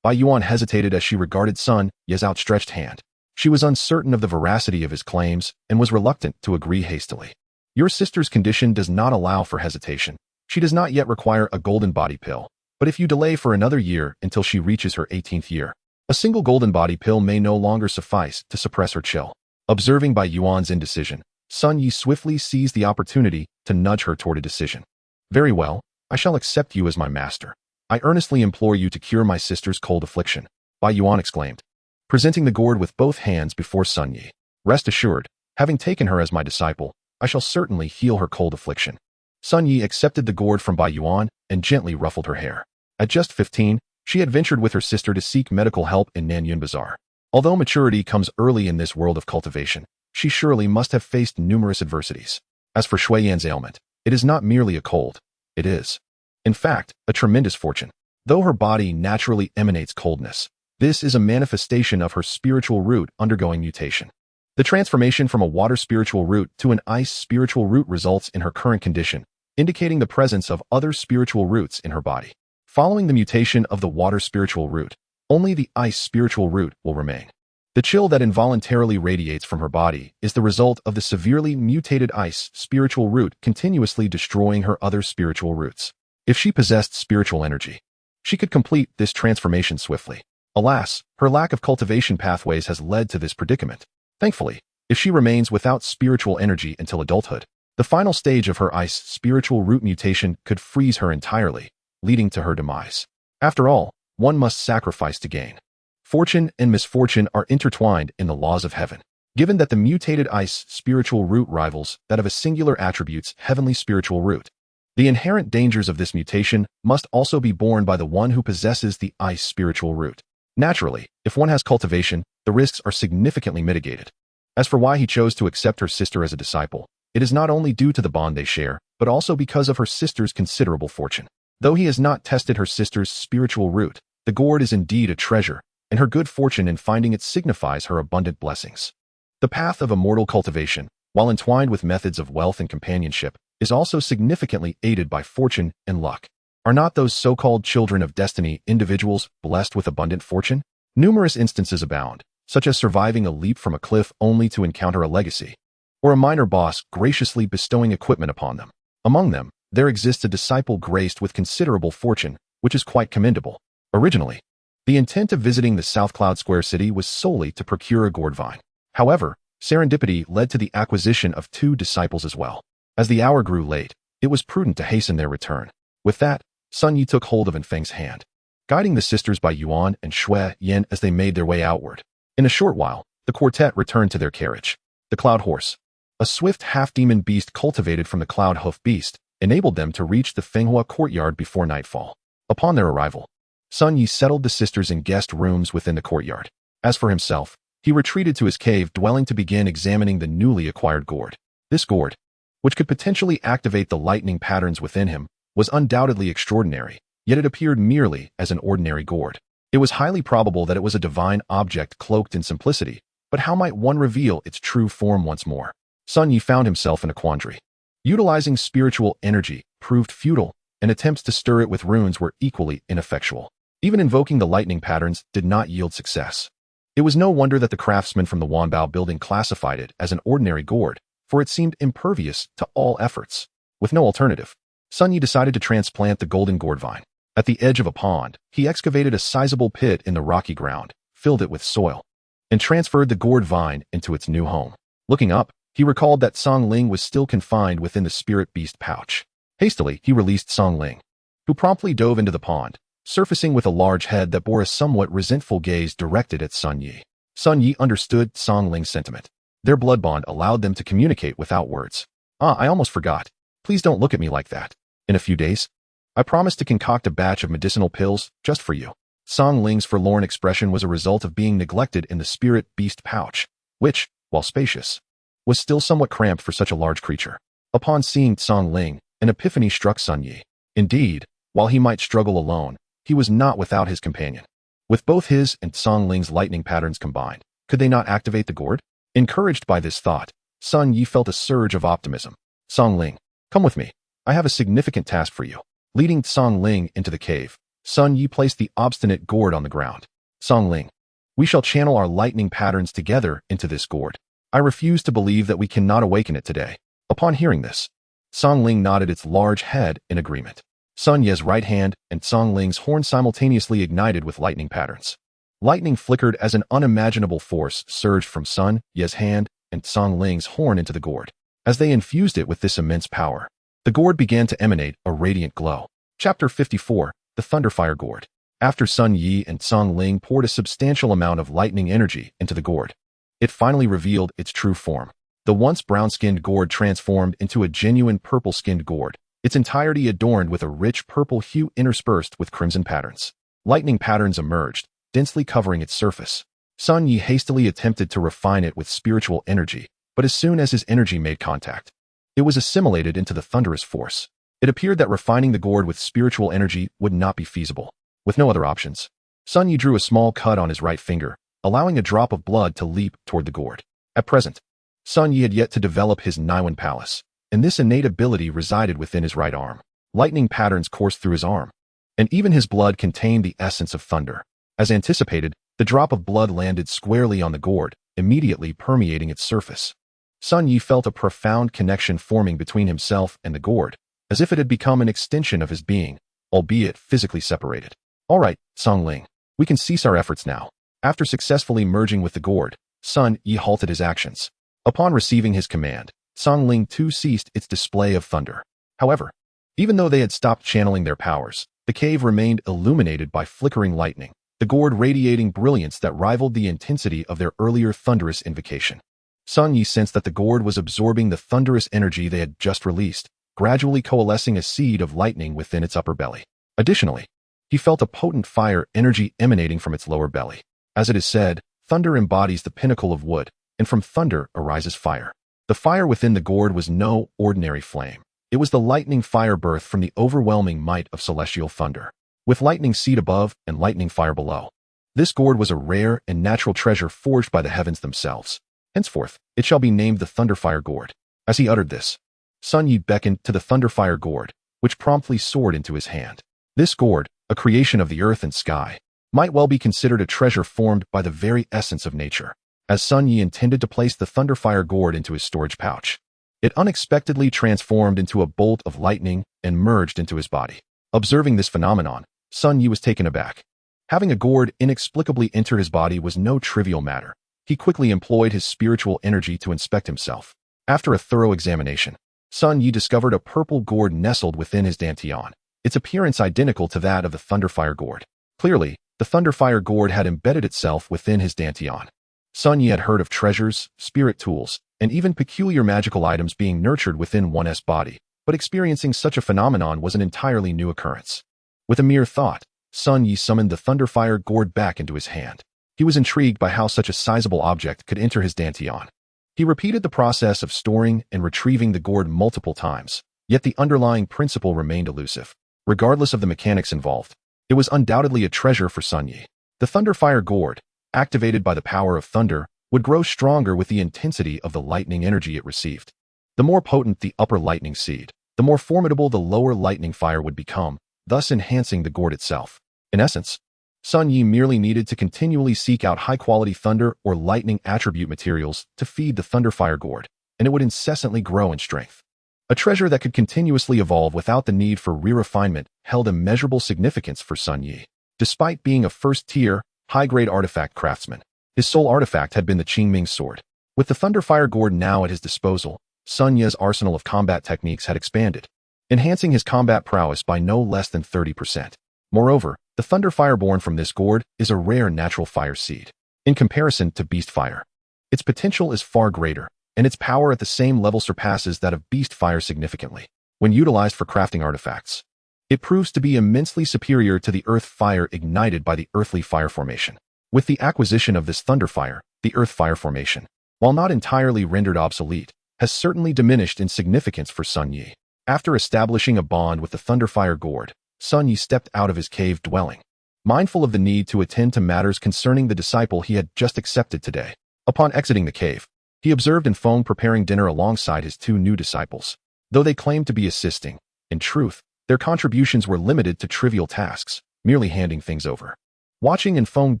Bai Yuan hesitated as she regarded Sun Yi's outstretched hand. She was uncertain of the veracity of his claims and was reluctant to agree hastily. Your sister's condition does not allow for hesitation. She does not yet require a golden body pill, but if you delay for another year until she reaches her 18th year, a single golden body pill may no longer suffice to suppress her chill. Observing Bai Yuan's indecision, Sun Yi swiftly seized the opportunity to nudge her toward a decision. Very well, I shall accept you as my master. I earnestly implore you to cure my sister's cold affliction, Bai Yuan exclaimed, presenting the gourd with both hands before Sun Yi. Rest assured, having taken her as my disciple, I shall certainly heal her cold affliction. Sun Yi accepted the gourd from Bai Yuan and gently ruffled her hair. At just 15, she had ventured with her sister to seek medical help in Nanyun Bazaar. Although maturity comes early in this world of cultivation, she surely must have faced numerous adversities. As for Shui Yan's ailment, it is not merely a cold. It is, in fact, a tremendous fortune. Though her body naturally emanates coldness, this is a manifestation of her spiritual root undergoing mutation. The transformation from a water spiritual root to an ice spiritual root results in her current condition, indicating the presence of other spiritual roots in her body. Following the mutation of the water spiritual root, only the ice spiritual root will remain. The chill that involuntarily radiates from her body is the result of the severely mutated ice spiritual root continuously destroying her other spiritual roots. If she possessed spiritual energy, she could complete this transformation swiftly. Alas, her lack of cultivation pathways has led to this predicament. Thankfully, if she remains without spiritual energy until adulthood, the final stage of her ice spiritual root mutation could freeze her entirely, leading to her demise. After all, one must sacrifice to gain. Fortune and misfortune are intertwined in the laws of heaven. Given that the mutated ice spiritual root rivals that of a singular attribute's heavenly spiritual root, the inherent dangers of this mutation must also be borne by the one who possesses the ice spiritual root. Naturally, if one has cultivation, the risks are significantly mitigated. As for why he chose to accept her sister as a disciple, it is not only due to the bond they share, but also because of her sister's considerable fortune. Though he has not tested her sister's spiritual root, the gourd is indeed a treasure, and her good fortune in finding it signifies her abundant blessings. The path of immortal cultivation, while entwined with methods of wealth and companionship, is also significantly aided by fortune and luck. Are not those so-called children of destiny individuals blessed with abundant fortune? Numerous instances abound, such as surviving a leap from a cliff only to encounter a legacy, or a minor boss graciously bestowing equipment upon them. Among them, there exists a disciple graced with considerable fortune, which is quite commendable. Originally, the intent of visiting the South Cloud Square city was solely to procure a gourd vine. However, serendipity led to the acquisition of 2 disciples as well. As the hour grew late, it was prudent to hasten their return. With that, Sun Yi took hold of Enfeng's hand, guiding the sisters by Yuan and Shui Yin as they made their way outward. In a short while, the quartet returned to their carriage. The Cloud Horse, a swift half-demon beast cultivated from the Cloud Hoof Beast, enabled them to reach the Fenghua courtyard before nightfall. Upon their arrival, Sun Yi settled the sisters in guest rooms within the courtyard. As for himself, he retreated to his cave dwelling to begin examining the newly acquired gourd. This gourd, which could potentially activate the lightning patterns within him, was undoubtedly extraordinary, yet it appeared merely as an ordinary gourd. It was highly probable that it was a divine object cloaked in simplicity, but how might one reveal its true form once more? Sun Yi found himself in a quandary. Utilizing spiritual energy proved futile, and attempts to stir it with runes were equally ineffectual. Even invoking the lightning patterns did not yield success. It was no wonder that the craftsman from the Wanbao building classified it as an ordinary gourd, for it seemed impervious to all efforts. With no alternative, Sun Yi decided to transplant the golden gourd vine. At the edge of a pond, he excavated a sizable pit in the rocky ground, filled it with soil, and transferred the gourd vine into its new home. Looking up, he recalled that Song Ling was still confined within the spirit beast pouch. Hastily, he released Song Ling, who promptly dove into the pond, surfacing with a large head that bore a somewhat resentful gaze directed at Sun Yi. Sun Yi understood Song Ling's sentiment. Their blood bond allowed them to communicate without words. I almost forgot. Please don't look at me like that. In a few days, I promise to concoct a batch of medicinal pills just for you. Song Ling's forlorn expression was a result of being neglected in the spirit beast pouch, which, while spacious, was still somewhat cramped for such a large creature. Upon seeing Song Ling, an epiphany struck Sun Yi. Indeed, while he might struggle alone, he was not without his companion. With both his and Song Ling's lightning patterns combined, could they not activate the gourd? Encouraged by this thought, Sun Yi felt a surge of optimism. Song Ling, come with me. I have a significant task for you. Leading Song Ling into the cave, Sun Yi placed the obstinate gourd on the ground. Song Ling, we shall channel our lightning patterns together into this gourd. I refuse to believe that we cannot awaken it today. Upon hearing this, Song Ling nodded its large head in agreement. Sun Ye's right hand and Song Ling's horn simultaneously ignited with lightning patterns. Lightning flickered as an unimaginable force surged from Sun Ye's hand and Song Ling's horn into the gourd. As they infused it with this immense power, the gourd began to emanate a radiant glow. Chapter 54, The Thunderfire Gourd. After Sun Yi and Song Ling poured a substantial amount of lightning energy into the gourd, it finally revealed its true form. The once brown-skinned gourd transformed into a genuine purple-skinned gourd, its entirety adorned with a rich purple hue interspersed with crimson patterns. Lightning patterns emerged, densely covering its surface. Sun Yi hastily attempted to refine it with spiritual energy, but as soon as his energy made contact, it was assimilated into the thunderous force. It appeared that refining the gourd with spiritual energy would not be feasible. With no other options, Sun Yi drew a small cut on his right finger, allowing a drop of blood to leap toward the gourd. At present, Sun Yi had yet to develop his Naiwan Palace, and this innate ability resided within his right arm. Lightning patterns coursed through his arm, and even his blood contained the essence of thunder. As anticipated, the drop of blood landed squarely on the gourd, immediately permeating its surface. Sun Yi felt a profound connection forming between himself and the gourd, as if it had become an extension of his being, albeit physically separated. All right, Song Ling, we can cease our efforts now. After successfully merging with the gourd, Sun Yi halted his actions. Upon receiving his command, Song Ling too ceased its display of thunder. However, even though they had stopped channeling their powers, the cave remained illuminated by flickering lightning, the gourd radiating brilliance that rivaled the intensity of their earlier thunderous invocation. Sun Yi sensed that the gourd was absorbing the thunderous energy they had just released, gradually coalescing a seed of lightning within its upper belly. Additionally, he felt a potent fire energy emanating from its lower belly. As it is said, thunder embodies the pinnacle of wood, and from thunder arises fire. The fire within the gourd was no ordinary flame. It was the lightning fire birth from the overwhelming might of celestial thunder, with lightning seed above and lightning fire below. This gourd was a rare and natural treasure forged by the heavens themselves. Henceforth, it shall be named the Thunderfire Gourd. As he uttered this, Sun Yi beckoned to the Thunderfire Gourd, which promptly soared into his hand. This gourd, a creation of the earth and sky, might well be considered a treasure formed by the very essence of nature. As Sun Yi intended to place the Thunderfire gourd into his storage pouch, it unexpectedly transformed into a bolt of lightning and merged into his body. Observing this phenomenon, Sun Yi was taken aback. Having a gourd inexplicably enter his body was no trivial matter. He quickly employed his spiritual energy to inspect himself. After a thorough examination, Sun Yi discovered a purple gourd nestled within his dantian, its appearance identical to that of the Thunderfire gourd. Clearly, the Thunderfire gourd had embedded itself within his dantian. Sun Yi had heard of treasures, spirit tools, and even peculiar magical items being nurtured within one's body, but experiencing such a phenomenon was an entirely new occurrence. With a mere thought, Sun Yi summoned the Thunderfire gourd back into his hand. He was intrigued by how such a sizable object could enter his dantian. He repeated the process of storing and retrieving the gourd multiple times, yet the underlying principle remained elusive. Regardless of the mechanics involved, it was undoubtedly a treasure for Sun Yi. The Thunderfire gourd, activated by the power of thunder, would grow stronger with the intensity of the lightning energy it received. The more potent the upper lightning seed, the more formidable the lower lightning fire would become, thus enhancing the gourd itself. In essence, Sun Yi merely needed to continually seek out high-quality thunder or lightning attribute materials to feed the Thunderfire gourd, and it would incessantly grow in strength. A treasure that could continuously evolve without the need for re-refinement held immeasurable significance for Sun Yi. Despite being a first-tier, high-grade artifact craftsman, his sole artifact had been the Qingming sword. With the Thunderfire gourd now at his disposal, Sun Yi's arsenal of combat techniques had expanded, enhancing his combat prowess by no less than 30%. Moreover, the Thunderfire born from this gourd is a rare natural fire seed. In comparison to Beast Fire, its potential is far greater, and its power at the same level surpasses that of Beast Fire significantly. When utilized for crafting artifacts, it proves to be immensely superior to the Earth Fire ignited by the Earthly Fire Formation. With the acquisition of this Thunderfire, the Earth Fire Formation, while not entirely rendered obsolete, has certainly diminished in significance for Sun Yi. After establishing a bond with the Thunderfire gourd, Sun Yi stepped out of his cave dwelling, mindful of the need to attend to matters concerning the disciple he had just accepted today. Upon exiting the cave, he observed Infeng preparing dinner alongside his two new disciples. Though they claimed to be assisting, in truth, their contributions were limited to trivial tasks, merely handing things over. Watching Infeng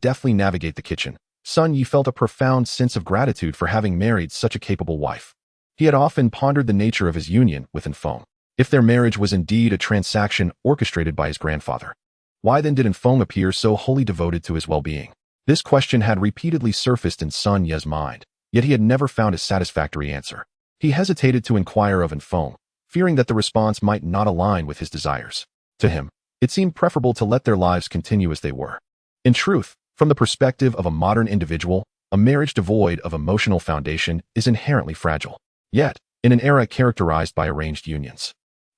deftly navigate the kitchen, Sun Yi felt a profound sense of gratitude for having married such a capable wife. He had often pondered the nature of his union with Infeng. If their marriage was indeed a transaction orchestrated by his grandfather, why then did Infeng appear so wholly devoted to his well-being? This question had repeatedly surfaced in Sun Yi's mind, yet he had never found a satisfactory answer. He hesitated to inquire of Infeng, fearing that the response might not align with his desires. To him, it seemed preferable to let their lives continue as they were. In truth, from the perspective of a modern individual, a marriage devoid of emotional foundation is inherently fragile. Yet, in an era characterized by arranged unions,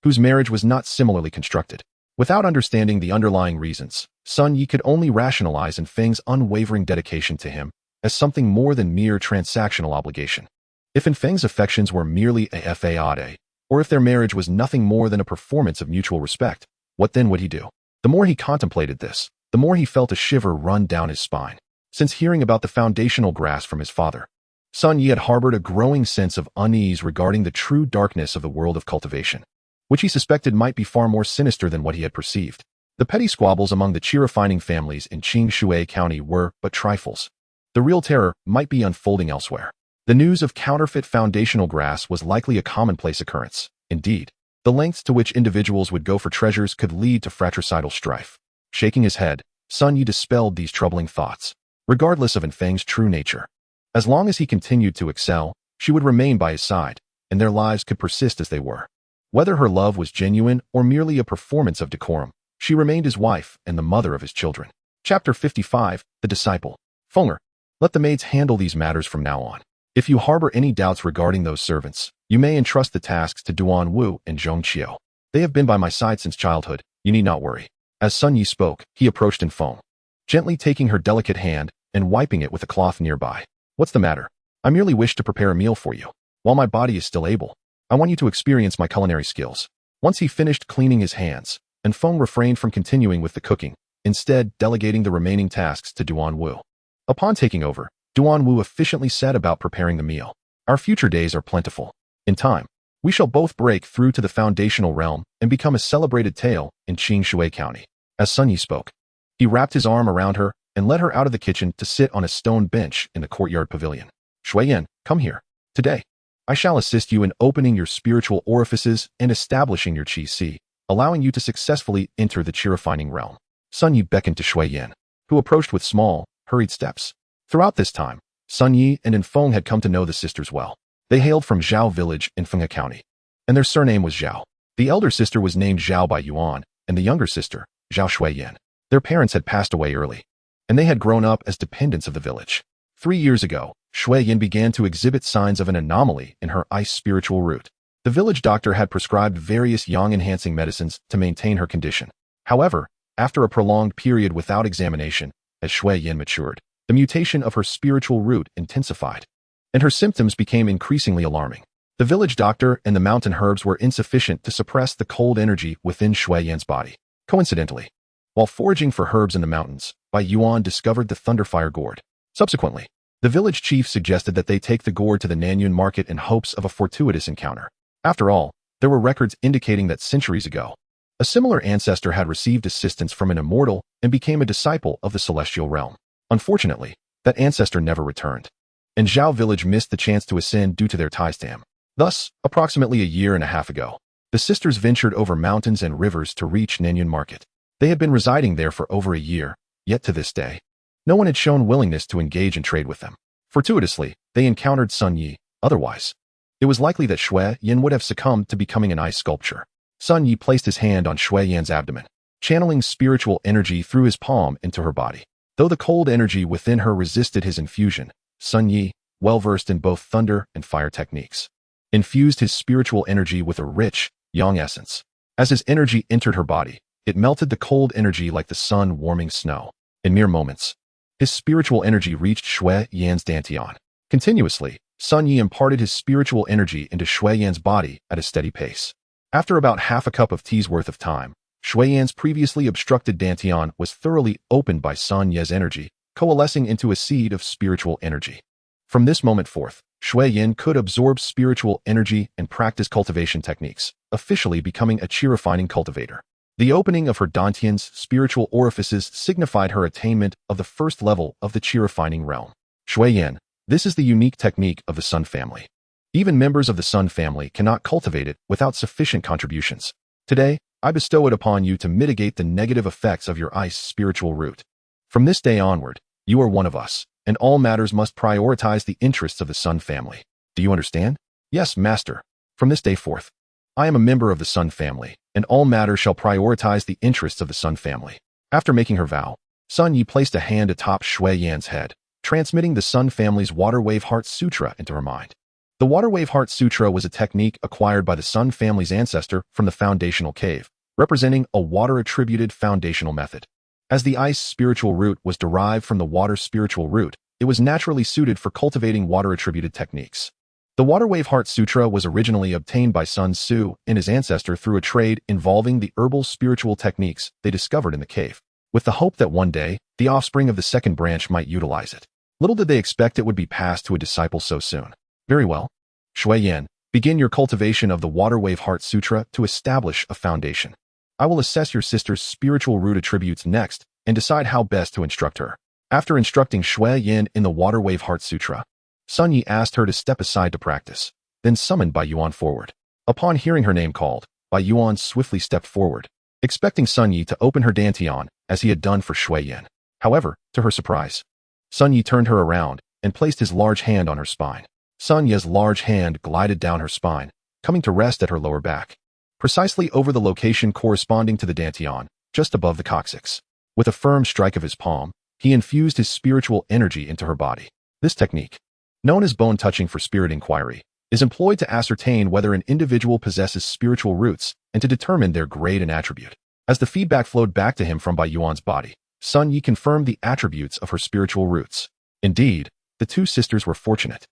whose marriage was not similarly constructed, without understanding the underlying reasons, Sun Yi could only rationalize Infeng's unwavering dedication to him as something more than mere transactional obligation. If Infeng's affections were merely a fade, or if their marriage was nothing more than a performance of mutual respect, what then would he do? The more he contemplated this, the more he felt a shiver run down his spine. Since hearing about the foundational grass from his father, Sun Yi had harbored a growing sense of unease regarding the true darkness of the world of cultivation, which he suspected might be far more sinister than what he had perceived. The petty squabbles among the chi-refining families in Qingshui County were but trifles. The real terror might be unfolding elsewhere. The news of counterfeit foundational grass was likely a commonplace occurrence. Indeed, the lengths to which individuals would go for treasures could lead to fratricidal strife. Shaking his head, Sun Yi dispelled these troubling thoughts. Regardless of Infeng's true nature, as long as he continued to excel, she would remain by his side, and their lives could persist as they were. Whether her love was genuine or merely a performance of decorum, she remained his wife and the mother of his children. Chapter 55, The Disciple. Fenger, let the maids handle these matters from now on. If you harbor any doubts regarding those servants, you may entrust the tasks to Duan Wu and Zhong Qiu. They have been by my side since childhood, you need not worry. As Sun Yi spoke, he approached Infeng, gently taking her delicate hand and wiping it with a cloth nearby. What's the matter? I merely wish to prepare a meal for you. While my body is still able, I want you to experience my culinary skills. Once he finished cleaning his hands, Infeng refrained from continuing with the cooking, instead delegating the remaining tasks to Duan Wu. Upon taking over, Duan Wu efficiently set about preparing the meal. Our future days are plentiful. In time, we shall both break through to the foundational realm and become a celebrated tale in Qingshui County. As Sun Yi spoke, He wrapped his arm around her and led her out of the kitchen to sit on a stone bench in the courtyard pavilion. Shuiyan, come here. Today, I shall assist you in opening your spiritual orifices and establishing your qi, allowing you to successfully enter the qi-refining realm. Sun Yi beckoned to Shuiyan, who approached with small, hurried steps. Throughout this time, Sun Yi and Infeng had come to know the sisters well. They hailed from Zhao village in Fenghe County, and their surname was Zhao. The elder sister was named Zhao by Yuan, and the younger sister, Zhao Shuiyan. Their parents had passed away early, and they had grown up as dependents of the village. 3 years ago, Shuiyan began to exhibit signs of an anomaly in her ice spiritual root. The village doctor had prescribed various yang-enhancing medicines to maintain her condition. However, after a prolonged period without examination, as Shuiyan matured, the mutation of her spiritual root intensified, and her symptoms became increasingly alarming. The village doctor and the mountain herbs were insufficient to suppress the cold energy within Shuiyan's body. Coincidentally, while foraging for herbs in the mountains, Bai Yuan discovered the Thunderfire gourd. Subsequently, the village chief suggested that they take the gourd to the Nanyun market in hopes of a fortuitous encounter. After all, there were records indicating that centuries ago, a similar ancestor had received assistance from an immortal and became a disciple of the celestial realm. Unfortunately, that ancestor never returned, and Zhao village missed the chance to ascend due to their ties to him. Thus, approximately a year and a half ago, the sisters ventured over mountains and rivers to reach Nanyun market. They had been residing there for over a year, yet to this day, no one had shown willingness to engage and trade with them. Fortuitously, they encountered Sun Yi. Otherwise, it was likely that Shuiyan would have succumbed to becoming an ice sculpture. Sun Yi placed his hand on Shuiyan's abdomen, channeling spiritual energy through his palm into her body. Though the cold energy within her resisted his infusion, Sun Yi, well-versed in both thunder and fire techniques, infused his spiritual energy with a rich, yang essence. As his energy entered her body, it melted the cold energy like the sun warming snow. In mere moments, his spiritual energy reached Shuiyan's dantian. Continuously, Sun Yi imparted his spiritual energy into Shuiyan's body at a steady pace. After about half a cup of tea's worth of time, Shuiyan's previously obstructed dantian was thoroughly opened by Sun Yi's energy, coalescing into a seed of spiritual energy. From this moment forth, Shuiyan could absorb spiritual energy and practice cultivation techniques, officially becoming a qi-refining cultivator. The opening of her dantian's spiritual orifices signified her attainment of the first level of the qi-refining realm. Shuiyan, this is the unique technique of the Sun family. Even members of the Sun family cannot cultivate it without sufficient contributions. Today, I bestow it upon you to mitigate the negative effects of your ice spiritual root. From this day onward, you are one of us, and all matters must prioritize the interests of the Sun family. Do you understand? Yes, master. From this day forth, I am a member of the Sun family, and all matters shall prioritize the interests of the Sun family. After making her vow, Sun Yi placed a hand atop Shuiyan's head, transmitting the Sun family's Water Wave Heart Sutra into her mind. The Water Wave Heart Sutra was a technique acquired by the Sun family's ancestor from the foundational cave, representing a water-attributed foundational method. As the ice spiritual root was derived from the water spiritual root, it was naturally suited for cultivating water-attributed techniques. The Water Wave Heart Sutra was originally obtained by Sun Tzu and his ancestor through a trade involving the herbal spiritual techniques they discovered in the cave, with the hope that one day, the offspring of the second branch might utilize it. Little did they expect it would be passed to a disciple so soon. Very well. Shuiyan, begin your cultivation of the Water Wave Heart Sutra to establish a foundation. I will assess your sister's spiritual root attributes next and decide how best to instruct her. After instructing Shuiyan in the Water Wave Heart Sutra, Sun Yi asked her to step aside to practice, then summoned Bai Yuan forward. Upon hearing her name called, Bai Yuan swiftly stepped forward, expecting Sun Yi to open her dantian as he had done for Shuiyan. However, to her surprise, Sun Yi turned her around and placed his large hand on her spine. Sun Yi's large hand glided down her spine, coming to rest at her lower back, precisely over the location corresponding to the dantian, just above the coccyx. With a firm strike of his palm, he infused his spiritual energy into her body. This technique, known as bone touching for spirit inquiry, is employed to ascertain whether an individual possesses spiritual roots and to determine their grade and attribute. As the feedback flowed back to him from Bai Yuan's body, Sun Yi confirmed the attributes of her spiritual roots. Indeed, the two sisters were fortunate.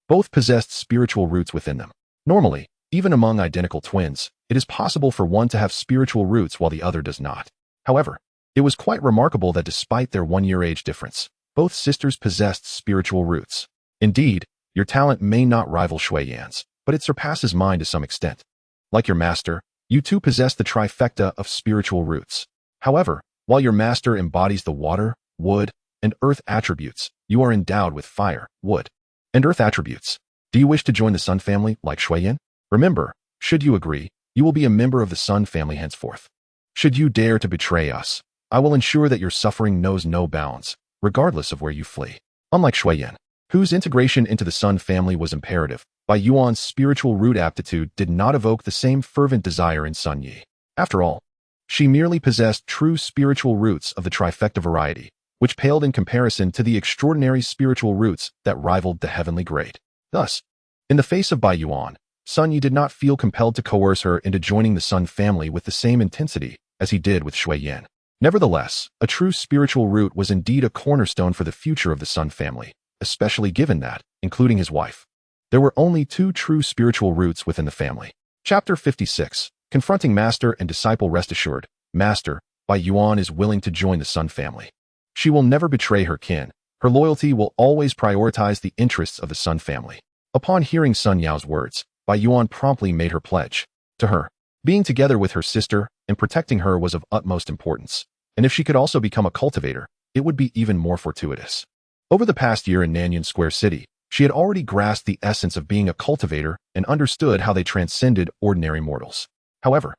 Both possessed spiritual roots within them. Normally, even among identical twins, it is possible for one to have spiritual roots while the other does not. However, it was quite remarkable that despite their one-year age difference, both sisters possessed spiritual roots. Indeed, your talent may not rival Shuiyan's, but it surpasses mine to some extent. Like your master, you too possess the trifecta of spiritual roots. However, While your master embodies the water, wood, and earth attributes, you are endowed with fire, wood, and earth attributes. Do you wish to join the Sun family like Shuiyin? Remember, should you agree, you will be a member of the Sun family henceforth. Should you dare to betray us, I will ensure that your suffering knows no bounds, regardless of where you flee. Unlike Shuiyin, whose integration into the Sun family was imperative, Bai Yuan's spiritual root aptitude did not evoke the same fervent desire in Sun Yi. After all, she merely possessed true spiritual roots of the trifecta variety, which paled in comparison to the extraordinary spiritual roots that rivaled the heavenly great. Thus, in the face of Bai Yuan, Sun Yi did not feel compelled to coerce her into joining the Sun family with the same intensity as he did with Shuiyin. Nevertheless, a true spiritual root was indeed a cornerstone for the future of the Sun family, especially given that, including his wife, there were only 2 true spiritual roots within the family. Chapter 56. Confronting Master and Disciple. Rest assured, Master, Bai Yuan is willing to join the Sun family. She will never betray her kin. Her loyalty will always prioritize the interests of the Sun family. Upon hearing Sun Yao's words, Bai Yuan promptly made her pledge. To her, being together with her sister and protecting her was of utmost importance, and if she could also become a cultivator, it would be even more fortuitous. Over the past year in Nanyang Square City, she had already grasped the essence of being a cultivator and understood how they transcended ordinary mortals. However,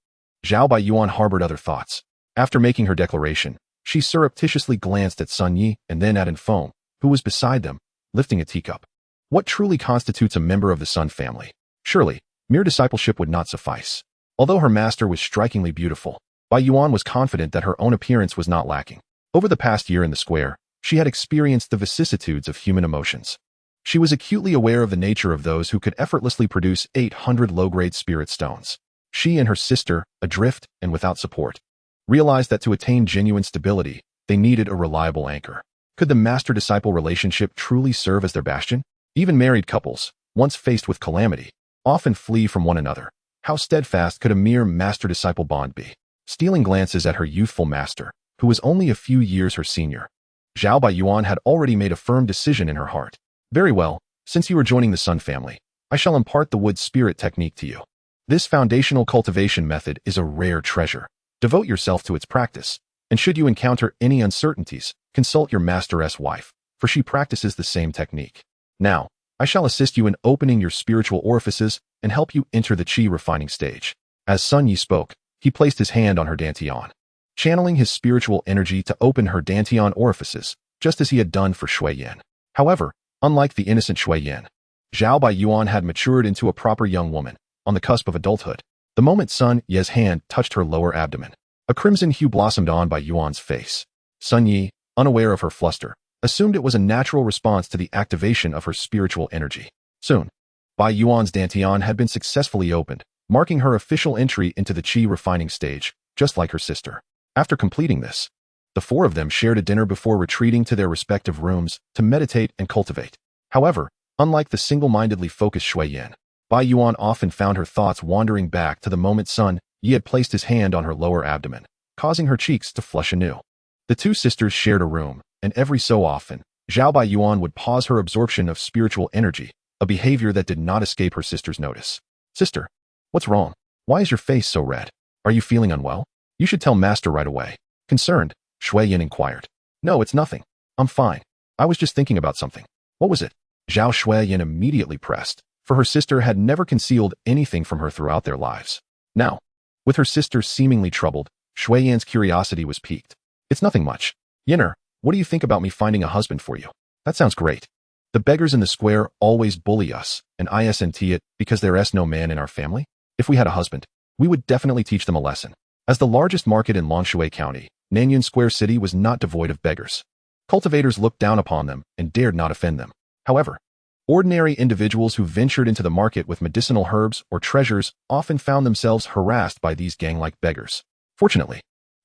Bai Yuan harbored other thoughts. After making her declaration, she surreptitiously glanced at Sun Yi and then at Infeng, who was beside them, lifting a teacup. What truly constitutes a member of the Sun family? Surely, mere discipleship would not suffice. Although her master was strikingly beautiful, Bai Yuan was confident that her own appearance was not lacking. Over the past year in the square, she had experienced the vicissitudes of human emotions. She was acutely aware of the nature of those who could effortlessly produce 800 low-grade spirit stones. She and her sister, adrift and without support, realized that to attain genuine stability, they needed a reliable anchor. Could the master-disciple relationship truly serve as their bastion? Even married couples, once faced with calamity, often flee from one another. How steadfast could a mere master-disciple bond be? Stealing glances at her youthful master, who was only a few years her senior, Bai Yuan had already made a firm decision in her heart. Very well, since you are joining the Sun family, I shall impart the wood spirit technique to you. This foundational cultivation method is a rare treasure. Devote yourself to its practice, and should you encounter any uncertainties, consult your master's wife, for she practices the same technique. Now, I shall assist you in opening your spiritual orifices and help you enter the qi refining stage. As Sun Yi spoke, he placed his hand on her dantian, channeling his spiritual energy to open her dantian orifices, just as he had done for Shuiyin. However, unlike the innocent Shuiyin, Bai Yuan had matured into a proper young woman, on the cusp of adulthood. The moment Sun Yi's hand touched her lower abdomen, a crimson hue blossomed on Bai Yuan's face. Sun Yi, unaware of her fluster, assumed it was a natural response to the activation of her spiritual energy. Soon, Bai Yuan's dantian had been successfully opened, marking her official entry into the qi refining stage, just like her sister. After completing this, the 4 of them shared a dinner before retreating to their respective rooms to meditate and cultivate. However, unlike the single-mindedly focused Shuiyin, Bai Yuan often found her thoughts wandering back to the moment Sun Yi had placed his hand on her lower abdomen, causing her cheeks to flush anew. The 2 sisters shared a room, and every so often, Bai Yuan would pause her absorption of spiritual energy, a behavior that did not escape her sister's notice. Sister, what's wrong? Why is your face so red? Are you feeling unwell? You should tell Master right away. Concerned, Shuiyin inquired. No, it's nothing. I'm fine. I was just thinking about something. What was it? Shuiyin immediately pressed, for her sister had never concealed anything from her throughout their lives. Now, with her sister seemingly troubled, Shuiyin's curiosity was piqued. It's nothing much. Yinner, what do you think about me finding a husband for you? That sounds great. The beggars in the square always bully us, and isn't it because there's no man in our family? If we had a husband, we would definitely teach them a lesson. As the largest market in Longshui County, Nanyang Square City was not devoid of beggars. Cultivators looked down upon them and dared not offend them. However, ordinary individuals who ventured into the market with medicinal herbs or treasures often found themselves harassed by these gang-like beggars. Fortunately,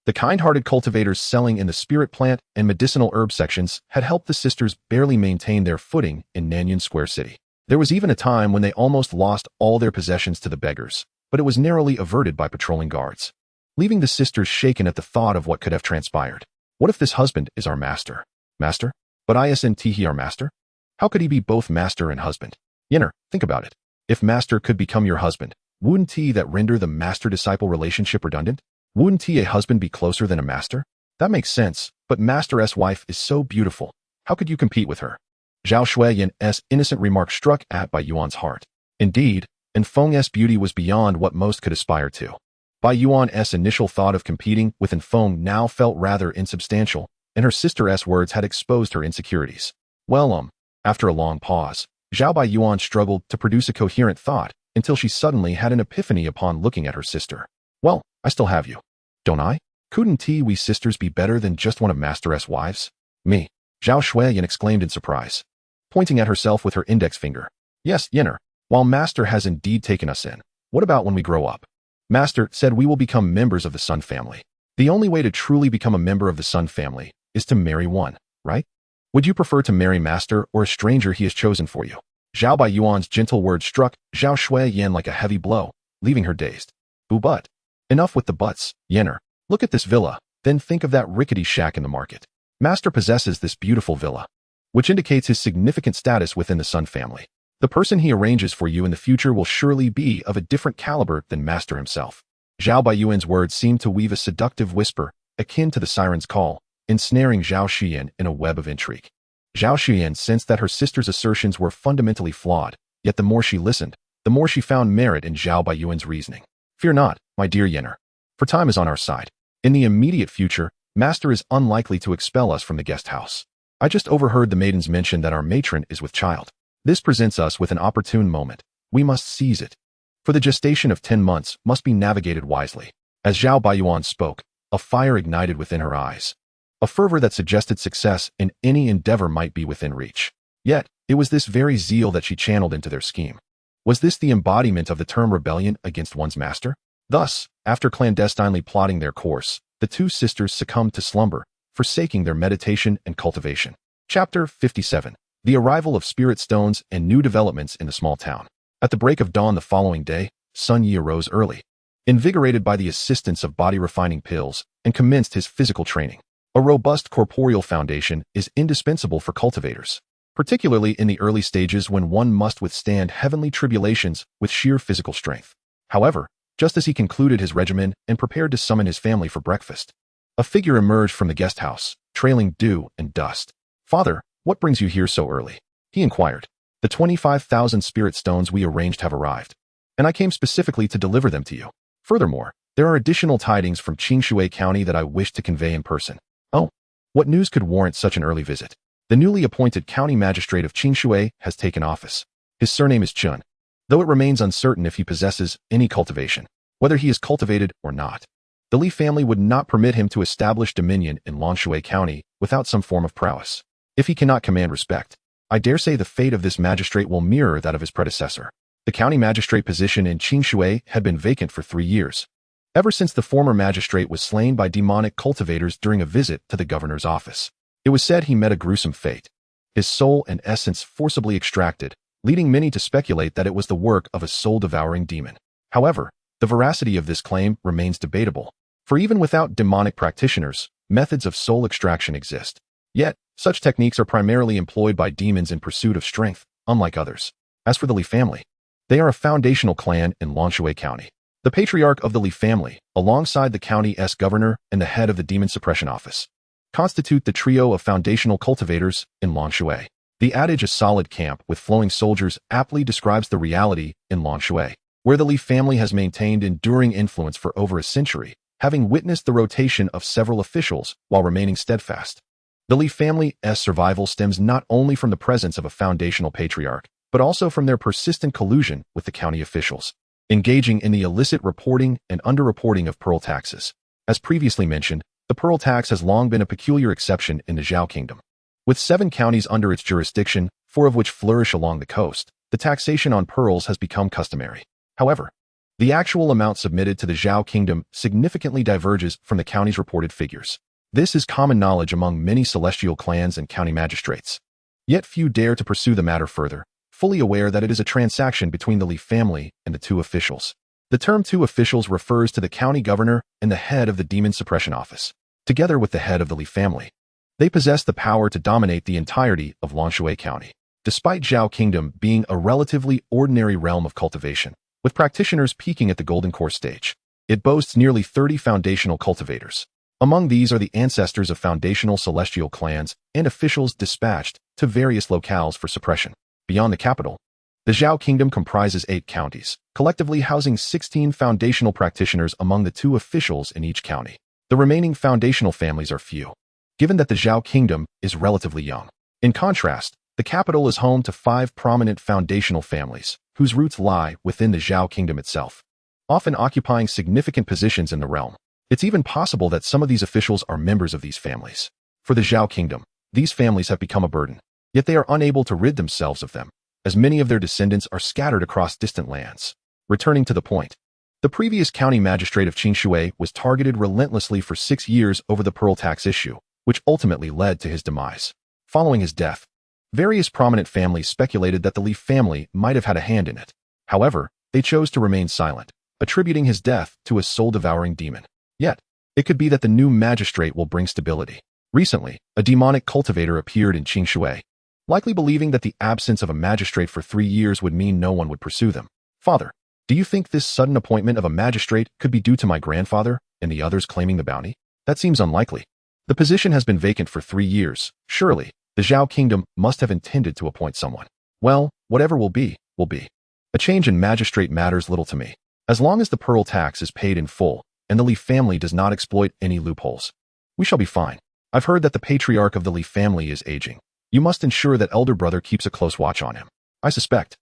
the kind-hearted cultivators selling in the spirit plant and medicinal herb sections had helped the sisters barely maintain their footing in Nanyang Square City. There was even a time when they almost lost all their possessions to the beggars, but it was narrowly averted by patrolling guards, leaving the sisters shaken at the thought of what could have transpired. What if this husband is our master? Master? But isn't he our master? How could he be both master and husband? Yinner, think about it. If master could become your husband, wouldn't he that render the master-disciple relationship redundant? Wouldn't he a husband be closer than a master? That makes sense, but Master S' wife is so beautiful. How could you compete with her? Zhao Shuiyan's innocent remark struck at Bai Yuan's heart. Indeed, and Feng's beauty was beyond what most could aspire to. Bai Yuan's initial thought of competing with Feng now felt rather insubstantial, and her sister's words had exposed her insecurities. Well, after a long pause, Zhao Bai Yuan struggled to produce a coherent thought until she suddenly had an epiphany upon looking at her sister. Well, I still have you. Don't I? Couldn't we sisters be better than just one of Master S' wives? Me. Zhao Shuiyan exclaimed in surprise, pointing at herself with her index finger. Yes, Yenner. While Master has indeed taken us in, what about when we grow up? Master said we will become members of the Sun family. The only way to truly become a member of the Sun family is to marry one, right? Would you prefer to marry Master or a stranger he has chosen for you? Zhao Bai Yuan's gentle words struck Zhao Shuiyan like a heavy blow, leaving her dazed. But. Enough with the buts, Yenner. Look at this villa, then think of that rickety shack in the market. Master possesses this beautiful villa, which indicates his significant status within the Sun family. The person he arranges for you in the future will surely be of a different caliber than Master himself. Zhao Bai Yuan's words seemed to weave a seductive whisper, akin to the siren's call, ensnaring Zhao Shuiyan in a web of intrigue. Zhao Shuiyan sensed that her sister's assertions were fundamentally flawed, yet the more she listened, the more she found merit in Zhao Bai Yuan's reasoning. Fear not, my dear Yenner, for time is on our side. In the immediate future, Master is unlikely to expel us from the guest house. I just overheard the maidens mention that our matron is with child. This presents us with an opportune moment. We must seize it. For the gestation of 10 months must be navigated wisely. As Zhao Bai Yuan spoke, a fire ignited within her eyes. A fervor that suggested success in any endeavor might be within reach. Yet, it was this very zeal that she channeled into their scheme. Was this the embodiment of the term rebellion against one's master? Thus, after clandestinely plotting their course, the two sisters succumbed to slumber, forsaking their meditation and cultivation. Chapter 57. The arrival of spirit stones and new developments in the small town. At the break of dawn the following day, Sun Yi arose early, invigorated by the assistance of body-refining pills, and commenced his physical training. A robust corporeal foundation is indispensable for cultivators, particularly in the early stages when one must withstand heavenly tribulations with sheer physical strength. However, just as he concluded his regimen and prepared to summon his family for breakfast, a figure emerged from the guest house, trailing dew and dust. Father, what brings you here so early? He inquired. The 25,000 spirit stones we arranged have arrived, and I came specifically to deliver them to you. Furthermore, there are additional tidings from Qingshui County that I wish to convey in person. Oh, what news could warrant such an early visit? The newly appointed county magistrate of Qingshui has taken office. His surname is Chun, though it remains uncertain if he possesses any cultivation, whether he is cultivated or not. The Li family would not permit him to establish dominion in Longshui County without some form of prowess. If he cannot command respect, I dare say the fate of this magistrate will mirror that of his predecessor. The county magistrate position in Qingshui had been vacant for 3 years, ever since the former magistrate was slain by demonic cultivators during a visit to the governor's office. It was said he met a gruesome fate, his soul and essence forcibly extracted, leading many to speculate that it was the work of a soul-devouring demon. However, the veracity of this claim remains debatable, for even without demonic practitioners, methods of soul extraction exist. Yet, such techniques are primarily employed by demons in pursuit of strength, unlike others. As for the Li family, they are a foundational clan in Longshui County. The patriarch of the Li family, alongside the county's governor and the head of the Demon Suppression Office, constitute the trio of foundational cultivators in Longshui. The adage "a solid camp with flowing soldiers" aptly describes the reality in Longshui, where the Li family has maintained enduring influence for over a century, having witnessed the rotation of several officials while remaining steadfast. The Li family's survival stems not only from the presence of a foundational patriarch, but also from their persistent collusion with the county officials, engaging in the illicit reporting and underreporting of pearl taxes. As previously mentioned, the pearl tax has long been a peculiar exception in the Zhao Kingdom. With 7 counties under its jurisdiction, 4 of which flourish along the coast, the taxation on pearls has become customary. However, the actual amount submitted to the Zhao Kingdom significantly diverges from the county's reported figures. This is common knowledge among many celestial clans and county magistrates. Yet few dare to pursue the matter further, fully aware that it is a transaction between the Li family and the 2 officials. The term 2 officials refers to the county governor and the head of the Demon Suppression Office, together with the head of the Li family. They possess the power to dominate the entirety of Longshui County. Despite Zhao Kingdom being a relatively ordinary realm of cultivation, with practitioners peaking at the golden core stage, it boasts nearly 30 foundational cultivators. Among these are the ancestors of foundational celestial clans and officials dispatched to various locales for suppression. Beyond the capital, the Zhao Kingdom comprises 8 counties, collectively housing 16 foundational practitioners among the 2 officials in each county. The remaining foundational families are few, given that the Zhao Kingdom is relatively young. In contrast, the capital is home to 5 prominent foundational families, whose roots lie within the Zhao Kingdom itself, often occupying significant positions in the realm. It's even possible that some of these officials are members of these families. For the Zhao Kingdom, these families have become a burden, yet they are unable to rid themselves of them, as many of their descendants are scattered across distant lands. Returning to the point, the previous county magistrate of Qingshui was targeted relentlessly for 6 years over the pearl tax issue, which ultimately led to his demise. Following his death, various prominent families speculated that the Li family might have had a hand in it. However, they chose to remain silent, attributing his death to a soul-devouring demon. Yet, it could be that the new magistrate will bring stability. Recently, a demonic cultivator appeared in Qingshui, likely believing that the absence of a magistrate for 3 years would mean no one would pursue them. Father, do you think this sudden appointment of a magistrate could be due to my grandfather and the others claiming the bounty? That seems unlikely. The position has been vacant for 3 years. Surely, the Zhao Kingdom must have intended to appoint someone. Well, whatever will be, will be. A change in magistrate matters little to me, as long as the pearl tax is paid in full and the Li family does not exploit any loopholes. We shall be fine. I've heard that the patriarch of the Li family is aging. You must ensure that elder brother keeps a close watch on him. I suspect.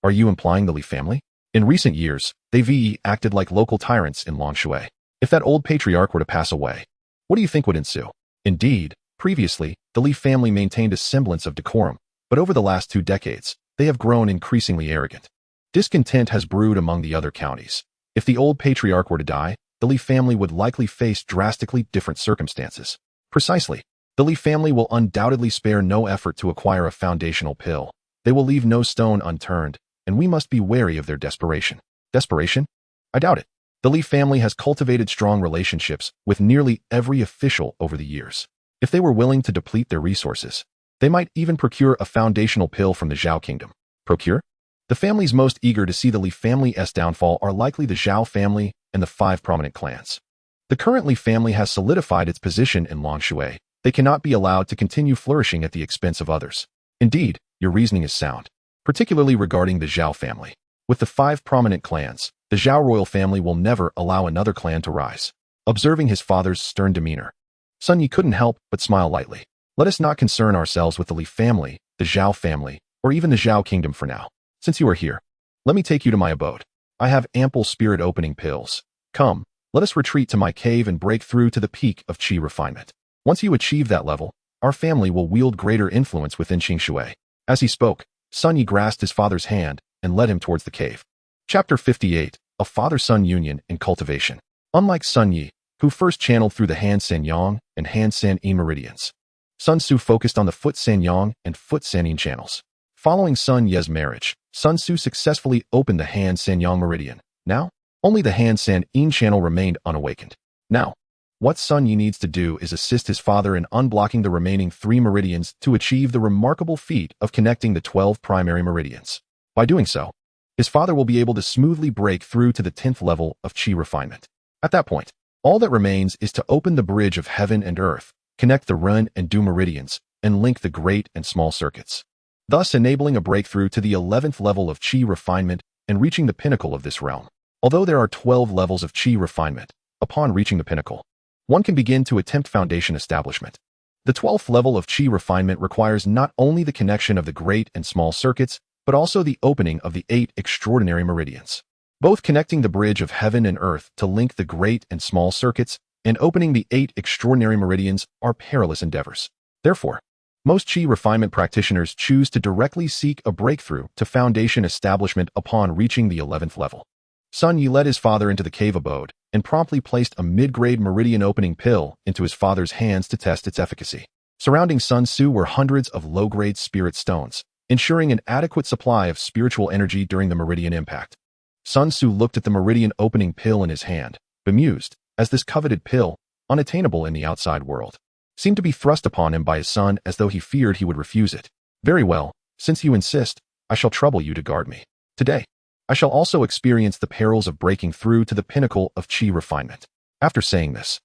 Are you implying the Li family? In recent years, they acted like local tyrants in Longshui. If that old patriarch were to pass away, what do you think would ensue? Indeed, previously, the Li family maintained a semblance of decorum, but over the last 2 decades, they have grown increasingly arrogant. Discontent has brewed among the other counties. If the old patriarch were to die, the Li family would likely face drastically different circumstances. Precisely, the Li family will undoubtedly spare no effort to acquire a foundational pill. They will leave no stone unturned, and we must be wary of their desperation. Desperation? I doubt it. The Li family has cultivated strong relationships with nearly every official over the years. If they were willing to deplete their resources, they might even procure a foundational pill from the Zhao Kingdom. Procure? The families most eager to see the Li family's downfall are likely the Zhao family and the 5 prominent clans. The current Li family has solidified its position in Longshui. They cannot be allowed to continue flourishing at the expense of others. Indeed, your reasoning is sound, particularly regarding the Zhao family. With the 5 prominent clans, the Zhao royal family will never allow another clan to rise. Observing his father's stern demeanor, Sun Yi couldn't help but smile lightly. Let us not concern ourselves with the Li family, the Zhao family, or even the Zhao Kingdom for now. Since you are here, let me take you to my abode. I have ample spirit-opening pills. Come, let us retreat to my cave and break through to the peak of Qi refinement. Once you achieve that level, our family will wield greater influence within Qingshui. As he spoke, Sun Yi grasped his father's hand and led him towards the cave. Chapter 58, A Father-Son Union in Cultivation. Unlike Sun Yi, who first channeled through the Han San Yang and Han San Yin meridians, Sun Su focused on the Foot San Yang and Foot San Yin channels. Following Sun Ye's marriage, Sun Su successfully opened the Han San Yang meridian. Now, only the Han San Yin channel remained unawakened. Now, what Sun Yi needs to do is assist his father in unblocking the remaining 3 meridians to achieve the remarkable feat of connecting the 12 primary meridians. By doing so, his father will be able to smoothly break through to the 10th level of Qi refinement. At that point, all that remains is to open the bridge of heaven and earth, connect the Ren and Du meridians, and link the great and small circuits, thus enabling a breakthrough to the 11th level of Qi refinement and reaching the pinnacle of this realm. Although there are 12 levels of Qi refinement, upon reaching the pinnacle, one can begin to attempt foundation establishment. The 12th level of Qi refinement requires not only the connection of the great and small circuits, but also the opening of the 8 extraordinary meridians, both connecting the bridge of heaven and earth to link the great and small circuits and opening the 8 extraordinary meridians are perilous endeavors. Therefore, most Qi refinement practitioners choose to directly seek a breakthrough to foundation establishment upon reaching the 11th level. Sun Yi led his father into the cave abode and promptly placed a mid-grade meridian opening pill into his father's hands to test its efficacy. Surrounding Sun Su were hundreds of low-grade spirit stones, ensuring an adequate supply of spiritual energy during the meridian impact. Sun Su looked at the meridian opening pill in his hand, bemused, as this coveted pill, unattainable in the outside world, seemed to be thrust upon him by his son as though he feared he would refuse it. Very well, since you insist, I shall trouble you to guard me. Today, I shall also experience the perils of breaking through to the pinnacle of Qi refinement. After saying this,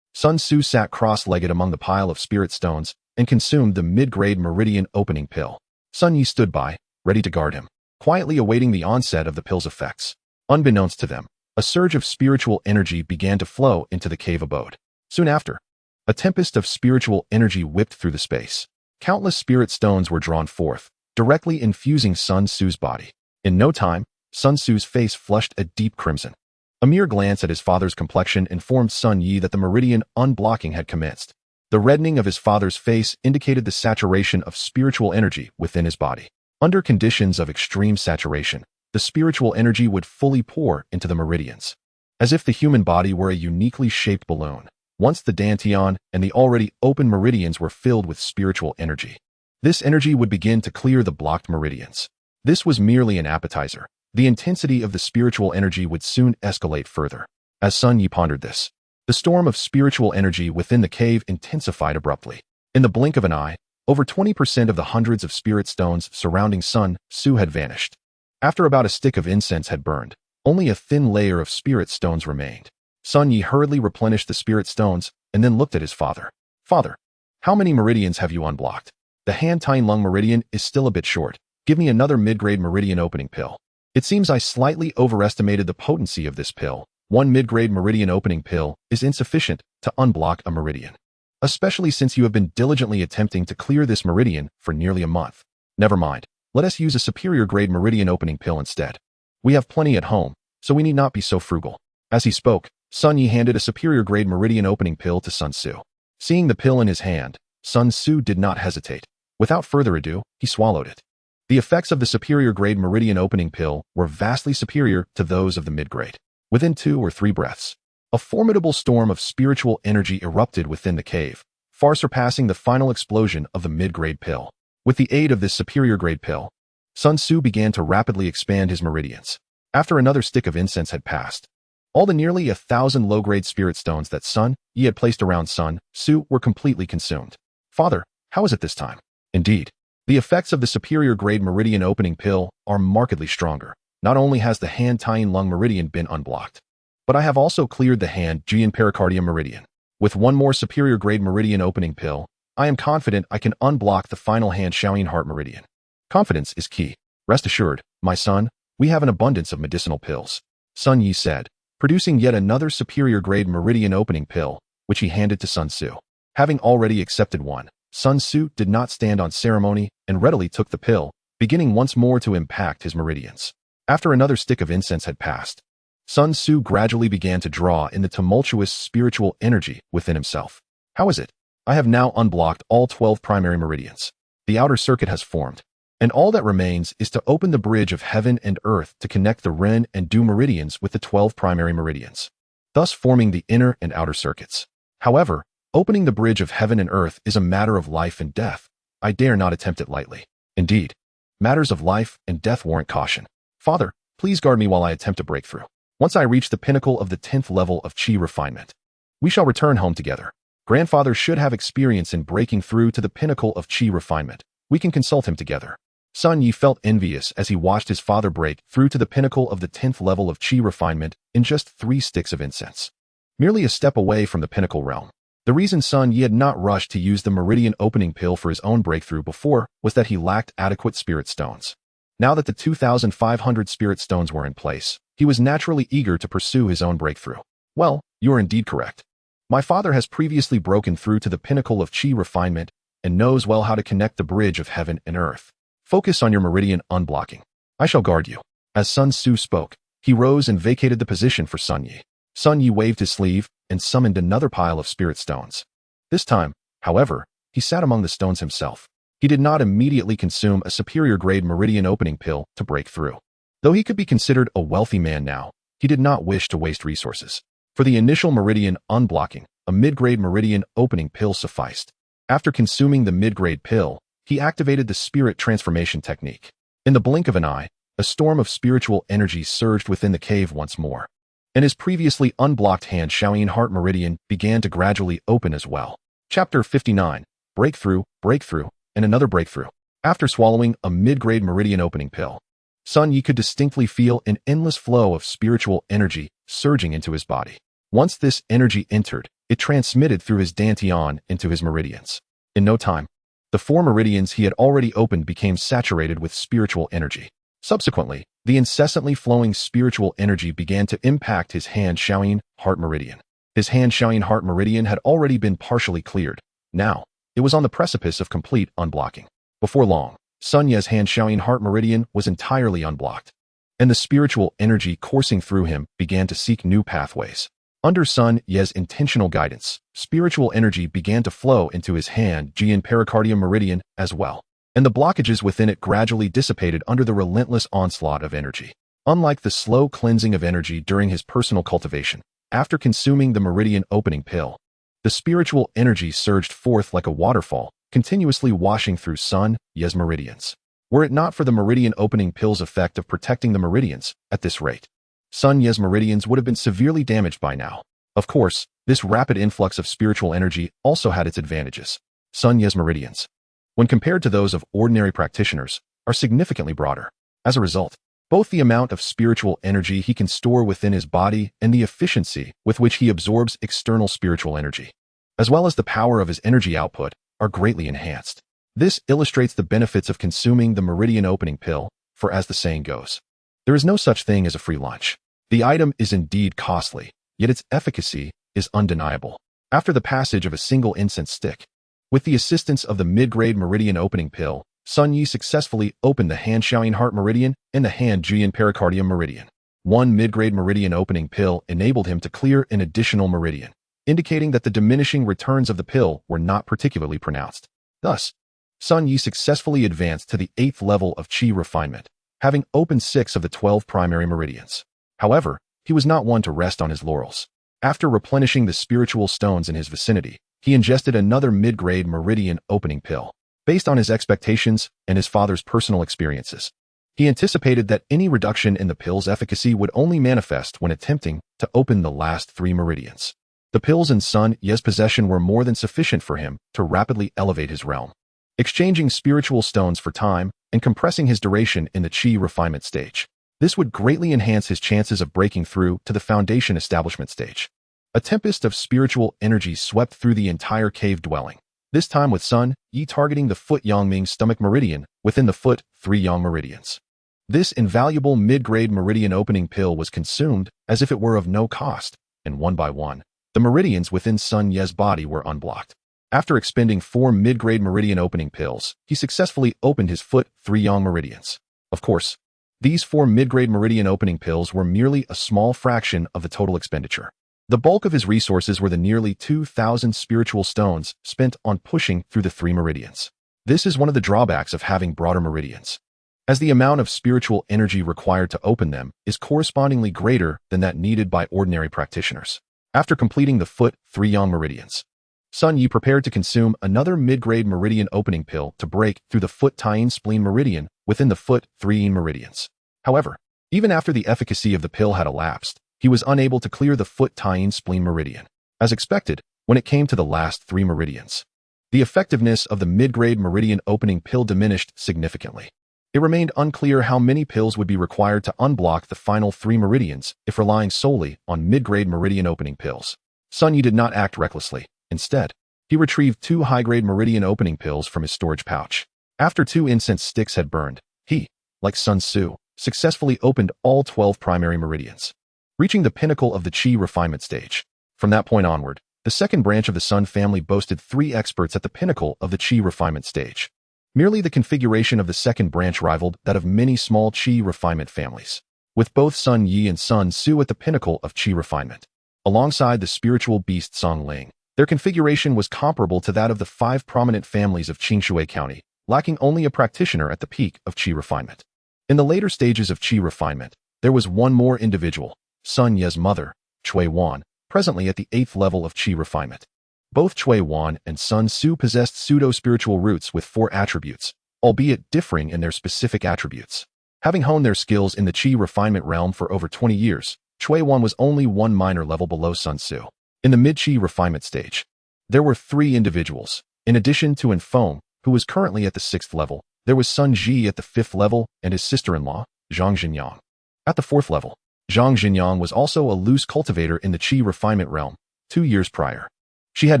Sun Tzu sat cross-legged among the pile of spirit stones and consumed the mid-grade meridian opening pill. Sun Yi stood by, ready to guard him, quietly awaiting the onset of the pill's effects. Unbeknownst to them, a surge of spiritual energy began to flow into the cave abode. Soon after, a tempest of spiritual energy whipped through the space. Countless spirit stones were drawn forth, directly infusing Sun Tzu's body. In no time, Sun Tzu's face flushed a deep crimson. A mere glance at his father's complexion informed Sun Yi that the meridian unblocking had commenced. The reddening of his father's face indicated the saturation of spiritual energy within his body. Under conditions of extreme saturation, the spiritual energy would fully pour into the meridians, as if the human body were a uniquely shaped balloon. Once the dantian and the already open meridians were filled with spiritual energy, this energy would begin to clear the blocked meridians. This was merely an appetizer. The intensity of the spiritual energy would soon escalate further. As Sun Yi pondered this, the storm of spiritual energy within the cave intensified abruptly. In the blink of an eye, over 20% of the hundreds of spirit stones surrounding Sun Tzu had vanished. After about a stick of incense had burned, only a thin layer of spirit stones remained. Sun Yi hurriedly replenished the spirit stones and then looked at his father. Father, how many meridians have you unblocked? The Han Tien Lung meridian is still a bit short. Give me another mid-grade meridian opening pill. It seems I slightly overestimated the potency of this pill. One mid-grade meridian opening pill is insufficient to unblock a meridian, especially since you have been diligently attempting to clear this meridian for nearly a month. Never mind. Let us use a superior grade meridian opening pill instead. We have plenty at home, so we need not be so frugal. As he spoke, Sun Yi handed a superior grade meridian opening pill to Sun Tzu. Seeing the pill in his hand, Sun Tzu did not hesitate. Without further ado, he swallowed it. The effects of the superior grade meridian opening pill were vastly superior to those of the mid-grade. Within 2 or 3 breaths, a formidable storm of spiritual energy erupted within the cave, far surpassing the final explosion of the mid-grade pill. With the aid of this superior grade pill, Sun Tzu began to rapidly expand his meridians. After another stick of incense had passed, all the nearly 1,000 low-grade spirit stones that Sun Yi had placed around Sun Tzu were completely consumed. Father, how is it this time? Indeed, the effects of the superior grade meridian opening pill are markedly stronger. Not only has the Han Tien Lung meridian been unblocked, but I have also cleared the Han Jian pericardium meridian. With one more superior grade meridian opening pill, I am confident I can unblock the final Han Shaoyin heart meridian. Confidence is key. Rest assured, my son, we have an abundance of medicinal pills, Sun Yi said, producing yet another superior grade meridian opening pill, which he handed to Sun Tzu. Having already accepted one, Sun Tzu did not stand on ceremony and readily took the pill, beginning once more to impact his meridians. After another stick of incense had passed, Sun Tzu gradually began to draw in the tumultuous spiritual energy within himself. How is it? I have now unblocked all 12 primary meridians. The outer circuit has formed, and all that remains is to open the bridge of heaven and earth to connect the Ren and Du meridians with the 12 primary meridians, thus forming the inner and outer circuits. However, opening the bridge of heaven and earth is a matter of life and death. I dare not attempt it lightly. Indeed, matters of life and death warrant caution. Father, please guard me while I attempt a breakthrough. Once I reach the pinnacle of the 10th level of Qi refinement, we shall return home together. Grandfather should have experience in breaking through to the pinnacle of Qi refinement. We can consult him together. Sun Yi felt envious as he watched his father break through to the pinnacle of the 10th level of Qi refinement in just 3 sticks of incense. Merely a step away from the pinnacle realm. The reason Sun Yi had not rushed to use the meridian opening pill for his own breakthrough before was that he lacked adequate spirit stones. Now that the 2,500 spirit stones were in place, he was naturally eager to pursue his own breakthrough. Well, you are indeed correct. My father has previously broken through to the pinnacle of Qi refinement and knows well how to connect the bridge of heaven and earth. Focus on your meridian unblocking. I shall guard you. As Sun Tzu spoke, he rose and vacated the position for Sun Yi. Sun Yi waved his sleeve and summoned another pile of spirit stones. This time, however, he sat among the stones himself. He did not immediately consume a superior grade meridian opening pill to break through. Though he could be considered a wealthy man now, he did not wish to waste resources. For the initial meridian unblocking, a mid-grade meridian opening pill sufficed. After consuming the mid-grade pill, he activated the spirit transformation technique. In the blink of an eye, a storm of spiritual energy surged within the cave once more, and his previously unblocked Han Shaoyin heart meridian began to gradually open as well. Chapter 59, Breakthrough, Breakthrough, and another breakthrough. After swallowing a mid-grade meridian opening pill, Sun Yi could distinctly feel an endless flow of spiritual energy surging into his body. Once this energy entered, It transmitted through his dantian into his meridians. In no time, the 4 meridians he had already opened became saturated with spiritual energy. Subsequently, the incessantly flowing spiritual energy began to impact his hand-Shaoyin heart meridian. His hand-Shaoyin heart meridian had already been partially cleared. Now, it was on the precipice of complete unblocking. Before long, Sun Ye's hand-Shaoyin heart meridian was entirely unblocked, and the spiritual energy coursing through him began to seek new pathways. Under Sun Ye's intentional guidance, spiritual energy began to flow into his hand-Jian pericardium meridian as well, and the blockages within it gradually dissipated under the relentless onslaught of energy. Unlike the slow cleansing of energy during his personal cultivation, after consuming the meridian opening pill, the spiritual energy surged forth like a waterfall, continuously washing through Sun Ye's meridians. Were it not for the meridian opening pill's effect of protecting the meridians, at this rate, Sun Ye's meridians would have been severely damaged by now. Of course, this rapid influx of spiritual energy also had its advantages. Sun Ye's meridians, when compared to those of ordinary practitioners, are significantly broader. As a result, both the amount of spiritual energy he can store within his body and the efficiency with which he absorbs external spiritual energy, as well as the power of his energy output, are greatly enhanced. This illustrates the benefits of consuming the meridian opening pill, for as the saying goes, there is no such thing as a free lunch. The item is indeed costly, yet its efficacy is undeniable. After the passage of a single incense stick, with the assistance of the mid-grade meridian opening pill, Sun Yi successfully opened the hand-Shaoyin heart meridian and the hand-Jian pericardium meridian. One mid-grade meridian opening pill enabled him to clear an additional meridian, indicating that the diminishing returns of the pill were not particularly pronounced. Thus, Sun Yi successfully advanced to the 8th level of Qi refinement, having opened 6 of the 12 primary meridians. However, he was not one to rest on his laurels. After replenishing the spiritual stones in his vicinity, he ingested another mid-grade meridian opening pill. Based on his expectations and his father's personal experiences, he anticipated that any reduction in the pill's efficacy would only manifest when attempting to open the last 3 meridians. The pills in Sun Ye's possession were more than sufficient for him to rapidly elevate his realm. Exchanging spiritual stones for time and compressing his duration in the Qi refinement stage, this would greatly enhance his chances of breaking through to the foundation establishment stage. A tempest of spiritual energy swept through the entire cave dwelling, this time with Sun Yi targeting the foot Yangming stomach meridian within the foot 3 Yang meridians. This invaluable mid-grade meridian opening pill was consumed as if it were of no cost, and one by one, the meridians within Sun Ye's body were unblocked. After expending 4 mid-grade meridian opening pills, he successfully opened his foot 3 Yang meridians. Of course, these 4 mid-grade meridian opening pills were merely a small fraction of the total expenditure. The bulk of his resources were the nearly 2,000 spiritual stones spent on pushing through the 3 meridians. This is one of the drawbacks of having broader meridians, as the amount of spiritual energy required to open them is correspondingly greater than that needed by ordinary practitioners. After completing the foot 3 Yang meridians, Sun Yi prepared to consume another mid-grade meridian opening pill to break through the foot Taiyin spleen meridian within the foot 3 Yin meridians. However, even after the efficacy of the pill had elapsed, he was unable to clear the foot Taiyin spleen meridian. As expected, when it came to the last 3 meridians, the effectiveness of the mid-grade meridian opening pill diminished significantly. It remained unclear how many pills would be required to unblock the final 3 meridians if relying solely on mid-grade meridian opening pills. Sun Yi did not act recklessly. Instead, he retrieved 2 high-grade meridian opening pills from his storage pouch. After 2 incense sticks had burned, he, like Sun Tzu, successfully opened all 12 primary meridians, reaching the pinnacle of the Qi refinement stage. From that point onward, the second branch of the Sun family boasted 3 experts at the pinnacle of the Qi refinement stage. Merely the configuration of the second branch rivaled that of many small Qi refinement families, with both Sun Yi and Sun Tzu at the pinnacle of Qi refinement. Alongside the spiritual beast Song Ling, their configuration was comparable to that of the 5 prominent families of Qingshui County, lacking only a practitioner at the peak of Qi refinement. In the later stages of Qi refinement, there was one more individual, Sun Ye's mother, Cui Wan, presently at the 8th level of Qi refinement. Both Cui Wan and Sun Tzu possessed pseudo-spiritual roots with 4 attributes, albeit differing in their specific attributes. Having honed their skills in the Qi refinement realm for over 20 years, Cui Wan was only 1 minor level below Sun Tzu. In the mid-Qi refinement stage, there were 3 individuals. In addition to Infome, who was currently at the 6th level, there was Sun Ji at the 5th level and his sister-in-law, Zhang Jinyang. At the 4th level, Zhang Jinyang was also a loose cultivator in the Qi refinement realm 2 years prior. She had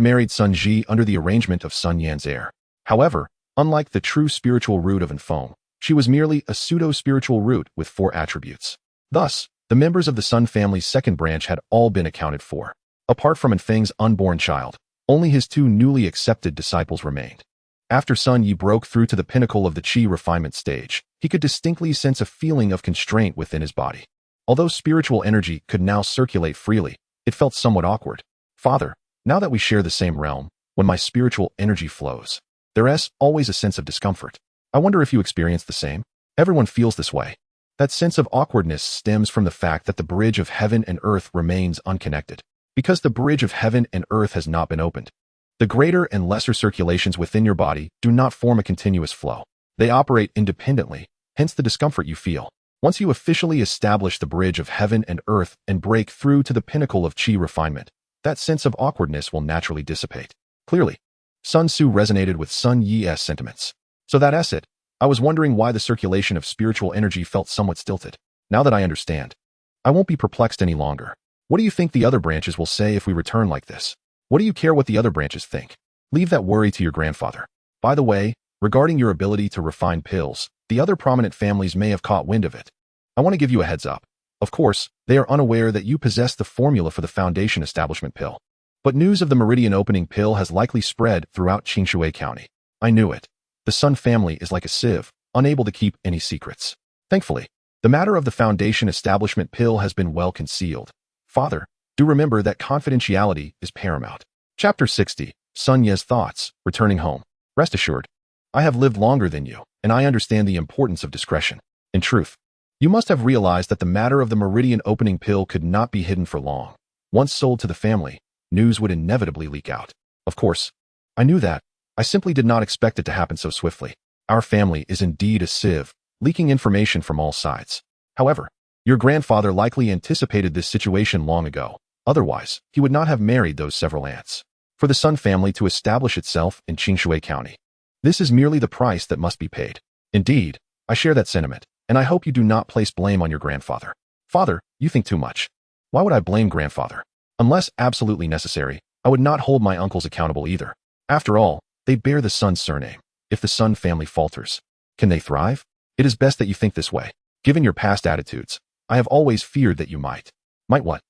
married Sun Ji under the arrangement of Sun Yan's heir. However, unlike the true spiritual root of Enfeng, she was merely a pseudo-spiritual root with 4 attributes. Thus, the members of the Sun family's second branch had all been accounted for. Apart from Enfeng's unborn child, only his 2 newly accepted disciples remained. After Sun Yi broke through to the pinnacle of the Qi refinement stage, he could distinctly sense a feeling of constraint within his body. Although spiritual energy could now circulate freely, it felt somewhat awkward. Father, now that we share the same realm, when my spiritual energy flows, there's always a sense of discomfort. I wonder if you experience the same? Everyone feels this way. That sense of awkwardness stems from the fact that the bridge of heaven and earth remains unconnected. Because the bridge of heaven and earth has not been opened. The greater and lesser circulations within your body do not form a continuous flow. They operate independently, hence the discomfort you feel. Once you officially establish the bridge of heaven and earth and break through to the pinnacle of Qi refinement, that sense of awkwardness will naturally dissipate. Clearly, Sun Tzu resonated with Sun Yi's sentiments. So that's it. I was wondering why the circulation of spiritual energy felt somewhat stilted. Now that I understand, I won't be perplexed any longer. What do you think the other branches will say if we return like this? What do you care what the other branches think? Leave that worry to your grandfather. By the way, regarding your ability to refine pills, the other prominent families may have caught wind of it. I want to give you a heads up. Of course, they are unaware that you possess the formula for the Foundation Establishment pill. But news of the Meridian Opening pill has likely spread throughout Qingshui County. I knew it. The Sun family is like a sieve, unable to keep any secrets. Thankfully, the matter of the Foundation Establishment pill has been well concealed. Father, do remember that confidentiality is paramount. Chapter 60, Sun Ye's Thoughts, Returning Home. Rest assured, I have lived longer than you, and I understand the importance of discretion. In truth, you must have realized that the matter of the Meridian Opening pill could not be hidden for long. Once sold to the family, news would inevitably leak out. Of course, I knew that. I simply did not expect it to happen so swiftly. Our family is indeed a sieve, leaking information from all sides. However, your grandfather likely anticipated this situation long ago. Otherwise, he would not have married those several aunts. For the Sun family to establish itself in Qingshui County, this is merely the price that must be paid. Indeed, I share that sentiment, and I hope you do not place blame on your grandfather. Father, you think too much. Why would I blame grandfather? Unless absolutely necessary, I would not hold my uncles accountable either. After all, they bear the Sun surname. If the Sun family falters, can they thrive? It is best that you think this way. Given your past attitudes, I have always feared that you might. Might what?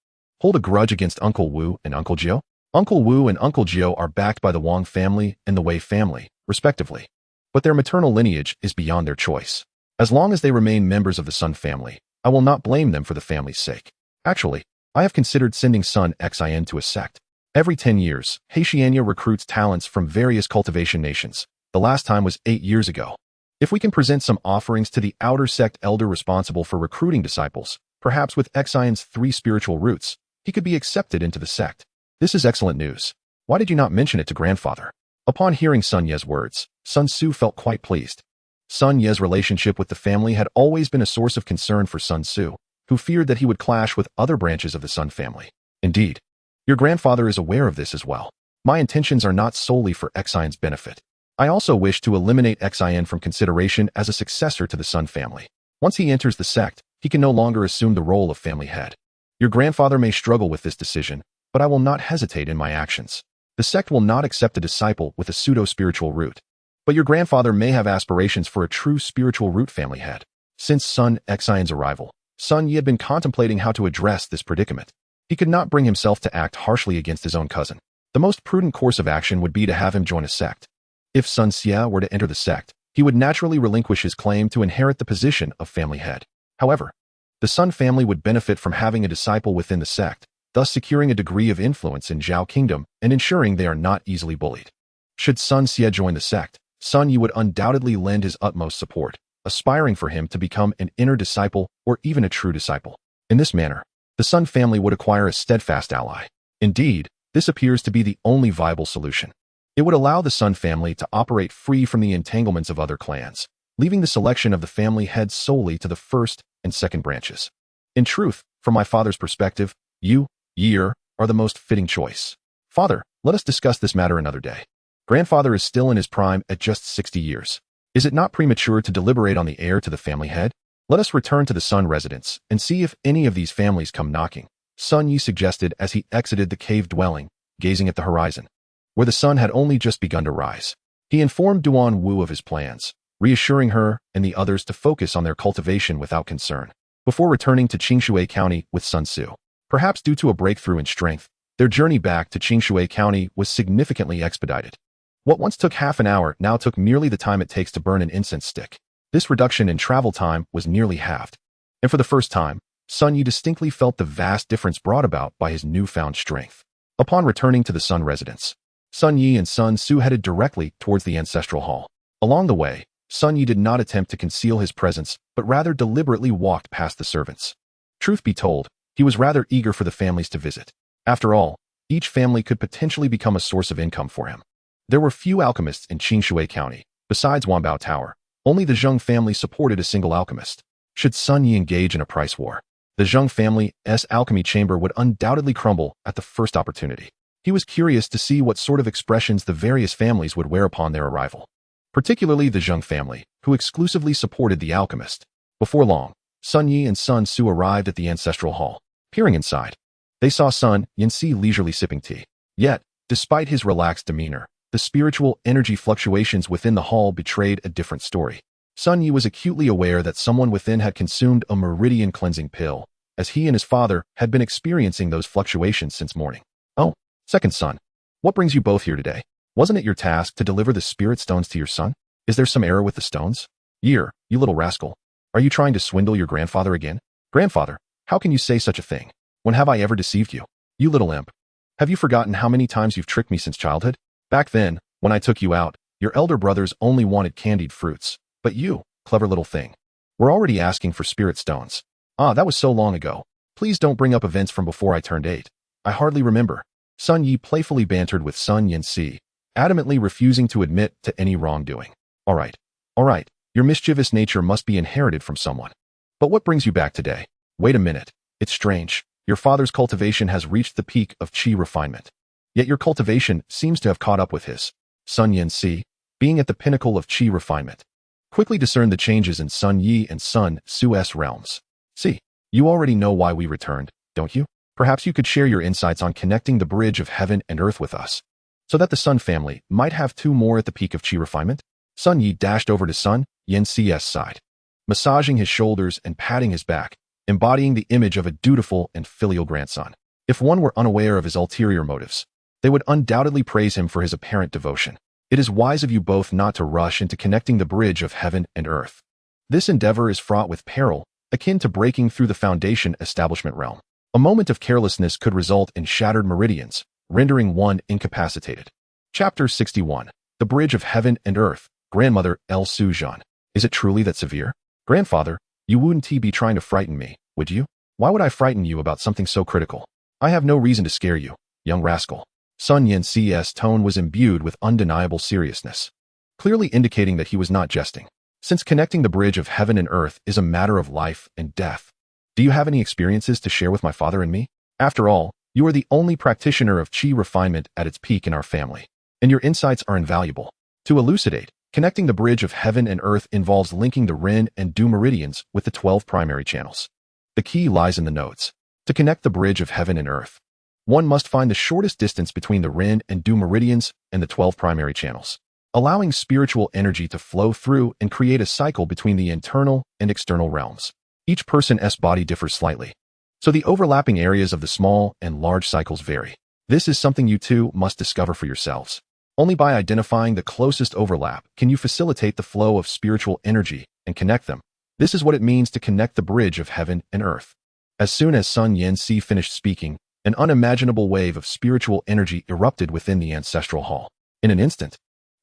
Hold a grudge against Uncle Wu and Uncle Jiu? Uncle Wu and Uncle Jiu are backed by the Wang family and the Wei family, respectively. But their maternal lineage is beyond their choice. As long as they remain members of the Sun family, I will not blame them for the family's sake. Actually, I have considered sending Sun Xin to a sect. Every 10 years, Haitiania recruits talents from various cultivation nations. The last time was 8 years ago. If we can present some offerings to the outer sect elder responsible for recruiting disciples, perhaps with Xion's 3 spiritual roots, he could be accepted into the sect. This is excellent news. Why did you not mention it to grandfather? Upon hearing Sun Ye's words, Sun Tzu felt quite pleased. Sun Ye's relationship with the family had always been a source of concern for Sun Tzu, who feared that he would clash with other branches of the Sun family. Indeed, your grandfather is aware of this as well. My intentions are not solely for Xion's benefit. I also wish to eliminate Xion from consideration as a successor to the Sun family. Once he enters the sect, he can no longer assume the role of family head. Your grandfather may struggle with this decision, but I will not hesitate in my actions. The sect will not accept a disciple with a pseudo-spiritual root. But your grandfather may have aspirations for a true spiritual root family head. Since Sun Xion's arrival, Sun Yi had been contemplating how to address this predicament. He could not bring himself to act harshly against his own cousin. The most prudent course of action would be to have him join a sect. If Sun Xia were to enter the sect, he would naturally relinquish his claim to inherit the position of family head. However, the Sun family would benefit from having a disciple within the sect, thus securing a degree of influence in Zhao Kingdom and ensuring they are not easily bullied. Should Sun Xia join the sect, Sun Yi would undoubtedly lend his utmost support, aspiring for him to become an inner disciple or even a true disciple. In this manner, the Sun family would acquire a steadfast ally. Indeed, this appears to be the only viable solution. It would allow the Sun family to operate free from the entanglements of other clans, leaving the selection of the family head solely to the first and second branches. In truth, from my father's perspective, you, Year, are the most fitting choice. Father, let us discuss this matter another day. Grandfather is still in his prime at just 60 years. Is it not premature to deliberate on the heir to the family head? Let us return to the Sun residence and see if any of these families come knocking, Sun Yi suggested as he exited the cave dwelling, gazing at the horizon, where the sun had only just begun to rise. He informed Duan Wu of his plans, reassuring her and the others to focus on their cultivation without concern, before returning to Qingshui County with Sun Tzu. Perhaps due to a breakthrough in strength, their journey back to Qingshui County was significantly expedited. What once took half an hour now took merely the time it takes to burn an incense stick. This reduction in travel time was nearly halved. And for the first time, Sun Yi distinctly felt the vast difference brought about by his newfound strength. Upon returning to the Sun residence, Sun Yi and Sun Tzu headed directly towards the ancestral hall. Along the way, Sun Yi did not attempt to conceal his presence, but rather deliberately walked past the servants. Truth be told, he was rather eager for the families to visit. After all, each family could potentially become a source of income for him. There were few alchemists in Qingshui County. Besides Wanbao Tower, only the Zheng family supported a single alchemist. Should Sun Yi engage in a price war, the Zheng family's alchemy chamber would undoubtedly crumble at the first opportunity. He was curious to see what sort of expressions the various families would wear upon their arrival, particularly the Zheng family, who exclusively supported the alchemist. Before long, Sun Yi and Sun Tzu arrived at the ancestral hall. Peering inside, they saw Sun Yanxi leisurely sipping tea. Yet, despite his relaxed demeanor, the spiritual energy fluctuations within the hall betrayed a different story. Sun Yi was acutely aware that someone within had consumed a meridian cleansing pill, as he and his father had been experiencing those fluctuations since morning. Oh, second son, what brings you both here today? Wasn't it your task to deliver the spirit stones to your son? Is there some error with the stones? You little rascal. Are you trying to swindle your grandfather again? Grandfather, how can you say such a thing? When have I ever deceived you? You little imp. Have you forgotten how many times you've tricked me since childhood? Back then, when I took you out, your elder brothers only wanted candied fruits. But you, clever little thing, were already asking for spirit stones. Ah, that was so long ago. Please don't bring up events from before I turned 8. I hardly remember. Sun Yi playfully bantered with Sun Yanxi, adamantly refusing to admit to any wrongdoing. All right. Your mischievous nature must be inherited from someone. But what brings you back today? Wait a minute. It's strange. Your father's cultivation has reached the peak of qi refinement. Yet your cultivation seems to have caught up with his. Sun Yanxi, being at the pinnacle of qi refinement, quickly discerned the changes in Sun Yi and Sun Tzu's realms. See, you already know why we returned, don't you? Perhaps you could share your insights on connecting the bridge of heaven and earth with us, so that the Sun family might have 2 more at the peak of qi refinement? Sun Yi dashed over to Sun Yanxi's side, massaging his shoulders and patting his back, embodying the image of a dutiful and filial grandson. If one were unaware of his ulterior motives, they would undoubtedly praise him for his apparent devotion. It is wise of you both not to rush into connecting the bridge of heaven and earth. This endeavor is fraught with peril, akin to breaking through the foundation establishment realm. A moment of carelessness could result in shattered meridians, rendering one incapacitated. Chapter 61. The Bridge of Heaven and Earth. Grandmother El Suzhan. Is it truly that severe? Grandfather, you wouldn't be trying to frighten me, would you? Why would I frighten you about something so critical? I have no reason to scare you, young rascal. Sun Yanxi's tone was imbued with undeniable seriousness, clearly indicating that he was not jesting. Since connecting the bridge of heaven and earth is a matter of life and death, do you have any experiences to share with my father and me? After all, you are the only practitioner of qi refinement at its peak in our family, and your insights are invaluable. To elucidate, connecting the bridge of heaven and earth involves linking the Ren and Du meridians with the 12 primary channels. The key lies in the nodes. To connect the bridge of heaven and earth, one must find the shortest distance between the Ren and Du meridians and the 12 primary channels, allowing spiritual energy to flow through and create a cycle between the internal and external realms. Each person's body differs slightly, so the overlapping areas of the small and large cycles vary. This is something you two must discover for yourselves. Only by identifying the closest overlap can you facilitate the flow of spiritual energy and connect them. This is what it means to connect the bridge of heaven and earth. As soon as Sun Yanxi finished speaking, an unimaginable wave of spiritual energy erupted within the ancestral hall. In an instant,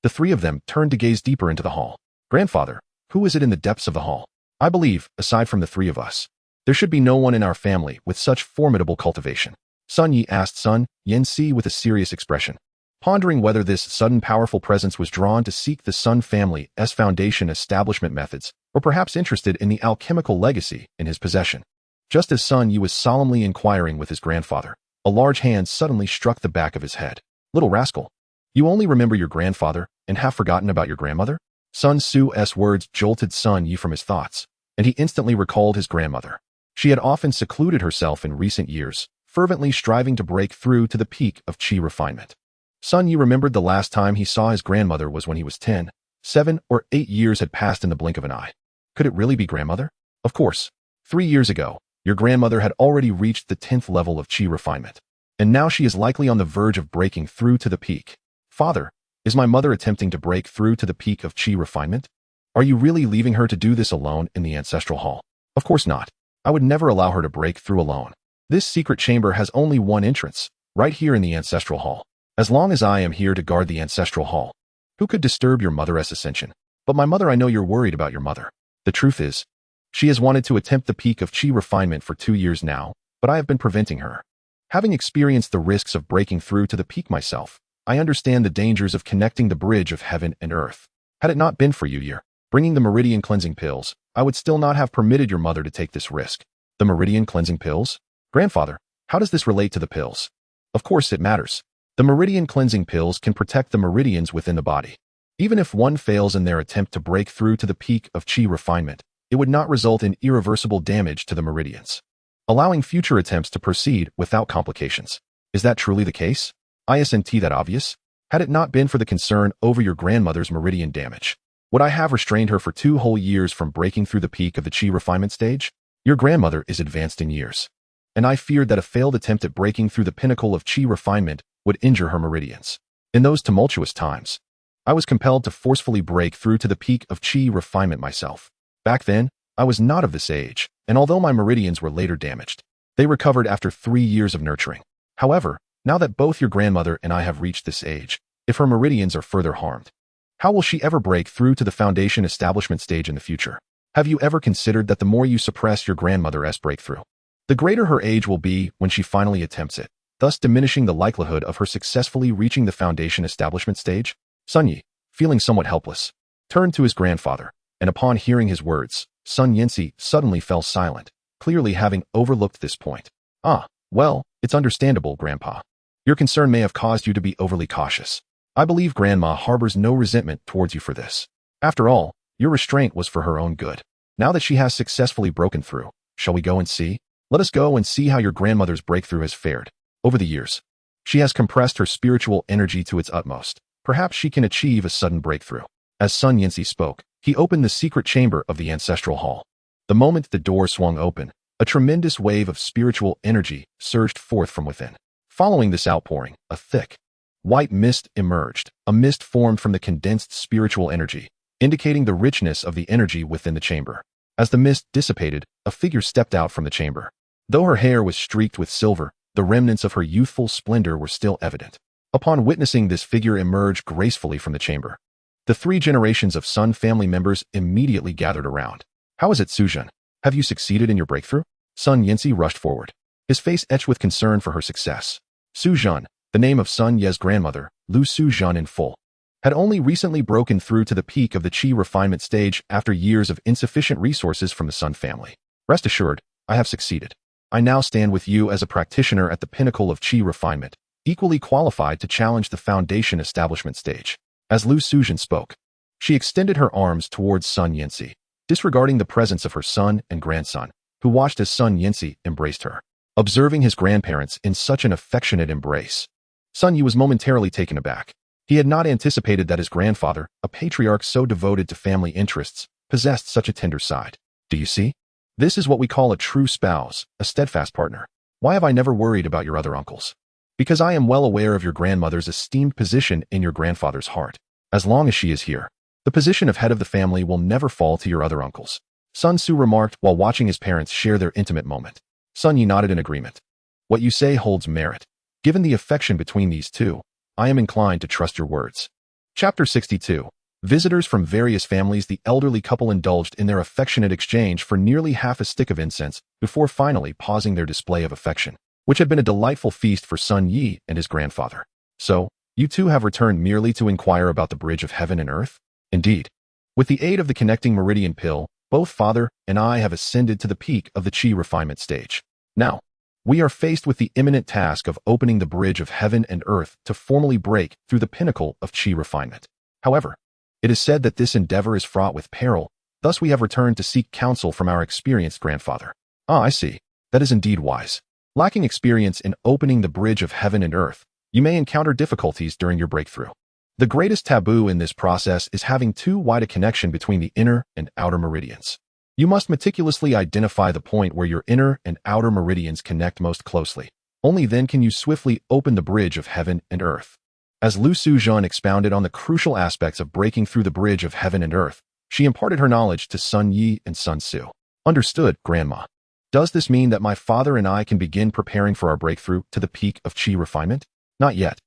the 3 of them turned to gaze deeper into the hall. Grandfather, who is it in the depths of the hall? I believe, aside from the 3 of us, there should be no one in our family with such formidable cultivation. Sun Yi asked Sun Yanxi with a serious expression, pondering whether this sudden powerful presence was drawn to seek the Sun family's foundation establishment methods, or perhaps interested in the alchemical legacy in his possession. Just as Sun Yi was solemnly inquiring with his grandfather, a large hand suddenly struck the back of his head. Little rascal, you only remember your grandfather and have forgotten about your grandmother? Sun Tzu's words jolted Sun Yi from his thoughts, and he instantly recalled his grandmother. She had often secluded herself in recent years, fervently striving to break through to the peak of chi refinement. Sun Yi remembered the last time he saw his grandmother was when he was 10. 7 or 8 years had passed in the blink of an eye. Could it really be grandmother? Of course. 3 years ago, your grandmother had already reached the 10th level of chi refinement. And now she is likely on the verge of breaking through to the peak. Father, is my mother attempting to break through to the peak of chi refinement? Are you really leaving her to do this alone in the ancestral hall? Of course not. I would never allow her to break through alone. This secret chamber has only one entrance, right here in the ancestral hall. As long as I am here to guard the ancestral hall, who could disturb your mother's ascension? But my mother, I know you're worried about your mother. The truth is, she has wanted to attempt the peak of chi refinement for 2 years now, but I have been preventing her. Having experienced the risks of breaking through to the peak myself, I understand the dangers of connecting the bridge of heaven and earth. Had it not been for you bringing the meridian cleansing pills, I would still not have permitted your mother to take this risk. The meridian cleansing pills? Grandfather, how does this relate to the pills? Of course it matters. The meridian cleansing pills can protect the meridians within the body. Even if one fails in their attempt to break through to the peak of chi refinement, it would not result in irreversible damage to the meridians, allowing future attempts to proceed without complications. Is that truly the case? Isn't that obvious? Had it not been for the concern over your grandmother's meridian damage, would I have restrained her for 2 whole years from breaking through the peak of the chi refinement stage? Your grandmother is advanced in years, and I feared that a failed attempt at breaking through the pinnacle of chi refinement would injure her meridians. In those tumultuous times, I was compelled to forcefully break through to the peak of chi refinement myself. Back then, I was not of this age, and although my meridians were later damaged, they recovered after 3 years of nurturing. However, now that both your grandmother and I have reached this age, if her meridians are further harmed, how will she ever break through to the foundation establishment stage in the future? Have you ever considered that the more you suppress your grandmother's breakthrough, the greater her age will be when she finally attempts it, thus diminishing the likelihood of her successfully reaching the foundation establishment stage? Sun Yi, feeling somewhat helpless, turned to his grandfather, and upon hearing his words, Sun Yancy suddenly fell silent, clearly having overlooked this point. Well, it's understandable, Grandpa. Your concern may have caused you to be overly cautious. I believe Grandma harbors no resentment towards you for this. After all, your restraint was for her own good. Now that she has successfully broken through, shall we go and see? Let us go and see how your grandmother's breakthrough has fared. Over the years, she has compressed her spiritual energy to its utmost. Perhaps she can achieve a sudden breakthrough. As Sun Yancy spoke, he opened the secret chamber of the ancestral hall. The moment the door swung open, a tremendous wave of spiritual energy surged forth from within. Following this outpouring, a thick, white mist emerged, a mist formed from the condensed spiritual energy, indicating the richness of the energy within the chamber. As the mist dissipated, a figure stepped out from the chamber. Though her hair was streaked with silver, the remnants of her youthful splendor were still evident. Upon witnessing this figure emerge gracefully from the chamber, the 3 generations of Sun family members immediately gathered around. How is it, Sujun? Have you succeeded in your breakthrough? Sun Yancy rushed forward, his face etched with concern for her success. Sujun, the name of Sun Ye's grandmother, Lu Sujun in full, had only recently broken through to the peak of the chi refinement stage after years of insufficient resources from the Sun family. Rest assured, I have succeeded. I now stand with you as a practitioner at the pinnacle of chi refinement, equally qualified to challenge the foundation establishment stage. As Lu Sujun spoke, she extended her arms towards Sun Yancy, disregarding the presence of her son and grandson, who watched as Sun Yancy embraced her. Observing his grandparents in such an affectionate embrace, Sun Yi was momentarily taken aback. He had not anticipated that his grandfather, a patriarch so devoted to family interests, possessed such a tender side. Do you see? This is what we call a true spouse, a steadfast partner. Why have I never worried about your other uncles? Because I am well aware of your grandmother's esteemed position in your grandfather's heart. As long as she is here, the position of head of the family will never fall to your other uncles. Sun Su remarked while watching his parents share their intimate moment. Sun Yi nodded in agreement. What you say holds merit. Given the affection between these two, I am inclined to trust your words. Chapter 62. Visitors from various families. The elderly couple indulged in their affectionate exchange for nearly half a stick of incense before finally pausing their display of affection, which had been a delightful feast for Sun Yi and his grandfather. So, you two have returned merely to inquire about the bridge of heaven and earth? Indeed. With the aid of the connecting meridian pill, both father and I have ascended to the peak of the chi refinement stage. Now, we are faced with the imminent task of opening the bridge of heaven and earth to formally break through the pinnacle of chi refinement. However, it is said that this endeavor is fraught with peril, thus we have returned to seek counsel from our experienced grandfather. I see. That is indeed wise. Lacking experience in opening the bridge of heaven and earth, you may encounter difficulties during your breakthrough. The greatest taboo in this process is having too wide a connection between the inner and outer meridians. You must meticulously identify the point where your inner and outer meridians connect most closely. Only then can you swiftly open the bridge of heaven and earth. As Lu Suzhun expounded on the crucial aspects of breaking through the bridge of heaven and earth, she imparted her knowledge to Sun Yi and Sun Su. Understood, Grandma. Does this mean that my father and I can begin preparing for our breakthrough to the peak of Qi refinement? Not yet.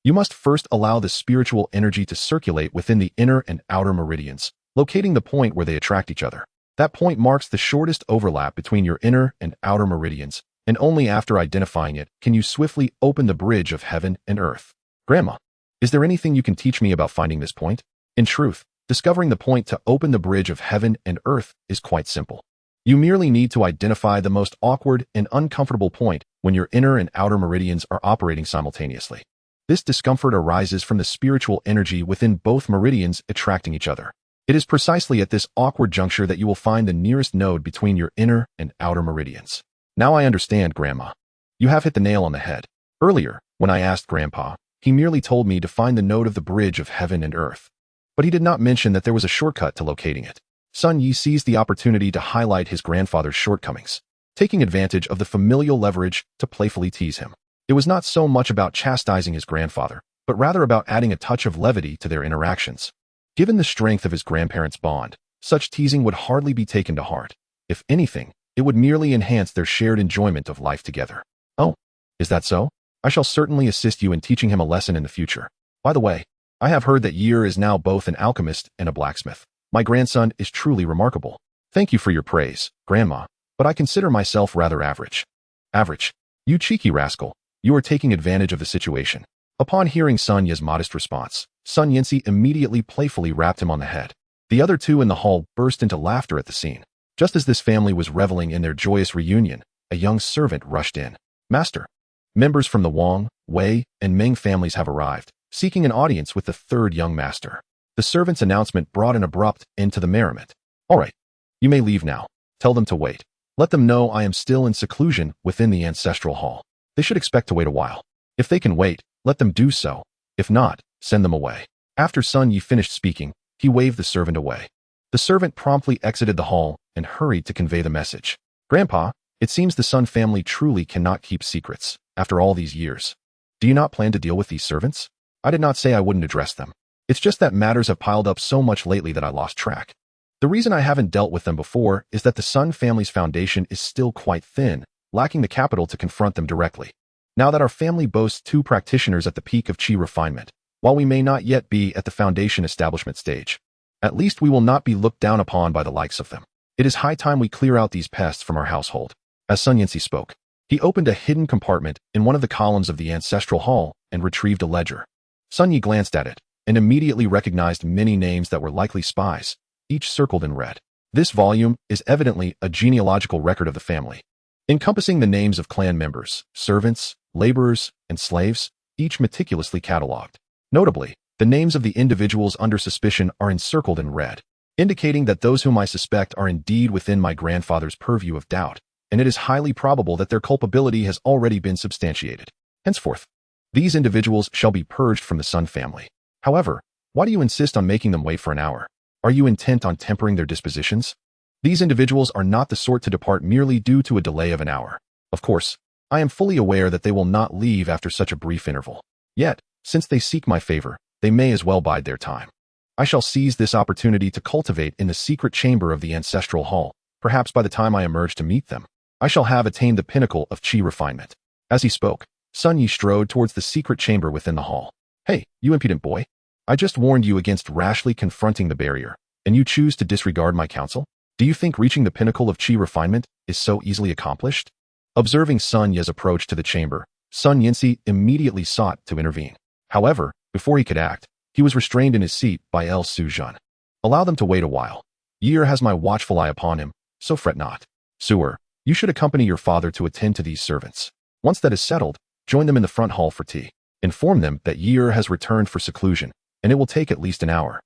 You must first allow the spiritual energy to circulate within the inner and outer meridians, locating the point where they attract each other. That point marks the shortest overlap between your inner and outer meridians, and only after identifying it can you swiftly open the bridge of heaven and earth. Grandma, is there anything you can teach me about finding this point? In truth, discovering the point to open the bridge of heaven and earth is quite simple. You merely need to identify the most awkward and uncomfortable point when your inner and outer meridians are operating simultaneously. This discomfort arises from the spiritual energy within both meridians attracting each other. It is precisely at this awkward juncture that you will find the nearest node between your inner and outer meridians. Now I understand, Grandma. You have hit the nail on the head. Earlier, when I asked Grandpa, he merely told me to find the node of the bridge of heaven and earth. But he did not mention that there was a shortcut to locating it. Sun Yi seized the opportunity to highlight his grandfather's shortcomings, taking advantage of the familial leverage to playfully tease him. It was not so much about chastising his grandfather, but rather about adding a touch of levity to their interactions. Given the strength of his grandparents' bond, such teasing would hardly be taken to heart. If anything, it would merely enhance their shared enjoyment of life together. Oh, is that so? I shall certainly assist you in teaching him a lesson in the future. By the way, I have heard that Year is now both an alchemist and a blacksmith. My grandson is truly remarkable. Thank you for your praise, Grandma, but I consider myself rather average. Average? You cheeky rascal. You are taking advantage of the situation. Upon hearing Sun Yi's modest response, Sun Yanxi immediately playfully rapped him on the head. The other two in the hall burst into laughter at the scene. Just as this family was reveling in their joyous reunion, a young servant rushed in. Master, members from the Wang, Wei, and Ming families have arrived, seeking an audience with the third young master. The servant's announcement brought an abrupt end to the merriment. All right, you may leave now. Tell them to wait. Let them know I am still in seclusion within the ancestral hall. They should expect to wait a while. If they can wait, let them do so. If not, send them away. After Sun Yi finished speaking, he waved the servant away. The servant promptly exited the hall and hurried to convey the message. Grandpa, it seems the Sun family truly cannot keep secrets, after all these years. Do you not plan to deal with these servants? I did not say I wouldn't address them. It's just that matters have piled up so much lately that I lost track. The reason I haven't dealt with them before is that the Sun family's foundation is still quite thin, lacking the capital to confront them directly. Now that our family boasts 2 practitioners at the peak of Qi refinement, while we may not yet be at the foundation establishment stage, at least we will not be looked down upon by the likes of them. It is high time we clear out these pests from our household. As Sun Yanxi spoke, he opened a hidden compartment in one of the columns of the ancestral hall and retrieved a ledger. Sun Yi glanced at it and immediately recognized many names that were likely spies, each circled in red. This volume is evidently a genealogical record of the family, encompassing the names of clan members, servants, laborers, and slaves, each meticulously catalogued. Notably, the names of the individuals under suspicion are encircled in red, indicating that those whom I suspect are indeed within my grandfather's purview of doubt, and it is highly probable that their culpability has already been substantiated. Henceforth, these individuals shall be purged from the Sun family. However, why do you insist on making them wait for an hour? Are you intent on tempering their dispositions? These individuals are not the sort to depart merely due to a delay of an hour. Of course, I am fully aware that they will not leave after such a brief interval. Yet, since they seek my favor, they may as well bide their time. I shall seize this opportunity to cultivate in the secret chamber of the ancestral hall. Perhaps by the time I emerge to meet them, I shall have attained the pinnacle of Qi refinement. As he spoke, Sun Yi strode towards the secret chamber within the hall. Hey, you impudent boy. I just warned you against rashly confronting the barrier, and you choose to disregard my counsel? Do you think reaching the pinnacle of Qi refinement is so easily accomplished? Observing Sun Yi's approach to the chamber, Sun Yanxi immediately sought to intervene. However, before he could act, he was restrained in his seat by L. Suzhun. Allow them to wait a while. Year has my watchful eye upon him, so fret not. Suer, you should accompany your father to attend to these servants. Once that is settled, join them in the front hall for tea. Inform them that Year has returned for seclusion, and it will take at least an hour.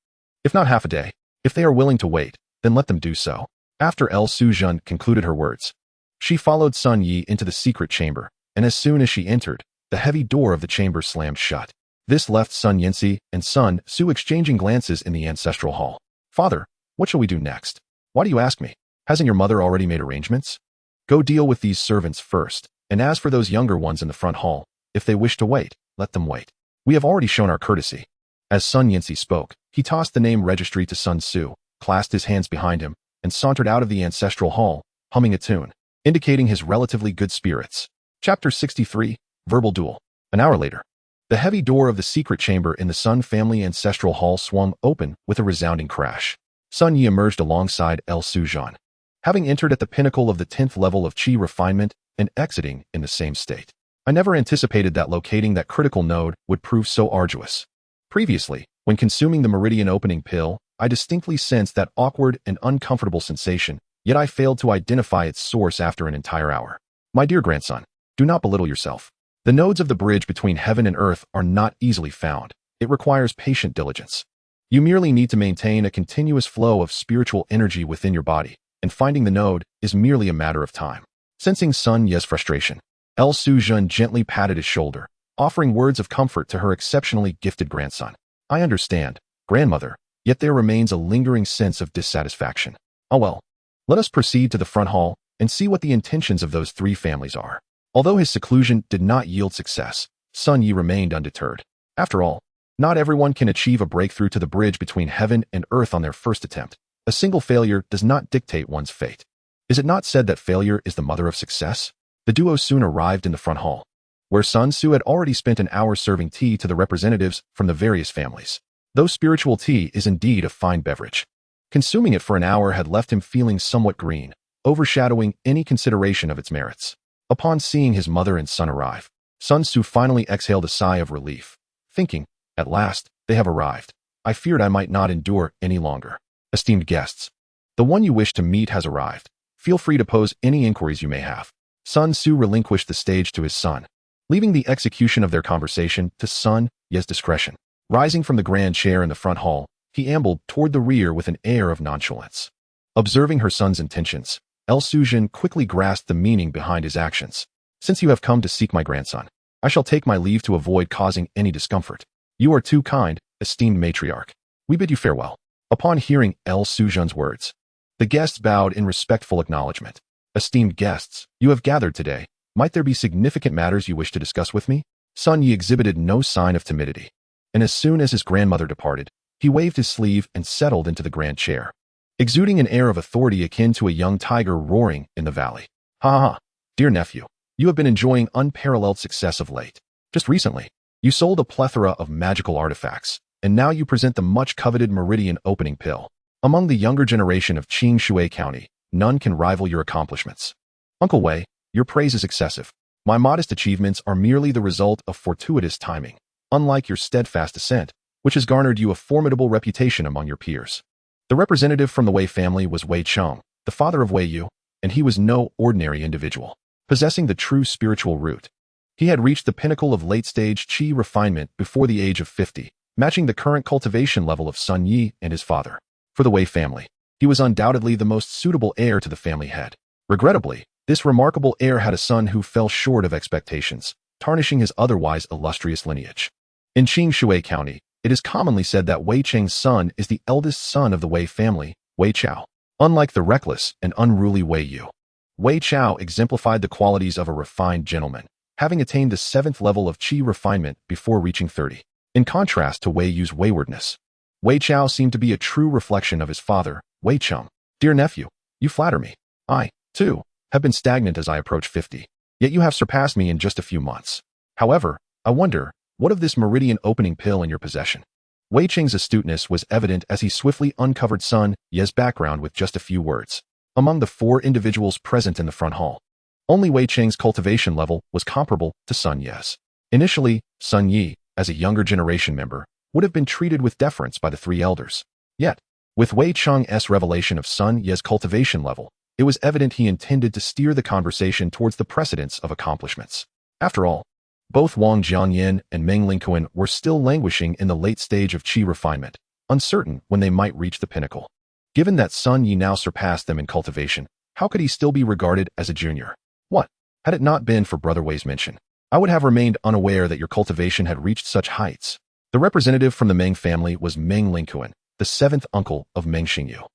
If not half a day. If they are willing to wait, then let them do so. After L. Suzhun concluded her words, she followed Sun Yi into the secret chamber, and as soon as she entered, the heavy door of the chamber slammed shut. This left Sun Yinsi and Sun Su exchanging glances in the ancestral hall. Father, what shall we do next? Why do you ask me? Hasn't your mother already made arrangements? Go deal with these servants first, and as for those younger ones in the front hall, if they wish to wait, let them wait. We have already shown our courtesy. As Sun Yinsi spoke, he tossed the name registry to Sun Su, clasped his hands behind him, and sauntered out of the ancestral hall, humming a tune, indicating his relatively good spirits. Chapter 63, Verbal Duel. An hour later, the heavy door of the secret chamber in the Sun family ancestral hall swung open with a resounding crash. Sun Yi emerged alongside El Sujan, having entered at the pinnacle of the 10th level of Qi refinement and exiting in the same state. I never anticipated that locating that critical node would prove so arduous. Previously, when consuming the meridian opening pill, I distinctly sensed that awkward and uncomfortable sensation, yet I failed to identify its source after an entire hour. My dear grandson, do not belittle yourself. The nodes of the bridge between heaven and earth are not easily found. It requires patient diligence. You merely need to maintain a continuous flow of spiritual energy within your body, and finding the node is merely a matter of time. Sensing Sun Ye's frustration, El Sujun gently patted his shoulder, offering words of comfort to her exceptionally gifted grandson. I understand, grandmother, yet there remains a lingering sense of dissatisfaction. Oh well, let us proceed to the front hall and see what the intentions of those three families are. Although his seclusion did not yield success, Sun Yi remained undeterred. After all, not everyone can achieve a breakthrough to the bridge between heaven and earth on their first attempt. A single failure does not dictate one's fate. Is it not said that failure is the mother of success? The duo soon arrived in the front hall, where Sun Su had already spent an hour serving tea to the representatives from the various families. Though spiritual tea is indeed a fine beverage, consuming it for an hour had left him feeling somewhat green, overshadowing any consideration of its merits. Upon seeing his mother and son arrive, Sun Su finally exhaled a sigh of relief, thinking, at last, they have arrived. I feared I might not endure any longer. Esteemed guests, the one you wish to meet has arrived. Feel free to pose any inquiries you may have. Sun Su relinquished the stage to his son, leaving the execution of their conversation to Sun Ye's discretion. Rising from the grand chair in the front hall, he ambled toward the rear with an air of nonchalance. Observing her son's intentions, El Sujin quickly grasped the meaning behind his actions. Since you have come to seek my grandson, I shall take my leave to avoid causing any discomfort. You are too kind, esteemed matriarch. We bid you farewell. Upon hearing El Sujin's words, the guests bowed in respectful acknowledgement. Esteemed guests, you have gathered today. Might there be significant matters you wish to discuss with me? Sun Yi exhibited no sign of timidity, and as soon as his grandmother departed, he waved his sleeve and settled into the grand chair, exuding an air of authority akin to a young tiger roaring in the valley. Ha ha, dear nephew, you have been enjoying unparalleled success of late. Just recently, you sold a plethora of magical artifacts, and now you present the much-coveted meridian opening pill. Among the younger generation of Qing Shui County, none can rival your accomplishments. Uncle Wei, your praise is excessive. My modest achievements are merely the result of fortuitous timing, unlike your steadfast ascent, which has garnered you a formidable reputation among your peers. The representative from the Wei family was Wei Cheng, the father of Wei Yu, and he was no ordinary individual, possessing the true spiritual root. He had reached the pinnacle of late-stage Qi refinement before the age of 50, matching the current cultivation level of Sun Yi and his father. For the Wei family, he was undoubtedly the most suitable heir to the family head. Regrettably, this remarkable heir had a son who fell short of expectations, tarnishing his otherwise illustrious lineage. In Qing Shui County, it is commonly said that Wei Cheng's son is the eldest son of the Wei family, Wei Chao. Unlike the reckless and unruly Wei Yu, Wei Chao exemplified the qualities of a refined gentleman, having attained the 7th level of Qi refinement before reaching 30. In contrast to Wei Yu's waywardness, Wei Chao seemed to be a true reflection of his father, Wei Cheng. Dear nephew, you flatter me. I, too, have been stagnant as I approach 50, yet you have surpassed me in just a few months. However, I wonder, what of this meridian opening pill in your possession? Wei Cheng's astuteness was evident as he swiftly uncovered Sun Ye's background with just a few words. Among the 4 individuals present in the front hall, only Wei Cheng's cultivation level was comparable to Sun Ye's. Initially, Sun Yi, as a younger generation member, would have been treated with deference by the 3 elders. Yet, with Wei Cheng's revelation of Sun Ye's cultivation level, it was evident he intended to steer the conversation towards the precedence of accomplishments. After all, both Wang Jiangyin and Meng Lingquan were still languishing in the late stage of Qi refinement, uncertain when they might reach the pinnacle. Given that Sun Yi now surpassed them in cultivation, how could he still be regarded as a junior? What? Had it not been for Brother Wei's mention, I would have remained unaware that your cultivation had reached such heights. The representative from the Meng family was Meng Lingquan, the seventh uncle of Meng Xingyu.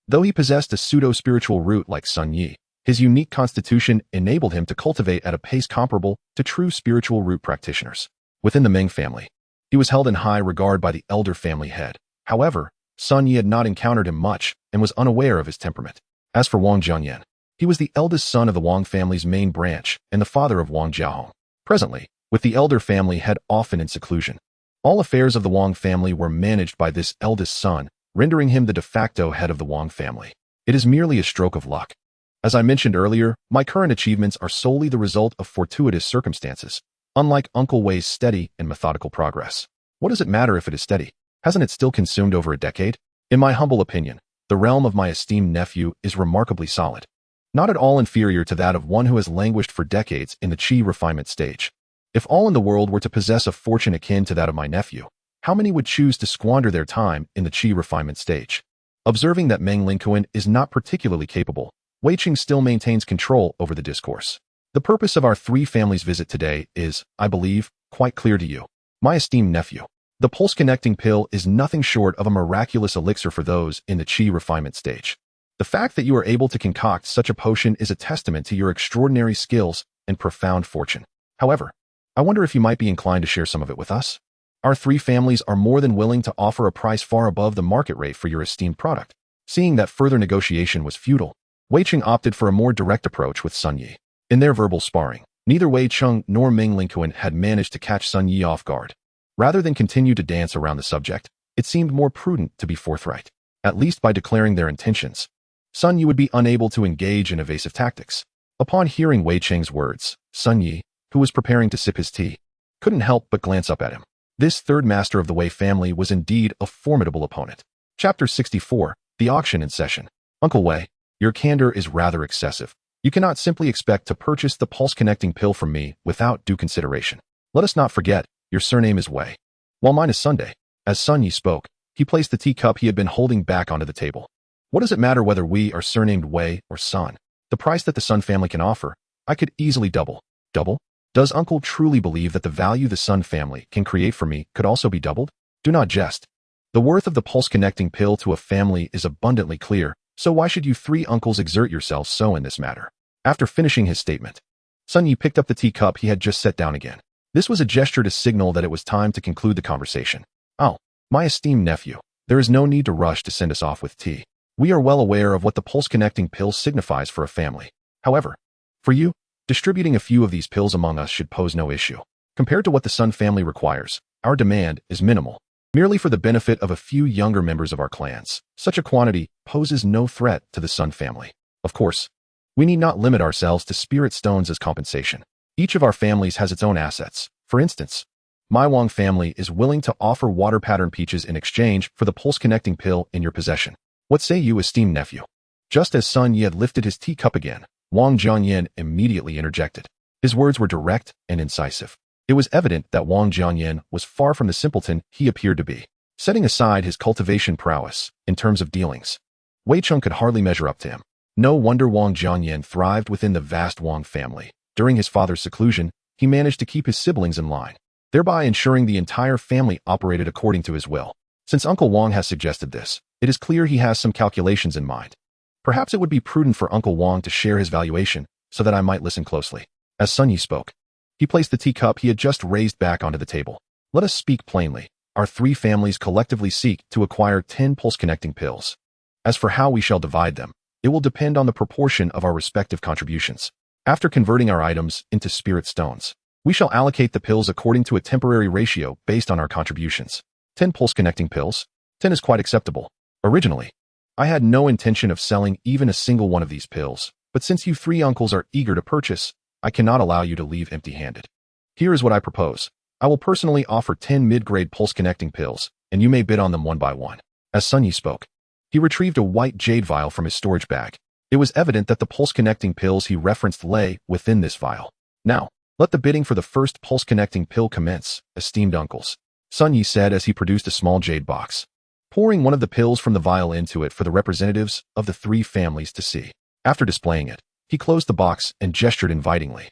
Though he possessed a pseudo-spiritual root like Sun Yi, his unique constitution enabled him to cultivate at a pace comparable to true spiritual root practitioners. Within the Meng family, he was held in high regard by the elder family head. However, Sun Yi had not encountered him much and was unaware of his temperament. As for Wang Jianyan, he was the eldest son of the Wang family's main branch and the father of Wang Jiahong. Presently, with the elder family head often in seclusion, all affairs of the Wang family were managed by this eldest son, rendering him the de facto head of the Wang family. It is merely a stroke of luck. As I mentioned earlier, my current achievements are solely the result of fortuitous circumstances, unlike Uncle Wei's steady and methodical progress. What does it matter if it is steady? Hasn't it still consumed over a decade? In my humble opinion, the realm of my esteemed nephew is remarkably solid, not at all inferior to that of one who has languished for decades in the chi refinement stage. If all in the world were to possess a fortune akin to that of my nephew, how many would choose to squander their time in the chi refinement stage? Observing that Meng Lingquan is not particularly capable, Wei Qing still maintains control over the discourse. The purpose of our three families' visit today is, I believe, quite clear to you. My esteemed nephew, the pulse-connecting pill is nothing short of a miraculous elixir for those in the chi refinement stage. The fact that you are able to concoct such a potion is a testament to your extraordinary skills and profound fortune. However, I wonder if you might be inclined to share some of it with us. Our three families are more than willing to offer a price far above the market rate for your esteemed product. Seeing that further negotiation was futile, Wei Qing opted for a more direct approach with Sun Yi. In their verbal sparring, neither Wei Cheng nor Meng Lingquan had managed to catch Sun Yi off guard. Rather than continue to dance around the subject, it seemed more prudent to be forthright, at least by declaring their intentions. Sun Yi would be unable to engage in evasive tactics. Upon hearing Wei Cheng's words, Sun Yi, who was preparing to sip his tea, couldn't help but glance up at him. This third master of the Wei family was indeed a formidable opponent. Chapter 64, The Auction in Session. Uncle Wei, your candor is rather excessive. You cannot simply expect to purchase the pulse-connecting pill from me without due consideration. Let us not forget, your surname is Wei, while mine is Sunday. As Sun Yi spoke, he placed the teacup he had been holding back onto the table. What does it matter whether we are surnamed Wei or Sun? The price that the Sun family can offer, I could easily double. Double? Does Uncle truly believe that the value the Sun family can create for me could also be doubled? Do not jest. The worth of the pulse-connecting pill to a family is abundantly clear, so why should you three uncles exert yourselves so in this matter? After finishing his statement, Sun Yi picked up the teacup he had just set down again. This was a gesture to signal that it was time to conclude the conversation. Oh, my esteemed nephew, there is no need to rush to send us off with tea. We are well aware of what the pulse-connecting pill signifies for a family. However, for you, distributing a few of these pills among us should pose no issue. Compared to what the Sun family requires, our demand is minimal. Merely for the benefit of a few younger members of our clans, such a quantity poses no threat to the Sun family. Of course, we need not limit ourselves to spirit stones as compensation. Each of our families has its own assets. For instance, my Wang family is willing to offer water pattern peaches in exchange for the pulse-connecting pill in your possession. What say you, esteemed nephew? Just as Sun Yi had lifted his teacup again, Wang Jianyan immediately interjected. His words were direct and incisive. It was evident that Wang Jianyan was far from the simpleton he appeared to be. Setting aside his cultivation prowess, in terms of dealings, Wei Cheng could hardly measure up to him. No wonder Wang Jianyan thrived within the vast Wang family. During his father's seclusion, he managed to keep his siblings in line, thereby ensuring the entire family operated according to his will. Since Uncle Wang has suggested this, it is clear he has some calculations in mind. Perhaps it would be prudent for Uncle Wang to share his valuation, so that I might listen closely. As Sun Yi spoke, he placed the teacup he had just raised back onto the table. Let us speak plainly. Our three families collectively seek to acquire 10 pulse-connecting pills. As for how we shall divide them, it will depend on the proportion of our respective contributions. After converting our items into spirit stones, we shall allocate the pills according to a temporary ratio based on our contributions. 10 pulse-connecting pills? 10 is quite acceptable. Originally, I had no intention of selling even a single one of these pills, but since you three uncles are eager to purchase, I cannot allow you to leave empty-handed. Here is what I propose. I will personally offer 10 mid-grade pulse-connecting pills, and you may bid on them one by one. As Sun Yi spoke, he retrieved a white jade vial from his storage bag. It was evident that the pulse-connecting pills he referenced lay within this vial. Now, let the bidding for the first pulse-connecting pill commence, esteemed uncles, Sun Yi said as he produced a small jade box, pouring one of the pills from the vial into it for the representatives of the three families to see. After displaying it, he closed the box and gestured invitingly.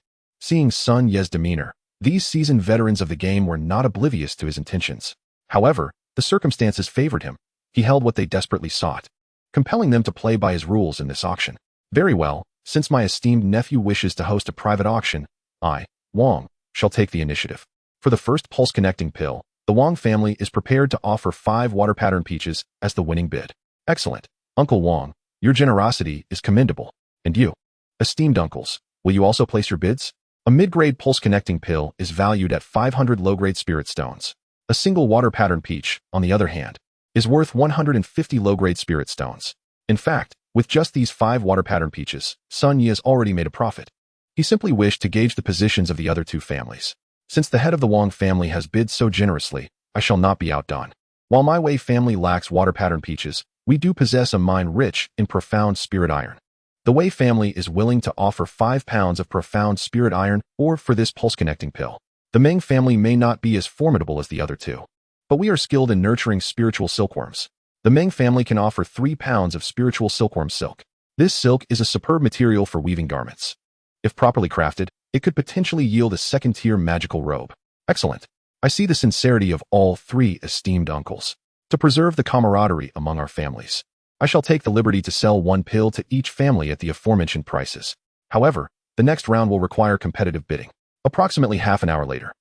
Seeing Sun Ye's demeanor, these seasoned veterans of the game were not oblivious to his intentions. However, the circumstances favored him. He held what they desperately sought, compelling them to play by his rules in this auction. Very well, since my esteemed nephew wishes to host a private auction, I, Wang, shall take the initiative. For the first pulse-connecting pill, the Wang family is prepared to offer 5 water pattern peaches as the winning bid. Excellent. Uncle Wang, your generosity is commendable. And you, esteemed uncles, will you also place your bids? A mid-grade pulse-connecting pill is valued at 500 low-grade spirit stones. A single water pattern peach, on the other hand, is worth 150 low-grade spirit stones. In fact, with just these 5 water pattern peaches, Sun Yi has already made a profit. He simply wished to gauge the positions of the other 2 families. Since the head of the Wang family has bid so generously, I shall not be outdone. While my Wei family lacks water pattern peaches, we do possess a mine rich in profound spirit iron. The Wei family is willing to offer 5 pounds of profound spirit iron or for this pulse-connecting pill. The Meng family may not be as formidable as the other 2, but we are skilled in nurturing spiritual silkworms. The Meng family can offer 3 pounds of spiritual silkworm silk. This silk is a superb material for weaving garments. If properly crafted, it could potentially yield a second-tier magical robe. Excellent. I see the sincerity of all 3 esteemed uncles. To preserve the camaraderie among our families, I shall take the liberty to sell 1 pill to each family at the aforementioned prices. However, the next round will require competitive bidding. Approximately half an hour later,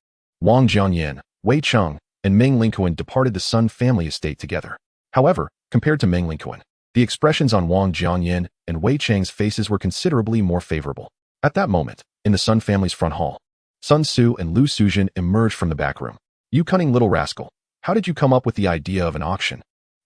Wang Jianyan, Wei Cheng, and Meng Lingquan departed the Sun family estate together. However, compared to Meng Lingquan, the expressions on Wang Jianyan and Wei Cheng's faces were considerably more favorable. At that moment, in the Sun family's front hall, Sun Su and Lu Sujin emerged from the back room. You cunning little rascal, how did you come up with the idea of an auction?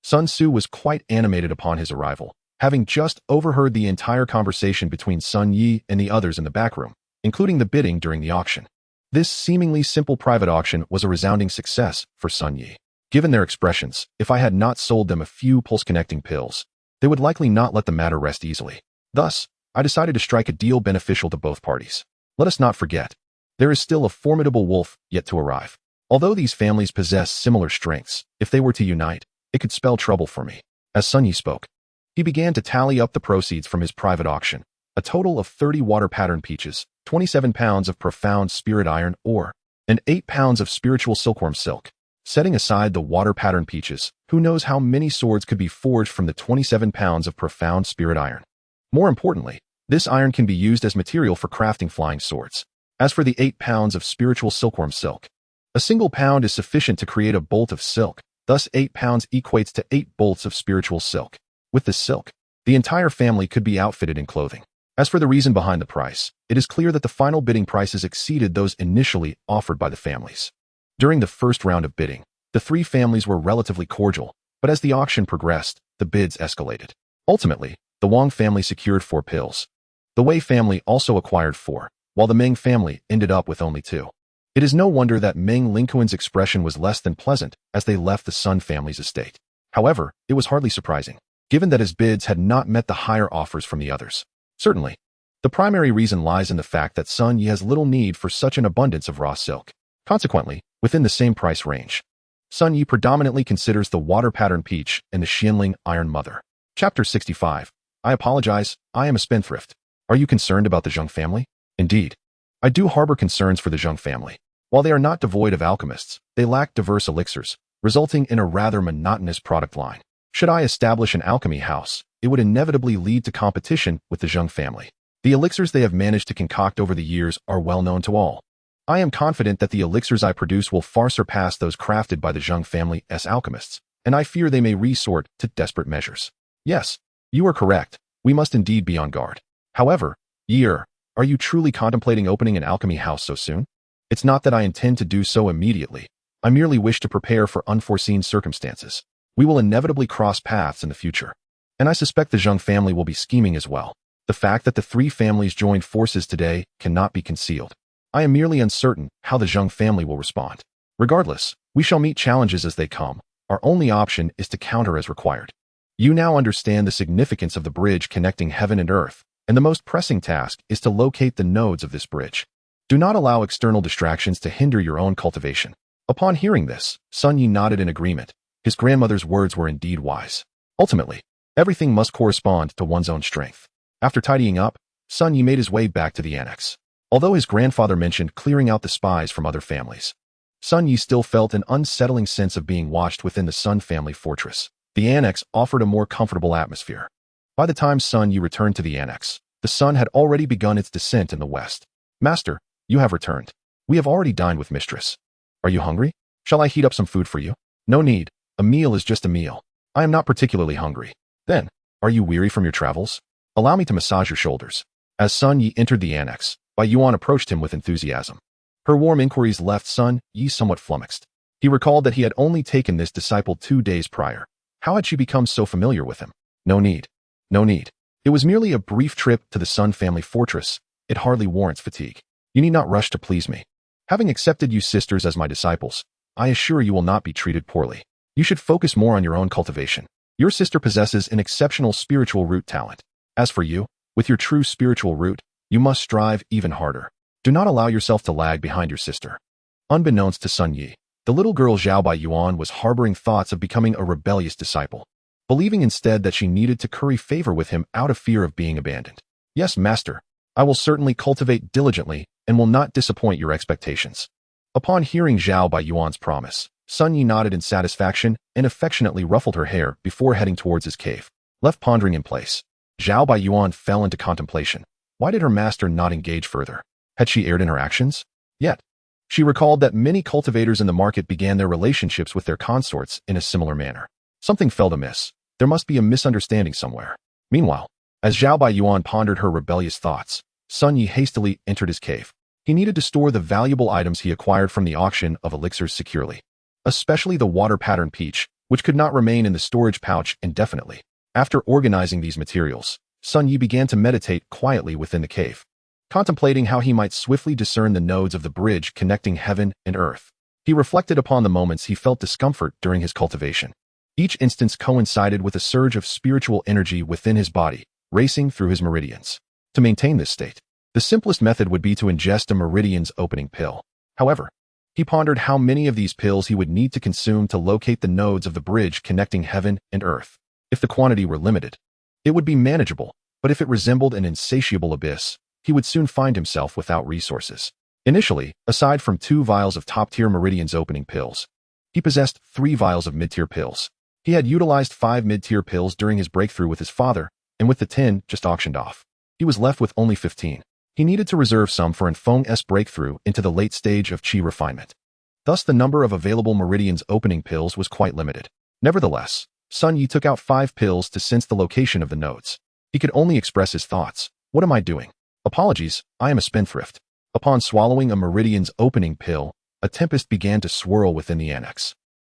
Sun Su was quite animated upon his arrival, having just overheard the entire conversation between Sun Yi and the others in the back room, including the bidding during the auction. This seemingly simple private auction was a resounding success for Sun Yi. Given their expressions, if I had not sold them a few pulse-connecting pills, they would likely not let the matter rest easily. Thus, I decided to strike a deal beneficial to both parties. Let us not forget, there is still a formidable wolf yet to arrive. Although these families possess similar strengths, if they were to unite, it could spell trouble for me. As Sun Yi spoke, he began to tally up the proceeds from his private auction, a total of 30 water pattern peaches, 27 pounds of profound spirit iron ore, and 8 pounds of spiritual silkworm silk. Setting aside the water pattern peaches, who knows how many swords could be forged from the 27 pounds of profound spirit iron. More importantly, this iron can be used as material for crafting flying swords. As for the 8 pounds of spiritual silkworm silk, a single pound is sufficient to create a bolt of silk, thus 8 pounds equates to 8 bolts of spiritual silk. With this silk, the entire family could be outfitted in clothing. As for the reason behind the price, it is clear that the final bidding prices exceeded those initially offered by the families. During the first round of bidding, the 3 families were relatively cordial, but as the auction progressed, the bids escalated. Ultimately, the Wang family secured 4 pills. The Wei family also acquired 4, while the Meng family ended up with only 2. It is no wonder that Meng Lingquan's expression was less than pleasant as they left the Sun family's estate. However, it was hardly surprising, given that his bids had not met the higher offers from the others. Certainly, the primary reason lies in the fact that Sun Yi has little need for such an abundance of raw silk. Consequently, within the same price range, Sun Yi predominantly considers the water pattern peach and the Xianling Iron Mother. Chapter 65. I apologize, I am a spendthrift. Are you concerned about the Zheng family? Indeed, I do harbor concerns for the Zheng family. While they are not devoid of alchemists, they lack diverse elixirs, resulting in a rather monotonous product line. Should I establish an alchemy house, it would inevitably lead to competition with the Zheng family. The elixirs they have managed to concoct over the years are well known to all. I am confident that the elixirs I produce will far surpass those crafted by the Zheng family's alchemists, and I fear they may resort to desperate measures. Yes, you are correct, we must indeed be on guard. However, are you truly contemplating opening an alchemy house so soon? It's not that I intend to do so immediately, I merely wish to prepare for unforeseen circumstances. We will inevitably cross paths in the future, and I suspect the Zheng family will be scheming as well. The fact that the 3 families joined forces today cannot be concealed. I am merely uncertain how the Zheng family will respond. Regardless, we shall meet challenges as they come. Our only option is to counter as required. You now understand the significance of the bridge connecting heaven and earth, and the most pressing task is to locate the nodes of this bridge. Do not allow external distractions to hinder your own cultivation. Upon hearing this, Sun Yi nodded in agreement. His grandmother's words were indeed wise. Ultimately, everything must correspond to one's own strength. After tidying up, Sun Yi made his way back to the annex. Although his grandfather mentioned clearing out the spies from other families, Sun Yi still felt an unsettling sense of being watched within the Sun family fortress. The annex offered a more comfortable atmosphere. By the time Sun Yi returned to the annex, the sun had already begun its descent in the west. Master, you have returned. We have already dined with mistress. Are you hungry? Shall I heat up some food for you? No need. A meal is just a meal. I am not particularly hungry. Then, are you weary from your travels? Allow me to massage your shoulders. As Sun Yi entered the annex, Bai Yuan approached him with enthusiasm. Her warm inquiries left Sun Yi somewhat flummoxed. He recalled that he had only taken this disciple 2 days prior. How had she become so familiar with him? No need. No need. It was merely a brief trip to the Sun family fortress. It hardly warrants fatigue. You need not rush to please me. Having accepted you sisters as my disciples, I assure you will not be treated poorly. You should focus more on your own cultivation. Your sister possesses an exceptional spiritual root talent. As for you, with your true spiritual root, you must strive even harder. Do not allow yourself to lag behind your sister. Unbeknownst to Sun Yi, the little girl Zhao Bai Yuan was harboring thoughts of becoming a rebellious disciple, believing instead that she needed to curry favor with him out of fear of being abandoned. Yes, master, I will certainly cultivate diligently and will not disappoint your expectations. Upon hearing Zhao Bai Yuan's promise, Sun Yi nodded in satisfaction and affectionately ruffled her hair before heading towards his cave. Left pondering in place, Zhao Bai Yuan fell into contemplation. Why did her master not engage further? Had she erred in her actions? Yet, she recalled that many cultivators in the market began their relationships with their consorts in a similar manner. Something felt amiss. There must be a misunderstanding somewhere. Meanwhile, as Zhao Bai Yuan pondered her rebellious thoughts, Sun Yi hastily entered his cave. He needed to store the valuable items he acquired from the auction of elixirs securely, especially the water pattern peach, which could not remain in the storage pouch indefinitely. After organizing these materials, Sun Yi began to meditate quietly within the cave, contemplating how he might swiftly discern the nodes of the bridge connecting heaven and earth. He reflected upon the moments he felt discomfort during his cultivation. Each instance coincided with a surge of spiritual energy within his body, racing through his meridians. To maintain this state, the simplest method would be to ingest a meridian's opening pill. However, he pondered how many of these pills he would need to consume to locate the nodes of the bridge connecting heaven and earth. If the quantity were limited, it would be manageable, but if it resembled an insatiable abyss, he would soon find himself without resources. Initially, aside from 2 vials of top-tier meridian's opening pills, he possessed 3 vials of mid-tier pills. He had utilized 5 mid-tier pills during his breakthrough with his father, and with the 10 just auctioned off, he was left with only 15. He needed to reserve some for Enfeng's breakthrough into the late stage of qi refinement. Thus, the number of available meridian's opening pills was quite limited. Nevertheless, Sun Yi took out 5 pills to sense the location of the nodes. He could only express his thoughts. What am I doing? Apologies, I am a spendthrift. Upon swallowing a meridian's opening pill, a tempest began to swirl within the annex.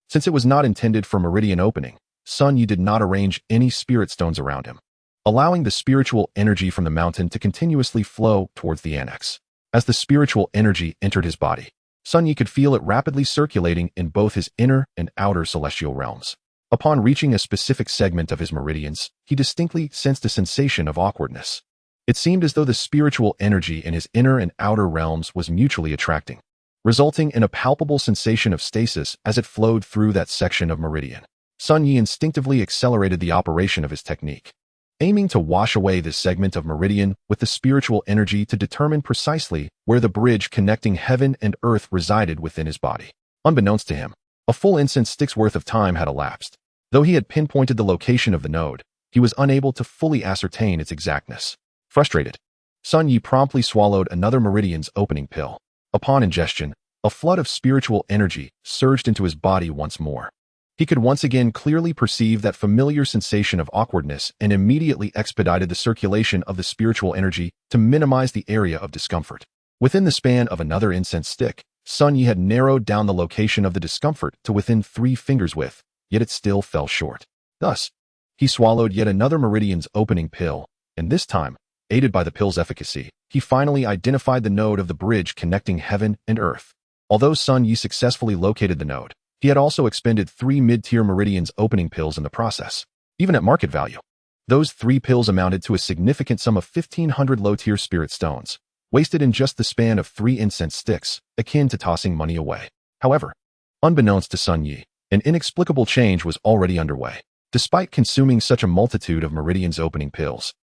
Since it was not intended for meridian opening, Sun Yi did not arrange any spirit stones around him, allowing the spiritual energy from the mountain to continuously flow towards the annex. As the spiritual energy entered his body, Sun Yi could feel it rapidly circulating in both his inner and outer celestial realms. Upon reaching a specific segment of his meridians, he distinctly sensed a sensation of awkwardness. It seemed as though the spiritual energy in his inner and outer realms was mutually attracting, resulting in a palpable sensation of stasis as it flowed through that section of meridian. Sun Yi instinctively accelerated the operation of his technique, aiming to wash away this segment of meridian with the spiritual energy to determine precisely where the bridge connecting heaven and earth resided within his body. Unbeknownst to him, a full incense stick's worth of time had elapsed. Though he had pinpointed the location of the node, he was unable to fully ascertain its exactness. Frustrated, Sun Yi promptly swallowed another meridian's opening pill. Upon ingestion, a flood of spiritual energy surged into his body once more. He could once again clearly perceive that familiar sensation of awkwardness and immediately expedited the circulation of the spiritual energy to minimize the area of discomfort. Within the span of another incense stick, Sun Yi had narrowed down the location of the discomfort to within 3 fingers width, yet it still fell short. Thus, he swallowed yet another meridian's opening pill, and this time, aided by the pill's efficacy, he finally identified the node of the bridge connecting heaven and earth. Although Sun Yi successfully located the node, he had also expended 3 mid-tier meridian's opening pills in the process. Even at market value, those 3 pills amounted to a significant sum of 1,500 low-tier spirit stones, wasted in just the span of 3 incense sticks, akin to tossing money away. However, unbeknownst to Sun Yi, an inexplicable change was already underway. Despite consuming such a multitude of meridian's opening pills,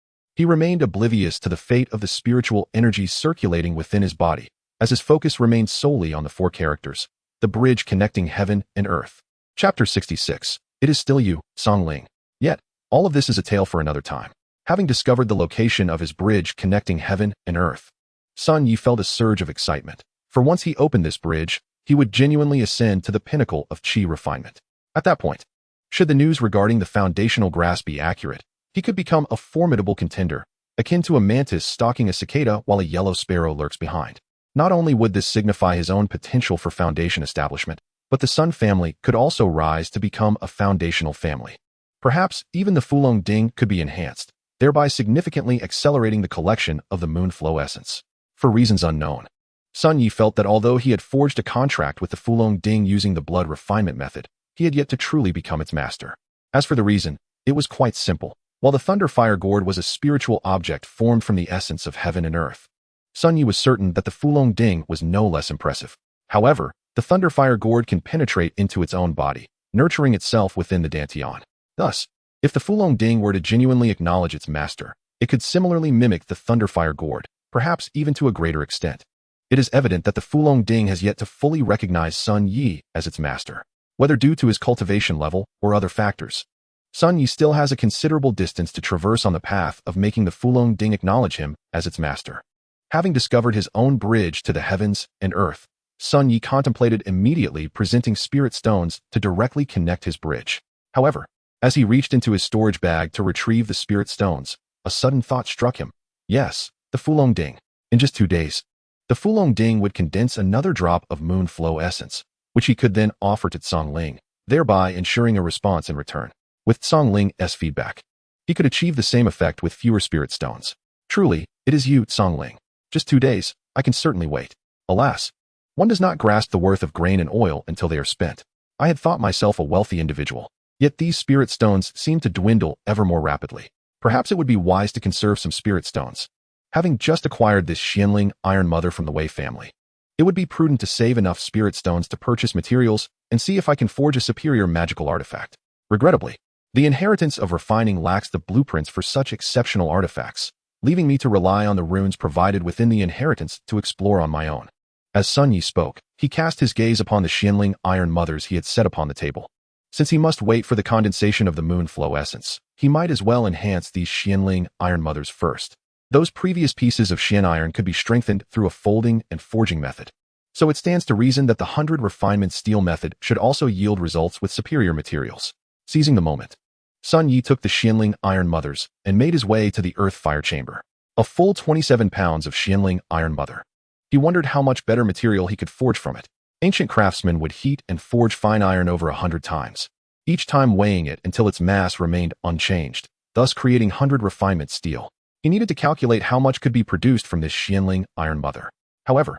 He remained oblivious to the fate of the spiritual energy circulating within his body, as his focus remained solely on the four characters, the bridge connecting heaven and earth. Chapter 66. It is still you, Songling. Yet, all of this is a tale for another time. Having discovered the location of his bridge connecting heaven and earth, Sun Yi felt a surge of excitement. For once he opened this bridge, he would genuinely ascend to the pinnacle of Qi refinement. At that point, should the news regarding the foundational grass be accurate, he could become a formidable contender, akin to a mantis stalking a cicada while a yellow sparrow lurks behind. Not only would this signify his own potential for foundation establishment, but the Sun family could also rise to become a foundational family. Perhaps even the Fulong Ding could be enhanced, thereby significantly accelerating the collection of the moon flow essence. For reasons unknown, Sun Yi felt that although he had forged a contract with the Fulong Ding using the blood refinement method, he had yet to truly become its master. As for the reason, it was quite simple. While the Thunderfire Gourd was a spiritual object formed from the essence of heaven and earth, Sun Yi was certain that the Fulong Ding was no less impressive. However, the Thunderfire Gourd can penetrate into its own body, nurturing itself within the Dantian. Thus, if the Fulong Ding were to genuinely acknowledge its master, it could similarly mimic the Thunderfire Gourd, perhaps even to a greater extent. It is evident that the Fulong Ding has yet to fully recognize Sun Yi as its master, whether due to his cultivation level or other factors. Sun Yi still has a considerable distance to traverse on the path of making the Fulong Ding acknowledge him as its master. Having discovered his own bridge to the heavens and earth, Sun Yi contemplated immediately presenting spirit stones to directly connect his bridge. However, as he reached into his storage bag to retrieve the spirit stones, a sudden thought struck him. Yes, the Fulong Ding. In just 2 days, the Fulong Ding would condense another drop of moon flow essence, which he could then offer to Songling, thereby ensuring a response in return. With Songling's feedback, he could achieve the same effect with fewer spirit stones. Truly, it is you, Songling. Just 2 days, I can certainly wait. Alas, one does not grasp the worth of grain and oil until they are spent. I had thought myself a wealthy individual, yet these spirit stones seem to dwindle ever more rapidly. Perhaps it would be wise to conserve some spirit stones. Having just acquired this Xianling Iron Mother from the Wei family, it would be prudent to save enough spirit stones to purchase materials and see if I can forge a superior magical artifact. Regrettably, the inheritance of refining lacks the blueprints for such exceptional artifacts, leaving me to rely on the runes provided within the inheritance to explore on my own. As Sun Yi spoke, he cast his gaze upon the Xianling Iron Mothers he had set upon the table. Since he must wait for the condensation of the moon flow essence, he might as well enhance these Xianling Iron Mothers first. Those previous pieces of Xian iron could be strengthened through a folding and forging method. So it stands to reason that the 100 refinement steel method should also yield results with superior materials. Seizing the moment, Sun Yi took the Xianling Iron Mothers and made his way to the Earth Fire Chamber. A full 27 pounds of Xianling Iron Mother. He wondered how much better material he could forge from it. Ancient craftsmen would heat and forge fine iron over 100 times, each time weighing it until its mass remained unchanged, thus creating 100 refinement steel. He needed to calculate how much could be produced from this Xianling Iron Mother. However,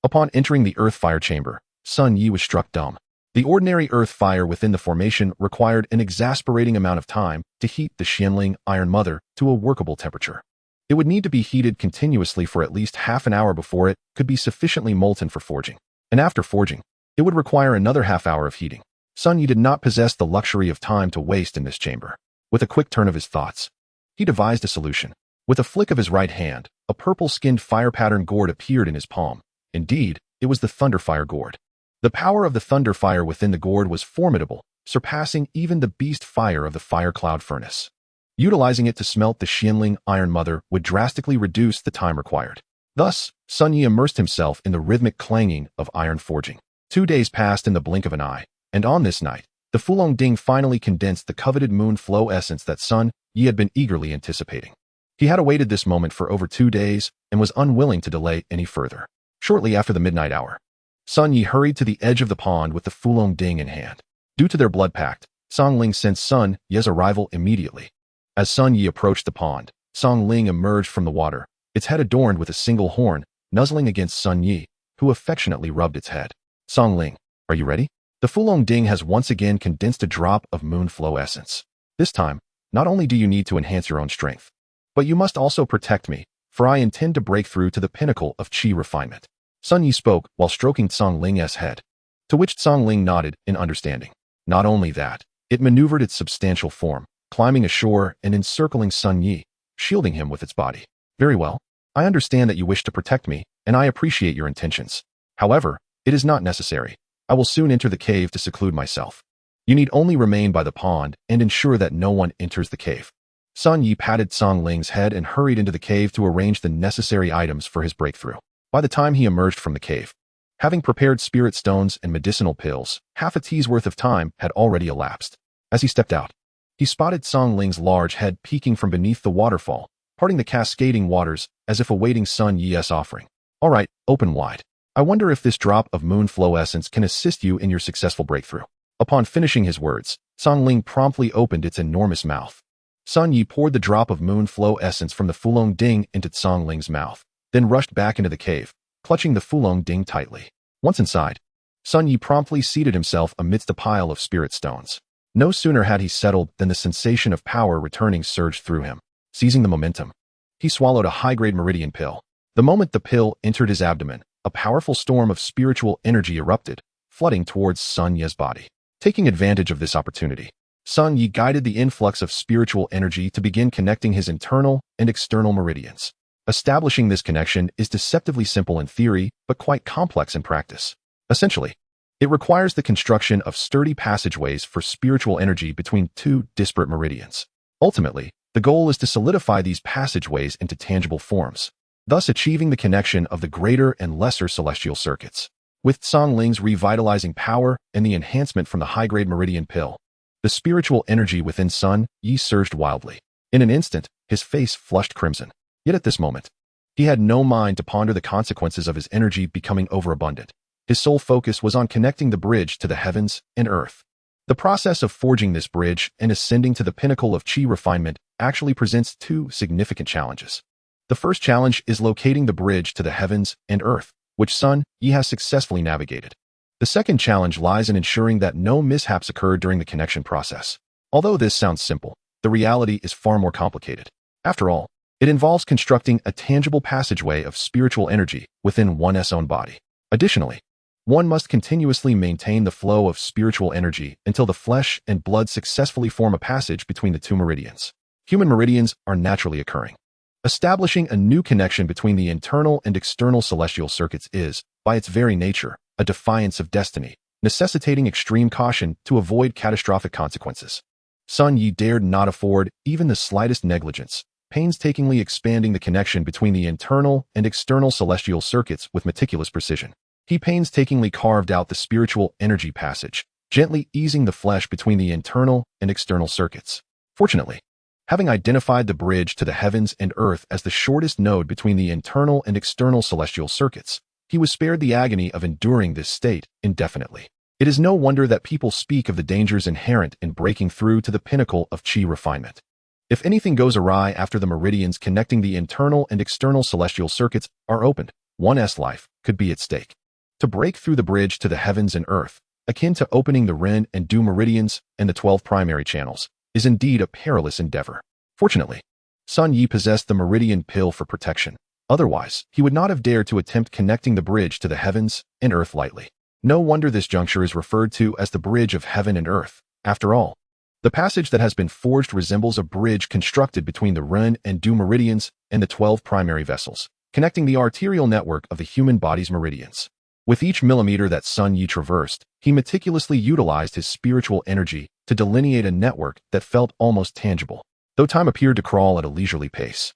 upon entering the Earth Fire Chamber, Sun Yi was struck dumb. The ordinary earth fire within the formation required an exasperating amount of time to heat the Xianling Iron Mother to a workable temperature. It would need to be heated continuously for at least half an hour before it could be sufficiently molten for forging. And after forging, it would require another half hour of heating. Sun Yi did not possess the luxury of time to waste in this chamber. With a quick turn of his thoughts, he devised a solution. With a flick of his right hand, a purple-skinned fire-pattern gourd appeared in his palm. Indeed, it was the Thunderfire Gourd. The power of the Thunderfire within the gourd was formidable, surpassing even the beast fire of the Fire Cloud Furnace. Utilizing it to smelt the Xianling Iron Mother would drastically reduce the time required. Thus, Sun Yi immersed himself in the rhythmic clanging of iron forging. 2 days passed in the blink of an eye, and on this night, the Fulong Ding finally condensed the coveted moon flow essence that Sun Yi had been eagerly anticipating. He had awaited this moment for over 2 days and was unwilling to delay any further. Shortly after the midnight hour, Sun Yi hurried to the edge of the pond with the Fulong Ding in hand. Due to their blood pact, Songling sensed Sun Yi's arrival immediately. As Sun Yi approached the pond, Songling emerged from the water, its head adorned with a single horn, nuzzling against Sun Yi, who affectionately rubbed its head. Songling, are you ready? The Fulong Ding has once again condensed a drop of moon flow essence. This time, not only do you need to enhance your own strength, but you must also protect me, for I intend to break through to the pinnacle of Qi refinement. Sun Yi spoke while stroking Songling's head, to which Songling nodded in understanding. Not only that, it maneuvered its substantial form, climbing ashore and encircling Sun Yi, shielding him with its body. Very well. I understand that you wish to protect me, and I appreciate your intentions. However, it is not necessary. I will soon enter the cave to seclude myself. You need only remain by the pond and ensure that no one enters the cave. Sun Yi patted Song Ling's head and hurried into the cave to arrange the necessary items for his breakthrough. By the time he emerged from the cave, having prepared spirit stones and medicinal pills, half a tea's worth of time had already elapsed. As he stepped out, he spotted Song Ling's large head peeking from beneath the waterfall, parting the cascading waters as if awaiting Sun Yi's offering. All right, open wide. I wonder if this drop of moon flow essence can assist you in your successful breakthrough. Upon finishing his words, Song Ling promptly opened its enormous mouth. Sun Yi poured the drop of moon flow essence from the Fulong Ding into Song Ling's mouth, then rushed back into the cave, clutching the Fulong Ding tightly. Once inside, Sun Yi promptly seated himself amidst a pile of spirit stones. No sooner had he settled than the sensation of power returning surged through him. Seizing the momentum, he swallowed a high-grade meridian pill. The moment the pill entered his abdomen, a powerful storm of spiritual energy erupted, flooding towards Sun Yi's body. Taking advantage of this opportunity, Sun Yi guided the influx of spiritual energy to begin connecting his internal and external meridians. Establishing this connection is deceptively simple in theory, but quite complex in practice. Essentially, it requires the construction of sturdy passageways for spiritual energy between two disparate meridians. Ultimately, the goal is to solidify these passageways into tangible forms, thus achieving the connection of the greater and lesser celestial circuits. With Song Ling's revitalizing power and the enhancement from the high-grade meridian pill, the spiritual energy within Sun Yi surged wildly. In an instant, his face flushed crimson. Yet at this moment, he had no mind to ponder the consequences of his energy becoming overabundant. His sole focus was on connecting the bridge to the heavens and earth. The process of forging this bridge and ascending to the pinnacle of Qi refinement actually presents two significant challenges. The first challenge is locating the bridge to the heavens and earth, which Sun Yi has successfully navigated. The second challenge lies in ensuring that no mishaps occur during the connection process. Although this sounds simple, the reality is far more complicated. After all, it involves constructing a tangible passageway of spiritual energy within one's own body. Additionally, one must continuously maintain the flow of spiritual energy until the flesh and blood successfully form a passage between the two meridians. Human meridians are naturally occurring. Establishing a new connection between the internal and external celestial circuits is, by its very nature, a defiance of destiny, necessitating extreme caution to avoid catastrophic consequences. Sun Yi dared not afford even the slightest negligence, painstakingly expanding the connection between the internal and external celestial circuits with meticulous precision. He painstakingly carved out the spiritual energy passage, gently easing the flesh between the internal and external circuits. Fortunately, having identified the bridge to the heavens and earth as the shortest node between the internal and external celestial circuits, he was spared the agony of enduring this state indefinitely. It is no wonder that people speak of the dangers inherent in breaking through to the pinnacle of Qi refinement. If anything goes awry after the meridians connecting the internal and external celestial circuits are opened, one's life could be at stake. To break through the bridge to the heavens and earth, akin to opening the Ren and Du meridians and the 12 primary channels, is indeed a perilous endeavor. Fortunately, Sun Yi possessed the meridian pill for protection. Otherwise, he would not have dared to attempt connecting the bridge to the heavens and earth lightly. No wonder this juncture is referred to as the bridge of heaven and earth. After all, the passage that has been forged resembles a bridge constructed between the Ren and Du meridians and the 12 primary vessels, connecting the arterial network of the human body's meridians. With each millimeter that Sun Yi traversed, he meticulously utilized his spiritual energy to delineate a network that felt almost tangible, though time appeared to crawl at a leisurely pace.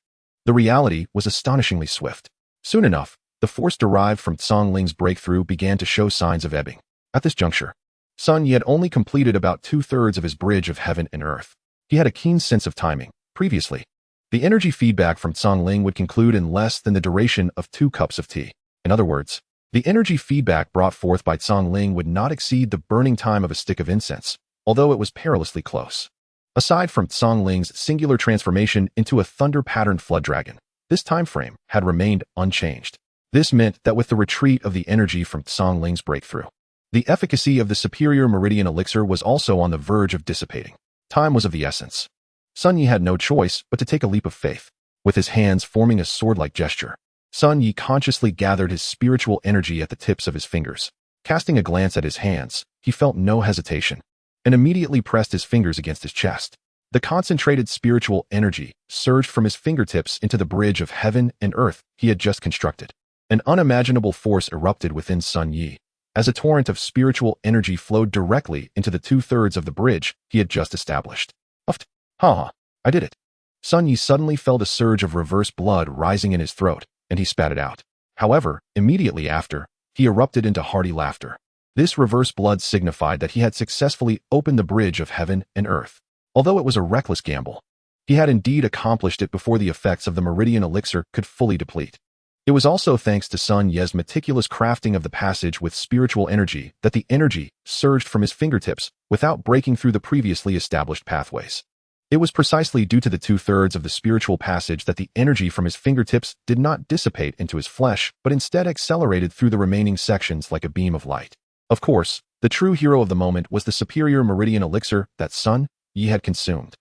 The reality was astonishingly swift. Soon enough, the force derived from Song Ling's breakthrough began to show signs of ebbing. At this juncture, Sun Yi had only completed about 2/3 of his bridge of heaven and earth. He had a keen sense of timing. Previously, the energy feedback from Song Ling would conclude in less than the duration of 2 cups of tea. In other words, the energy feedback brought forth by Song Ling would not exceed the burning time of a stick of incense, although it was perilously close. Aside from Song Ling's singular transformation into a thunder-patterned flood dragon, this time frame had remained unchanged. This meant that with the retreat of the energy from Song Ling's breakthrough, the efficacy of the superior meridian elixir was also on the verge of dissipating. Time was of the essence. Sun Yi had no choice but to take a leap of faith. With his hands forming a sword-like gesture, Sun Yi consciously gathered his spiritual energy at the tips of his fingers. Casting a glance at his hands, he felt no hesitation and immediately pressed his fingers against his chest. The concentrated spiritual energy surged from his fingertips into the bridge of heaven and earth he had just constructed. An unimaginable force erupted within Sun Yi, as a torrent of spiritual energy flowed directly into the 2/3 of the bridge he had just established. Uft! Ha! I did it! Sun Yi suddenly felt a surge of reverse blood rising in his throat, and he spat it out. However, immediately after, he erupted into hearty laughter. This reverse blood signified that he had successfully opened the bridge of heaven and earth. Although it was a reckless gamble, he had indeed accomplished it before the effects of the Meridian Elixir could fully deplete. It was also thanks to Sun Ye's meticulous crafting of the passage with spiritual energy that the energy surged from his fingertips without breaking through the previously established pathways. It was precisely due to the 2/3 of the spiritual passage that the energy from his fingertips did not dissipate into his flesh, but instead accelerated through the remaining sections like a beam of light. Of course, the true hero of the moment was the superior Meridian Elixir that Sun Yi had consumed.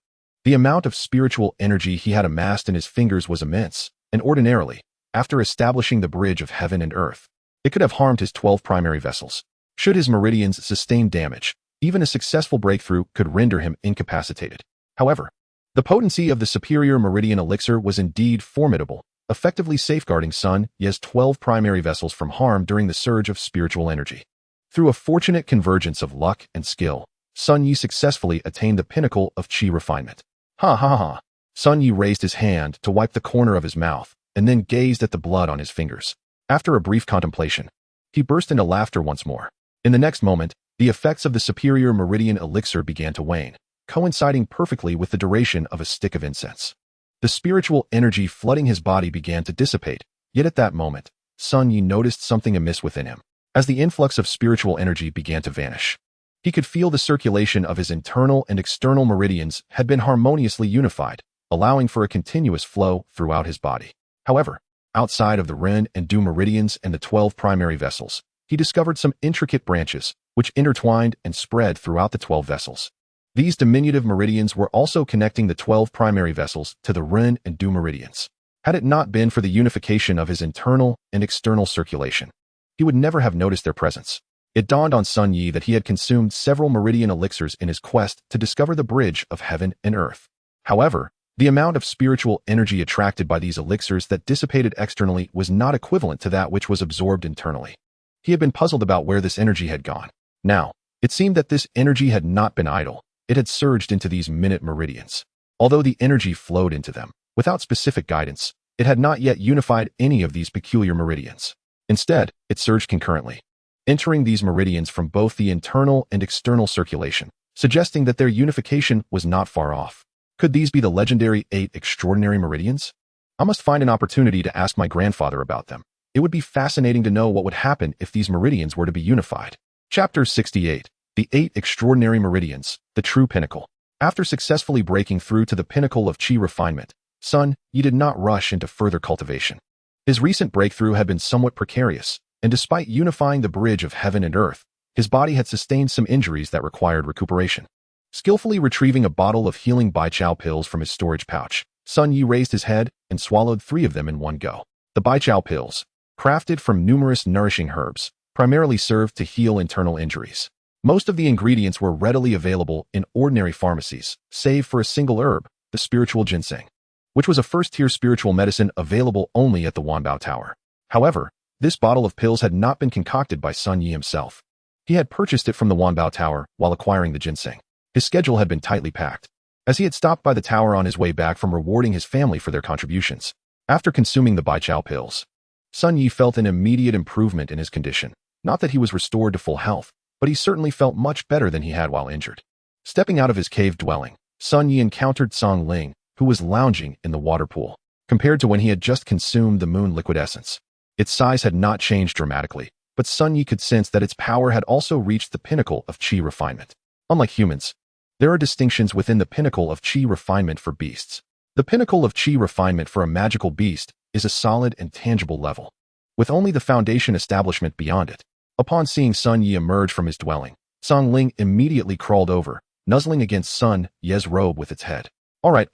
The amount of spiritual energy he had amassed in his fingers was immense, and ordinarily, after establishing the bridge of heaven and earth, it could have harmed his 12 primary vessels. Should his meridians sustain damage, even a successful breakthrough could render him incapacitated. However, the potency of the superior Meridian Elixir was indeed formidable, effectively safeguarding Sun Ye's 12 primary vessels from harm during the surge of spiritual energy. Through a fortunate convergence of luck and skill, Sun Yi successfully attained the pinnacle of qi refinement. Ha ha ha! Sun Yi raised his hand to wipe the corner of his mouth, and then gazed at the blood on his fingers. After a brief contemplation, he burst into laughter once more. In the next moment, the effects of the superior Meridian Elixir began to wane, coinciding perfectly with the duration of a stick of incense. The spiritual energy flooding his body began to dissipate, yet at that moment, Sun Yi noticed something amiss within him. As the influx of spiritual energy began to vanish, he could feel the circulation of his internal and external meridians had been harmoniously unified, allowing for a continuous flow throughout his body. However, outside of the Ren and Du meridians and the 12 primary vessels, he discovered some intricate branches, which intertwined and spread throughout the 12 vessels. These diminutive meridians were also connecting the 12 primary vessels to the Ren and Du meridians. Had it not been for the unification of his internal and external circulation, he would never have noticed their presence. It dawned on Sun Yi that he had consumed several meridian elixirs in his quest to discover the bridge of heaven and earth. However, the amount of spiritual energy attracted by these elixirs that dissipated externally was not equivalent to that which was absorbed internally. He had been puzzled about where this energy had gone. Now, it seemed that this energy had not been idle. It had surged into these minute meridians. Although the energy flowed into them, without specific guidance, it had not yet unified any of these peculiar meridians. Instead, it surged concurrently, entering these meridians from both the internal and external circulation, suggesting that their unification was not far off. Could these be the legendary 8 extraordinary meridians? I must find an opportunity to ask my grandfather about them. It would be fascinating to know what would happen if these meridians were to be unified. Chapter 68. The 8 Extraordinary Meridians, the True Pinnacle. After successfully breaking through to the pinnacle of qi refinement, Sun Yi did not rush into further cultivation. His recent breakthrough had been somewhat precarious, and despite unifying the bridge of heaven and earth, his body had sustained some injuries that required recuperation. Skillfully retrieving a bottle of healing Baichao pills from his storage pouch, Sun Yi raised his head and swallowed 3 of them in one go. The Baichao pills, crafted from numerous nourishing herbs, primarily served to heal internal injuries. Most of the ingredients were readily available in ordinary pharmacies, save for a single herb, the spiritual ginseng, which was a first-tier spiritual medicine available only at the Wanbao Tower. However, this bottle of pills had not been concocted by Sun Yi himself. He had purchased it from the Wanbao Tower while acquiring the ginseng. His schedule had been tightly packed, as he had stopped by the tower on his way back from rewarding his family for their contributions. After consuming the Baichao pills, Sun Yi felt an immediate improvement in his condition. Not that he was restored to full health, but he certainly felt much better than he had while injured. Stepping out of his cave dwelling, Sun Yi encountered Song Ling, who was lounging in the water pool. Compared to when he had just consumed the moon liquid essence, its size had not changed dramatically, but Sun Yi could sense that its power had also reached the pinnacle of qi refinement. Unlike humans, there are distinctions within the pinnacle of qi refinement for beasts. The pinnacle of qi refinement for a magical beast is a solid and tangible level, with only the foundation establishment beyond it. Upon seeing Sun Yi emerge from his dwelling, Song Ling immediately crawled over, nuzzling against Sun Ye's robe with its head. All right.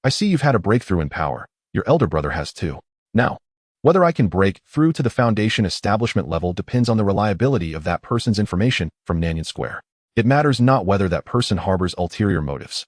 I see you've had a breakthrough in power. Your elder brother has too. Now, whether I can break through to the foundation establishment level depends on the reliability of that person's information from Nanyan Square. It matters not whether that person harbors ulterior motives.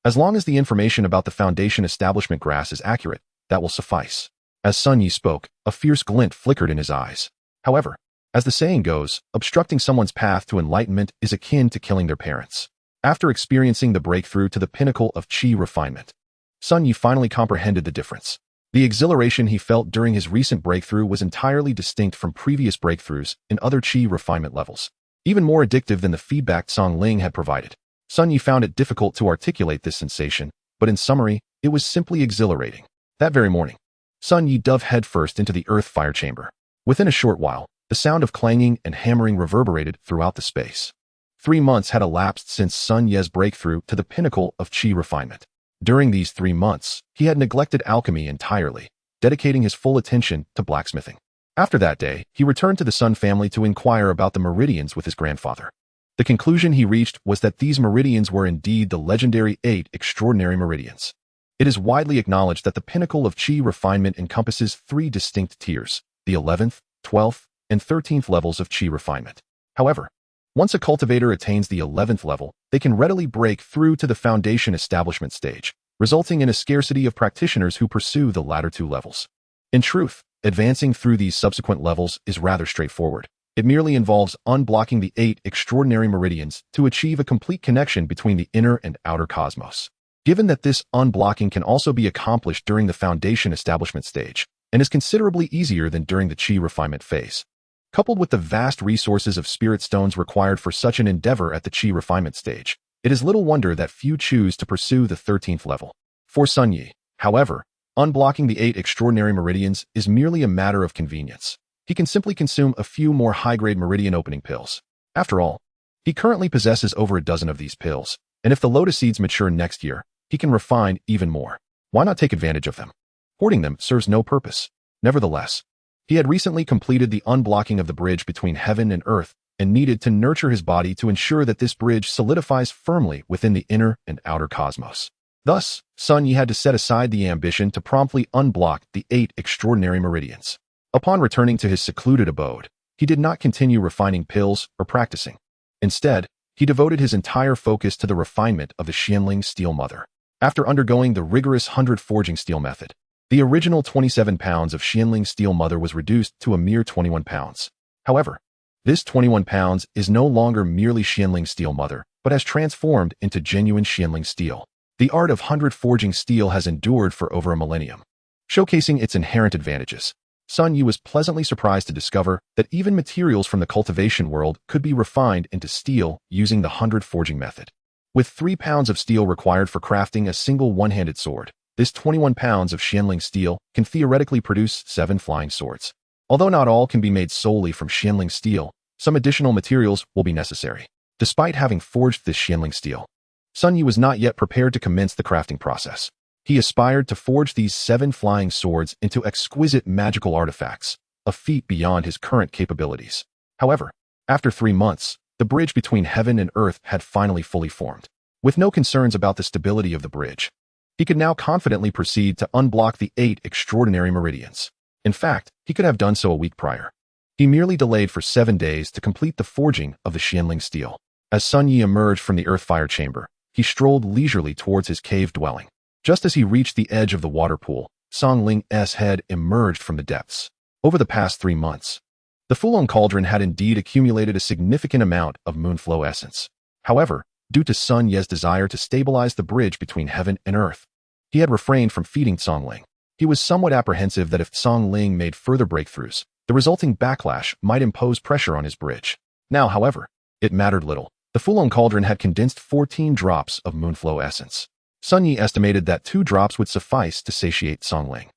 As long as the information about the Foundation establishment grass is accurate, that will suffice. As Sun Yi spoke, a fierce glint flickered in his eyes. However, as the saying goes, obstructing someone's path to enlightenment is akin to killing their parents. After experiencing the breakthrough to the pinnacle of Qi refinement, Sun Yi finally comprehended the difference. The exhilaration he felt during his recent breakthrough was entirely distinct from previous breakthroughs in other Qi refinement levels. Even more addictive than the feedback Song Ling had provided. Sun Yi found it difficult to articulate this sensation, but in summary, it was simply exhilarating. That very morning, Sun Yi dove headfirst into the earth fire chamber. Within a short while, the sound of clanging and hammering reverberated throughout the space. 3 months had elapsed since Sun Ye's breakthrough to the pinnacle of Qi refinement. During these 3 months, he had neglected alchemy entirely, dedicating his full attention to blacksmithing. After that day, he returned to the Sun family to inquire about the meridians with his grandfather. The conclusion he reached was that these meridians were indeed the legendary 8 extraordinary meridians. It is widely acknowledged that the pinnacle of Qi refinement encompasses 3 distinct tiers, the 11th, 12th, and 13th levels of Qi refinement. However, once a cultivator attains the 11th level, they can readily break through to the foundation establishment stage, resulting in a scarcity of practitioners who pursue the latter 2 levels. In truth, advancing through these subsequent levels is rather straightforward. It merely involves unblocking the 8 extraordinary meridians to achieve a complete connection between the inner and outer cosmos. Given that this unblocking can also be accomplished during the foundation establishment stage, and is considerably easier than during the Qi refinement phase, coupled with the vast resources of spirit stones required for such an endeavor at the Qi refinement stage, it is little wonder that few choose to pursue the 13th level. For Sun Yi, however, unblocking the 8 extraordinary meridians is merely a matter of convenience. He can simply consume a few more high-grade meridian opening pills. After all, he currently possesses over a dozen of these pills, and if the lotus seeds mature next year, he can refine even more. Why not take advantage of them? Hoarding them serves no purpose. Nevertheless, he had recently completed the unblocking of the bridge between heaven and earth and needed to nurture his body to ensure that this bridge solidifies firmly within the inner and outer cosmos. Thus, Sun Yi had to set aside the ambition to promptly unblock the 8 extraordinary meridians. Upon returning to his secluded abode, he did not continue refining pills or practicing. Instead, he devoted his entire focus to the refinement of the Xianling Steel Mother. After undergoing the rigorous 100 forging steel method, the original 27 pounds of Xianling Steel Mother was reduced to a mere 21 pounds. However, this 21 pounds is no longer merely Xianling Steel Mother, but has transformed into genuine Xianling steel. The art of 100 forging steel has endured for over a millennium, showcasing its inherent advantages. Sun Yi was pleasantly surprised to discover that even materials from the cultivation world could be refined into steel using the 100 forging method. With 3 pounds of steel required for crafting a single one-handed sword, this 21 pounds of Xianling steel can theoretically produce 7 flying swords. Although not all can be made solely from Xianling steel, some additional materials will be necessary. Despite having forged this Xianling steel, Sun Yi was not yet prepared to commence the crafting process. He aspired to forge these 7 flying swords into exquisite magical artifacts, a feat beyond his current capabilities. However, after 3 months, the bridge between heaven and earth had finally fully formed. With no concerns about the stability of the bridge, he could now confidently proceed to unblock the 8 extraordinary meridians. In fact, he could have done so a week prior. He merely delayed for 7 days to complete the forging of the Xianling steel. As Sun Yi emerged from the earth fire chamber, he strolled leisurely towards his cave dwelling. Just as he reached the edge of the water pool, Song Ling's head emerged from the depths. Over the past 3 months, the Fulong Cauldron had indeed accumulated a significant amount of moonflow essence. However, due to Sun Ye's desire to stabilize the bridge between heaven and earth, he had refrained from feeding Song Ling. He was somewhat apprehensive that if Song Ling made further breakthroughs, the resulting backlash might impose pressure on his bridge. Now, however, it mattered little. The Fulong Cauldron had condensed 14 drops of moonflow essence. Sun Yi estimated that 2 drops would suffice to satiate Song Ling,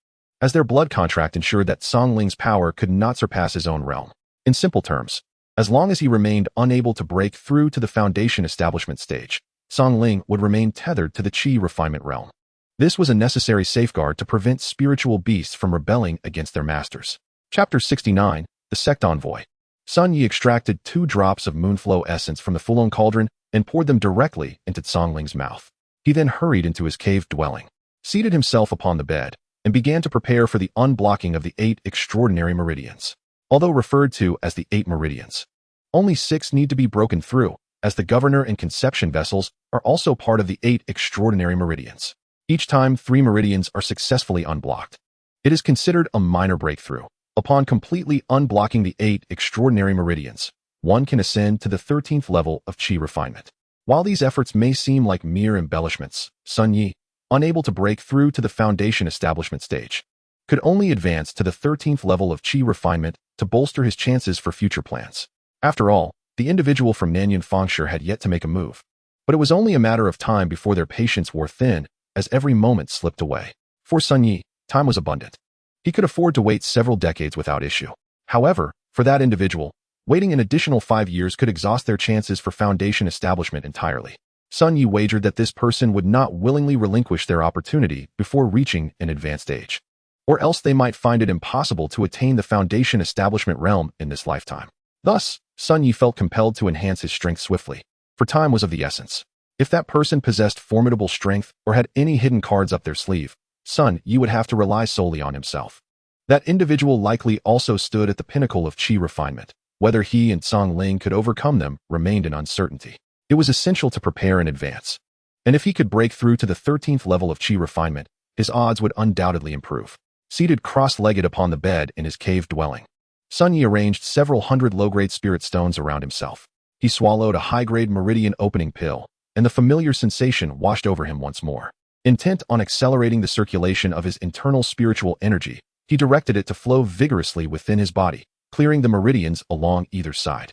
as their blood contract ensured that Song Ling's power could not surpass his own realm. In simple terms, as long as he remained unable to break through to the foundation establishment stage, Song Ling would remain tethered to the Qi refinement realm. This was a necessary safeguard to prevent spiritual beasts from rebelling against their masters. Chapter 69, The Sect Envoy. Sun Yi extracted 2 drops of moonflow essence from the Fulong Cauldron and poured them directly into Song Ling's mouth. He then hurried into his cave dwelling, seated himself upon the bed, and began to prepare for the unblocking of the 8 extraordinary meridians. Although referred to as the 8 meridians, only 6 need to be broken through, as the governor and conception vessels are also part of the 8 extraordinary meridians. Each time 3 meridians are successfully unblocked, it is considered a minor breakthrough. Upon completely unblocking the 8 extraordinary meridians, one can ascend to the 13th level of Qi refinement. While these efforts may seem like mere embellishments, Sun Yi, unable to break through to the foundation establishment stage, could only advance to the 13th level of Qi refinement to bolster his chances for future plans. After all, the individual from Nanyan Fengshi had yet to make a move, but it was only a matter of time before their patience wore thin as every moment slipped away. For Sun Yi, time was abundant. He could afford to wait several decades without issue. However, for that individual, waiting an additional 5 years could exhaust their chances for foundation establishment entirely. Sun Yi wagered that this person would not willingly relinquish their opportunity before reaching an advanced age, or else they might find it impossible to attain the foundation establishment realm in this lifetime. Thus, Sun Yi felt compelled to enhance his strength swiftly, for time was of the essence. If that person possessed formidable strength or had any hidden cards up their sleeve, Sun Yi would have to rely solely on himself. That individual likely also stood at the pinnacle of Qi refinement. Whether he and Song Ling could overcome them remained an uncertainty. It was essential to prepare in advance, and if he could break through to the 13th level of Qi refinement, his odds would undoubtedly improve. Seated cross-legged upon the bed in his cave dwelling, Sun Yi arranged several hundred low-grade spirit stones around himself. He swallowed a high-grade meridian opening pill, and the familiar sensation washed over him once more. Intent on accelerating the circulation of his internal spiritual energy, he directed it to flow vigorously within his body, clearing the meridians along either side.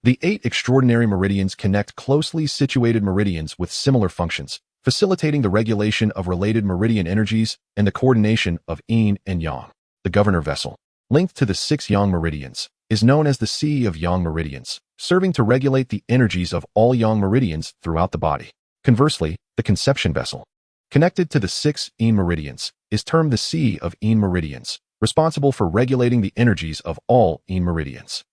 The 8 extraordinary meridians connect closely situated meridians with similar functions, facilitating the regulation of related meridian energies and the coordination of yin and yang. The governor vessel, linked to the 6 yang meridians, is known as the Sea of Yang Meridians, serving to regulate the energies of all yang meridians throughout the body. Conversely, the conception vessel, connected to the 6 yin meridians, is termed the Sea of Yin Meridians, responsible for regulating the energies of all yin meridians.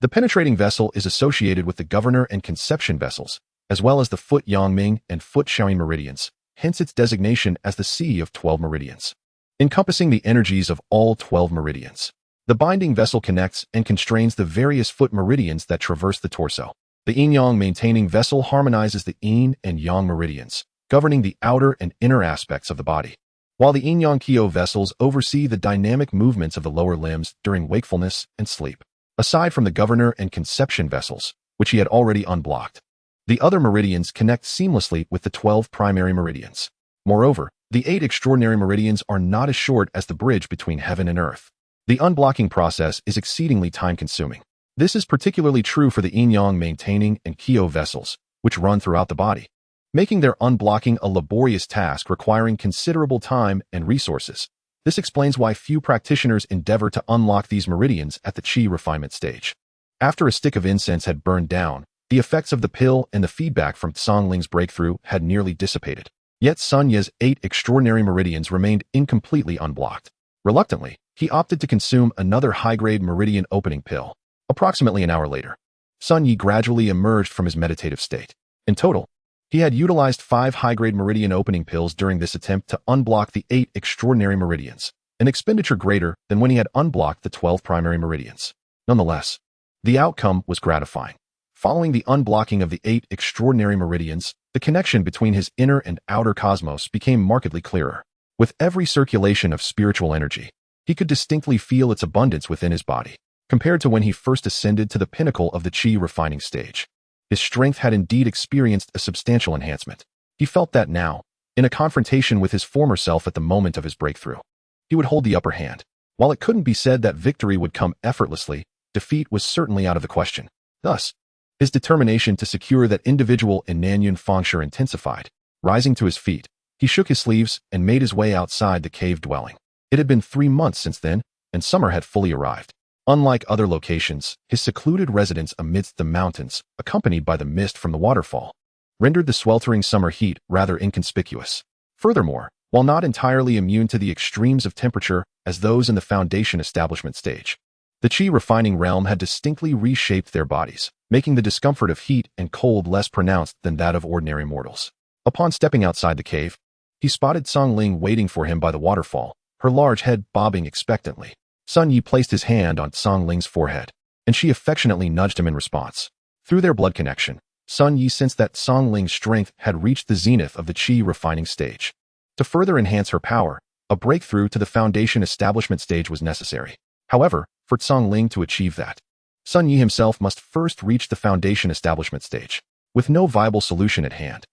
The penetrating vessel is associated with the governor and conception vessels, as well as the foot Yangming and foot Shaoyin meridians, hence its designation as the Sea of 12 Meridians, encompassing the energies of all 12 meridians. The binding vessel connects and constrains the various foot meridians that traverse the torso. The yin-yang maintaining vessel harmonizes the yin and yang meridians, governing the outer and inner aspects of the body, while the yin-yang qio vessels oversee the dynamic movements of the lower limbs during wakefulness and sleep. Aside from the governor and conception vessels, which he had already unblocked, the other meridians connect seamlessly with the 12 primary meridians. Moreover, the 8 extraordinary meridians are not as short as the bridge between heaven and earth. The unblocking process is exceedingly time-consuming. This is particularly true for the yin-yang maintaining and qio vessels, which run throughout the body, making their unblocking a laborious task requiring considerable time and resources. This explains why few practitioners endeavor to unlock these meridians at the Qi refinement stage. After a stick of incense had burned down, the effects of the pill and the feedback from Song Ling's breakthrough had nearly dissipated. Yet Sun Yi's 8 extraordinary meridians remained incompletely unblocked. Reluctantly, he opted to consume another high-grade meridian opening pill. Approximately an hour later, Sun Yi gradually emerged from his meditative state. In total, he had utilized 5 high-grade meridian opening pills during this attempt to unblock the 8 extraordinary meridians, an expenditure greater than when he had unblocked the 12 primary meridians. Nonetheless, the outcome was gratifying. Following the unblocking of the 8 extraordinary meridians, the connection between his inner and outer cosmos became markedly clearer. With every circulation of spiritual energy, he could distinctly feel its abundance within his body. Compared to when he first ascended to the pinnacle of the Qi refining stage, his strength had indeed experienced a substantial enhancement. He felt that now, in a confrontation with his former self at the moment of his breakthrough, he would hold the upper hand. While it couldn't be said that victory would come effortlessly, defeat was certainly out of the question. Thus, his determination to secure that individual in Nanyan Fengshi intensified. Rising to his feet, he shook his sleeves and made his way outside the cave dwelling. It had been 3 months since then, and summer had fully arrived. Unlike other locations, his secluded residence amidst the mountains, accompanied by the mist from the waterfall, rendered the sweltering summer heat rather inconspicuous. Furthermore, while not entirely immune to the extremes of temperature as those in the foundation establishment stage, the Qi refining realm had distinctly reshaped their bodies, making the discomfort of heat and cold less pronounced than that of ordinary mortals. Upon stepping outside the cave, he spotted Song Ling waiting for him by the waterfall, her large head bobbing expectantly. Sun Yi placed his hand on Song Ling's forehead, and she affectionately nudged him in response. Through their blood connection, Sun Yi sensed that Song Ling's strength had reached the zenith of the qi refining stage. To further enhance her power, a breakthrough to the foundation establishment stage was necessary. However, for Song Ling to achieve that, Sun Yi himself must first reach the foundation establishment stage. With no viable solution at hand,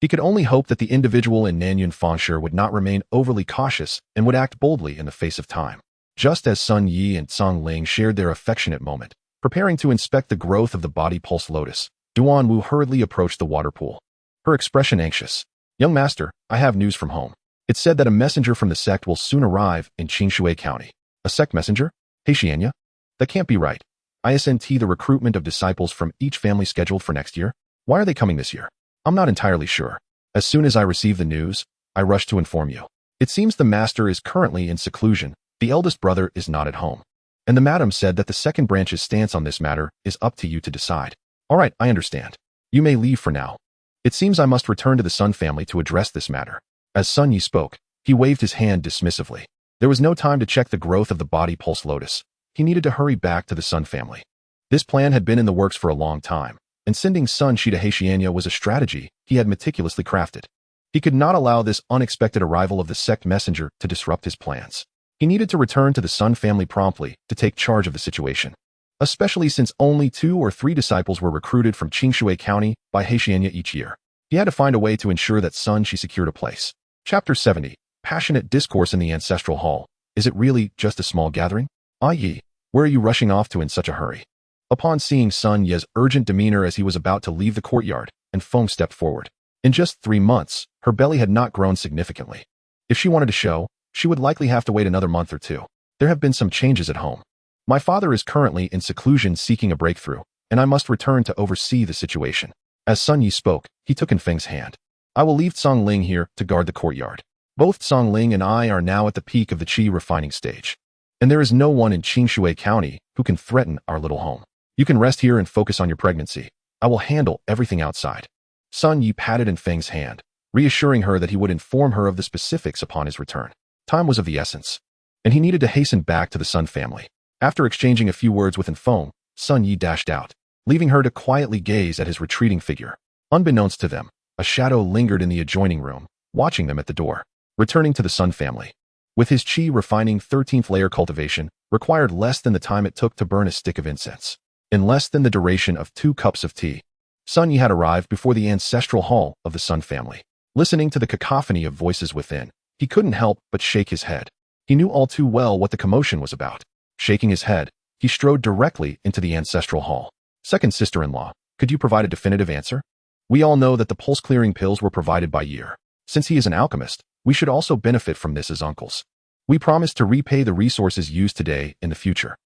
he could only hope that the individual in Nanyun Fengshi would not remain overly cautious and would act boldly in the face of time. Just as Sun Yi and Song Ling shared their affectionate moment, preparing to inspect the growth of the body pulse lotus, Duan Wu hurriedly approached the water pool, her expression anxious. "Young master, I have news from home. It's said that a messenger from the sect will soon arrive in Qingshui County." "A sect messenger? Hexianya? That can't be right. Isn't the recruitment of disciples from each family scheduled for next year? Why are they coming this year?" "I'm not entirely sure. As soon as I receive the news, I rush to inform you. It seems the master is currently in seclusion. The eldest brother is not at home. And the madam said that the second branch's stance on this matter is up to you to decide." "All right, I understand. You may leave for now. It seems I must return to the Sun family to address this matter." As Sun Yi spoke, he waved his hand dismissively. There was no time to check the growth of the body pulse lotus. He needed to hurry back to the Sun family. This plan had been in the works for a long time, and sending Sun Shi to Hexianya was a strategy he had meticulously crafted. He could not allow this unexpected arrival of the sect messenger to disrupt his plans. He needed to return to the Sun family promptly to take charge of the situation, especially since only 2 or 3 disciples were recruited from Qingshui County by Hexianya each year. He had to find a way to ensure that Sun Shi secured a place. Chapter 70. Passionate Discourse in the Ancestral Hall. Is it really just a small gathering? "Ah Yi, where are you rushing off to in such a hurry?" Upon seeing Sun Ye's urgent demeanor as he was about to leave the courtyard, and Feng stepped forward. In just 3 months, her belly had not grown significantly. If she wanted to show, she would likely have to wait another month or 2. "There have been some changes at home. My father is currently in seclusion seeking a breakthrough, and I must return to oversee the situation." As Sun Yi spoke, he took in Feng's hand. "I will leave Song Ling here to guard the courtyard. Both Song Ling and I are now at the peak of the qi refining stage, and there is no one in Qingshui County who can threaten our little home. You can rest here and focus on your pregnancy. I will handle everything outside." Sun Yi patted in Feng's hand, reassuring her that he would inform her of the specifics upon his return. Time was of the essence, and he needed to hasten back to the Sun family. After exchanging a few words with Feng, Sun Yi dashed out, leaving her to quietly gaze at his retreating figure. Unbeknownst to them, a shadow lingered in the adjoining room, watching them at the door. Returning to the Sun family, with his qi refining 13th layer cultivation, required less than the time it took to burn a stick of incense. In less than the duration of 2 cups of tea, Sun Yi had arrived before the ancestral hall of the Sun family. Listening to the cacophony of voices within, he couldn't help but shake his head. He knew all too well what the commotion was about. Shaking his head, he strode directly into the ancestral hall. "Second sister-in-law, could you provide a definitive answer? We all know that the pulse-clearing pills were provided by Year. Since he is an alchemist, we should also benefit from this as uncles. We promise to repay the resources used today in the future.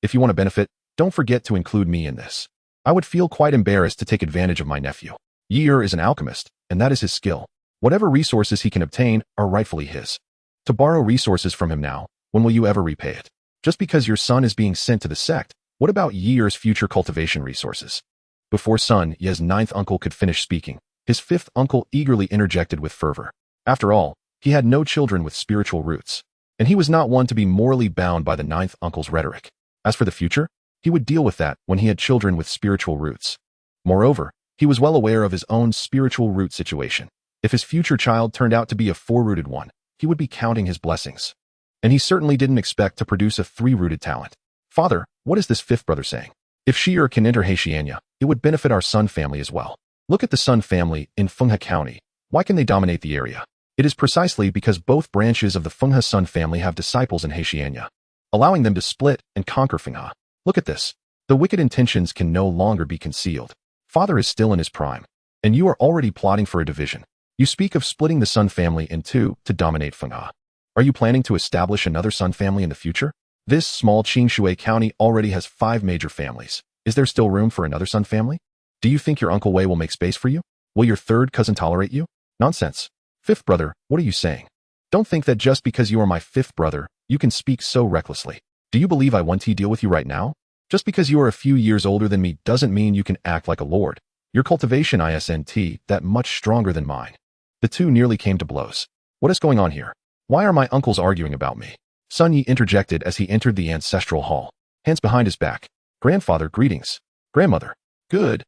If you want to benefit, don't forget to include me in this. I would feel quite embarrassed to take advantage of my nephew. Year is an alchemist, and that is his skill. Whatever resources he can obtain are rightfully his. To borrow resources from him now, when will you ever repay it? Just because your son is being sent to the sect, what about Year's future cultivation resources?" Before Sun Ye's 9th uncle could finish speaking, his 5th uncle eagerly interjected with fervor. After all, he had no children with spiritual roots, and he was not one to be morally bound by the 9th uncle's rhetoric. As for the future, he would deal with that when he had children with spiritual roots. Moreover, he was well aware of his own spiritual root situation. If his future child turned out to be a 4-rooted one, he would be counting his blessings. And he certainly didn't expect to produce a 3-rooted talent. "Father, what is this 5th brother saying? If Shi'er can enter Hexianya, it would benefit our Sun family as well. Look at the Sun family in Fenghe County. Why can they dominate the area? It is precisely because both branches of the Fenghe Sun family have disciples in Hexianya, allowing them to split and conquer Fenghe. Look at this. The wicked intentions can no longer be concealed. Father is still in his prime, and you are already plotting for a division. You speak of splitting the Sun family in 2 to dominate Fenghe. Are you planning to establish another Sun family in the future? This small Qingshui County already has 5 major families. Is there still room for another Sun family? Do you think your Uncle Wei will make space for you? Will your 3rd cousin tolerate you? Nonsense. 5th brother, what are you saying? Don't think that just because you are my 5th brother, you can speak so recklessly. Do you believe I want to deal with you right now? Just because you are a few years older than me doesn't mean you can act like a lord. Your cultivation isn't that much stronger than mine." The two nearly came to blows. "What is going on here? Why are my uncles arguing about me?" Sun Yi interjected as he entered the ancestral hall, hands behind his back. "Grandfather, greetings. Grandmother, good.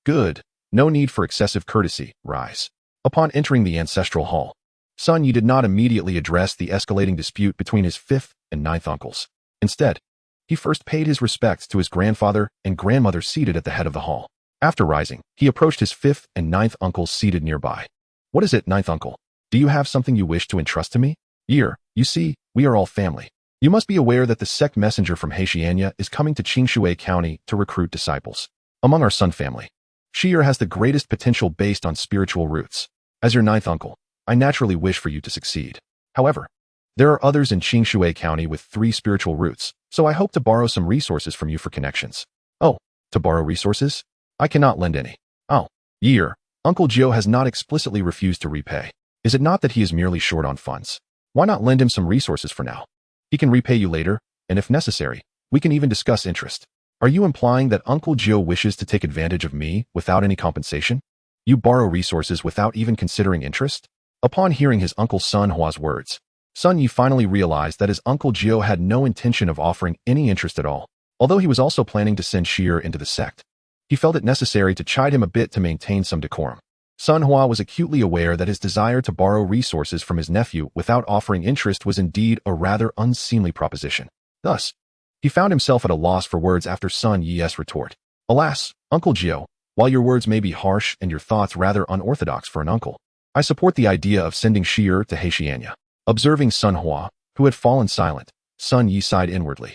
Good. No need for excessive courtesy. Rise. Upon entering the ancestral hall, Sun Yi did not immediately address the escalating dispute between his fifth and ninth uncles. Instead, he first paid his respects to his grandfather and grandmother seated at the head of the hall. After rising, he approached his fifth and ninth uncles seated nearby. What is it, ninth uncle? Do you have something you wish to entrust to me? Year, you see, we are all family. You must be aware that the sect messenger from Hexianya is coming to Qingshui County to recruit disciples. Among our Sun family, Shi'er has the greatest potential based on spiritual roots. As your ninth uncle, I naturally wish for you to succeed. However, there are others in Qingshui County with 3 spiritual roots, so I hope to borrow some resources from you for connections. Oh, to borrow resources? I cannot lend any. Oh, Year, Uncle Gio has not explicitly refused to repay. Is it not that he is merely short on funds? Why not lend him some resources for now? He can repay you later, and if necessary, we can even discuss interest. Are you implying that Uncle Gio wishes to take advantage of me without any compensation? You borrow resources without even considering interest? Upon hearing his Uncle Sun Hua's words, Sun Yi finally realized that his Uncle Gio had no intention of offering any interest at all, although he was also planning to send Shi'er into the sect. He felt it necessary to chide him a bit to maintain some decorum. Sun Hua was acutely aware that his desire to borrow resources from his nephew without offering interest was indeed a rather unseemly proposition. Thus, he found himself at a loss for words after Sun Yi's retort. Alas, Uncle Gio, while your words may be harsh and your thoughts rather unorthodox for an uncle, I support the idea of sending Shi'er to Hexianya. Observing Sun Hua, who had fallen silent, Sun Yi sighed inwardly,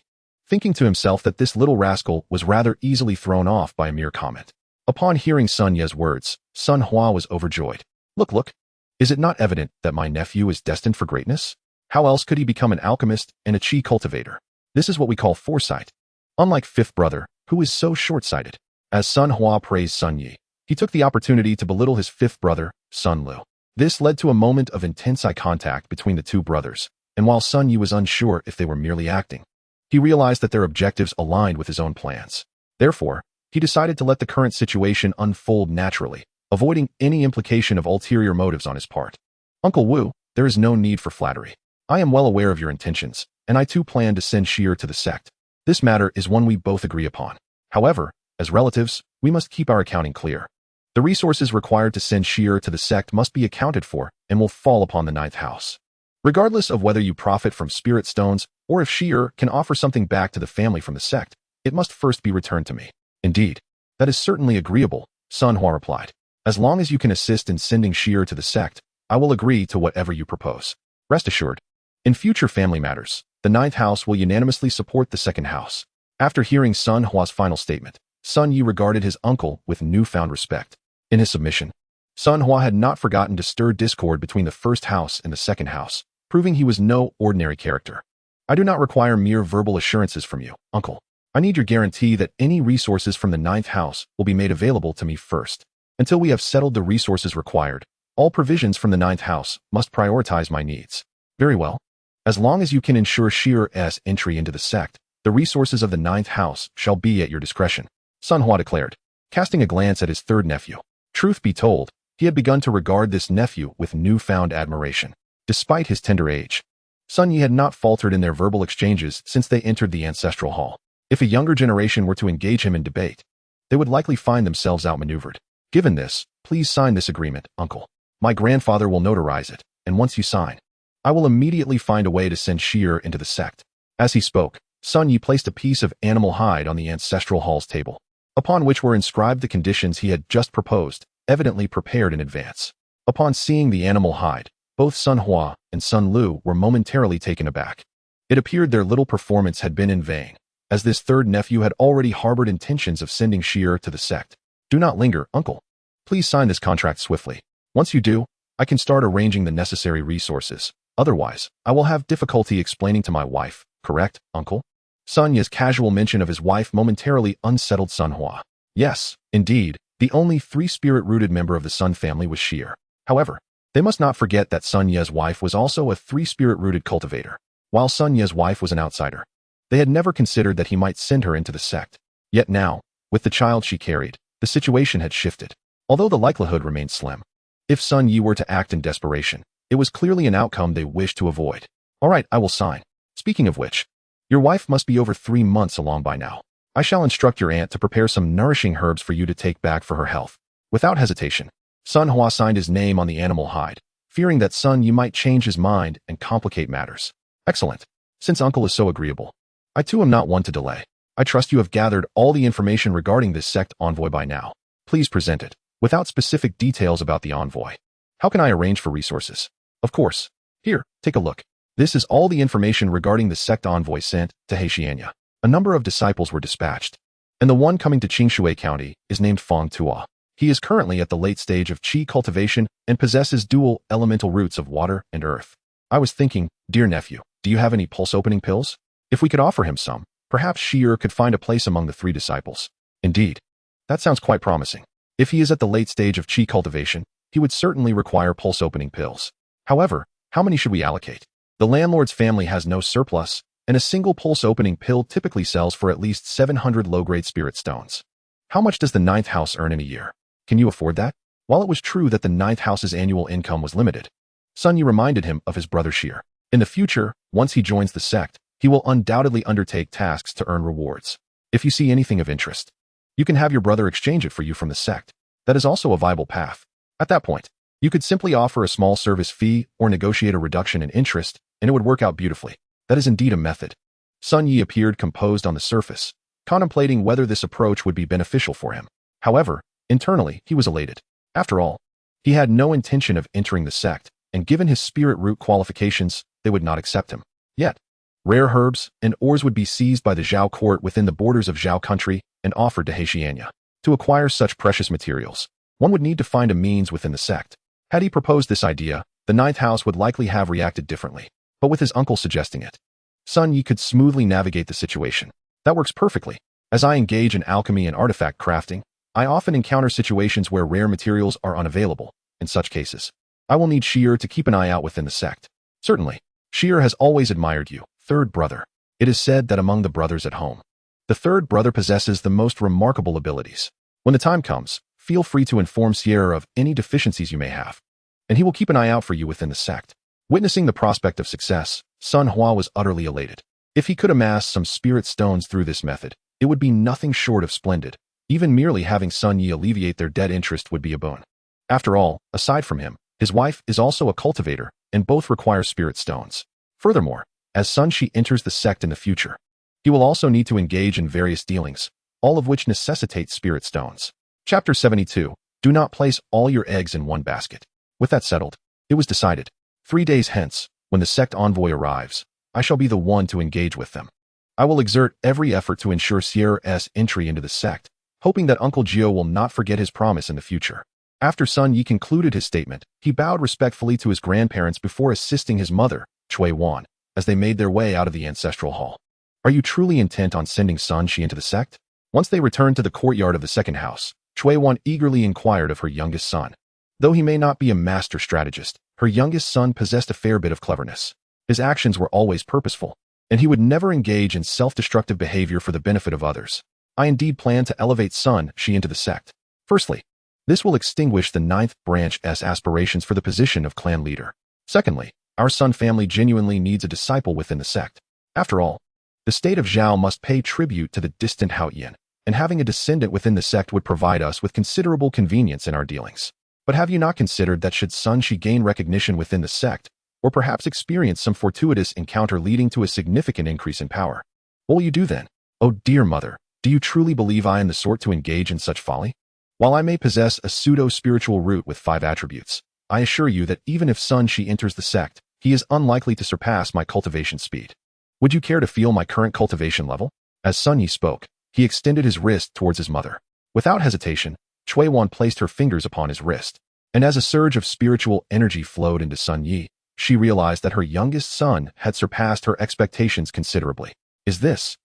thinking to himself that this little rascal was rather easily thrown off by a mere comment. Upon hearing Sun Yi's words, Sun Hua was overjoyed. Look, is it not evident that my nephew is destined for greatness? How else could he become an alchemist and a chi cultivator? This is what we call foresight. Unlike fifth brother, who is so short-sighted. As Sun Hua praised Sun Yi, he took the opportunity to belittle his fifth brother, Sun Lu. This led to a moment of intense eye contact between the two brothers, and while Sun Yi was unsure if they were merely acting, he realized that their objectives aligned with his own plans. Therefore, he decided to let the current situation unfold naturally, avoiding any implication of ulterior motives on his part. Uncle Wu, there is no need for flattery. I am well aware of your intentions, and I too plan to send Shi'er to the sect. This matter is one we both agree upon. However, as relatives, we must keep our accounting clear. The resources required to send Shi'er to the sect must be accounted for and will fall upon the ninth house. Regardless of whether you profit from spirit stones or if Shi'er can offer something back to the family from the sect, it must first be returned to me. Indeed, that is certainly agreeable, Sun Hua replied. As long as you can assist in sending Shi'er to the sect, I will agree to whatever you propose. Rest assured, in future family matters, the ninth house will unanimously support the second house. After hearing Sun Hua's final statement, Sun Yi regarded his uncle with newfound respect. In his submission, Sun Hua had not forgotten to stir discord between the first house and the second house, proving he was no ordinary character. I do not require mere verbal assurances from you, uncle. I need your guarantee that any resources from the ninth house will be made available to me first. Until we have settled the resources required, all provisions from the ninth house must prioritize my needs. Very well. As long as you can ensure Shi'er's entry into the sect, the resources of the ninth house shall be at your discretion, Sun Hua declared, casting a glance at his third nephew. Truth be told, he had begun to regard this nephew with newfound admiration. Despite his tender age, Sun Yi had not faltered in their verbal exchanges since they entered the ancestral hall. If a younger generation were to engage him in debate, they would likely find themselves outmaneuvered. Given this, please sign this agreement, uncle. My grandfather will notarize it, and once you sign, I will immediately find a way to send Shi'er into the sect. As he spoke, Sun Yi placed a piece of animal hide on the ancestral hall's table, upon which were inscribed the conditions he had just proposed, evidently prepared in advance. Upon seeing the animal hide, both Sun Hua and Sun Lu were momentarily taken aback. It appeared their little performance had been in vain, as this third nephew had already harbored intentions of sending Shi'er to the sect. Do not linger, uncle. Please sign this contract swiftly. Once you do, I can start arranging the necessary resources. Otherwise, I will have difficulty explaining to my wife, correct, uncle? Sun Yi's casual mention of his wife momentarily unsettled Sun Hua. Yes, indeed, the only three-spirit-rooted member of the Sun family was Shi'er. However, they must not forget that Sun Yi's wife was also a three-spirit-rooted cultivator. While Sun Yi's wife was an outsider, they had never considered that he might send her into the sect. Yet now, with the child she carried, the situation had shifted, although the likelihood remained slim. If Sun Yi were to act in desperation, it was clearly an outcome they wished to avoid. All right, I will sign. Speaking of which, your wife must be over 3 months along by now. I shall instruct your aunt to prepare some nourishing herbs for you to take back for her health. Without hesitation, Sun Hua signed his name on the animal hide, fearing that Sun Yi might change his mind and complicate matters. Excellent. Since uncle is so agreeable, I too am not one to delay. I trust you have gathered all the information regarding this sect envoy by now. Please present it, without specific details about the envoy. How can I arrange for resources? Of course. Here, take a look. This is all the information regarding the sect envoy sent to Hexianya. A number of disciples were dispatched, and the one coming to Qingshui County is named Feng Tua. He is currently at the late stage of Qi cultivation and possesses dual elemental roots of water and earth. I was thinking, dear nephew, do you have any pulse-opening pills? If we could offer him some, perhaps Shi'er could find a place among the 3 disciples. Indeed. That sounds quite promising. If he is at the late stage of Qi cultivation, he would certainly require pulse-opening pills. However, how many should we allocate? The landlord's family has no surplus, and a single pulse-opening pill typically sells for at least 700 low-grade spirit stones. How much does the 9th house earn in a year? Can you afford that? While it was true that the 9th house's annual income was limited, Sun Yi reminded him of his brother Shi'er. In the future, once he joins the sect, he will undoubtedly undertake tasks to earn rewards. If you see anything of interest, you can have your brother exchange it for you from the sect. That is also a viable path. At that point, you could simply offer a small service fee or negotiate a reduction in interest, and it would work out beautifully. That is indeed a method. Sun Yi appeared composed on the surface, contemplating whether this approach would be beneficial for him. However, internally, he was elated. After all, he had no intention of entering the sect, and given his spirit root qualifications, they would not accept him. Yet, rare herbs and ores would be seized by the Zhao court within the borders of Zhao country and offered to Hexianya. To acquire such precious materials, one would need to find a means within the sect. Had he proposed this idea, the 9th house would likely have reacted differently, but with his uncle suggesting it, Sun Yi could smoothly navigate the situation. That works perfectly. As I engage in alchemy and artifact crafting, I often encounter situations where rare materials are unavailable. In such cases, I will need Shi'er to keep an eye out within the sect. Certainly, Shi'er has always admired you, 3rd brother. It is said that among the brothers at home, the 3rd brother possesses the most remarkable abilities. When the time comes, feel free to inform Shi'er of any deficiencies you may have, and he will keep an eye out for you within the sect. Witnessing the prospect of success, Sun Hua was utterly elated. If he could amass some spirit stones through this method, it would be nothing short of splendid. Even merely having Sun Yi alleviate their debt interest would be a boon. After all, aside from him, his wife is also a cultivator, and both require spirit stones. Furthermore, as Sun Shi enters the sect in the future, he will also need to engage in various dealings, all of which necessitate spirit stones. Chapter 72. Do not place all your eggs in one basket. With that settled, it was decided. 3 days hence, when the sect envoy arrives, I shall be the one to engage with them. I will exert every effort to ensure Sierra's entry into the sect, hoping that Uncle Gio will not forget his promise in the future. After Sun Yi concluded his statement, he bowed respectfully to his grandparents before assisting his mother, Cui Wan, as they made their way out of the ancestral hall. Are you truly intent on sending Sun Shi into the sect? Once they returned to the courtyard of the second house, Cui Wan eagerly inquired of her youngest son. Though he may not be a master strategist, her youngest son possessed a fair bit of cleverness. His actions were always purposeful, and he would never engage in self-destructive behavior for the benefit of others. I indeed plan to elevate Sun Shi into the sect. Firstly, this will extinguish the 9th branch's aspirations for the position of clan leader. Secondly, our Sun family genuinely needs a disciple within the sect. After all, the state of Zhao must pay tribute to the distant Haoyan, and having a descendant within the sect would provide us with considerable convenience in our dealings. But have you not considered that should Sun Shi gain recognition within the sect, or perhaps experience some fortuitous encounter leading to a significant increase in power, what will you do then? Oh dear mother, do you truly believe I am the sort to engage in such folly? While I may possess a pseudo-spiritual root with 5 attributes, I assure you that even if Sun Shi enters the sect, he is unlikely to surpass my cultivation speed. Would you care to feel my current cultivation level? As Sun Yi spoke, he extended his wrist towards his mother. Without hesitation, Cui Wan placed her fingers upon his wrist, and as a surge of spiritual energy flowed into Sun Yi, she realized that her youngest son had surpassed her expectations considerably. Is this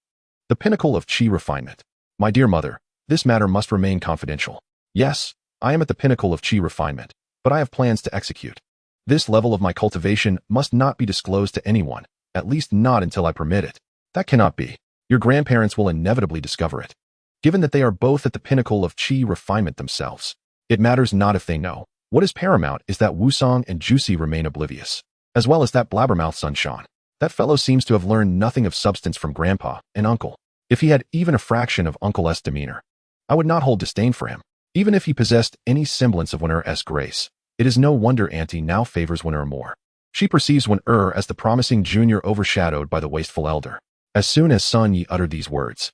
the pinnacle of Qi refinement? My dear mother, this matter must remain confidential. Yes, I am at the pinnacle of Qi refinement, but I have plans to execute. This level of my cultivation must not be disclosed to anyone, at least not until I permit it. That cannot be. Your grandparents will inevitably discover it. Given that they are both at the pinnacle of Qi refinement themselves, it matters not if they know. What is paramount is that Wusong and Juicy remain oblivious, as well as that blabbermouth Sun Shan. That fellow seems to have learned nothing of substance from Grandpa and Uncle. If he had even a fraction of Uncle-esque demeanor, I would not hold disdain for him. Even if he possessed any semblance of Winner-esque grace, it is no wonder Auntie now favors Winner more. She perceives Winner as the promising junior overshadowed by the wasteful elder. As soon as Sun Yi uttered these words,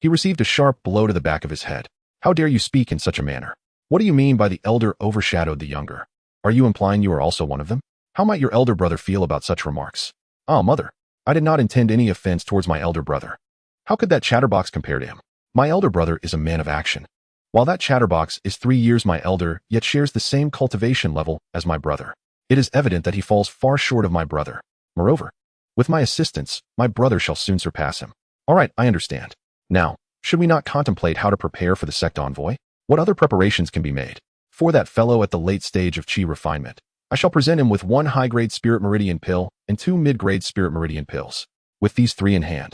he received a sharp blow to the back of his head. How dare you speak in such a manner? What do you mean by the elder overshadowed the younger? Are you implying you are also one of them? How might your elder brother feel about such remarks? Ah, mother, I did not intend any offense towards my elder brother. How could that chatterbox compare to him? My elder brother is a man of action. While that chatterbox is 3 years my elder, yet shares the same cultivation level as my brother. It is evident that he falls far short of my brother. Moreover, with my assistance, my brother shall soon surpass him. All right, I understand. Now, should we not contemplate how to prepare for the sect envoy? What other preparations can be made? For that fellow at the late stage of chi refinement, I shall present him with 1 high-grade spirit meridian pill and 2 mid-grade spirit meridian pills. With these 3 in hand,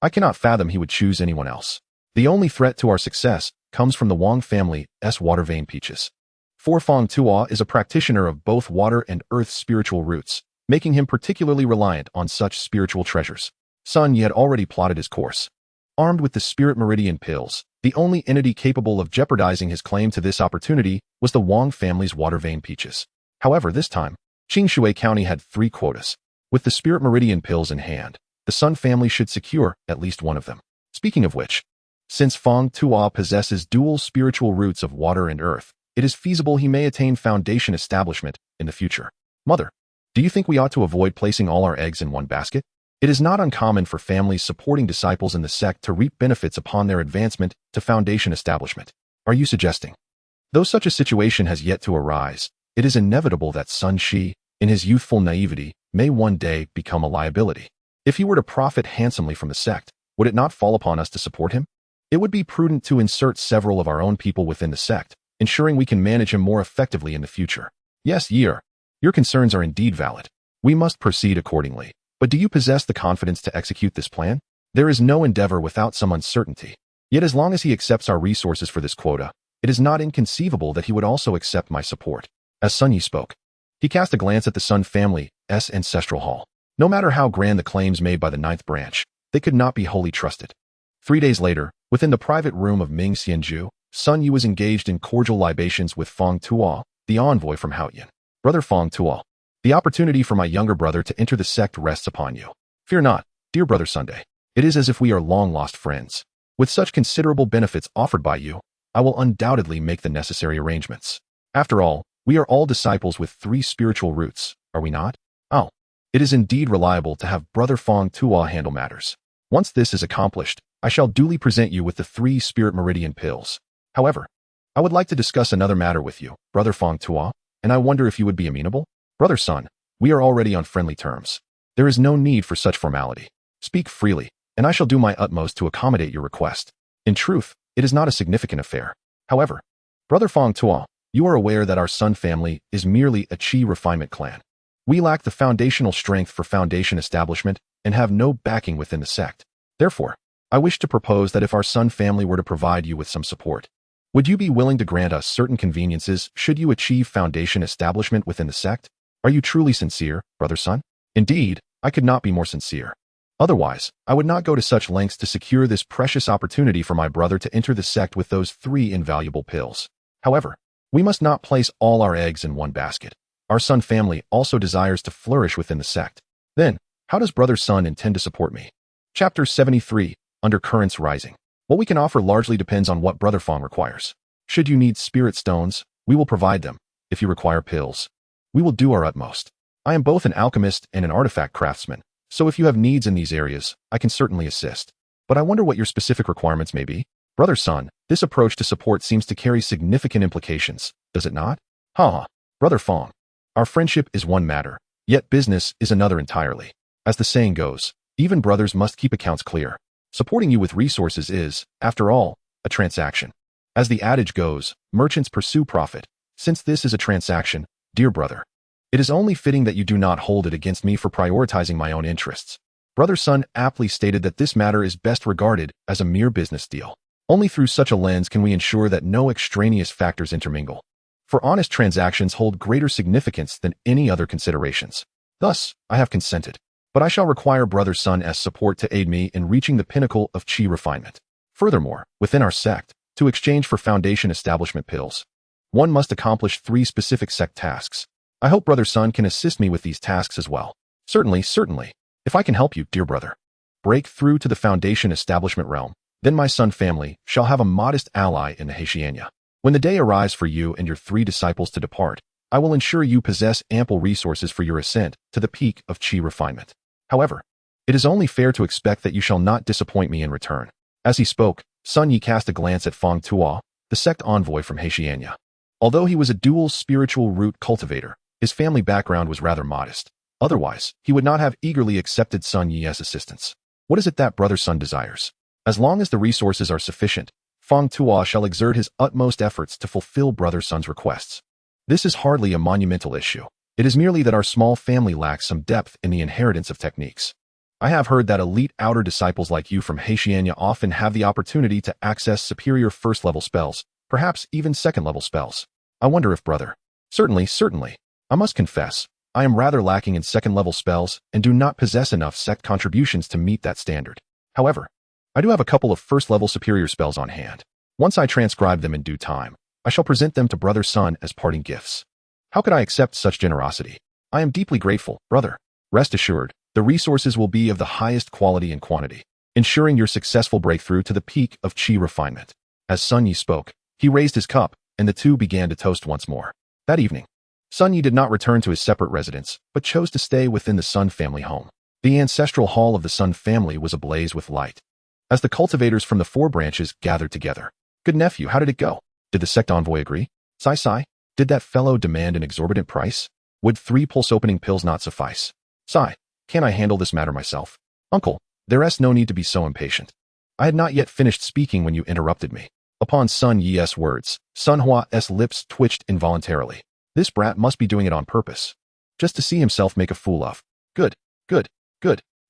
I cannot fathom he would choose anyone else. The only threat to our success comes from the Wang family's water vein peaches. For Feng Tuo is a practitioner of both water and earth spiritual roots, making him particularly reliant on such spiritual treasures. Sun Yi had already plotted his course. Armed with the spirit meridian pills, the only entity capable of jeopardizing his claim to this opportunity was the Wang family's water vein peaches. However, this time, Qingshui County had 3 quotas. With the spirit meridian pills in hand, the Sun family should secure at least one of them. Speaking of which, since Feng Tuo possesses dual spiritual roots of water and earth, it is feasible he may attain foundation establishment in the future. Mother, do you think we ought to avoid placing all our eggs in one basket? It is not uncommon for families supporting disciples in the sect to reap benefits upon their advancement to foundation establishment. Are you suggesting? Though such a situation has yet to arise, it is inevitable that Sun Shi, in his youthful naivety, may one day become a liability. If he were to profit handsomely from the sect, would it not fall upon us to support him? It would be prudent to insert several of our own people within the sect, ensuring we can manage him more effectively in the future. Yes, Year, your concerns are indeed valid. We must proceed accordingly. But do you possess the confidence to execute this plan? There is no endeavor without some uncertainty. Yet as long as he accepts our resources for this quota, it is not inconceivable that he would also accept my support. As Sun Yi spoke, he cast a glance at the Sun family's ancestral hall. No matter how grand the claims made by the 9th branch, they could not be wholly trusted. 3 days later, within the private room of Ming Xianju, Sun Yi was engaged in cordial libations with Feng Tuo, the envoy from Haoyan. Brother Feng Tuo, the opportunity for my younger brother to enter the sect rests upon you. Fear not, dear brother Sunday. It is as if we are long-lost friends. With such considerable benefits offered by you, I will undoubtedly make the necessary arrangements. After all, we are all disciples with 3 spiritual roots, are we not? Oh, it is indeed reliable to have brother Feng Tuo handle matters. Once this is accomplished, I shall duly present you with the 3 spirit meridian pills. However, I would like to discuss another matter with you, brother Feng Tuo, and I wonder if you would be amenable? Brother Sun, we are already on friendly terms. There is no need for such formality. Speak freely, and I shall do my utmost to accommodate your request. In truth, it is not a significant affair. However, brother Feng Tuo, you are aware that our Sun family is merely a chi refinement clan. We lack the foundational strength for foundation establishment and have no backing within the sect. Therefore, I wish to propose that if our Sun family were to provide you with some support, would you be willing to grant us certain conveniences should you achieve foundation establishment within the sect? Are you truly sincere, brother Sun? Indeed, I could not be more sincere. Otherwise, I would not go to such lengths to secure this precious opportunity for my brother to enter the sect with those 3 invaluable pills. However, we must not place all our eggs in one basket. Our Sun family also desires to flourish within the sect. Then, how does brother Sun intend to support me? Chapter 73, Undercurrents Rising. What we can offer largely depends on what brother Feng requires. Should you need spirit stones, we will provide them. If you require pills, we will do our utmost. I am both an alchemist and an artifact craftsman, so if you have needs in these areas, I can certainly assist. But I wonder what your specific requirements may be. Brother Sun, this approach to support seems to carry significant implications, does it not? Brother Feng, our friendship is one matter, yet business is another entirely. As the saying goes, even brothers must keep accounts clear. Supporting you with resources is, after all, a transaction. As the adage goes, merchants pursue profit. Since this is a transaction, dear brother, it is only fitting that you do not hold it against me for prioritizing my own interests. Brother Sun aptly stated that this matter is best regarded as a mere business deal. Only through such a lens can we ensure that no extraneous factors intermingle. For honest transactions hold greater significance than any other considerations. Thus, I have consented. but I shall require Brother Sun's support to aid me in reaching the pinnacle of chi refinement. Furthermore, within our sect, to exchange for foundation establishment pills, one must accomplish 3 specific sect tasks. I hope Brother Sun can assist me with these tasks as well. Certainly, certainly. If I can help you, dear brother. Break through to the foundation establishment realm, then my Sun family shall have a modest ally in the Haitiania. When the day arrives for you and your 3 disciples to depart, I will ensure you possess ample resources for your ascent to the peak of chi refinement. However, it is only fair to expect that you shall not disappoint me in return. As he spoke, Sun Yi cast a glance at Fong Tuo, the sect envoy from Haitiania. Although he was a dual spiritual root cultivator, his family background was rather modest. Otherwise, he would not have eagerly accepted Sun Yi's assistance. What is it that Brother Sun desires? As long as the resources are sufficient, Fong Tuo shall exert his utmost efforts to fulfill Brother Sun's requests. This is hardly a monumental issue. It is merely that our small family lacks some depth in the inheritance of techniques. I have heard that elite outer disciples like you from Haitiania often have the opportunity to access superior first-level spells, perhaps even second-level spells. I wonder if brother. Certainly, certainly. I must confess, I am rather lacking in second-level spells and do not possess enough sect contributions to meet that standard. However, I do have a couple of first-level superior spells on hand. Once I transcribe them in due time, I shall present them to Brother Sun as parting gifts. How could I accept such generosity? I am deeply grateful, brother. Rest assured, the resources will be of the highest quality and quantity, ensuring your successful breakthrough to the peak of chi refinement. As Sun Yi spoke, he raised his cup, and the two began to toast once more. That evening, Sun Yi did not return to his separate residence, but chose to stay within the Sun family home. The ancestral hall of the Sun family was ablaze with light. As the cultivators from the 4 branches gathered together. Good nephew, how did it go? Did the sect envoy agree? Sai, did that fellow demand an exorbitant price? Would 3 pulse-opening pills not suffice? Sai, can I handle this matter myself? Uncle, there's no need to be so impatient. I had not yet finished speaking when you interrupted me. Upon Sun Yi's words, Sun Hua's lips twitched involuntarily. This brat must be doing it on purpose. Just to see himself make a fool of. Good.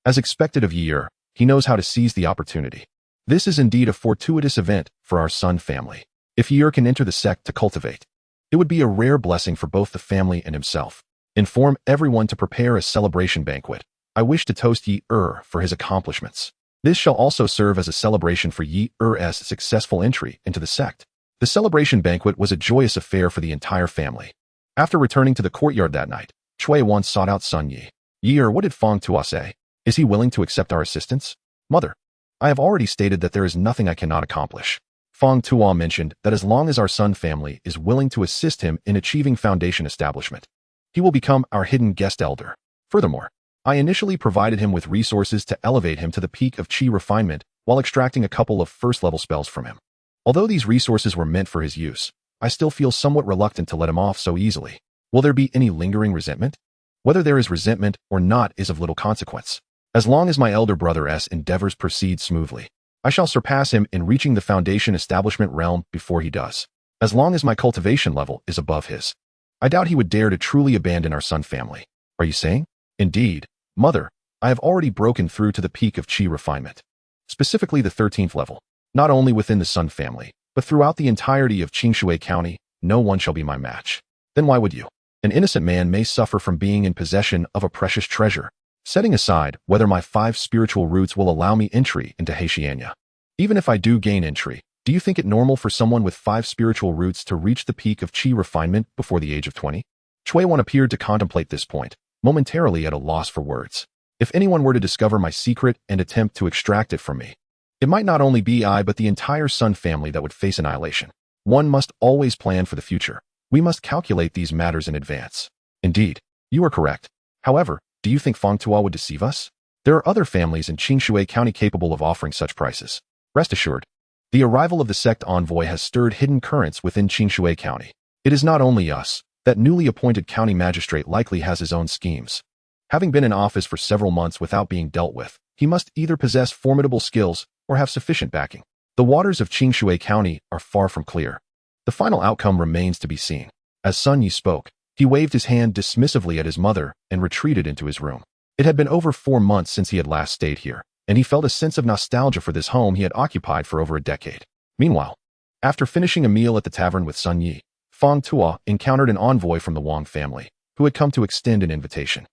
As expected of Yi, he knows how to seize the opportunity. This is indeed a fortuitous event for our Sun family. If Yi can enter the sect to cultivate, it would be a rare blessing for both the family and himself. Inform everyone to prepare a celebration banquet. I wish to toast Yi for his accomplishments. This shall also serve as a celebration for Yi's successful entry into the sect. The celebration banquet was a joyous affair for the entire family. After returning to the courtyard that night, Chui once sought out Sun Yi. Yi, what did Fong Tuo say? Is he willing to accept our assistance? Mother, I have already stated that there is nothing I cannot accomplish. Fong Tuo mentioned that as long as our Sun family is willing to assist him in achieving foundation establishment, he will become our hidden guest elder. Furthermore, I initially provided him with resources to elevate him to the peak of chi refinement while extracting a couple of first-level spells from him. Although these resources were meant for his use, I still feel somewhat reluctant to let him off so easily. Will there be any lingering resentment? Whether there is resentment or not is of little consequence. As long as my elder brother's endeavors proceed smoothly, I shall surpass him in reaching the foundation establishment realm before he does. As long as my cultivation level is above his, I doubt he would dare to truly abandon our Sun family. Are you saying? Indeed, Mother, I have already broken through to the peak of chi refinement. Specifically the 13th level. Not only within the Sun family, but throughout the entirety of Qingshui County, no one shall be my match. Then why would you? An innocent man may suffer from being in possession of a precious treasure. Setting aside whether my 5 spiritual roots will allow me entry into Haitiania. Even if I do gain entry, do you think it normal for someone with 5 spiritual roots to reach the peak of chi refinement before the age of 20? Chui appeared to contemplate this point, momentarily at a loss for words. If anyone were to discover my secret and attempt to extract it from me, it might not only be I but the entire Sun family that would face annihilation. One must always plan for the future. We must calculate these matters in advance. Indeed, you are correct. However, do you think Fong Tuo would deceive us? There are other families in Qingshui County capable of offering such prices. Rest assured, the arrival of the sect envoy has stirred hidden currents within Qingshui County. It is not only us. That newly appointed county magistrate likely has his own schemes. Having been in office for several months without being dealt with, he must either possess formidable skills or have sufficient backing. The waters of Qingshui County are far from clear. The final outcome remains to be seen. As Sun Yi spoke, he waved his hand dismissively at his mother and retreated into his room. It had been over 4 months since he had last stayed here, and he felt a sense of nostalgia for this home he had occupied for over a decade. Meanwhile, after finishing a meal at the tavern with Sun Yi, Fong Tuo encountered an envoy from the Wang family, who had come to extend an invitation.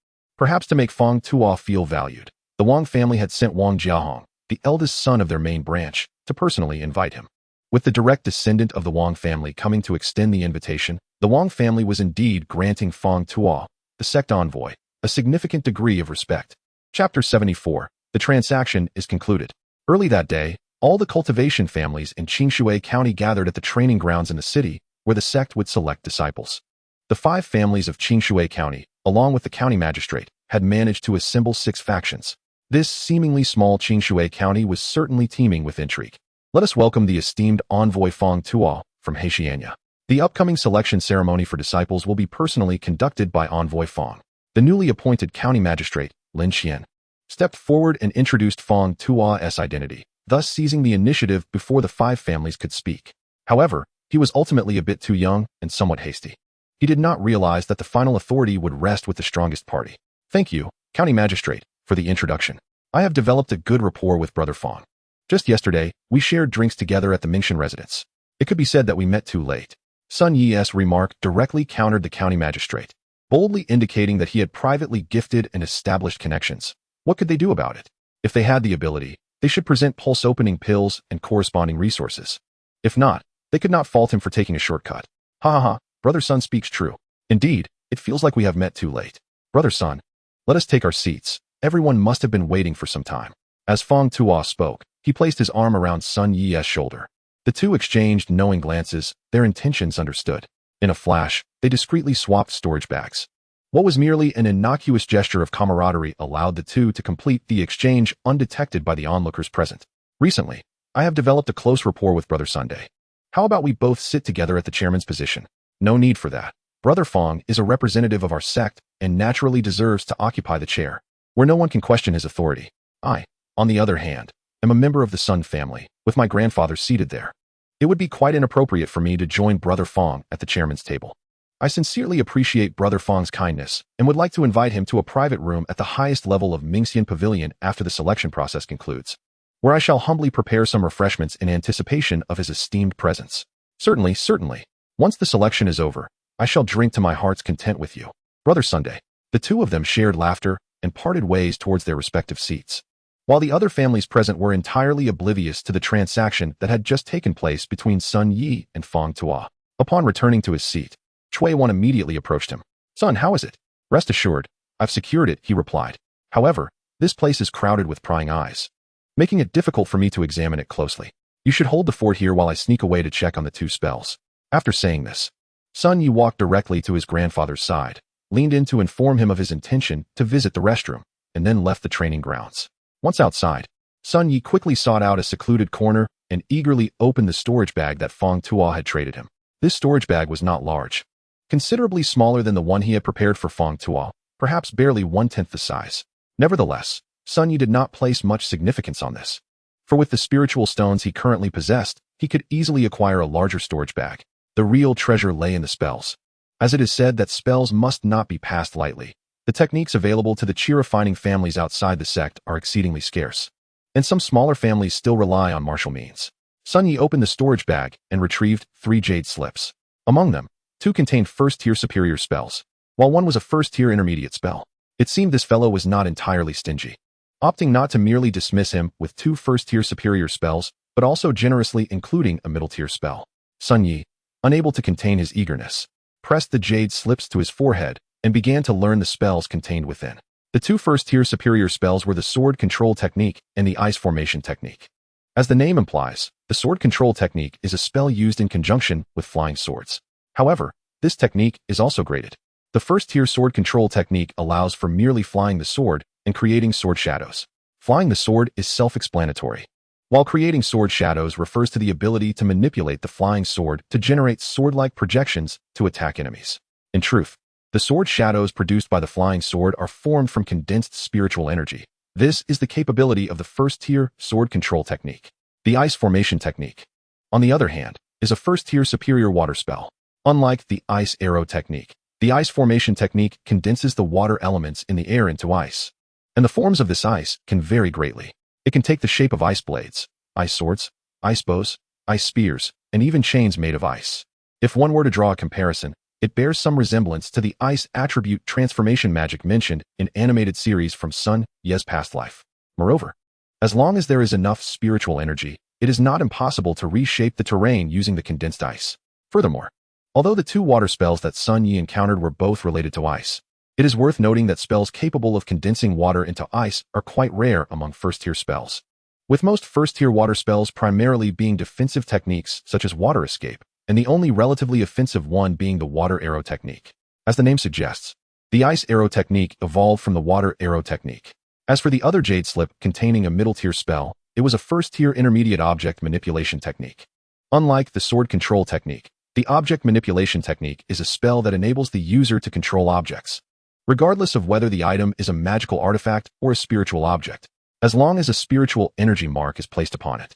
Perhaps to make Fong Tuo feel valued, the Wang family had sent Wang Jiahong, the eldest son of their main branch, to personally invite him. With the direct descendant of the Wang family coming to extend the invitation, the Wang family was indeed granting Fong Tuo, the sect envoy, a significant degree of respect. Chapter 74. The transaction is concluded. Early that day, all the cultivation families in Qingshui County gathered at the training grounds in the city, where the sect would select disciples. The 5 families of Qingshui County, along with the county magistrate, had managed to assemble 6 factions. This seemingly small Qingshui County was certainly teeming with intrigue. Let us welcome the esteemed envoy Fong Tuo from Hexianya. The upcoming selection ceremony for disciples will be personally conducted by envoy Fong. The newly appointed county magistrate, Lin Xian, stepped forward and introduced Fong Tuo's identity, thus seizing the initiative before the 5 families could speak. However, he was ultimately a bit too young and somewhat hasty. He did not realize that the final authority would rest with the strongest party. Thank you, County Magistrate, for the introduction. I have developed a good rapport with Brother Fong. Just yesterday, we shared drinks together at the Mingshan residence. It could be said that we met too late. Sun Yi's remark directly countered the County Magistrate, boldly indicating that he had privately gifted and established connections. What could they do about it? If they had the ability, they should present pulse-opening pills and corresponding resources. If not, they could not fault him for taking a shortcut. Ha ha ha, Brother Sun speaks true. Indeed, it feels like we have met too late. Brother Sun, let us take our seats. Everyone must have been waiting for some time. As Fong Tuo spoke, he placed his arm around Sun Yi's shoulder. The two exchanged knowing glances, their intentions understood. In a flash, they discreetly swapped storage bags. What was merely an innocuous gesture of camaraderie allowed the two to complete the exchange undetected by the onlookers present. Recently, I have developed a close rapport with Brother Sunday. How about we both sit together at the chairman's position? No need for that. Brother Fong is a representative of our sect and naturally deserves to occupy the chair, where no one can question his authority. I, on the other hand, am a member of the Sun family, with my grandfather seated there. It would be quite inappropriate for me to join Brother Fong at the chairman's table. I sincerely appreciate Brother Fong's kindness and would like to invite him to a private room at the highest level of Mingxian Pavilion after the selection process concludes, where I shall humbly prepare some refreshments in anticipation of his esteemed presence. Certainly, certainly. Once the selection is over, I shall drink to my heart's content with you, Brother Sunday. The two of them shared laughter and parted ways towards their respective seats, while the other families present were entirely oblivious to the transaction that had just taken place between Sun Yi and Fong Tuo. Upon returning to his seat, Cui Wan immediately approached him. Son, how is it? Rest assured, I've secured it, he replied. However, this place is crowded with prying eyes, making it difficult for me to examine it closely. You should hold the fort here while I sneak away to check on the 2 spells. After saying this, Sun Yi walked directly to his grandfather's side, leaned in to inform him of his intention to visit the restroom, and then left the training grounds. Once outside, Sun Yi quickly sought out a secluded corner and eagerly opened the storage bag that Fong Tuo had traded him. This storage bag was not large, considerably smaller than the one he had prepared for Fong Tuo, perhaps barely 1/10 the size. Nevertheless, Sun Yi did not place much significance on this, for with the spiritual stones he currently possessed, he could easily acquire a larger storage bag. The real treasure lay in the spells. As it is said that spells must not be passed lightly, the techniques available to the chi-refining families outside the sect are exceedingly scarce, and some smaller families still rely on martial means. Sun Yi opened the storage bag and retrieved 3 jade slips. Among them, 2 contained first-tier superior spells, while 1 was a first-tier intermediate spell. It seemed this fellow was not entirely stingy, opting not to merely dismiss him with 2 first-tier superior spells, but also generously including a middle-tier spell. Sun Yi, unable to contain his eagerness, pressed the jade slips to his forehead and began to learn the spells contained within. The 2 first-tier superior spells were the Sword Control Technique and the Ice Formation Technique. As the name implies, the Sword Control Technique is a spell used in conjunction with flying swords. However, this technique is also graded. The first-tier Sword Control Technique allows for merely flying the sword and creating sword shadows. Flying the sword is self-explanatory, while creating sword shadows refers to the ability to manipulate the flying sword to generate sword-like projections to attack enemies. In truth, the sword shadows produced by the flying sword are formed from condensed spiritual energy. This is the capability of the first-tier Sword Control Technique. The Ice Formation Technique, on the other hand, is a first-tier superior water spell. Unlike the Ice Arrow Technique, the Ice Formation Technique condenses the water elements in the air into ice, and the forms of this ice can vary greatly. It can take the shape of ice blades, ice swords, ice bows, ice spears, and even chains made of ice. If one were to draw a comparison, It bears some resemblance to the ice attribute transformation magic mentioned in animated series from Sun Ye's past life. Moreover, as long as there is enough spiritual energy, it is not impossible to reshape the terrain using the condensed ice. Furthermore, although the two water spells that Sun Yi encountered were both related to ice, it is worth noting that spells capable of condensing water into ice are quite rare among first-tier spells, with most first-tier water spells primarily being defensive techniques such as water escape, and the only relatively offensive one being the water arrow technique. As the name suggests, the ice arrow technique evolved from the water arrow technique. As for the other jade slip containing a middle-tier spell, it was a first-tier intermediate object manipulation technique. Unlike the sword control technique, the object manipulation technique is a spell that enables the user to control objects, regardless of whether the item is a magical artifact or a spiritual object. As long as a spiritual energy mark is placed upon it,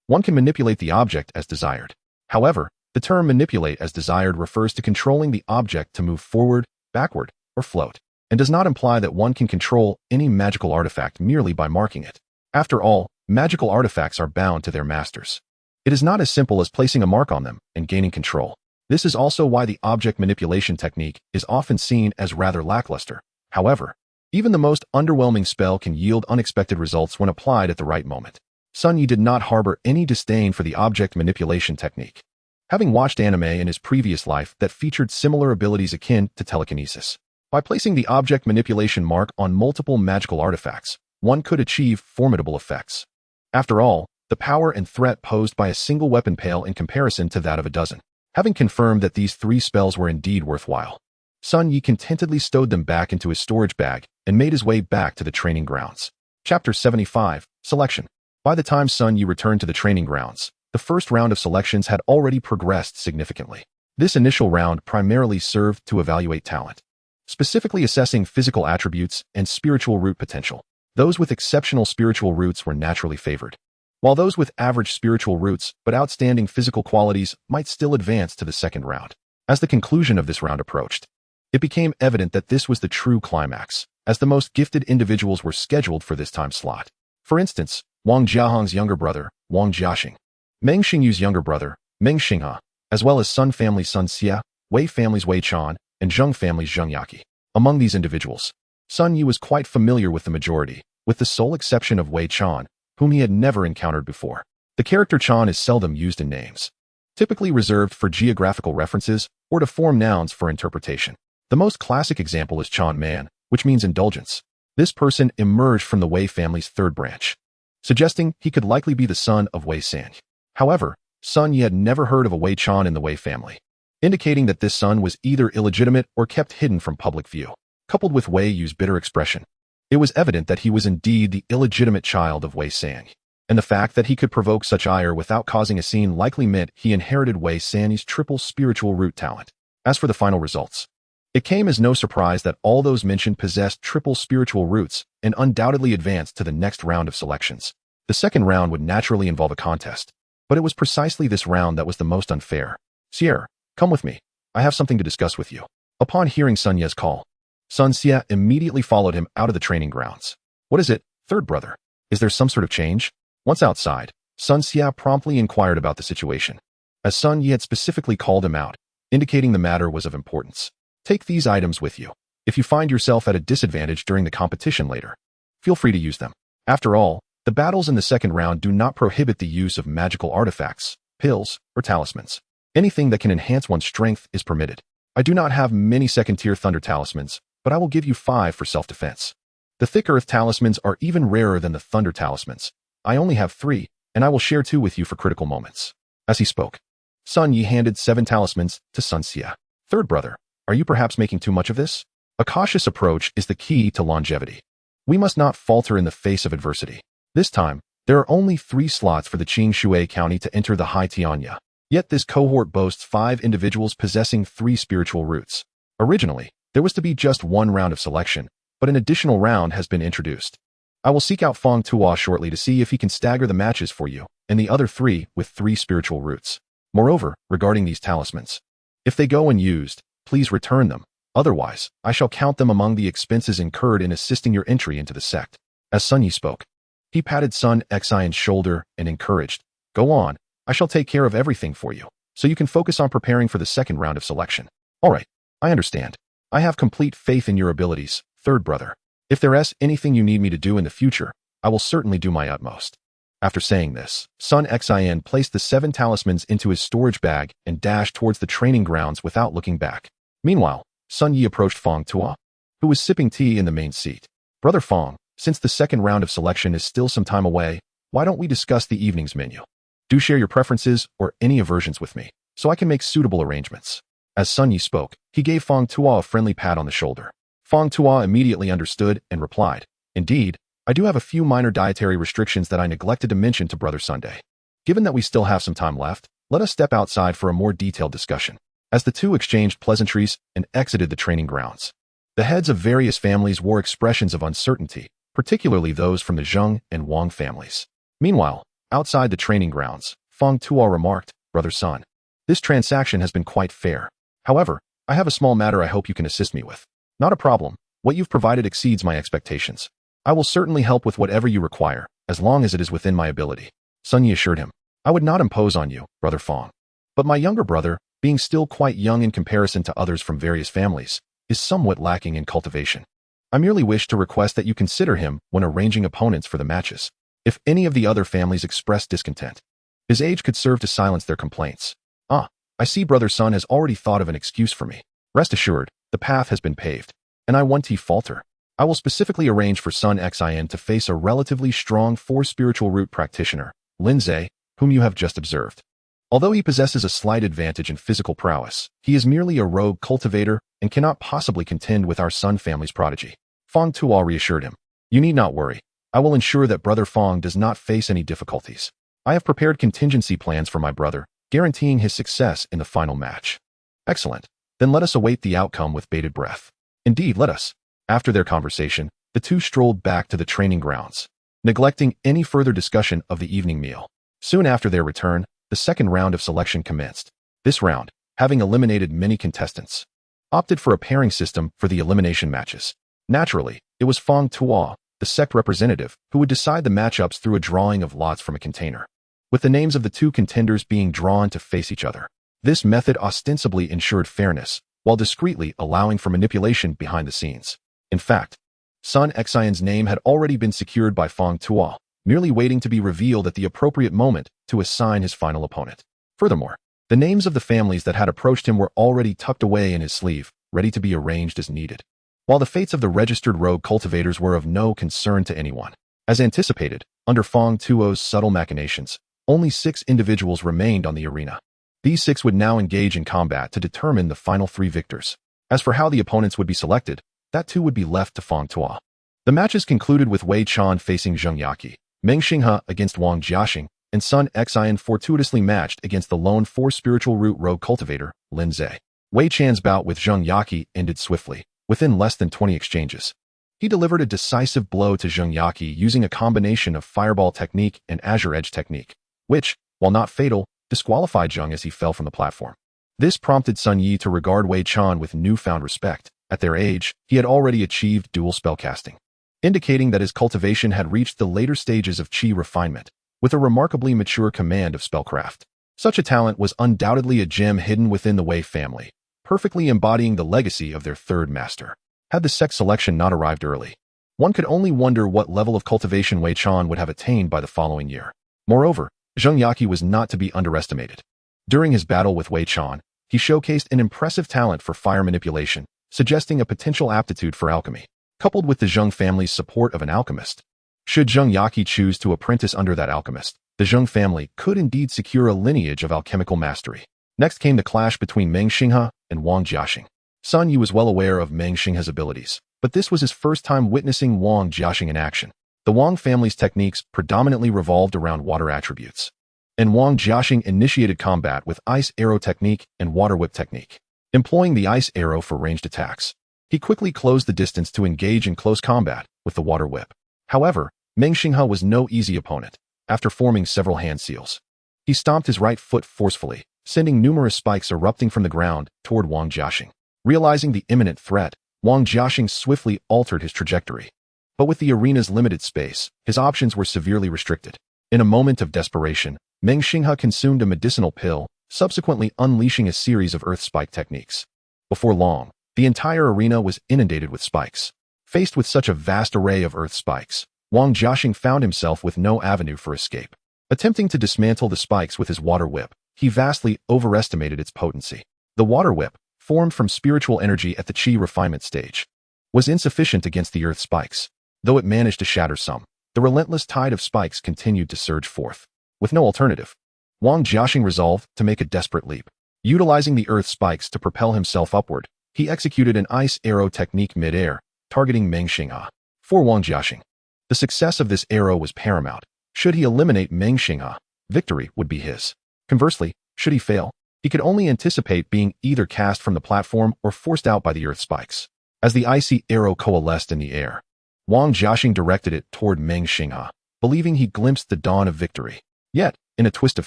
one can manipulate the object as desired. However, the term manipulate as desired refers to controlling the object to move forward, backward, or float, and does not imply that one can control any magical artifact merely by marking it. After all, magical artifacts are bound to their masters. It is not as simple as placing a mark on them and gaining control. This is also why the object manipulation technique is often seen as rather lackluster. However, even the most underwhelming spell can yield unexpected results when applied at the right moment. Sun Yi did not harbor any disdain for the object manipulation technique, having watched anime in his previous life that featured similar abilities akin to telekinesis. By placing the object manipulation mark on multiple magical artifacts, one could achieve formidable effects. After all, the power and threat posed by a single weapon pale in comparison to that of a dozen. Having confirmed that these three spells were indeed worthwhile, Sun Yi contentedly stowed them back into his storage bag and made his way back to the training grounds. Chapter 75, Selection. By the time Sun Yi returned to the training grounds, the first round of selections had already progressed significantly. This initial round primarily served to evaluate talent, specifically assessing physical attributes and spiritual root potential. Those with exceptional spiritual roots were naturally favored, while those with average spiritual roots but outstanding physical qualities might still advance to the second round. As the conclusion of this round approached, it became evident that this was the true climax, as the most gifted individuals were scheduled for this time slot. For instance, Wang Jiahong's younger brother, Wang Jiaxing, Meng Xingyu's younger brother, Meng Xinghe, as well as Sun family's Sun Xia, Wei family's Wei Chan, and Zheng family's Zheng Yaqi. Among these individuals, Sun Yi was quite familiar with the majority, with the sole exception of Wei Chan, whom he had never encountered before. The character Chan is seldom used in names, typically reserved for geographical references or to form nouns for interpretation. The most classic example is Chan Man, which means indulgence. This person emerged from the Wei family's third branch, suggesting he could likely be the son of Wei San. However, Sun Yi had never heard of a Wei Chan in the Wei family, indicating that this son was either illegitimate or kept hidden from public view. Coupled with Wei Yu's bitter expression, it was evident that he was indeed the illegitimate child of Wei San, and the fact that he could provoke such ire without causing a scene likely meant he inherited Wei San's triple spiritual root talent. As for the final results, it came as no surprise that all those mentioned possessed triple spiritual roots and undoubtedly advanced to the next round of selections. The second round would naturally involve a contest, but it was precisely this round that was the most unfair. Sierra, come with me. I have something to discuss with you. Upon hearing Sun Ye's call, Sun Xia immediately followed him out of the training grounds. What is it, third brother? Is there some sort of change? Once outside, Sun Xia promptly inquired about the situation, as Sun Yi had specifically called him out, indicating the matter was of importance. Take these items with you. If you find yourself at a disadvantage during the competition later, feel free to use them. After all, the battles in the second round do not prohibit the use of magical artifacts, pills, or talismans. Anything that can enhance one's strength is permitted. I do not have many second-tier thunder talismans, but I will give you 5 for self-defense. The thick earth talismans are even rarer than the thunder talismans. I only have 3, and I will share 2 with you for critical moments. As he spoke, Sun Yi handed 7 talismans to Sun Xia. Third brother, are you perhaps making too much of this? A cautious approach is the key to longevity. We must not falter in the face of adversity. This time, there are only 3 slots for the Qing County to enter the High Tianya. Yet this cohort boasts 5 individuals possessing 3 spiritual roots. Originally, there was to be just 1 round of selection, but an additional round has been introduced. I will seek out Feng Tuo shortly to see if he can stagger the matches for you, and the other 3 with 3 spiritual roots. Moreover, regarding these talismans, if they go unused, please return them. Otherwise, I shall count them among the expenses incurred in assisting your entry into the sect. As Sun Yi spoke, he patted Sun Xian's shoulder and encouraged, Go on, I shall take care of everything for you, so you can focus on preparing for the second round of selection. Alright, I understand. I have complete faith in your abilities, third brother. If there is anything you need me to do in the future, I will certainly do my utmost. After saying this, Sun Xin placed the 7 talismans into his storage bag and dashed towards the training grounds without looking back. Meanwhile, Sun Yi approached Fong Tua, who was sipping tea in the main seat. Brother Fong, since the second round of selection is still some time away, why don't we discuss the evening's menu? Do share your preferences or any aversions with me, so I can make suitable arrangements. As Sun Yi spoke, he gave Fong Tua a friendly pat on the shoulder. Fong Tua immediately understood and replied, "Indeed, I do have a few minor dietary restrictions that I neglected to mention to Brother Sunday. Given that we still have some time left, let us step outside for a more detailed discussion." As the two exchanged pleasantries and exited the training grounds, the heads of various families wore expressions of uncertainty, particularly those from the Zheng and Wang families. Meanwhile, outside the training grounds, Fong Tua remarked, "Brother Sun, this transaction has been quite fair. However, I have a small matter I hope you can assist me with." "Not a problem. What you've provided exceeds my expectations. I will certainly help with whatever you require, as long as it is within my ability," Sun Yi assured him. "I would not impose on you, Brother Fong. But my younger brother, being still quite young in comparison to others from various families, is somewhat lacking in cultivation. I merely wish to request that you consider him when arranging opponents for the matches. If any of the other families express discontent, his age could serve to silence their complaints." "Ah, I see Brother Sun has already thought of an excuse for me. Rest assured, the path has been paved, and I won't falter. I will specifically arrange for Sun Xin to face a relatively strong 4 spiritual root practitioner, Lin Zhe, whom you have just observed. Although he possesses a slight advantage in physical prowess, he is merely a rogue cultivator and cannot possibly contend with our Sun family's prodigy." Fong Tua reassured him. "You need not worry. I will ensure that Brother Fong does not face any difficulties. I have prepared contingency plans for my brother, guaranteeing his success in the final match." "Excellent. Then let us await the outcome with bated breath." "Indeed, let us." After their conversation, the two strolled back to the training grounds, neglecting any further discussion of the evening meal. Soon after their return, the second round of selection commenced. This round, having eliminated many contestants, opted for a pairing system for the elimination matches. Naturally, it was Fong Tua, the sect representative, who would decide the matchups through a drawing of lots from a container, with the names of the two contenders being drawn to face each other. This method ostensibly ensured fairness, while discreetly allowing for manipulation behind the scenes. In fact, Sun Xion's name had already been secured by Fong Tua, merely waiting to be revealed at the appropriate moment to assign his final opponent. Furthermore, the names of the families that had approached him were already tucked away in his sleeve, ready to be arranged as needed. While the fates of the registered rogue cultivators were of no concern to anyone, as anticipated, under Fong Tuo's subtle machinations, only 6 individuals remained on the arena. These 6 would now engage in combat to determine the final 3 victors. As for how the opponents would be selected, that too would be left to Fong Tua. The matches concluded with Wei Chan facing Zheng Yaqi, Meng Xinghe against Wang Jiaxing, and Sun Xian fortuitously matched against the lone 4 spiritual root rogue cultivator, Lin Zhe. Wei Chan's bout with Zheng Yaqi ended swiftly, within less than 20 exchanges. He delivered a decisive blow to Zheng Yaqi using a combination of Fireball technique and Azure Edge technique, which, while not fatal, disqualified Zheng as he fell from the platform. This prompted Sun Yi to regard Wei Chan with newfound respect. At their age, he had already achieved dual spellcasting, indicating that his cultivation had reached the later stages of Qi refinement, with a remarkably mature command of spellcraft. Such a talent was undoubtedly a gem hidden within the Wei family, perfectly embodying the legacy of their third master. Had the sect selection not arrived early, one could only wonder what level of cultivation Wei Chan would have attained by the following year. Moreover, Zheng Yaqi was not to be underestimated. During his battle with Wei Chan, he showcased an impressive talent for fire manipulation, suggesting a potential aptitude for alchemy, coupled with the Zheng family's support of an alchemist. Should Zheng Yaqi choose to apprentice under that alchemist, the Zheng family could indeed secure a lineage of alchemical mastery. Next came the clash between Meng Xinghe and Wang Jiaxing. Sun Yi was well aware of Meng Xinghe's abilities, but this was his first time witnessing Wang Jiaxing in action. The Wang family's techniques predominantly revolved around water attributes, and Wang Jiaxing initiated combat with Ice Arrow technique and Water Whip technique, employing the Ice Arrow for ranged attacks. He quickly closed the distance to engage in close combat with the Water Whip. However, Meng Xinghe was no easy opponent. After forming several hand seals, he stomped his right foot forcefully, sending numerous spikes erupting from the ground toward Wang Jiaxing. Realizing the imminent threat, Wang Jiaxing swiftly altered his trajectory. But with the arena's limited space, his options were severely restricted. In a moment of desperation, Meng Xinghe consumed a medicinal pill, subsequently unleashing a series of earth spike techniques. Before long, the entire arena was inundated with spikes. Faced with such a vast array of earth spikes, Wang Jiaxing found himself with no avenue for escape. Attempting to dismantle the spikes with his water whip, he vastly overestimated its potency. The water whip, formed from spiritual energy at the Qi refinement stage, was insufficient against the earth spikes. Though it managed to shatter some, the relentless tide of spikes continued to surge forth. With no alternative, Wang Jiaxing resolved to make a desperate leap. Utilizing the earth spikes to propel himself upward, he executed an ice arrow technique mid-air, targeting Meng Xinghe. For Wang Jiaxing, the success of this arrow was paramount. Should he eliminate Meng Xinghe, victory would be his. Conversely, should he fail, he could only anticipate being either cast from the platform or forced out by the earth spikes. As the icy arrow coalesced in the air, Wang Jiaxing directed it toward Meng Xinghe, believing he glimpsed the dawn of victory. Yet, in a twist of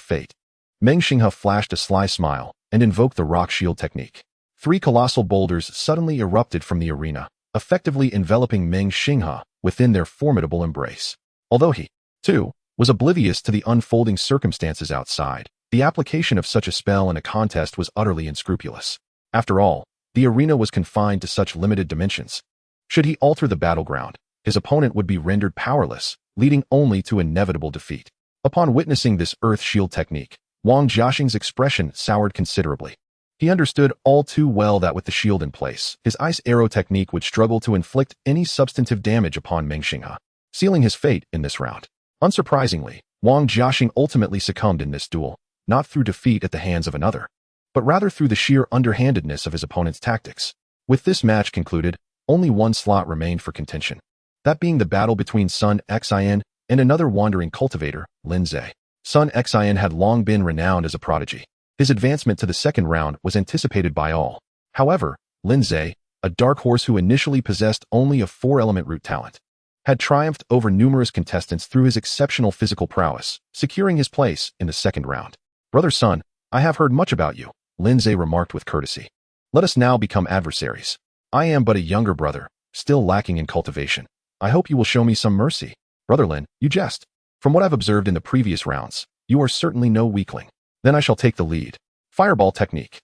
fate, Meng Xinghe flashed a sly smile and invoked the rock shield technique. 3 colossal boulders suddenly erupted from the arena, effectively enveloping Meng Xinghe within their formidable embrace. Although he, too, was oblivious to the unfolding circumstances outside, the application of such a spell in a contest was utterly unscrupulous. After all, the arena was confined to such limited dimensions. Should he alter the battleground, his opponent would be rendered powerless, leading only to inevitable defeat. Upon witnessing this earth shield technique, Wang Jiaxing's expression soured considerably. He understood all too well that with the shield in place, his ice arrow technique would struggle to inflict any substantive damage upon Meng Xinghe, sealing his fate in this round. Unsurprisingly, Wang Jiaxing ultimately succumbed in this duel, not through defeat at the hands of another, but rather through the sheer underhandedness of his opponent's tactics. With this match concluded, only one slot remained for contention, that being the battle between Sun Xin and another wandering cultivator, Lin Zhe. Sun Xin had long been renowned as a prodigy. His advancement to the second round was anticipated by all. However, Lin Zhe, a dark horse who initially possessed only a 4-element root talent, had triumphed over numerous contestants through his exceptional physical prowess, securing his place in the second round. "Brother Sun, I have heard much about you," Lin Zhe remarked with courtesy. "Let us now become adversaries. I am but a younger brother, still lacking in cultivation. I hope you will show me some mercy." "Brother Lin, you jest. From what I've observed in the previous rounds, you are certainly no weakling. Then I shall take the lead." Fireball technique.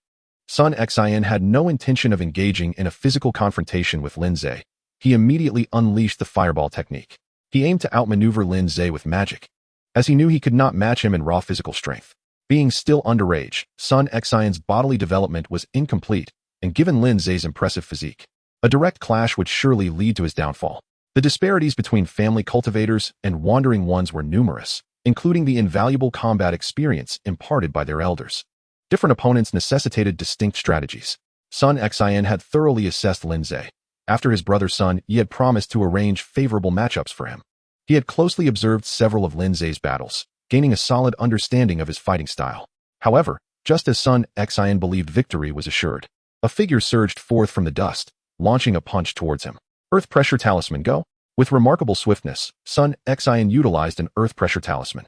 Sun Xin had no intention of engaging in a physical confrontation with Lin Zhe. He immediately unleashed the fireball technique. He aimed to outmaneuver Lin Zhe with magic, as he knew he could not match him in raw physical strength. Being still underage, Sun Xion's bodily development was incomplete, and given Lin Zhe's impressive physique, a direct clash would surely lead to his downfall. The disparities between family cultivators and wandering ones were numerous, including the invaluable combat experience imparted by their elders. Different opponents necessitated distinct strategies. Sun Xian had thoroughly assessed Lin Zhe. After his brother Sun Yi had promised to arrange favorable matchups for him. He had closely observed several of Lin Zhe's battles, gaining a solid understanding of his fighting style. However, just as Sun Xian believed victory was assured, a figure surged forth from the dust, launching a punch towards him. Earth Pressure Talisman, go! With remarkable swiftness, Sun Xian utilized an Earth Pressure Talisman.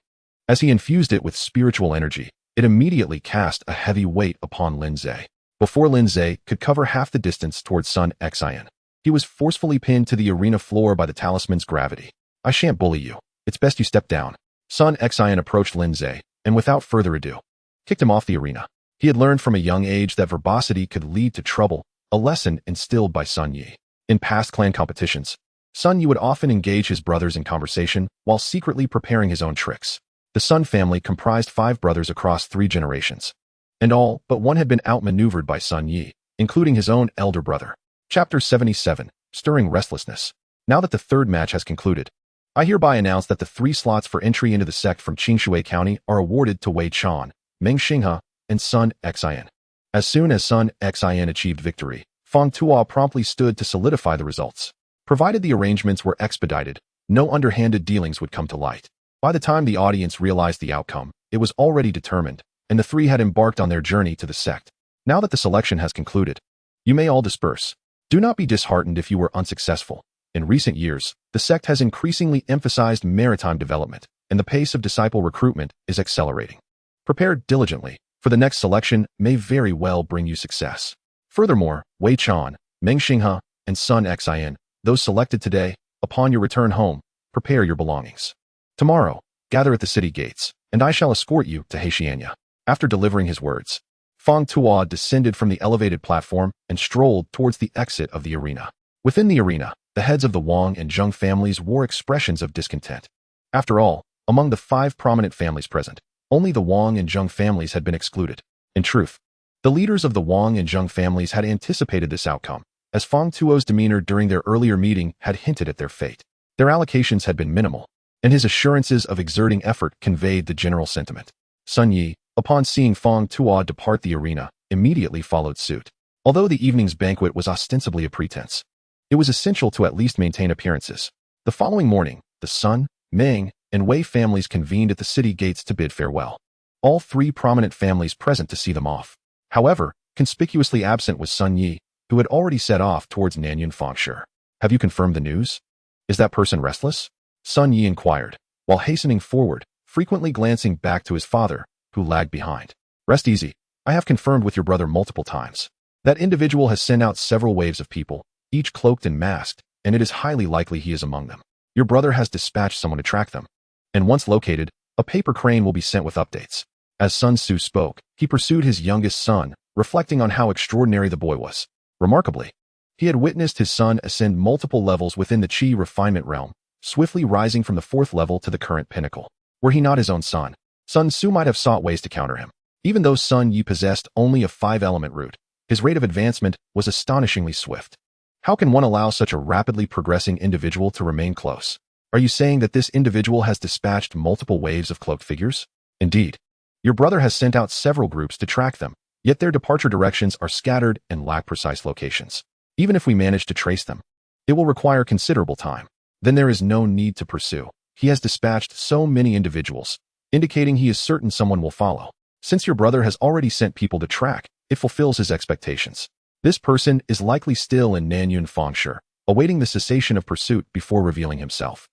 As he infused it with spiritual energy, it immediately cast a heavy weight upon Lin Zhe. Before Lin Zhe could cover half the distance towards Sun Xian, he was forcefully pinned to the arena floor by the talisman's gravity. "I shan't bully you. It's best you step down." Sun Xian approached Lin Zhe, and without further ado, kicked him off the arena. He had learned from a young age that verbosity could lead to trouble, a lesson instilled by Sun Yi. In past clan competitions, Sun Yi would often engage his brothers in conversation while secretly preparing his own tricks. The Sun family comprised 5 brothers across 3 generations, and all but one had been outmaneuvered by Sun Yi, including his own elder brother. Chapter 77, Stirring Restlessness. Now that the third match has concluded, I hereby announce that the 3 slots for entry into the sect from Qingshui County are awarded to Wei Chan, Meng Xinghe, and Sun Xian. As soon as Sun Xian achieved victory, Fang Tuo promptly stood to solidify the results. Provided the arrangements were expedited, no underhanded dealings would come to light. By the time the audience realized the outcome, it was already determined, and the 3 had embarked on their journey to the sect. Now that the selection has concluded, you may all disperse. Do not be disheartened if you were unsuccessful. In recent years, the sect has increasingly emphasized maritime development, and the pace of disciple recruitment is accelerating. Prepare diligently, for the next selection may very well bring you success. Furthermore, Wei Chan, Meng Xinghe, and Sun Xian, those selected today, upon your return home, prepare your belongings. Tomorrow, gather at the city gates, and I shall escort you to Hexianya. After delivering his words, Fong Tuo descended from the elevated platform and strolled towards the exit of the arena. Within the arena, the heads of the Wang and Zheng families wore expressions of discontent. After all, among the 5 prominent families present, only the Wang and Zheng families had been excluded. In truth, the leaders of the Wang and Zheng families had anticipated this outcome, as Fong Tuo's demeanor during their earlier meeting had hinted at their fate. Their allocations had been minimal, and his assurances of exerting effort conveyed the general sentiment. Sun Yi, upon seeing Fong Tuo depart the arena, immediately followed suit. Although the evening's banquet was ostensibly a pretense, it was essential to at least maintain appearances. The following morning, the Sun, Ming, and Wei families convened at the city gates to bid farewell. All 3 prominent families present to see them off. However, conspicuously absent was Sun Yi, who had already set off towards Nanyun Fengshe. Have you confirmed the news? Is that person restless? Sun Yi inquired, while hastening forward, frequently glancing back to his father, who lagged behind. Rest easy. I have confirmed with your brother multiple times. That individual has sent out several waves of people, each cloaked and masked, and it is highly likely he is among them. Your brother has dispatched someone to track them. And once located, a paper crane will be sent with updates. As Sun Tzu spoke, he pursued his youngest son, reflecting on how extraordinary the boy was. Remarkably, he had witnessed his son ascend multiple levels within the Qi refinement realm, swiftly rising from the 4th level to the current pinnacle. Were he not his own son, Sun Tzu might have sought ways to counter him. Even though Sun Yi possessed only a 5-element root, his rate of advancement was astonishingly swift. How can one allow such a rapidly progressing individual to remain close? Are you saying that this individual has dispatched multiple waves of cloaked figures? Indeed. Your brother has sent out several groups to track them, yet their departure directions are scattered and lack precise locations. Even if we manage to trace them, it will require considerable time. Then there is no need to pursue. He has dispatched so many individuals, indicating he is certain someone will follow. Since your brother has already sent people to track, it fulfills his expectations. This person is likely still in Nanyun Fengshe, awaiting the cessation of pursuit before revealing himself.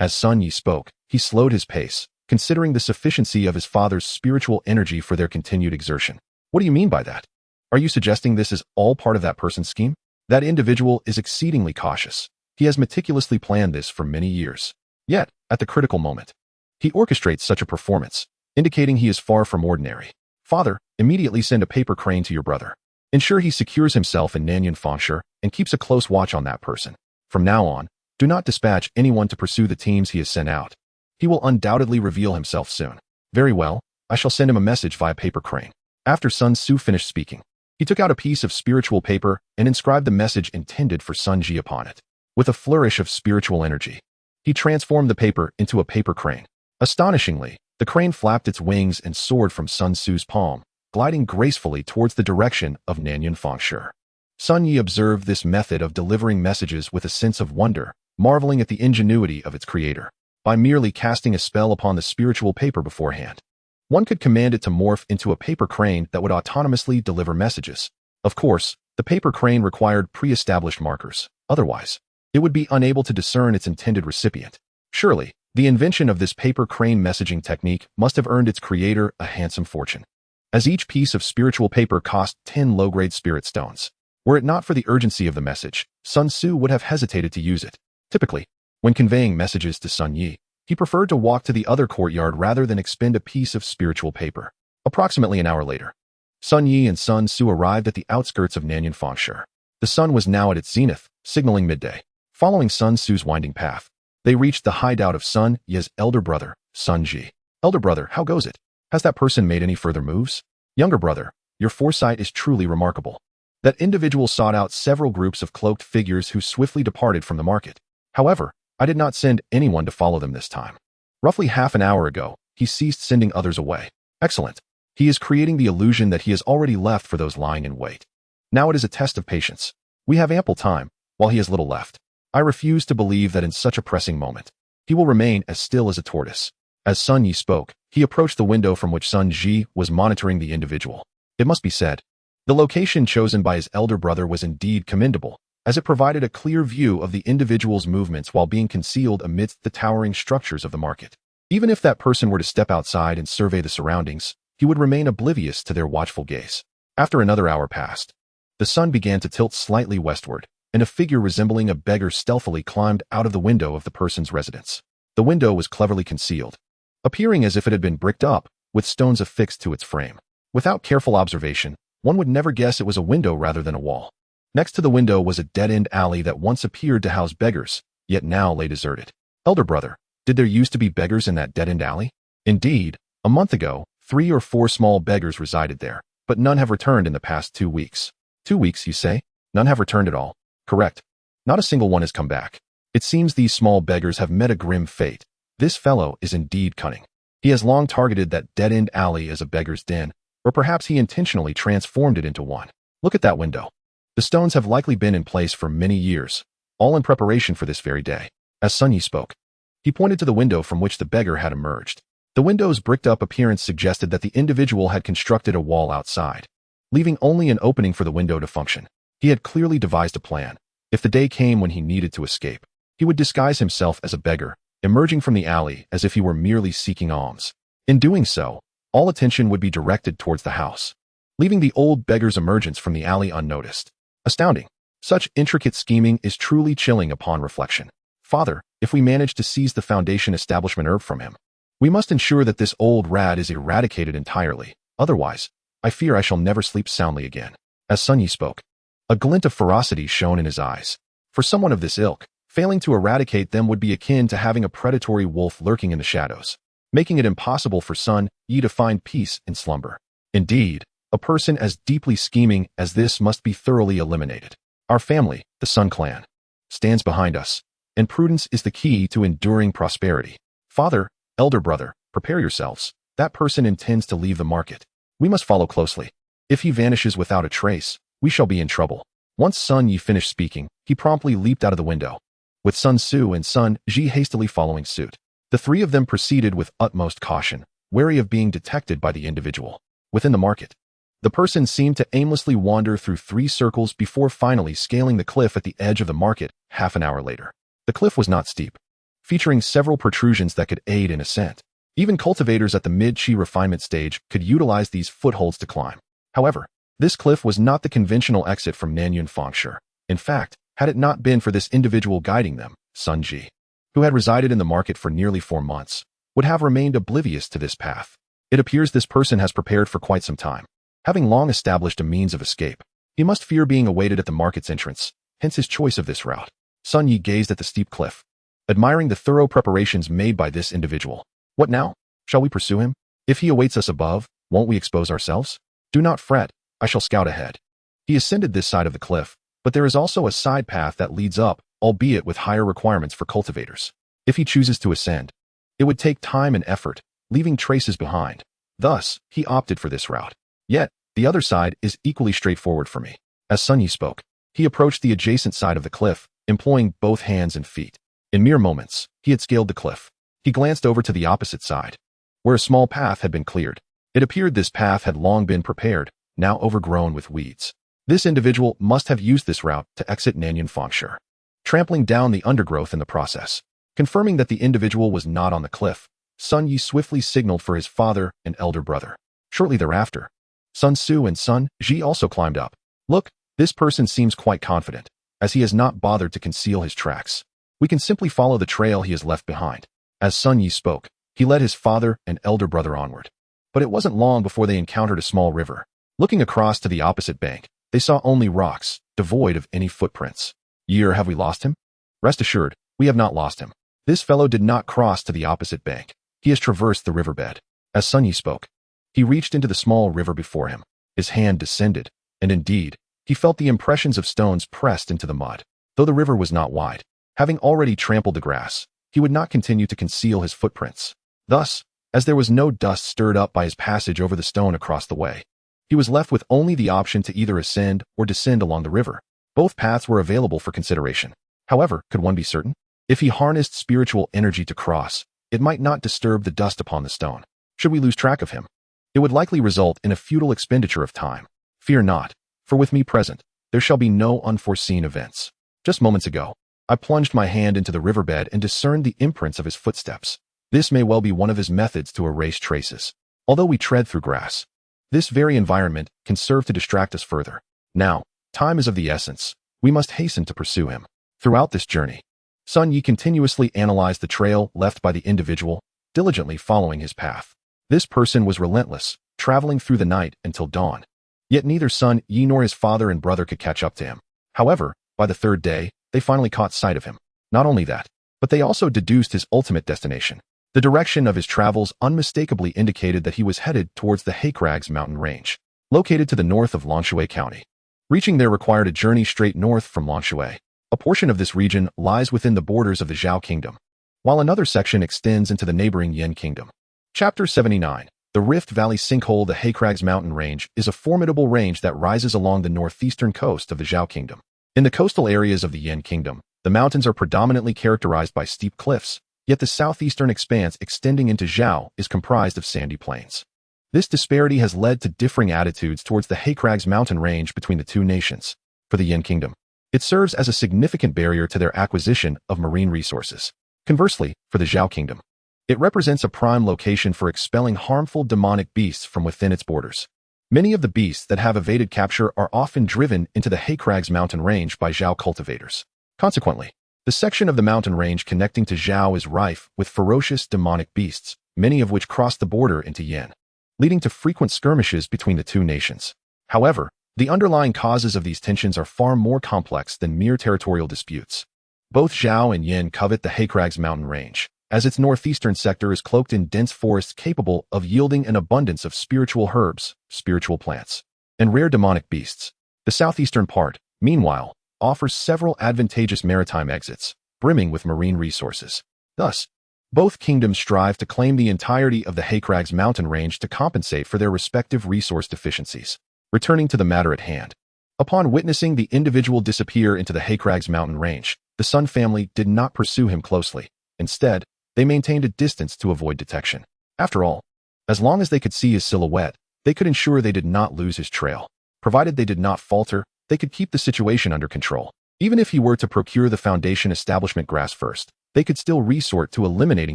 As Sun Yi spoke, he slowed his pace, considering the sufficiency of his father's spiritual energy for their continued exertion. What do you mean by that? Are you suggesting this is all part of that person's scheme? That individual is exceedingly cautious. He has meticulously planned this for many years. Yet, at the critical moment, he orchestrates such a performance, indicating he is far from ordinary. Father, immediately send a paper crane to your brother. Ensure he secures himself in Nanyun Fengshe and keeps a close watch on that person. From now on, do not dispatch anyone to pursue the teams he has sent out. He will undoubtedly reveal himself soon. Very well, I shall send him a message via paper crane. After Sun Tzu finished speaking, he took out a piece of spiritual paper and inscribed the message intended for Sun Ji upon it. With a flourish of spiritual energy, he transformed the paper into a paper crane. Astonishingly, the crane flapped its wings and soared from Sun Tzu's palm, gliding gracefully towards the direction of Nanyun Fengshe. Sun Yi observed this method of delivering messages with a sense of wonder, marveling at the ingenuity of its creator. By merely casting a spell upon the spiritual paper beforehand, one could command it to morph into a paper crane that would autonomously deliver messages. Of course, the paper crane required pre-established markers. Otherwise, it would be unable to discern its intended recipient. Surely, the invention of this paper crane messaging technique must have earned its creator a handsome fortune, as each piece of spiritual paper cost 10 low-grade spirit stones. Were it not for the urgency of the message, Sun Tzu would have hesitated to use it. Typically, when conveying messages to Sun Yi, he preferred to walk to the other courtyard rather than expend a piece of spiritual paper. Approximately an hour later, Sun Yi and Sun Tzu arrived at the outskirts of Nanyun Fengshe. The sun was now at its zenith, signaling midday. Following Sun Tzu's winding path, they reached the hideout of Sun Yi's elder brother, Sun Ji. Elder brother, how goes it? Has that person made any further moves? Younger brother, your foresight is truly remarkable. That individual sought out several groups of cloaked figures who swiftly departed from the market. However, I did not send anyone to follow them this time. Roughly half an hour ago, he ceased sending others away. Excellent. He is creating the illusion that he has already left for those lying in wait. Now it is a test of patience. We have ample time, while he has little left. I refuse to believe that in such a pressing moment, he will remain as still as a tortoise. As Sun Yi spoke, he approached the window from which Sun Ji was monitoring the individual. It must be said, the location chosen by his elder brother was indeed commendable, as it provided a clear view of the individual's movements while being concealed amidst the towering structures of the market. Even if that person were to step outside and survey the surroundings, he would remain oblivious to their watchful gaze. After another hour passed, the sun began to tilt slightly westward, and a figure resembling a beggar stealthily climbed out of the window of the person's residence. The window was cleverly concealed, appearing as if it had been bricked up, with stones affixed to its frame. Without careful observation, one would never guess it was a window rather than a wall. Next to the window was a dead-end alley that once appeared to house beggars, yet now lay deserted. Elder brother, did there used to be beggars in that dead-end alley? Indeed, a month ago, 3 or 4 small beggars resided there, but none have returned in the past 2 weeks. 2 weeks, you say? None have returned at all? Correct. Not a single one has come back. It seems these small beggars have met a grim fate. This fellow is indeed cunning. He has long targeted that dead-end alley as a beggar's den, or perhaps he intentionally transformed it into one. Look at that window. The stones have likely been in place for many years, all in preparation for this very day. As Sun Yi spoke, he pointed to the window from which the beggar had emerged. The window's bricked-up appearance suggested that the individual had constructed a wall outside, leaving only an opening for the window to function. He had clearly devised a plan. If the day came when he needed to escape, he would disguise himself as a beggar, emerging from the alley as if he were merely seeking alms. In doing so, all attention would be directed towards the house, leaving the old beggar's emergence from the alley unnoticed. Astounding. Such intricate scheming is truly chilling upon reflection. Father, if we manage to seize the Foundation establishment herb from him, we must ensure that this old rat is eradicated entirely. Otherwise, I fear I shall never sleep soundly again. As Sun Yi spoke, a glint of ferocity shone in his eyes. For someone of this ilk, failing to eradicate them would be akin to having a predatory wolf lurking in the shadows, making it impossible for Sun Yi to find peace in slumber. Indeed, a person as deeply scheming as this must be thoroughly eliminated. Our family, the Sun clan, stands behind us, and prudence is the key to enduring prosperity. Father, elder brother, prepare yourselves. That person intends to leave the market. We must follow closely. If he vanishes without a trace, we shall be in trouble. Once Sun Yi finished speaking, he promptly leaped out of the window, with Sun Su and Sun Ji hastily following suit. The 3 of them proceeded with utmost caution, wary of being detected by the individual. Within the market, the person seemed to aimlessly wander through 3 circles before finally scaling the cliff at the edge of the market half an hour later. The cliff was not steep, featuring several protrusions that could aid in ascent. Even cultivators at the mid-chi refinement stage could utilize these footholds to climb. However, this cliff was not the conventional exit from Nanyun Fengshe. In fact, had it not been for this individual guiding them, Sun Ji, who had resided in the market for nearly 4 months, would have remained oblivious to this path. It appears this person has prepared for quite some time, having long established a means of escape. He must fear being awaited at the market's entrance, hence his choice of this route. Sun Yi gazed at the steep cliff, admiring the thorough preparations made by this individual. What now? Shall we pursue him? If he awaits us above, won't we expose ourselves? Do not fret, I shall scout ahead. He ascended this side of the cliff, but there is also a side path that leads up, albeit with higher requirements for cultivators. If he chooses to ascend, it would take time and effort, leaving traces behind. Thus, he opted for this route. Yet, the other side is equally straightforward for me. As Sun Yi spoke, he approached the adjacent side of the cliff, employing both hands and feet. In mere moments, he had scaled the cliff. He glanced over to the opposite side, where a small path had been cleared. It appeared this path had long been prepared, now overgrown with weeds. This individual must have used this route to exit Nanyun Fengshe, trampling down the undergrowth in the process. Confirming that the individual was not on the cliff, Sun Yi swiftly signaled for his father and elder brother. Shortly thereafter, Sun Su and Sun Ji also climbed up. Look, this person seems quite confident, as he has not bothered to conceal his tracks. We can simply follow the trail he has left behind. As Sun Yi spoke, he led his father and elder brother onward. But it wasn't long before they encountered a small river. Looking across to the opposite bank, they saw only rocks, devoid of any footprints. Have we lost him? Rest assured, we have not lost him. This fellow did not cross to the opposite bank. He has traversed the riverbed. As Sun Yi spoke, he reached into the small river before him. His hand descended, and indeed, he felt the impressions of stones pressed into the mud. Though the river was not wide, having already trampled the grass, he would not continue to conceal his footprints. Thus, as there was no dust stirred up by his passage over the stone across the way, he was left with only the option to either ascend or descend along the river. Both paths were available for consideration. However, could one be certain? If he harnessed spiritual energy to cross, it might not disturb the dust upon the stone. Should we lose track of him, it would likely result in a futile expenditure of time. Fear not, for with me present, there shall be no unforeseen events. Just moments ago, I plunged my hand into the riverbed and discerned the imprints of his footsteps. This may well be one of his methods to erase traces. Although we tread through grass, this very environment can serve to distract us further. Now, time is of the essence. We must hasten to pursue him. Throughout this journey, Sun Yi continuously analyzed the trail left by the individual, diligently following his path. This person was relentless, traveling through the night until dawn. Yet neither Sun Yi nor his father and brother could catch up to him. However, by the third day, they finally caught sight of him. Not only that, but they also deduced his ultimate destination. The direction of his travels unmistakably indicated that he was headed towards the Hakrags mountain range, located to the north of Lanshui County. Reaching there required a journey straight north from Lanshui. A portion of this region lies within the borders of the Zhao Kingdom, while another section extends into the neighboring Yin Kingdom. Chapter 79. The Rift Valley Sinkhole. The Hakrags mountain range is a formidable range that rises along the northeastern coast of the Zhao Kingdom. In the coastal areas of the Yin Kingdom, the mountains are predominantly characterized by steep cliffs, yet the southeastern expanse extending into Zhao is comprised of sandy plains. This disparity has led to differing attitudes towards the Hakrags mountain range between the two nations. For the Yin Kingdom, it serves as a significant barrier to their acquisition of marine resources. Conversely, for the Zhao Kingdom, it represents a prime location for expelling harmful demonic beasts from within its borders. Many of the beasts that have evaded capture are often driven into the Hakrags mountain range by Zhao cultivators. Consequently, the section of the mountain range connecting to Zhao is rife with ferocious demonic beasts, many of which cross the border into Yin, leading to frequent skirmishes between the two nations. However, the underlying causes of these tensions are far more complex than mere territorial disputes. Both Zhao and Yin covet the Hakrags mountain range, as its northeastern sector is cloaked in dense forests capable of yielding an abundance of spiritual herbs, spiritual plants, and rare demonic beasts. The southeastern part, meanwhile, offers several advantageous maritime exits, brimming with marine resources. Thus, both kingdoms strive to claim the entirety of the Hakrags mountain range to compensate for their respective resource deficiencies. Returning to the matter at hand. Upon witnessing the individual disappear into the Hakrags mountain range, the Sun family did not pursue him closely. Instead, they maintained a distance to avoid detection. After all, as long as they could see his silhouette, they could ensure they did not lose his trail. Provided they did not falter, they could keep the situation under control. Even if he were to procure the Foundation establishment grass first, they could still resort to eliminating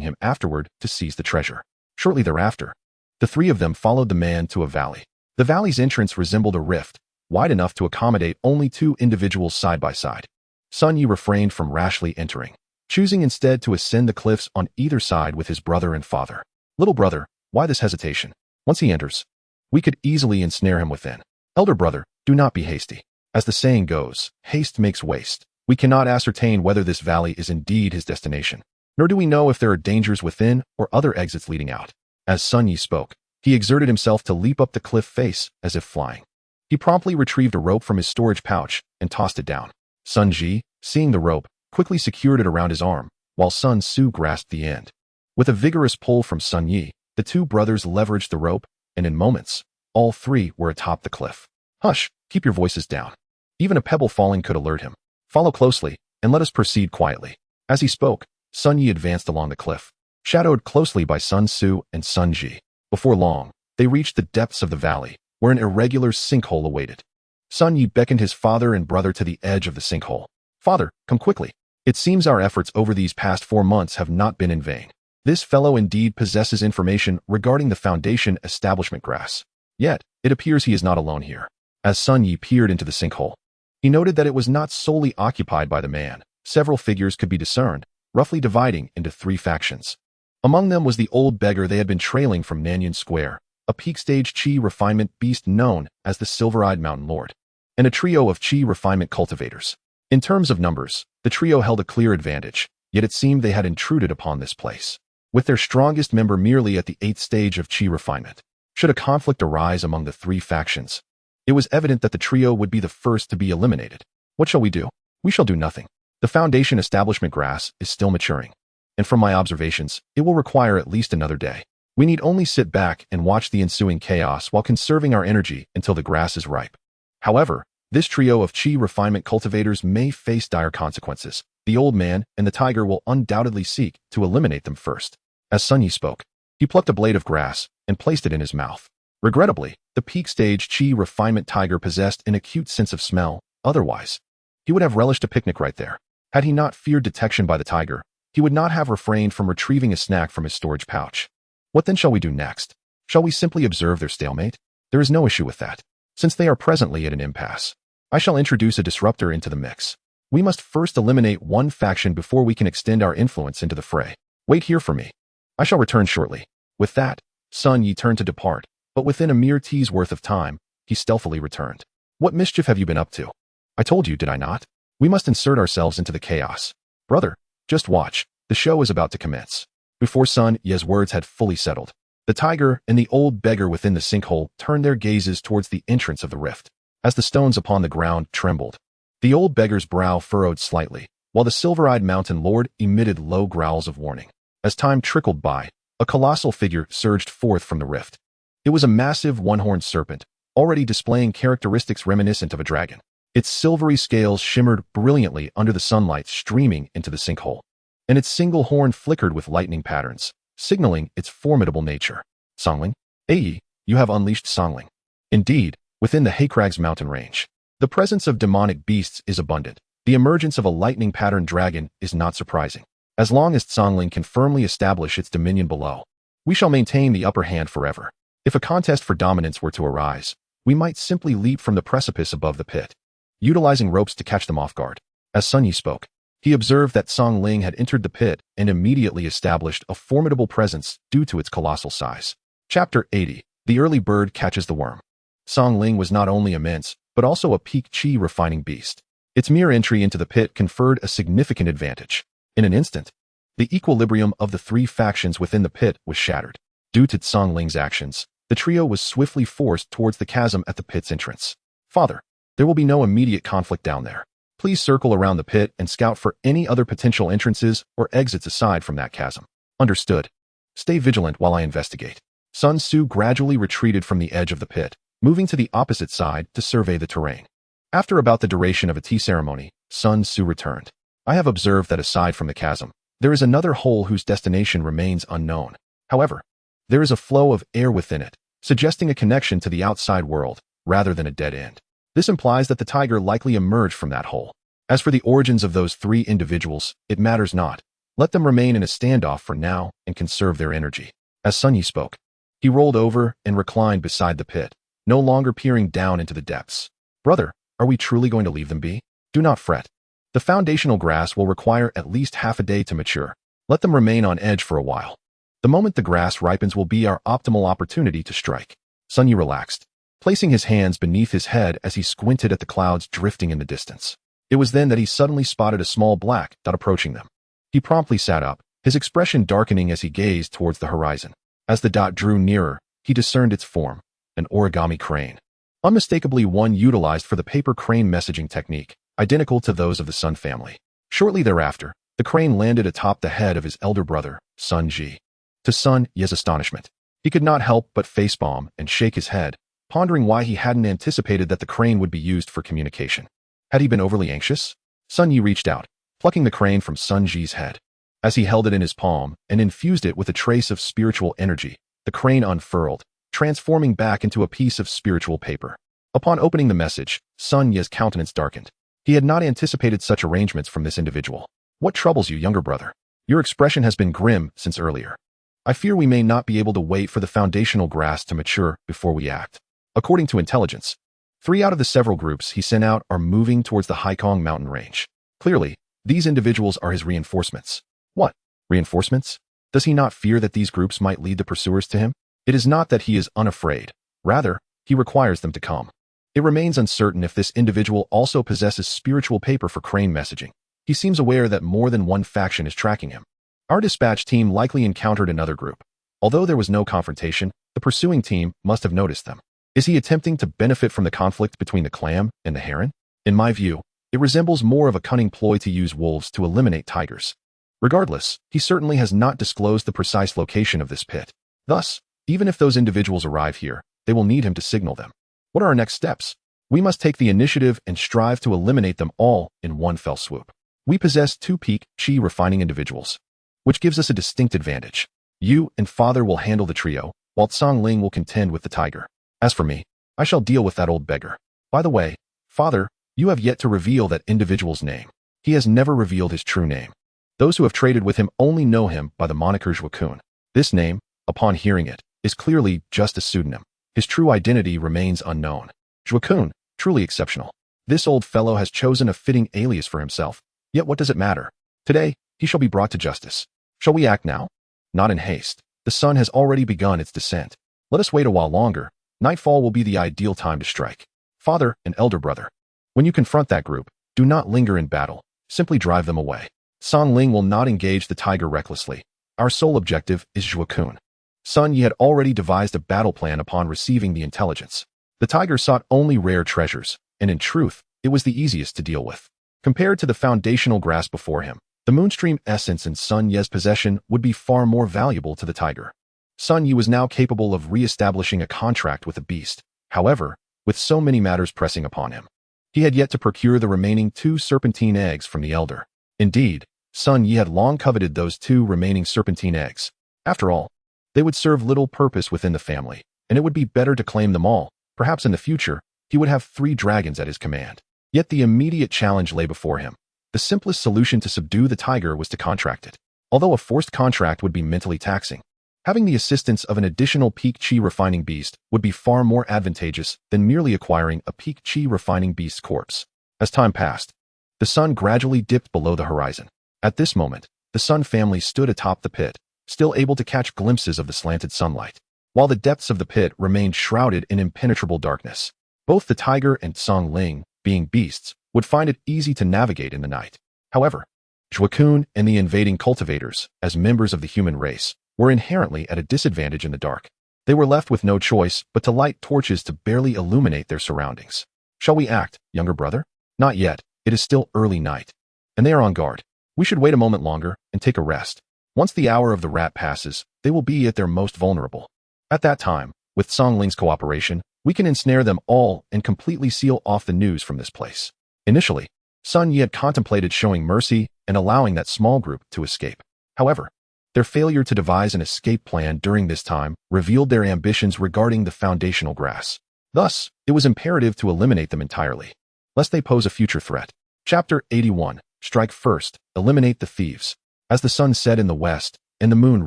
him afterward to seize the treasure. Shortly thereafter, the three of them followed the man to a valley. The valley's entrance resembled a rift, wide enough to accommodate only two individuals side by side. Sun Yi refrained from rashly entering, choosing instead to ascend the cliffs on either side with his brother and father. Little brother, why this hesitation? Once he enters, we could easily ensnare him within. Elder brother, do not be hasty. As the saying goes, haste makes waste. We cannot ascertain whether this valley is indeed his destination, nor do we know if there are dangers within or other exits leading out. As Sun Yi spoke, he exerted himself to leap up the cliff face as if flying. He promptly retrieved a rope from his storage pouch and tossed it down. Sun Ji, seeing the rope, quickly secured it around his arm, while Sun Su grasped the end. With a vigorous pull from Sun Yi, the two brothers leveraged the rope, and in moments, all three were atop the cliff. Hush, keep your voices down. Even a pebble falling could alert him. Follow closely, and let us proceed quietly. As he spoke, Sun Yi advanced along the cliff, shadowed closely by Sun Su and Sun Ji. Before long, they reached the depths of the valley, where an irregular sinkhole awaited. Sun Yi beckoned his father and brother to the edge of the sinkhole. Father, come quickly. It seems our efforts over these past 4 months have not been in vain. This fellow indeed possesses information regarding the Foundation establishment grass. Yet, it appears he is not alone here. As Sun Yi peered into the sinkhole, he noted that it was not solely occupied by the man. Several figures could be discerned, roughly dividing into 3 factions. Among them was the old beggar they had been trailing from Nanyan Square, a peak-stage Qi refinement beast known as the Silver-Eyed Mountain Lord, and a trio of Qi refinement cultivators. In terms of numbers, the trio held a clear advantage, yet it seemed they had intruded upon this place, with their strongest member merely at the 8th stage of Qi refinement. Should a conflict arise among the 3 factions, it was evident that the trio would be the first to be eliminated. What shall we do? We shall do nothing. The Foundation establishment grass is still maturing, and from my observations, it will require at least another day. We need only sit back and watch the ensuing chaos while conserving our energy until the grass is ripe. However, this trio of Qi refinement cultivators may face dire consequences. The old man and the tiger will undoubtedly seek to eliminate them first. As Sun Yi spoke, he plucked a blade of grass and placed it in his mouth. Regrettably, the peak stage Qi refinement tiger possessed an acute sense of smell. Otherwise, he would have relished a picnic right there. Had he not feared detection by the tiger, he would not have refrained from retrieving a snack from his storage pouch. What then shall we do next? Shall we simply observe their stalemate? There is no issue with that, since they are presently at an impasse. I shall introduce a disruptor into the mix. We must first eliminate one faction before we can extend our influence into the fray. Wait here for me. I shall return shortly. With that, Sun Yi turned to depart, but within a mere tea's worth of time, he stealthily returned. What mischief have you been up to? I told you, did I not? We must insert ourselves into the chaos. Brother, just watch. The show is about to commence. Before Sun Ye's words had fully settled, the tiger and the old beggar within the sinkhole turned their gazes towards the entrance of the rift. As the stones upon the ground trembled, the old beggar's brow furrowed slightly, while the silver-eyed mountain lord emitted low growls of warning. As time trickled by, a colossal figure surged forth from the rift. It was a massive one-horned serpent, already displaying characteristics reminiscent of a dragon. Its silvery scales shimmered brilliantly under the sunlight streaming into the sinkhole, and its single horn flickered with lightning patterns, signaling its formidable nature. Songling? Aye, you have unleashed Songling. Indeed, within the Haycrags mountain range, the presence of demonic beasts is abundant. The emergence of a lightning-patterned dragon is not surprising. As long as Songling can firmly establish its dominion below, we shall maintain the upper hand forever. If a contest for dominance were to arise, we might simply leap from the precipice above the pit, utilizing ropes to catch them off guard. As Sun Yi spoke, he observed that Song Ling had entered the pit and immediately established a formidable presence due to its colossal size. Chapter 80. The Early Bird Catches the Worm. Song Ling was not only immense, but also a peak chi refining beast. Its mere entry into the pit conferred a significant advantage. In an instant, the equilibrium of the three factions within the pit was shattered. Due to Song Ling's actions, the trio was swiftly forced towards the chasm at the pit's entrance. Father, there will be no immediate conflict down there. Please circle around the pit and scout for any other potential entrances or exits aside from that chasm. Understood. Stay vigilant while I investigate. Sun Tzu gradually retreated from the edge of the pit, moving to the opposite side to survey the terrain. After about the duration of a tea ceremony, Sun Tzu returned. I have observed that aside from the chasm, there is another hole whose destination remains unknown. However, there is a flow of air within it, suggesting a connection to the outside world, rather than a dead end. This implies that the tiger likely emerged from that hole. As for the origins of those three individuals, it matters not. Let them remain in a standoff for now and conserve their energy. As Sun Yi spoke, he rolled over and reclined beside the pit, no longer peering down into the depths. Brother, are we truly going to leave them be? Do not fret. The foundational grass will require at least half a day to mature. Let them remain on edge for a while. The moment the grass ripens will be our optimal opportunity to strike. Sun Yi relaxed, placing his hands beneath his head as he squinted at the clouds drifting in the distance. It was then that he suddenly spotted a small black dot approaching them. He promptly sat up, his expression darkening as he gazed towards the horizon. As the dot drew nearer, he discerned its form, an origami crane. Unmistakably one utilized for the paper crane messaging technique, identical to those of the Sun family. Shortly thereafter, the crane landed atop the head of his elder brother, Sun Ji. To Sun Ye's astonishment, he could not help but facepalm and shake his head, pondering why he hadn't anticipated that the crane would be used for communication. Had he been overly anxious? Sun Yi reached out, plucking the crane from Sun Ji's head. As he held it in his palm and infused it with a trace of spiritual energy, the crane unfurled, transforming back into a piece of spiritual paper. Upon opening the message, Sun Ye's countenance darkened. He had not anticipated such arrangements from this individual. What troubles you, younger brother? Your expression has been grim since earlier. I fear we may not be able to wait for the foundational grass to mature before we act. According to intelligence, 3 out of the several groups he sent out are moving towards the Haikong mountain range. Clearly, these individuals are his reinforcements. What? Reinforcements? Does he not fear that these groups might lead the pursuers to him? It is not that he is unafraid. Rather, he requires them to come. It remains uncertain if this individual also possesses spiritual paper for crane messaging. He seems aware that more than one faction is tracking him. Our dispatch team likely encountered another group. Although there was no confrontation, the pursuing team must have noticed them. Is he attempting to benefit from the conflict between the clam and the heron? In my view, it resembles more of a cunning ploy to use wolves to eliminate tigers. Regardless, he certainly has not disclosed the precise location of this pit. Thus, even if those individuals arrive here, they will need him to signal them. What are our next steps? We must take the initiative and strive to eliminate them all in one fell swoop. We possess 2 peak chi refining individuals, which gives us a distinct advantage. You and Father will handle the trio, while Song Ling will contend with the tiger. As for me, I shall deal with that old beggar. By the way, Father, you have yet to reveal that individual's name. He has never revealed his true name. Those who have traded with him only know him by the moniker Zhuokun. This name, upon hearing it, is clearly just a pseudonym. His true identity remains unknown. Zhuokun, truly exceptional. This old fellow has chosen a fitting alias for himself. Yet what does it matter? Today, he shall be brought to justice. Shall we act now? Not in haste. The sun has already begun its descent. Let us wait a while longer. Nightfall will be the ideal time to strike. Father and elder brother. When you confront that group, do not linger in battle. Simply drive them away. Song Ling will not engage the tiger recklessly. Our sole objective is Zhuokun. Sun Yi had already devised a battle plan upon receiving the intelligence. The tiger sought only rare treasures, and in truth, it was the easiest to deal with. Compared to the foundational grass before him, the Moonstream essence in Sun Ye's possession would be far more valuable to the tiger. Sun Yi was now capable of re-establishing a contract with the beast. However, with so many matters pressing upon him, he had yet to procure the remaining 2 serpentine eggs from the elder. Indeed, Sun Yi had long coveted those 2 remaining serpentine eggs. After all, they would serve little purpose within the family, and it would be better to claim them all. Perhaps in the future, he would have 3 dragons at his command. Yet the immediate challenge lay before him. The simplest solution to subdue the tiger was to contract it. Although a forced contract would be mentally taxing, having the assistance of an additional peak chi refining beast would be far more advantageous than merely acquiring a peak chi refining beast's corpse. As time passed, the sun gradually dipped below the horizon. At this moment, the Sun family stood atop the pit, still able to catch glimpses of the slanted sunlight, while the depths of the pit remained shrouded in impenetrable darkness. Both the tiger and Song Ling, being beasts, would find it easy to navigate in the night. However, Zhuokun and the invading cultivators, as members of the human race, were inherently at a disadvantage in the dark. They were left with no choice but to light torches to barely illuminate their surroundings. Shall we act, younger brother? Not yet. It is still early night, and they are on guard. We should wait a moment longer and take a rest. Once the hour of the rat passes, they will be at their most vulnerable. At that time, with Song Ling's cooperation, we can ensnare them all and completely seal off the news from this place. Initially, Sun Yi had contemplated showing mercy and allowing that small group to escape. However, their failure to devise an escape plan during this time revealed their ambitions regarding the foundational grass. Thus, it was imperative to eliminate them entirely, lest they pose a future threat. Chapter 81. Strike first, eliminate the thieves. As the sun set in the west and the moon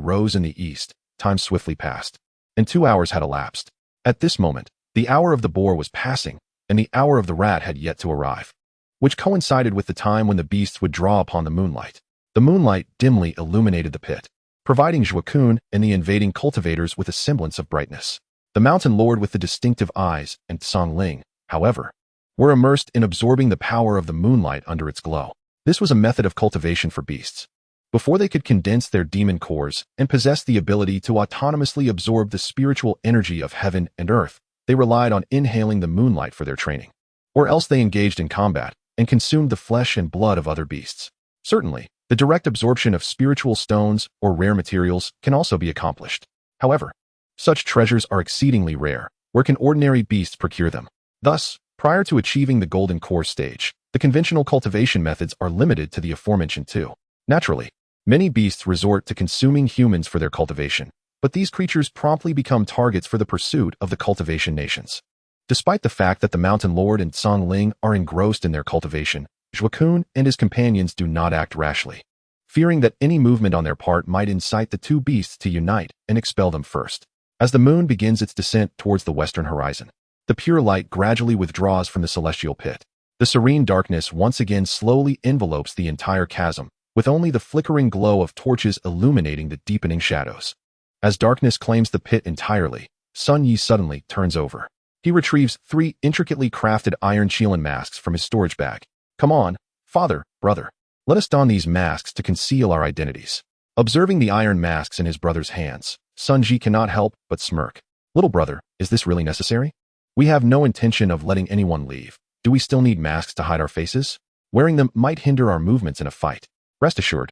rose in the east, time swiftly passed, and 2 hours had elapsed. At this moment, the hour of the boar was passing, and the hour of the rat had yet to arrive, which coincided with the time when the beasts would draw upon the moonlight. The moonlight dimly illuminated the pit, providing Zhuokun and the invading cultivators with a semblance of brightness. The mountain lord with the distinctive eyes and Song Ling, however, were immersed in absorbing the power of the moonlight under its glow. This was a method of cultivation for beasts. Before they could condense their demon cores and possess the ability to autonomously absorb the spiritual energy of heaven and earth, they relied on inhaling the moonlight for their training. Or else they engaged in combat and consumed the flesh and blood of other beasts. Certainly, the direct absorption of spiritual stones or rare materials can also be accomplished. However, such treasures are exceedingly rare. Where can ordinary beasts procure them? Thus, prior to achieving the golden core stage, the conventional cultivation methods are limited to the aforementioned 2. Naturally, many beasts resort to consuming humans for their cultivation, but these creatures promptly become targets for the pursuit of the cultivation nations. Despite the fact that the Mountain Lord and Song Ling are engrossed in their cultivation, Zhuokun and his companions do not act rashly, fearing that any movement on their part might incite the 2 beasts to unite and expel them first. As the moon begins its descent towards the western horizon, the pure light gradually withdraws from the celestial pit. The serene darkness once again slowly envelopes the entire chasm, with only the flickering glow of torches illuminating the deepening shadows. As darkness claims the pit entirely, Sun Yi suddenly turns over. He retrieves 3 intricately crafted iron Qilin masks from his storage bag. Come on, father, brother. Let us don these masks to conceal our identities. Observing the iron masks in his brother's hands, Sun Ji cannot help but smirk. Little brother, is this really necessary? We have no intention of letting anyone leave. Do we still need masks to hide our faces? Wearing them might hinder our movements in a fight. Rest assured,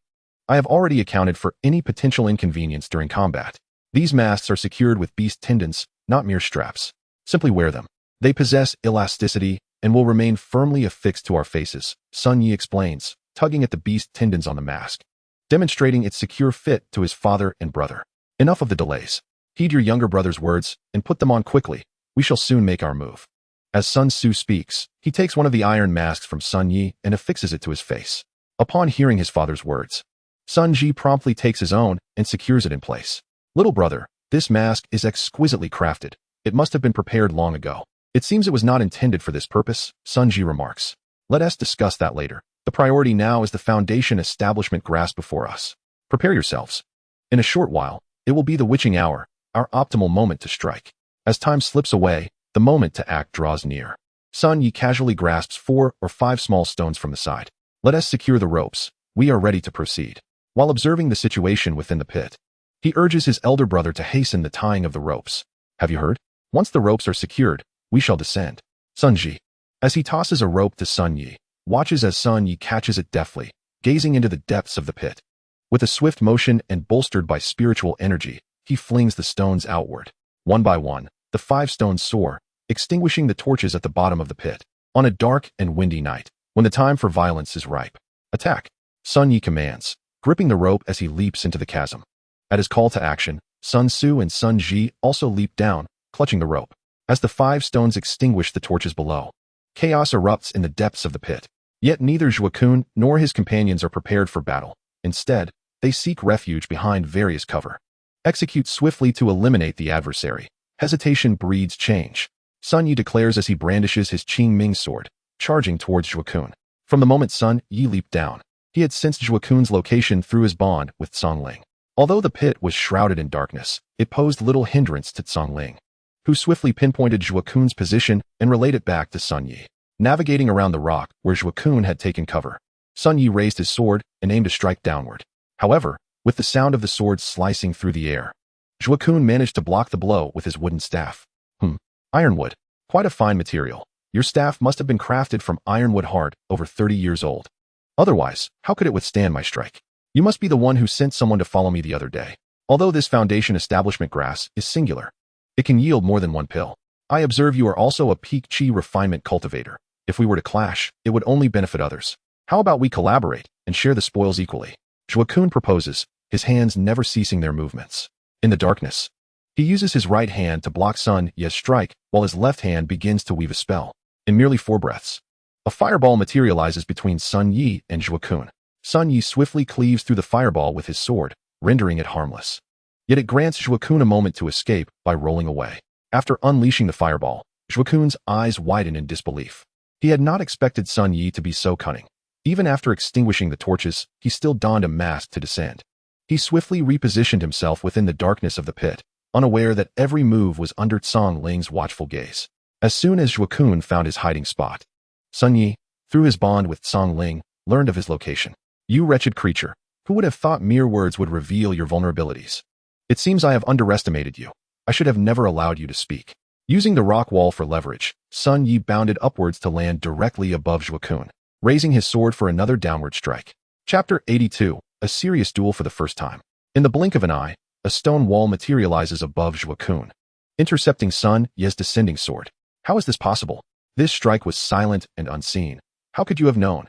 I have already accounted for any potential inconvenience during combat. These masks are secured with beast tendons, not mere straps. Simply wear them. They possess elasticity and will remain firmly affixed to our faces, Sun Yi explains, tugging at the beast tendons on the mask, demonstrating its secure fit to his father and brother. Enough of the delays. Heed your younger brother's words and put them on quickly. We shall soon make our move. As Sun Tzu speaks, he takes one of the iron masks from Sun Yi and affixes it to his face. Upon hearing his father's words, Sun Ji promptly takes his own and secures it in place. Little brother, this mask is exquisitely crafted. It must have been prepared long ago. It seems it was not intended for this purpose, Sun Ji remarks. Let us discuss that later. The priority now is the foundation establishment grass before us. Prepare yourselves. In a short while, it will be the witching hour, our optimal moment to strike. As time slips away, the moment to act draws near. Sun Yi casually grasps 4 or 5 small stones from the side. Let us secure the ropes. We are ready to proceed. While observing the situation within the pit, he urges his elder brother to hasten the tying of the ropes. Have you heard? Once the ropes are secured, we shall descend. Sun Ji, as he tosses a rope to Sun Yi, watches as Sun Yi catches it deftly, gazing into the depths of the pit. With a swift motion and bolstered by spiritual energy, he flings the stones outward. One by one, the 5 stones soar, extinguishing the torches at the bottom of the pit. On a dark and windy night, when the time for violence is ripe, attack! Sun Yi commands, gripping the rope as he leaps into the chasm. At his call to action, Sun Su and Sun Ji also leap down, clutching the rope. As the 5 stones extinguish the torches below, chaos erupts in the depths of the pit. Yet neither Zhuo Kun nor his companions are prepared for battle. Instead, they seek refuge behind various cover. Execute swiftly to eliminate the adversary. Hesitation breeds change. Sun Yi declares as he brandishes his Qing Ming sword, charging towards Zhuo Kun. From the moment Sun Yi leaped down, he had sensed Zhuo Kun's location through his bond with Songling. Although the pit was shrouded in darkness, it posed little hindrance to Songling, who swiftly pinpointed Zhuo Kun's position and relayed it back to Sun Yi. Navigating around the rock where Zhuo Kun had taken cover, Sun Yi raised his sword and aimed to strike downward. However, with the sound of the sword slicing through the air, Zhuo Kun managed to block the blow with his wooden staff. Ironwood. Quite a fine material. Your staff must have been crafted from ironwood hard, over 30 years old. Otherwise, how could it withstand my strike? You must be the one who sent someone to follow me the other day. Although this foundation establishment grass is singular, it can yield more than one pill. I observe you are also a peak chi refinement cultivator. If we were to clash, it would only benefit others. How about we collaborate and share the spoils equally? Zhuo Kun proposes, his hands never ceasing their movements. In the darkness, he uses his right hand to block Sun Yi's strike, while his left hand begins to weave a spell. In merely 4 breaths, a fireball materializes between Sun Yi and Zhuo Kun. Sun Yi swiftly cleaves through the fireball with his sword, rendering it harmless. Yet it grants Zhuo Kun a moment to escape by rolling away. After unleashing the fireball, Zhuo Kun's eyes widen in disbelief. He had not expected Sun Yi to be so cunning. Even after extinguishing the torches, he still donned a mask to descend. He swiftly repositioned himself within the darkness of the pit, unaware that every move was under Song Ling's watchful gaze. As soon as Zhuo Kun found his hiding spot, Sun Yi, through his bond with Song Ling, learned of his location. You wretched creature, who would have thought mere words would reveal your vulnerabilities? It seems I have underestimated you. I should have never allowed you to speak. Using the rock wall for leverage, Sun Yi bounded upwards to land directly above Zhuo Kun, raising his sword for another downward strike. Chapter 82, a serious duel for the first time. In the blink of an eye, a stone wall materializes above Zhuo Kun, intercepting Sun Yi's descending sword. How is this possible? This strike was silent and unseen. How could you have known?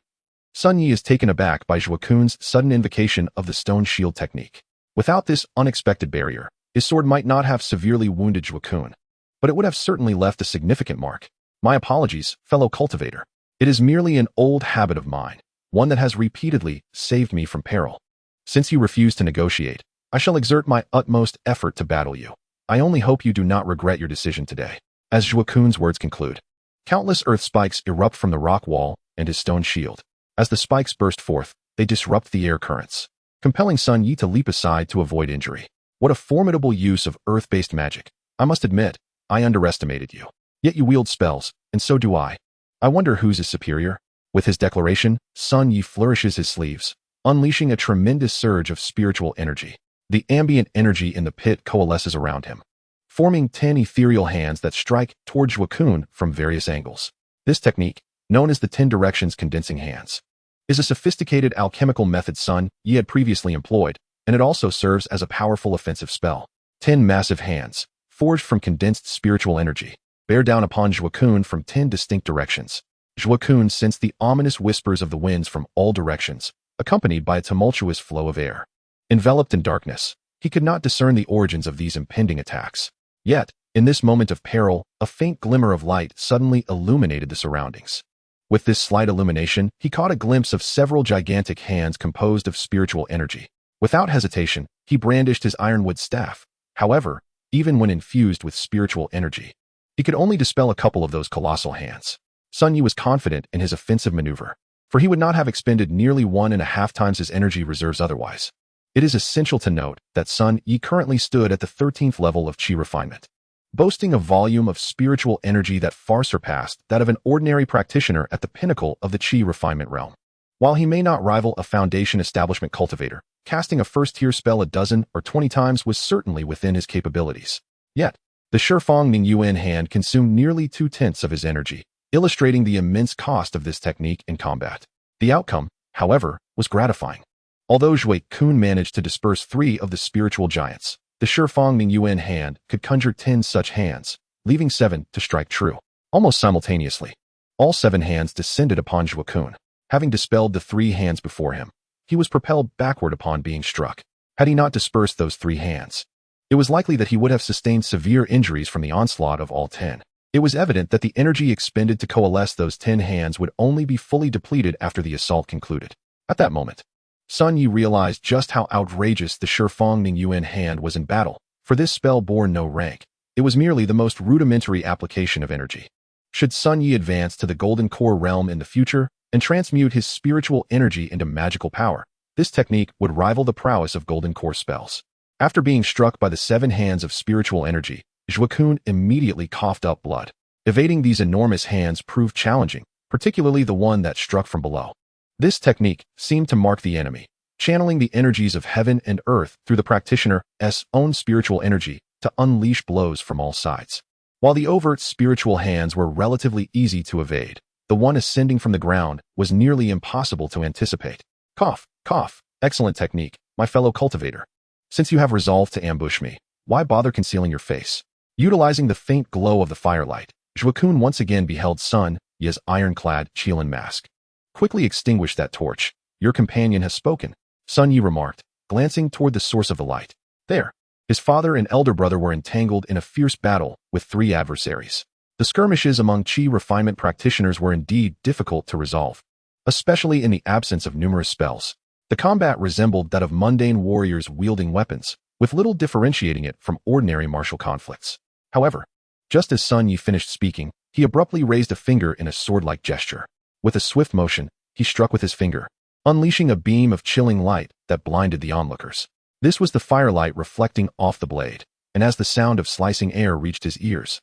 Sun Yi is taken aback by Zhuo Kun's sudden invocation of the stone shield technique. Without this unexpected barrier, his sword might not have severely wounded Zhuo Kun, but it would have certainly left a significant mark. My apologies, fellow cultivator. It is merely an old habit of mine, one that has repeatedly saved me from peril. Since you refuse to negotiate, I shall exert my utmost effort to battle you. I only hope you do not regret your decision today. As Zhuo Kun's words conclude, countless earth spikes erupt from the rock wall and his stone shield. As the spikes burst forth, they disrupt the air currents, compelling Sun Yi to leap aside to avoid injury. What a formidable use of earth-based magic. I must admit, I underestimated you. Yet you wield spells, and so do I. I wonder whose is superior. With his declaration, Sun Yi flourishes his sleeves, unleashing a tremendous surge of spiritual energy. The ambient energy in the pit coalesces around him, forming 10 ethereal hands that strike toward Zhuo Kun from various angles. This technique, known as the 10 directions condensing hands, is a sophisticated alchemical method Sun Yi had previously employed, and it also serves as a powerful offensive spell. 10 massive hands, forged from condensed spiritual energy, bear down upon Zhuo Kun from 10 distinct directions. Zhuo Kun sensed the ominous whispers of the winds from all directions, accompanied by a tumultuous flow of air. Enveloped in darkness, he could not discern the origins of these impending attacks. Yet, in this moment of peril, a faint glimmer of light suddenly illuminated the surroundings. With this slight illumination, he caught a glimpse of several gigantic hands composed of spiritual energy. Without hesitation, he brandished his ironwood staff. However, even when infused with spiritual energy, he could only dispel a couple of those colossal hands. Sun Yi was confident in his offensive maneuver, for he would not have expended nearly 1.5 times his energy reserves otherwise. It is essential to note that Sun Yi currently stood at the 13th level of Qi refinement, boasting a volume of spiritual energy that far surpassed that of an ordinary practitioner at the pinnacle of the Qi refinement realm. While he may not rival a Foundation Establishment cultivator, casting a first-tier spell a dozen or 20 times was certainly within his capabilities. Yet, the Shifang Ning Yuan hand consumed nearly 2/10 of his energy, illustrating the immense cost of this technique in combat. The outcome, however, was gratifying. Although Zhui Kun managed to disperse 3 of the spiritual giants, the Shifang Ning Yuan hand could conjure 10 such hands, leaving 7 to strike true. Almost simultaneously, all 7 hands descended upon Zhui Kun. Having dispelled the 3 hands before him, he was propelled backward upon being struck. Had he not dispersed those 3 hands, it was likely that he would have sustained severe injuries from the onslaught of all 10. It was evident that the energy expended to coalesce those 10 hands would only be fully depleted after the assault concluded. At that moment, Sun Yi realized just how outrageous the Shifang Ning Yuan hand was in battle, for this spell bore no rank. It was merely the most rudimentary application of energy. Should Sun Yi advance to the Golden Core realm in the future and transmute his spiritual energy into magical power, this technique would rival the prowess of Golden Core spells. After being struck by the 7 hands of spiritual energy, Zhui Kun immediately coughed up blood. Evading these enormous hands proved challenging, particularly the one that struck from below. This technique seemed to mark the enemy, channeling the energies of heaven and earth through the practitioner's own spiritual energy to unleash blows from all sides. While the overt spiritual hands were relatively easy to evade, the one ascending from the ground was nearly impossible to anticipate. Cough, cough, excellent technique, my fellow cultivator. Since you have resolved to ambush me, why bother concealing your face? Utilizing the faint glow of the firelight, Zhui Kun once again beheld Sun Yi's ironclad Qilin mask. Quickly extinguish that torch. Your companion has spoken, Sun Yi remarked, glancing toward the source of the light. There, his father and elder brother were entangled in a fierce battle with 3 adversaries. The skirmishes among Qi refinement practitioners were indeed difficult to resolve, especially in the absence of numerous spells. The combat resembled that of mundane warriors wielding weapons, with little differentiating it from ordinary martial conflicts. However, just as Sun Yi finished speaking, he abruptly raised a finger in a sword-like gesture. With a swift motion, he struck with his finger, unleashing a beam of chilling light that blinded the onlookers. This was the firelight reflecting off the blade, and as the sound of slicing air reached his ears,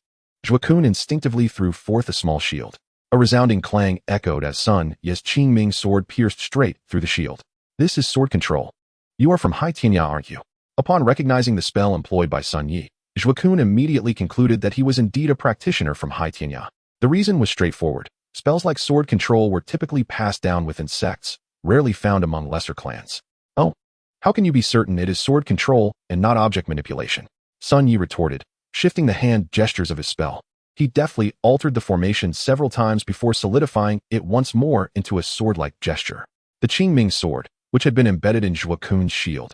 Zhui Kun instinctively threw forth a small shield. A resounding clang echoed as Sun Yi's Qingming sword pierced straight through the shield. This is sword control. You are from Haitianya, aren't you? Upon recognizing the spell employed by Sun Yi, Zhui Kun immediately concluded that he was indeed a practitioner from Haitianya. The reason was straightforward. Spells like sword control were typically passed down within sects, rarely found among lesser clans. Oh, how can you be certain it is sword control and not object manipulation? Sun Yi retorted, shifting the hand gestures of his spell. He deftly altered the formation several times before solidifying it once more into a sword-like gesture. The Qingming sword, which had been embedded in Zhui Kun's shield,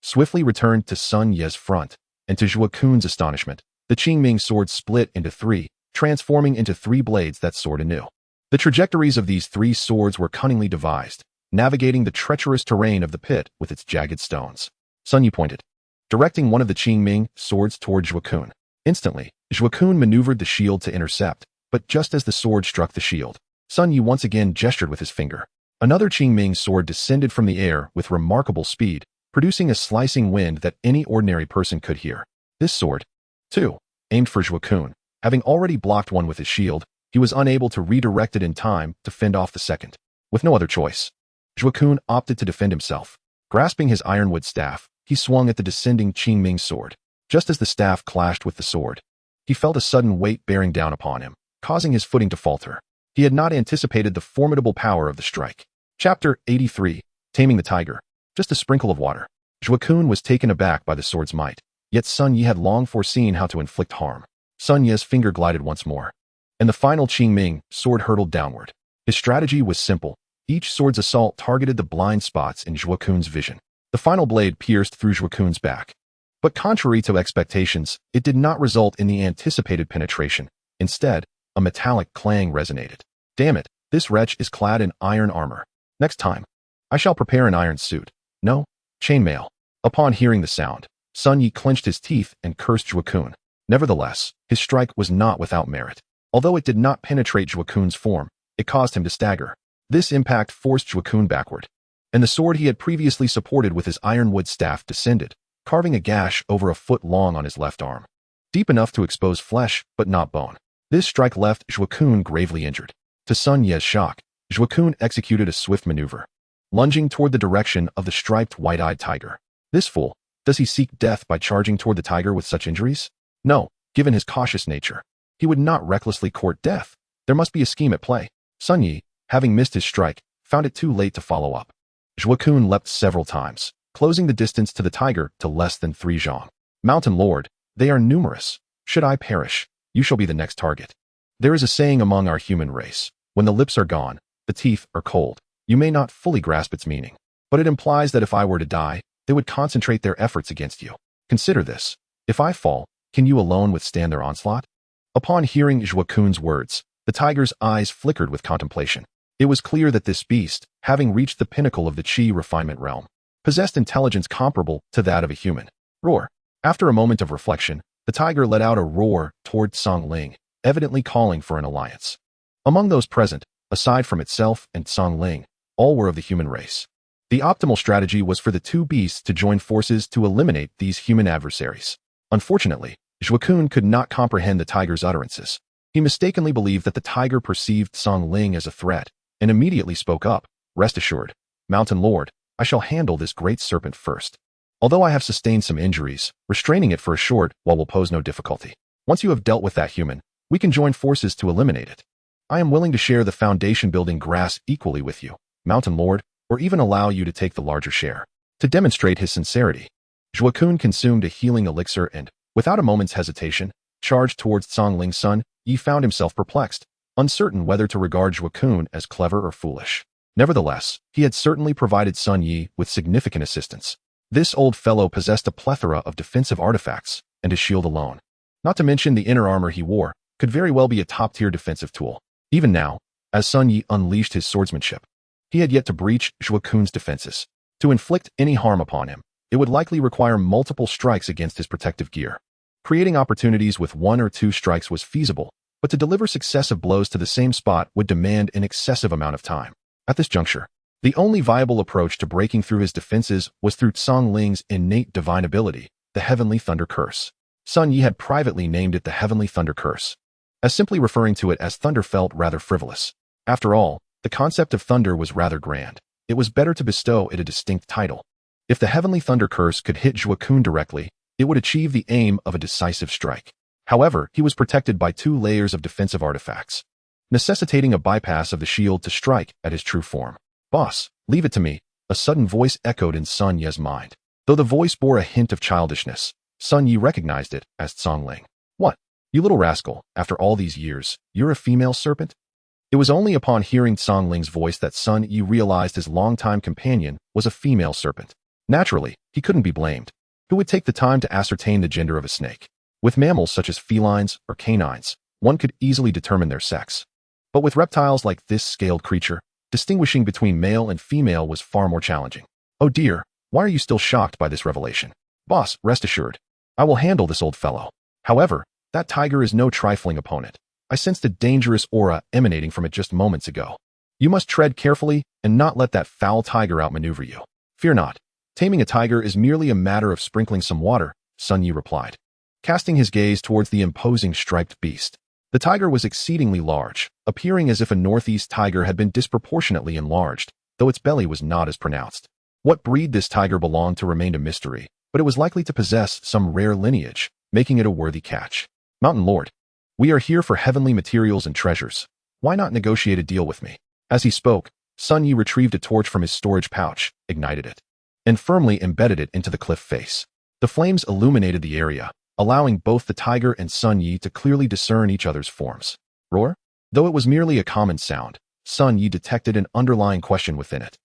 swiftly returned to Sun Yi's front, and to Zhui Kun's astonishment, the Qingming sword split into 3, transforming into 3 blades that soared anew. The trajectories of these 3 swords were cunningly devised, navigating the treacherous terrain of the pit with its jagged stones. Sun Yi pointed, directing one of the Qingming swords toward Zhui Kun. Instantly, Zhui Kun maneuvered the shield to intercept, but just as the sword struck the shield, Sun Yi once again gestured with his finger. Another Qingming sword descended from the air with remarkable speed, producing a slicing wind that any ordinary person could hear. This sword, too, aimed for Zhui Kun. Having already blocked one with his shield, he was unable to redirect it in time to fend off the second. With no other choice, Zhui Kun opted to defend himself. Grasping his ironwood staff, he swung at the descending Qingming sword. Just as the staff clashed with the sword, he felt a sudden weight bearing down upon him, causing his footing to falter. He had not anticipated the formidable power of the strike. Chapter 83, Taming the Tiger. Just a sprinkle of water. Zhui Kun was taken aback by the sword's might, yet Sun Yi had long foreseen how to inflict harm. Sun Yi's finger glided once more, and the final Qingming sword hurtled downward. His strategy was simple. Each sword's assault targeted the blind spots in Zhui Kun's vision. The final blade pierced through Zhui Kun's back. But contrary to expectations, it did not result in the anticipated penetration. Instead, a metallic clang resonated. Damn it, this wretch is clad in iron armor. Next time, I shall prepare an iron suit. No, chainmail. Upon hearing the sound, Sun Yi clenched his teeth and cursed Zhui Kun. Nevertheless, his strike was not without merit. Although it did not penetrate Zhui Kun's form, it caused him to stagger. This impact forced Zhui Kun backward. and the sword he had previously supported with his ironwood staff descended, carving a gash over a foot long on his left arm. Deep enough to expose flesh, but not bone. This strike left Zhuokun gravely injured. To Sun Ye's shock, Zhuokun executed a swift maneuver, lunging toward the direction of the striped white-eyed tiger. This fool, does he seek death by charging toward the tiger with such injuries? No, given his cautious nature. He would not recklessly court death. There must be a scheme at play. Sun Yi, having missed his strike, found it too late to follow up. Zhuokun leapt several times, closing the distance to the tiger to less than 3 zhang. Mountain Lord, they are numerous. Should I perish, you shall be the next target. There is a saying among our human race, when the lips are gone, the teeth are cold. You may not fully grasp its meaning, but it implies that if I were to die, they would concentrate their efforts against you. Consider this. If I fall, can you alone withstand their onslaught? Upon hearing Zhuokun's words, the tiger's eyes flickered with contemplation. It was clear that this beast, having reached the pinnacle of the Qi refinement realm, possessed intelligence comparable to that of a human. Roar. After a moment of reflection, the tiger let out a roar toward Songling, evidently calling for an alliance. Among those present, aside from itself and Songling, all were of the human race. The optimal strategy was for the two beasts to join forces to eliminate these human adversaries. Unfortunately, Zhuokun could not comprehend the tiger's utterances. He mistakenly believed that the tiger perceived Songling as a threat, and immediately spoke up. Rest assured, Mountain Lord, I shall handle this great serpent first. Although I have sustained some injuries, restraining it for a short while will pose no difficulty. Once you have dealt with that human, we can join forces to eliminate it. I am willing to share the foundation-building grass equally with you, Mountain Lord, or even allow you to take the larger share. To demonstrate his sincerity, Zhuokun consumed a healing elixir and, without a moment's hesitation, charged towards Songling's son. Yi found himself perplexed, uncertain whether to regard Zhuokun as clever or foolish. Nevertheless, he had certainly provided Sun Yi with significant assistance. This old fellow possessed a plethora of defensive artifacts, and his shield alone, not to mention the inner armor he wore, could very well be a top-tier defensive tool. Even now, as Sun Yi unleashed his swordsmanship, he had yet to breach Zhuokun's defenses. To inflict any harm upon him, it would likely require multiple strikes against his protective gear. Creating opportunities with 1 or 2 strikes was feasible, but to deliver successive blows to the same spot would demand an excessive amount of time. At this juncture, the only viable approach to breaking through his defenses was through Songling's innate divine ability, the Heavenly Thunder Curse. Sun Yi had privately named it the Heavenly Thunder Curse, as simply referring to it as thunder felt rather frivolous. After all, the concept of thunder was rather grand. It was better to bestow it a distinct title. If the Heavenly Thunder Curse could hit Zhuokun directly, it would achieve the aim of a decisive strike. However, he was protected by 2 layers of defensive artifacts, necessitating a bypass of the shield to strike at his true form. Boss, leave it to me, a sudden voice echoed in Sun Ye's mind. Though the voice bore a hint of childishness, Sun Yi recognized it as Songling. What? You little rascal, after all these years, you're a female serpent? It was only upon hearing Songling's voice that Sun Yi realized his longtime companion was a female serpent. Naturally, he couldn't be blamed. Who would take the time to ascertain the gender of a snake? With mammals such as felines or canines, one could easily determine their sex. But with reptiles like this scaled creature, distinguishing between male and female was far more challenging. Oh dear, why are you still shocked by this revelation? Boss, rest assured, I will handle this old fellow. However, that tiger is no trifling opponent. I sensed a dangerous aura emanating from it just moments ago. You must tread carefully and not let that foul tiger outmaneuver you. Fear not. Taming a tiger is merely a matter of sprinkling some water, Sun Yi replied, casting his gaze towards the imposing striped beast. The tiger was exceedingly large, appearing as if a northeast tiger had been disproportionately enlarged, though its belly was not as pronounced. What breed this tiger belonged to remained a mystery, but it was likely to possess some rare lineage, making it a worthy catch. Mountain Lord, we are here for heavenly materials and treasures. Why not negotiate a deal with me? As he spoke, Sun Yi retrieved a torch from his storage pouch, ignited it, and firmly embedded it into the cliff face. The flames illuminated the area, allowing both the tiger and Sun Yi to clearly discern each other's forms. Roar? Though it was merely a common sound, Sun Yi detected an underlying question within it.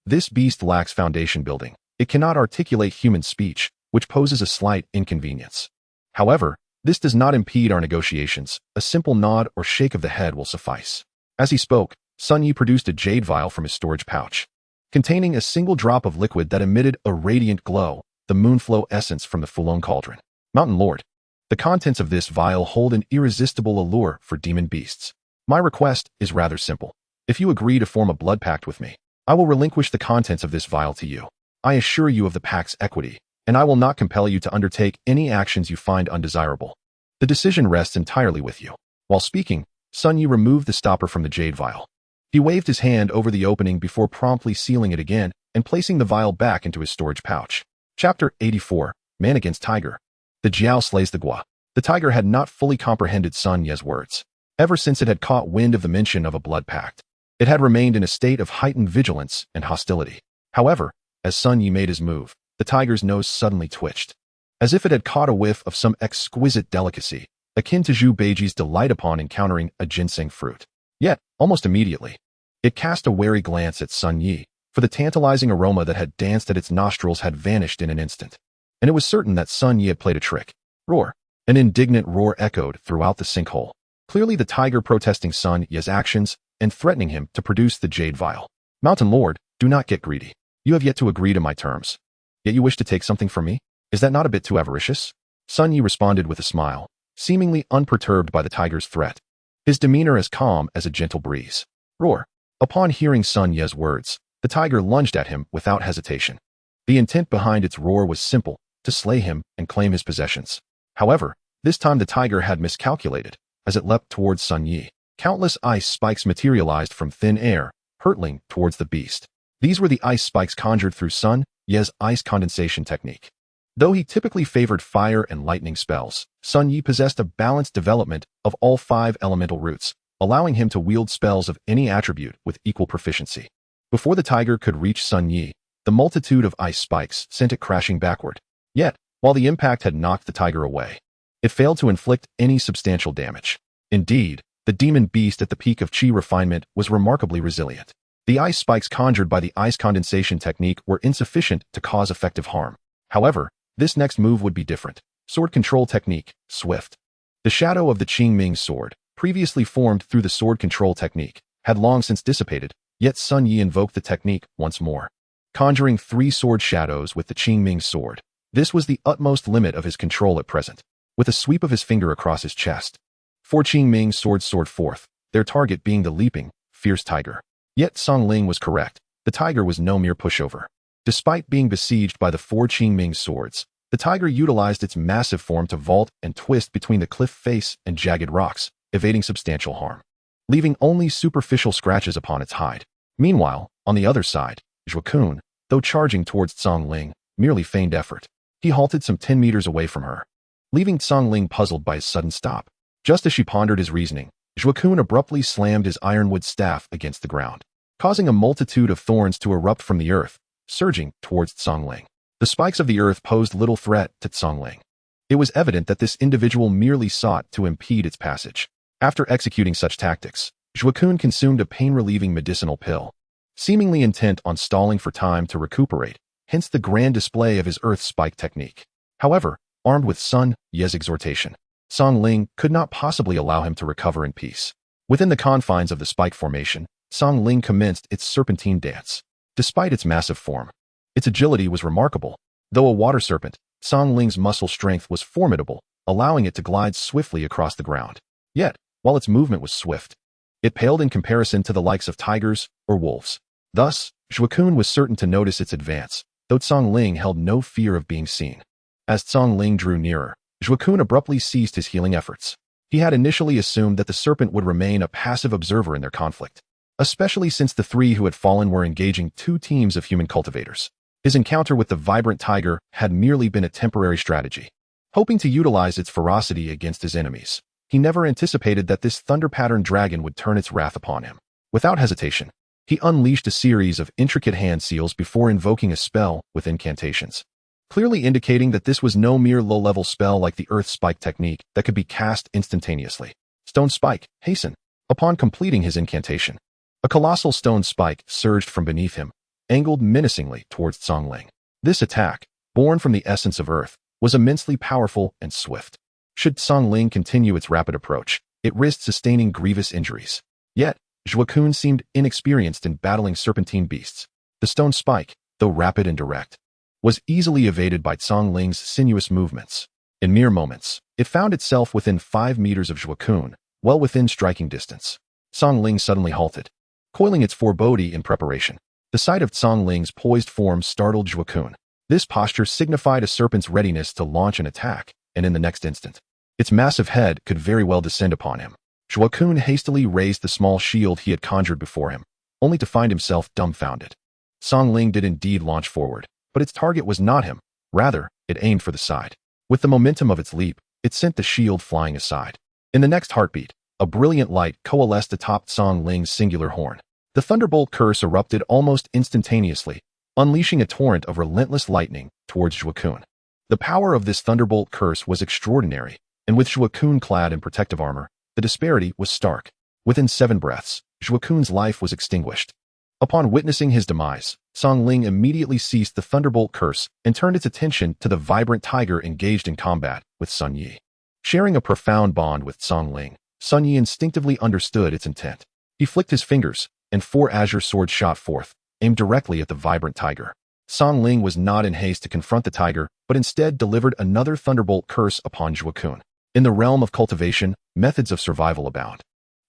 This beast lacks foundation building. It cannot articulate human speech, which poses a slight inconvenience. However, this does not impede our negotiations. A simple nod or shake of the head will suffice. As he spoke, Sun Yi produced a jade vial from his storage pouch, containing a single drop of liquid that emitted a radiant glow, the moonflow essence from the Fulong Cauldron. Mountain Lord, the contents of this vial hold an irresistible allure for demon beasts. My request is rather simple. If you agree to form a blood pact with me, I will relinquish the contents of this vial to you. I assure you of the pack's equity, and I will not compel you to undertake any actions you find undesirable. The decision rests entirely with you. While speaking, Sun Yi removed the stopper from the jade vial. He waved his hand over the opening before promptly sealing it again and placing the vial back into his storage pouch. Chapter 84, Man Against Tiger. The Jiao slays the Gua. The tiger had not fully comprehended Sun Ye's words. Ever since it had caught wind of the mention of a blood pact, it had remained in a state of heightened vigilance and hostility. However, as Sun Yi made his move, the tiger's nose suddenly twitched, as if it had caught a whiff of some exquisite delicacy, akin to Zhu Beiji's delight upon encountering a ginseng fruit. Yet, almost immediately, it cast a wary glance at Sun Yi, for the tantalizing aroma that had danced at its nostrils had vanished in an instant. And it was certain that Sun Yi had played a trick. Roar! An indignant roar echoed throughout the sinkhole. Clearly the tiger protesting Sun Yi's actions and threatening him to produce the jade vial. Mountain Lord, do not get greedy. You have yet to agree to my terms. Yet you wish to take something from me? Is that not a bit too avaricious? Sun Yi responded with a smile, seemingly unperturbed by the tiger's threat. His demeanor as calm as a gentle breeze. Roar! Upon hearing Sun Yi's words, the tiger lunged at him without hesitation. The intent behind its roar was simple, to slay him and claim his possessions. However, this time the tiger had miscalculated. As it leapt towards Sun Yi, countless ice spikes materialized from thin air, hurtling towards the beast. These were the ice spikes conjured through Sun Yi's ice condensation technique. Though he typically favored fire and lightning spells, Sun Yi possessed a balanced development of all 5 elemental roots, allowing him to wield spells of any attribute with equal proficiency. Before the tiger could reach Sun Yi, the multitude of ice spikes sent it crashing backward. Yet, while the impact had knocked the tiger away, it failed to inflict any substantial damage. Indeed, the demon beast at the peak of chi refinement was remarkably resilient. The ice spikes conjured by the ice condensation technique were insufficient to cause effective harm. However, this next move would be different. Sword control technique, swift. The shadow of the Qingming sword, previously formed through the sword control technique, had long since dissipated, yet Sun Yi invoked the technique once more. Conjuring 3 sword shadows with the Qingming sword, this was the utmost limit of his control at present. With a sweep of his finger across his chest, 4 Qingming swords soared forth, their target being the leaping, fierce tiger. Yet Song Ling was correct. The tiger was no mere pushover. Despite being besieged by the 4 Qingming swords, the tiger utilized its massive form to vault and twist between the cliff face and jagged rocks, evading substantial harm, leaving only superficial scratches upon its hide. Meanwhile, on the other side, Zhuokun, though charging towards Song Ling, merely feigned effort. He halted some 10 meters away from her, leaving Song Ling puzzled by his sudden stop. Just as she pondered his reasoning, Zhuokun abruptly slammed his ironwood staff against the ground, causing a multitude of thorns to erupt from the earth, surging towards Song Ling. The spikes of the earth posed little threat to Song Ling. It was evident that this individual merely sought to impede its passage. After executing such tactics, Zhuokun consumed a pain-relieving medicinal pill, seemingly intent on stalling for time to recuperate, hence the grand display of his earth spike technique. However, armed with Sun Ye's exhortation, Song Ling could not possibly allow him to recover in peace. Within the confines of the spike formation, Song Ling commenced its serpentine dance. Despite its massive form, its agility was remarkable. Though a water serpent, Song Ling's muscle strength was formidable, allowing it to glide swiftly across the ground. Yet, while its movement was swift, it paled in comparison to the likes of tigers or wolves. Thus, Zhuokun was certain to notice its advance, though Song Ling held no fear of being seen. As Song Ling drew nearer, Zhuokun abruptly ceased his healing efforts. He had initially assumed that the serpent would remain a passive observer in their conflict, especially since the 3 who had fallen were engaging 2 teams of human cultivators. His encounter with the vibrant tiger had merely been a temporary strategy, hoping to utilize its ferocity against his enemies. He never anticipated that this thunder-patterned dragon would turn its wrath upon him. Without hesitation, he unleashed a series of intricate hand seals before invoking a spell with incantations, clearly indicating that this was no mere low-level spell like the Earth Spike technique that could be cast instantaneously. Stone Spike, hasten. Upon completing his incantation, a colossal stone spike surged from beneath him, angled menacingly towards Song Ling. This attack, born from the essence of Earth, was immensely powerful and swift. Should Song Ling continue its rapid approach, it risked sustaining grievous injuries. Yet, Zhuokun seemed inexperienced in battling serpentine beasts. The stone spike, though rapid and direct, was easily evaded by Song Ling's sinuous movements. In mere moments, it found itself within 5 meters of Zhuokun, well within striking distance. Song Ling suddenly halted, coiling its foreboding in preparation. The sight of Song Ling's poised form startled Zhuo Kun. This posture signified a serpent's readiness to launch an attack, and in the next instant, its massive head could very well descend upon him. Zhuo Kun hastily raised the small shield he had conjured before him, only to find himself dumbfounded. Song Ling did indeed launch forward, but its target was not him. Rather, it aimed for the side. With the momentum of its leap, it sent the shield flying aside. In the next heartbeat, a brilliant light coalesced atop Song Ling's singular horn. The thunderbolt curse erupted almost instantaneously, unleashing a torrent of relentless lightning towards Zhuo Kun. The power of this thunderbolt curse was extraordinary, and with Zhuo Kun clad in protective armor, the disparity was stark. Within 7 breaths, Zhuo Kun's life was extinguished. Upon witnessing his demise, Song Ling immediately ceased the thunderbolt curse and turned its attention to the vibrant tiger engaged in combat with Sun Yi. Sharing a profound bond with Song Ling, Sun Yi instinctively understood its intent. He flicked his fingers, and 4 azure swords shot forth, aimed directly at the vibrant tiger. Song Ling was not in haste to confront the tiger, but instead delivered another thunderbolt curse upon Zhuo Kun. In the realm of cultivation, methods of survival abound.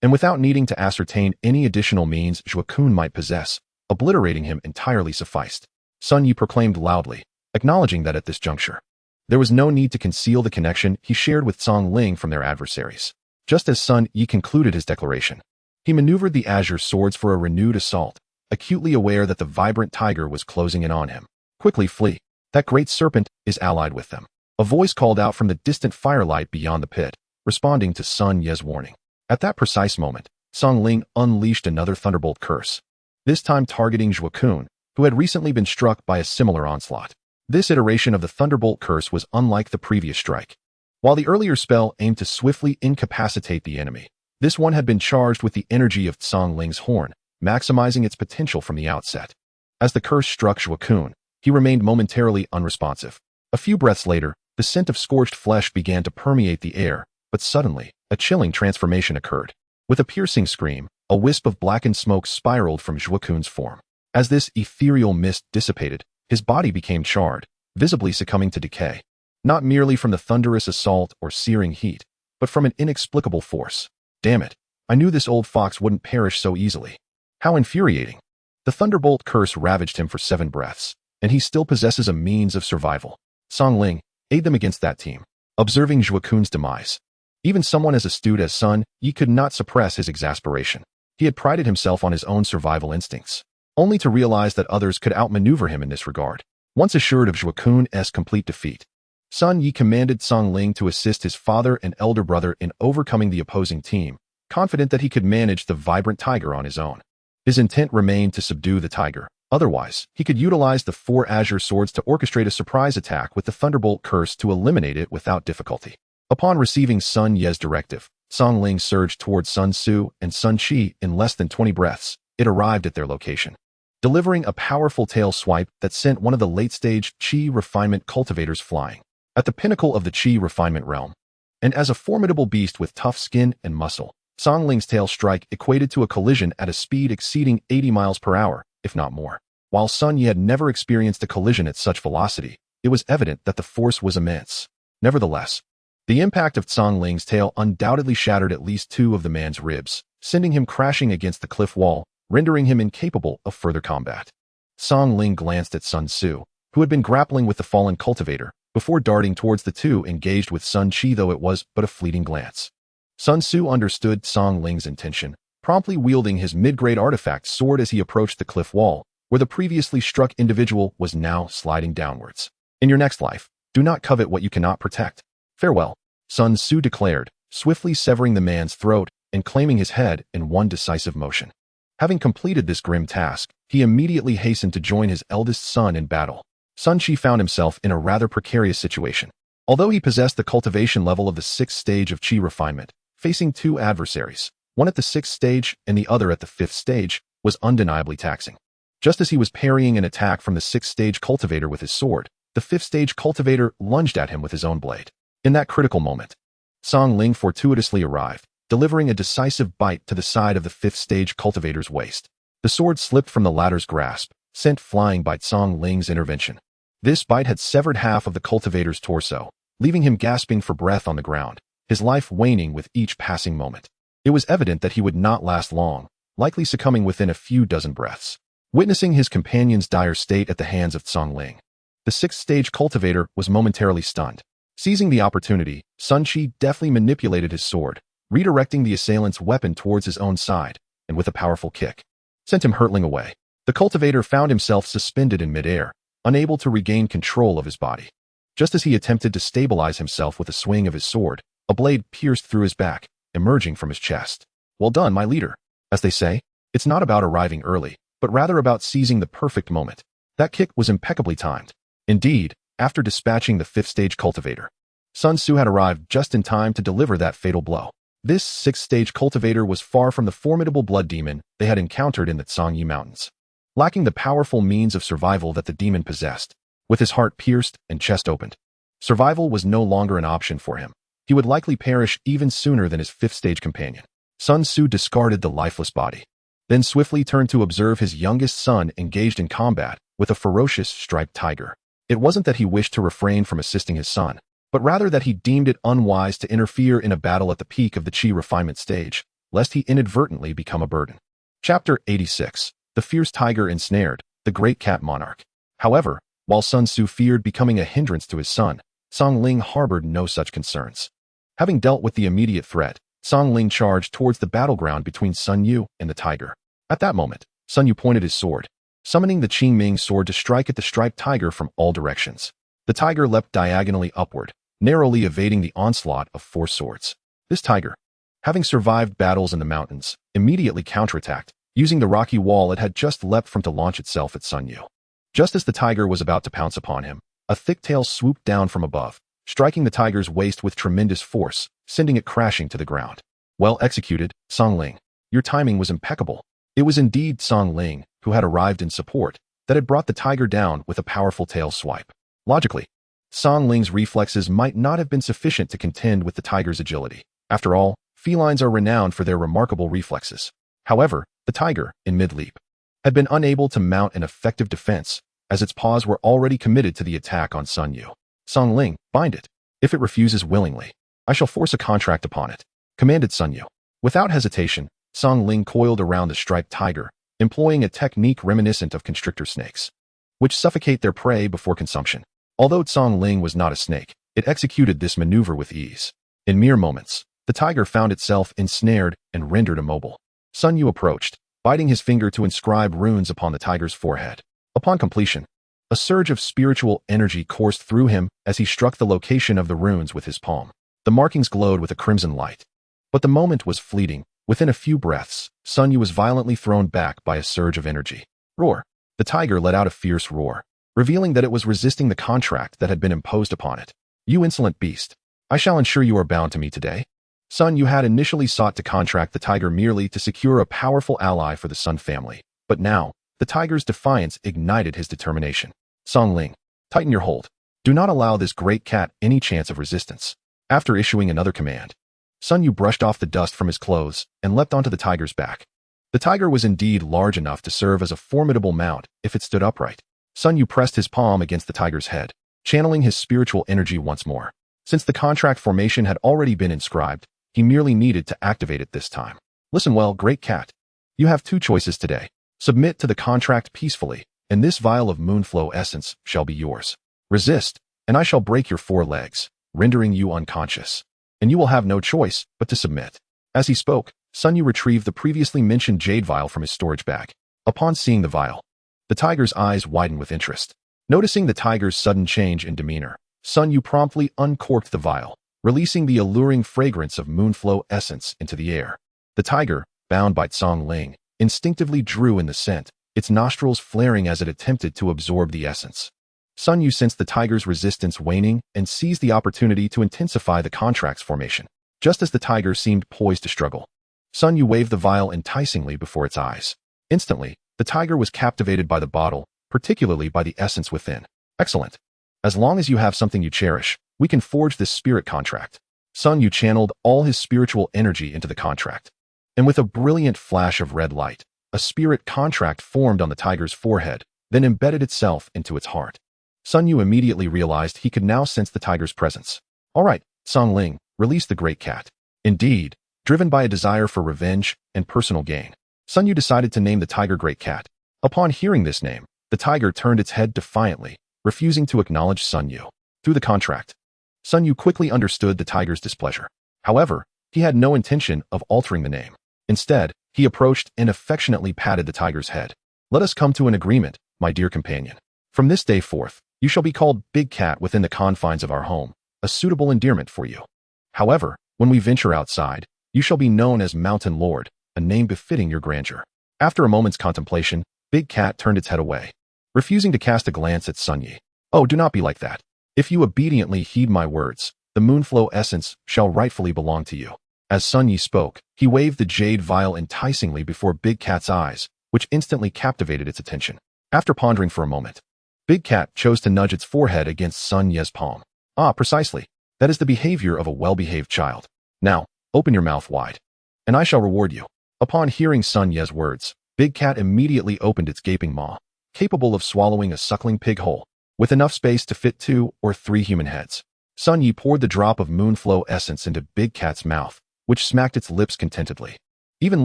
And without needing to ascertain any additional means Zhuo Kun might possess, obliterating him entirely sufficed. Sun Yi proclaimed loudly, acknowledging that at this juncture, there was no need to conceal the connection he shared with Song Ling from their adversaries. Just as Sun Yi concluded his declaration, he maneuvered the azure swords for a renewed assault, acutely aware that the vibrant tiger was closing in on him. Quickly flee. That great serpent is allied with them. A voice called out from the distant firelight beyond the pit, responding to Sun Yi's warning. At that precise moment, Song Ling unleashed another thunderbolt curse, this time targeting Zhuo Kun, who had recently been struck by a similar onslaught. This iteration of the thunderbolt curse was unlike the previous strike. While the earlier spell aimed to swiftly incapacitate the enemy, this one had been charged with the energy of Song Ling's horn, maximizing its potential from the outset. As the curse struck Zhuo Kun, he remained momentarily unresponsive. A few breaths later, the scent of scorched flesh began to permeate the air, but suddenly, a chilling transformation occurred. With a piercing scream, a wisp of blackened smoke spiraled from Zhuo Kun's form. As this ethereal mist dissipated, his body became charred, visibly succumbing to decay. Not merely from the thunderous assault or searing heat, but from an inexplicable force. Damn it, I knew this old fox wouldn't perish so easily. How infuriating. The thunderbolt curse ravaged him for 7 breaths, and he still possesses a means of survival. Song Ling, aid them against that team. Observing Zhuo Kun's demise, even someone as astute as Sun Yi could not suppress his exasperation. He had prided himself on his own survival instincts, only to realize that others could outmaneuver him in this regard. Once assured of Zhuo Kun's complete defeat, Sun Yi commanded Song Ling to assist his father and elder brother in overcoming the opposing team, confident that he could manage the vibrant tiger on his own. His intent remained to subdue the tiger. Otherwise, he could utilize the 4 azure swords to orchestrate a surprise attack with the thunderbolt curse to eliminate it without difficulty. Upon receiving Sun Yi's directive, Song Ling surged towards Sun Tzu and Sun Qi in less than 20 breaths. It arrived at their location, delivering a powerful tail swipe that sent one of the late-stage Qi refinement cultivators flying. At the pinnacle of the Qi refinement realm, and as a formidable beast with tough skin and muscle, Song Ling's tail strike equated to a collision at a speed exceeding 80 miles per hour, if not more. While Sun Yi had never experienced a collision at such velocity, it was evident that the force was immense. Nevertheless, the impact of Song Ling's tail undoubtedly shattered at least 2 of the man's ribs, sending him crashing against the cliff wall, rendering him incapable of further combat. Song Ling glanced at Sun Tzu, who had been grappling with the fallen cultivator, before darting towards the 2 engaged with Sun Qi, though it was but a fleeting glance. Sun Tzu understood Song Ling's intention, promptly wielding his mid-grade artifact sword as he approached the cliff wall, where the previously struck individual was now sliding downwards. In your next life, do not covet what you cannot protect. Farewell, Sun Tzu declared, swiftly severing the man's throat and claiming his head in one decisive motion. Having completed this grim task, he immediately hastened to join his eldest son in battle. Sun Qi found himself in a rather precarious situation. Although he possessed the cultivation level of the 6th stage of Qi refinement, facing 2 adversaries, one at the 6th stage and the other at the 5th stage, was undeniably taxing. Just as he was parrying an attack from the 6th stage cultivator with his sword, the 5th stage cultivator lunged at him with his own blade. In that critical moment, Song Ling fortuitously arrived, delivering a decisive bite to the side of the 5th stage cultivator's waist. The sword slipped from the latter's grasp, sent flying by Song Ling's intervention. This bite had severed half of the cultivator's torso, leaving him gasping for breath on the ground, his life waning with each passing moment. It was evident that he would not last long, likely succumbing within a few dozen breaths. Witnessing his companion's dire state at the hands of Songling, the sixth-stage cultivator was momentarily stunned. Seizing the opportunity, Sun Qi deftly manipulated his sword, redirecting the assailant's weapon towards his own side, and with a powerful kick, sent him hurtling away. The cultivator found himself suspended in midair, unable to regain control of his body. Just as he attempted to stabilize himself with a swing of his sword, a blade pierced through his back, emerging from his chest. Well done, my leader. As they say, it's not about arriving early, but rather about seizing the perfect moment. That kick was impeccably timed. Indeed, after dispatching the fifth-stage cultivator, Sun Tzu had arrived just in time to deliver that fatal blow. This sixth-stage cultivator was far from the formidable blood demon they had encountered in the Zhangyi Mountains. Lacking the powerful means of survival that the demon possessed, with his heart pierced and chest opened, survival was no longer an option for him. He would likely perish even sooner than his fifth-stage companion. Sun Tzu discarded the lifeless body, then swiftly turned to observe his youngest son engaged in combat with a ferocious striped tiger. It wasn't that he wished to refrain from assisting his son, but rather that he deemed it unwise to interfere in a battle at the peak of the Qi refinement stage, lest he inadvertently become a burden. Chapter 86. The Fierce Tiger Ensnared, the Great Cat Monarch. However, while Sun Tzu feared becoming a hindrance to his son, Songling harbored no such concerns. Having dealt with the immediate threat, Songling charged towards the battleground between Sun Yu and the tiger. At that moment, Sun Yu pointed his sword, summoning the Qingming sword to strike at the striped tiger from all directions. The tiger leapt diagonally upward, narrowly evading the onslaught of 4 swords. This tiger, having survived battles in the mountains, immediately counterattacked, using the rocky wall it had just leapt from to launch itself at Sun Yu. Just as the tiger was about to pounce upon him, a thick tail swooped down from above, striking the tiger's waist with tremendous force, sending it crashing to the ground. Well executed, Songling. Your timing was impeccable. It was indeed Songling, who had arrived in support, that had brought the tiger down with a powerful tail swipe. Logically, Songling's reflexes might not have been sufficient to contend with the tiger's agility. After all, felines are renowned for their remarkable reflexes. However, the tiger, in mid-leap, had been unable to mount an effective defense, as its paws were already committed to the attack on Sun Yu. Songling, bind it. If it refuses willingly, I shall force a contract upon it, commanded Sun Yu. Without hesitation, Songling coiled around the striped tiger, employing a technique reminiscent of constrictor snakes, which suffocate their prey before consumption. Although Songling was not a snake, it executed this maneuver with ease. In mere moments, the tiger found itself ensnared and rendered immobile. Sun Yu approached, biting his finger to inscribe runes upon the tiger's forehead. Upon completion, a surge of spiritual energy coursed through him as he struck the location of the runes with his palm. The markings glowed with a crimson light. But the moment was fleeting. Within a few breaths, Sun Yu was violently thrown back by a surge of energy. Roar! The tiger let out a fierce roar, revealing that it was resisting the contract that had been imposed upon it. You insolent beast! I shall ensure you are bound to me today. Sun Yu had initially sought to contract the tiger merely to secure a powerful ally for the Sun family, but now, the tiger's defiance ignited his determination. Songling, tighten your hold. Do not allow this great cat any chance of resistance. After issuing another command, Sun Yu brushed off the dust from his clothes and leapt onto the tiger's back. The tiger was indeed large enough to serve as a formidable mount if it stood upright. Sun Yu pressed his palm against the tiger's head, channeling his spiritual energy once more. Since the contract formation had already been inscribed, he merely needed to activate it this time. Listen well, great cat. You have 2 choices today. Submit to the contract peacefully, and this vial of moonflow essence shall be yours. Resist, and I shall break your 4 legs, rendering you unconscious. And you will have no choice but to submit. As he spoke, Sun Yu retrieved the previously mentioned jade vial from his storage bag. Upon seeing the vial, the tiger's eyes widened with interest. Noticing the tiger's sudden change in demeanor, Sun Yu promptly uncorked the vial, releasing the alluring fragrance of moonflow essence into the air. The tiger, bound by Songling, instinctively drew in the scent, its nostrils flaring as it attempted to absorb the essence. Sun Yu sensed the tiger's resistance waning and seized the opportunity to intensify the contract's formation. Just as the tiger seemed poised to struggle, Sun Yu waved the vial enticingly before its eyes. Instantly, the tiger was captivated by the bottle, particularly by the essence within. Excellent. As long as you have something you cherish, we can forge this spirit contract. Sun Yu channeled all his spiritual energy into the contract. And with a brilliant flash of red light, a spirit contract formed on the tiger's forehead, then embedded itself into its heart. Sun Yu immediately realized he could now sense the tiger's presence. All right, Songling, release the great cat. Indeed, driven by a desire for revenge and personal gain, Sun Yu decided to name the tiger Great Cat. Upon hearing this name, the tiger turned its head defiantly, refusing to acknowledge Sun Yu. Through the contract, Sun Yu quickly understood the tiger's displeasure. However, he had no intention of altering the name. Instead, he approached and affectionately patted the tiger's head. Let us come to an agreement, my dear companion. From this day forth, you shall be called Big Cat within the confines of our home, a suitable endearment for you. However, when we venture outside, you shall be known as Mountain Lord, a name befitting your grandeur. After a moment's contemplation, Big Cat turned its head away, refusing to cast a glance at Sun Yi. Oh, do not be like that. If you obediently heed my words, the Moonflow essence shall rightfully belong to you. As Sun Yi spoke, he waved the jade vial enticingly before Big Cat's eyes, which instantly captivated its attention. After pondering for a moment, Big Cat chose to nudge its forehead against Sun Ye's palm. Ah, precisely. That is the behavior of a well-behaved child. Now, open your mouth wide, and I shall reward you. Upon hearing Sun Ye's words, Big Cat immediately opened its gaping maw, capable of swallowing a suckling pig whole, with enough space to fit 2 or 3 human heads. Sun Yi poured the drop of Moonflow essence into Big Cat's mouth, which smacked its lips contentedly, even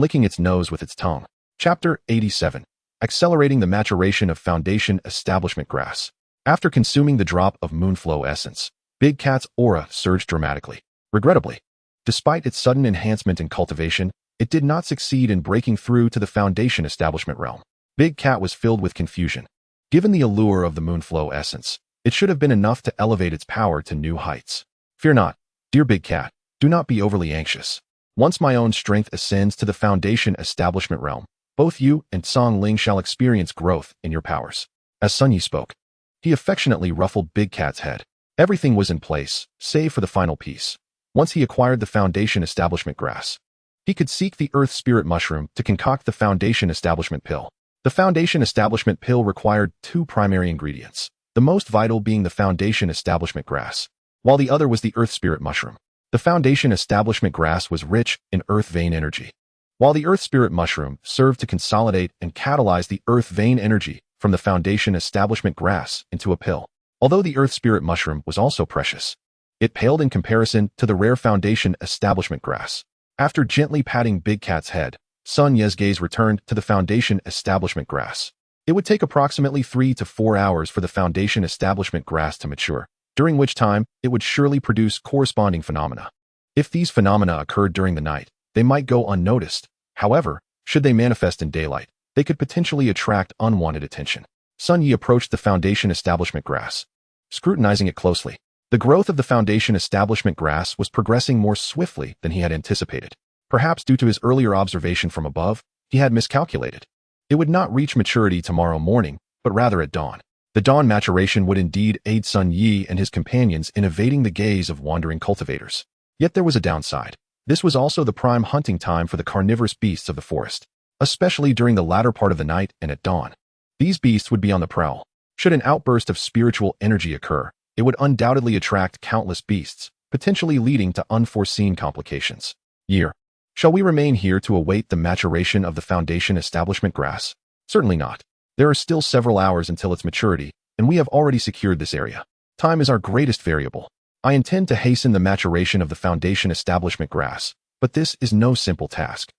licking its nose with its tongue. Chapter 87. Accelerating the Maturation of Foundation Establishment Grass. After consuming the drop of Moonflow essence, Big Cat's aura surged dramatically. Regrettably, despite its sudden enhancement in cultivation, it did not succeed in breaking through to the Foundation Establishment realm. Big Cat was filled with confusion. Given the allure of the Moonflow essence, it should have been enough to elevate its power to new heights. Fear not, dear Big Cat, do not be overly anxious. Once my own strength ascends to the Foundation Establishment realm, both you and Song Ling shall experience growth in your powers. As Sun Yi spoke, he affectionately ruffled Big Cat's head. Everything was in place, save for the final piece. Once he acquired the Foundation Establishment Grass, he could seek the Earth Spirit Mushroom to concoct the Foundation Establishment Pill. The Foundation Establishment Pill required 2 primary ingredients, the most vital being the Foundation Establishment Grass, while the other was the Earth Spirit Mushroom. The Foundation Establishment Grass was rich in Earth Vein energy, while the Earth Spirit Mushroom served to consolidate and catalyze the Earth Vein energy from the Foundation Establishment Grass into a pill. Although the Earth Spirit Mushroom was also precious, it paled in comparison to the rare Foundation Establishment Grass. After gently patting Big Cat's head, Sun Ye's gaze returned to the Foundation Establishment Grass. It would take approximately 3 to 4 hours for the Foundation Establishment Grass to mature, during which time it would surely produce corresponding phenomena. If these phenomena occurred during the night, they might go unnoticed. However, should they manifest in daylight, they could potentially attract unwanted attention. Sun Yi approached the Foundation Establishment Grass, scrutinizing it closely. The growth of the Foundation Establishment Grass was progressing more swiftly than he had anticipated. Perhaps due to his earlier observation from above, he had miscalculated. It would not reach maturity tomorrow morning, but rather at dawn. The dawn maturation would indeed aid Sun Yi and his companions in evading the gaze of wandering cultivators. Yet there was a downside. This was also the prime hunting time for the carnivorous beasts of the forest, especially during the latter part of the night and at dawn. These beasts would be on the prowl. Should an outburst of spiritual energy occur, it would undoubtedly attract countless beasts, potentially leading to unforeseen complications. Shall we remain here to await the maturation of the Foundation Establishment Grass? Certainly not. There are still several hours until its maturity, and we have already secured this area. Time is our greatest variable. I intend to hasten the maturation of the Foundation Establishment Grass, but this is no simple task.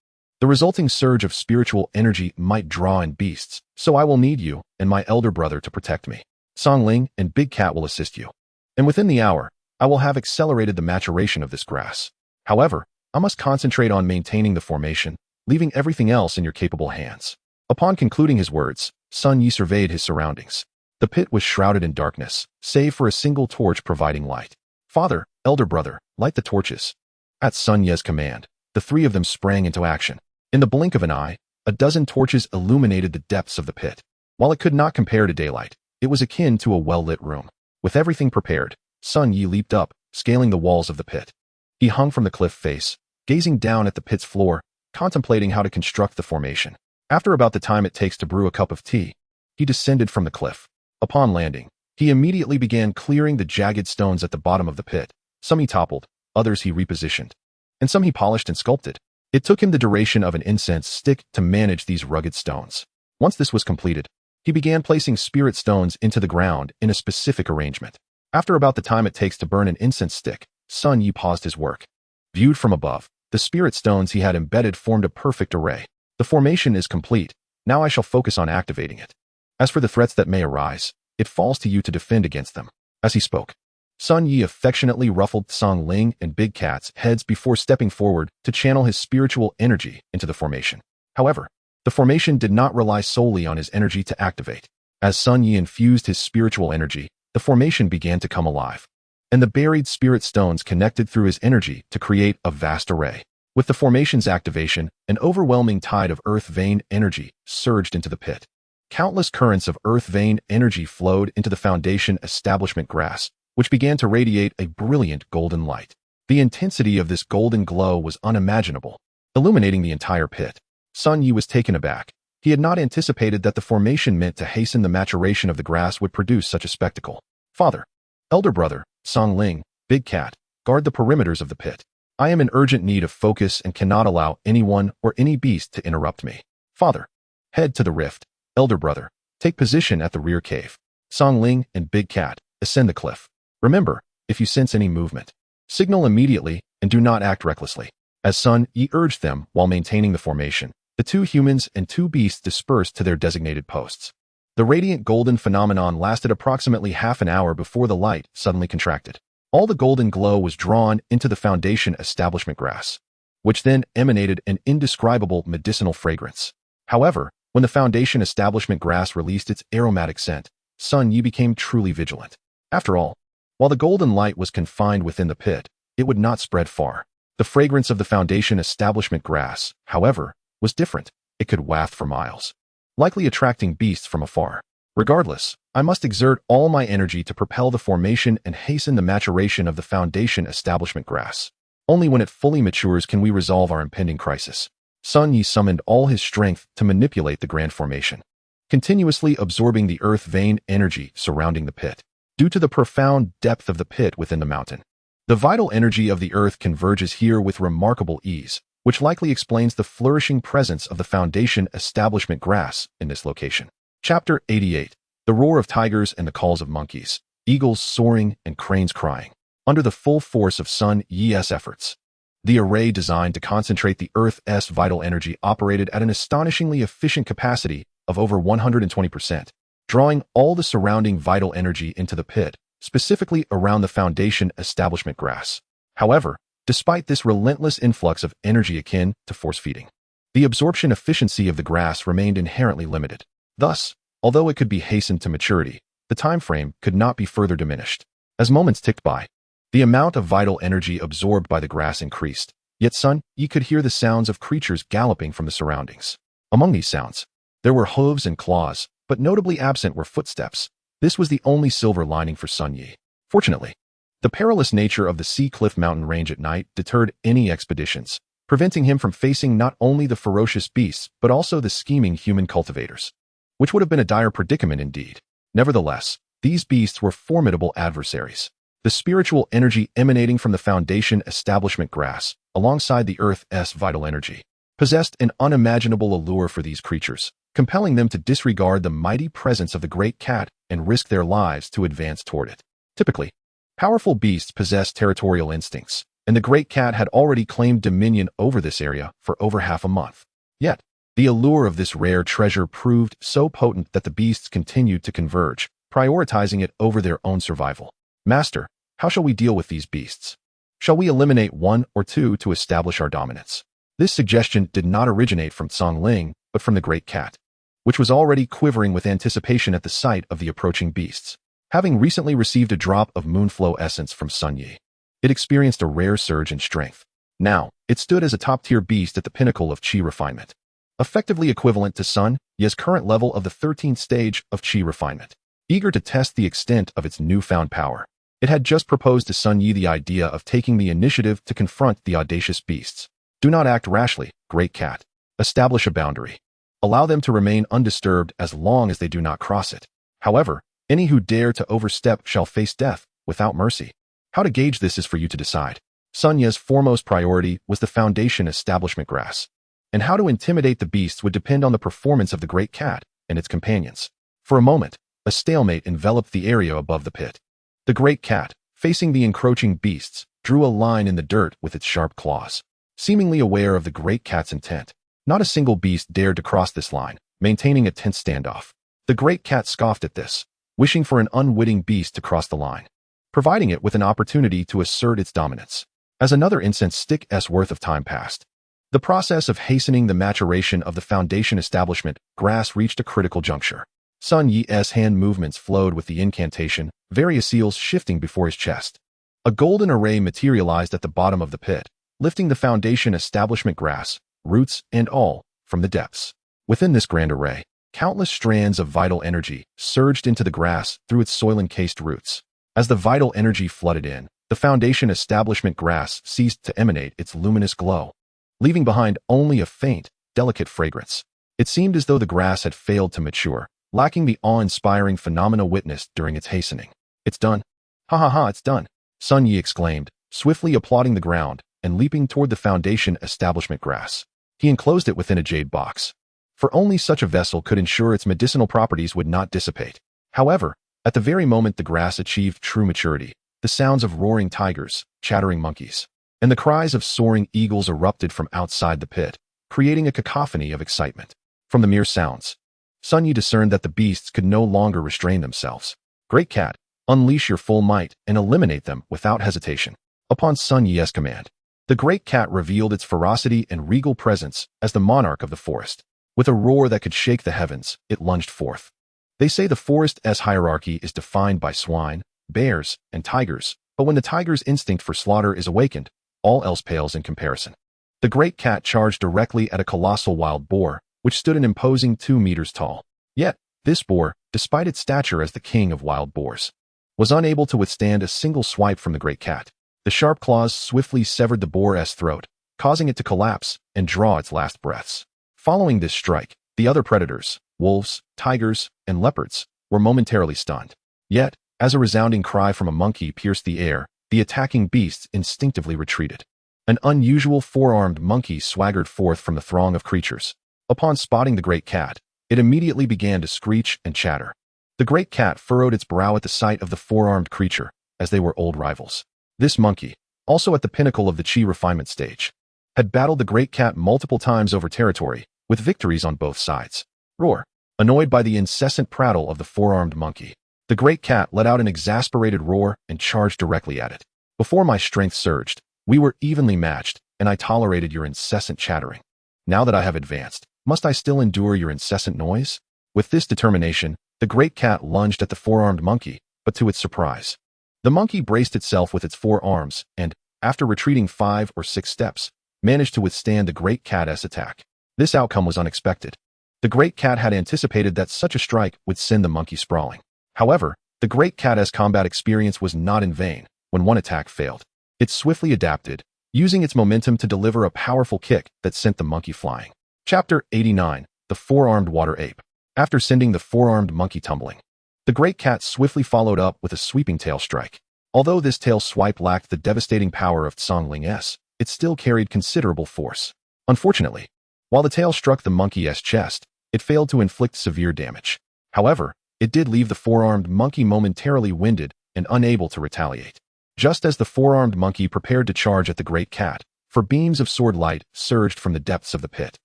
The resulting surge of spiritual energy might draw in beasts, so I will need you and my elder brother to protect me. Song Ling and Big Cat will assist you. And within the hour, I will have accelerated the maturation of this grass. However, I must concentrate on maintaining the formation, leaving everything else in your capable hands. Upon concluding his words, Sun Yi surveyed his surroundings. The pit was shrouded in darkness, save for a single torch providing light. Father, elder brother, light the torches. At Sun Ye's command, the 3 of them sprang into action. In the blink of an eye, a dozen torches illuminated the depths of the pit. While it could not compare to daylight, it was akin to a well-lit room. With everything prepared, Sun Yi leaped up, scaling the walls of the pit. He hung from the cliff face, gazing down at the pit's floor, contemplating how to construct the formation. After about the time it takes to brew a cup of tea, he descended from the cliff. Upon landing, he immediately began clearing the jagged stones at the bottom of the pit. Some he toppled, others he repositioned, and some he polished and sculpted. It took him the duration of an incense stick to manage these rugged stones. Once this was completed, he began placing spirit stones into the ground in a specific arrangement. After about the time it takes to burn an incense stick, Sun Yi paused his work. Viewed from above, the spirit stones he had embedded formed a perfect array. The formation is complete, Now I shall focus on activating it. As for the threats that may arise, it falls to you to defend against them." As he spoke, Sun Yi affectionately ruffled Song Ling and Big Cat's heads before stepping forward to channel his spiritual energy into the formation. However, the formation did not rely solely on his energy to activate. As Sun Yi infused his spiritual energy, the formation began to come alive, and the buried spirit stones connected through his energy to create a vast array. With the formation's activation, an overwhelming tide of earth vein energy surged into the pit. Countless currents of earth vein energy flowed into the foundation establishment grass, which began to radiate a brilliant golden light. The intensity of this golden glow was unimaginable, illuminating the entire pit. Sun Yi was taken aback. He had not anticipated that the formation meant to hasten the maturation of the grass would produce such a spectacle. "Father, elder brother, Song Ling, Big Cat, guard the perimeters of the pit. I am in urgent need of focus and cannot allow anyone or any beast to interrupt me. Father, head to the rift. Elder brother, take position at the rear cave. Song Ling and Big Cat, ascend the cliff. Remember, if you sense any movement, signal immediately and do not act recklessly." As Sun Yi urged them while maintaining the formation, the 2 humans and 2 beasts dispersed to their designated posts. The radiant golden phenomenon lasted approximately half an hour before the light suddenly contracted. All the golden glow was drawn into the foundation establishment grass, which then emanated an indescribable medicinal fragrance. However, when the foundation establishment grass released its aromatic scent, Sun Yi became truly vigilant. After all, while the golden light was confined within the pit, it would not spread far. The fragrance of the foundation establishment grass, however, was different. It could waft for miles, likely attracting beasts from afar. Regardless, I must exert all my energy to propel the formation and hasten the maturation of the foundation establishment grass. Only when it fully matures can we resolve our impending crisis. Sun Yi summoned all his strength to manipulate the grand formation, continuously absorbing the earth vein energy surrounding the pit. Due to the profound depth of the pit within the mountain, the vital energy of the earth converges here with remarkable ease, which likely explains the flourishing presence of the foundation establishment grass in this location. Chapter 88. The roar of tigers and the calls of monkeys, eagles soaring and cranes crying. Under the full force of Sun Yi's efforts, the array designed to concentrate the Earth's vital energy operated at an astonishingly efficient capacity of over 120%, drawing all the surrounding vital energy into the pit, specifically around the foundation establishment grass. However, despite this relentless influx of energy akin to force feeding, the absorption efficiency of the grass remained inherently limited. Thus, although it could be hastened to maturity, the time frame could not be further diminished. As moments ticked by, the amount of vital energy absorbed by the grass increased, yet Sun Yi could hear the sounds of creatures galloping from the surroundings. Among these sounds, there were hooves and claws, but notably absent were footsteps. This was the only silver lining for Sun Yi. Fortunately, the perilous nature of the Sea Cliff mountain range at night deterred any expeditions, preventing him from facing not only the ferocious beasts but also the scheming human cultivators, which would have been a dire predicament indeed. Nevertheless, these beasts were formidable adversaries. The spiritual energy emanating from the foundation establishment grass, alongside the Earth's vital energy, possessed an unimaginable allure for these creatures, compelling them to disregard the mighty presence of the great cat and risk their lives to advance toward it. Typically, powerful beasts possess territorial instincts, and the great cat had already claimed dominion over this area for over half a month. Yet, the allure of this rare treasure proved so potent that the beasts continued to converge, prioritizing it over their own survival. "Master, how shall we deal with these beasts? Shall we eliminate 1 or 2 to establish our dominance?" This suggestion did not originate from Song Ling, but from the great cat, which was already quivering with anticipation at the sight of the approaching beasts. Having recently received a drop of Moonflow essence from Sun Yi, it experienced a rare surge in strength. Now, it stood as a top-tier beast at the pinnacle of Qi refinement, effectively equivalent to Sun Yi's current level of the 13th stage of Qi refinement. Eager to test the extent of its newfound power, it had just proposed to Sun Yi the idea of taking the initiative to confront the audacious beasts. "Do not act rashly, great cat. Establish a boundary. Allow them to remain undisturbed as long as they do not cross it. However, any who dare to overstep shall face death without mercy." How to gauge this is for you to decide. Sun Yi's foremost priority was the foundation establishment grass, and how to intimidate the beasts would depend on the performance of the great cat and its companions. For a moment, a stalemate enveloped the area above the pit. The great cat, facing the encroaching beasts, drew a line in the dirt with its sharp claws, seemingly aware of the great cat's intent. Not a single beast dared to cross this line, maintaining a tense standoff. The great cat scoffed at this, wishing for an unwitting beast to cross the line, providing it with an opportunity to assert its dominance. As another incense stick's worth of time passed, the process of hastening the maturation of the Foundation establishment grass reached a critical juncture. Sun Yi's hand movements flowed with the incantation, various seals shifting before his chest. A golden array materialized at the bottom of the pit, lifting the Foundation establishment grass, roots and all, from the depths. Within this grand array, countless strands of vital energy surged into the grass through its soil-encased roots. As the vital energy flooded in, the Foundation establishment grass ceased to emanate its luminous glow, leaving behind only a faint, delicate fragrance. It seemed as though the grass had failed to mature, lacking the awe-inspiring phenomena witnessed during its hastening. "It's done. Ha ha ha, it's done," Sun Yi exclaimed, swiftly applauding the ground and leaping toward the Foundation establishment grass. He enclosed it within a jade box, for only such a vessel could ensure its medicinal properties would not dissipate. However, at the very moment the grass achieved true maturity, the sounds of roaring tigers, chattering monkeys, and the cries of soaring eagles erupted from outside the pit, creating a cacophony of excitement. From the mere sounds, Sun Yi discerned that the beasts could no longer restrain themselves. "Great cat, unleash your full might and eliminate them without hesitation." Upon Sun Yi's command, the great cat revealed its ferocity and regal presence as the monarch of the forest. With a roar that could shake the heavens, it lunged forth. They say the forest's hierarchy is defined by swine, bears, and tigers, but when the tiger's instinct for slaughter is awakened, all else pales in comparison. The great cat charged directly at a colossal wild boar, which stood an imposing 2 meters tall. Yet, this boar, despite its stature as the king of wild boars, was unable to withstand a single swipe from the great cat. The sharp claws swiftly severed the boar's throat, causing it to collapse and draw its last breaths. Following this strike, the other predators, wolves, tigers, and leopards, were momentarily stunned. Yet, as a resounding cry from a monkey pierced the air, the attacking beasts instinctively retreated. An unusual 4-armed monkey swaggered forth from the throng of creatures. Upon spotting the great cat, it immediately began to screech and chatter. The great cat furrowed its brow at the sight of the 4-armed creature, as they were old rivals. This monkey, also at the pinnacle of the chi refinement stage, had battled the great cat multiple times over territory, with victories on both sides. Roar! Annoyed by the incessant prattle of the 4-armed monkey, the great cat let out an exasperated roar and charged directly at it. "Before my strength surged, we were evenly matched, and I tolerated your incessant chattering. Now that I have advanced, must I still endure your incessant noise?" With this determination, the great cat lunged at the 4-armed monkey, but to its surprise, the monkey braced itself with its 4 arms and, after retreating 5 or 6 steps, managed to withstand the great cat's attack. This outcome was unexpected. The great cat had anticipated that such a strike would send the monkey sprawling. However, the great cat's combat experience was not in vain. When one attack failed, it swiftly adapted, using its momentum to deliver a powerful kick that sent the monkey flying. Chapter 89: The 4-Armed Water Ape. After sending the 4-armed monkey tumbling, the great cat swiftly followed up with a sweeping tail strike. Although this tail swipe lacked the devastating power of Tsongling's, it still carried considerable force. Unfortunately, while the tail struck the monkey's chest, it failed to inflict severe damage. However, it did leave the 4-armed monkey momentarily winded and unable to retaliate. Just as the 4-armed monkey prepared to charge at the great cat, for beams of sword light surged from the depths of the pit,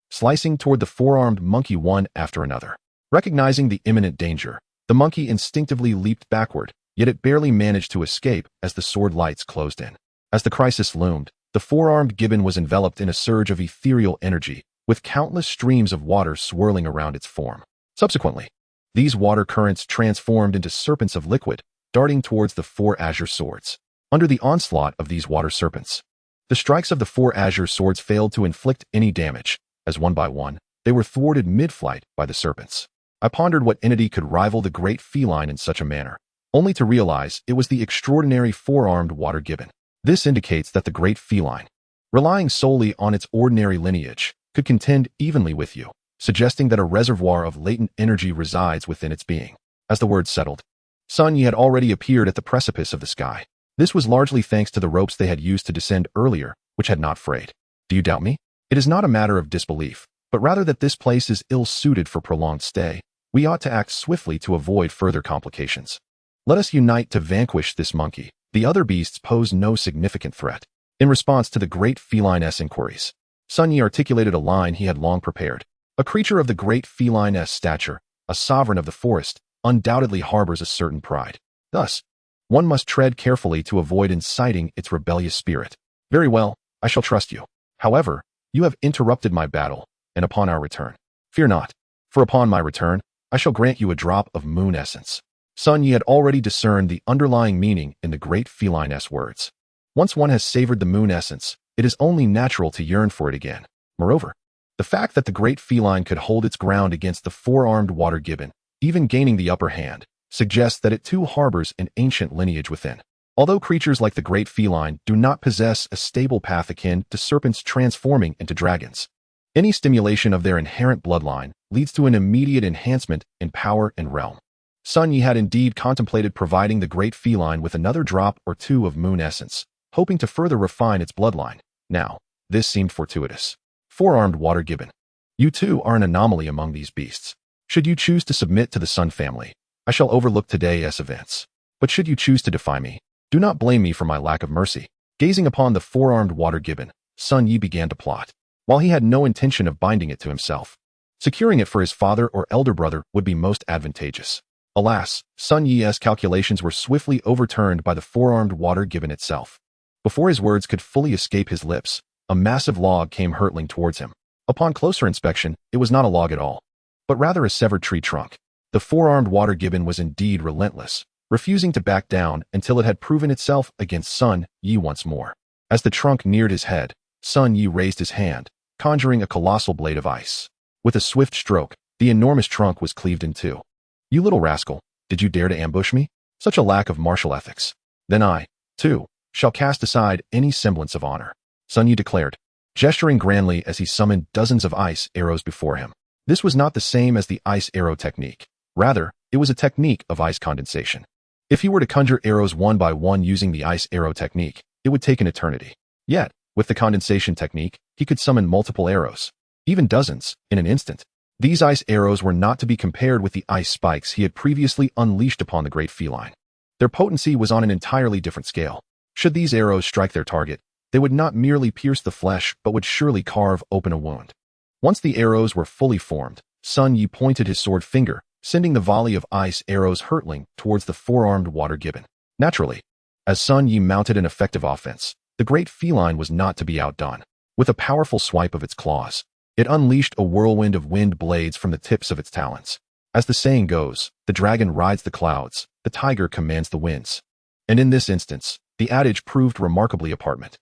slicing toward the 4-armed monkey one after another. Recognizing the imminent danger, the monkey instinctively leaped backward, yet it barely managed to escape as the sword lights closed in. As the crisis loomed, the 4-armed gibbon was enveloped in a surge of ethereal energy, with countless streams of water swirling around its form. Subsequently, these water currents transformed into serpents of liquid, darting towards the 4 azure swords. Under the onslaught of these water serpents, the strikes of the 4 azure swords failed to inflict any damage, as one by one, they were thwarted mid-flight by the serpents. I pondered what entity could rival the great feline in such a manner, only to realize it was the extraordinary 4-armed water gibbon. This indicates that the great feline, relying solely on its ordinary lineage, could contend evenly with you, suggesting that a reservoir of latent energy resides within its being. As the word settled, Sun Yi had already appeared at the precipice of the sky. This was largely thanks to the ropes they had used to descend earlier, which had not frayed. Do you doubt me? It is not a matter of disbelief, but rather that this place is ill-suited for prolonged stay. We ought to act swiftly to avoid further complications. Let us unite to vanquish this monkey. The other beasts pose no significant threat. In response to the great feline's inquiries, Sun Yi articulated a line he had long prepared. A creature of the great feline-esque stature, a sovereign of the forest, undoubtedly harbors a certain pride. Thus, one must tread carefully to avoid inciting its rebellious spirit. Very well, I shall trust you. However, you have interrupted my battle, and upon our return, fear not, for upon my return, I shall grant you a drop of moon essence. Sun Yi had already discerned the underlying meaning in the great feline-esque words. Once one has savored the moon essence, it is only natural to yearn for it again. Moreover, the fact that the great feline could hold its ground against the four-armed water gibbon, even gaining the upper hand, suggests that it too harbors an ancient lineage within. Although creatures like the great feline do not possess a stable path akin to serpents transforming into dragons, any stimulation of their inherent bloodline leads to an immediate enhancement in power and realm. Sun Yi had indeed contemplated providing the great feline with another drop or two of moon essence, hoping to further refine its bloodline. Now, this seemed fortuitous. Four-armed water gibbon. You too are an anomaly among these beasts. Should you choose to submit to the Sun family, I shall overlook today's events. But should you choose to defy me, do not blame me for my lack of mercy. Gazing upon the four-armed water gibbon, Sun Yi began to plot. While he had no intention of binding it to himself, securing it for his father or elder brother would be most advantageous. Alas, Sun Yi's calculations were swiftly overturned by the four-armed water gibbon itself. Before his words could fully escape his lips, a massive log came hurtling towards him. Upon closer inspection, it was not a log at all, but rather a severed tree trunk. The four-armed water gibbon was indeed relentless, refusing to back down until it had proven itself against Sun Yi once more. As the trunk neared his head, Sun Yi raised his hand, conjuring a colossal blade of ice. With a swift stroke, the enormous trunk was cleaved in two. You little rascal, did you dare to ambush me? Such a lack of martial ethics. Then I, too, shall cast aside any semblance of honor, Sun Yi declared, gesturing grandly as he summoned dozens of ice arrows before him. This was not the same as the ice arrow technique. Rather, it was a technique of ice condensation. If he were to conjure arrows one by one using the ice arrow technique, it would take an eternity. Yet, with the condensation technique, he could summon multiple arrows, even dozens, in an instant. These ice arrows were not to be compared with the ice spikes he had previously unleashed upon the great feline. Their potency was on an entirely different scale. Should these arrows strike their target, they would not merely pierce the flesh but would surely carve open a wound. Once the arrows were fully formed, Sun Yi pointed his sword finger, sending the volley of ice arrows hurtling towards the four-armed water gibbon. Naturally, as Sun Yi mounted an effective offense, the great feline was not to be outdone. With a powerful swipe of its claws, it unleashed a whirlwind of wind blades from the tips of its talons. As the saying goes, the dragon rides the clouds, the tiger commands the winds. And in this instance, the adage proved remarkably apparent.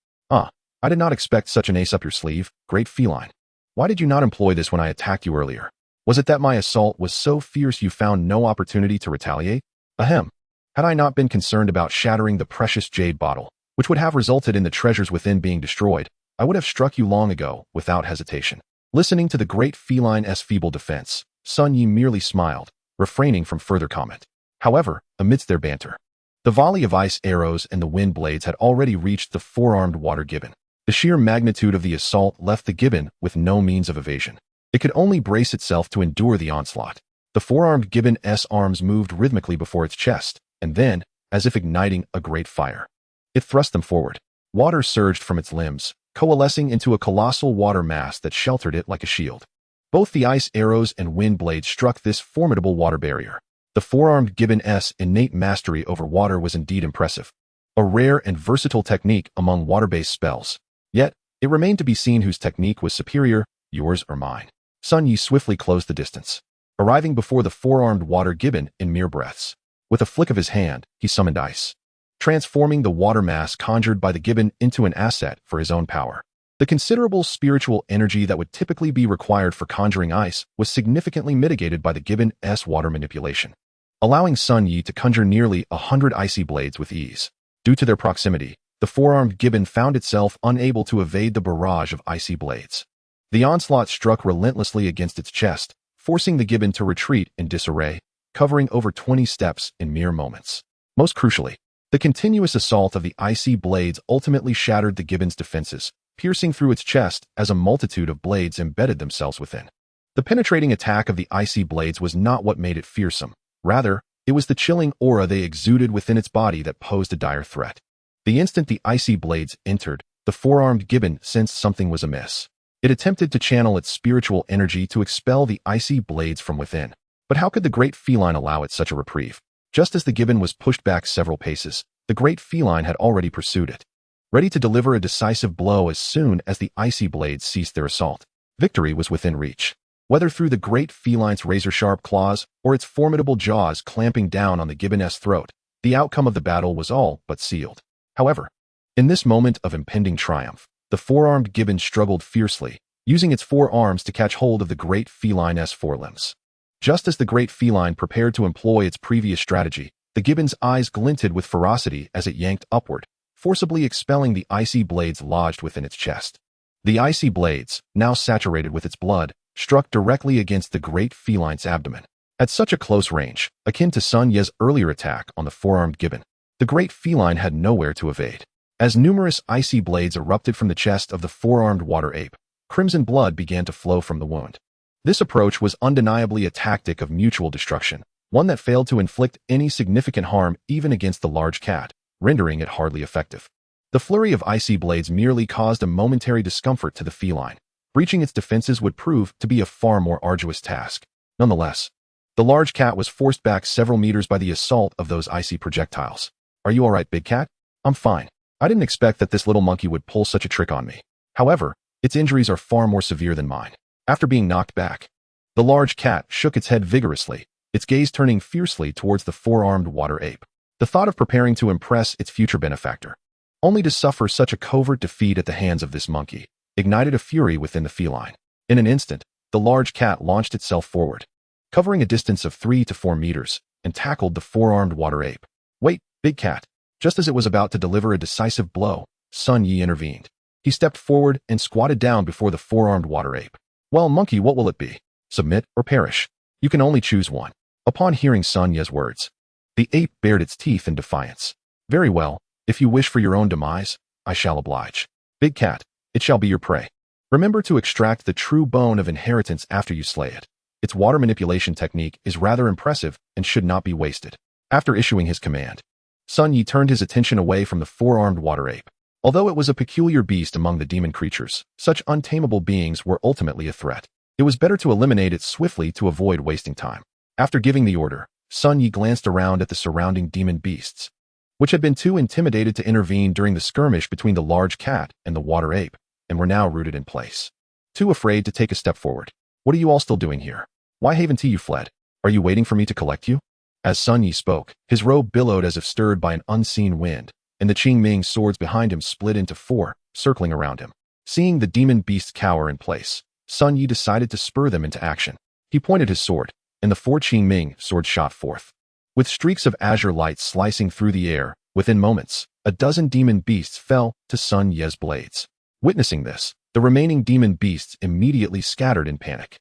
I did not expect such an ace up your sleeve, great feline. Why did you not employ this when I attacked you earlier? Was it that my assault was so fierce you found no opportunity to retaliate? Ahem. Had I not been concerned about shattering the precious jade bottle, which would have resulted in the treasures within being destroyed, I would have struck you long ago, without hesitation. Listening to the great feline's feeble defense, Sun Yi merely smiled, refraining from further comment. However, amidst their banter, the volley of ice arrows and the wind blades had already reached the four-armed water gibbon. The sheer magnitude of the assault left the gibbon with no means of evasion. It could only brace itself to endure the onslaught. The four-armed gibbon's arms moved rhythmically before its chest, and then, as if igniting a great fire, it thrust them forward. Water surged from its limbs, coalescing into a colossal water mass that sheltered it like a shield. Both the ice arrows and wind blades struck this formidable water barrier. The four-armed gibbon's innate mastery over water was indeed impressive, a rare and versatile technique among water-based spells. Yet, it remained to be seen whose technique was superior, yours or mine. Sun Yi swiftly closed the distance, arriving before the four-armed water gibbon in mere breaths. With a flick of his hand, he summoned ice, transforming the water mass conjured by the gibbon into an asset for his own power. The considerable spiritual energy that would typically be required for conjuring ice was significantly mitigated by the gibbon's water manipulation, allowing Sun Yi to conjure nearly 100 icy blades with ease. Due to their proximity, the four-armed gibbon found itself unable to evade the barrage of icy blades. The onslaught struck relentlessly against its chest, forcing the gibbon to retreat in disarray, covering over 20 steps in mere moments. Most crucially, the continuous assault of the icy blades ultimately shattered the gibbon's defenses, piercing through its chest as a multitude of blades embedded themselves within. The penetrating attack of the icy blades was not what made it fearsome. Rather, it was the chilling aura they exuded within its body that posed a dire threat. The instant the icy blades entered, the four-armed gibbon sensed something was amiss. It attempted to channel its spiritual energy to expel the icy blades from within. But how could the great feline allow it such a reprieve? Just as the gibbon was pushed back several paces, the great feline had already pursued it, ready to deliver a decisive blow as soon as the icy blades ceased their assault. Victory was within reach. Whether through the great feline's razor-sharp claws or its formidable jaws clamping down on the gibboness throat, the outcome of the battle was all but sealed. However, in this moment of impending triumph, the four-armed gibbon struggled fiercely, using its four arms to catch hold of the great feline's forelimbs. Just as the great feline prepared to employ its previous strategy, the gibbon's eyes glinted with ferocity as it yanked upward, forcibly expelling the icy blades lodged within its chest. The icy blades, now saturated with its blood, struck directly against the great feline's abdomen. At such a close range, akin to Sun Ye's earlier attack on the four-armed gibbon, the great feline had nowhere to evade. As numerous icy blades erupted from the chest of the four-armed water ape, crimson blood began to flow from the wound. This approach was undeniably a tactic of mutual destruction, one that failed to inflict any significant harm even against the large cat, rendering it hardly effective. The flurry of icy blades merely caused a momentary discomfort to the feline. Breaching its defenses would prove to be a far more arduous task. Nonetheless, the large cat was forced back several meters by the assault of those icy projectiles. "Are you all right, big cat?" "I'm fine. I didn't expect that this little monkey would pull such a trick on me. However, its injuries are far more severe than mine." After being knocked back, the large cat shook its head vigorously, its gaze turning fiercely towards the four-armed water ape. The thought of preparing to impress its future benefactor, only to suffer such a covert defeat at the hands of this monkey, ignited a fury within the feline. In an instant, the large cat launched itself forward, covering a distance of 3 to 4 meters, and tackled the four-armed water ape. "Wait, big cat." Just as it was about to deliver a decisive blow, Sun Yi intervened. He stepped forward and squatted down before the four-armed water ape. "Well, monkey, what will it be? Submit or perish? You can only choose one." Upon hearing Sun Ye's words, the ape bared its teeth in defiance. "Very well, if you wish for your own demise, I shall oblige. Big cat, it shall be your prey. Remember to extract the true bone of inheritance after you slay it. Its water manipulation technique is rather impressive and should not be wasted." After issuing his command, Sun Yi turned his attention away from the four-armed water ape. Although it was a peculiar beast among the demon creatures, such untamable beings were ultimately a threat. It was better to eliminate it swiftly to avoid wasting time. After giving the order, Sun Yi glanced around at the surrounding demon beasts, which had been too intimidated to intervene during the skirmish between the large cat and the water ape, and were now rooted in place, too afraid to take a step forward. "What are you all still doing here? Why haven't you fled? Are you waiting for me to collect you?" As Sun Yi spoke, his robe billowed as if stirred by an unseen wind, and the Qing Ming swords behind him split into 4, circling around him. Seeing the demon beasts cower in place, Sun Yi decided to spur them into action. He pointed his sword, and the 4 Qing Ming swords shot forth, with streaks of azure light slicing through the air. Within moments, a dozen demon beasts fell to Sun Ye's blades. Witnessing this, the remaining demon beasts immediately scattered in panic.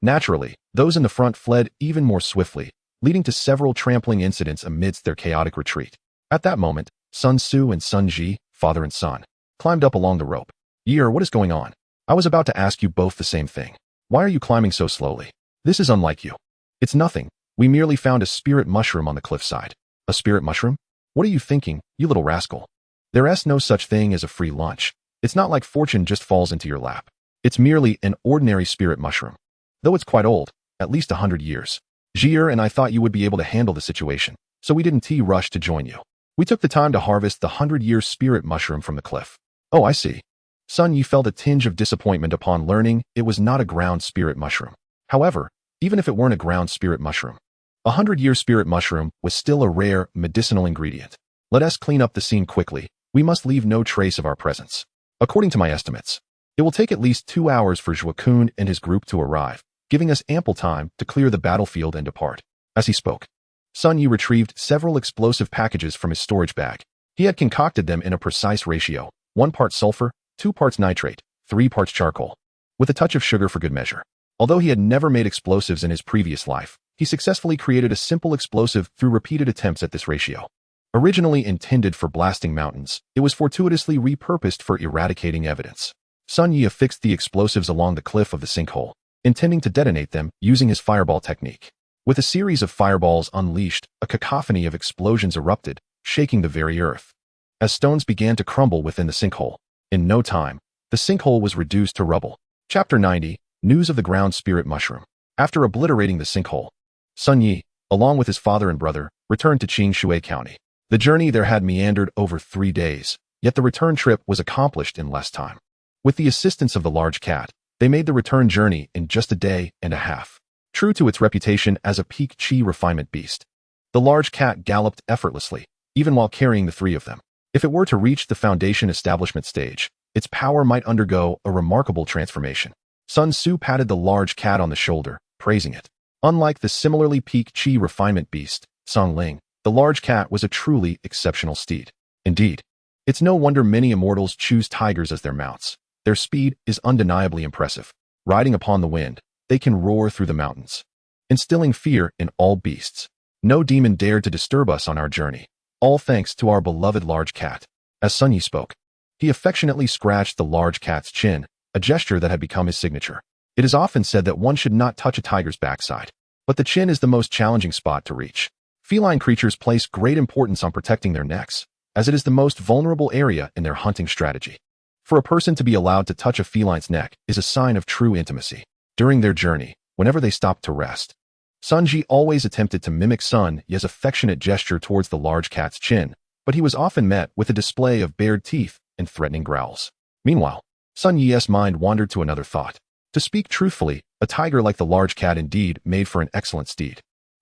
Naturally, those in the front fled even more swiftly, leading to several trampling incidents amidst their chaotic retreat. At that moment, Sun Su and Sun Ji, father and son, climbed up along the rope. "Year, what is going on? I was about to ask you both the same thing. Why are you climbing so slowly? This is unlike you." "It's nothing. We merely found a spirit mushroom on the cliffside." "A spirit mushroom? What are you thinking, you little rascal? There's no such thing as a free lunch. It's not like fortune just falls into your lap. It's merely an ordinary spirit mushroom. Though it's quite old, at least 100 years. Jier and I thought you would be able to handle the situation, so we didn't rush to join you. We took the time to harvest the 100-year spirit mushroom from the cliff." "Oh, I see." Sun Yi felt a tinge of disappointment upon learning it was not a ground spirit mushroom. However, even if it weren't a ground spirit mushroom, a 100-year spirit mushroom was still a rare, medicinal ingredient. "Let us clean up the scene quickly. We must leave no trace of our presence. According to my estimates, it will take at least 2 hours for Zhuo Kun and his group to arrive, giving us ample time to clear the battlefield and depart." As he spoke, Sun Yi retrieved several explosive packages from his storage bag. He had concocted them in a precise ratio: 1 part sulfur, 2 parts nitrate, 3 parts charcoal, with a touch of sugar for good measure. Although he had never made explosives in his previous life, he successfully created a simple explosive through repeated attempts at this ratio. Originally intended for blasting mountains, it was fortuitously repurposed for eradicating evidence. Sun Yi affixed the explosives along the cliff of the sinkhole, intending to detonate them using his fireball technique. With a series of fireballs unleashed, a cacophony of explosions erupted, shaking the very earth. As stones began to crumble within the sinkhole, in no time, the sinkhole was reduced to rubble. Chapter 90, News of the Ground Spirit Mushroom. After obliterating the sinkhole, Sun Yi, along with his father and brother, returned to Shui County. The journey there had meandered over 3 days, yet the return trip was accomplished in less time. With the assistance of the large cat, they made the return journey in just a day and a half. True to its reputation as a peak chi refinement beast, the large cat galloped effortlessly, even while carrying the 3 of them. If it were to reach the foundation establishment stage, its power might undergo a remarkable transformation. Sun Tzu patted the large cat on the shoulder, praising it. Unlike the similarly peak chi refinement beast, Song Ling, the large cat was a truly exceptional steed. Indeed, it's no wonder many immortals choose tigers as their mounts. Their speed is undeniably impressive. Riding upon the wind, they can roar through the mountains, instilling fear in all beasts. No demon dared to disturb us on our journey, all thanks to our beloved large cat. As Sun Yi spoke, he affectionately scratched the large cat's chin, a gesture that had become his signature. It is often said that one should not touch a tiger's backside, but the chin is the most challenging spot to reach. Feline creatures place great importance on protecting their necks, as it is the most vulnerable area in their hunting strategy. For a person to be allowed to touch a feline's neck is a sign of true intimacy. During their journey, whenever they stopped to rest, Sun Ji always attempted to mimic Sun Yi's affectionate gesture towards the large cat's chin, but he was often met with a display of bared teeth and threatening growls. Meanwhile, Sun Yi's mind wandered to another thought. To speak truthfully, a tiger like the large cat indeed made for an excellent steed.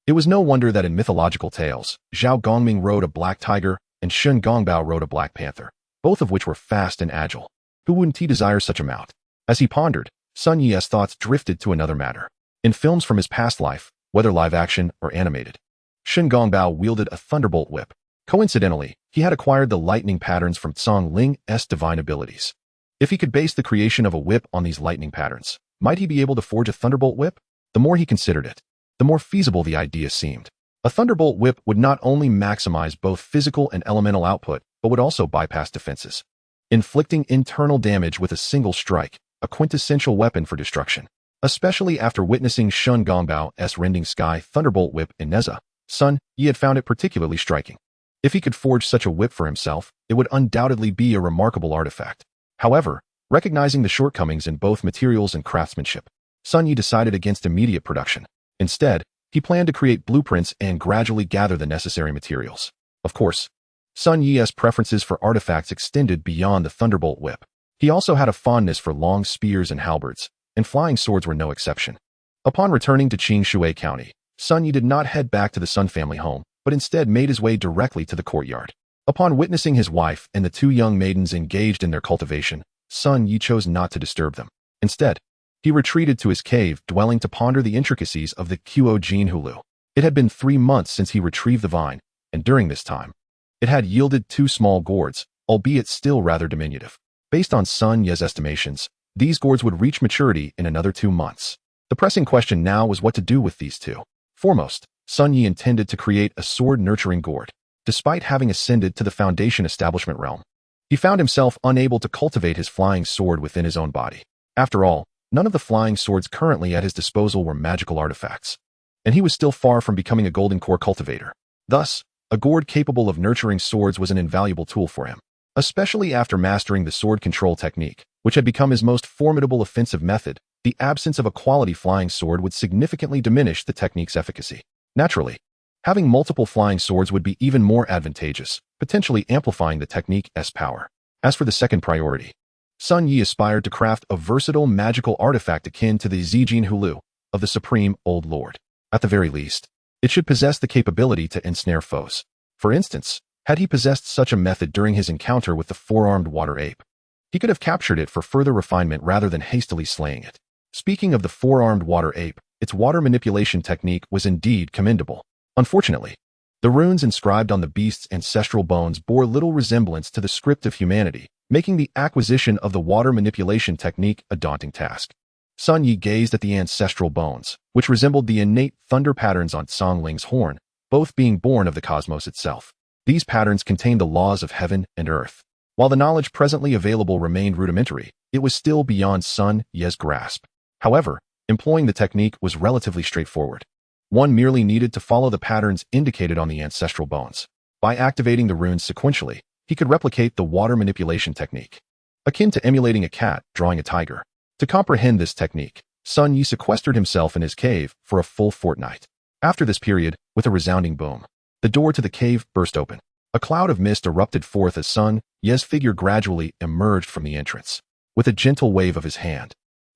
It was no wonder that in mythological tales, Zhao Gongming rode a black tiger and Shun Gongbao rode a black panther, both of which were fast and agile. Who wouldn't he desire such a mount? As he pondered, Sun Yi's thoughts drifted to another matter. In films from his past life, whether live action or animated, Shun Gongbao wielded a thunderbolt whip. Coincidentally, he had acquired the lightning patterns from Song Ling's divine abilities. If he could base the creation of a whip on these lightning patterns, might he be able to forge a thunderbolt whip? The more he considered it, the more feasible the idea seemed. A thunderbolt whip would not only maximize both physical and elemental output, but would also bypass defenses, inflicting internal damage with a single strike, a quintessential weapon for destruction. Especially after witnessing Shun Gongbao's rending sky thunderbolt whip in Neza, Sun Yi had found it particularly striking. If he could forge such a whip for himself, it would undoubtedly be a remarkable artifact. However, recognizing the shortcomings in both materials and craftsmanship, Sun Yi decided against immediate production. Instead, he planned to create blueprints and gradually gather the necessary materials. Of course, Sun Yi's preferences for artifacts extended beyond the thunderbolt whip. He also had a fondness for long spears and halberds, and flying swords were no exception. Upon returning to Shui County, Sun Yi did not head back to the Sun family home, but instead made his way directly to the courtyard. Upon witnessing his wife and the 2 young maidens engaged in their cultivation, Sun Yi chose not to disturb them. Instead, he retreated to his cave dwelling to ponder the intricacies of the Kuo Jin Hulu. It had been 3 months since he retrieved the vine, and during this time, it had yielded 2 small gourds, albeit still rather diminutive. Based on Sun Yi's estimations, these gourds would reach maturity in another 2 months. The pressing question now was what to do with these 2. Foremost, Sun Yi intended to create a sword-nurturing gourd. Despite having ascended to the foundation establishment realm, he found himself unable to cultivate his flying sword within his own body. After all, none of the flying swords currently at his disposal were magical artifacts, and he was still far from becoming a golden core cultivator. Thus, a gourd capable of nurturing swords was an invaluable tool for him, especially after mastering the sword control technique, which had become his most formidable offensive method. The absence of a quality flying sword would significantly diminish the technique's efficacy. Naturally, having multiple flying swords would be even more advantageous, potentially amplifying the technique's power. As for the second priority, Sun Yi aspired to craft a versatile magical artifact akin to the Zijin Hulu of the Supreme Old Lord. At the very least, it should possess the capability to ensnare foes. For instance, had he possessed such a method during his encounter with the 4-armed water ape, he could have captured it for further refinement rather than hastily slaying it. Speaking of the 4-armed water ape, its water manipulation technique was indeed commendable. Unfortunately, the runes inscribed on the beast's ancestral bones bore little resemblance to the script of humanity, making the acquisition of the water manipulation technique a daunting task. Sun Yi gazed at the ancestral bones, which resembled the innate thunder patterns on Song Ling's horn, both being born of the cosmos itself. These patterns contained the laws of heaven and earth. While the knowledge presently available remained rudimentary, it was still beyond Sun Yi's grasp. However, employing the technique was relatively straightforward. One merely needed to follow the patterns indicated on the ancestral bones. By activating the runes sequentially, he could replicate the water manipulation technique. Akin to emulating a cat drawing a tiger, To comprehend this technique, Sun Yi sequestered himself in his cave for a full fortnight. After this period, with a resounding boom, the door to the cave burst open. A cloud of mist erupted forth as Sun Yi's figure gradually emerged from the entrance. With a gentle wave of his hand,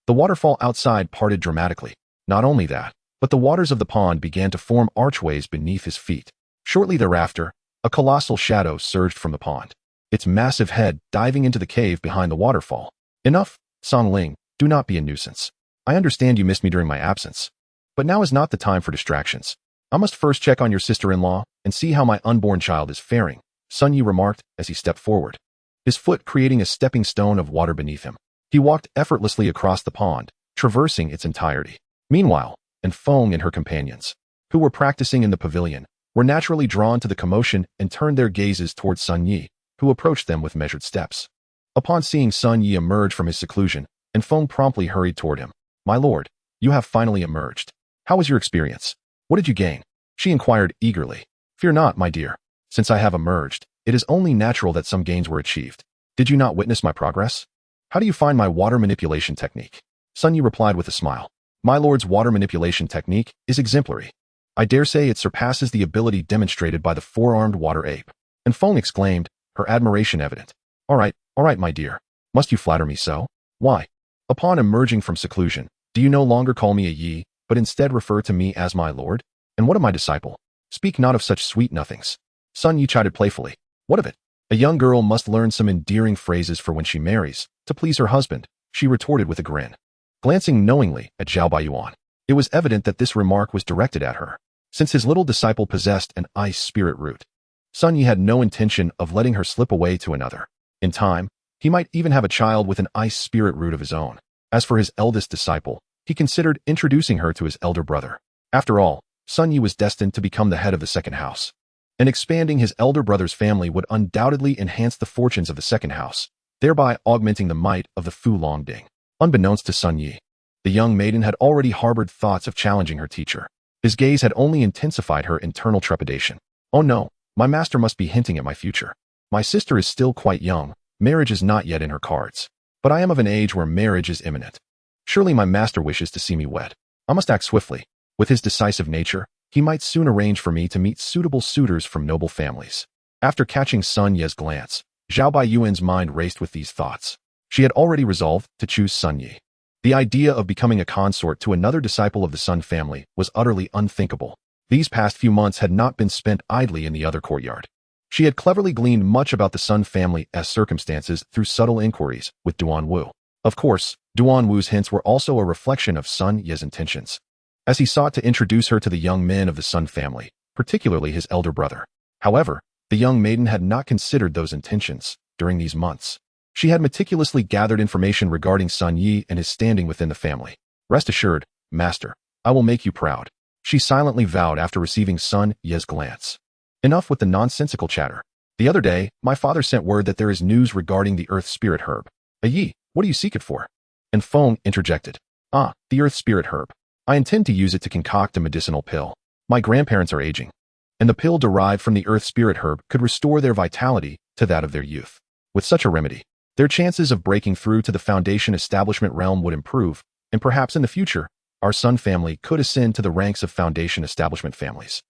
the waterfall outside parted dramatically. Not only that, but the waters of the pond began to form archways beneath his feet. Shortly thereafter, a colossal shadow surged from the pond, its massive head diving into the cave behind the waterfall. Enough, Songling, do not be a nuisance. I understand you missed me during my absence, but now is not the time for distractions. I must first check on your sister-in-law and see how my unborn child is faring, Sun Yi remarked as he stepped forward, his foot creating a stepping stone of water beneath him. He walked effortlessly across the pond, traversing its entirety. Meanwhile, Feng and her companions, who were practicing in the pavilion, were naturally drawn to the commotion and turned their gazes towards Sun Yi, who approached them with measured steps. Upon seeing Sun Yi emerge from his seclusion, Feng promptly hurried toward him. My lord, you have finally emerged. How was your experience? What did you gain? She inquired eagerly. Fear not, my dear. Since I have emerged, it is only natural that some gains were achieved. Did you not witness my progress? How do you find my water manipulation technique? Sun Yi replied with a smile. My lord's water manipulation technique is exemplary. I dare say it surpasses the ability demonstrated by the four-armed water ape. Feng exclaimed, her admiration evident. All right, my dear. Must you flatter me so? Why? Upon emerging from seclusion, do you no longer call me a Yi, but instead refer to me as my lord? And what of my disciple? Speak not of such sweet nothings. Sun Yi chided playfully. What of it? A young girl must learn some endearing phrases for when she marries, to please her husband, she retorted with a grin. Glancing knowingly at Zhao Baiyuan, it was evident that this remark was directed at her, since his little disciple possessed an ice spirit root. Sun Yi had no intention of letting her slip away to another. In time, he might even have a child with an ice spirit root of his own. As for his eldest disciple, he considered introducing her to his elder brother. After all, Sun Yi was destined to become the head of the second house, and expanding his elder brother's family would undoubtedly enhance the fortunes of the second house, thereby augmenting the might of the Fu Longding. Unbeknownst to Sun Yi, the young maiden had already harbored thoughts of challenging her teacher. His gaze had only intensified her internal trepidation. Oh no, my master must be hinting at my future. My sister is still quite young, marriage is not yet in her cards, but I am of an age where marriage is imminent. Surely my master wishes to see me wed. I must act swiftly. With his decisive nature, he might soon arrange for me to meet suitable suitors from noble families. After catching Sun Yi's glance, Zhao Baiyuan's mind raced with these thoughts. She had already resolved to choose Sun Yi. The idea of becoming a consort to another disciple of the Sun family was utterly unthinkable. These past few months had not been spent idly in the other courtyard. She had cleverly gleaned much about the Sun family as circumstances through subtle inquiries with Duan Wu. Of course, Duan Wu's hints were also a reflection of Sun Yi's intentions, as he sought to introduce her to the young men of the Sun family, particularly his elder brother. However, the young maiden had not considered those intentions during these months. She had meticulously gathered information regarding Sun Yi and his standing within the family. Rest assured, master, I will make you proud, she silently vowed after receiving Sun Yi's glance. Enough with the nonsensical chatter. The other day, my father sent word that there is news regarding the Earth Spirit Herb. A Yi, what do you seek it for? Feng interjected. Ah, the Earth Spirit Herb. I intend to use it to concoct a medicinal pill. My grandparents are aging, and the pill derived from the Earth Spirit Herb could restore their vitality to that of their youth. With such a remedy, their chances of breaking through to the Foundation establishment realm would improve, and perhaps in the future, our Sun family could ascend to the ranks of Foundation establishment families,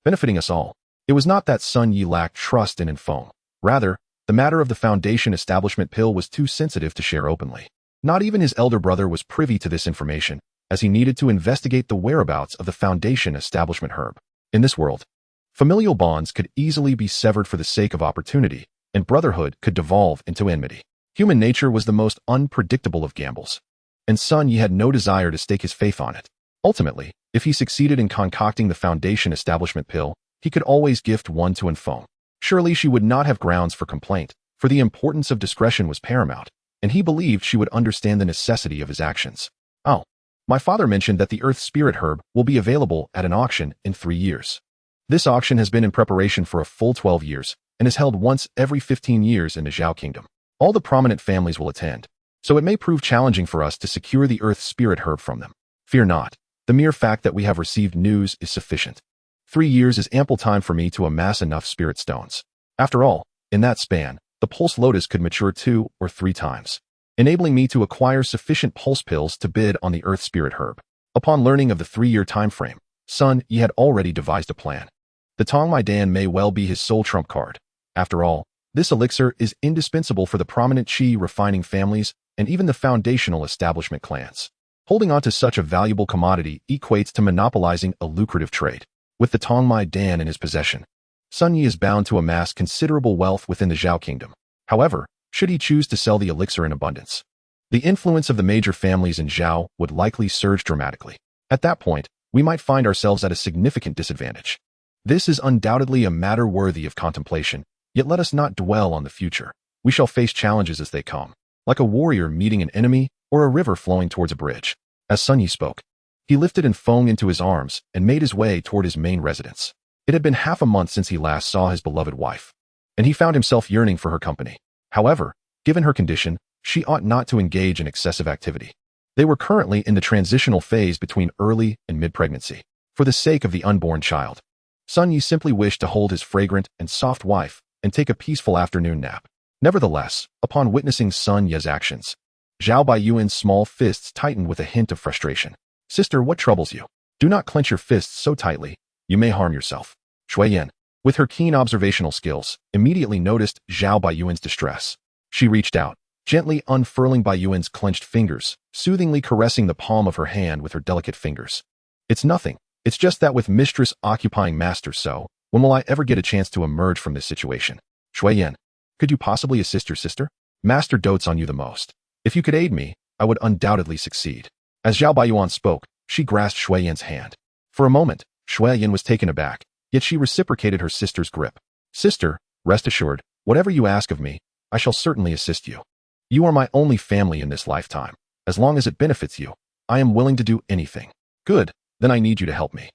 benefiting us all. It was not that Sun Yi lacked trust in Feng. Rather, the matter of the Foundation establishment pill was too sensitive to share openly. Not even his elder brother was privy to this information, as he needed to investigate the whereabouts of the Foundation establishment herb. In this world, familial bonds could easily be severed for the sake of opportunity, and brotherhood could devolve into enmity. Human nature was the most unpredictable of gambles, and Sun Yi had no desire to stake his faith on it. Ultimately, if he succeeded in concocting the Foundation establishment pill, he could always gift one to Feng. Surely she would not have grounds for complaint, for the importance of discretion was paramount, and he believed she would understand the necessity of his actions. Oh, my father mentioned that the Earth Spirit Herb will be available at an auction in 3 years. This auction has been in preparation for a full 12 years, and is held once every 15 years in the Zhao Kingdom. All the prominent families will attend, so it may prove challenging for us to secure the Earth Spirit Herb from them. Fear not, the mere fact that we have received news is sufficient. 3 years is ample time for me to amass enough spirit stones. After all, in that span, the Pulse Lotus could mature 2 or 3 times. enabling me to acquire sufficient pulse pills to bid on the Earth Spirit Herb. Upon learning of the 3-year time frame, Sun Yi had already devised a plan. The Tongmai Dan may well be his sole trump card. After all, this elixir is indispensable for the prominent qi refining families and even the foundational establishment clans. Holding on to such a valuable commodity equates to monopolizing a lucrative trade. With the Tongmai Dan in his possession, Sun Yi is bound to amass considerable wealth within the Zhao kingdom. However, should he choose to sell the elixir in abundance, the influence of the major families in Zhao would likely surge dramatically. At that point, we might find ourselves at a significant disadvantage. This is undoubtedly a matter worthy of contemplation, yet let us not dwell on the future. We shall face challenges as they come, like a warrior meeting an enemy or a river flowing towards a bridge. As Sun Yi spoke, he lifted Feng into his arms and made his way toward his main residence. It had been half a month since he last saw his beloved wife, and he found himself yearning for her company. However, given her condition, she ought not to engage in excessive activity. They were currently in the transitional phase between early and mid-pregnancy. For the sake of the unborn child, Sun Yi simply wished to hold his fragrant and soft wife and take a peaceful afternoon nap. Nevertheless, upon witnessing Sun Yi's actions, Zhao Baiyuan's small fists tightened with a hint of frustration. "Sister, what troubles you? Do not clench your fists so tightly. You may harm yourself." Shui Yan, with her keen observational skills, immediately noticed Zhao Baiyuan's distress. She reached out, gently unfurling Baiyuan's clenched fingers, soothingly caressing the palm of her hand with her delicate fingers. "It's nothing. It's just that with mistress occupying master, so when will I ever get a chance to emerge from this situation?" Shui Yan, could you possibly assist your sister? Master dotes on you the most. If you could aid me, I would undoubtedly succeed. As Zhao Baiyuan spoke, she grasped Shui Yan's hand. For a moment, Shui Yan was taken aback, yet she reciprocated her sister's grip. "Sister, rest assured, whatever you ask of me, I shall certainly assist you. You are my only family in this lifetime. As long as it benefits you, I am willing to do anything." "Good, then I need you to help me."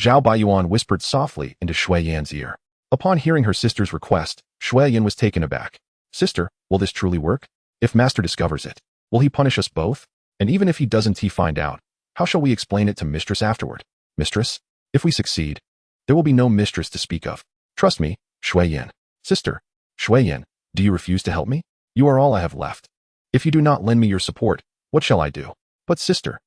Zhao Baiyuan whispered softly into Shui Yan's ear. Upon hearing her sister's request, Shui Yan was taken aback. "Sister, will this truly work? If master discovers it, will he punish us both? And even if he doesn't find out, how shall we explain it to mistress afterward?" "Mistress? If we succeed, there will be no mistress to speak of. Trust me, Shui Yan." "Sister, Shui Yan, do you refuse to help me? You are all I have left. If you do not lend me your support, what shall I do?" "But sister,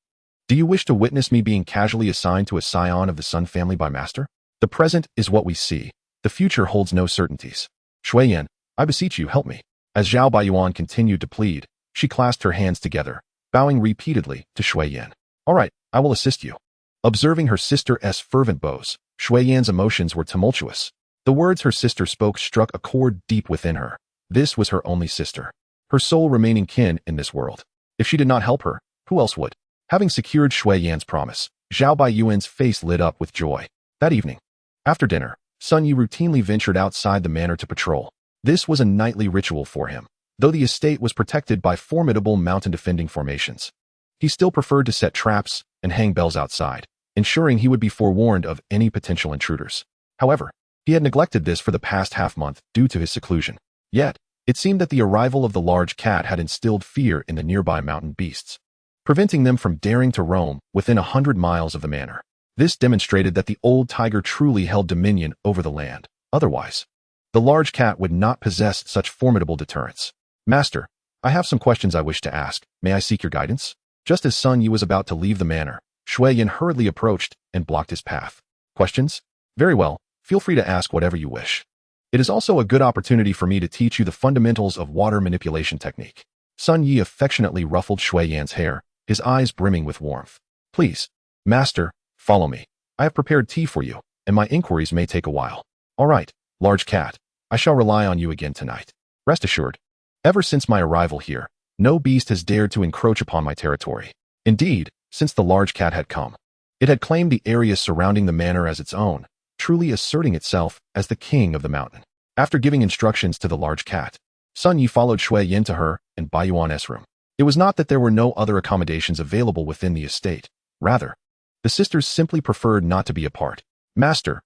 do you wish to witness me being casually assigned to a scion of the Sun family by master? The present is what we see. The future holds no certainties. Shui Yan, I beseech you, help me." As Zhao Baiyuan continued to plead, she clasped her hands together, bowing repeatedly to Shui Yan. "All right, I will assist you." Observing her sister's fervent bows, Shui Yan's emotions were tumultuous. The words her sister spoke struck a chord deep within her. This was her only sister, her sole remaining kin in this world. If she did not help her, who else would? Having secured Shui Yan's promise, Zhao Baiyuan's face lit up with joy. That evening, after dinner, Sun Yi routinely ventured outside the manor to patrol. This was a nightly ritual for him. Though the estate was protected by formidable mountain-defending formations, he still preferred to set traps and hang bells outside, ensuring he would be forewarned of any potential intruders. However, he had neglected this for the past half-month due to his seclusion. Yet, it seemed that the arrival of the large cat had instilled fear in the nearby mountain beasts, preventing them from daring to roam within 100 miles of the manor. This demonstrated that the old tiger truly held dominion over the land. Otherwise, the large cat would not possess such formidable deterrence. "Master, I have some questions I wish to ask. May I seek your guidance?" Just as Sun Yi was about to leave the manor, Shui Yan hurriedly approached and blocked his path. "Questions? Very well, feel free to ask whatever you wish. It is also a good opportunity for me to teach you the fundamentals of water manipulation technique." Sun Yi affectionately ruffled Shui Yan's hair, his eyes brimming with warmth. "Please, master, follow me. I have prepared tea for you, and my inquiries may take a while." "All right, large cat, I shall rely on you again tonight. Rest assured, ever since my arrival here, no beast has dared to encroach upon my territory. Indeed, since the large cat had come, it had claimed the area surrounding the manor as its own, truly asserting itself as the king of the mountain." After giving instructions to the large cat, Sun Yi followed Shui Yan to her and Baiyuan's room. It was not that there were no other accommodations available within the estate. Rather, the sisters simply preferred not to be apart. Master,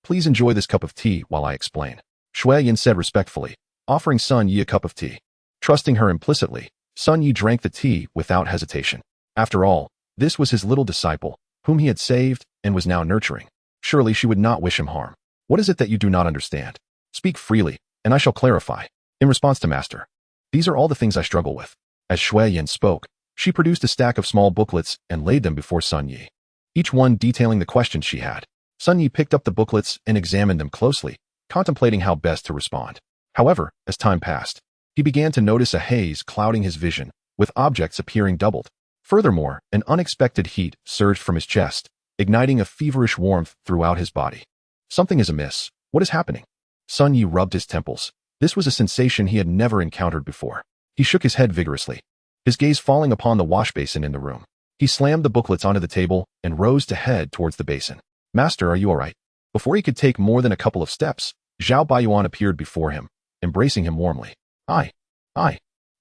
please enjoy this cup of tea while I explain," Shui Yan said respectfully, offering Sun Yi a cup of tea. Trusting her implicitly, Sun Yi drank the tea without hesitation. After all, this was his little disciple, whom he had saved and was now nurturing. Surely she would not wish him harm. "What is it that you do not understand? Speak freely, and I shall clarify." In response to master, "These are all the things I struggle with. As Shui Yin spoke, she produced a stack of small booklets and laid them before Sun Yi, each one detailing the questions she had. Sun Yi picked up the booklets and examined them closely, contemplating how best to respond. However, as time passed, he began to notice a haze clouding his vision, with objects appearing doubled. Furthermore, an unexpected heat surged from his chest, igniting a feverish warmth throughout his body. Something is amiss. What is happening? Sun Yi rubbed his temples. This was a sensation he had never encountered before. He shook his head vigorously, his gaze falling upon the wash basin in the room. He slammed the booklets onto the table and rose to head towards the basin. Master, are you all right? Before he could take more than a couple of steps, Zhao Baiyuan appeared before him, embracing him warmly. I.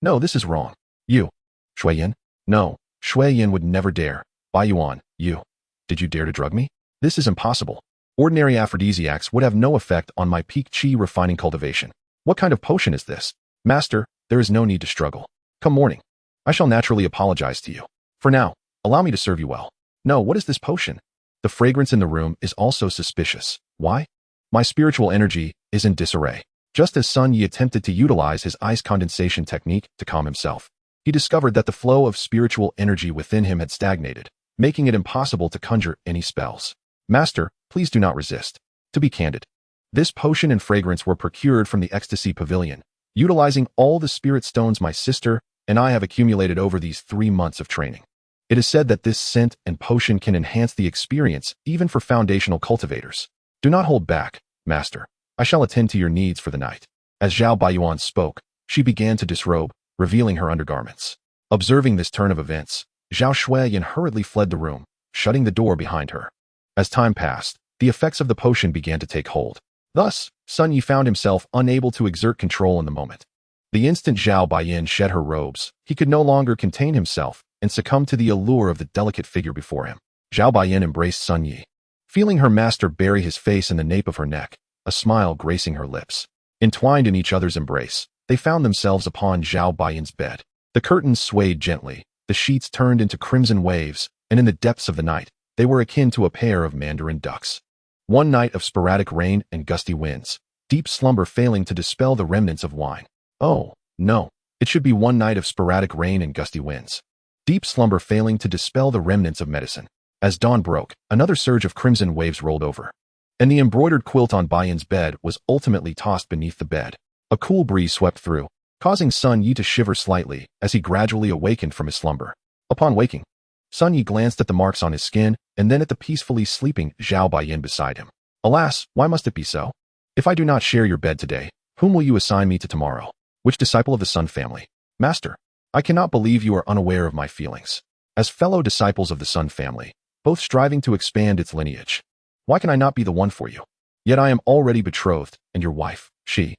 No, this is wrong. You. Shui Yin? No, Shui Yin would never dare. Baiyuan, you. Did you dare to drug me? This is impossible. Ordinary aphrodisiacs would have no effect on my peak chi refining cultivation. What kind of potion is this? Master, there is no need to struggle. Come morning, I shall naturally apologize to you. For now, allow me to serve you well. No, what is this potion? The fragrance in the room is also suspicious. Why? My spiritual energy is in disarray. Just as Sun Yi attempted to utilize his ice condensation technique to calm himself, he discovered that the flow of spiritual energy within him had stagnated, making it impossible to conjure any spells. Master, please do not resist. To be candid, this potion and fragrance were procured from the Ecstasy Pavilion, utilizing all the spirit stones my sister and I have accumulated over these 3 months of training. It is said that this scent and potion can enhance the experience even for foundational cultivators. Do not hold back, Master. I shall attend to your needs for the night. As Zhao Baiyuan spoke, she began to disrobe, revealing her undergarments. Observing this turn of events, Zhao Shuiyin hurriedly fled the room, shutting the door behind her. As time passed, the effects of the potion began to take hold. Thus, Sun Yi found himself unable to exert control in the moment. The instant Zhao Baiyin shed her robes, he could no longer contain himself and succumbed to the allure of the delicate figure before him. Zhao Baiyin embraced Sun Yi, feeling her master bury his face in the nape of her neck, a smile gracing her lips. Entwined in each other's embrace, they found themselves upon Zhao Baiyin's bed. The curtains swayed gently, the sheets turned into crimson waves, and in the depths of the night, they were akin to a pair of mandarin ducks. One night of sporadic rain and gusty winds, deep slumber failing to dispel the remnants of wine. Oh, no, it should be one night of sporadic rain and gusty winds. Deep slumber failing to dispel the remnants of medicine. As dawn broke, another surge of crimson waves rolled over, and the embroidered quilt on Baiyin's bed was ultimately tossed beneath the bed. A cool breeze swept through, causing Sun Yi to shiver slightly as he gradually awakened from his slumber. Upon waking, Sun Yi glanced at the marks on his skin and then at the peacefully sleeping Zhao Baiyin beside him. Alas, why must it be so? If I do not share your bed today, whom will you assign me to tomorrow? Which disciple of the Sun family? Master, I cannot believe you are unaware of my feelings. As fellow disciples of the Sun family, both striving to expand its lineage, why can I not be the one for you? Yet I am already betrothed, and your wife, she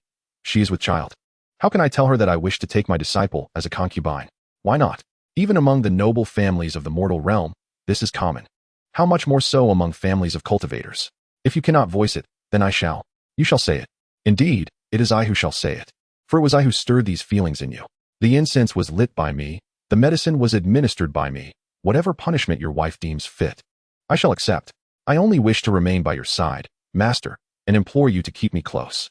is with child. How can I tell her that I wish to take my disciple as a concubine? Why not? Even among the noble families of the mortal realm, this is common. How much more so among families of cultivators? If you cannot voice it, then I shall. You shall say it. Indeed, it is I who shall say it. For it was I who stirred these feelings in you. The incense was lit by me, the medicine was administered by me. Whatever punishment your wife deems fit, I shall accept. I only wish to remain by your side, Master, and implore you to keep me close.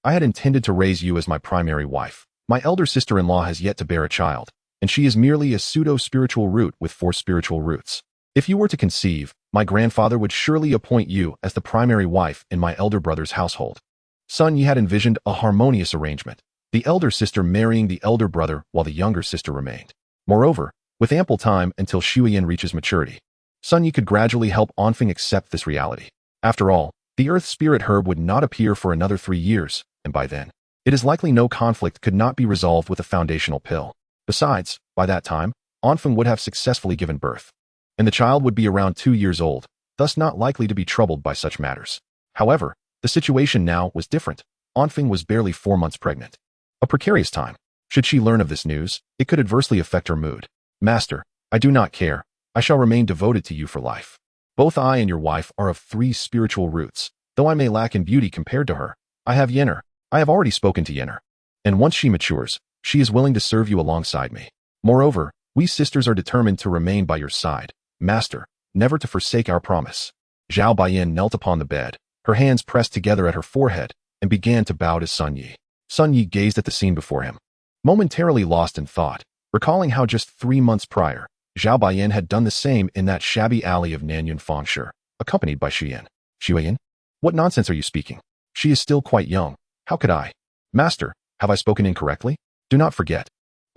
I had intended to raise you as my primary wife. My elder sister-in-law has yet to bear a child, and she is merely a pseudo-spiritual root with 4 spiritual roots. If you were to conceive, my grandfather would surely appoint you as the primary wife in my elder brother's household. Sun Yi had envisioned a harmonious arrangement, the elder sister marrying the elder brother while the younger sister remained. Moreover, with ample time until Shuiyin reaches maturity, Sun Yi could gradually help Onfeng accept this reality. After all, the earth spirit herb would not appear for another 3 years, and by then, it is likely no conflict could not be resolved with a foundational pill. Besides, by that time, Onfeng would have successfully given birth, and the child would be around 2 years old, thus not likely to be troubled by such matters. However, the situation now was different. Onfeng was barely 4 months pregnant. A precarious time. Should she learn of this news, it could adversely affect her mood. Master, I do not care. I shall remain devoted to you for life. Both I and your wife are of 3 spiritual roots. Though I may lack in beauty compared to her, I have Yenner. I have already spoken to Yenner. And once she matures, she is willing to serve you alongside me. Moreover, we sisters are determined to remain by your side, Master, never to forsake our promise. Zhao Baiyin knelt upon the bed, her hands pressed together at her forehead, and began to bow to Sun Yi. Sun Yi gazed at the scene before him, momentarily lost in thought, recalling how just 3 months prior, Zhao Baiyan had done the same in that shabby alley of Nanyun Fengshi, accompanied by Xueyin. Xueyin? What nonsense are you speaking? She is still quite young. How could I? Master, have I spoken incorrectly? Do not forget.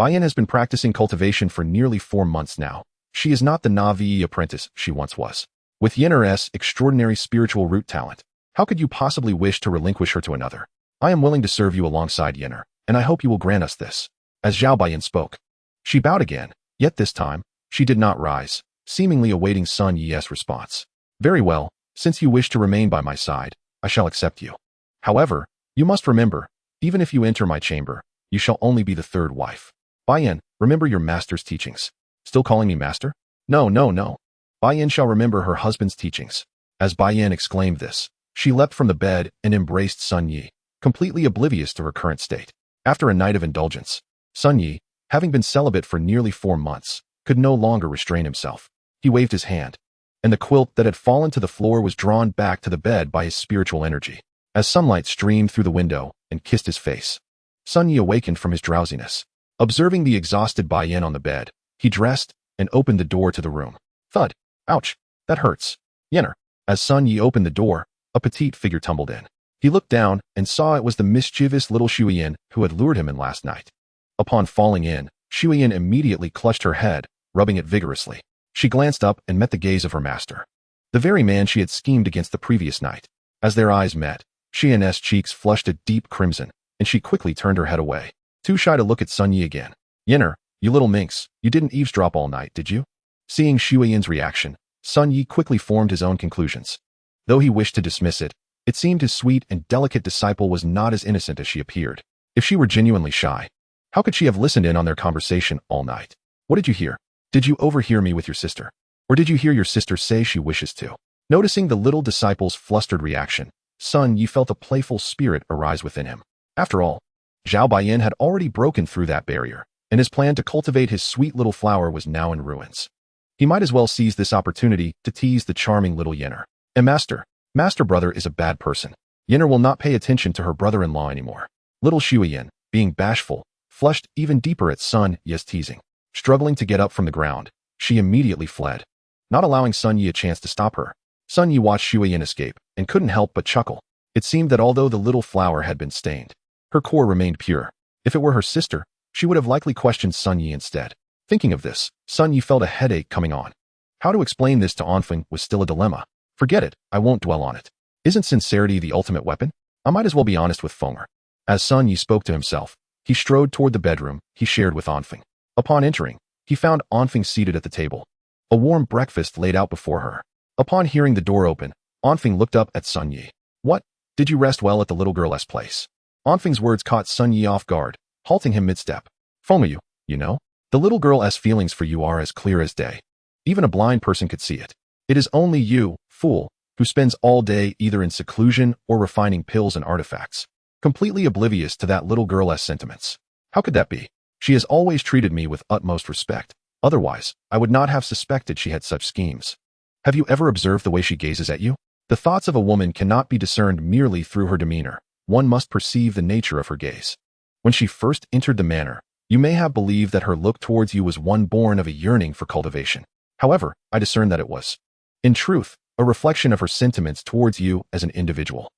Baiyan has been practicing cultivation for nearly 4 months now. She is not the Navi apprentice she once was. With Yinner's extraordinary spiritual root talent, how could you possibly wish to relinquish her to another? I am willing to serve you alongside Yinner, and I hope you will grant us this. As Zhao Baiyan spoke, she bowed again, yet this time, she did not rise, seemingly awaiting Sun Yi's response. Very well, since you wish to remain by my side, I shall accept you. However, you must remember, even if you enter my chamber, you shall only be the third wife. Baiyan, remember your master's teachings. Still calling me master? No, no, no. Baiyan shall remember her husband's teachings. As Baiyan exclaimed this, she leapt from the bed and embraced Sun Yi, completely oblivious to her current state. After a night of indulgence, Sun Yi, having been celibate for nearly 4 months, could no longer restrain himself. He waved his hand, and the quilt that had fallen to the floor was drawn back to the bed by his spiritual energy. As sunlight streamed through the window and kissed his face, Sun Yi awakened from his drowsiness. Observing the exhausted Baiyan on the bed, he dressed and opened the door to the room. Thud! Ouch! That hurts. Yinner. As Sun Yi opened the door, a petite figure tumbled in. He looked down and saw it was the mischievous little Xueyin who had lured him in last night. Upon falling in, Xueyin immediately clutched her head, rubbing it vigorously. She glanced up and met the gaze of her master, the very man she had schemed against the previous night. As their eyes met, Xueyin's cheeks flushed a deep crimson, and she quickly turned her head away, too shy to look at Sun Yi again. Yinner, you little minx, you didn't eavesdrop all night, did you? Seeing Xueyin's reaction, Sun Yi quickly formed his own conclusions. Though he wished to dismiss it, it seemed his sweet and delicate disciple was not as innocent as she appeared. If she were genuinely shy, how could she have listened in on their conversation all night? What did you hear? Did you overhear me with your sister? Or did you hear your sister say she wishes to? Noticing the little disciple's flustered reaction, Sun Yi felt a playful spirit arise within him. After all, Zhao Baiyan had already broken through that barrier, and his plan to cultivate his sweet little flower was now in ruins. He might as well seize this opportunity to tease the charming little Yinner. And Master brother is a bad person. Yinner will not pay attention to her brother-in-law anymore. Little Xueyin, being bashful, flushed even deeper at Sun Yi's teasing. Struggling to get up from the ground, she immediately fled, not allowing Sun Yi a chance to stop her. Sun Yi watched Xueyin escape and couldn't help but chuckle. It seemed that although the little flower had been stained, her core remained pure. If it were her sister, she would have likely questioned Sun Yi instead. Thinking of this, Sun Yi felt a headache coming on. How to explain this to Anfeng was still a dilemma. Forget it, I won't dwell on it. Isn't sincerity the ultimate weapon? I might as well be honest with Fenger. As Sun Yi spoke to himself, he strode toward the bedroom he shared with Anfeng. Upon entering, he found Anfeng seated at the table, a warm breakfast laid out before her. Upon hearing the door open, Anfeng looked up at Sun Yi. What? Did you rest well at the little girl's place? Anfeng's words caught Sun Yi off guard, halting him mid-step. Fenger, you know, the little girl's feelings for you are as clear as day. Even a blind person could see it. It is only you, fool, who spends all day either in seclusion or refining pills and artifacts, completely oblivious to that little girl's sentiments. How could that be? She has always treated me with utmost respect. Otherwise, I would not have suspected she had such schemes. Have you ever observed the way she gazes at you? The thoughts of a woman cannot be discerned merely through her demeanor. One must perceive the nature of her gaze. When she first entered the manor, you may have believed that her look towards you was one born of a yearning for cultivation. However, I discerned that it was, in truth, a reflection of her sentiments towards you as an individual.